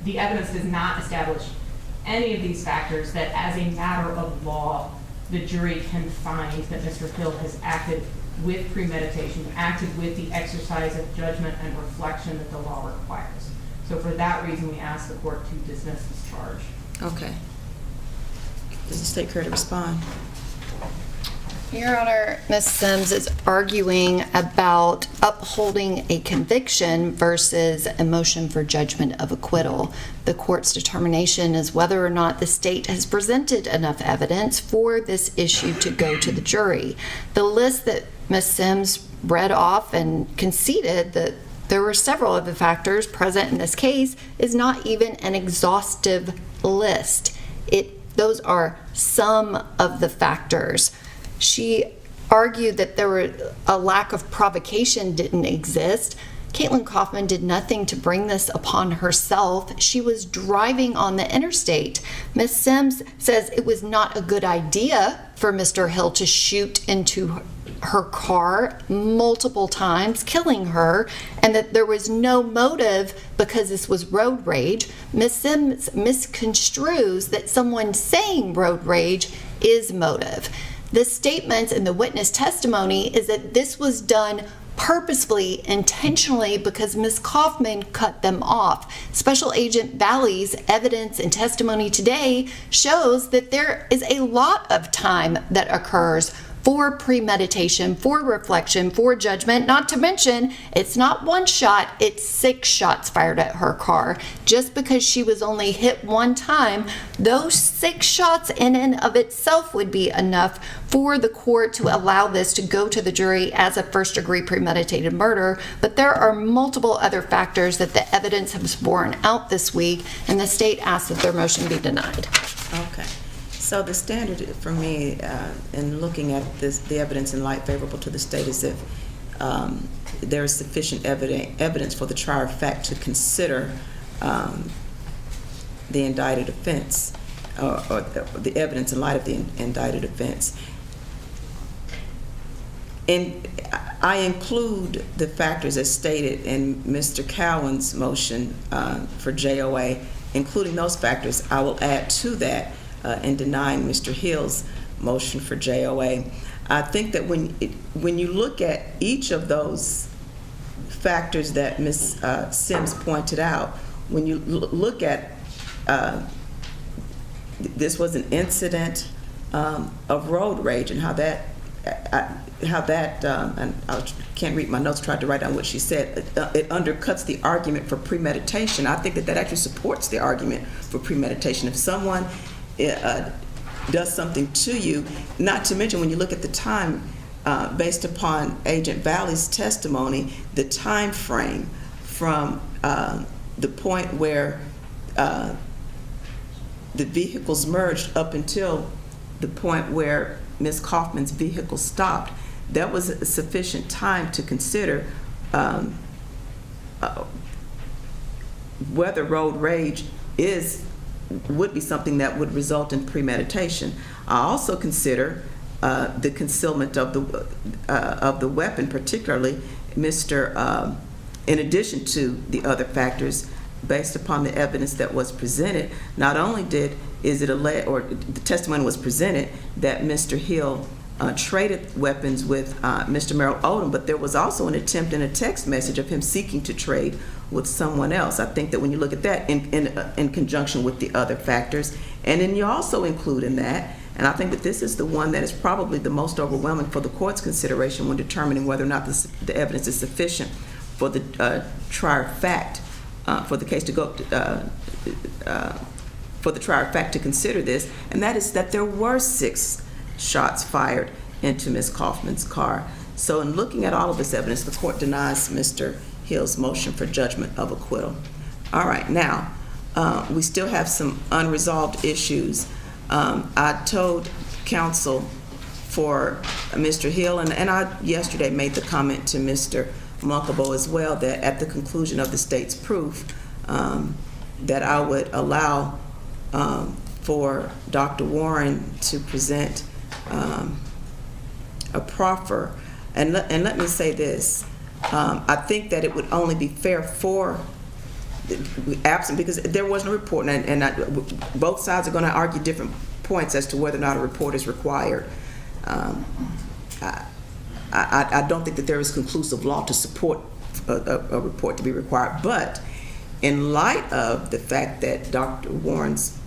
the evidence does not establish any of these factors that as a matter of law, the jury can find that Mr. Hill has acted with premeditation, acted with the exercise of judgment and reflection that the law requires. So for that reason, we ask the court to dismiss this charge. Okay. Does the state care to respond? Your Honor, Ms. Sims is arguing about upholding a conviction versus a motion for judgment of acquittal. The court's determination is whether or not the state has presented enough evidence for this issue to go to the jury. The list that Ms. Sims read off and conceded that there were several of the factors present in this case is not even an exhaustive list. Those are some of the factors. She argued that there were a lack of provocation didn't exist. Caitlyn Kaufman did nothing to bring this upon herself. She was driving on the interstate. Ms. Sims says it was not a good idea for Mr. Hill to shoot into her car multiple times, killing her, and that there was no motive because this was road rage. Ms. Sims misconstrues that someone saying road rage is motive. The statements in the witness testimony is that this was done purposefully, intentionally, because Ms. Kaufman cut them off. Special Agent Valley's evidence and testimony today shows that there is a lot of time that occurs for premeditation, for reflection, for judgment, not to mention it's not one shot, it's 6 shots fired at her car. Just because she was only hit one time, those 6 shots in and of itself would be enough for the court to allow this to go to the jury as a first-degree premeditated murder. But there are multiple other factors that the evidence has borne out this week, and the state asks that their motion be denied. Okay. So the standard for me in looking at the evidence in light favorable to the state is if there is sufficient evidence for the trier of fact to consider the indicted offense or the evidence in light of the indicted offense. And I include the factors as stated in Mr. Cowan's motion for JOA. Including those factors, I will add to that in denying Mr. Hill's motion for JOA. I think that when you look at each of those factors that Ms. Sims pointed out, when you look at this was an incident of road rage and how that and I can't read my notes, tried to write down what she said, it undercuts the argument for premeditation. I think that actually supports the argument for premeditation. If someone does something to you, not to mention when you look at the time based upon Agent Valley's testimony, the time frame from the point where the vehicles merged up until the point where Ms. Kaufman's vehicle stopped, that was sufficient time to consider whether road rage would be something that would result in premeditation. I also consider the concealment of the weapon, particularly Mr. In addition to the other factors, based upon the evidence that was presented, not only the testimony was presented that Mr. Hill traded weapons with Mr. Merrill Odom, but there was also an attempt in a text message of him seeking to trade with someone else. I think that when you look at that in conjunction with the other factors, and then you also include in that, and I think that this is the one that is probably the most overwhelming for the court's consideration when determining whether or not the evidence is sufficient for the trier of fact, for the case to go, for the trier of fact to consider this, and that is that there were 6 shots fired into Ms. Kaufman's car. So in looking at all of this evidence, the court denies Mr. Hill's motion for judgment of acquittal. All right, now, we still have some unresolved issues. I told counsel for Mr. Hill, and I yesterday made the comment to Mr. Munkabo as well, that at the conclusion of the state's proof, that I would allow for Dr. Warren to present a proffer. And let me say this, I think that it would only be fair for absent, because there was no report, and both sides are going to argue different points as to whether or not a report is required. I don't think that there is conclusive law to support a report to be required, but in light of the fact that Dr. Warren's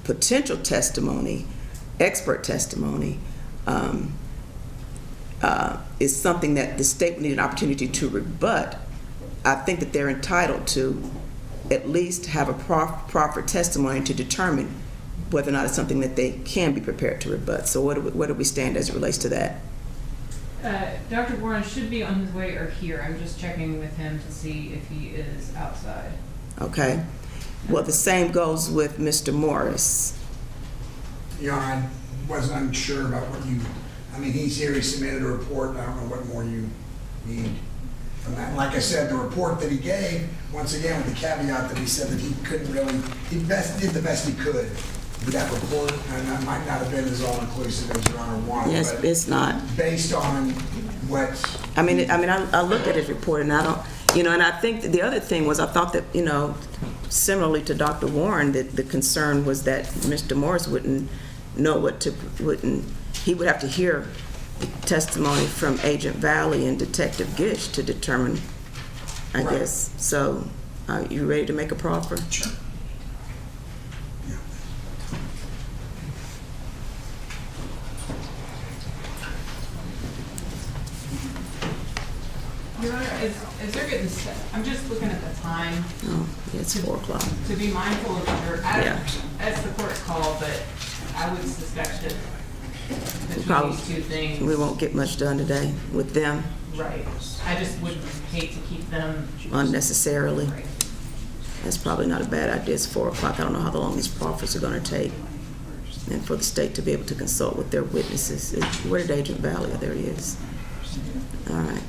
potential testimony, expert testimony, is something that the state would need an opportunity to rebut, I think that they're entitled to at least have a proper testimony to determine whether or not it's something that they can be prepared to rebut. So where do we stand as it relates to that? Dr. Warren should be on his way or here. I'm just checking with him to see if he is outside. Okay. Well, the same goes with Mr. Morris. Your Honor, I wasn't unsure about what he's here, he submitted a report. I don't know what more you need from that. Like I said, the report that he gave, once again, with the caveat that he said that he couldn't really, he did the best he could with that report, and that might not have been as all-inclusive as Your Honor wanted. Yes, but it's not. Based on what... I looked at his report, and I don't, and I think that the other thing was I thought that, similarly to Dr. Warren, that the concern was that Mr. Morris wouldn't know he would have to hear testimony from Agent Valley and Detective Gish to determine, I guess. So, you ready to make a proffer? Sure. Your Honor, as they're getting set, I'm just looking at the time. Oh, yeah, it's 4 o'clock. To be mindful of your, as the court called, but I would suspect that between these two things. We won't get much done today with them. Right. I just would hate to keep them Unnecessarily. Right. That's probably not a bad idea. It's 4 o'clock. I don't know how long these proffers are going to take. And for the state to be able to consult with their witnesses. Where did Agent Valley? Oh, there he is. All right.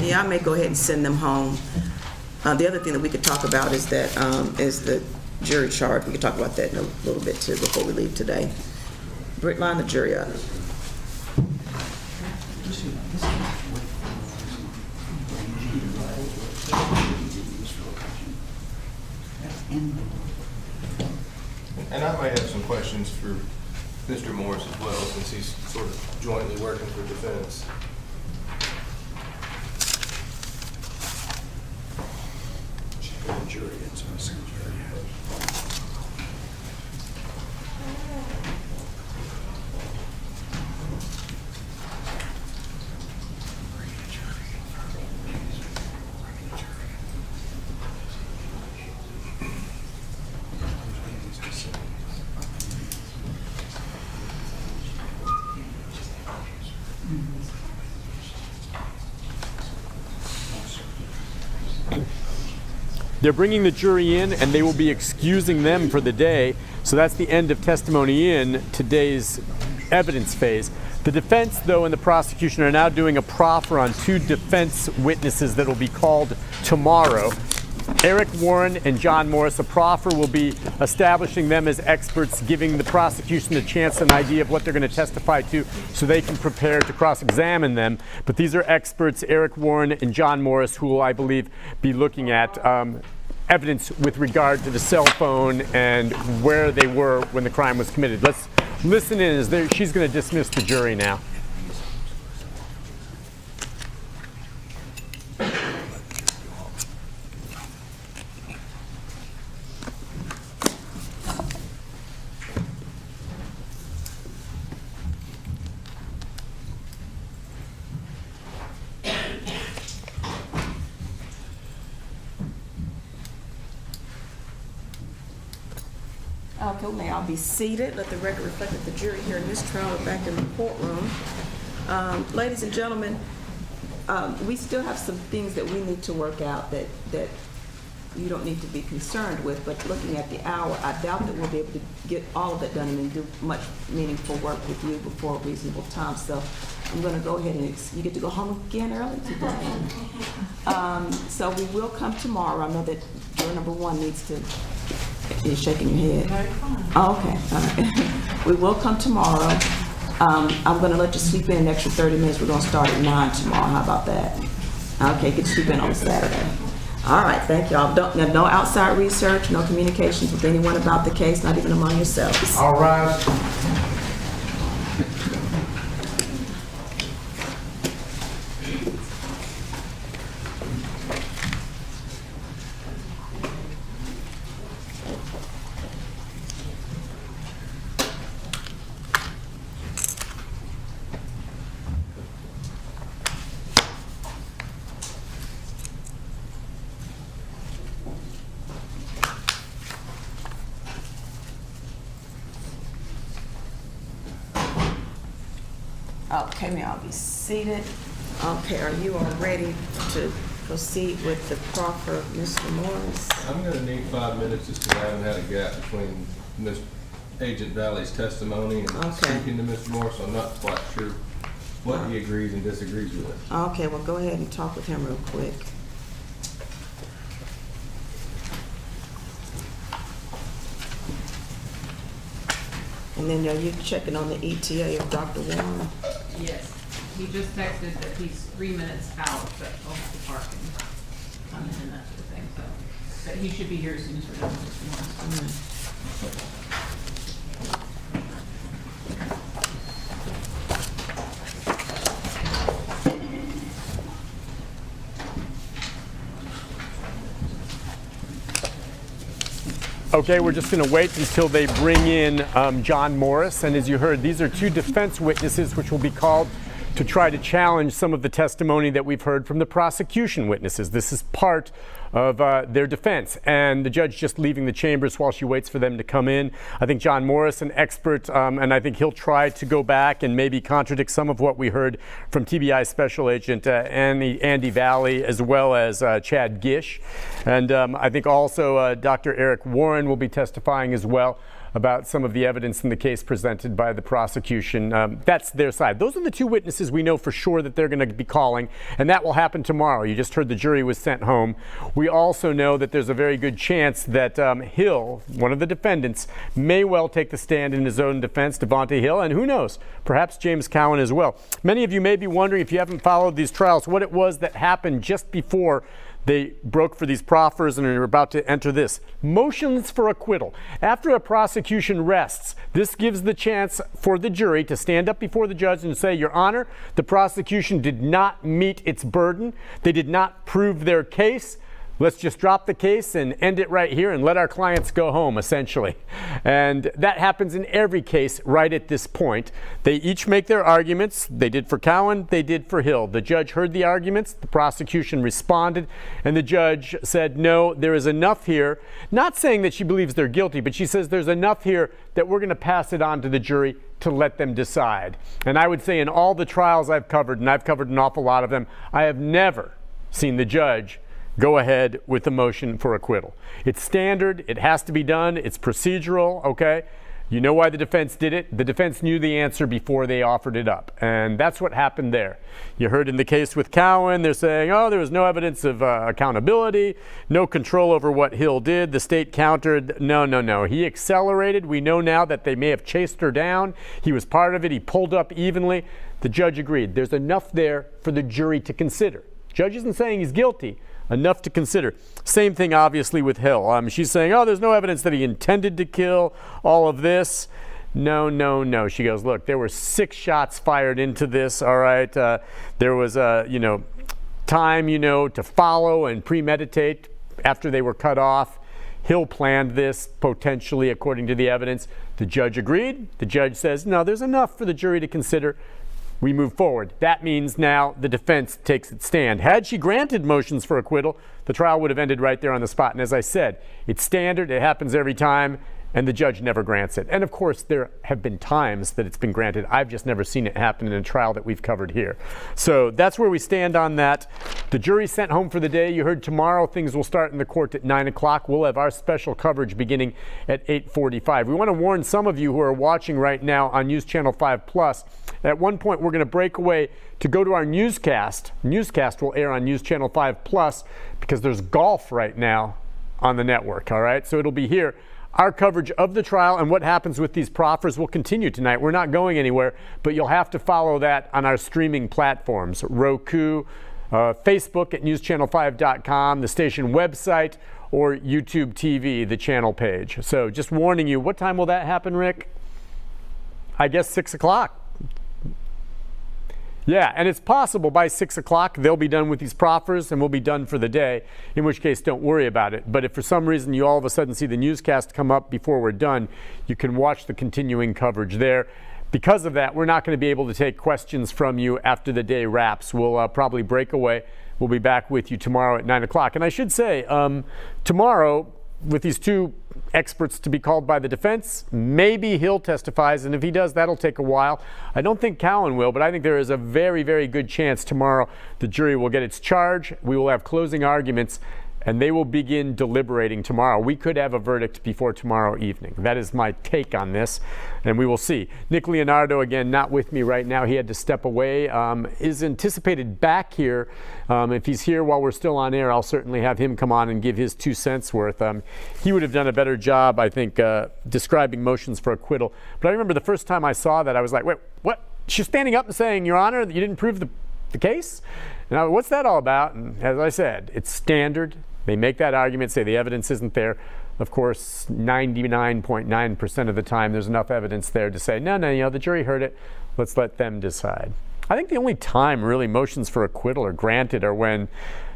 Yeah, I may go ahead and send them home. The other thing that we could talk about is that is the jury charge. We could talk about that in a little bit too before we leave today. Britt, line the jury up. And I might have some questions for Mr. Morris as well, since he's sort of jointly working for defense. They're bringing the jury in, and they will be excusing them for the day. So that's the end of testimony in today's evidence phase. The defense, though, and the prosecution are now doing a proffer on 2 defense witnesses that will be called tomorrow. Eric Warren and John Morris. A proffer will be establishing them as experts, giving the prosecution a chance, an idea of what they're going to testify to so they can prepare to cross-examine them. But these are experts, Eric Warren and John Morris, who will, I believe, be looking at evidence with regard to the cell phone and where they were when the crime was committed. Let's listen in as she's going to dismiss the jury now. Okay, may all be seated. Let the record reflect that the jury here in this trial are back in the courtroom. Ladies and gentlemen, we still have some things that we need to work out that you don't need to be concerned with, but looking at the hour, I doubt that we'll be able to get all of it done and do much meaningful work with you before a reasonable time. So I'm going to go ahead and you get to go home again early today. So we will come tomorrow. I know that juror number 1 needs to. You're shaking your head. Oh, okay. All right. We will come tomorrow. I'm going to let you sleep in an extra 30 minutes. We're going to start at 9 tomorrow. How about that? Okay, get to sleep in on Saturday. All right, thank y'all. No outside research, no communications with anyone about the case, not even among yourselves. All right. Okay, may all be seated. Okay, are you all ready to proceed with the proffer, Mr. Morris? I'm going to need 5 minutes just because I haven't had a gap between Ms. Agent Valley's testimony and speaking to Mr. Morris. I'm not quite sure what he agrees and disagrees with. Okay, well, go ahead and talk with him real quick. And then are you checking on the ETA of Dr. Warren? Yes. He just texted that he's 3 minutes out, but he'll have to park and come in and that sort of thing. So, but he should be here as soon as we're done with this one. Okay, we're just going to wait until they bring in John Morris. And as you heard, these are two defense witnesses which will be called to try to challenge some of the testimony that we've heard from the prosecution witnesses. This is part of their defense. And the judge just leaving the chambers while she waits for them to come in. I think John Morris, an expert, and I think he'll try to go back and maybe contradict some of what we heard from TBI Special Agent Andy Valley, as well as Chad Gish. And I think also Dr. Eric Warren will be testifying as well about some of the evidence in the case presented by the prosecution. That's their side. Those are the two witnesses we know for sure that they're going to be calling, and that will happen tomorrow. You just heard the jury was sent home. We also know that there's a very good chance that Hill, one of the defendants, may well take the stand in his own defense, Devontae Hill, and who knows, perhaps James Cowan as well. Many of you may be wondering, if you haven't followed these trials, what it was that happened just before they broke for these proffers and are about to enter this. Motions for acquittal. After a prosecution rests, this gives the chance for the jury to stand up before the judge and say, Your Honor, the prosecution did not meet its burden. They did not prove their case. Let's just drop the case and end it right here and let our clients go home, essentially. And that happens in every case right at this point. They each make their arguments. They did for Cowan, they did for Hill. The judge heard the arguments, the prosecution responded, and the judge said, no, there is enough here. Not saying that she believes they're guilty, but she says there's enough here that we're going to pass it on to the jury to let them decide. And I would say in all the trials I've covered, and I've covered an awful lot of them, I have never seen the judge go ahead with the motion for acquittal. It's standard. It has to be done. It's procedural, okay? You know why the defense did it. The defense knew the answer before they offered it up. And that's what happened there. You heard in the case with Cowan, they're saying, oh, there was no evidence of accountability, no control over what Hill did. The state countered, no. He accelerated. We know now that they may have chased her down. He was part of it. He pulled up evenly. The judge agreed. There's enough there for the jury to consider. Judge isn't saying he's guilty. Enough to consider. Same thing, obviously, with Hill. She's saying, oh, there's no evidence that he intended to kill, all of this. No. She goes, look, there were 6 shots fired into this, all right? There was, time, to follow and premeditate after they were cut off. Hill planned this, potentially, according to the evidence. The judge agreed. The judge says, no, there's enough for the jury to consider. We move forward. That means now the defense takes its stand. Had she granted motions for acquittal, the trial would have ended right there on the spot. And as I said, it's standard. It happens every time, and the judge never grants it. And of course, there have been times that it's been granted. I've just never seen it happen in a trial that we've covered here. So that's where we stand on that. The jury's sent home for the day. You heard tomorrow things will start in the court at 9 o'clock. We'll have our special coverage beginning at 8:45. We want to warn some of you who are watching right now on News Channel 5 Plus. At one point, we're going to break away to go to our newscast. Newscast will air on News Channel 5 Plus because there's golf right now on the network, all right? So it'll be here. Our coverage of the trial and what happens with these proffers will continue tonight. We're not going anywhere, but you'll have to follow that on our streaming platforms, Roku, Facebook at newschannel5.com, the station website, or YouTube TV, the channel page. So just warning you, what time will that happen, Rick? I guess 6 o'clock. Yeah, and it's possible by 6 o'clock they'll be done with these proffers and we'll be done for the day, in which case don't worry about it. But if for some reason you all of a sudden see the newscast come up before we're done, you can watch the continuing coverage there. Because of that, we're not going to be able to take questions from you after the day wraps. We'll probably break away. We'll be back with you tomorrow at 9 o'clock. And I should say, tomorrow, with these two experts to be called by the defense, maybe Hill testifies, and if he does, that'll take a while. I don't think Cowan will, but I think there is a very, very good chance tomorrow the jury will get its charge. We will have closing arguments, and they will begin deliberating tomorrow. We could have a verdict before tomorrow evening. That is my take on this, and we will see. Nick Leonardo, again, not with me right now. He had to step away. Is anticipated back here. If he's here while we're still on air, I'll certainly have him come on and give his 2 cents worth. He would have done a better job, I think, describing motions for acquittal. But I remember the first time I saw that, I was like, wait, what? She's standing up and saying, Your Honor, you didn't prove the case? Now, what's that all about? And as I said, it's standard. They make that argument, say the evidence isn't there. Of course, 99.9% of the time, there's enough evidence there to say, no, the jury heard it. Let's let them decide. I think the only time really motions for acquittal are granted are when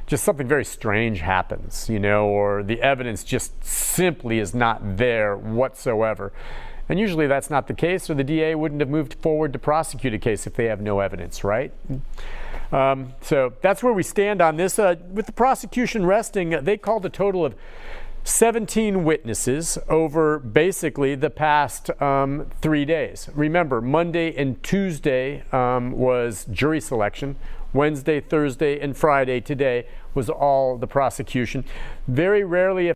just something very strange happens, or the evidence just simply is not there whatsoever. And usually that's not the case, or the DA wouldn't have moved forward to prosecute a case if they have no evidence, right? So that's where we stand on this. With the prosecution resting, they called a total of 17 witnesses over basically the past 3 days. Remember, Monday and Tuesday was jury selection. Wednesday, Thursday, and Friday today was all the prosecution. Very rarely,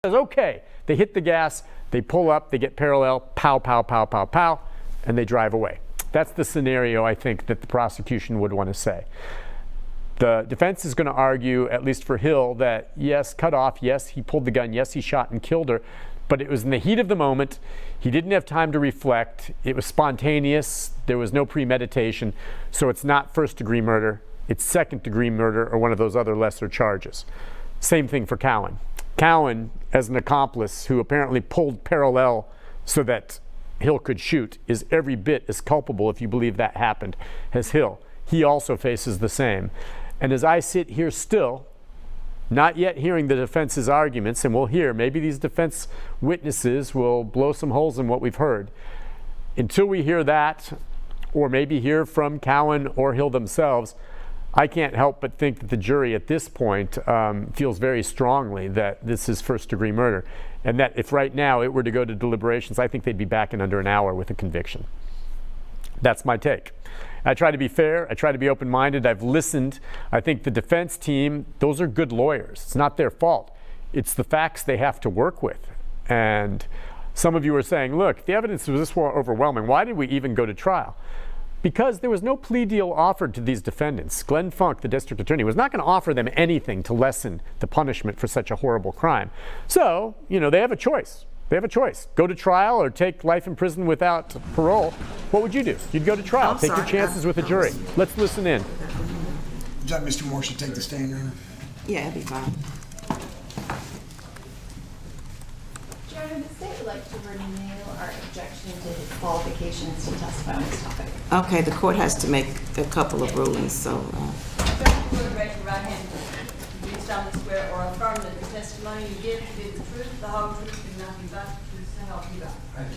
okay, they hit the gas, they pull up, they get parallel, pow, pow, pow, pow, pow, and they drive away. That's the scenario I think that the prosecution would want to say. The defense is going to argue, at least for Hill, that yes, cut off, yes, he pulled the gun, yes, he shot and killed her, but it was in the heat of the moment. He didn't have time to reflect. It was spontaneous. There was no premeditation. So it's not first-degree murder. It's second-degree murder or one of those other lesser charges. Same thing for Cowan. Cowan, as an accomplice who apparently pulled parallel so that Hill could shoot, is every bit as culpable, if you believe that happened, as Hill. He also faces the same. And as I sit here still, not yet hearing the defense's arguments, and we'll hear, maybe these defense witnesses will blow some holes in what we've heard. Until we hear that, or maybe hear from Cowan or Hill themselves, I can't help but think that the jury at this point feels very strongly that this is first-degree murder, and that if right now it were to go to deliberations, I think they'd be back in under an hour with a conviction. That's my take. I try to be fair. I try to be open-minded. I've listened. I think the defense team, those are good lawyers. It's not their fault. It's the facts they have to work with. And some of you are saying, look, the evidence was this overwhelming. Why did we even go to trial? Because there was no plea deal offered to these defendants. Glenn Funk, the district attorney, was not going to offer them anything to lessen the punishment for such a horrible crime. So, they have a choice. They have a choice. Go to trial or take life in prison without parole. What would you do? You'd go to trial. Take your chances with a jury. Let's listen in. Would you like Mr. Moore should take the stand, Your Honor? Yeah, it'd be fine. Your Honor, the state would like to renew our objection to his qualifications to testify on this topic. Okay, the court has to make a couple of rulings, so. Raise your right hand. Do you solemnly swear or affirm that the testimony you give to be the truth, the whole truth, and nothing but the truth, so help you God? I do.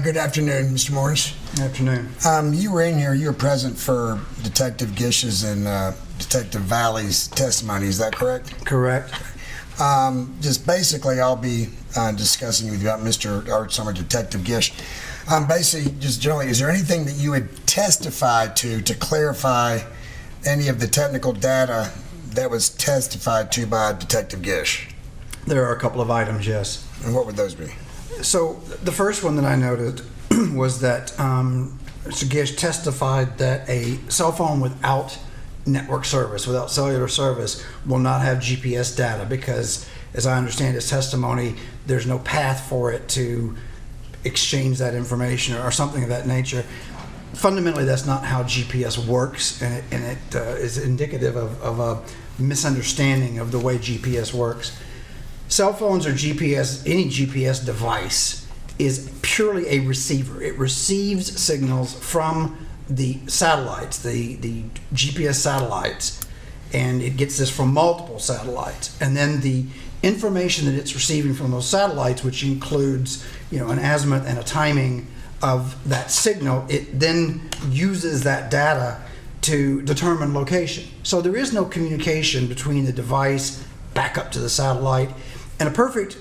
Good afternoon, Mr. Morris. Good afternoon. You were in here, you were present for Detective Gish's and Detective Valley's testimony, is that correct? Correct. Just basically, I'll be discussing with you about Detective Gish. Basically, just generally, is there anything that you would testify to clarify any of the technical data that was testified to by Detective Gish? There are a couple of items, yes. And what would those be? So the first one that I noted was that Mr. Gish testified that a cell phone without network service, without cellular service, will not have GPS data because, as I understand his testimony, there's no path for it to exchange that information or something of that nature. Fundamentally, that's not how GPS works, and it is indicative of a misunderstanding of the way GPS works. Cell phones or GPS, any GPS device, is purely a receiver. It receives signals from the satellites, the GPS satellites, and it gets this from multiple satellites. And then the information that it's receiving from those satellites, which includes, an azimuth and a timing of that signal, it then uses that data to determine location. So there is no communication between the device back up to the satellite. And a perfect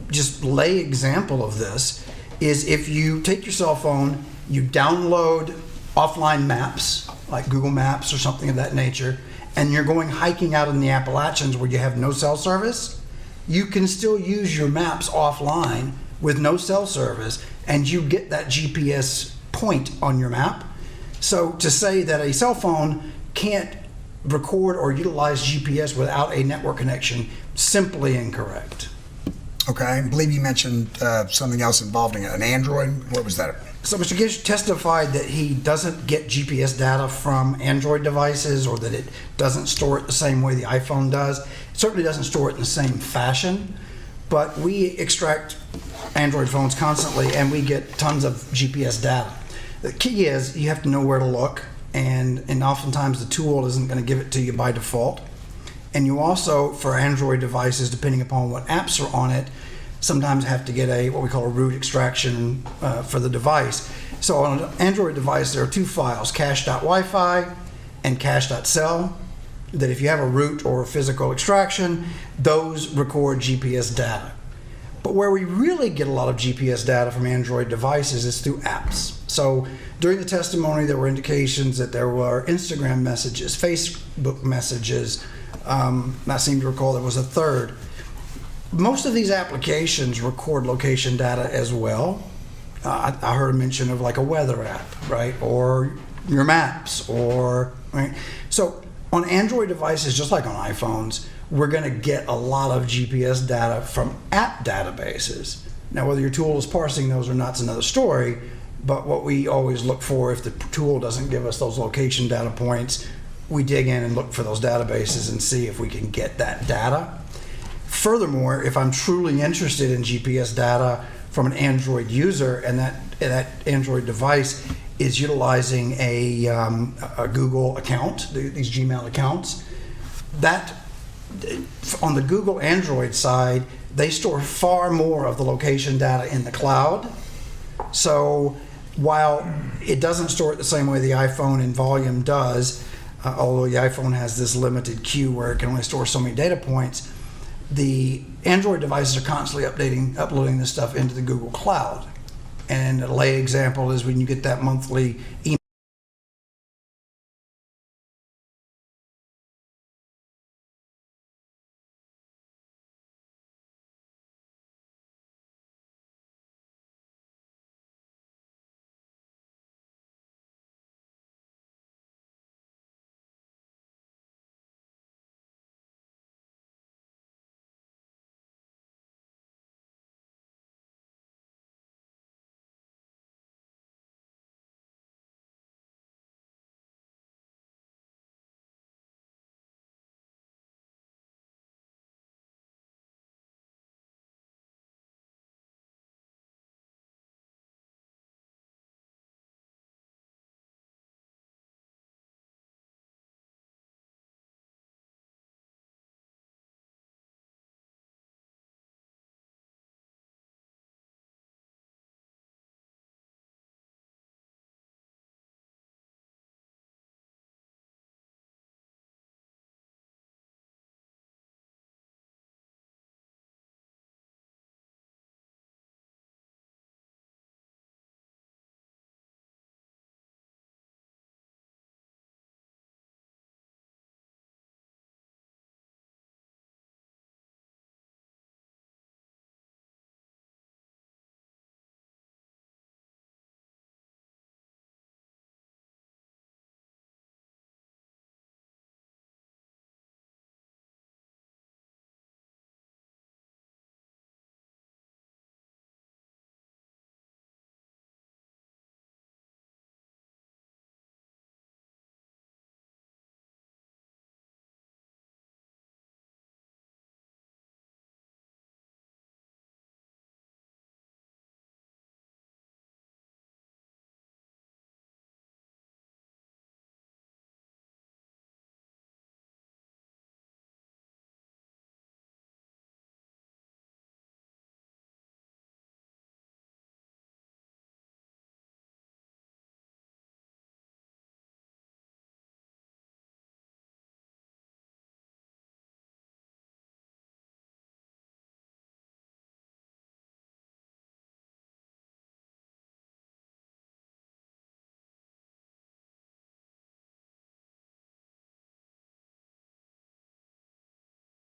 just lay example of this is if you take your cell phone, you download offline maps like Google Maps or something of that nature, and you're going hiking out in the Appalachians where you have no cell service, you can still use your maps offline with no cell service, and you get that GPS point on your map. So to say that a cell phone can't record or utilize GPS without a network connection, simply incorrect. Okay, I believe you mentioned something else involving an Android. What was that? So Mr. Gish testified that he doesn't get GPS data from Android devices, or that it doesn't store it the same way the iPhone does. It certainly doesn't store it in the same fashion, but we extract Android phones constantly and we get tons of GPS data. The key is you have to know where to look, and oftentimes the tool isn't going to give it to you by default. And you also, for Android devices, depending upon what apps are on it, sometimes have to get what we call a root extraction for the device. So on an Android device, there are two files, cache.wifi and cache.cell, that if you have a root or a physical extraction, those record GPS data. But where we really get a lot of GPS data from Android devices is through apps. So during the testimony, there were indications that there were Instagram messages, Facebook messages. I seem to recall there was a third. Most of these applications record location data as well. I heard a mention of like a weather app, right? Or your maps, right? So on Android devices, just like on iPhones, we're going to get a lot of GPS data from app databases. Now, whether your tool is parsing those or not is another story, but what we always look for, if the tool doesn't give us those location data points, we dig in and look for those databases and see if we can get that data. Furthermore, if I'm truly interested in GPS data from an Android user and that Android device is utilizing a Google account, these Gmail accounts, that on the Google Android side, they store far more of the location data in the cloud. So while it doesn't store it the same way the iPhone in volume does, although the iPhone has this limited queue where it can only store so many data points, the Android devices are constantly uploading this stuff into the Google Cloud. And a lay example is when you get that monthly email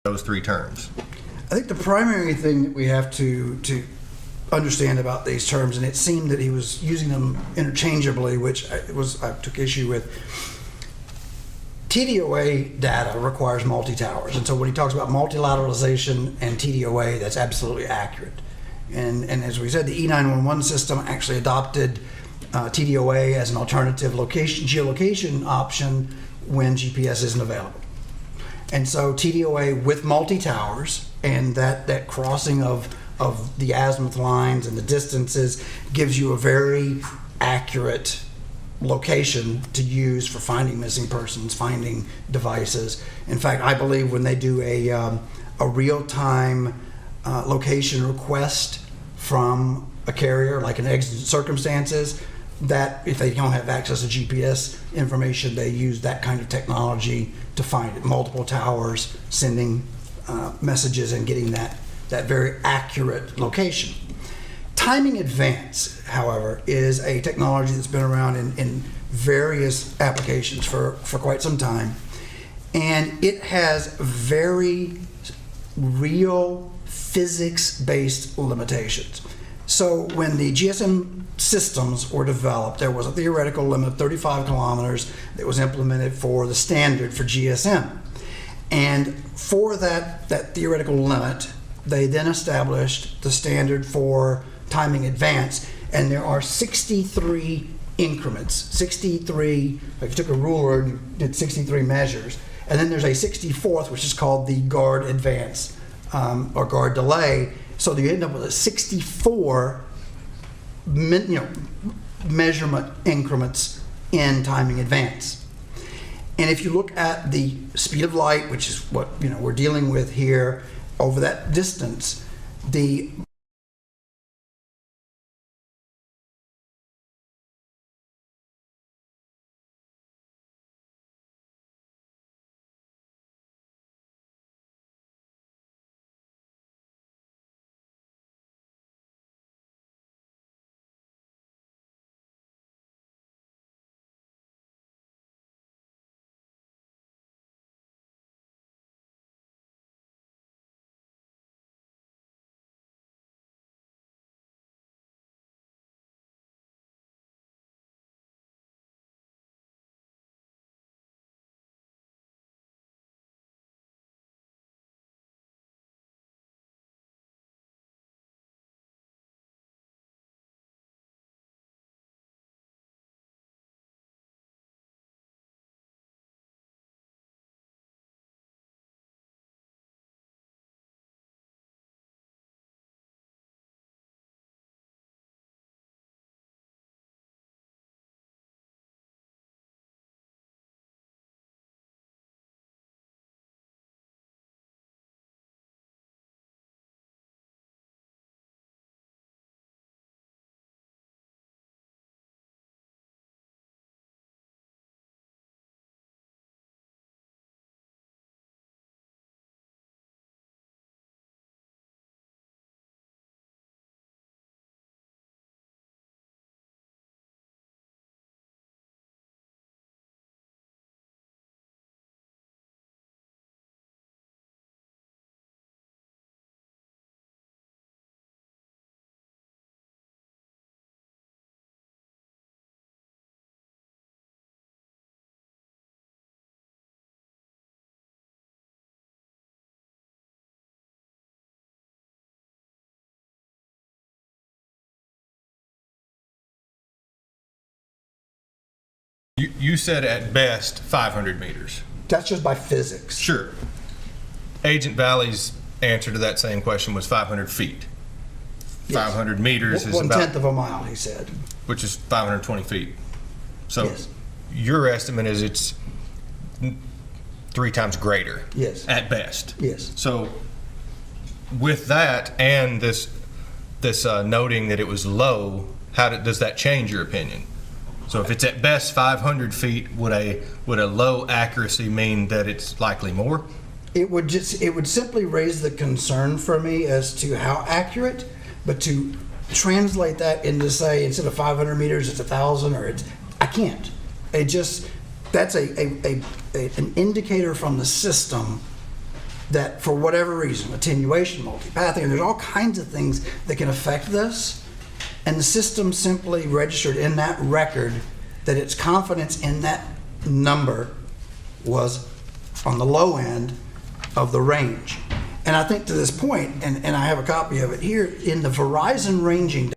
those three terms? I think the primary thing that we have to understand about these terms, and it seemed that he was using them interchangeably, which I took issue with. TDOA data requires multi-towers, and so when he talks about multilateralization and TDOA, that's absolutely accurate. And as we said, the E911 system actually adopted TDOA as an alternative geolocation option when GPS isn't available. And so TDOA with multi-towers and that crossing of the azimuth lines and the distances gives you a very accurate location to use for finding missing persons, finding devices. In fact, I believe when they do a real-time location request from a carrier, like in exigent circumstances, that if they don't have access to GPS information, they use that kind of technology to find it. Multiple towers sending messages and getting that very accurate location. Timing advance, however, is a technology that's been around in various applications for quite some time, and it has very real physics-based limitations. So when the GSM systems were developed, there was a theoretical limit of 35 kilometers that was implemented for the standard for GSM. And for that theoretical limit, they then established the standard for timing advance, and there are 63 increments, 63, if you took a ruler and did 63 measures, and then there's a 64th, which is called the guard advance or guard delay. So you end up with a 64 measurement increments in timing advance. And if you look at the speed of light, which is what we're dealing with here, over that distance, the You said at best 500 meters. That's just by physics. Sure. Agent Valley's answer to that same question was 500 feet. Yes. 500 meters is One about... tenth of a mile, he said. Which is 520 feet. So yes. Your estimate is it's 3 times greater. Yes. At best. Yes. So with that and this noting that it was low, does that change your opinion? So if it's at best 500 feet, would a low accuracy mean that it's likely more? It would simply raise the concern for me as to how accurate, but to translate that into, say, instead of 500 meters, it's 1,000, or I can't. That's an indicator from the system that for whatever reason, attenuation, multipathing, there's all kinds of things that can affect this. And the system simply registered in that record that its confidence in that number was on the low end of the range. And I think to this point, and I have a copy of it here, in the Verizon ranging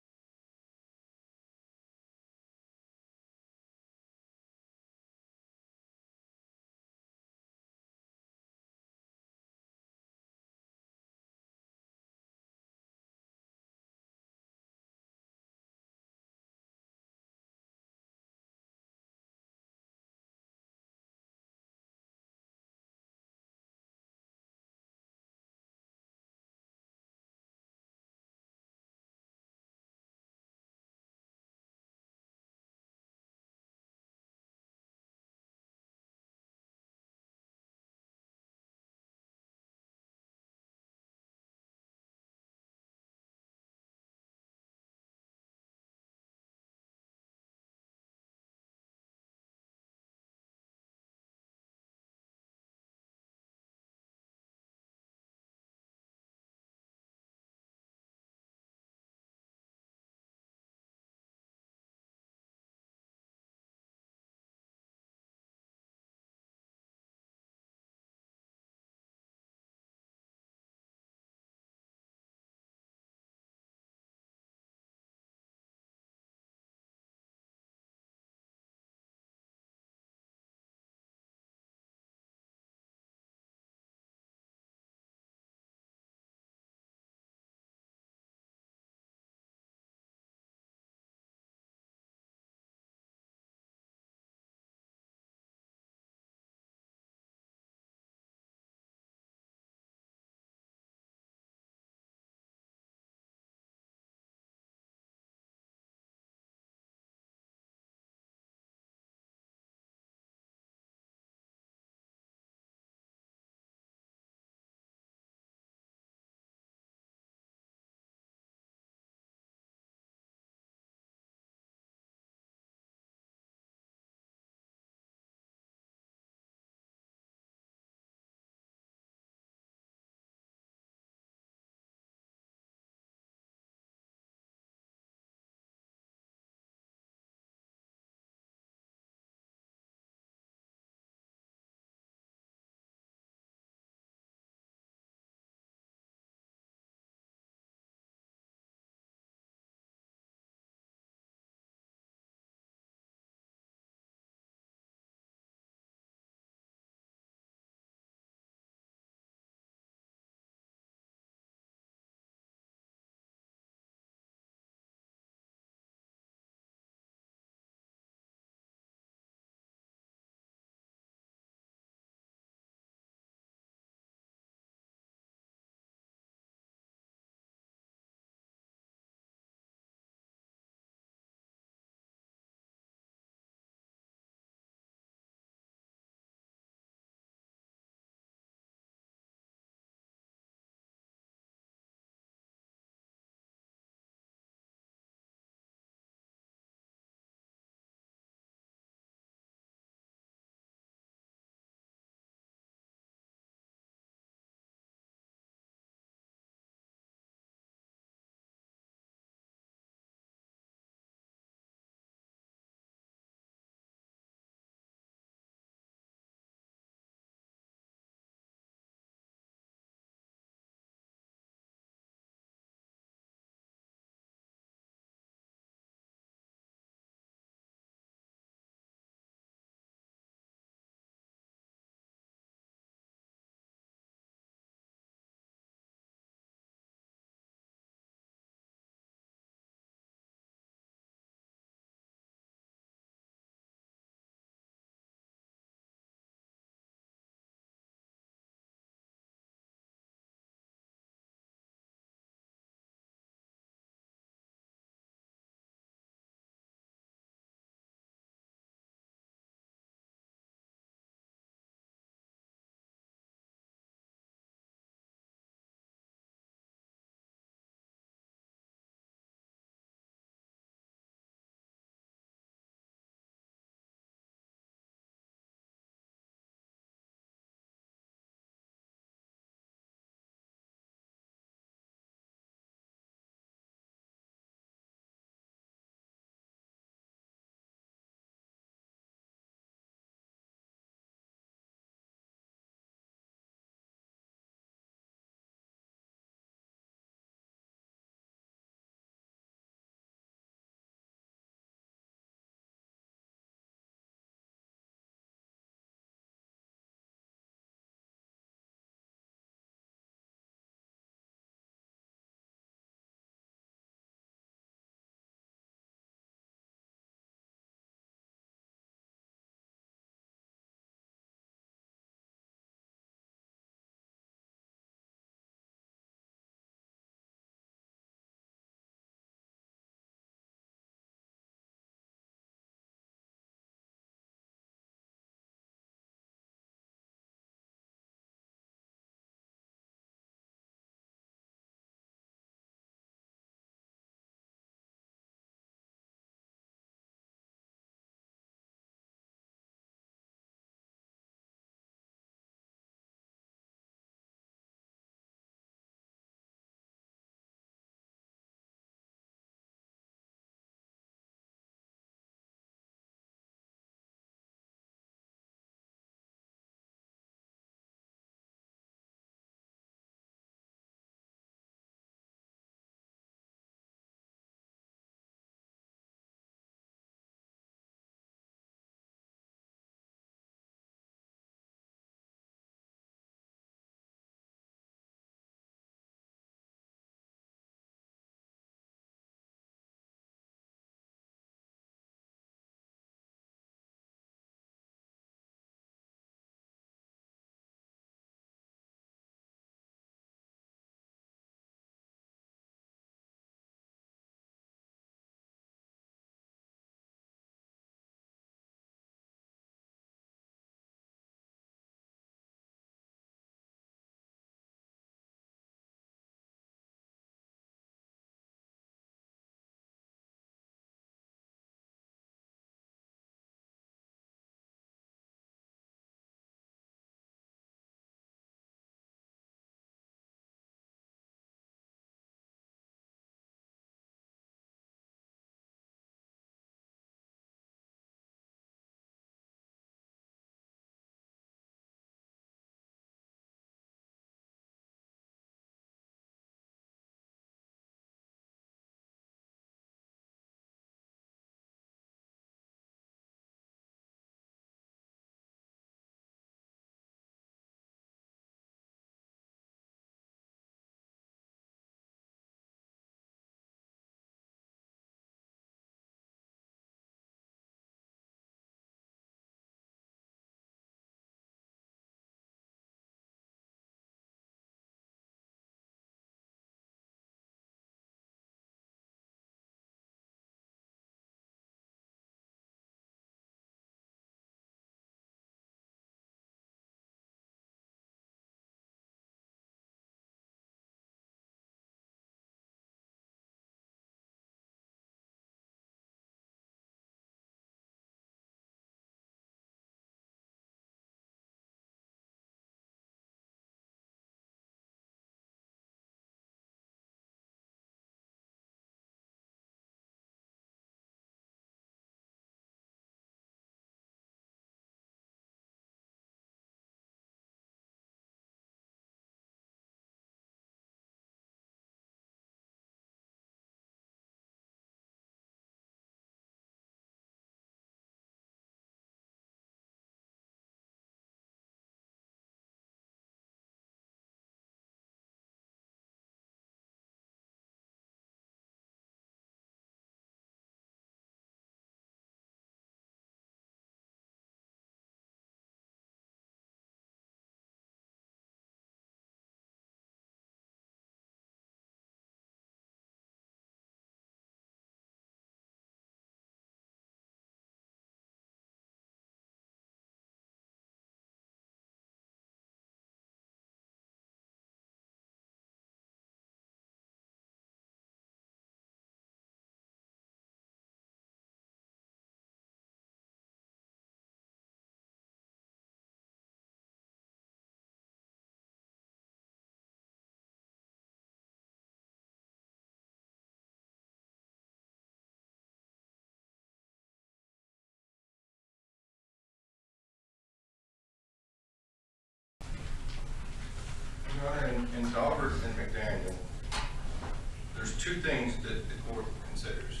two things that the court considers.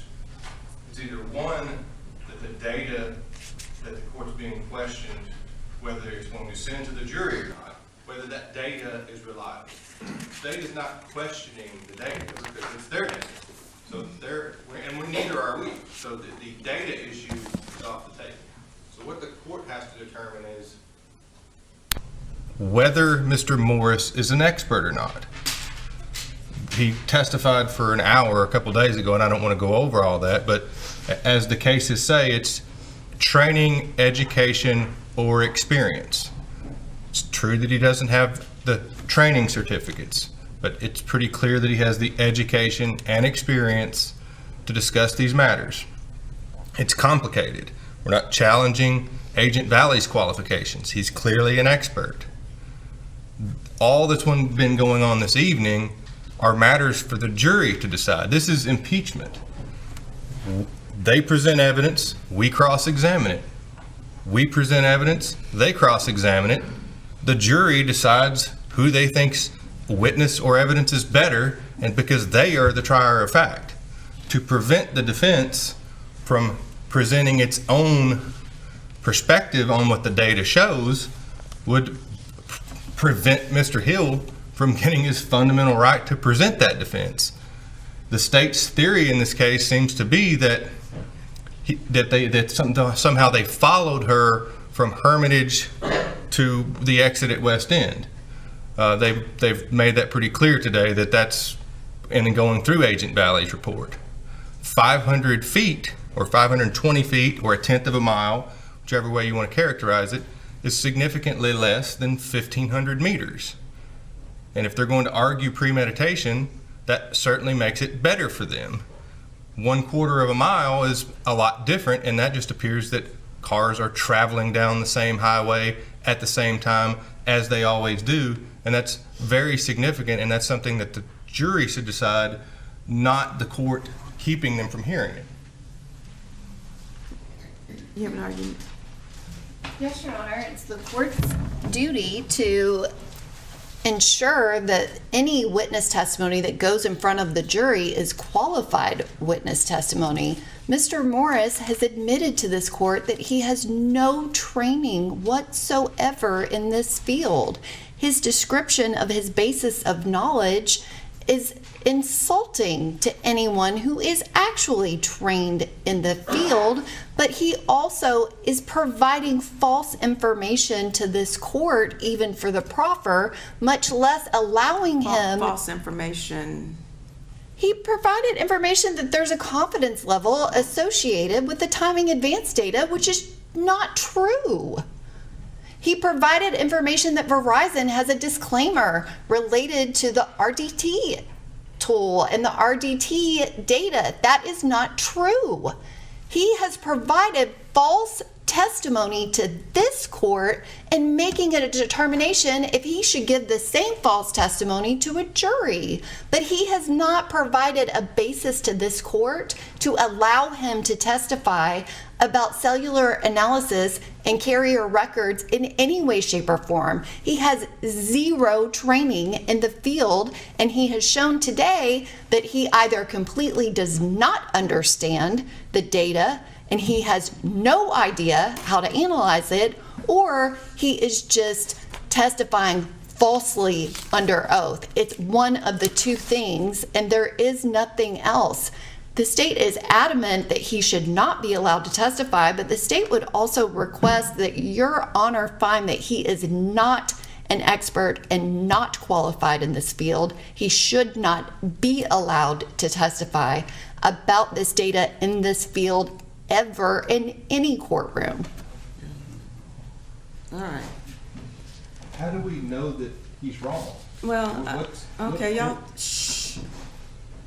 It's either one, that the data that the court's being questioned, whether it's going to send to the jury or not, whether that data is reliable. The state is not questioning the data because it's their data. So neither are we. So the data issue is off the table. So what the court has to determine is whether Mr. Morris is an expert or not. He testified for an hour a couple days ago, and I don't want to go over all that, but as the cases say, it's training, education, or experience. It's true that he doesn't have the training certificates, but it's pretty clear that he has the education and experience to discuss these matters. It's complicated. We're not challenging Agent Valley's qualifications. He's clearly an expert. All that's been going on this evening are matters for the jury to decide. This is impeachment. They present evidence, we cross-examine it. We present evidence, they cross-examine it. The jury decides who they think's witness or evidence is better, and because they are the trier of fact. To prevent the defense from presenting its own perspective on what the data shows would prevent Mr. Hill from getting his fundamental right to present that defense. The state's theory in this case seems to be that somehow they followed her from Hermitage to the exit at West End. They've made that pretty clear today that that's, and then going through Agent Valley's report. 500 feet or 520 feet or a tenth of a mile, whichever way you want to characterize it, is significantly less than 1,500 meters. And if they're going to argue premeditation, that certainly makes it better for them. 1/4 of a mile is a lot different, and that just appears that cars are traveling down the same highway at the same time as they always do, and that's very significant, and that's something that the jury should decide, not the court keeping them from hearing it. You have an argument? Yes, Your Honor. It's the court's duty to ensure that any witness testimony that goes in front of the jury is qualified witness testimony. Mr. Morris has admitted to this court that he has no training whatsoever in this field. His description of his basis of knowledge is insulting to anyone who is actually trained in the field, but he also is providing false information to this court, even for the proffer, much less allowing him. False information. He provided information that there's a confidence level associated with the timing advance data, which is not true. He provided information that Verizon has a disclaimer related to the RDT tool and the RDT data. That is not true. He has provided false testimony to this court and making it a determination if he should give the same false testimony to a jury. But he has not provided a basis to this court to allow him to testify about cellular analysis and carrier records in any way, shape, or form. He has zero training in the field, and he has shown today that he either completely does not understand the data and he has no idea how to analyze it, or he is just testifying falsely under oath. It's one of the two things, and there is nothing else. The state is adamant that he should not be allowed to testify, but the state would also request that Your Honor find that he is not an expert and not qualified in this field. He should not be allowed to testify about this data in this field ever in any courtroom. All right. How do we know that he's wrong? Well, okay, y'all. Shh.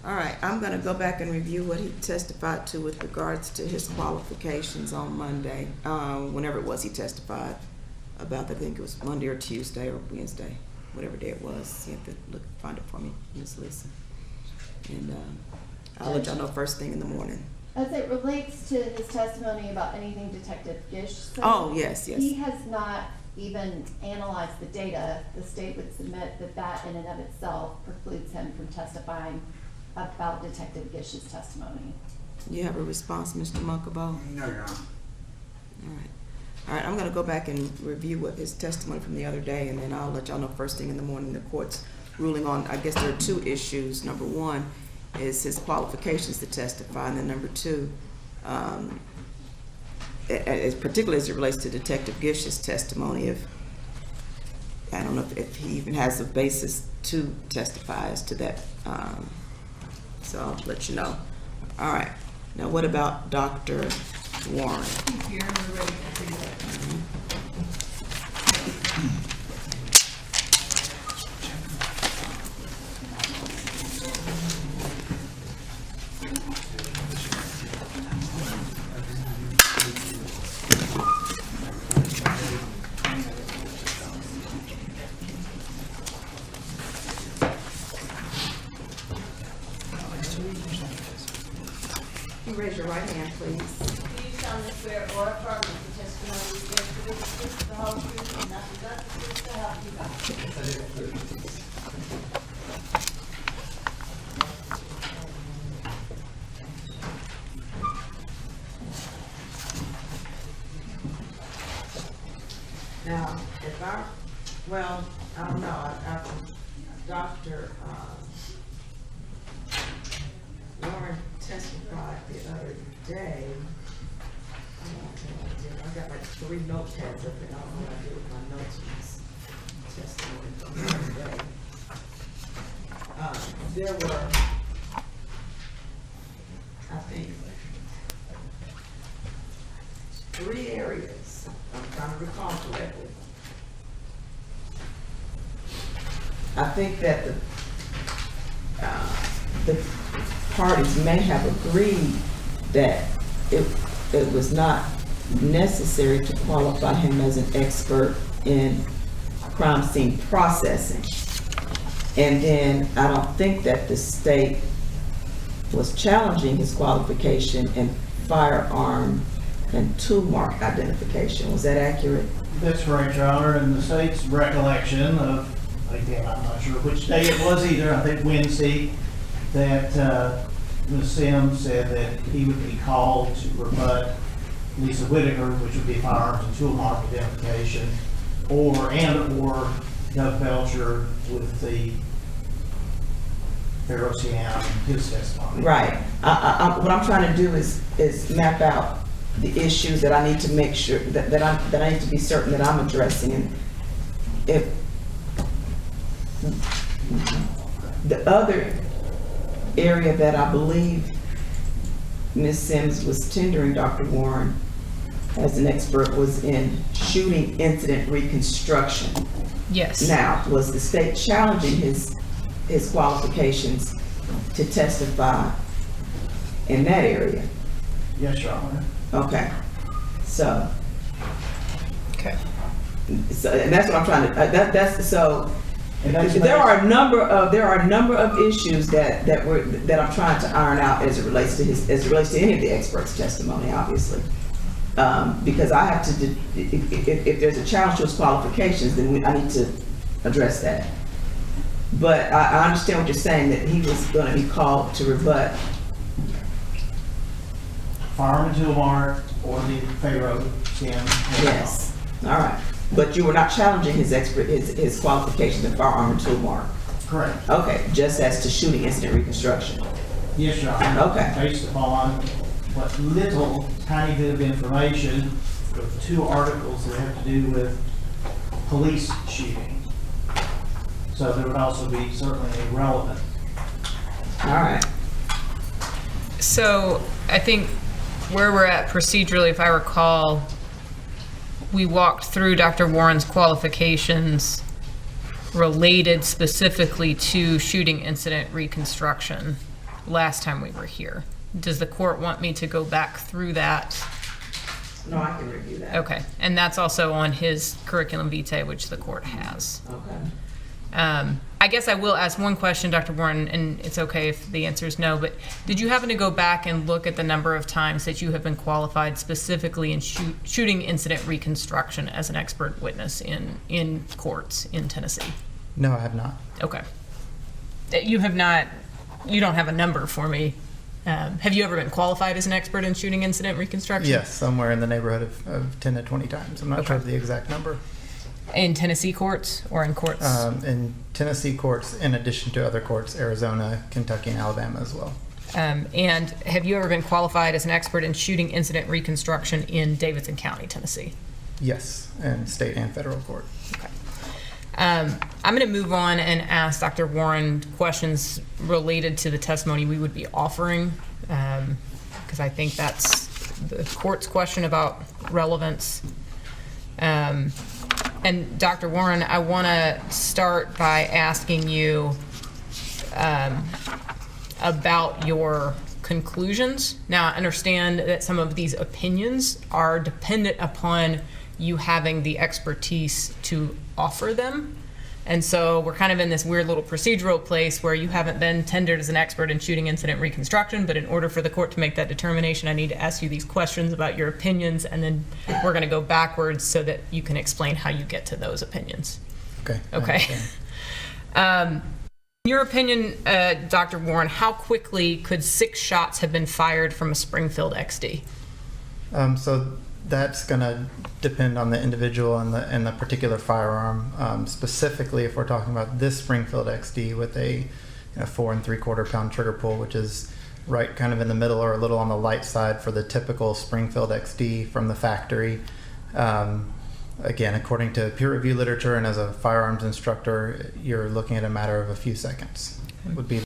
All right, I'm going to go back and review what he testified to with regards to his qualifications on Monday, whenever it was he testified about, I think it was Monday or Tuesday or Wednesday, whatever day it was. You have to find it for me, Ms. Lisa. And I'll let y'all know first thing in the morning. As it relates to his testimony about anything Detective Gish said, oh, yes. He has not even analyzed the data. The state would submit that that in and of itself precludes him from testifying about Detective Gish's testimony. You have a response, Mr. Munkabo? No, Your Honor. All right. All right, I'm going to go back and review what his testimony from the other day, and then I'll let y'all know first thing in the morning the court's ruling on, I guess there are two issues. Number one is his qualifications to testify, and then number two, particularly as it relates to Detective Gish's testimony, if I don't know if he even has a basis to testify as to that. So I'll let you know. All right. Now, what about Dr. Warren? Here, we're ready to do that. You raise your right hand, please. Do you solemnly swear or affirm that the testimony you give to the truth, the whole truth, and nothing but the truth, so help you God? Now, if I don't know, after Dr. Warren testified the other day, I got like 3 notepads up there, I don't know what I did with my notes from this testimony from the other day. There were, I think, 3 areas, I'm trying to recall correctly. I think that the parties may have agreed that it was not necessary to qualify him as an expert in crime scene processing. And then I don't think that the state was challenging his qualification in firearm and tool mark identification. Was that accurate? That's correct, Your Honor, and the state's recollection of, again, I'm not sure which day it was either, I think Wednesday, that Ms. Sims said that he would be called to rebut Lisa Whitaker, which would be firearms and tool mark identification, or Doug Belcher with the Ferocian, his testimony. Right. What I'm trying to do is map out the issues that I need to make sure that I need to be certain that I'm addressing, and if the other area that I believe Ms. Sims was tendering Dr. Warren as an expert was in shooting incident reconstruction. Yes. Now, was the state challenging his qualifications to testify in that area? Yes, Your Honor. Okay. So. Okay. So, and that's what I'm trying to. There are a number of issues that I'm trying to iron out as it relates to any of the experts' testimony, obviously, because I have to. If there's a challenge to his qualifications, then I need to address that. But I understand what you're saying, that he was going to be called to rebut Firearm and tool mark or the Ferocian. Yes. All right. But you were not challenging his qualifications in firearm and tool mark. Correct. Okay, just as to shooting incident reconstruction. Yes, Your Honor. Okay. Based upon what little tiny bit of information with 2 articles that have to do with police shooting. So there would also be certainly a relevant. All right. So I think where we're at procedurally, if I recall, we walked through Dr. Warren's qualifications related specifically to shooting incident reconstruction last time we were here. Does the court want me to go back through that? No, I can review that. Okay, and that's also on his curriculum vitae, which the court has. Okay. I guess I will ask one question, Dr. Warren, and it's okay if the answer is no, but did you happen to go back and look at the number of times that you have been qualified specifically in shooting incident reconstruction as an expert witness in courts in Tennessee? No, I have not. Okay. You have not you don't have a number for me. Have you ever been qualified as an expert in shooting incident reconstruction? Yes, somewhere in the neighborhood of 10 to 20 times. I'm not sure of the exact number. In Tennessee courts or in courts? In Tennessee courts, in addition to other courts, Arizona, Kentucky, and Alabama as well. And have you ever been qualified as an expert in shooting incident reconstruction in Davidson County, Tennessee? Yes, in state and federal court. Okay. I'm going to move on and ask Dr. Warren questions related to the testimony we would be offering, because I think that's the court's question about relevance. And Dr. Warren, I want to start by asking you about your conclusions. Now, I understand that some of these opinions are dependent upon you having the expertise to offer them. And so we're kind of in this weird little procedural place where you haven't been tendered as an expert in shooting incident reconstruction, but in order for the court to make that determination, I need to ask you these questions about your opinions, and then we're going to go backwards so that you can explain how you get to those opinions. Okay. Okay. In your opinion, Dr. Warren, how quickly could 6 shots have been fired from a Springfield XD? So that's going to depend on the individual and the particular firearm. Specifically, if we're talking about this Springfield XD with a 4 3/4 pound trigger pull, which is right kind of in the middle or a little on the light side for the typical Springfield XD from the factory. Again, according to peer review literature and as a firearms instructor, you're looking at a matter of a few seconds. Would be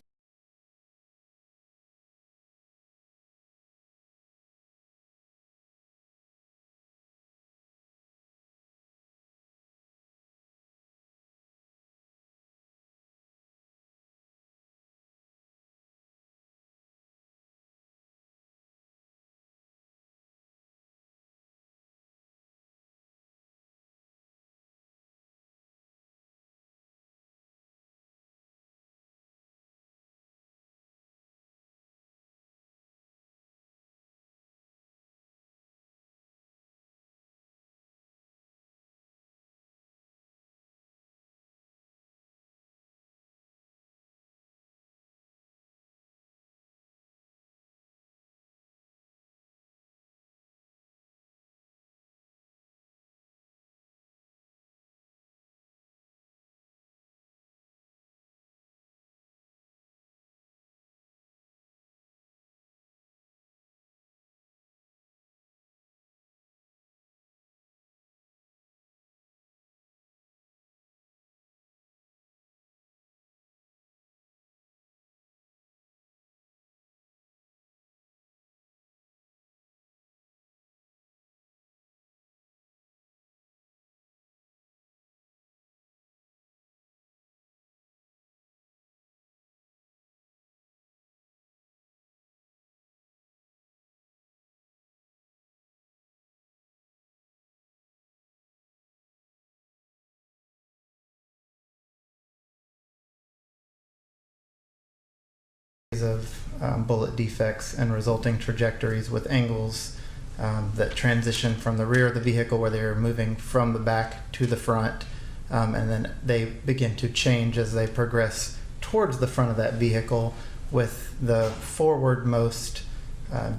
of bullet defects and resulting trajectories with angles that transition from the rear of the vehicle where they're moving from the back to the front, and then they begin to change as they progress towards the front of that vehicle, with the forwardmost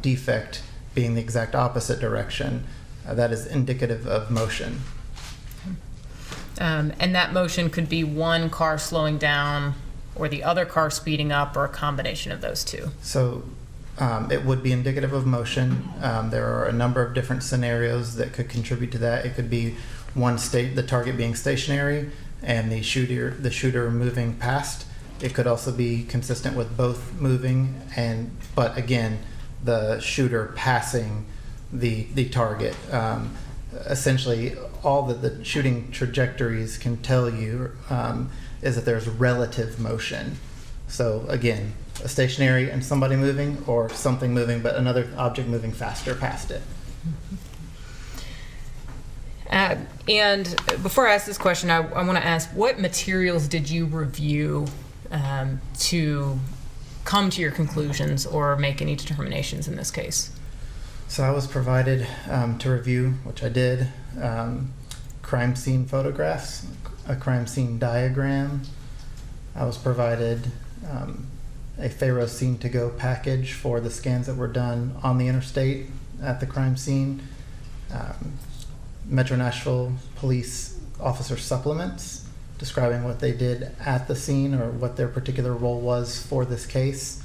defect being the exact opposite direction. That is indicative of motion. And that motion could be one car slowing down or the other car speeding up, or a combination of those two. So it would be indicative of motion. There are a number of different scenarios that could contribute to that. It could be the target being stationary and the shooter moving past. It could also be consistent with both moving but again, the shooter passing the target. Essentially, all that the shooting trajectories can tell you is that there's relative motion. So again, a stationary and somebody moving, or something moving but another object moving faster past it. And before I ask this question, I want to ask, what materials did you review to come to your conclusions or make any determinations in this case? So I was provided to review, which I did, crime scene photographs, a crime scene diagram. I was provided a Pharaoh scene to go package for the scans that were done on the interstate at the crime scene. Metro Nashville Police officer supplements describing what they did at the scene or what their particular role was for this case.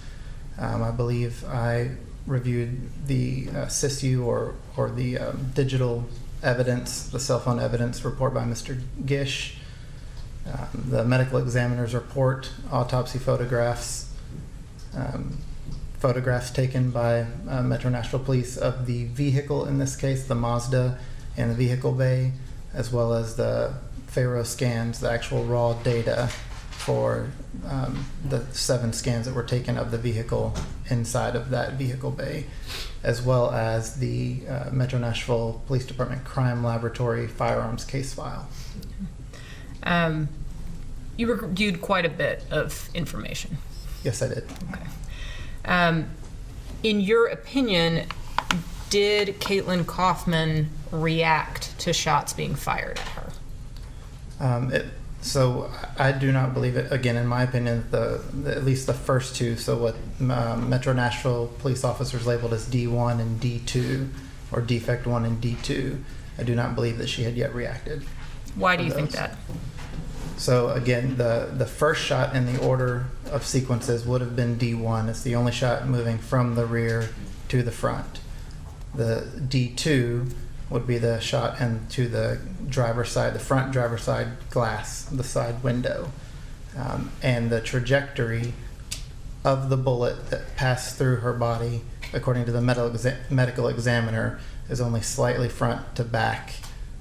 I believe I reviewed the SISU or the digital evidence, the cell phone evidence report by Mr. Gish, the medical examiner's report, autopsy photographs, photographs taken by Metro Nashville Police of the vehicle in this case, the Mazda, and the vehicle bay, as well as the Pharaoh scans, the actual raw data for the 7 scans that were taken of the vehicle inside of that vehicle bay, as well as the Metro Nashville Police Department Crime Laboratory firearms case file. You reviewed quite a bit of information. Yes, I did. Okay. In your opinion, did Caitlyn Kaufman react to shots being fired at her? So I do not believe it. Again, in my opinion, at least the first 2, so what Metro Nashville police officers labeled as D1 and D2, or defect 1 and D2, I do not believe that she had yet reacted. Why do you think that? So again, the first shot in the order of sequences would have been D1. It's the only shot moving from the rear to the front. The D2 would be the shot into the driver's side, the front driver's side glass, the side window. And the trajectory of the bullet that passed through her body, according to the medical examiner, is only slightly front to back,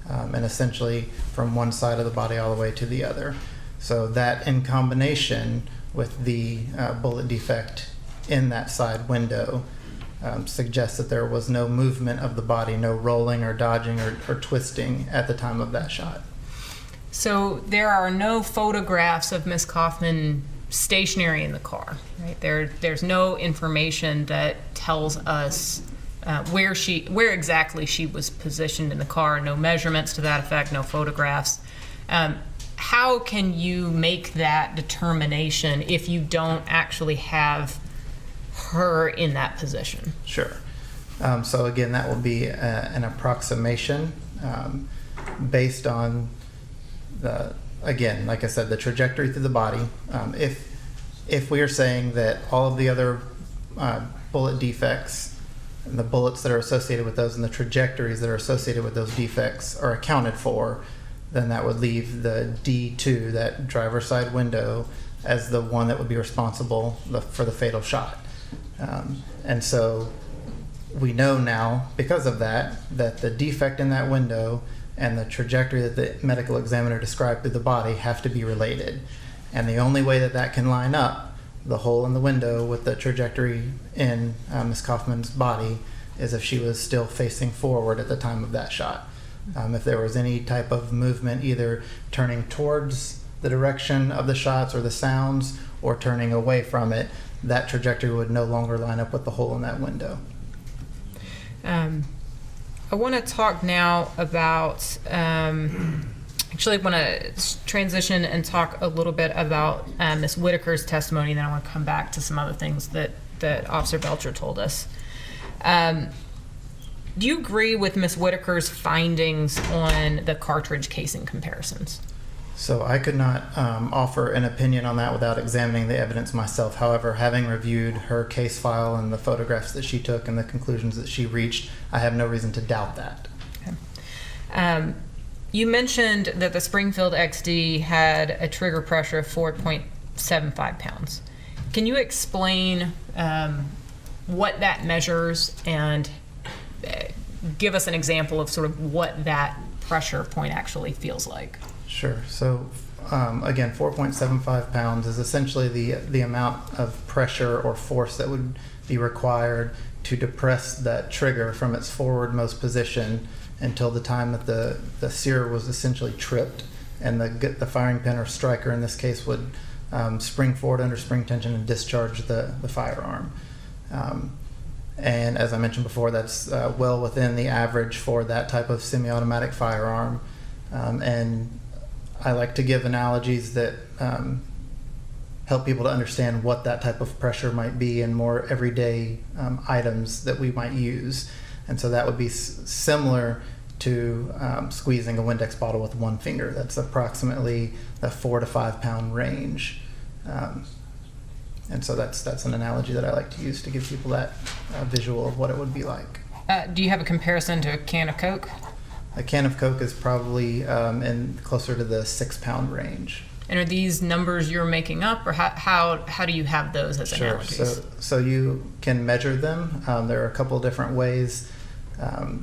and essentially from one side of the body all the way to the other. So that in combination with the bullet defect in that side window suggests that there was no movement of the body, no rolling or dodging or twisting at the time of that shot. So there are no photographs of Miss Kaufman stationary in the car, right? There's no information that tells us where exactly she was positioned in the car. No measurements to that effect, no photographs. How can you make that determination if you don't actually have her in that position? Sure. So again, that will be an approximation based on again, like I said, the trajectory through the body. If we are saying that all of the other bullet defects and the bullets that are associated with those and the trajectories that are associated with those defects are accounted for, then that would leave the D2, that driver's side window, as the one that would be responsible for the fatal shot. And so we know now, because of that the defect in that window and the trajectory that the medical examiner described through the body have to be related. And the only way that that can line up, the hole in the window with the trajectory in Ms. Kaufman's body, is if she was still facing forward at the time of that shot. If there was any type of movement, either turning towards the direction of the shots or the sounds, or turning away from it, that trajectory would no longer line up with the hole in that window. I want to talk now about, actually I want to transition and talk a little bit about Ms. Whitaker's testimony, and then I want to come back to some other things that Officer Belcher told us. Do you agree with Ms. Whitaker's findings on the cartridge casing comparisons? So I could not offer an opinion on that without examining the evidence myself. However, having reviewed her case file and the photographs that she took and the conclusions that she reached, I have no reason to doubt that. Okay. You mentioned that the Springfield XD had a trigger pressure of 4.75 pounds. Can you explain what that measures and give us an example of sort of what that pressure point actually feels like? Sure. So again, 4.75 pounds is essentially the amount of pressure or force that would be required to depress that trigger from its forwardmost position until the time that the sear was essentially tripped, and the firing pin or striker in this case would spring forward under spring tension and discharge the firearm. And as I mentioned before, that's well within the average for that type of semi-automatic firearm. And I like to give analogies that help people to understand what that type of pressure might be in more everyday items that we might use. And so that would be similar to squeezing a Windex bottle with one finger. That's approximately a 4 to 5 pound range. And so that's an analogy that I like to use to give people that visual of what it would be like. Do you have a comparison to a can of Coke? A can of Coke is probably in closer to the 6 pound range. And are these numbers you're making up, or how do you have those as analogies? So you can measure them. There are a couple of different ways.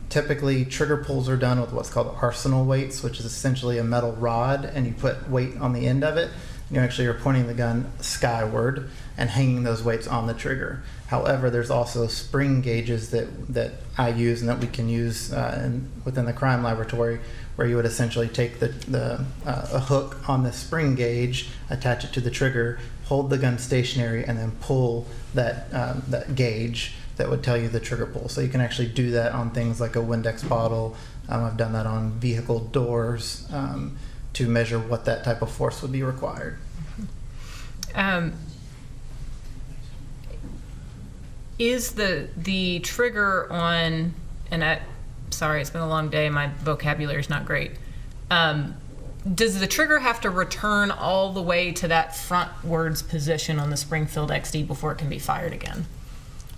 Typically, trigger pulls are done with what's called arsenal weights, which is essentially a metal rod, and you put weight on the end of it. You actually are pointing the gun skyward and hanging those weights on the trigger. However, there's also spring gauges that I use and that we can use within the crime laboratory, where you would essentially take a hook on the spring gauge, attach it to the trigger, hold the gun stationary, and then pull that gauge that would tell you the trigger pull. So you can actually do that on things like a Windex bottle. I've done that on vehicle doors to measure what that type of force would be required. Is the trigger on, and sorry, it's been a long day, my vocabulary is not great. Does the trigger have to return all the way to that frontwards position on the Springfield XD before it can be fired again?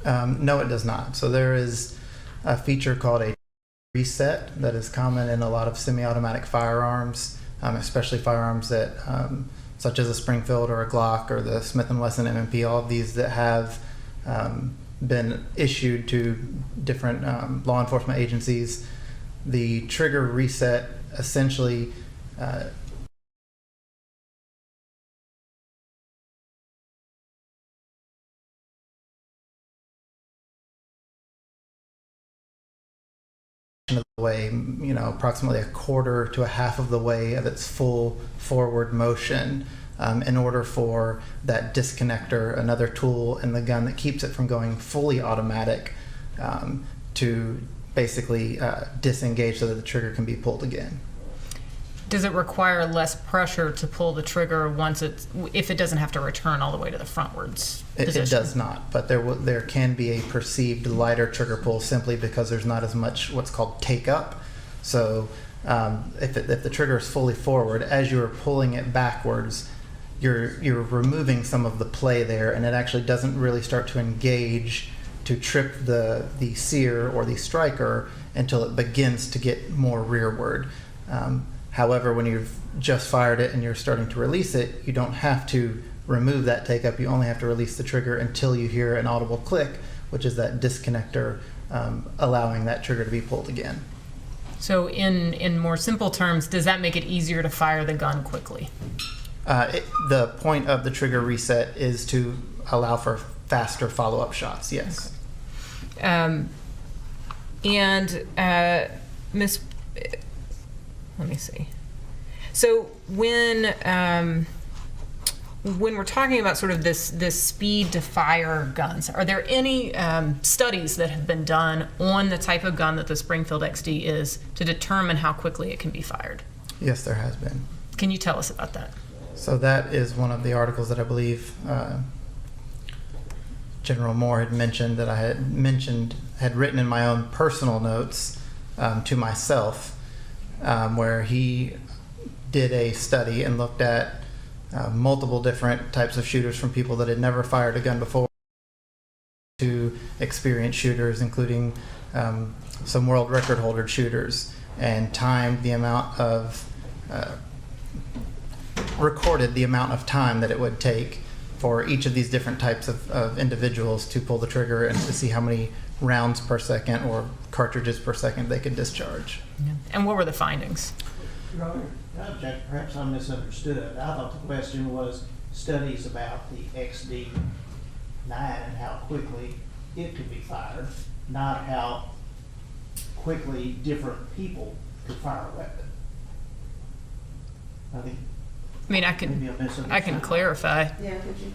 No, it does not. So there is a feature called a reset that is common in a lot of semi-automatic firearms, especially firearms that, such as a Springfield or a Glock or the Smith & Wesson M&P, all of these that have been issued to different law enforcement agencies. The trigger reset essentially of the way, approximately a quarter to a half of the way of its full forward motion, in order for that disconnector, another tool in the gun that keeps it from going fully automatic, to basically disengage so that the trigger can be pulled again. Does it require less pressure to pull the trigger if it doesn't have to return all the way to the frontwards position? It does not, but there can be a perceived lighter trigger pull simply because there's not as much what's called take up. So if the trigger is fully forward, as you're pulling it backwards, you're removing some of the play there, and it actually doesn't really start to engage to trip the sear or the striker until it begins to get more rearward. However, when you've just fired it and you're starting to release it, you don't have to remove that take up. You only have to release the trigger until you hear an audible click, which is that disconnector allowing that trigger to be pulled again. So in more simple terms, does that make it easier to fire the gun quickly? The point of the trigger reset is to allow for faster follow-up shots, yes. Okay. Miss, let me see. So when we're talking about sort of this speed to fire guns, are there any studies that have been done on the type of gun that the Springfield XD is to determine how quickly it can be fired? Yes, there has been. Can you tell us about that? So that is one of the articles that I believe General Moore had mentioned, that I had written in my own personal notes to myself, where he did a study and looked at multiple different types of shooters, from people that had never fired a gun before to experienced shooters, including some world record holder shooters, and timed the amount of recorded the amount of time that it would take for each of these different types of individuals to pull the trigger, and to see how many rounds per second or cartridges per second they could discharge. Yeah. And what were the findings? Your Honor, perhaps I misunderstood. I thought the question was studies about the XD9 and how quickly it could be fired, not how quickly different people could fire a weapon. I mean, I can clarify. Yeah, could you?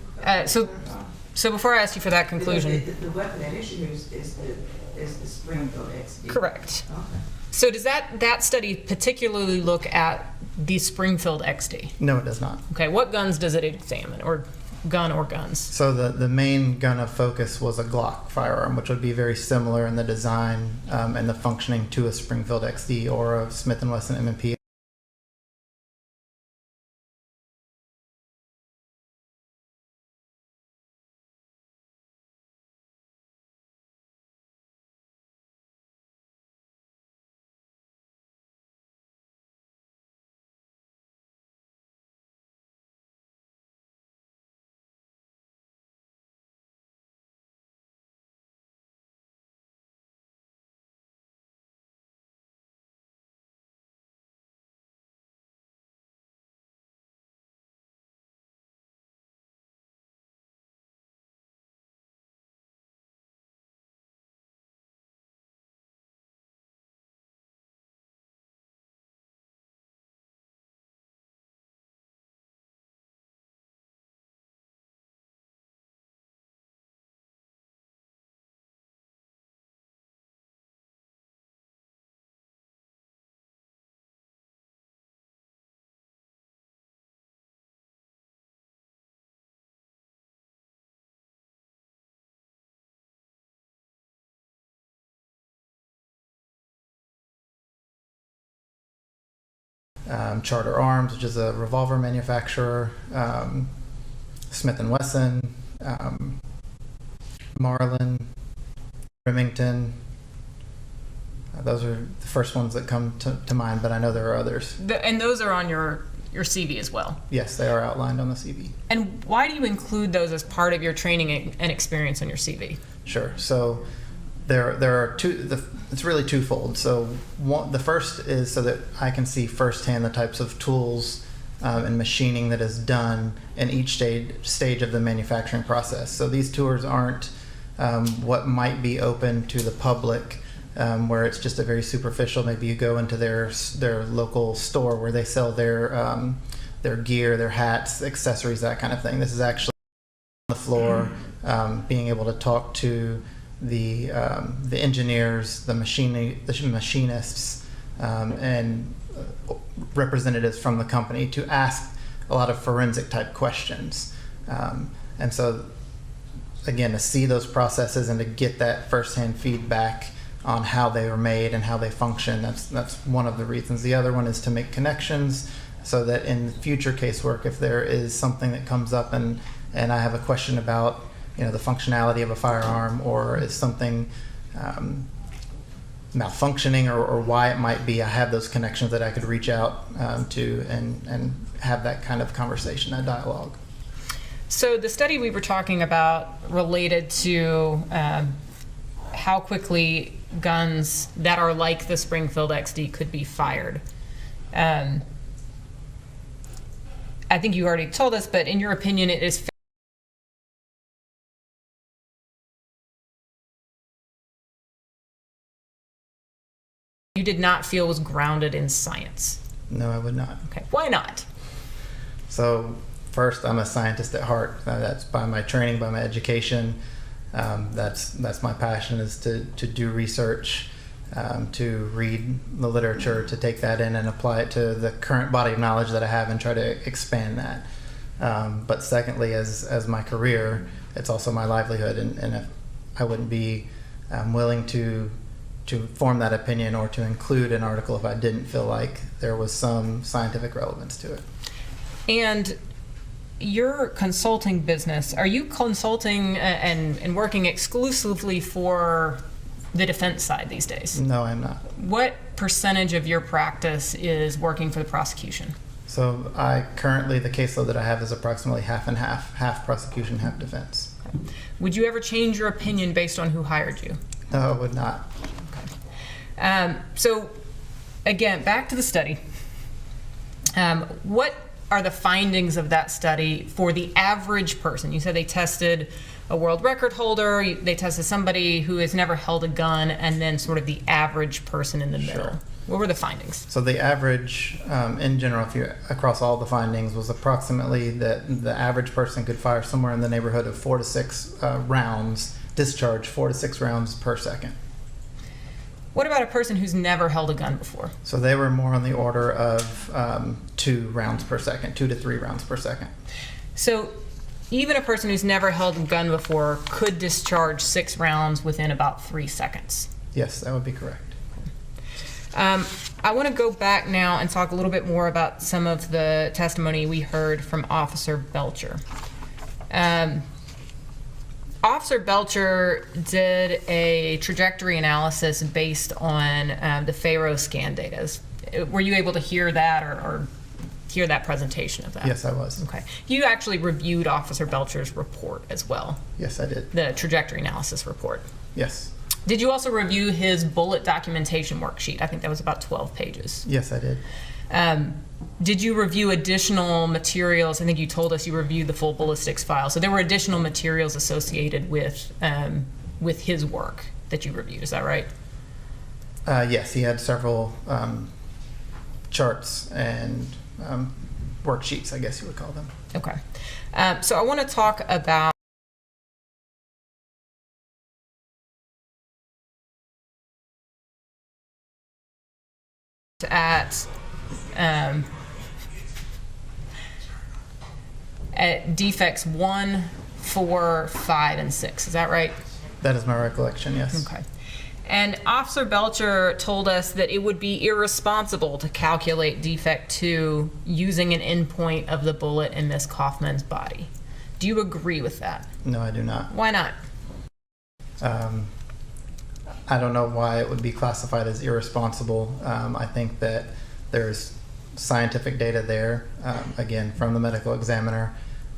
So before I ask you for that conclusion. The weapon at issue is the Springfield XD. Correct. Okay. So does that study particularly look at the Springfield XD? No, it does not. Okay, what guns does it examine? Or gun or guns? So the main gun of focus was a Glock firearm, which would be very similar in the design and the functioning to a Springfield XD or a Smith & Wesson M&P. Charter Arms, which is a revolver manufacturer, Smith & Wesson, Marlin, Remington. Those are the first ones that come to mind, but I know there are others. And those are on your CV as well? Yes, they are outlined on the CV. And why do you include those as part of your training and experience on your CV? Sure. So there are two. It's really twofold. So the first is so that I can see firsthand the types of tools and machining that is done in each stage of the manufacturing process. So these tours aren't what might be open to the public, where it's just a very superficial. Maybe you go into their local store where they sell their gear, their hats, accessories, that kind of thing. This is actually on the floor, being able to talk to the engineers, the machinists, and representatives from the company to ask a lot of forensic type questions. And so, again, to see those processes and to get that firsthand feedback on how they were made and how they function, that's one of the reasons. The other one is to make connections so that in future casework, if there is something that comes up and I have a question about the functionality of a firearm, or is something malfunctioning, or why it might be, I have those connections that I could reach out to and have that kind of conversation, that dialogue. So the study we were talking about related to how quickly guns that are like the Springfield XD could be fired. I think you already told us, but in your opinion, it is you did not feel was grounded in science? No, I would not. Okay, why not? So first, I'm a scientist at heart. That's by my training, by my education. That's my passion, is to do research, to read the literature, to take that in and apply it to the current body of knowledge that I have and try to expand that. But secondly, as my career, it's also my livelihood, and if I wouldn't be willing to form that opinion or to include an article if I didn't feel like there was some scientific relevance to it. And your consulting business, are you consulting and working exclusively for the defense side these days? No, I'm not. What percentage of your practice is working for the prosecution? So currently the caseload that I have is approximately half and half prosecution, half defense. Okay. Would you ever change your opinion based on who hired you? No, I would not. So again, back to the study. What are the findings of that study for the average person? You said they tested a world record holder, they tested somebody who has never held a gun, and then sort of the average person in the middle. Sure. What were the findings? So the average, in general, across all the findings, was approximately that the average person could fire somewhere in the neighborhood of 4 to 6 rounds, discharge 4 to 6 rounds per second. What about a person who's never held a gun before? So they were more on the order of 2 rounds per second, 2 to 3 rounds per second. So even a person who's never held a gun before could discharge 6 rounds within about 3 seconds. Yes, that would be correct. I want to go back now and talk a little bit more about some of the testimony we heard from Officer Belcher. Officer Belcher did a trajectory analysis based on the Faro scan data. Were you able to hear that or hear that presentation of that? Yes, I was. Okay. You actually reviewed Officer Belcher's report as well. Yes, I did. The trajectory analysis report. Yes. Did you also review his bullet documentation worksheet? I think that was about 12 pages. Yes, I did. Did you review additional materials? I think you told us you reviewed the full ballistics file. So there were additional materials associated with his work that you reviewed. Is that right? Yes, he had several charts and worksheets, I guess you would call them. Okay. So I want to talk about at defects 1, 4, 5, and 6. Is that right? That is my recollection, yes. Okay. And Officer Belcher told us that it would be irresponsible to calculate defect 2 using an endpoint of the bullet in Miss Kaufman's body. Do you agree with that? No, I do not. Why not? I don't know why it would be classified as irresponsible. I think that there's scientific data there, again, from the medical examiner,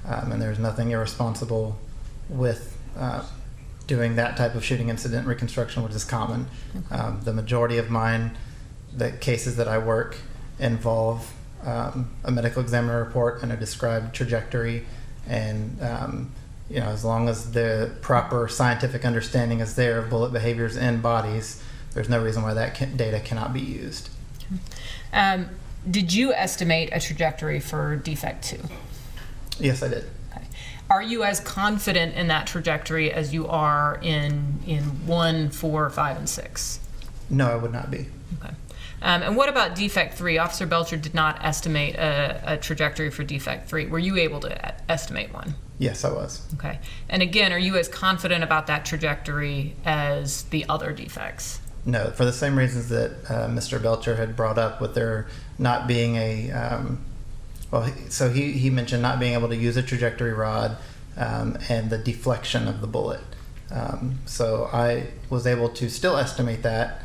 and there's nothing irresponsible with doing that type of shooting incident reconstruction, which is common. The majority of the cases that I work involve a medical examiner report and a described trajectory, and as long as the proper scientific understanding is there of bullet behaviors in bodies, there's no reason why that data cannot be used. Did you estimate a trajectory for defect 2? Yes, I did. Okay. Are you as confident in that trajectory as you are in 1, 4, 5, and 6? No, I would not be. Okay. And what about defect 3? Officer Belcher did not estimate a trajectory for defect 3. Were you able to estimate one? Yes, I was. Okay. And again, are you as confident about that trajectory as the other defects? No, for the same reasons that Mr. Belcher had brought up, with there not being he mentioned not being able to use a trajectory rod and the deflection of the bullet. So I was able to still estimate that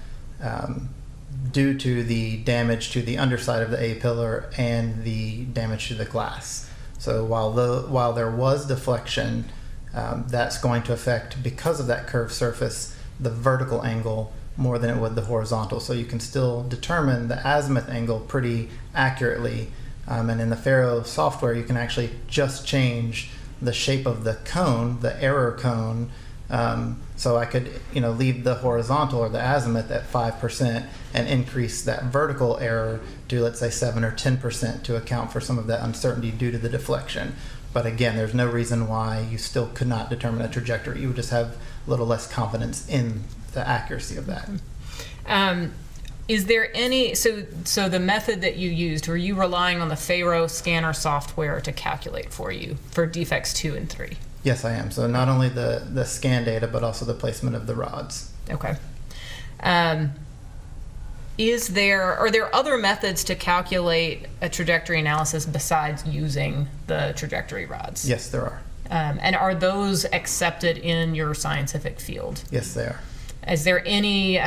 due to the damage to the underside of the A-pillar and the damage to the glass. So while there was deflection, that's going to affect, because of that curved surface, the vertical angle more than it would the horizontal. So you can still determine the azimuth angle pretty accurately. And in the Faro software, you can actually just change the shape of the cone, the error cone. So I could, leave the horizontal or the azimuth at 5% and increase that vertical error to, let's say, 7 or 10% to account for some of that uncertainty due to the deflection. But again, there's no reason why you still could not determine a trajectory. You would just have a little less confidence in the accuracy of that. Is there any, so the method that you used, were you relying on the Faro scanner software to calculate for you for defects 2 and 3? Yes, I am. So not only the scan data, but also the placement of the rods. Okay. Are there other methods to calculate a trajectory analysis besides using the trajectory rods? Yes, there are. And are those accepted in your scientific field? Yes, they are. Is there any,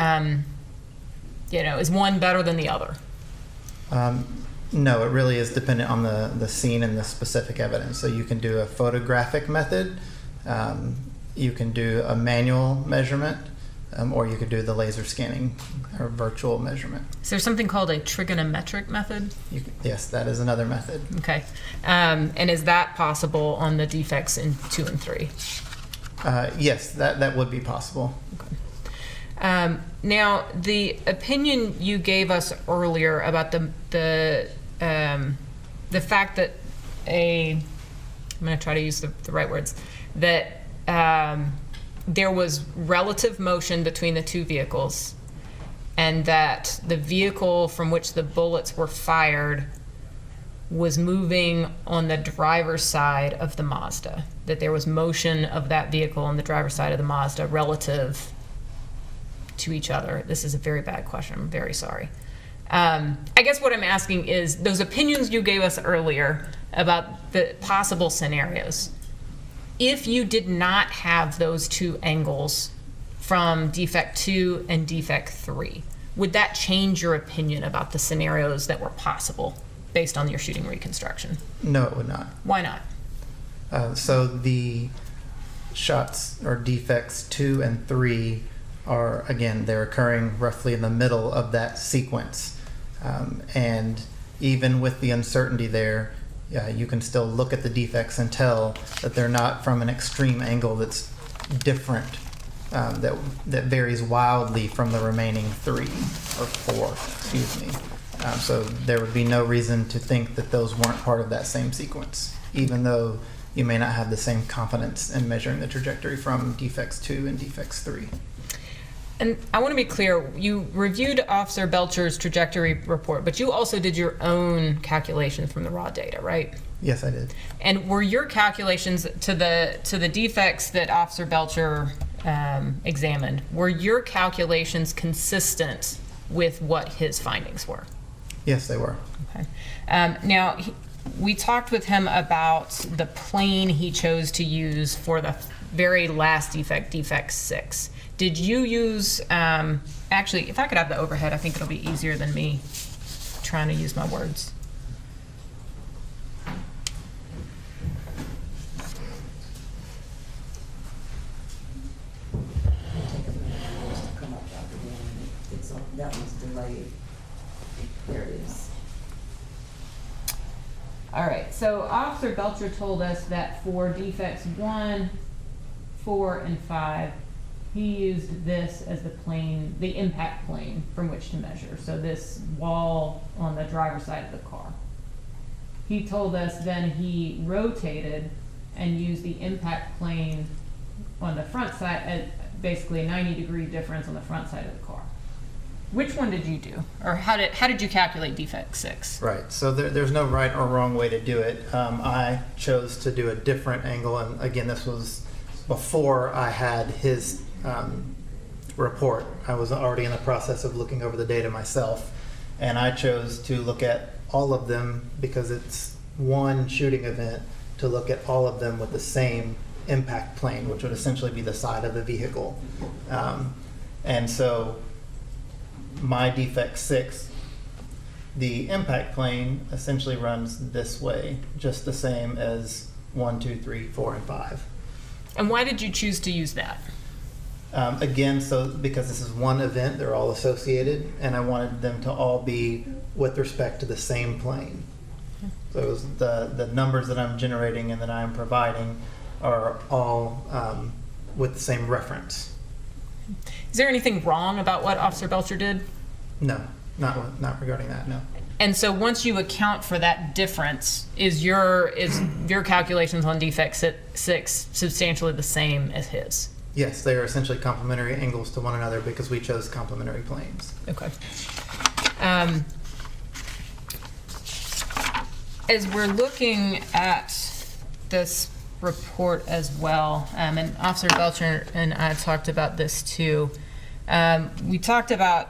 is one better than the other? No, it really is dependent on the scene and the specific evidence. So you can do a photographic method, you can do a manual measurement, or you could do the laser scanning or virtual measurement. Is there something called a trigonometric method? Yes, that is another method. Okay. And is that possible on the defects in 2 and 3? Yes, that would be possible. Okay. Now, the opinion you gave us earlier about the fact that I'm going to try to use the right words, that there was relative motion between the two vehicles, and that the vehicle from which the bullets were fired was moving on the driver's side of the Mazda, that there was motion of that vehicle on the driver's side of the Mazda relative to each other? This is a very bad question. I'm very sorry. I guess what I'm asking is, those opinions you gave us earlier about the possible scenarios, if you did not have those two angles from defect 2 and defect 3, would that change your opinion about the scenarios that were possible based on your shooting reconstruction? No, it would not. Why not? So the shots or defects 2 and 3 are, again, they're occurring roughly in the middle of that sequence. And even with the uncertainty there, you can still look at the defects and tell that they're not from an extreme angle that's different, that varies wildly from the remaining 3 or 4, excuse me. So there would be no reason to think that those weren't part of that same sequence, even though you may not have the same confidence in measuring the trajectory from defects 2 and defects 3. And I want to be clear, you reviewed Officer Belcher's trajectory report, but you also did your own calculations from the raw data, right? Yes, I did. And were your calculations to the defects that Officer Belcher examined, were your calculations consistent with what his findings were? Yes, they were. Okay. Now, we talked with him about the plane he chose to use for the very last defect, defect 6. Did you use, actually, if I could have the overhead, I think it'll be easier than me trying to use my words. That was delayed. There it is. All right, so Officer Belcher told us that for defects 1, 4, and 5, he used this as the plane, the impact plane from which to measure. So this wall on the driver's side of the car. He told us then he rotated and used the impact plane on the front side at basically a 90-degree difference on the front side of the car. Which one did you do? Or how did you calculate defect 6? Right, so there's no right or wrong way to do it. I chose to do a different angle, and again, this was before I had his report. I was already in the process of looking over the data myself, and I chose to look at all of them because it's one shooting event, to look at all of them with the same impact plane, which would essentially be the side of the vehicle. And so my defect 6, the impact plane essentially runs this way, just the same as 1, 2, 3, 4, and 5. And why did you choose to use that? Again, so because this is one event, they're all associated, and I wanted them to all be with respect to the same plane. So it was the numbers that I'm generating and that I'm providing are all with the same reference. Is there anything wrong about what Officer Belcher did? No, not regarding that, no. And so once you account for that difference, is your calculations on defect 6 substantially the same as his? Yes, they are essentially complementary angles to one another because we chose complementary planes. Okay. As we're looking at this report as well, and Officer Belcher and I talked about this too, we talked about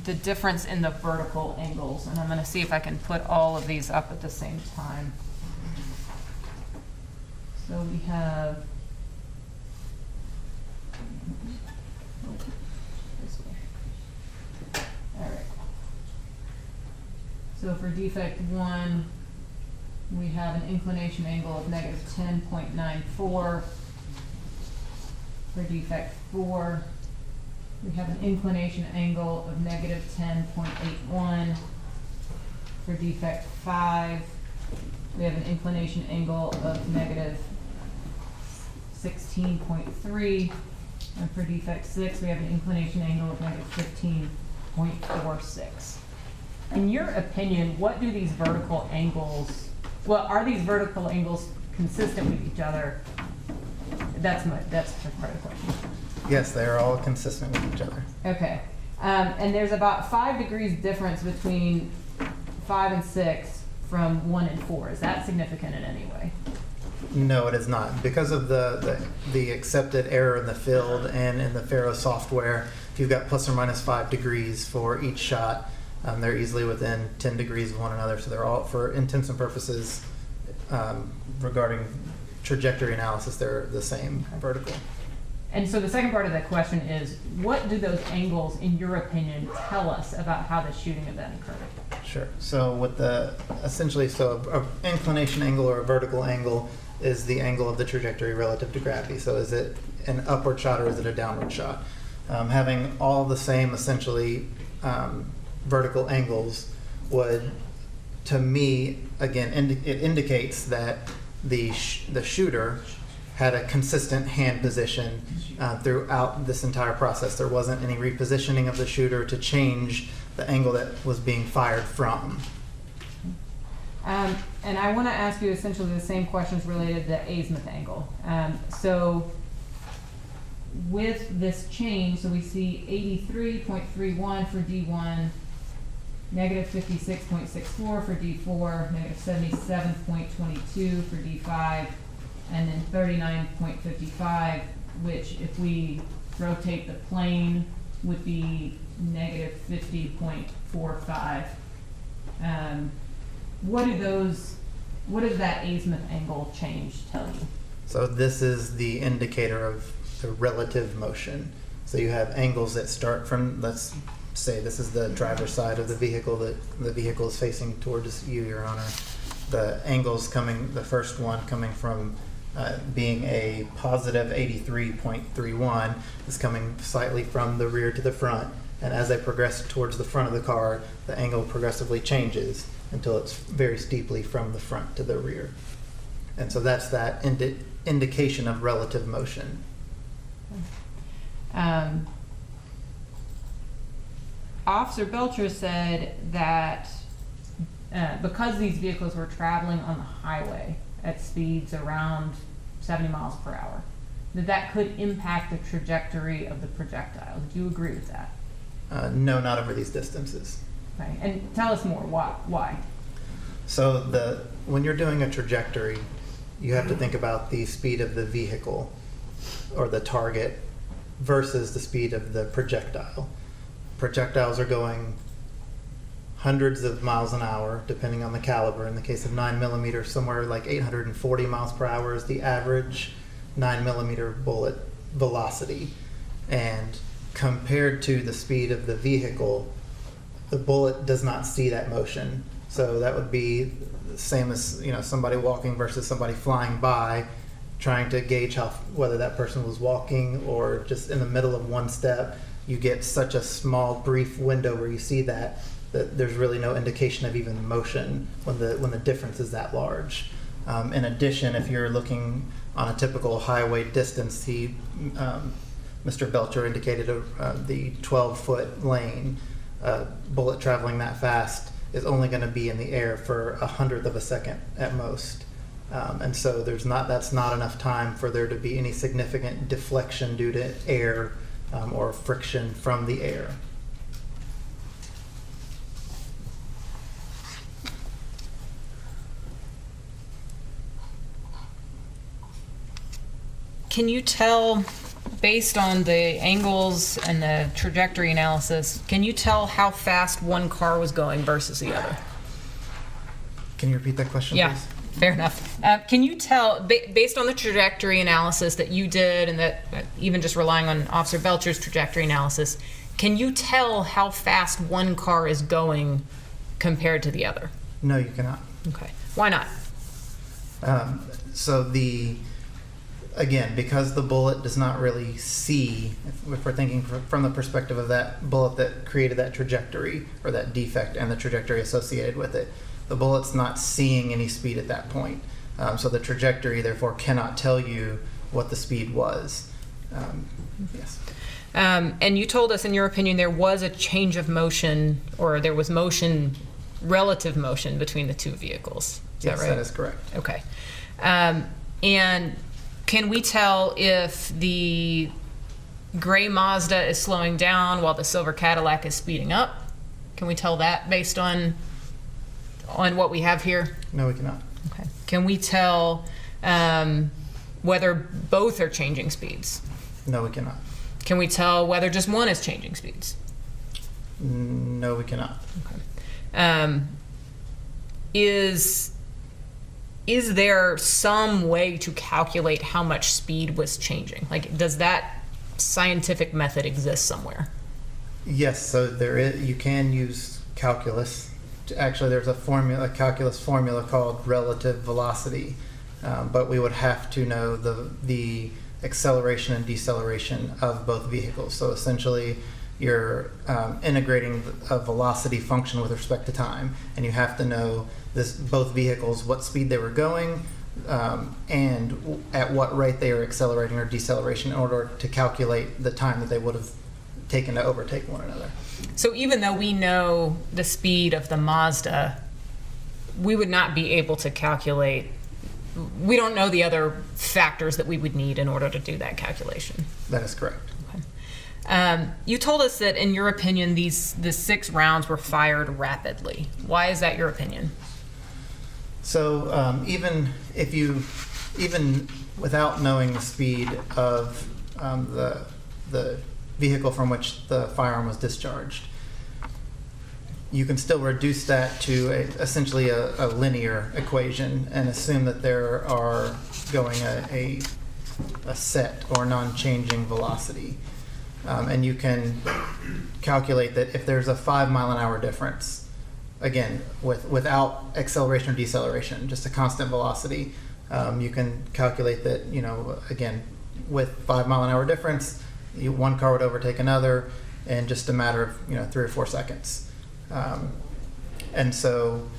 the difference in the vertical angles, and I'm going to see if I can put all of these up at the same time. So we have all right. So for defect 1, we have an inclination angle of negative 10.94. For defect 4, we have an inclination angle of negative 10.81. For defect 5, we have an inclination angle of negative 16.3. And for defect 6, we have an inclination angle of negative 15.46. In your opinion, what do these vertical angles, well, are these vertical angles consistent with each other? That's part of the question. Yes, they are all consistent with each other. Okay. And there's about 5 degrees difference between 5 and 6 from 1 and 4. Is that significant in any way? No, it is not. Because of the accepted error in the field and in the Faro software, if you've got plus or minus 5 degrees for each shot, they're easily within 10 degrees of one another. So they're all, for intents and purposes, regarding trajectory analysis, they're the same vertical. And so the second part of that question is, what do those angles, in your opinion, tell us about how the shooting event occurred? Sure. So with the, essentially, so a inclination angle or a vertical angle is the angle of the trajectory relative to gravity. So is it an upward shot or is it a downward shot? Having all the same, essentially, vertical angles would, to me, again, it indicates that the shooter had a consistent hand position throughout this entire process. There wasn't any repositioning of the shooter to change the angle that was being fired from. And I want to ask you essentially the same questions related to the azimuth angle. So with this change, so we see 83.31 for D1, negative 56.64 for D4, negative 77.22 for D5, and then 39.55, which if we rotate the plane would be negative 50.45. What does that azimuth angle change tell you? So this is the indicator of the relative motion. So you have angles that start from, let's say this is the driver's side of the vehicle that the vehicle is facing towards you, Your Honor. The angles coming, the first one coming from being a positive 83.31 is coming slightly from the rear to the front. And as they progress towards the front of the car, the angle progressively changes until it's very steeply from the front to the rear. And so that's that indication of relative motion. Officer Belcher said that because these vehicles were traveling on the highway at speeds around 70 miles per hour, that could impact the trajectory of the projectile. Do you agree with that? No, not over these distances. Okay. And tell us more. Why? So when you're doing a trajectory, you have to think about the speed of the vehicle or the target versus the speed of the projectile. Projectiles are going hundreds of miles an hour, depending on the caliber. In the case of 9mm, somewhere like 840 miles per hour is the average 9mm bullet velocity. And compared to the speed of the vehicle, the bullet does not see that motion. So that would be the same as, somebody walking versus somebody flying by, trying to gauge whether that person was walking or just in the middle of one step. You get such a small, brief window where you see that there's really no indication of even motion when the difference is that large. In addition, if you're looking on a typical highway distance, Mr. Belcher indicated the 12-foot lane. Bullet traveling that fast is only going to be in the air for 1/100 of a second at most. And so that's not enough time for there to be any significant deflection due to air or friction from the air. Can you tell, based on the angles and the trajectory analysis, can you tell how fast one car was going versus the other? Can you repeat that question, Yeah, please? fair enough. Can you tell, based on the trajectory analysis that you did, and that even just relying on Officer Belcher's trajectory analysis, can you tell how fast one car is going compared to the other? No, you cannot. Okay. Why not? Again, because the bullet does not really see, if we're thinking from the perspective of that bullet that created that trajectory or that defect and the trajectory associated with it, the bullet's not seeing any speed at that point. So the trajectory, therefore, cannot tell you what the speed was. Yes. And you told us, in your opinion, there was a change of motion, or there was motion, relative motion between the two vehicles. Is that right? Yes, that is correct. Okay. And can we tell if the gray Mazda is slowing down while the silver Cadillac is speeding up? Can we tell that based on on what we have here? No, we cannot. Okay. Can we tell whether both are changing speeds? No, we cannot. Can we tell whether just one is changing speeds? No, we cannot. Is there some way to calculate how much speed was changing? Like, does that scientific method exist somewhere? Yes, so there is. You can use calculus. Actually, there's a calculus formula called relative velocity, but we would have to know the acceleration and deceleration of both vehicles. So essentially, you're integrating a velocity function with respect to time, and you have to know both vehicles, what speed they were going, and at what rate they are accelerating or deceleration in order to calculate the time that they would have taken to overtake one another. So even though we know the speed of the Mazda, we would not be able to calculate, we don't know the other factors that we would need in order to do that calculation. That is correct. You told us that, in your opinion, the 6 rounds were fired rapidly. Why is that your opinion? So even without knowing the speed of the vehicle from which the firearm was discharged, you can still reduce that to essentially a linear equation and assume that there are going a set or non-changing velocity. And you can calculate that if there's a 5 mile-an-hour difference, again, without acceleration or deceleration, just a constant velocity, you can calculate that, again, with 5 mile-an-hour difference, one car would overtake another in just a matter of 3 or 4 seconds. And so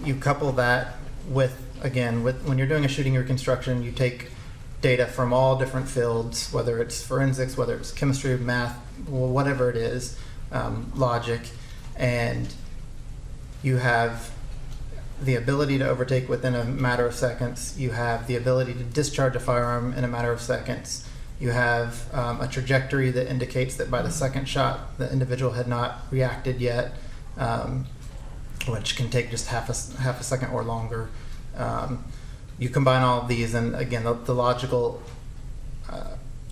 you couple that with when you're doing a shooting reconstruction, you take data from all different fields, whether it's forensics, whether it's chemistry, math, whatever it is, logic, and you have the ability to overtake within a matter of seconds. You have the ability to discharge a firearm in a matter of seconds. You have a trajectory that indicates that by the second shot, the individual had not reacted yet, which can take just half a second or longer. You combine all of these, and again, the logical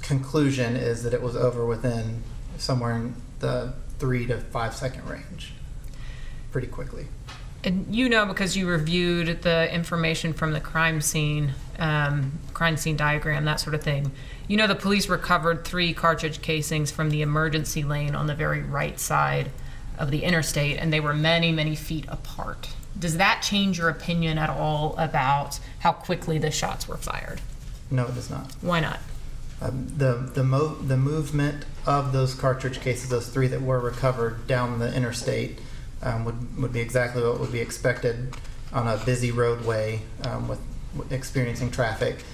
conclusion is that it was over within somewhere in the 3 to 5 second range, pretty quickly. And because you reviewed the information from the crime scene diagram, that sort of thing, the police recovered 3 cartridge casings from the emergency lane on the very right side of the interstate, and they were many, many feet apart. Does that change your opinion at all about how quickly the shots were fired? No, it does not. Why not? The movement of those cartridge cases, those 3 that were recovered down the interstate, would be exactly what would be expected on a busy roadway with experiencing traffic.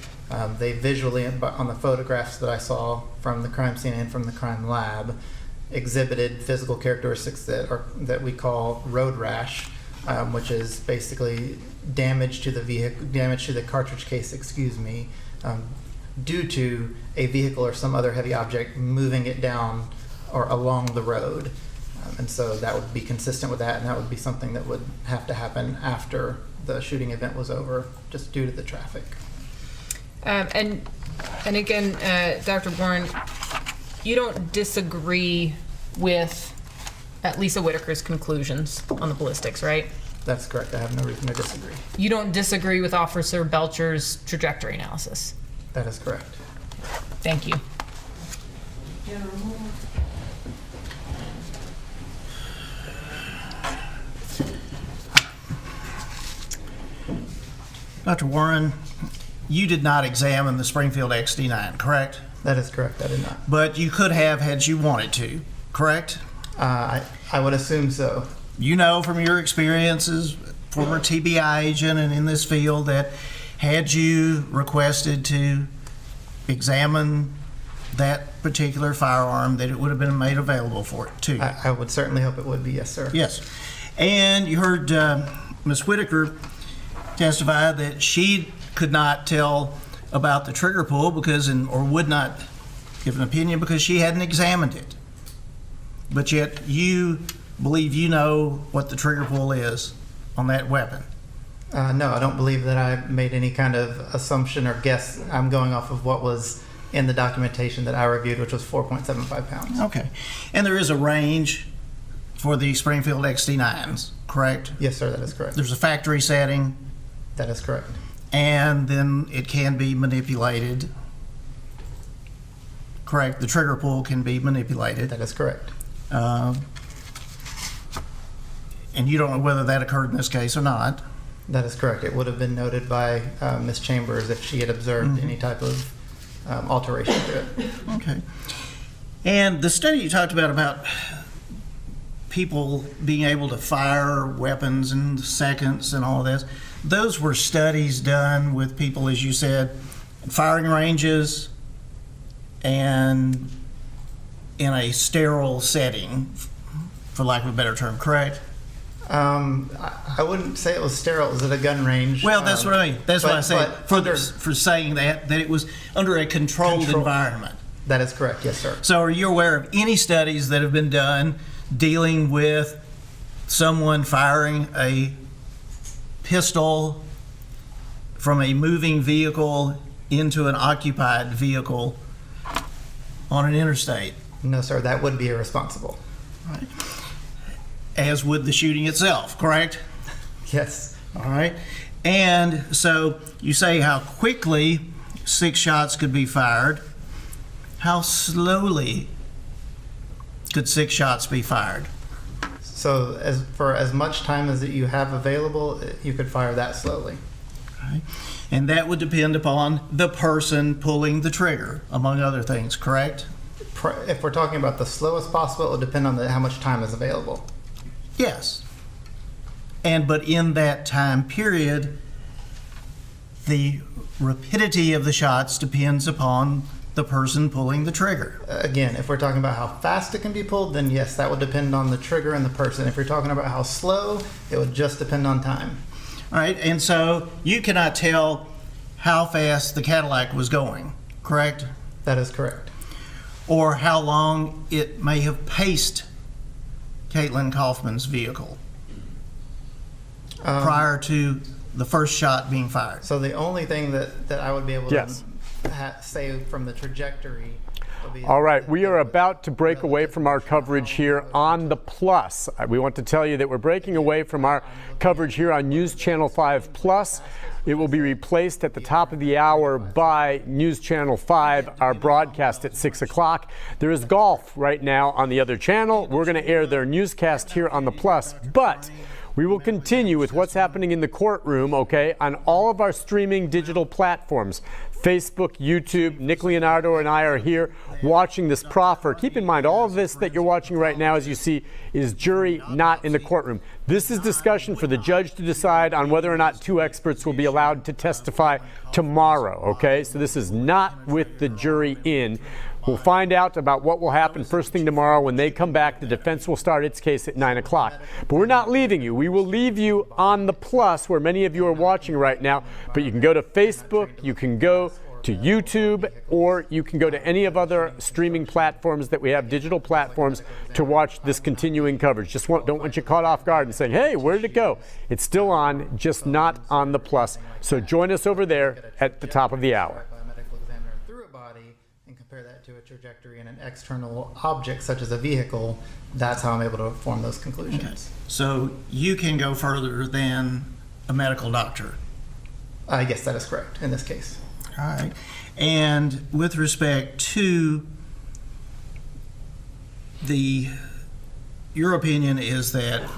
They visually, on the photographs that I saw from the crime scene and from the crime lab, exhibited physical characteristics that we call road rash, which is basically damage to the cartridge case, due to a vehicle or some other heavy object moving it down or along the road. And so that would be consistent with that, and that would be something that would have to happen after the shooting event was over, just due to the traffic. And again, Dr. Warren, you don't disagree with Lisa Whitaker's conclusions on the ballistics, right? That's correct. I have no reason to disagree. You don't disagree with Officer Belcher's trajectory analysis? That is correct. Thank you. General Moore. Dr. Warren, you did not examine the Springfield XD9, correct? That is correct. I did not. But you could have had you wanted to, correct? I would assume so. You know from your experiences, former TBI agent and in this field, that had you requested to examine that particular firearm, that it would have been made available for it too. I would certainly hope it would be, yes, sir. Yes. And you heard Ms. Whitaker testify that she could not tell about the trigger pull or would not give an opinion because she hadn't examined it. But yet you believe you know what the trigger pull is on that weapon? No, I don't believe that I made any kind of assumption or guess. I'm going off of what was in the documentation that I reviewed, which was 4.75 pounds. Okay. And there is a range for the Springfield XD9s, correct? Yes, sir, that is correct. There's a factory setting. That is correct. And then it can be manipulated, correct? The trigger pull can be manipulated. That is correct. And you don't know whether that occurred in this case or not. That is correct. It would have been noted by Ms. Chambers if she had observed any type of alteration to it. Okay. And the study you talked about people being able to fire weapons in seconds and all of this, those were studies done with people, as you said, firing ranges and in a sterile setting, for lack of a better term, correct? I wouldn't say it was sterile. It was at a gun range. Well, that's what I mean. That's what I said for saying that it was under a controlled environment. That is correct, yes, sir. So are you aware of any studies that have been done dealing with someone firing a pistol from a moving vehicle into an occupied vehicle on an interstate? No, sir, that would be irresponsible. Right. As would the shooting itself, correct? Yes. All right. And so you say how quickly 6 shots could be fired. How slowly could 6 shots be fired? So for as much time as that you have available, you could fire that slowly. Right. And that would depend upon the person pulling the trigger, among other things, correct? If we're talking about the slowest possible, it would depend on how much time is available. Yes. But in that time period, the rapidity of the shots depends upon the person pulling the trigger. Again, if we're talking about how fast it can be pulled, then yes, that would depend on the trigger and the person. If you're talking about how slow, it would just depend on time. All right, and so you cannot tell how fast the Cadillac was going, correct? That is correct. Or how long it may have paced Caitlyn Kaufman's vehicle prior to the first shot being fired. So the only thing that I would be able to say from the trajectory. All right, we are about to break away from our coverage here on the Plus. We want to tell you that we're breaking away from our coverage here on News Channel 5 Plus. It will be replaced at the top of the hour by News Channel 5, our broadcast at 6 o'clock. There is golf right now on the other channel. We're going to air their newscast here on the Plus, but we will continue with what's happening in the courtroom, okay, on all of our streaming digital platforms. Facebook, YouTube, Nick Leonardo and I are here watching this proffer. Keep in mind, all of this that you're watching right now, as you see, is jury not in the courtroom. This is discussion for the judge to decide on whether or not 2 experts will be allowed to testify tomorrow, okay? So this is not with the jury in. We'll find out about what will happen first thing tomorrow when they come back. The defense will start its case at 9 o'clock. But we're not leaving you. We will leave you on the Plus, where many of you are watching right now. But you can go to Facebook, you can go to YouTube, or you can go to any of other streaming platforms that we have, digital platforms, to watch this continuing coverage. Don't want you caught off guard and saying, hey, where did it go? It's still on, just not on the Plus. So join us over there at the top of the hour. To a trajectory in an external object such as a vehicle, that's how I'm able to form those conclusions. Okay. So you can go further than a medical doctor? Yes, that is correct in this case. All right. And with respect to your opinion is that